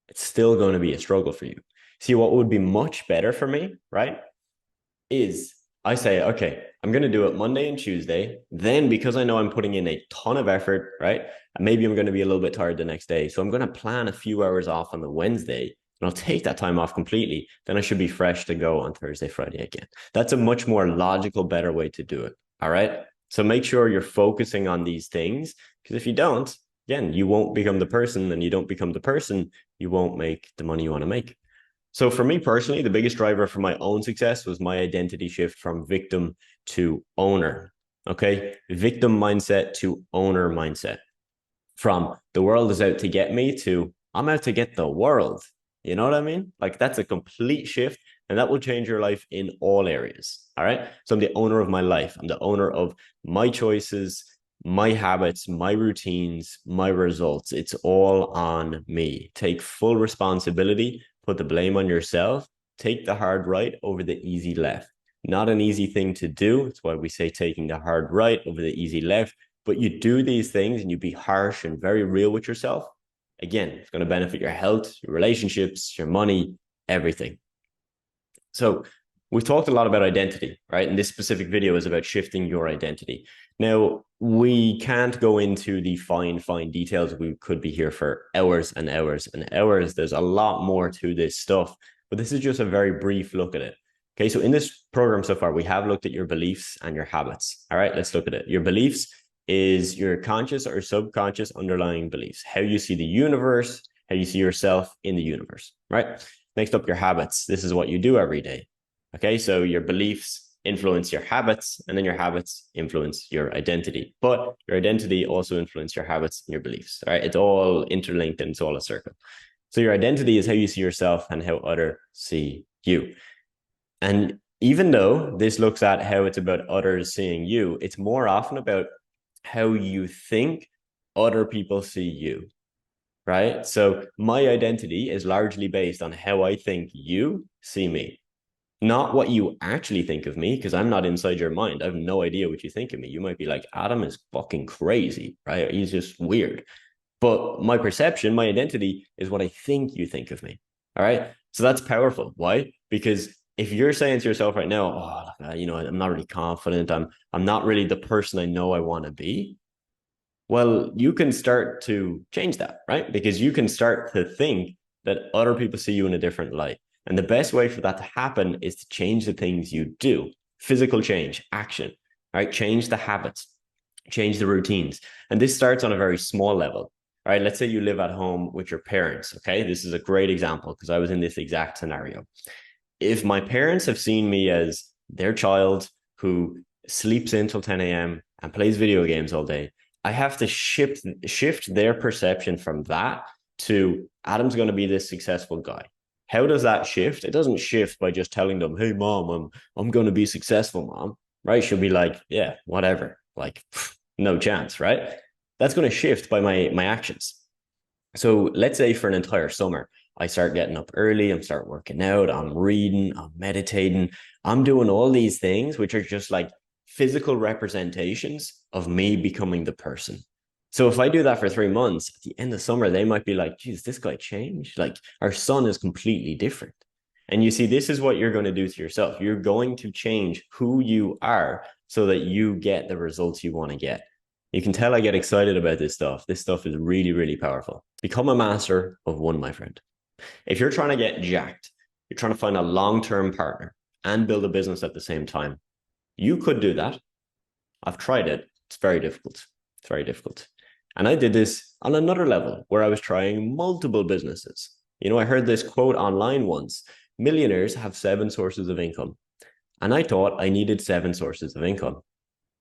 it's still going to be a struggle for you. See, what would be much better for me, right, is I say, okay, I'm going to do it Monday and Tuesday. Then because I know I'm putting in a ton of effort, right? Maybe I'm going to be a little bit tired the next day. So I'm going to plan a few hours off on the Wednesday and I'll take that time off completely. Then I should be fresh to go on Thursday, Friday again. That's a much more logical, better way to do it. All right. So make sure you're focusing on these things, because if you don't, again, you won't become the person, and you don't become the person, you won't make the money you want to make. So for me personally, the biggest driver for my own success was my identity shift from victim to owner. Okay. Victim mindset to owner mindset. From the world is out to get me to I'm out to get the world. You know what I mean? Like, that's a complete shift, and that will change your life in all areas. All right. So I'm the owner of my life. I'm the owner of my choices, my habits, my routines, my results. It's all on me. Take full responsibility, put the blame on yourself, take the hard right over the easy left. Not an easy thing to do. That's why we say taking the hard right over the easy left. But you do these things and you be harsh and very real with yourself. Again, it's going to benefit your health, your relationships, your money, everything. So we've talked a lot about identity, right? And this specific video is about shifting your identity. Now, we can't go into the fine details. We could be here for hours and hours and hours. There's a lot more to this stuff, but this is just a very brief look at it. Okay, so in this program so far, we have looked at your beliefs and your habits. All right, let's look at it. Your beliefs is your conscious or subconscious underlying beliefs, how you see the universe, how you see yourself in the universe, right? Next up, your habits. This is what you do every day. Okay, so your beliefs influence your habits, and then your habits influence your identity. But your identity also influences your habits and your beliefs, right? It's all interlinked and it's all a circle. So your identity is how you see yourself and how others see you. And even though this looks at how it's about others seeing you, it's more often about how you think other people see you, right? So my identity is largely based on how I think you see me, not what you actually think of me, because I'm not inside your mind. I have no idea what you think of me. You might be like, Adam is fucking crazy, right? He's just weird. But my perception, my identity is what I think you think of me. All right. So that's powerful. Why? Because if you're saying to yourself right now, oh, I'm not really confident. I'm not really the person I know I want to be. Well, you can start to change that, right? Because you can start to think that other people see you in a different light. And the best way for that to happen is to change the things you do. Physical change, action, right? Change the habits, change the routines. And this starts on a very small level. All right, let's say you live at home with your parents. Okay, this is a great example because I was in this exact scenario. If my parents have seen me as their child who sleeps in till 10 a.m. and plays video games all day, I have to shift their perception from that to Adam's going to be this successful guy. How does that shift? It doesn't shift by just telling them, hey, mom, I'm going to be successful, mom, right? She'll be like, yeah, whatever, like no chance, right? That's going to shift by my actions. So let's say for an entire summer, I start getting up early, I'm start working out, I'm reading, I'm meditating, I'm doing all these things, which are just like physical representations of me becoming the person. So if I do that for 3 months, at the end of summer, they might be like, geez, this guy changed. Like our son is completely different. And you see, this is what you're going to do to yourself. You're going to change who you are so that you get the results you want to get. You can tell I get excited about this stuff. This stuff is really, really powerful. Become a master of one, my friend. If you're trying to get jacked, you're trying to find a long-term partner and build a business at the same time, you could do that. I've tried it. It's very difficult. It's very difficult. And I did this on another level where I was trying multiple businesses. I heard this quote online once: millionaires have 7 sources of income. And I thought I needed 7 sources of income.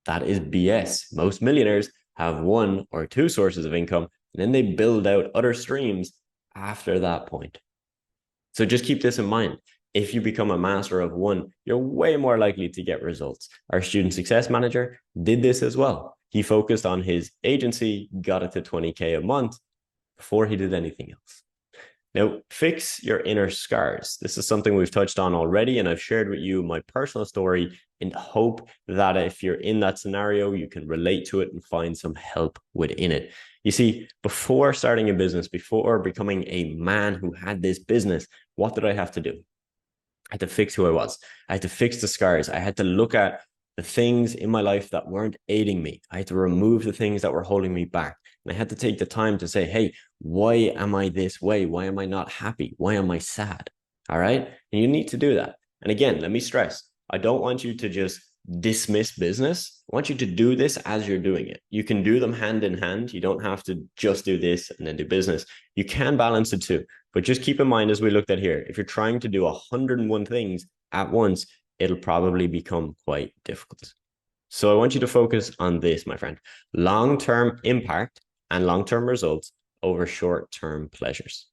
That is BS. Most millionaires have 1 or 2 sources of income, and then they build out other streams after that point. So just keep this in mind. If you become a master of one, you're way more likely to get results. Our student success manager did this as well. He focused on his agency, got it to 20K a month before he did anything else. Now, fix your inner scars. This is something we've touched on already, and I've shared with you my personal story in hope that if you're in that scenario, you can relate to it and find some help within it. You see, before starting a business, before becoming a man who had this business, what did I have to do? I had to fix who I was. I had to fix the scars. I had to look at the things in my life that weren't aiding me. I had to remove the things that were holding me back. And I had to take the time to say, hey, why am I this way? Why am I not happy? Why am I sad? All right. And you need to do that. And again, let me stress, I don't want you to just dismiss business. I want you to do this as you're doing it. You can do them hand in hand. You don't have to just do this and then do business. You can balance the two, but just keep in mind, as we looked at here, if you're trying to do 101 things at once, it'll probably become quite difficult. So I want you to focus on this, my friend, long-term impact and long-term results over short-term pleasures.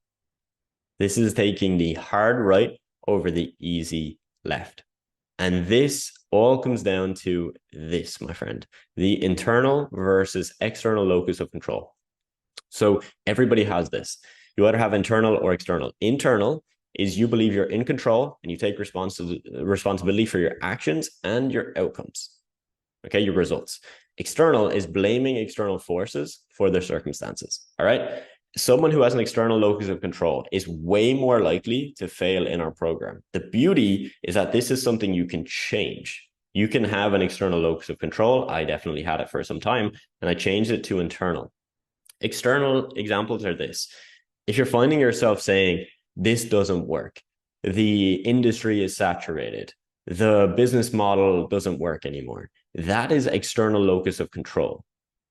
This is taking the hard right over the easy left. And this all comes down to this, my friend, the internal versus external locus of control. So everybody has this. You either have internal or external. Internal is you believe you're in control and you take responsibility for your actions and your outcomes. Okay, your results. External is blaming external forces for their circumstances. All right. Someone who has an external locus of control is way more likely to fail in our program. The beauty is that this is something you can change. You can have an external locus of control. I definitely had it for some time, and I changed it to internal. External examples are this. If you're finding yourself saying, this doesn't work, the industry is saturated, the business model doesn't work anymore, that is external locus of control.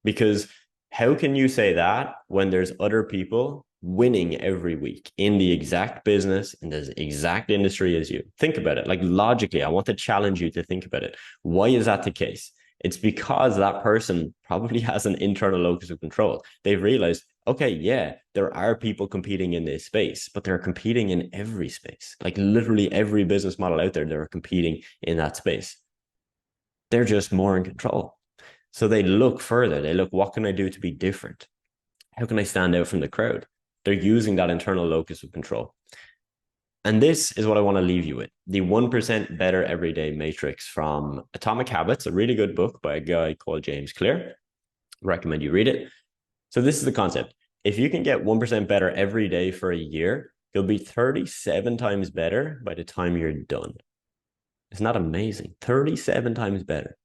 Because how can you say that when there's other people winning every week in the exact business, in the exact industry as you? Think about it. Like logically, I want to challenge you to think about it. Why is that the case? It's because that person probably has an internal locus of control. They've realized, okay, yeah, there are people competing in this space, but they're competing in every space. Like literally every business model out there, they're competing in that space. They're just more in control. So they look further. They look, what can I do to be different? How can I stand out from the crowd? They're using that internal locus of control. And this is what I want to leave you with. The 1% Better Everyday Matrix from Atomic Habits, a really good book by a guy called James Clear. Recommend you read it. So this is the concept. If you can get 1% better every day for a year, you'll be 37 times better by the time you're done. Isn't that amazing? 37 times better.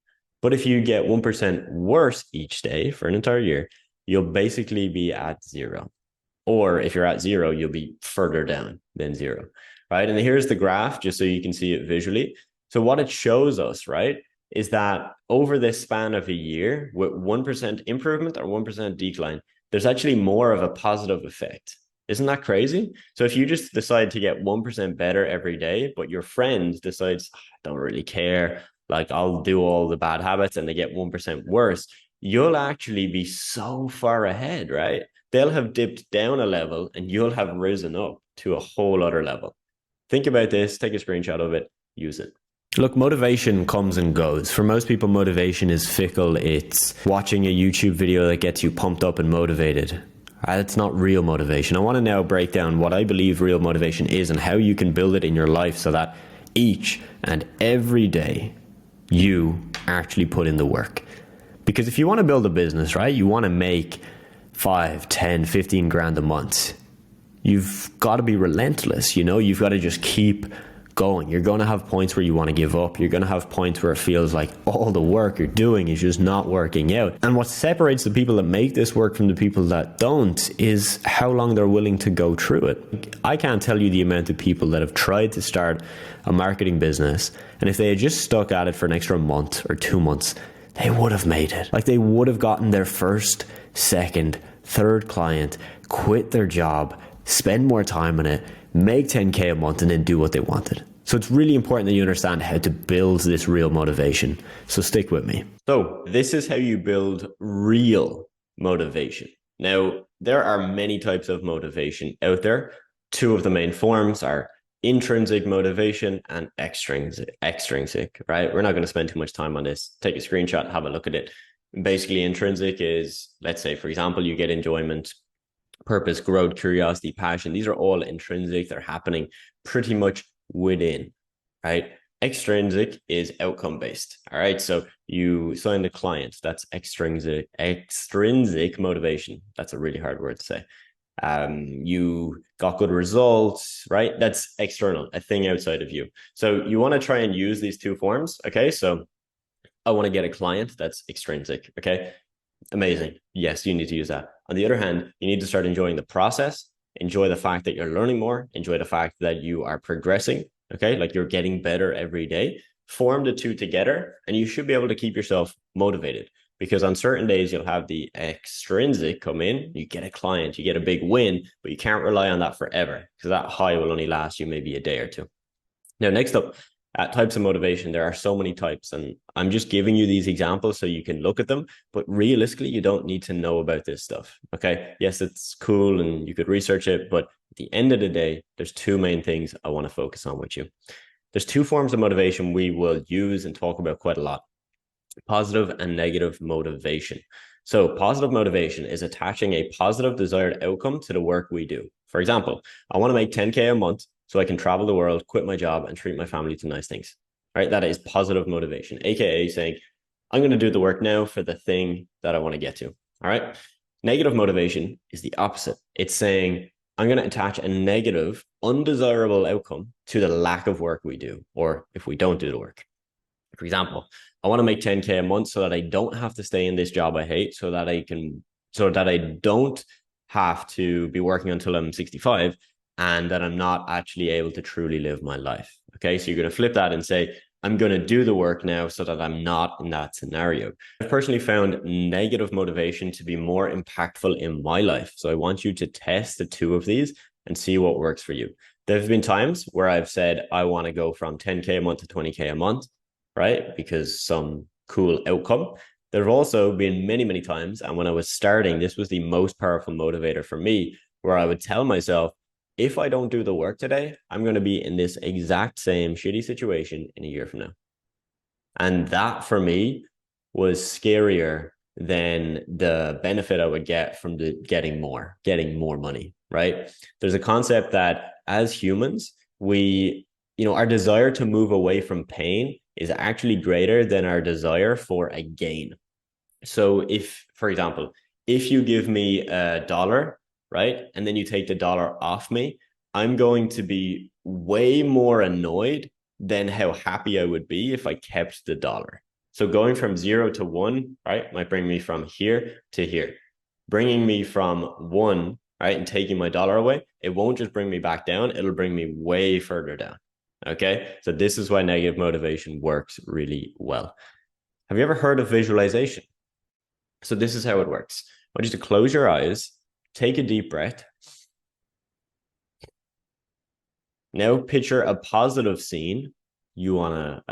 But if you get 1% worse each day for an entire year, you'll basically be at zero. Or if you're at zero, you'll be further down than zero, right? And here's the graph, just so you can see it visually. So what it shows us, right, is that over this span of a year, with 1% improvement or 1% decline, there's actually more of a positive effect. Isn't that crazy? So if you just decide to get 1% better every day, but your friend decides, I don't really care, like I'll do all the bad habits, and they get 1% worse, you'll actually be so far ahead, right? They'll have dipped down a level and you'll have risen up to a whole other level. Think about this, take a screenshot of it, use it. Look, motivation comes and goes. For most people, motivation is fickle. It's watching a YouTube video that gets you pumped up and motivated. It's not real motivation. I want to now break down what I believe real motivation is and how you can build it in your life so that each and every day you actually put in the work. Because if you want to build a business, right, you want to make 5, 10, 15 grand a month, you've got to be relentless. You know, you've got to just keep going. You're going to have points where you want to give up. You're going to have points where it feels like all the work you're doing is just not working out. And what separates the people that make this work from the people that don't is how long they're willing to go through it. I can't tell you the amount of people that have tried to start a marketing business, and if they had just stuck at it for an extra month or 2 months, they would have made it. Like they would have gotten their first, second, third client, quit their job, spend more time on it, make 10K a month, and then do what they wanted. So it's really important that you understand how to build this real motivation. So stick with me. So this is how you build real motivation. Now, there are many types of motivation out there. 2 of the main forms are intrinsic motivation and extrinsic, right? We're not going to spend too much time on this. Take a screenshot, have a look at it. Basically, intrinsic is, let's say, for example, you get enjoyment, purpose, growth, curiosity, passion. These are all intrinsic. They're happening pretty much within, right? Extrinsic is outcome based. All right. So you signed a client. That's extrinsic motivation. That's a really hard word to say. You got good results, right? That's external, a thing outside of you. So you want to try and use these 2 forms. Okay. So I want to get a client. That's extrinsic. Okay. Amazing. Yes, you need to use that. On the other hand, you need to start enjoying the process, enjoy the fact that you're learning more, enjoy the fact that you are progressing. Okay. Like you're getting better every day. Form the two together, and you should be able to keep yourself motivated, because on certain days you'll have the extrinsic come in, you get a client, you get a big win, but you can't rely on that forever, because that high will only last you maybe a day or two. Now, next up, types of motivation. There are so many types, and I'm just giving you these examples so you can look at them, but realistically, you don't need to know about this stuff. Okay. Yes, it's cool and you could research it, but at the end of the day, there's two main things I want to focus on with you. There's two forms of motivation we will use and talk about quite a lot: positive and negative motivation. So positive motivation is attaching a positive desired outcome to the work we do. For example, I want to make 10K a month so I can travel the world, quit my job, and treat my family to nice things. Right? That is positive motivation, aka saying, I'm going to do the work now for the thing that I want to get to. All right. Negative motivation is the opposite. It's saying, I'm going to attach a negative, undesirable outcome to the lack of work we do, or if we don't do the work. For example, I want to make 10K a month so that I don't have to stay in this job I hate, so that I don't have to be working until I'm 65, and that I'm not actually able to truly live my life. Okay, so you're going to flip that and say, I'm going to do the work now so that I'm not in that scenario. I've personally found negative motivation to be more impactful in my life. So I want you to test the two of these and see what works for you. There's been times where I've said, I want to go from 10K a month to 20K a month, right? Because some cool outcome. There have also been many, many times, and when I was starting, this was the most powerful motivator for me, where I would tell myself, if I don't do the work today, I'm going to be in this exact same shitty situation in a year from now. And that for me was scarier than the benefit I would get from getting more money, right? There's a concept that as humans, our desire to move away from pain is actually greater than our desire for a gain. So if, for example, if you give me $1, right, and then you take the $1 off me, I'm going to be way more annoyed than how happy I would be if I kept the $1. So going from 0 to 1, right, might bring me from here to here. Bringing me from 1, right, and taking my $1 away, it won't just bring me back down, it'll bring me way further down. Okay, so this is why negative motivation works really well. Have you ever heard of visualization? So this is how it works. I want you to close your eyes, take a deep breath. Now picture a positive scene. You on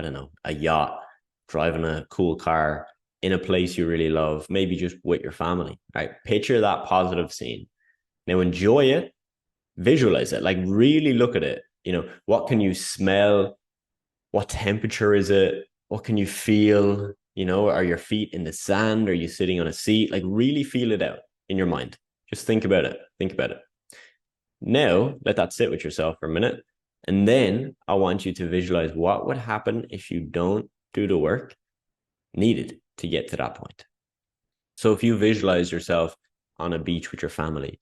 a yacht, driving a cool car, in a place you really love, maybe just with your family, right? Picture that positive scene. Now enjoy it, visualize it, like really look at it. What can you smell? What temperature is it? What can you feel? Are your feet in the sand? Are you sitting on a seat? Like really feel it out in your mind. Just think about it. Think about it. Now, let that sit with yourself for a minute. And then I want you to visualize what would happen if you don't do the work needed to get to that point. So if you visualize yourself on a beach with your family,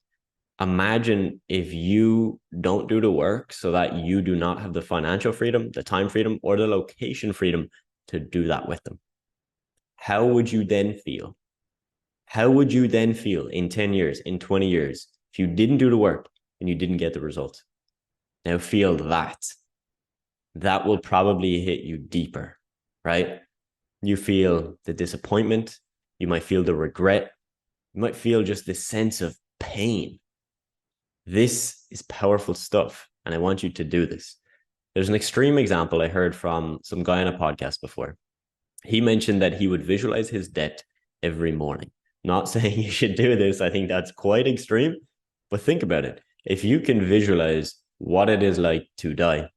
imagine if you don't do the work so that you do not have the financial freedom, the time freedom, or the location freedom to do that with them. How would you then feel? How would you then feel in 10 years, in 20 years, if you didn't do the work and you didn't get the result? Now feel that. That will probably hit you deeper, right? You feel the disappointment. You might feel the regret. You might feel just this sense of pain. This is powerful stuff, and I want you to do this. There's an extreme example I heard from some guy on a podcast before. He mentioned that he would visualize his death every morning. Not saying you should do this. I think that's quite extreme, but think about it. If you can visualize what it is like to die,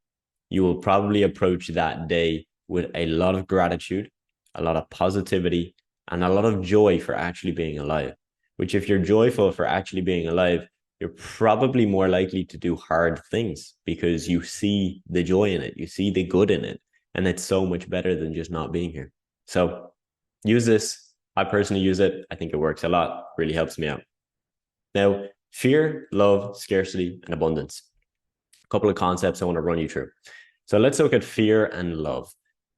you will probably approach that day with a lot of gratitude, a lot of positivity, and a lot of joy for actually being alive. Which, if you're joyful for actually being alive, you're probably more likely to do hard things because you see the joy in it, you see the good in it, and it's so much better than just not being here. So use this. I personally use it. I think it works a lot, really helps me out. Now, fear, love, scarcity, and abundance. A couple of concepts I want to run you through. So let's look at fear and love.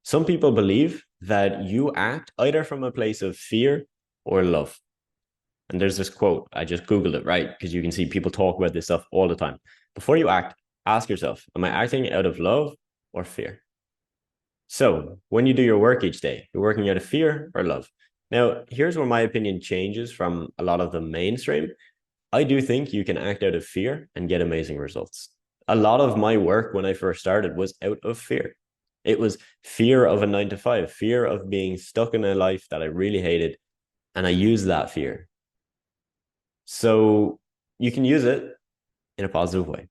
Some people believe that you act either from a place of fear or love. And there's this quote, I just Googled it, right? Because you can see people talk about this stuff all the time. Before you act, ask yourself, am I acting out of love or fear? So when you do your work each day, you're working out of fear or love. Now, here's where my opinion changes from a lot of the mainstream. I do think you can act out of fear and get amazing results. A lot of my work when I first started was out of fear. It was fear of a 9-to-5, fear of being stuck in a life that I really hated. And I used that fear. So you can use it in a positive way.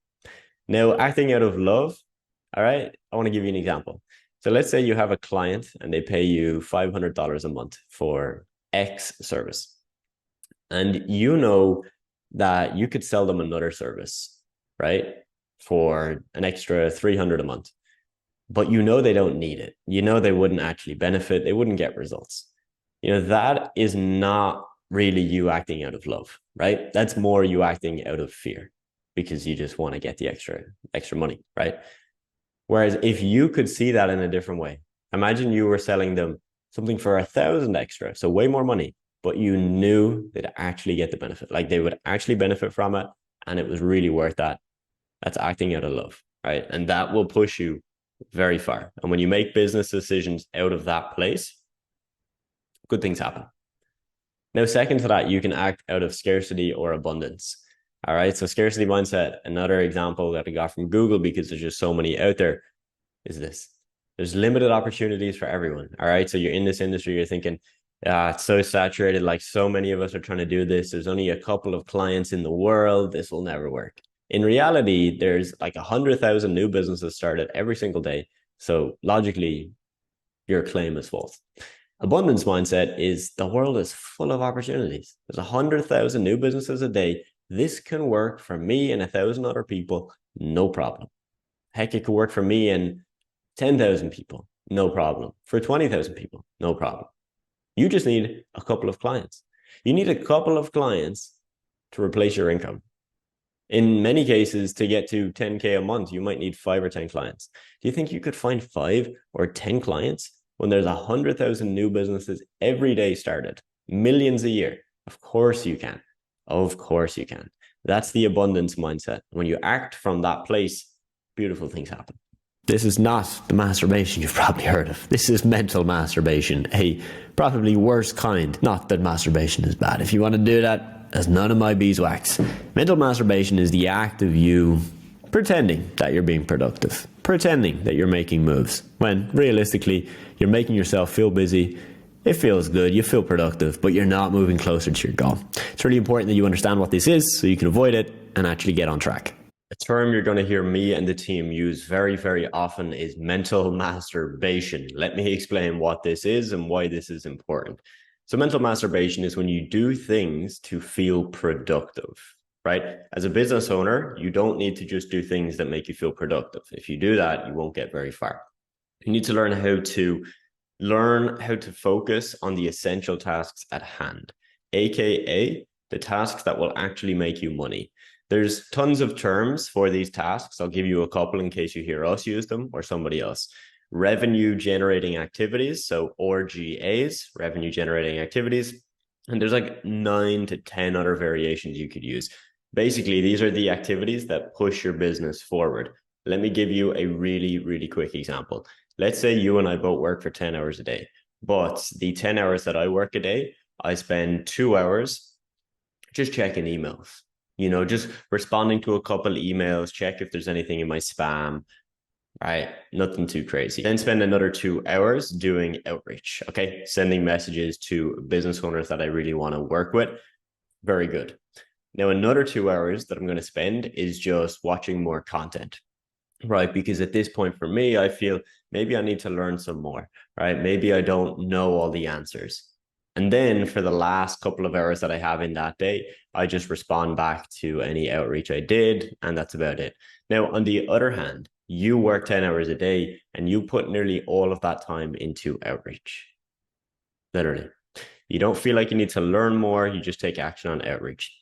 Now, acting out of love, all right, I want to give you an example. So let's say you have a client and they pay you $500 a month for X service. And you know that you could sell them another service, right, for an extra $300 a month. But you know they don't need it. You know they wouldn't actually benefit. They wouldn't get results. You know, that is not really you acting out of love, right? That's more you acting out of fear because you just want to get the extra money, right? Whereas if you could see that in a different way, imagine you were selling them something for 1,000 extra, so way more money, but you knew they'd actually get the benefit, like they would actually benefit from it, and it was really worth that. That's acting out of love, right? And that will push you very far. And when you make business decisions out of that place, good things happen. Now, second to that, you can act out of scarcity or abundance. All right. So scarcity mindset, another example that I got from Google, because there's just so many out there, is this. There's limited opportunities for everyone. All right. So you're in this industry, you're thinking, it's so saturated. Like so many of us are trying to do this. There's only a couple of clients in the world. This will never work. In reality, there's like 100,000 new businesses started every single day. So logically, your claim is false. Abundance mindset is the world is full of opportunities. There's 100,000 new businesses a day. This can work for me and 1,000 other people, no problem. Heck, it could work for me and 10,000 people, no problem. For 20,000 people, no problem. You just need a couple of clients. You need a couple of clients to replace your income. In many cases, to get to 10K a month, you might need 5 or 10 clients. Do you think you could find 5 or 10 clients when there's 100,000 new businesses every day started, millions a year? Of course you can. Of course you can. That's the abundance mindset. When you act from that place, beautiful things happen. This is not the masturbation you've probably heard of. This is mental masturbation, a probably worse kind. Not that masturbation is bad. If you want to do that, that's none of my beeswax. Mental masturbation is the act of you pretending that you're being productive, pretending that you're making moves, when realistically, you're making yourself feel busy. It feels good, you feel productive, but you're not moving closer to your goal. It's really important that you understand what this is so you can avoid it and actually get on track. A term you're going to hear me and the team use very, very often is mental masturbation. Let me explain what this is and why this is important. So mental masturbation is when you do things to feel productive, right? As a business owner, you don't need to just do things that make you feel productive. If you do that, you won't get very far. You need to learn how to focus on the essential tasks at hand, aka the tasks that will actually make you money. There's tons of terms for these tasks. I'll give you a couple in case you hear us use them or somebody else. Revenue generating activities, so RGAs, revenue generating activities. And there's like 9 to 10 other variations you could use. Basically, these are the activities that push your business forward. Let me give you a really, really quick example. Let's say you and I both work for 10 hours a day, but the 10 hours that I work a day, I spend 2 hours just checking emails, just responding to a couple emails, check if there's anything in my spam, right? Nothing too crazy. Then spend another 2 hours doing outreach, okay? Sending messages to business owners that I really want to work with. Very good. Now, another 2 hours that I'm going to spend is just watching more content. Right, because at this point for me, I feel maybe I need to learn some more, right? Maybe I don't know all the answers. And then for the last couple of hours that I have in that day, I just respond back to any outreach I did, and that's about it. Now, on the other hand, you work 10 hours a day and you put nearly all of that time into outreach. Literally. You don't feel like you need to learn more, you just take action on outreach.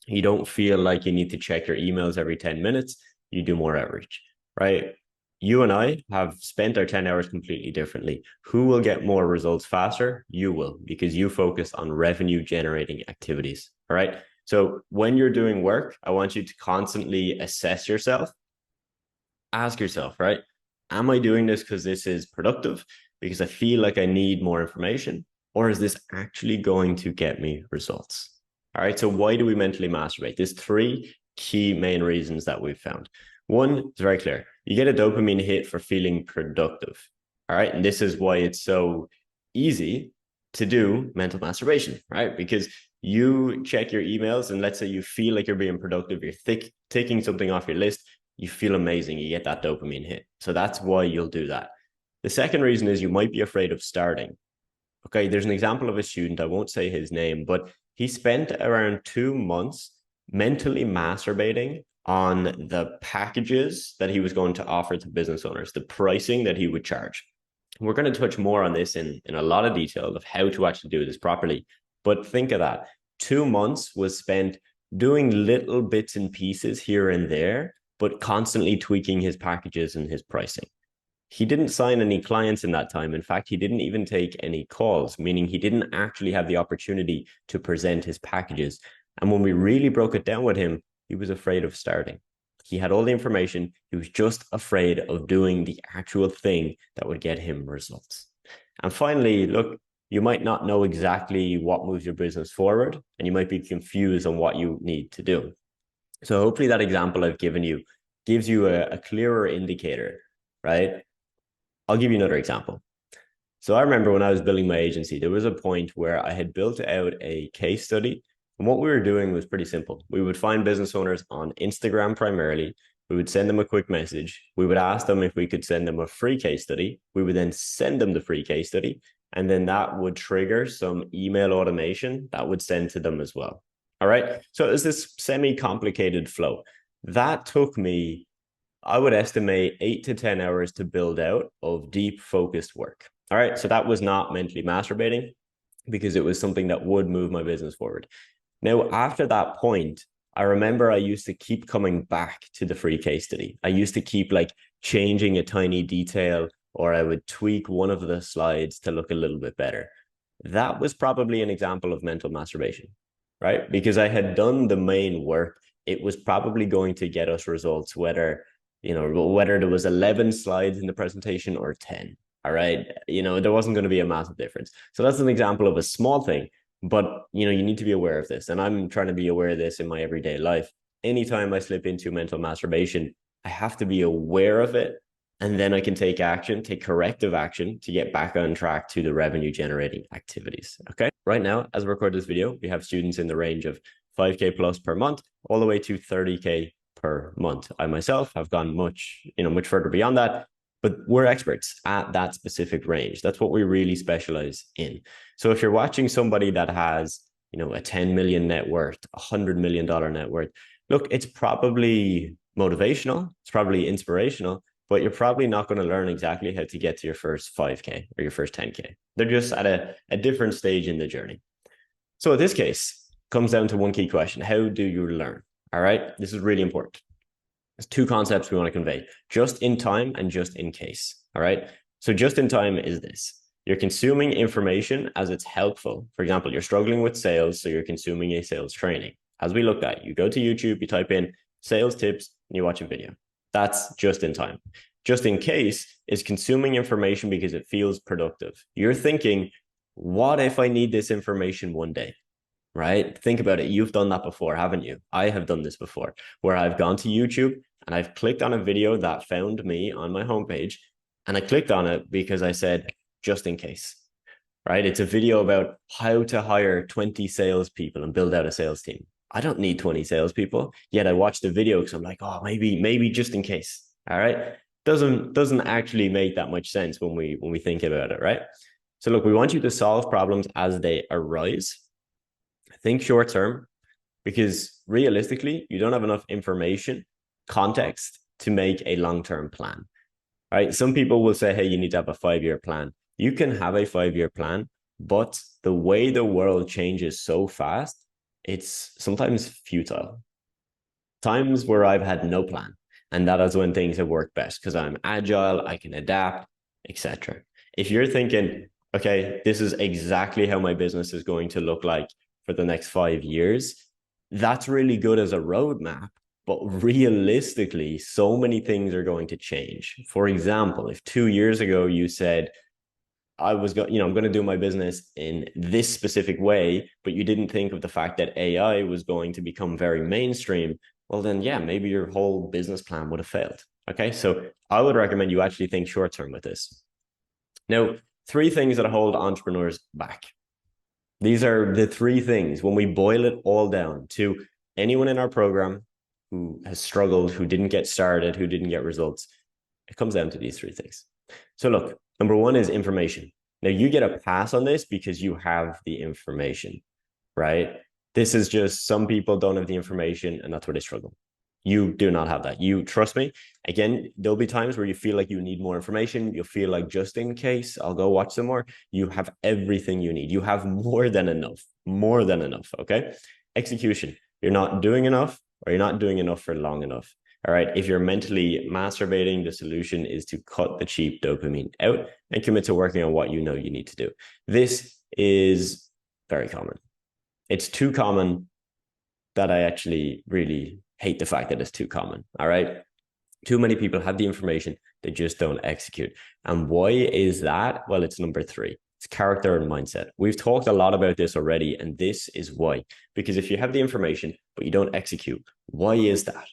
You don't feel like you need to check your emails every 10 minutes, you do more outreach. Right? You and I have spent our 10 hours completely differently. Who will get more results faster? You will, because you focus on revenue generating activities. All right. So when you're doing work, I want you to constantly assess yourself. Ask yourself, right? Am I doing this because this is productive, because I feel like I need more information, or is this actually going to get me results? All right. So why do we mentally masturbate? There's three key main reasons that we've found. One is very clear. You get a dopamine hit for feeling productive. All right. And this is why it's so easy to do mental masturbation, right? Because you check your emails and let's say you feel like you're being productive, you're ticking something off your list, you feel amazing, you get that dopamine hit. So that's why you'll do that. The second reason is you might be afraid of starting. Okay, there's an example of a student, I won't say his name, but he spent around 2 months mentally masturbating on the packages that he was going to offer to business owners, the pricing that he would charge. We're going to touch more on this in a lot of detail of how to actually do this properly. But think of that. 2 months was spent doing little bits and pieces here and there, but constantly tweaking his packages and his pricing. He didn't sign any clients in that time. In fact, he didn't even take any calls, meaning he didn't actually have the opportunity to present his packages. And when we really broke it down with him, he was afraid of starting. He had all the information. He was just afraid of doing the actual thing that would get him results. And finally, look, you might not know exactly what moves your business forward, and you might be confused on what you need to do. So hopefully that example I've given you gives you a clearer indicator, right? I'll give you another example. So I remember when I was building my agency, there was a point where I had built out a case study. And what we were doing was pretty simple. We would find business owners on Instagram primarily. We would send them a quick message. We would ask them if we could send them a free case study. We would then send them the free case study. And then that would trigger some email automation that would send to them as well. All right. So it's this semi-complicated flow. That took me, I would estimate 8 to 10 hours to build out of deep focused work. All right. So that was not mentally masturbating because it was something that would move my business forward. Now, after that point, I remember I used to keep coming back to the free case study. I used to keep like changing a tiny detail, or I would tweak one of the slides to look a little bit better. That was probably an example of mental masturbation, right? Because I had done the main work. It was probably going to get us results, whether there was 11 slides in the presentation or 10. All right. There wasn't going to be a massive difference. So that's an example of a small thing. But, you need to be aware of this. And I'm trying to be aware of this in my everyday life. Anytime I slip into mental masturbation, I have to be aware of it. And then I can take corrective action to get back on track to the revenue generating activities. Okay. Right now, as I record this video, we have students in the range of 5K plus per month, all the way to 30K per month. I myself have gone much further beyond that. But we're experts at that specific range. That's what we really specialize in. So if you're watching somebody that has, a 10 million net worth, $100 million net worth, look, it's probably motivational. It's probably inspirational, but you're probably not going to learn exactly how to get to your first 5K or your first 10K. They're just at a different stage in the journey. So in this case, it comes down to one key question. How do you learn? All right. This is really important. There's two concepts we want to convey: just in time and just in case. All right. So just in time is this: you're consuming information as it's helpful. For example, you're struggling with sales, so you're consuming a sales training. As we looked at, you go to YouTube, you type in sales tips, and you watch a video. That's just in time. Just in case is consuming information because it feels productive. You're thinking, what if I need this information one day? Right? Think about it. You've done that before, haven't you? I have done this before, where I've gone to YouTube and I've clicked on a video that found me on my homepage, and I clicked on it because I said, just in case, right? It's a video about how to hire 20 salespeople and build out a sales team. I don't need 20 salespeople, yet I watched the video because I'm like, oh, maybe just in case. All right. Doesn't actually make that much sense when we think about it, right? So look, we want you to solve problems as they arise. Think short term, because realistically, you don't have enough information, context to make a long-term plan. All right. Some people will say, hey, you need to have a 5-year plan. You can have a 5-year plan, but the way the world changes so fast, it's sometimes futile. Times where I've had no plan. And that is when things have worked best because I'm agile, I can adapt, etc. If you're thinking, okay, this is exactly how my business is going to look like for the next 5 years, that's really good as a roadmap. But realistically, so many things are going to change. For example, if 2 years ago you said, I'm going to do my business in this specific way, but you didn't think of the fact that AI was going to become very mainstream, well then, yeah, maybe your whole business plan would have failed. Okay, so I would recommend you actually think short term with this. Now, 3 things that hold entrepreneurs back. These are the 3 things when we boil it all down to anyone in our program who has struggled, who didn't get started, who didn't get results. It comes down to these 3 things. So look, number 1 is information. Now you get a pass on this because you have the information, right? This is just some people don't have the information and that's where they struggle. You do not have that. You trust me. Again, there'll be times where you feel like you need more information. You'll feel like just in case, I'll go watch some more. You have everything you need. You have more than enough, okay? Execution. You're not doing enough or you're not doing enough for long enough. All right. If you're mentally masturbating, the solution is to cut the cheap dopamine out and commit to working on what you know you need to do. This is very common. It's too common that I actually really hate the fact that it's too common. All right. Too many people have the information. They just don't execute. And why is that? Well, it's number 3. It's character and mindset. We've talked a lot about this already. And this is why. Because if you have the information, but you don't execute, why is that?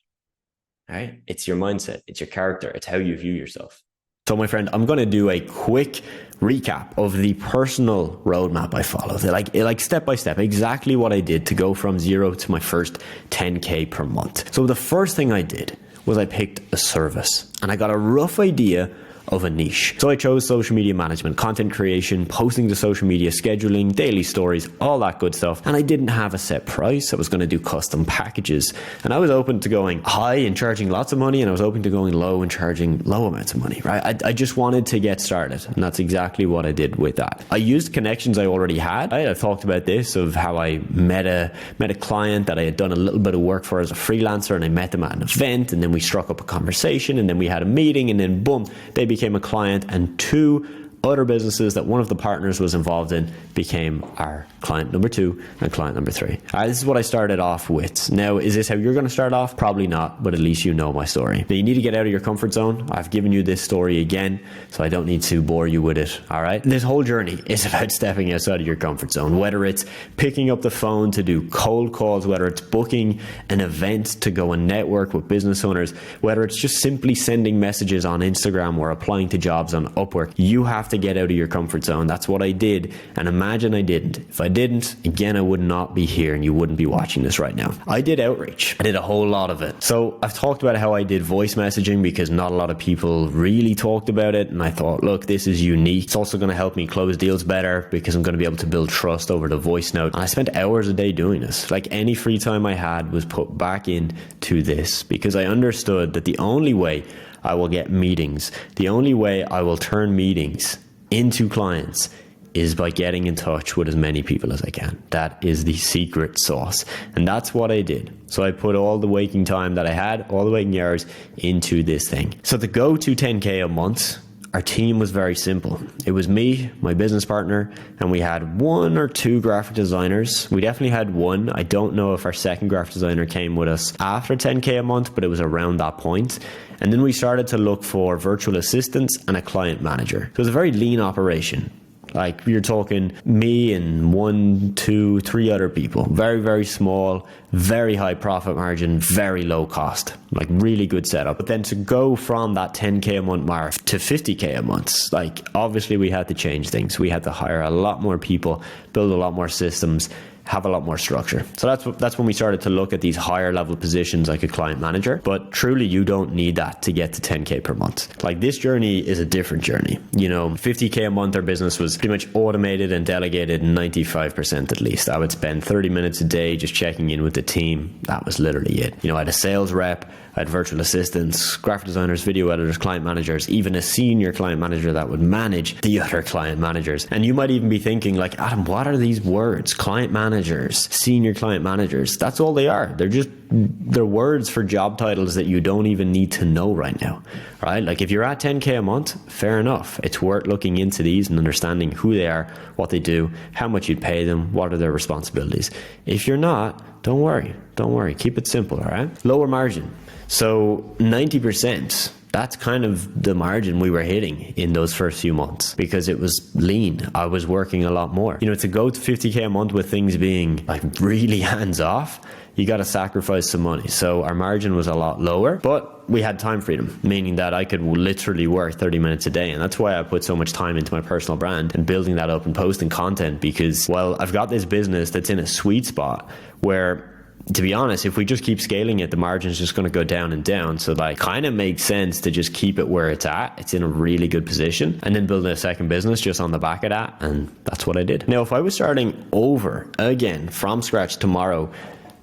All right. It's your mindset. It's your character. It's how you view yourself. So my friend, I'm going to do a quick recap of the personal roadmap I followed, like step by step, exactly what I did to go from 0 to my first 10K per month. So the first thing I did was I picked a service and I got a rough idea of a niche. So I chose social media management, content creation, posting to social media, scheduling, daily stories, all that good stuff. And I didn't have a set price. I was going to do custom packages. And I was open to going high and charging lots of money, and I was open to going low and charging low amounts of money, right? I just wanted to get started. And that's exactly what I did with that. I used connections I already had. I talked about this, of how I met a client that I had done a little bit of work for as a freelancer, and I met them at an event, and then we struck up a conversation, and then we had a meeting, and then boom, they became a client, and 2 other businesses that one of the partners was involved in became our client number 2 and client number 3. This is what I started off with. Now, is this how you're going to start off? Probably not, but at least you know my story. Now, you need to get out of your comfort zone. I've given you this story again, so I don't need to bore you with it. All right. This whole journey is about stepping outside of your comfort zone, whether it's picking up the phone to do cold calls, whether it's booking an event to go and network with business owners, whether it's just simply sending messages on Instagram or applying to jobs on Upwork. You have to get out of your comfort zone. That's what I did. And imagine I didn't. If I didn't, again, I would not be here and you wouldn't be watching this right now. I did outreach. I did a whole lot of it. So I've talked about how I did voice messaging because not a lot of people really talked about it. And I thought, look, this is unique. It's also going to help me close deals better because I'm going to be able to build trust over the voice note. And I spent hours a day doing this. Like, any free time I had was put back into this because I understood that the only way I will get meetings, the only way I will turn meetings into clients is by getting in touch with as many people as I can. That is the secret sauce. And that's what I did. So I put all the waking time that I had, all the waking hours, into this thing. So to go to 10K a month, our team was very simple. It was me, my business partner, and we had 1 or 2 graphic designers. We definitely had 1. I don't know if our second graphic designer came with us after 10K a month, but it was around that point. And then we started to look for virtual assistants and a client manager. So it was a very lean operation. Like, you're talking me and 1, 2, 3 other people. Very, very small, very high profit margin, very low cost. Like, really good setup. But then to go from that 10K a month mark to 50K a month, like, obviously we had to change things. We had to hire a lot more people, build a lot more systems, have a lot more structure. So that's when we started to look at these higher level positions like a client manager. But truly, you don't need that to get to 10K per month. Like, this journey is a different journey. 50K a month, our business was pretty much automated and delegated 95% at least. I would spend 30 minutes a day just checking in with the team. That was literally it. I had a sales rep, I had virtual assistants, graphic designers, video editors, client managers, even a senior client manager that would manage the other client managers. And you might even be thinking, like, Adam, what are these words? Client manager, managers, senior client managers. That's all they are. They're words for job titles that you don't even need to know right now, right? Like if you're at 10K a month, fair enough. It's worth looking into these and understanding who they are, what they do, how much you'd pay them, what are their responsibilities. If you're not, don't worry. Keep it simple, all right? Lower margin. So 90%. That's kind of the margin we were hitting in those first few months because it was lean. I was working a lot more. You know, to go to 50K a month with things being like really hands off, you got to sacrifice some money. So our margin was a lot lower, but we had time freedom, meaning that I could literally work 30 minutes a day. And that's why I put so much time into my personal brand and building that up and posting content because, well, I've got this business that's in a sweet spot where, to be honest, if we just keep scaling it, the margin's just going to go down and down. So like kind of makes sense to just keep it where it's at. It's in a really good position and then build a second business just on the back of that. And that's what I did. Now, if I was starting over again from scratch tomorrow,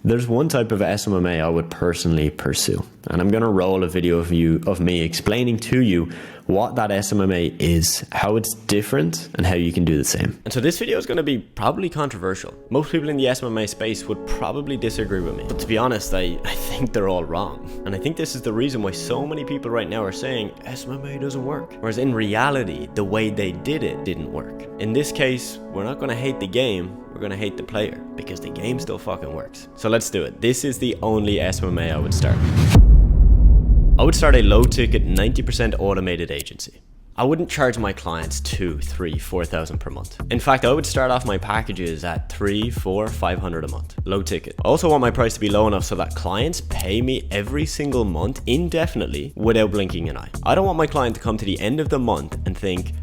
there's one type of SMMA I would personally pursue. And I'm going to roll a video of me explaining to you what that SMMA is, how it's different, and how you can do the same. And so this video is going to be probably controversial. Most people in the SMMA space would probably disagree with me. But to be honest, I think they're all wrong. And I think this is the reason why so many people right now are saying SMMA doesn't work. Whereas in reality, the way they did it didn't work. In this case, we're not going to hate the game. We're going to hate the player because the game still fucking works. So let's do it. This is the only SMMA I would start. I would start a low ticket 90% automated agency. I wouldn't charge my clients $2,000, $3,000, $4,000 per month. In fact, I would start off my packages at $300, $400, $500 a month, low ticket. I also want my price to be low enough so that clients pay me every single month indefinitely without blinking an eye. I don't want my client to come to the end of the month and think,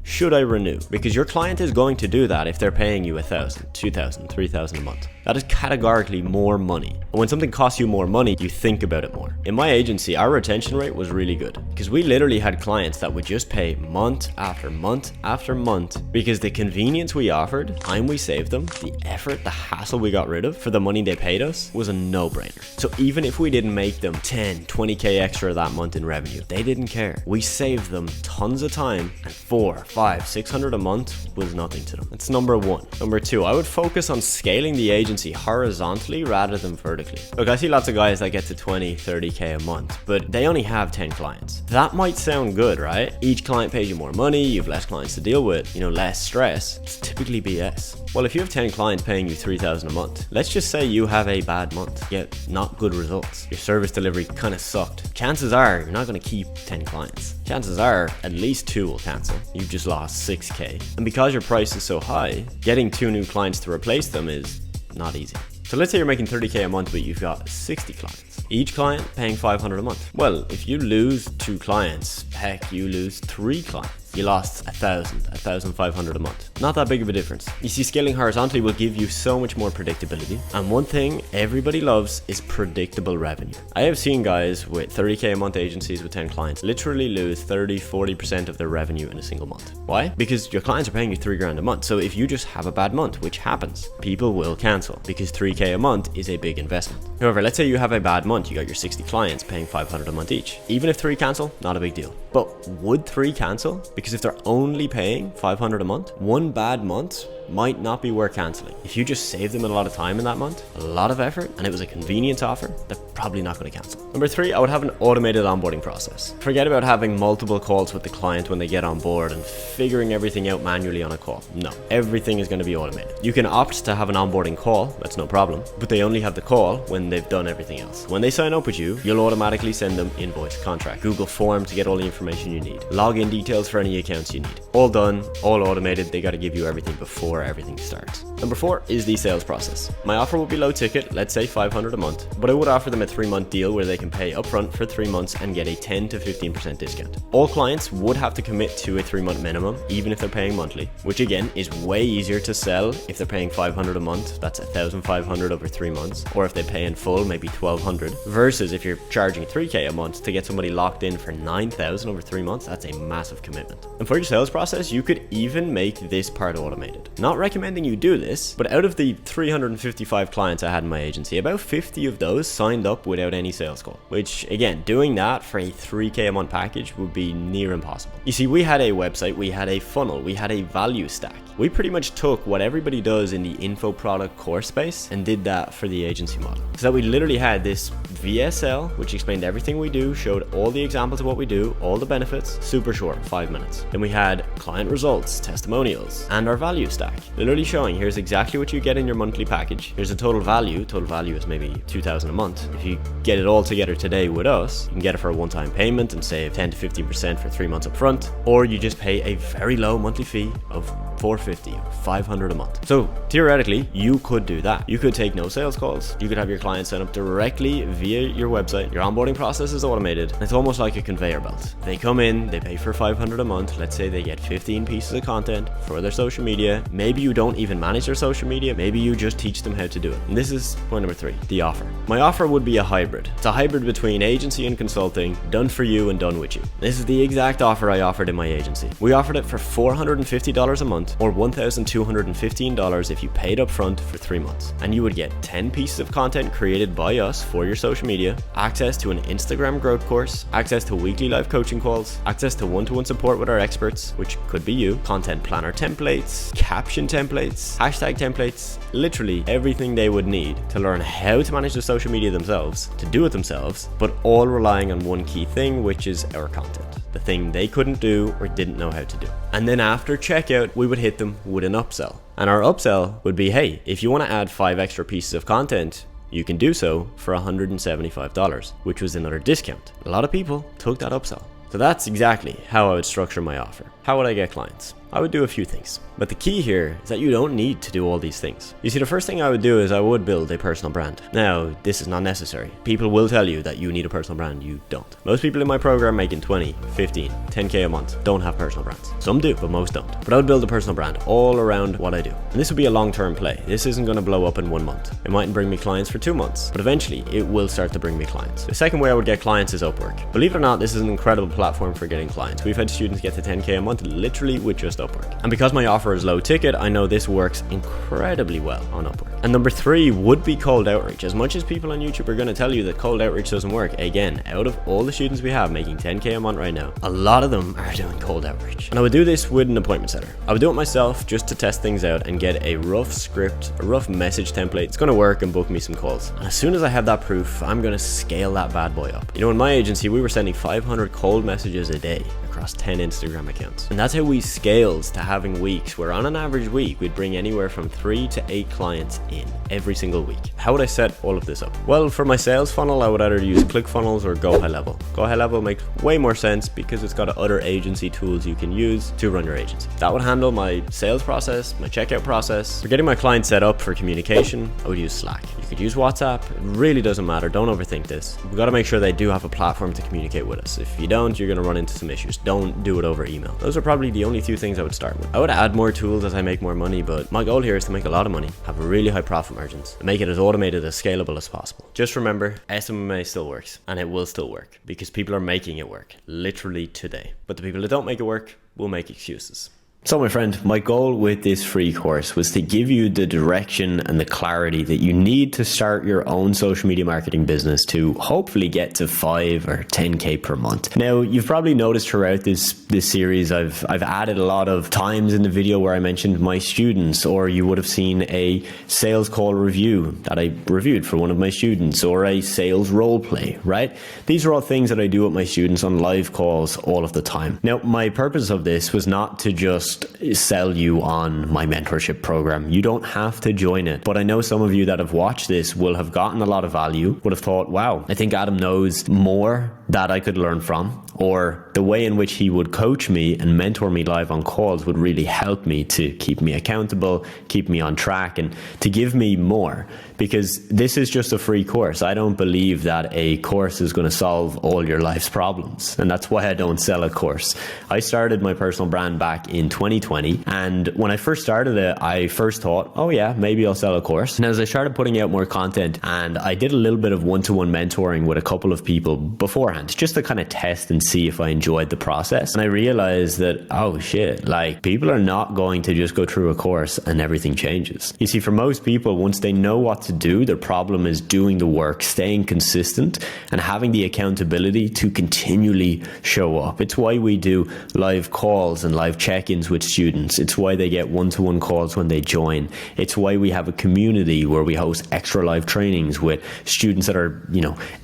should I renew? Because your client is going to do that if they're paying you $1,000, $2,000, $3,000 a month. That is categorically more money. And when something costs you more money, you think about it more. In my agency, our retention rate was really good because we literally had clients that would just pay month after month after month because the convenience we offered, time we saved them, the effort, the hassle we got rid of for the money they paid us was a no-brainer. So even if we didn't make them 10, 20K extra that month in revenue, they didn't care. We saved them tons of time and $400, $500, $600 a month was nothing to them. That's number one. Number two, I would focus on scaling the agency horizontally rather than vertically. Look, I see lots of guys that get to 20, 30K a month, but they only have 10 clients. That might sound good, right? Each client pays you more money, you have less clients to deal with, less stress. It's typically BS. Well, if you have 10 clients paying you $3,000 a month, let's just say you have a bad month, get not good results. Your service delivery kind of sucked. Chances are you're not going to keep 10 clients. Chances are at least 2 will cancel. You've just lost 6K. And because your price is so high, getting 2 new clients to replace them is not easy. So let's say you're making 30K a month, but you've got 60 clients. Each client paying $500 a month. Well, if you lose 2 clients, heck, you lose 3 clients. You lost $1,500 a month. Not that big of a difference. You see, scaling horizontally will give you so much more predictability. And one thing everybody loves is predictable revenue. I have seen guys with 30K a month agencies with 10 clients literally lose 30, 40% of their revenue in a single month. Why? Because your clients are paying you $3,000 a month. So if you just have a bad month, which happens, people will cancel because 3K a month is a big investment. However, let's say you have a bad month. You got your 60 clients paying $500 a month each. Even if 3 cancel, not a big deal. But would 3 cancel? Because if they're only paying $500 a month, one bad month might not be worth canceling. If you just save them a lot of time in that month, a lot of effort, and it was a convenience offer, they're probably not going to cancel. Number 3, I would have an automated onboarding process. Forget about having multiple calls with the client when they get on board and figuring everything out manually on a call. No, everything is going to be automated. You can opt to have an onboarding call, that's no problem, but they only have the call when they've done everything else. When they sign up with you, you'll automatically send them invoice, contract, Google form to get all the information you need, login details for any accounts you need. All done, all automated. They got to give you everything before everything starts. Number 4 is the sales process. My offer would be low ticket, let's say $500 a month, but I would offer them a 3-month deal where they can pay upfront for 3 months and get a 10 to 15% discount. All clients would have to commit to a 3-month minimum, even if they're paying monthly, which again is way easier to sell if they're paying $500 a month, that's $1,500 over 3 months, or if they pay in full, maybe $1,200, versus if you're charging $3K a month to get somebody locked in for $9,000 over 3 months, that's a massive commitment. And for your sales process, you could even make this part automated. Not recommending you do this, but out of the 355 clients I had in my agency, about 50 of those signed up without any sales call, which again, doing that for a 3K a month package would be near impossible. You see, we had a website, we had a funnel, we had a value stack. We pretty much took what everybody does in the info product course space and did that for the agency model. So that we literally had this VSL, which explained everything we do, showed all the examples of what we do, all the benefits, super short, 5 minutes. Then we had client results, testimonials, and our value stack, literally showing here's exactly what you get in your monthly package. Here's the total value is maybe $2,000 a month. If you get it all together today with us, you can get it for a one-time payment and save 10 to 15% for 3 months up front, or you just pay a very low monthly fee of $450 or $500 a month. So theoretically, you could do that. You could take no sales calls. You could have your clients sign up directly via your website. Your onboarding process is automated. It's almost like a conveyor belt. They come in, they pay for $500 a month. Let's say they get 15 pieces of content for their social media. Maybe you don't even manage their social media. Maybe you just teach them how to do it. And this is point number 3, the offer. My offer would be a hybrid. It's a hybrid between agency and consulting, done for you and done with you. This is the exact offer I offered in my agency. We offered it for $450 a month or $1,215 if you paid up front for 3 months. And you would get 10 pieces of content created by us for your social media, access to an Instagram growth course, access to weekly live coaching calls, access to one-to-one support with our experts, which could be you, content planner templates, caption templates, hashtag templates, literally everything they would need to learn how to manage their social media themselves, to do it themselves, but all relying on one key thing, which is our content. The thing they couldn't do or didn't know how to do. And then after checkout, we would hit them with an upsell. And our upsell would be, hey, if you want to add 5 extra pieces of content, you can do so for $175, which was another discount. A lot of people took that upsell. So that's exactly how I would structure my offer. How would I get clients? I would do a few things. But the key here is that you don't need to do all these things. You see, the first thing I would do is I would build a personal brand. Now, this is not necessary. People will tell you that you need a personal brand. You don't. Most people in my program making 20, 15, 10K a month don't have personal brands. Some do, but most don't. But I would build a personal brand all around what I do. And this would be a long-term play. This isn't going to blow up in 1 month. It mightn't bring me clients for 2 months, but eventually it will start to bring me clients. The second way I would get clients is Upwork. Believe it or not, this is an incredible platform for getting clients. We've had students get to 10K a month literally with just Upwork. And because my offer is low ticket, I know this works incredibly well on Upwork. And number 3 would be cold outreach. As much as people on YouTube are going to tell you that cold outreach doesn't work, again, out of all the students we have making 10K a month right now, a lot of them are doing cold outreach. And I would do this with an appointment setter. I would do it myself just to test things out and get a rough script, a rough message template. It's going to work and book me some calls. And as soon as I have that proof, I'm going to scale that bad boy up. You know, in my agency, we were sending 500 cold messages a day across 10 Instagram accounts. And that's how we scaled to having weeks where on an average week, we'd bring anywhere from 3 to 8 clients in every single week. How would I set all of this up? Well, for my sales funnel, I would either use ClickFunnels or Go High Level. Go High Level makes way more sense because it's got other agency tools you can use to run your agency. That would handle my sales process, my checkout process. For getting my clients set up for communication, I would use Slack. You could use WhatsApp. It really doesn't matter. Don't overthink this. We've got to make sure they do have a platform to communicate with us. If you don't, you're going to run into some issues. Don't do it over email. Those are probably the only 2 things I would start with. I would add more tools as I make more money, but my goal here is to make a lot of money, have really high profit margins, and make it as automated, as scalable as possible. Just remember, SMMA still works, and it will still work because people are making it work literally today. But the people that don't make it work will make excuses. So my friend, my goal with this free course was to give you the direction and the clarity that you need to start your own social media marketing business to hopefully get to 5 or 10K per month. Now, you've probably noticed throughout this series, I've added a lot of times in the video where I mentioned my students, or you would have seen a sales call review that I reviewed for one of my students, or a sales role play, right? These are all things that I do with my students on live calls all of the time. Now, my purpose of this was not to just sell you on my mentorship program. You don't have to join it. But I know some of you that have watched this will have gotten a lot of value, would have thought, wow, I think Adam knows more that I could learn from, or the way in which he would coach me and mentor me live on calls would really help me to keep me accountable, keep me on track, and to give me more. Because this is just a free course. I don't believe that a course is going to solve all your life's problems. And that's why I don't sell a course. I started my personal brand back in 2020. And when I first started it, I first thought, oh yeah, maybe I'll sell a course. And as I started putting out more content, and I did a little bit of one-to-one mentoring with a couple of people beforehand, just to kind of test and see if I enjoyed the process. And I realized that, oh shit, like people are not going to just go through a course and everything changes. You see, for most people, once they know what to do, their problem is doing the work, staying consistent, and having the accountability to continually show up. It's why we do live calls and live check-ins with students. It's why they get one-to-one calls when they join. It's why we have a community where we host extra live trainings with students that are,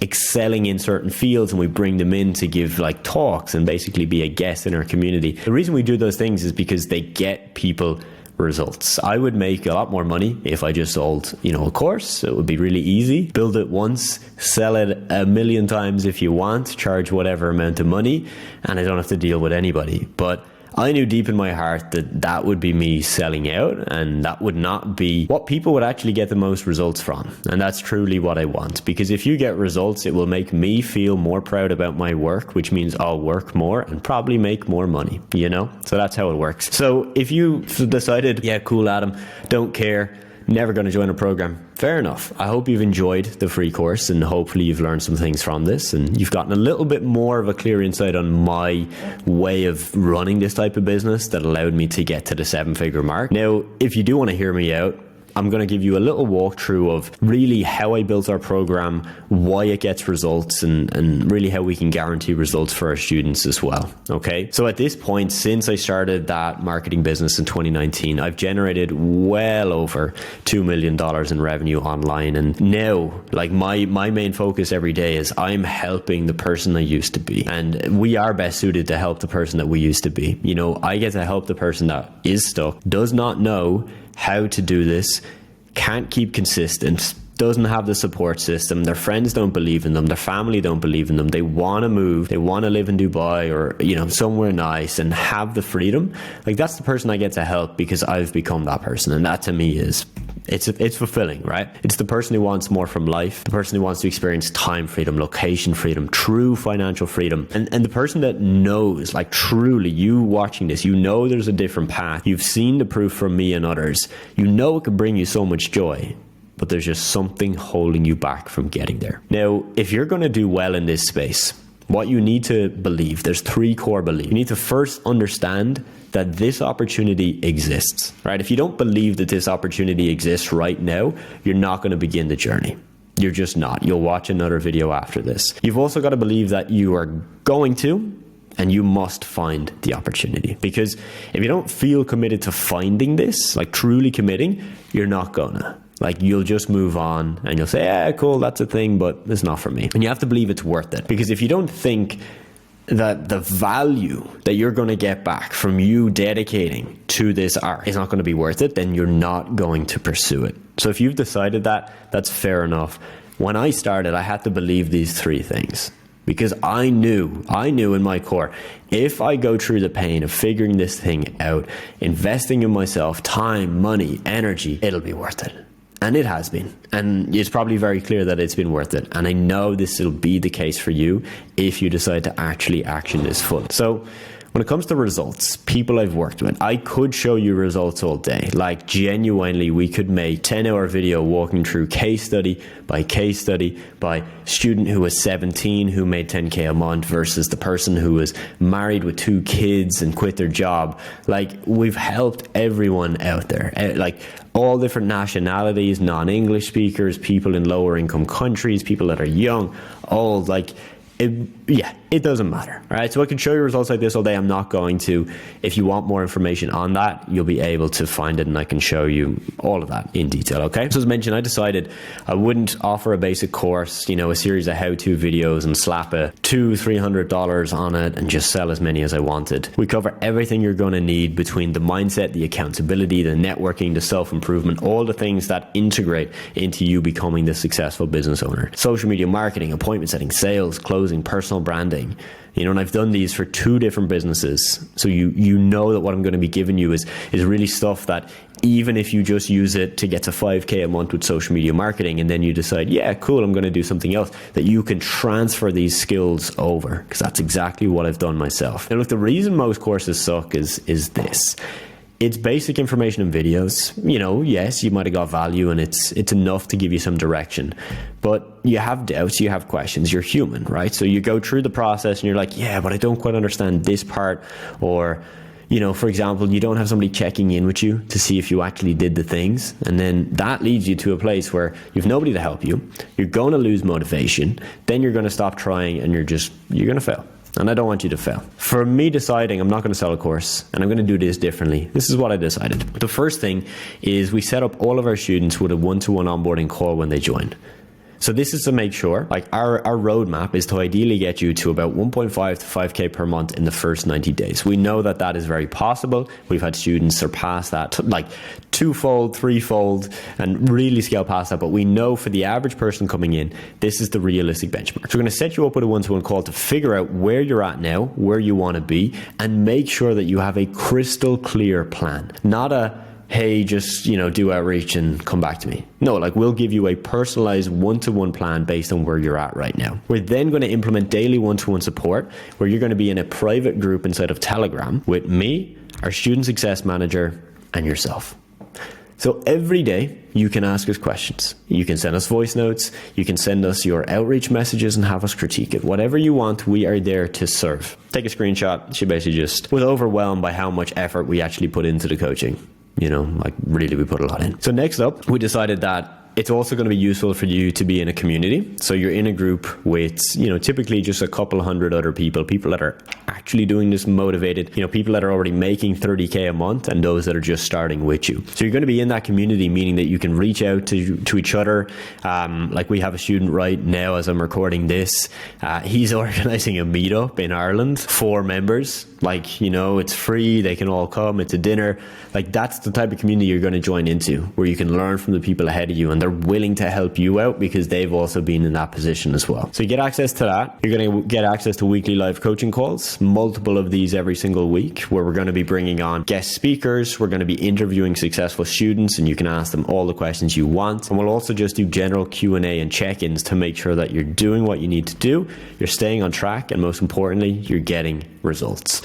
excelling in certain fields, and we bring them in to give like talks and basically be a guest in our community. The reason we do those things is because they get people results. I would make a lot more money if I just sold, a course. It would be really easy. Build it once, sell it 1 million times if you want, charge whatever amount of money, and I don't have to deal with anybody. But I knew deep in my heart that that would be me selling out, and that would not be what people would actually get the most results from. And that's truly what I want, because if you get results, it will make me feel more proud about my work, which means I'll work more and probably make more money, So that's how it works. So if you decided, yeah, cool, Adam, don't care, never going to join a program, fair enough. I hope you've enjoyed the free course, and hopefully you've learned some things from this, and you've gotten a little bit more of a clear insight on my way of running this type of business that allowed me to get to the 7-figure mark. Now, if you do want to hear me out, I'm going to give you a little walkthrough of really how I built our program, why it gets results, and really how we can guarantee results for our students as well. Okay. So at this point, since I started that marketing business in 2019, I've generated well over $2 million in revenue online. And now, like my main focus every day is I'm helping the person I used to be. And we are best suited to help the person that we used to be. I get to help the person that is stuck, does not know how to do this, can't keep consistent, doesn't have the support system, their friends don't believe in them, their family don't believe in them, they want to move, they want to live in Dubai or somewhere nice and have the freedom. Like, that's the person I get to help because I've become that person. And that to me is it's fulfilling, right? It's the person who wants more from life, the person who wants to experience time freedom, location freedom, true financial freedom, and the person that knows, like truly, you watching this, there's a different path. You've seen the proof from me and others. It can bring you so much joy, but there's just something holding you back from getting there. Now, if you're going to do well in this space, what you need to believe, there's 3 core beliefs. You need to first understand that this opportunity exists, right? If you don't believe that this opportunity exists right now, you're not going to begin the journey. You're just not. You'll watch another video after this. You've also got to believe that you are going to, and you must find the opportunity. Because if you don't feel committed to finding this, like truly committing, you're not gonna. Like, you'll just move on and you'll say, yeah, cool, that's a thing, but it's not for me. And you have to believe it's worth it. Because if you don't think that the value that you're going to get back from you dedicating to this art is not going to be worth it, then you're not going to pursue it. So if you've decided that, that's fair enough. When I started, I had to believe these 3 things. Because I knew in my core, if I go through the pain of figuring this thing out, investing in myself, time, money, energy, it'll be worth it. And it has been. And it's probably very clear that it's been worth it. And I know this will be the case for you if you decide to actually action this fully. So when it comes to results, people I've worked with, I could show you results all day. Like, genuinely, we could make 10-hour video walking through case study by student who was 17 who made 10K a month versus the person who was married with 2 kids and quit their job. Like, we've helped everyone out there. Like, all different nationalities, non-English speakers, people in lower income countries, people that are young, old, like, it doesn't matter, right? So I can show you results like this all day. I'm not going to. If you want more information on that, you'll be able to find it, and I can show you all of that in detail, okay? So as mentioned, I decided I wouldn't offer a basic course, a series of how-to videos and slap a $200-300 on it and just sell as many as I wanted. We cover everything you're going to need between the mindset, the accountability, the networking, the self-improvement, all the things that integrate into you becoming the successful business owner. Social media marketing, appointment setting, sales, closing, personal branding, thing. You know, and I've done these for 2 different businesses. So you know that what I'm going to be giving you is really stuff that even if you just use it to get to 5K a month with social media marketing, and then you decide, yeah, cool, I'm going to do something else, that you can transfer these skills over, because that's exactly what I've done myself. Now look, the reason most courses suck is this. It's basic information and videos. You know, yes, you might have got value and it's enough to give you some direction, but you have doubts, you have questions, you're human, right? So you go through the process and you're like, yeah, but I don't quite understand this part. Or, you know, for example, you don't have somebody checking in with you to see if you actually did the things. And then that leads you to a place where you've nobody to help you. You're going to lose motivation. Then you're going to stop trying and you're going to fail. And I don't want you to fail. For me deciding I'm not going to sell a course and I'm going to do this differently, this is what I decided. The first thing is we set up all of our students with a one-to-one onboarding call when they join. So this is to make sure, like our roadmap is to ideally get you to about 1.5 to 5K per month in the first 90 days. We know that that is very possible. We've had students surpass that, like 2-fold, 3-fold, and really scale past that. But we know for the average person coming in, this is the realistic benchmark. So we're going to set you up with a one-to-one call to figure out where you're at now, where you want to be, and make sure that you have a crystal clear plan. Not a, hey, just, you know, do outreach and come back to me. No, like we'll give you a personalized one-to-one plan based on where you're at right now. We're then going to implement daily one-to-one support where you're going to be in a private group inside of Telegram with me, our student success manager, and yourself. So every day you can ask us questions. You can send us voice notes. You can send us your outreach messages and have us critique it. Whatever you want, we are there to serve. Take a screenshot. She basically just was overwhelmed by how much effort we actually put into the coaching. You know, like really we put a lot in. So next up, we decided that it's also going to be useful for you to be in a community. So you're in a group with, you know, typically just a couple hundred other people that are actually doing this motivated, you know, people that are already making 30K a month and those that are just starting with you. So you're going to be in that community, meaning that you can reach out to each other. Like we have a student right now as I'm recording this, he's organizing a meetup in Ireland for members. Like, you know, it's free, they can all come, it's a dinner. Like that's the type of community you're going to join into, where you can learn from the people ahead of you and they're willing to help you out because they've also been in that position as well. So you get access to that. You're going to get access to weekly live coaching calls, multiple of these every single week, where we're going to be bringing on guest speakers. We're going to be interviewing successful students and you can ask them all the questions you want. And we'll also just do general Q&A and check-ins to make sure that you're doing what you need to do, you're staying on track, and most importantly, you're getting results.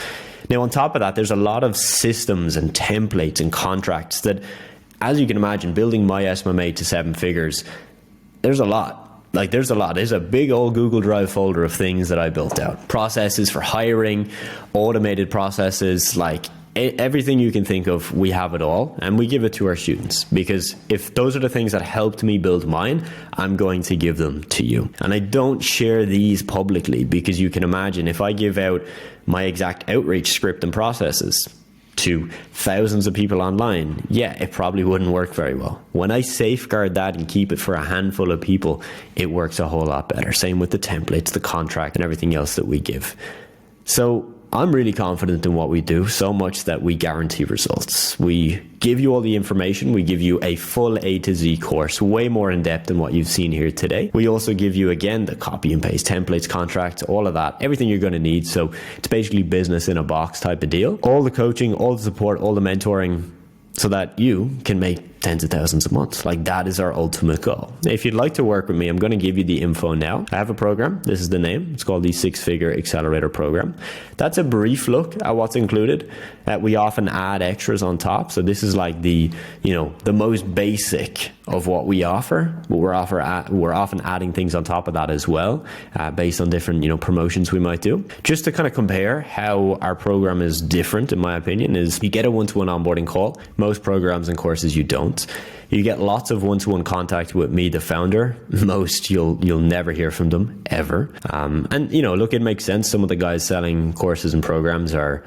Now, on top of that, there's a lot of systems and templates and contracts that, as you can imagine, building my SMMA to 7 figures, there's a lot. Like there's a lot. There's a big old Google Drive folder of things that I built out. Processes for hiring, automated processes, like everything you can think of, we have it all, and we give it to our students, because if those are the things that helped me build mine, I'm going to give them to you. And I don't share these publicly because you can imagine if I give out my exact outreach script and processes to thousands of people online, yeah, it probably wouldn't work very well. When I safeguard that and keep it for a handful of people, it works a whole lot better. Same with the templates, the contract, and everything else that we give. So I'm really confident in what we do, so much that we guarantee results. We give you all the information. We give you a full A to Z course, way more in depth than what you've seen here today. We also give you, again, the copy and paste templates, contracts, all of that, everything you're going to need. So it's basically business in a box type of deal. All the coaching, all the support, all the mentoring, so that you can make tens of thousands a month. Like that is our ultimate goal. If you'd like to work with me, I'm going to give you the info now. I have a program. This is the name. It's called the Figure Accelerator Program. That's a brief look at what's included. We often add extras on top. So this is like the most basic of what we offer. But we're often adding things on top of that as well, based on different promotions we might do. Just to kind of compare how our program is different, in my opinion, is you get a one-to-one onboarding call. Most programs and courses you don't. You get lots of one-to-one contact with me, the founder. Most you'll never hear from them ever. And look, it makes sense. Some of the guys selling courses and programs are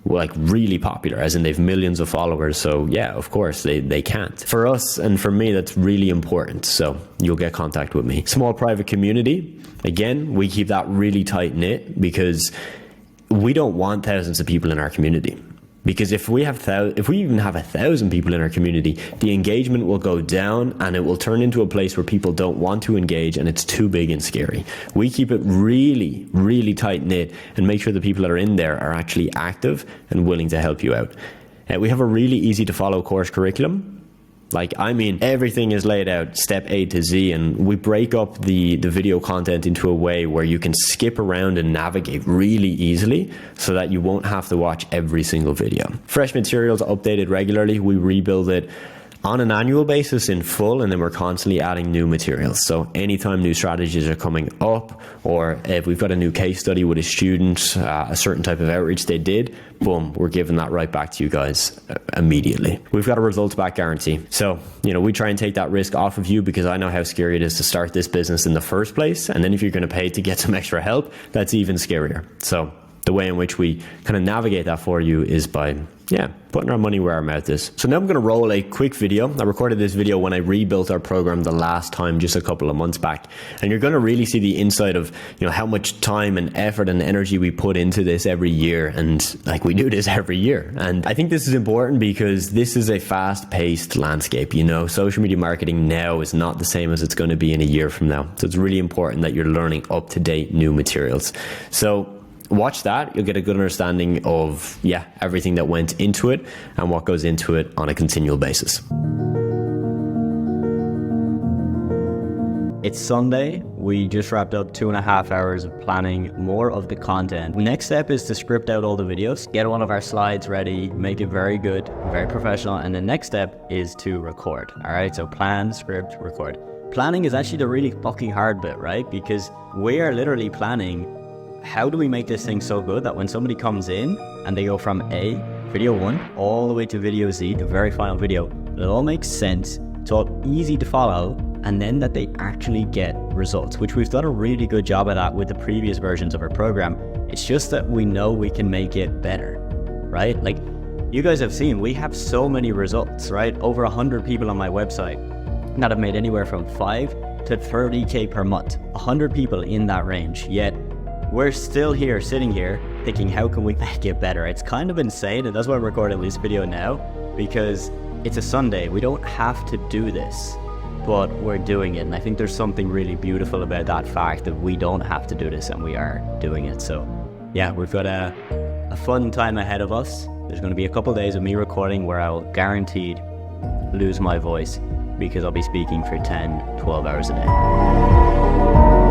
like really popular, as in they've millions of followers. So yeah, of course they can't. For us and for me, that's really important. So you'll get contact with me. Small private community. Again, we keep that really tight knit because we don't want thousands of people in our community. Because if we even have 1,000 people in our community, the engagement will go down and it will turn into a place where people don't want to engage and it's too big and scary. We keep it really, really tight knit and make sure the people that are in there are actually active and willing to help you out. We have a really easy to follow course curriculum. Everything is laid out step A to Z, and we break up the video content into a way where you can skip around and navigate really easily so that you won't have to watch every single video. Fresh materials updated regularly. We rebuild it on an annual basis in full, and then we're constantly adding new materials. So anytime new strategies are coming up, or if we've got a new case study with a student, a certain type of outreach they did, boom, we're giving that right back to you guys immediately. We've got a results back guarantee. So, we try and take that risk off of you, because I know how scary it is to start this business in the first place. And then if you're going to pay to get some extra help, that's even scarier. So the way in which we kind of navigate that for you is by putting our money where our mouth is. So now I'm going to roll a quick video. I recorded this video when I rebuilt our program the last time, just a couple of months back. And you're going to really see the inside of, how much time and effort and energy we put into this every year. And we do this every year. And I think this is important because this is a fast-paced landscape. Social media marketing now is not the same as it's going to be in a year from now. So it's really important that you're learning up-to-date new materials. So watch that. You'll get a good understanding of, everything that went into it and what goes into it on a continual basis. It's Sunday. We just wrapped up 2.5 hours of planning more of the content. Next step is to script out all the videos, get one of our slides ready, make it very good, very professional. And the next step is to record. All right. So plan, script, record. Planning is actually the really fucking hard bit, right? Because we are literally planning, how do we make this thing so good that when somebody comes in and they go from video 1 all the way to video Z, the very final video, it all makes sense, it's all easy to follow, and then that they actually get results, which we've done a really good job of that with the previous versions of our program. It's just that we know we can make it better, right? You guys have seen, we have so many results, right? Over 100 people on my website that have made anywhere from 5 to 30K per month, 100 people in that range. Yet we're still here, sitting here, thinking, how can we make it better? It's kind of insane, and that's why I'm recording this video now, because it's a Sunday. We don't have to do this, but we're doing it. And I think there's something really beautiful about that fact that we don't have to do this, and we are doing it. So we've got a fun time ahead of us. There's going to be a couple of days of me recording where I'll guaranteed lose my voice, because I'll be speaking for 10, 12 hours a day.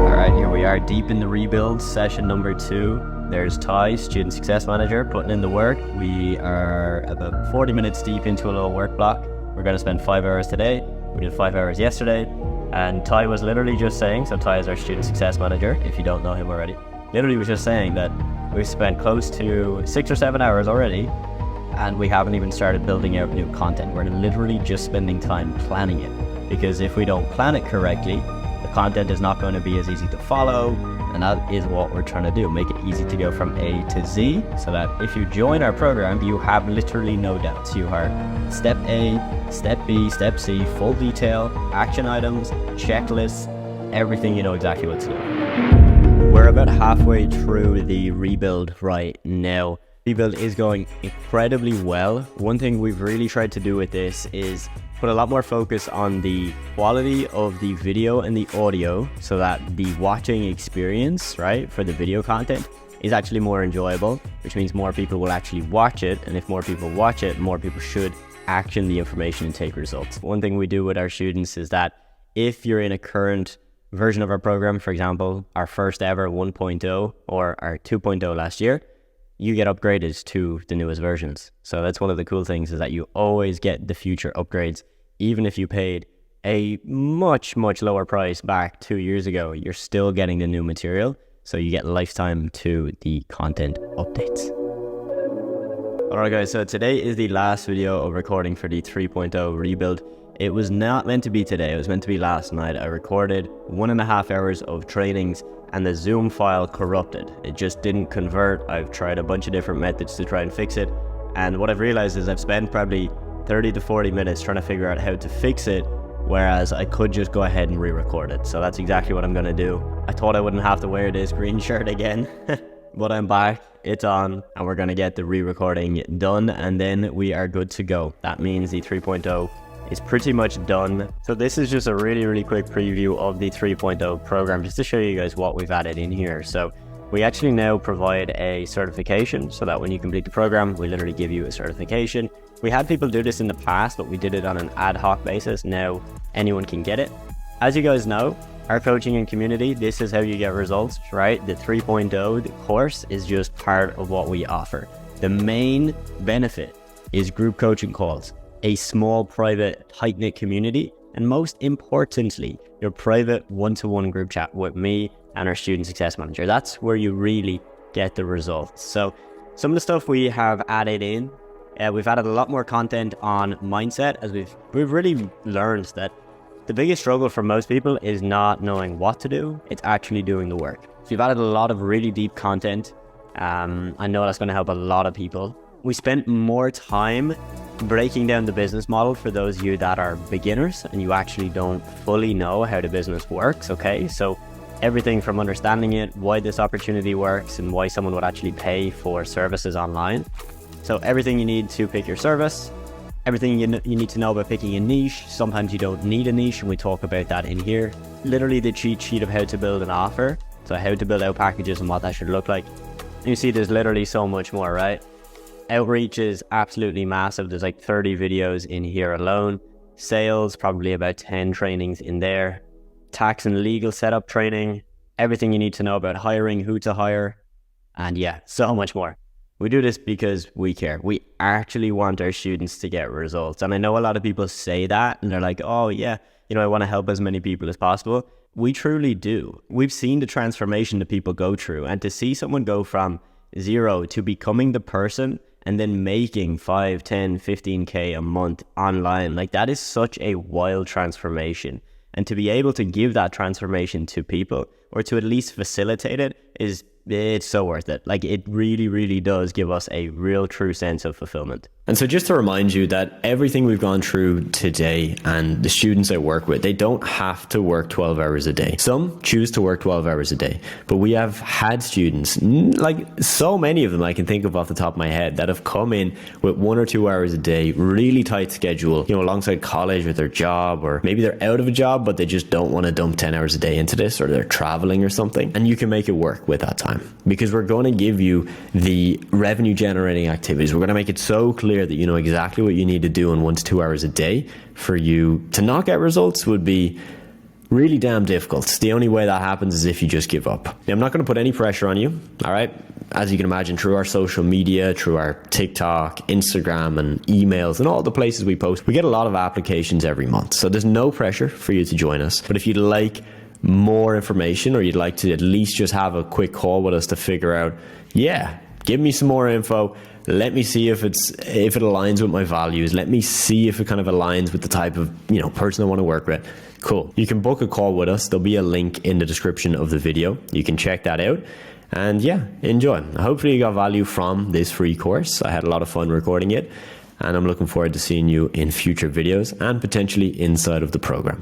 Alright, here we are deep in the rebuild, session number 2. There's Ty, Student Success Manager, putting in the work. We are about 40 minutes deep into a little work block. We're going to spend 5 hours today. We did 5 hours yesterday. And Ty was literally just saying, so Ty is our Student Success Manager, if you don't know him already. Literally was just saying that we've spent close to 6 or 7 hours already, and we haven't even started building out new content. We're literally just spending time planning it. Because if we don't plan it correctly, the content is not going to be as easy to follow, and that is what we're trying to do. Make it easy to go from A to Z, so that if you join our program, you have literally no doubts. You are step A, step B, step C, full detail, action items, checklists, everything, you know exactly what to do. We're about halfway through the rebuild right now. Rebuild is going incredibly well. One thing we've really tried to do with this is put a lot more focus on the quality of the video and the audio, so that the watching experience, right, for the video content is actually more enjoyable, which means more people will actually watch it. And if more people watch it, more people should action the information and take results. One thing we do with our students is that if you're in a current version of our program, for example, our first ever 1.0 or our 2.0 last year, you get upgraded to the newest versions. So that's one of the cool things, is that you always get the future upgrades. Even if you paid a much, much lower price back 2 years ago, you're still getting the new material. So you get lifetime to the content updates. All right, guys, so today is the last video of recording for the 3.0 rebuild. It was not meant to be today. It was meant to be last night. I recorded 1.5 hours of trainings, and the Zoom file corrupted. It just didn't convert. I've tried a bunch of different methods to try and fix it. And what I've realized is I've spent probably 30 to 40 minutes trying to figure out how to fix it, whereas I could just go ahead and re-record it. So that's exactly what I'm gonna do. I thought I wouldn't have to wear this green shirt again. but I'm back, it's on, and we're going to get the re-recording done, and then we are good to go. That means the 3.0 is pretty much done. So this is just a really quick preview of the 3.0 program, just to show you guys what we've added in here. So we actually now provide a certification, so that when you complete the program, we literally give you a certification. We had people do this in the past, but we did it on an ad hoc basis. Now anyone can get it. As you guys know, our coaching and community, this is how you get results, right? The 3.0 the course is just part of what we offer. The main benefit is group coaching calls, a small, private, tight-knit community, and most importantly, your private one-to-one group chat with me and our student success manager. That's where you really get the results. So some of the stuff we have added in, we've added a lot more content on mindset, as we've really learned that the biggest struggle for most people is not knowing what to do, it's actually doing the work. So we've added a lot of really deep content. I know that's going to help a lot of people. We spent more time breaking down the business model for those of you that are beginners and you actually don't fully know how the business works, okay? So everything from understanding it, why this opportunity works, and why someone would actually pay for services online. So everything you need to pick your service, everything you need to know about picking a niche. Sometimes you don't need a niche, and we talk about that in here. Literally the cheat sheet of how to build an offer, so how to build out packages and what that should look like. And you see there's literally so much more, right? Outreach is absolutely massive. There's like 30 videos in here alone. Sales, probably about 10 trainings in there. Tax and legal setup training, everything you need to know about hiring, who to hire, and yeah, so much more. We do this because we care. We actually want our students to get results. And I know a lot of people say that and they're like, oh yeah, I want to help as many people as possible. We truly do. We've seen the transformation that people go through, and to see someone go from 0 to becoming the person and then making 5, 10, 15K a month online, like that is such a wild transformation. And to be able to give that transformation to people, or to at least facilitate it, it's so worth it. Like it really does give us a real true sense of fulfillment. And so just to remind you that everything we've gone through today, and the students I work with, they don't have to work 12 hours a day. Some choose to work 12 hours a day, but we have had students, like so many of them I can think of off the top of my head, that have come in with 1 or 2 hours a day, really tight schedule, alongside college or their job, or maybe they're out of a job, but they just don't want to dump 10 hours a day into this, or they're traveling or something. And you can make it work with that time, because we're going to give you the revenue generating activities. We're going to make it so clear that you know exactly what you need to do in 1 to 2 hours a day. For you to not get results would be really damn difficult. The only way that happens is if you just give up. Now, I'm not going to put any pressure on you, all right? As you can imagine, through our social media, through our TikTok, Instagram, and emails, and all the places we post, we get a lot of applications every month. So there's no pressure for you to join us. But if you'd like more information, or you'd like to at least just have a quick call with us to figure out, give me some more info. Let me see if it aligns with my values. Let me see if it kind of aligns with the type of person I want to work with. Cool. You can book a call with us. There'll be a link in the description of the video. You can check that out. And enjoy. Hopefully you got value from this free course. I had a lot of fun recording it, and I'm looking forward to seeing you in future videos and potentially inside of the program.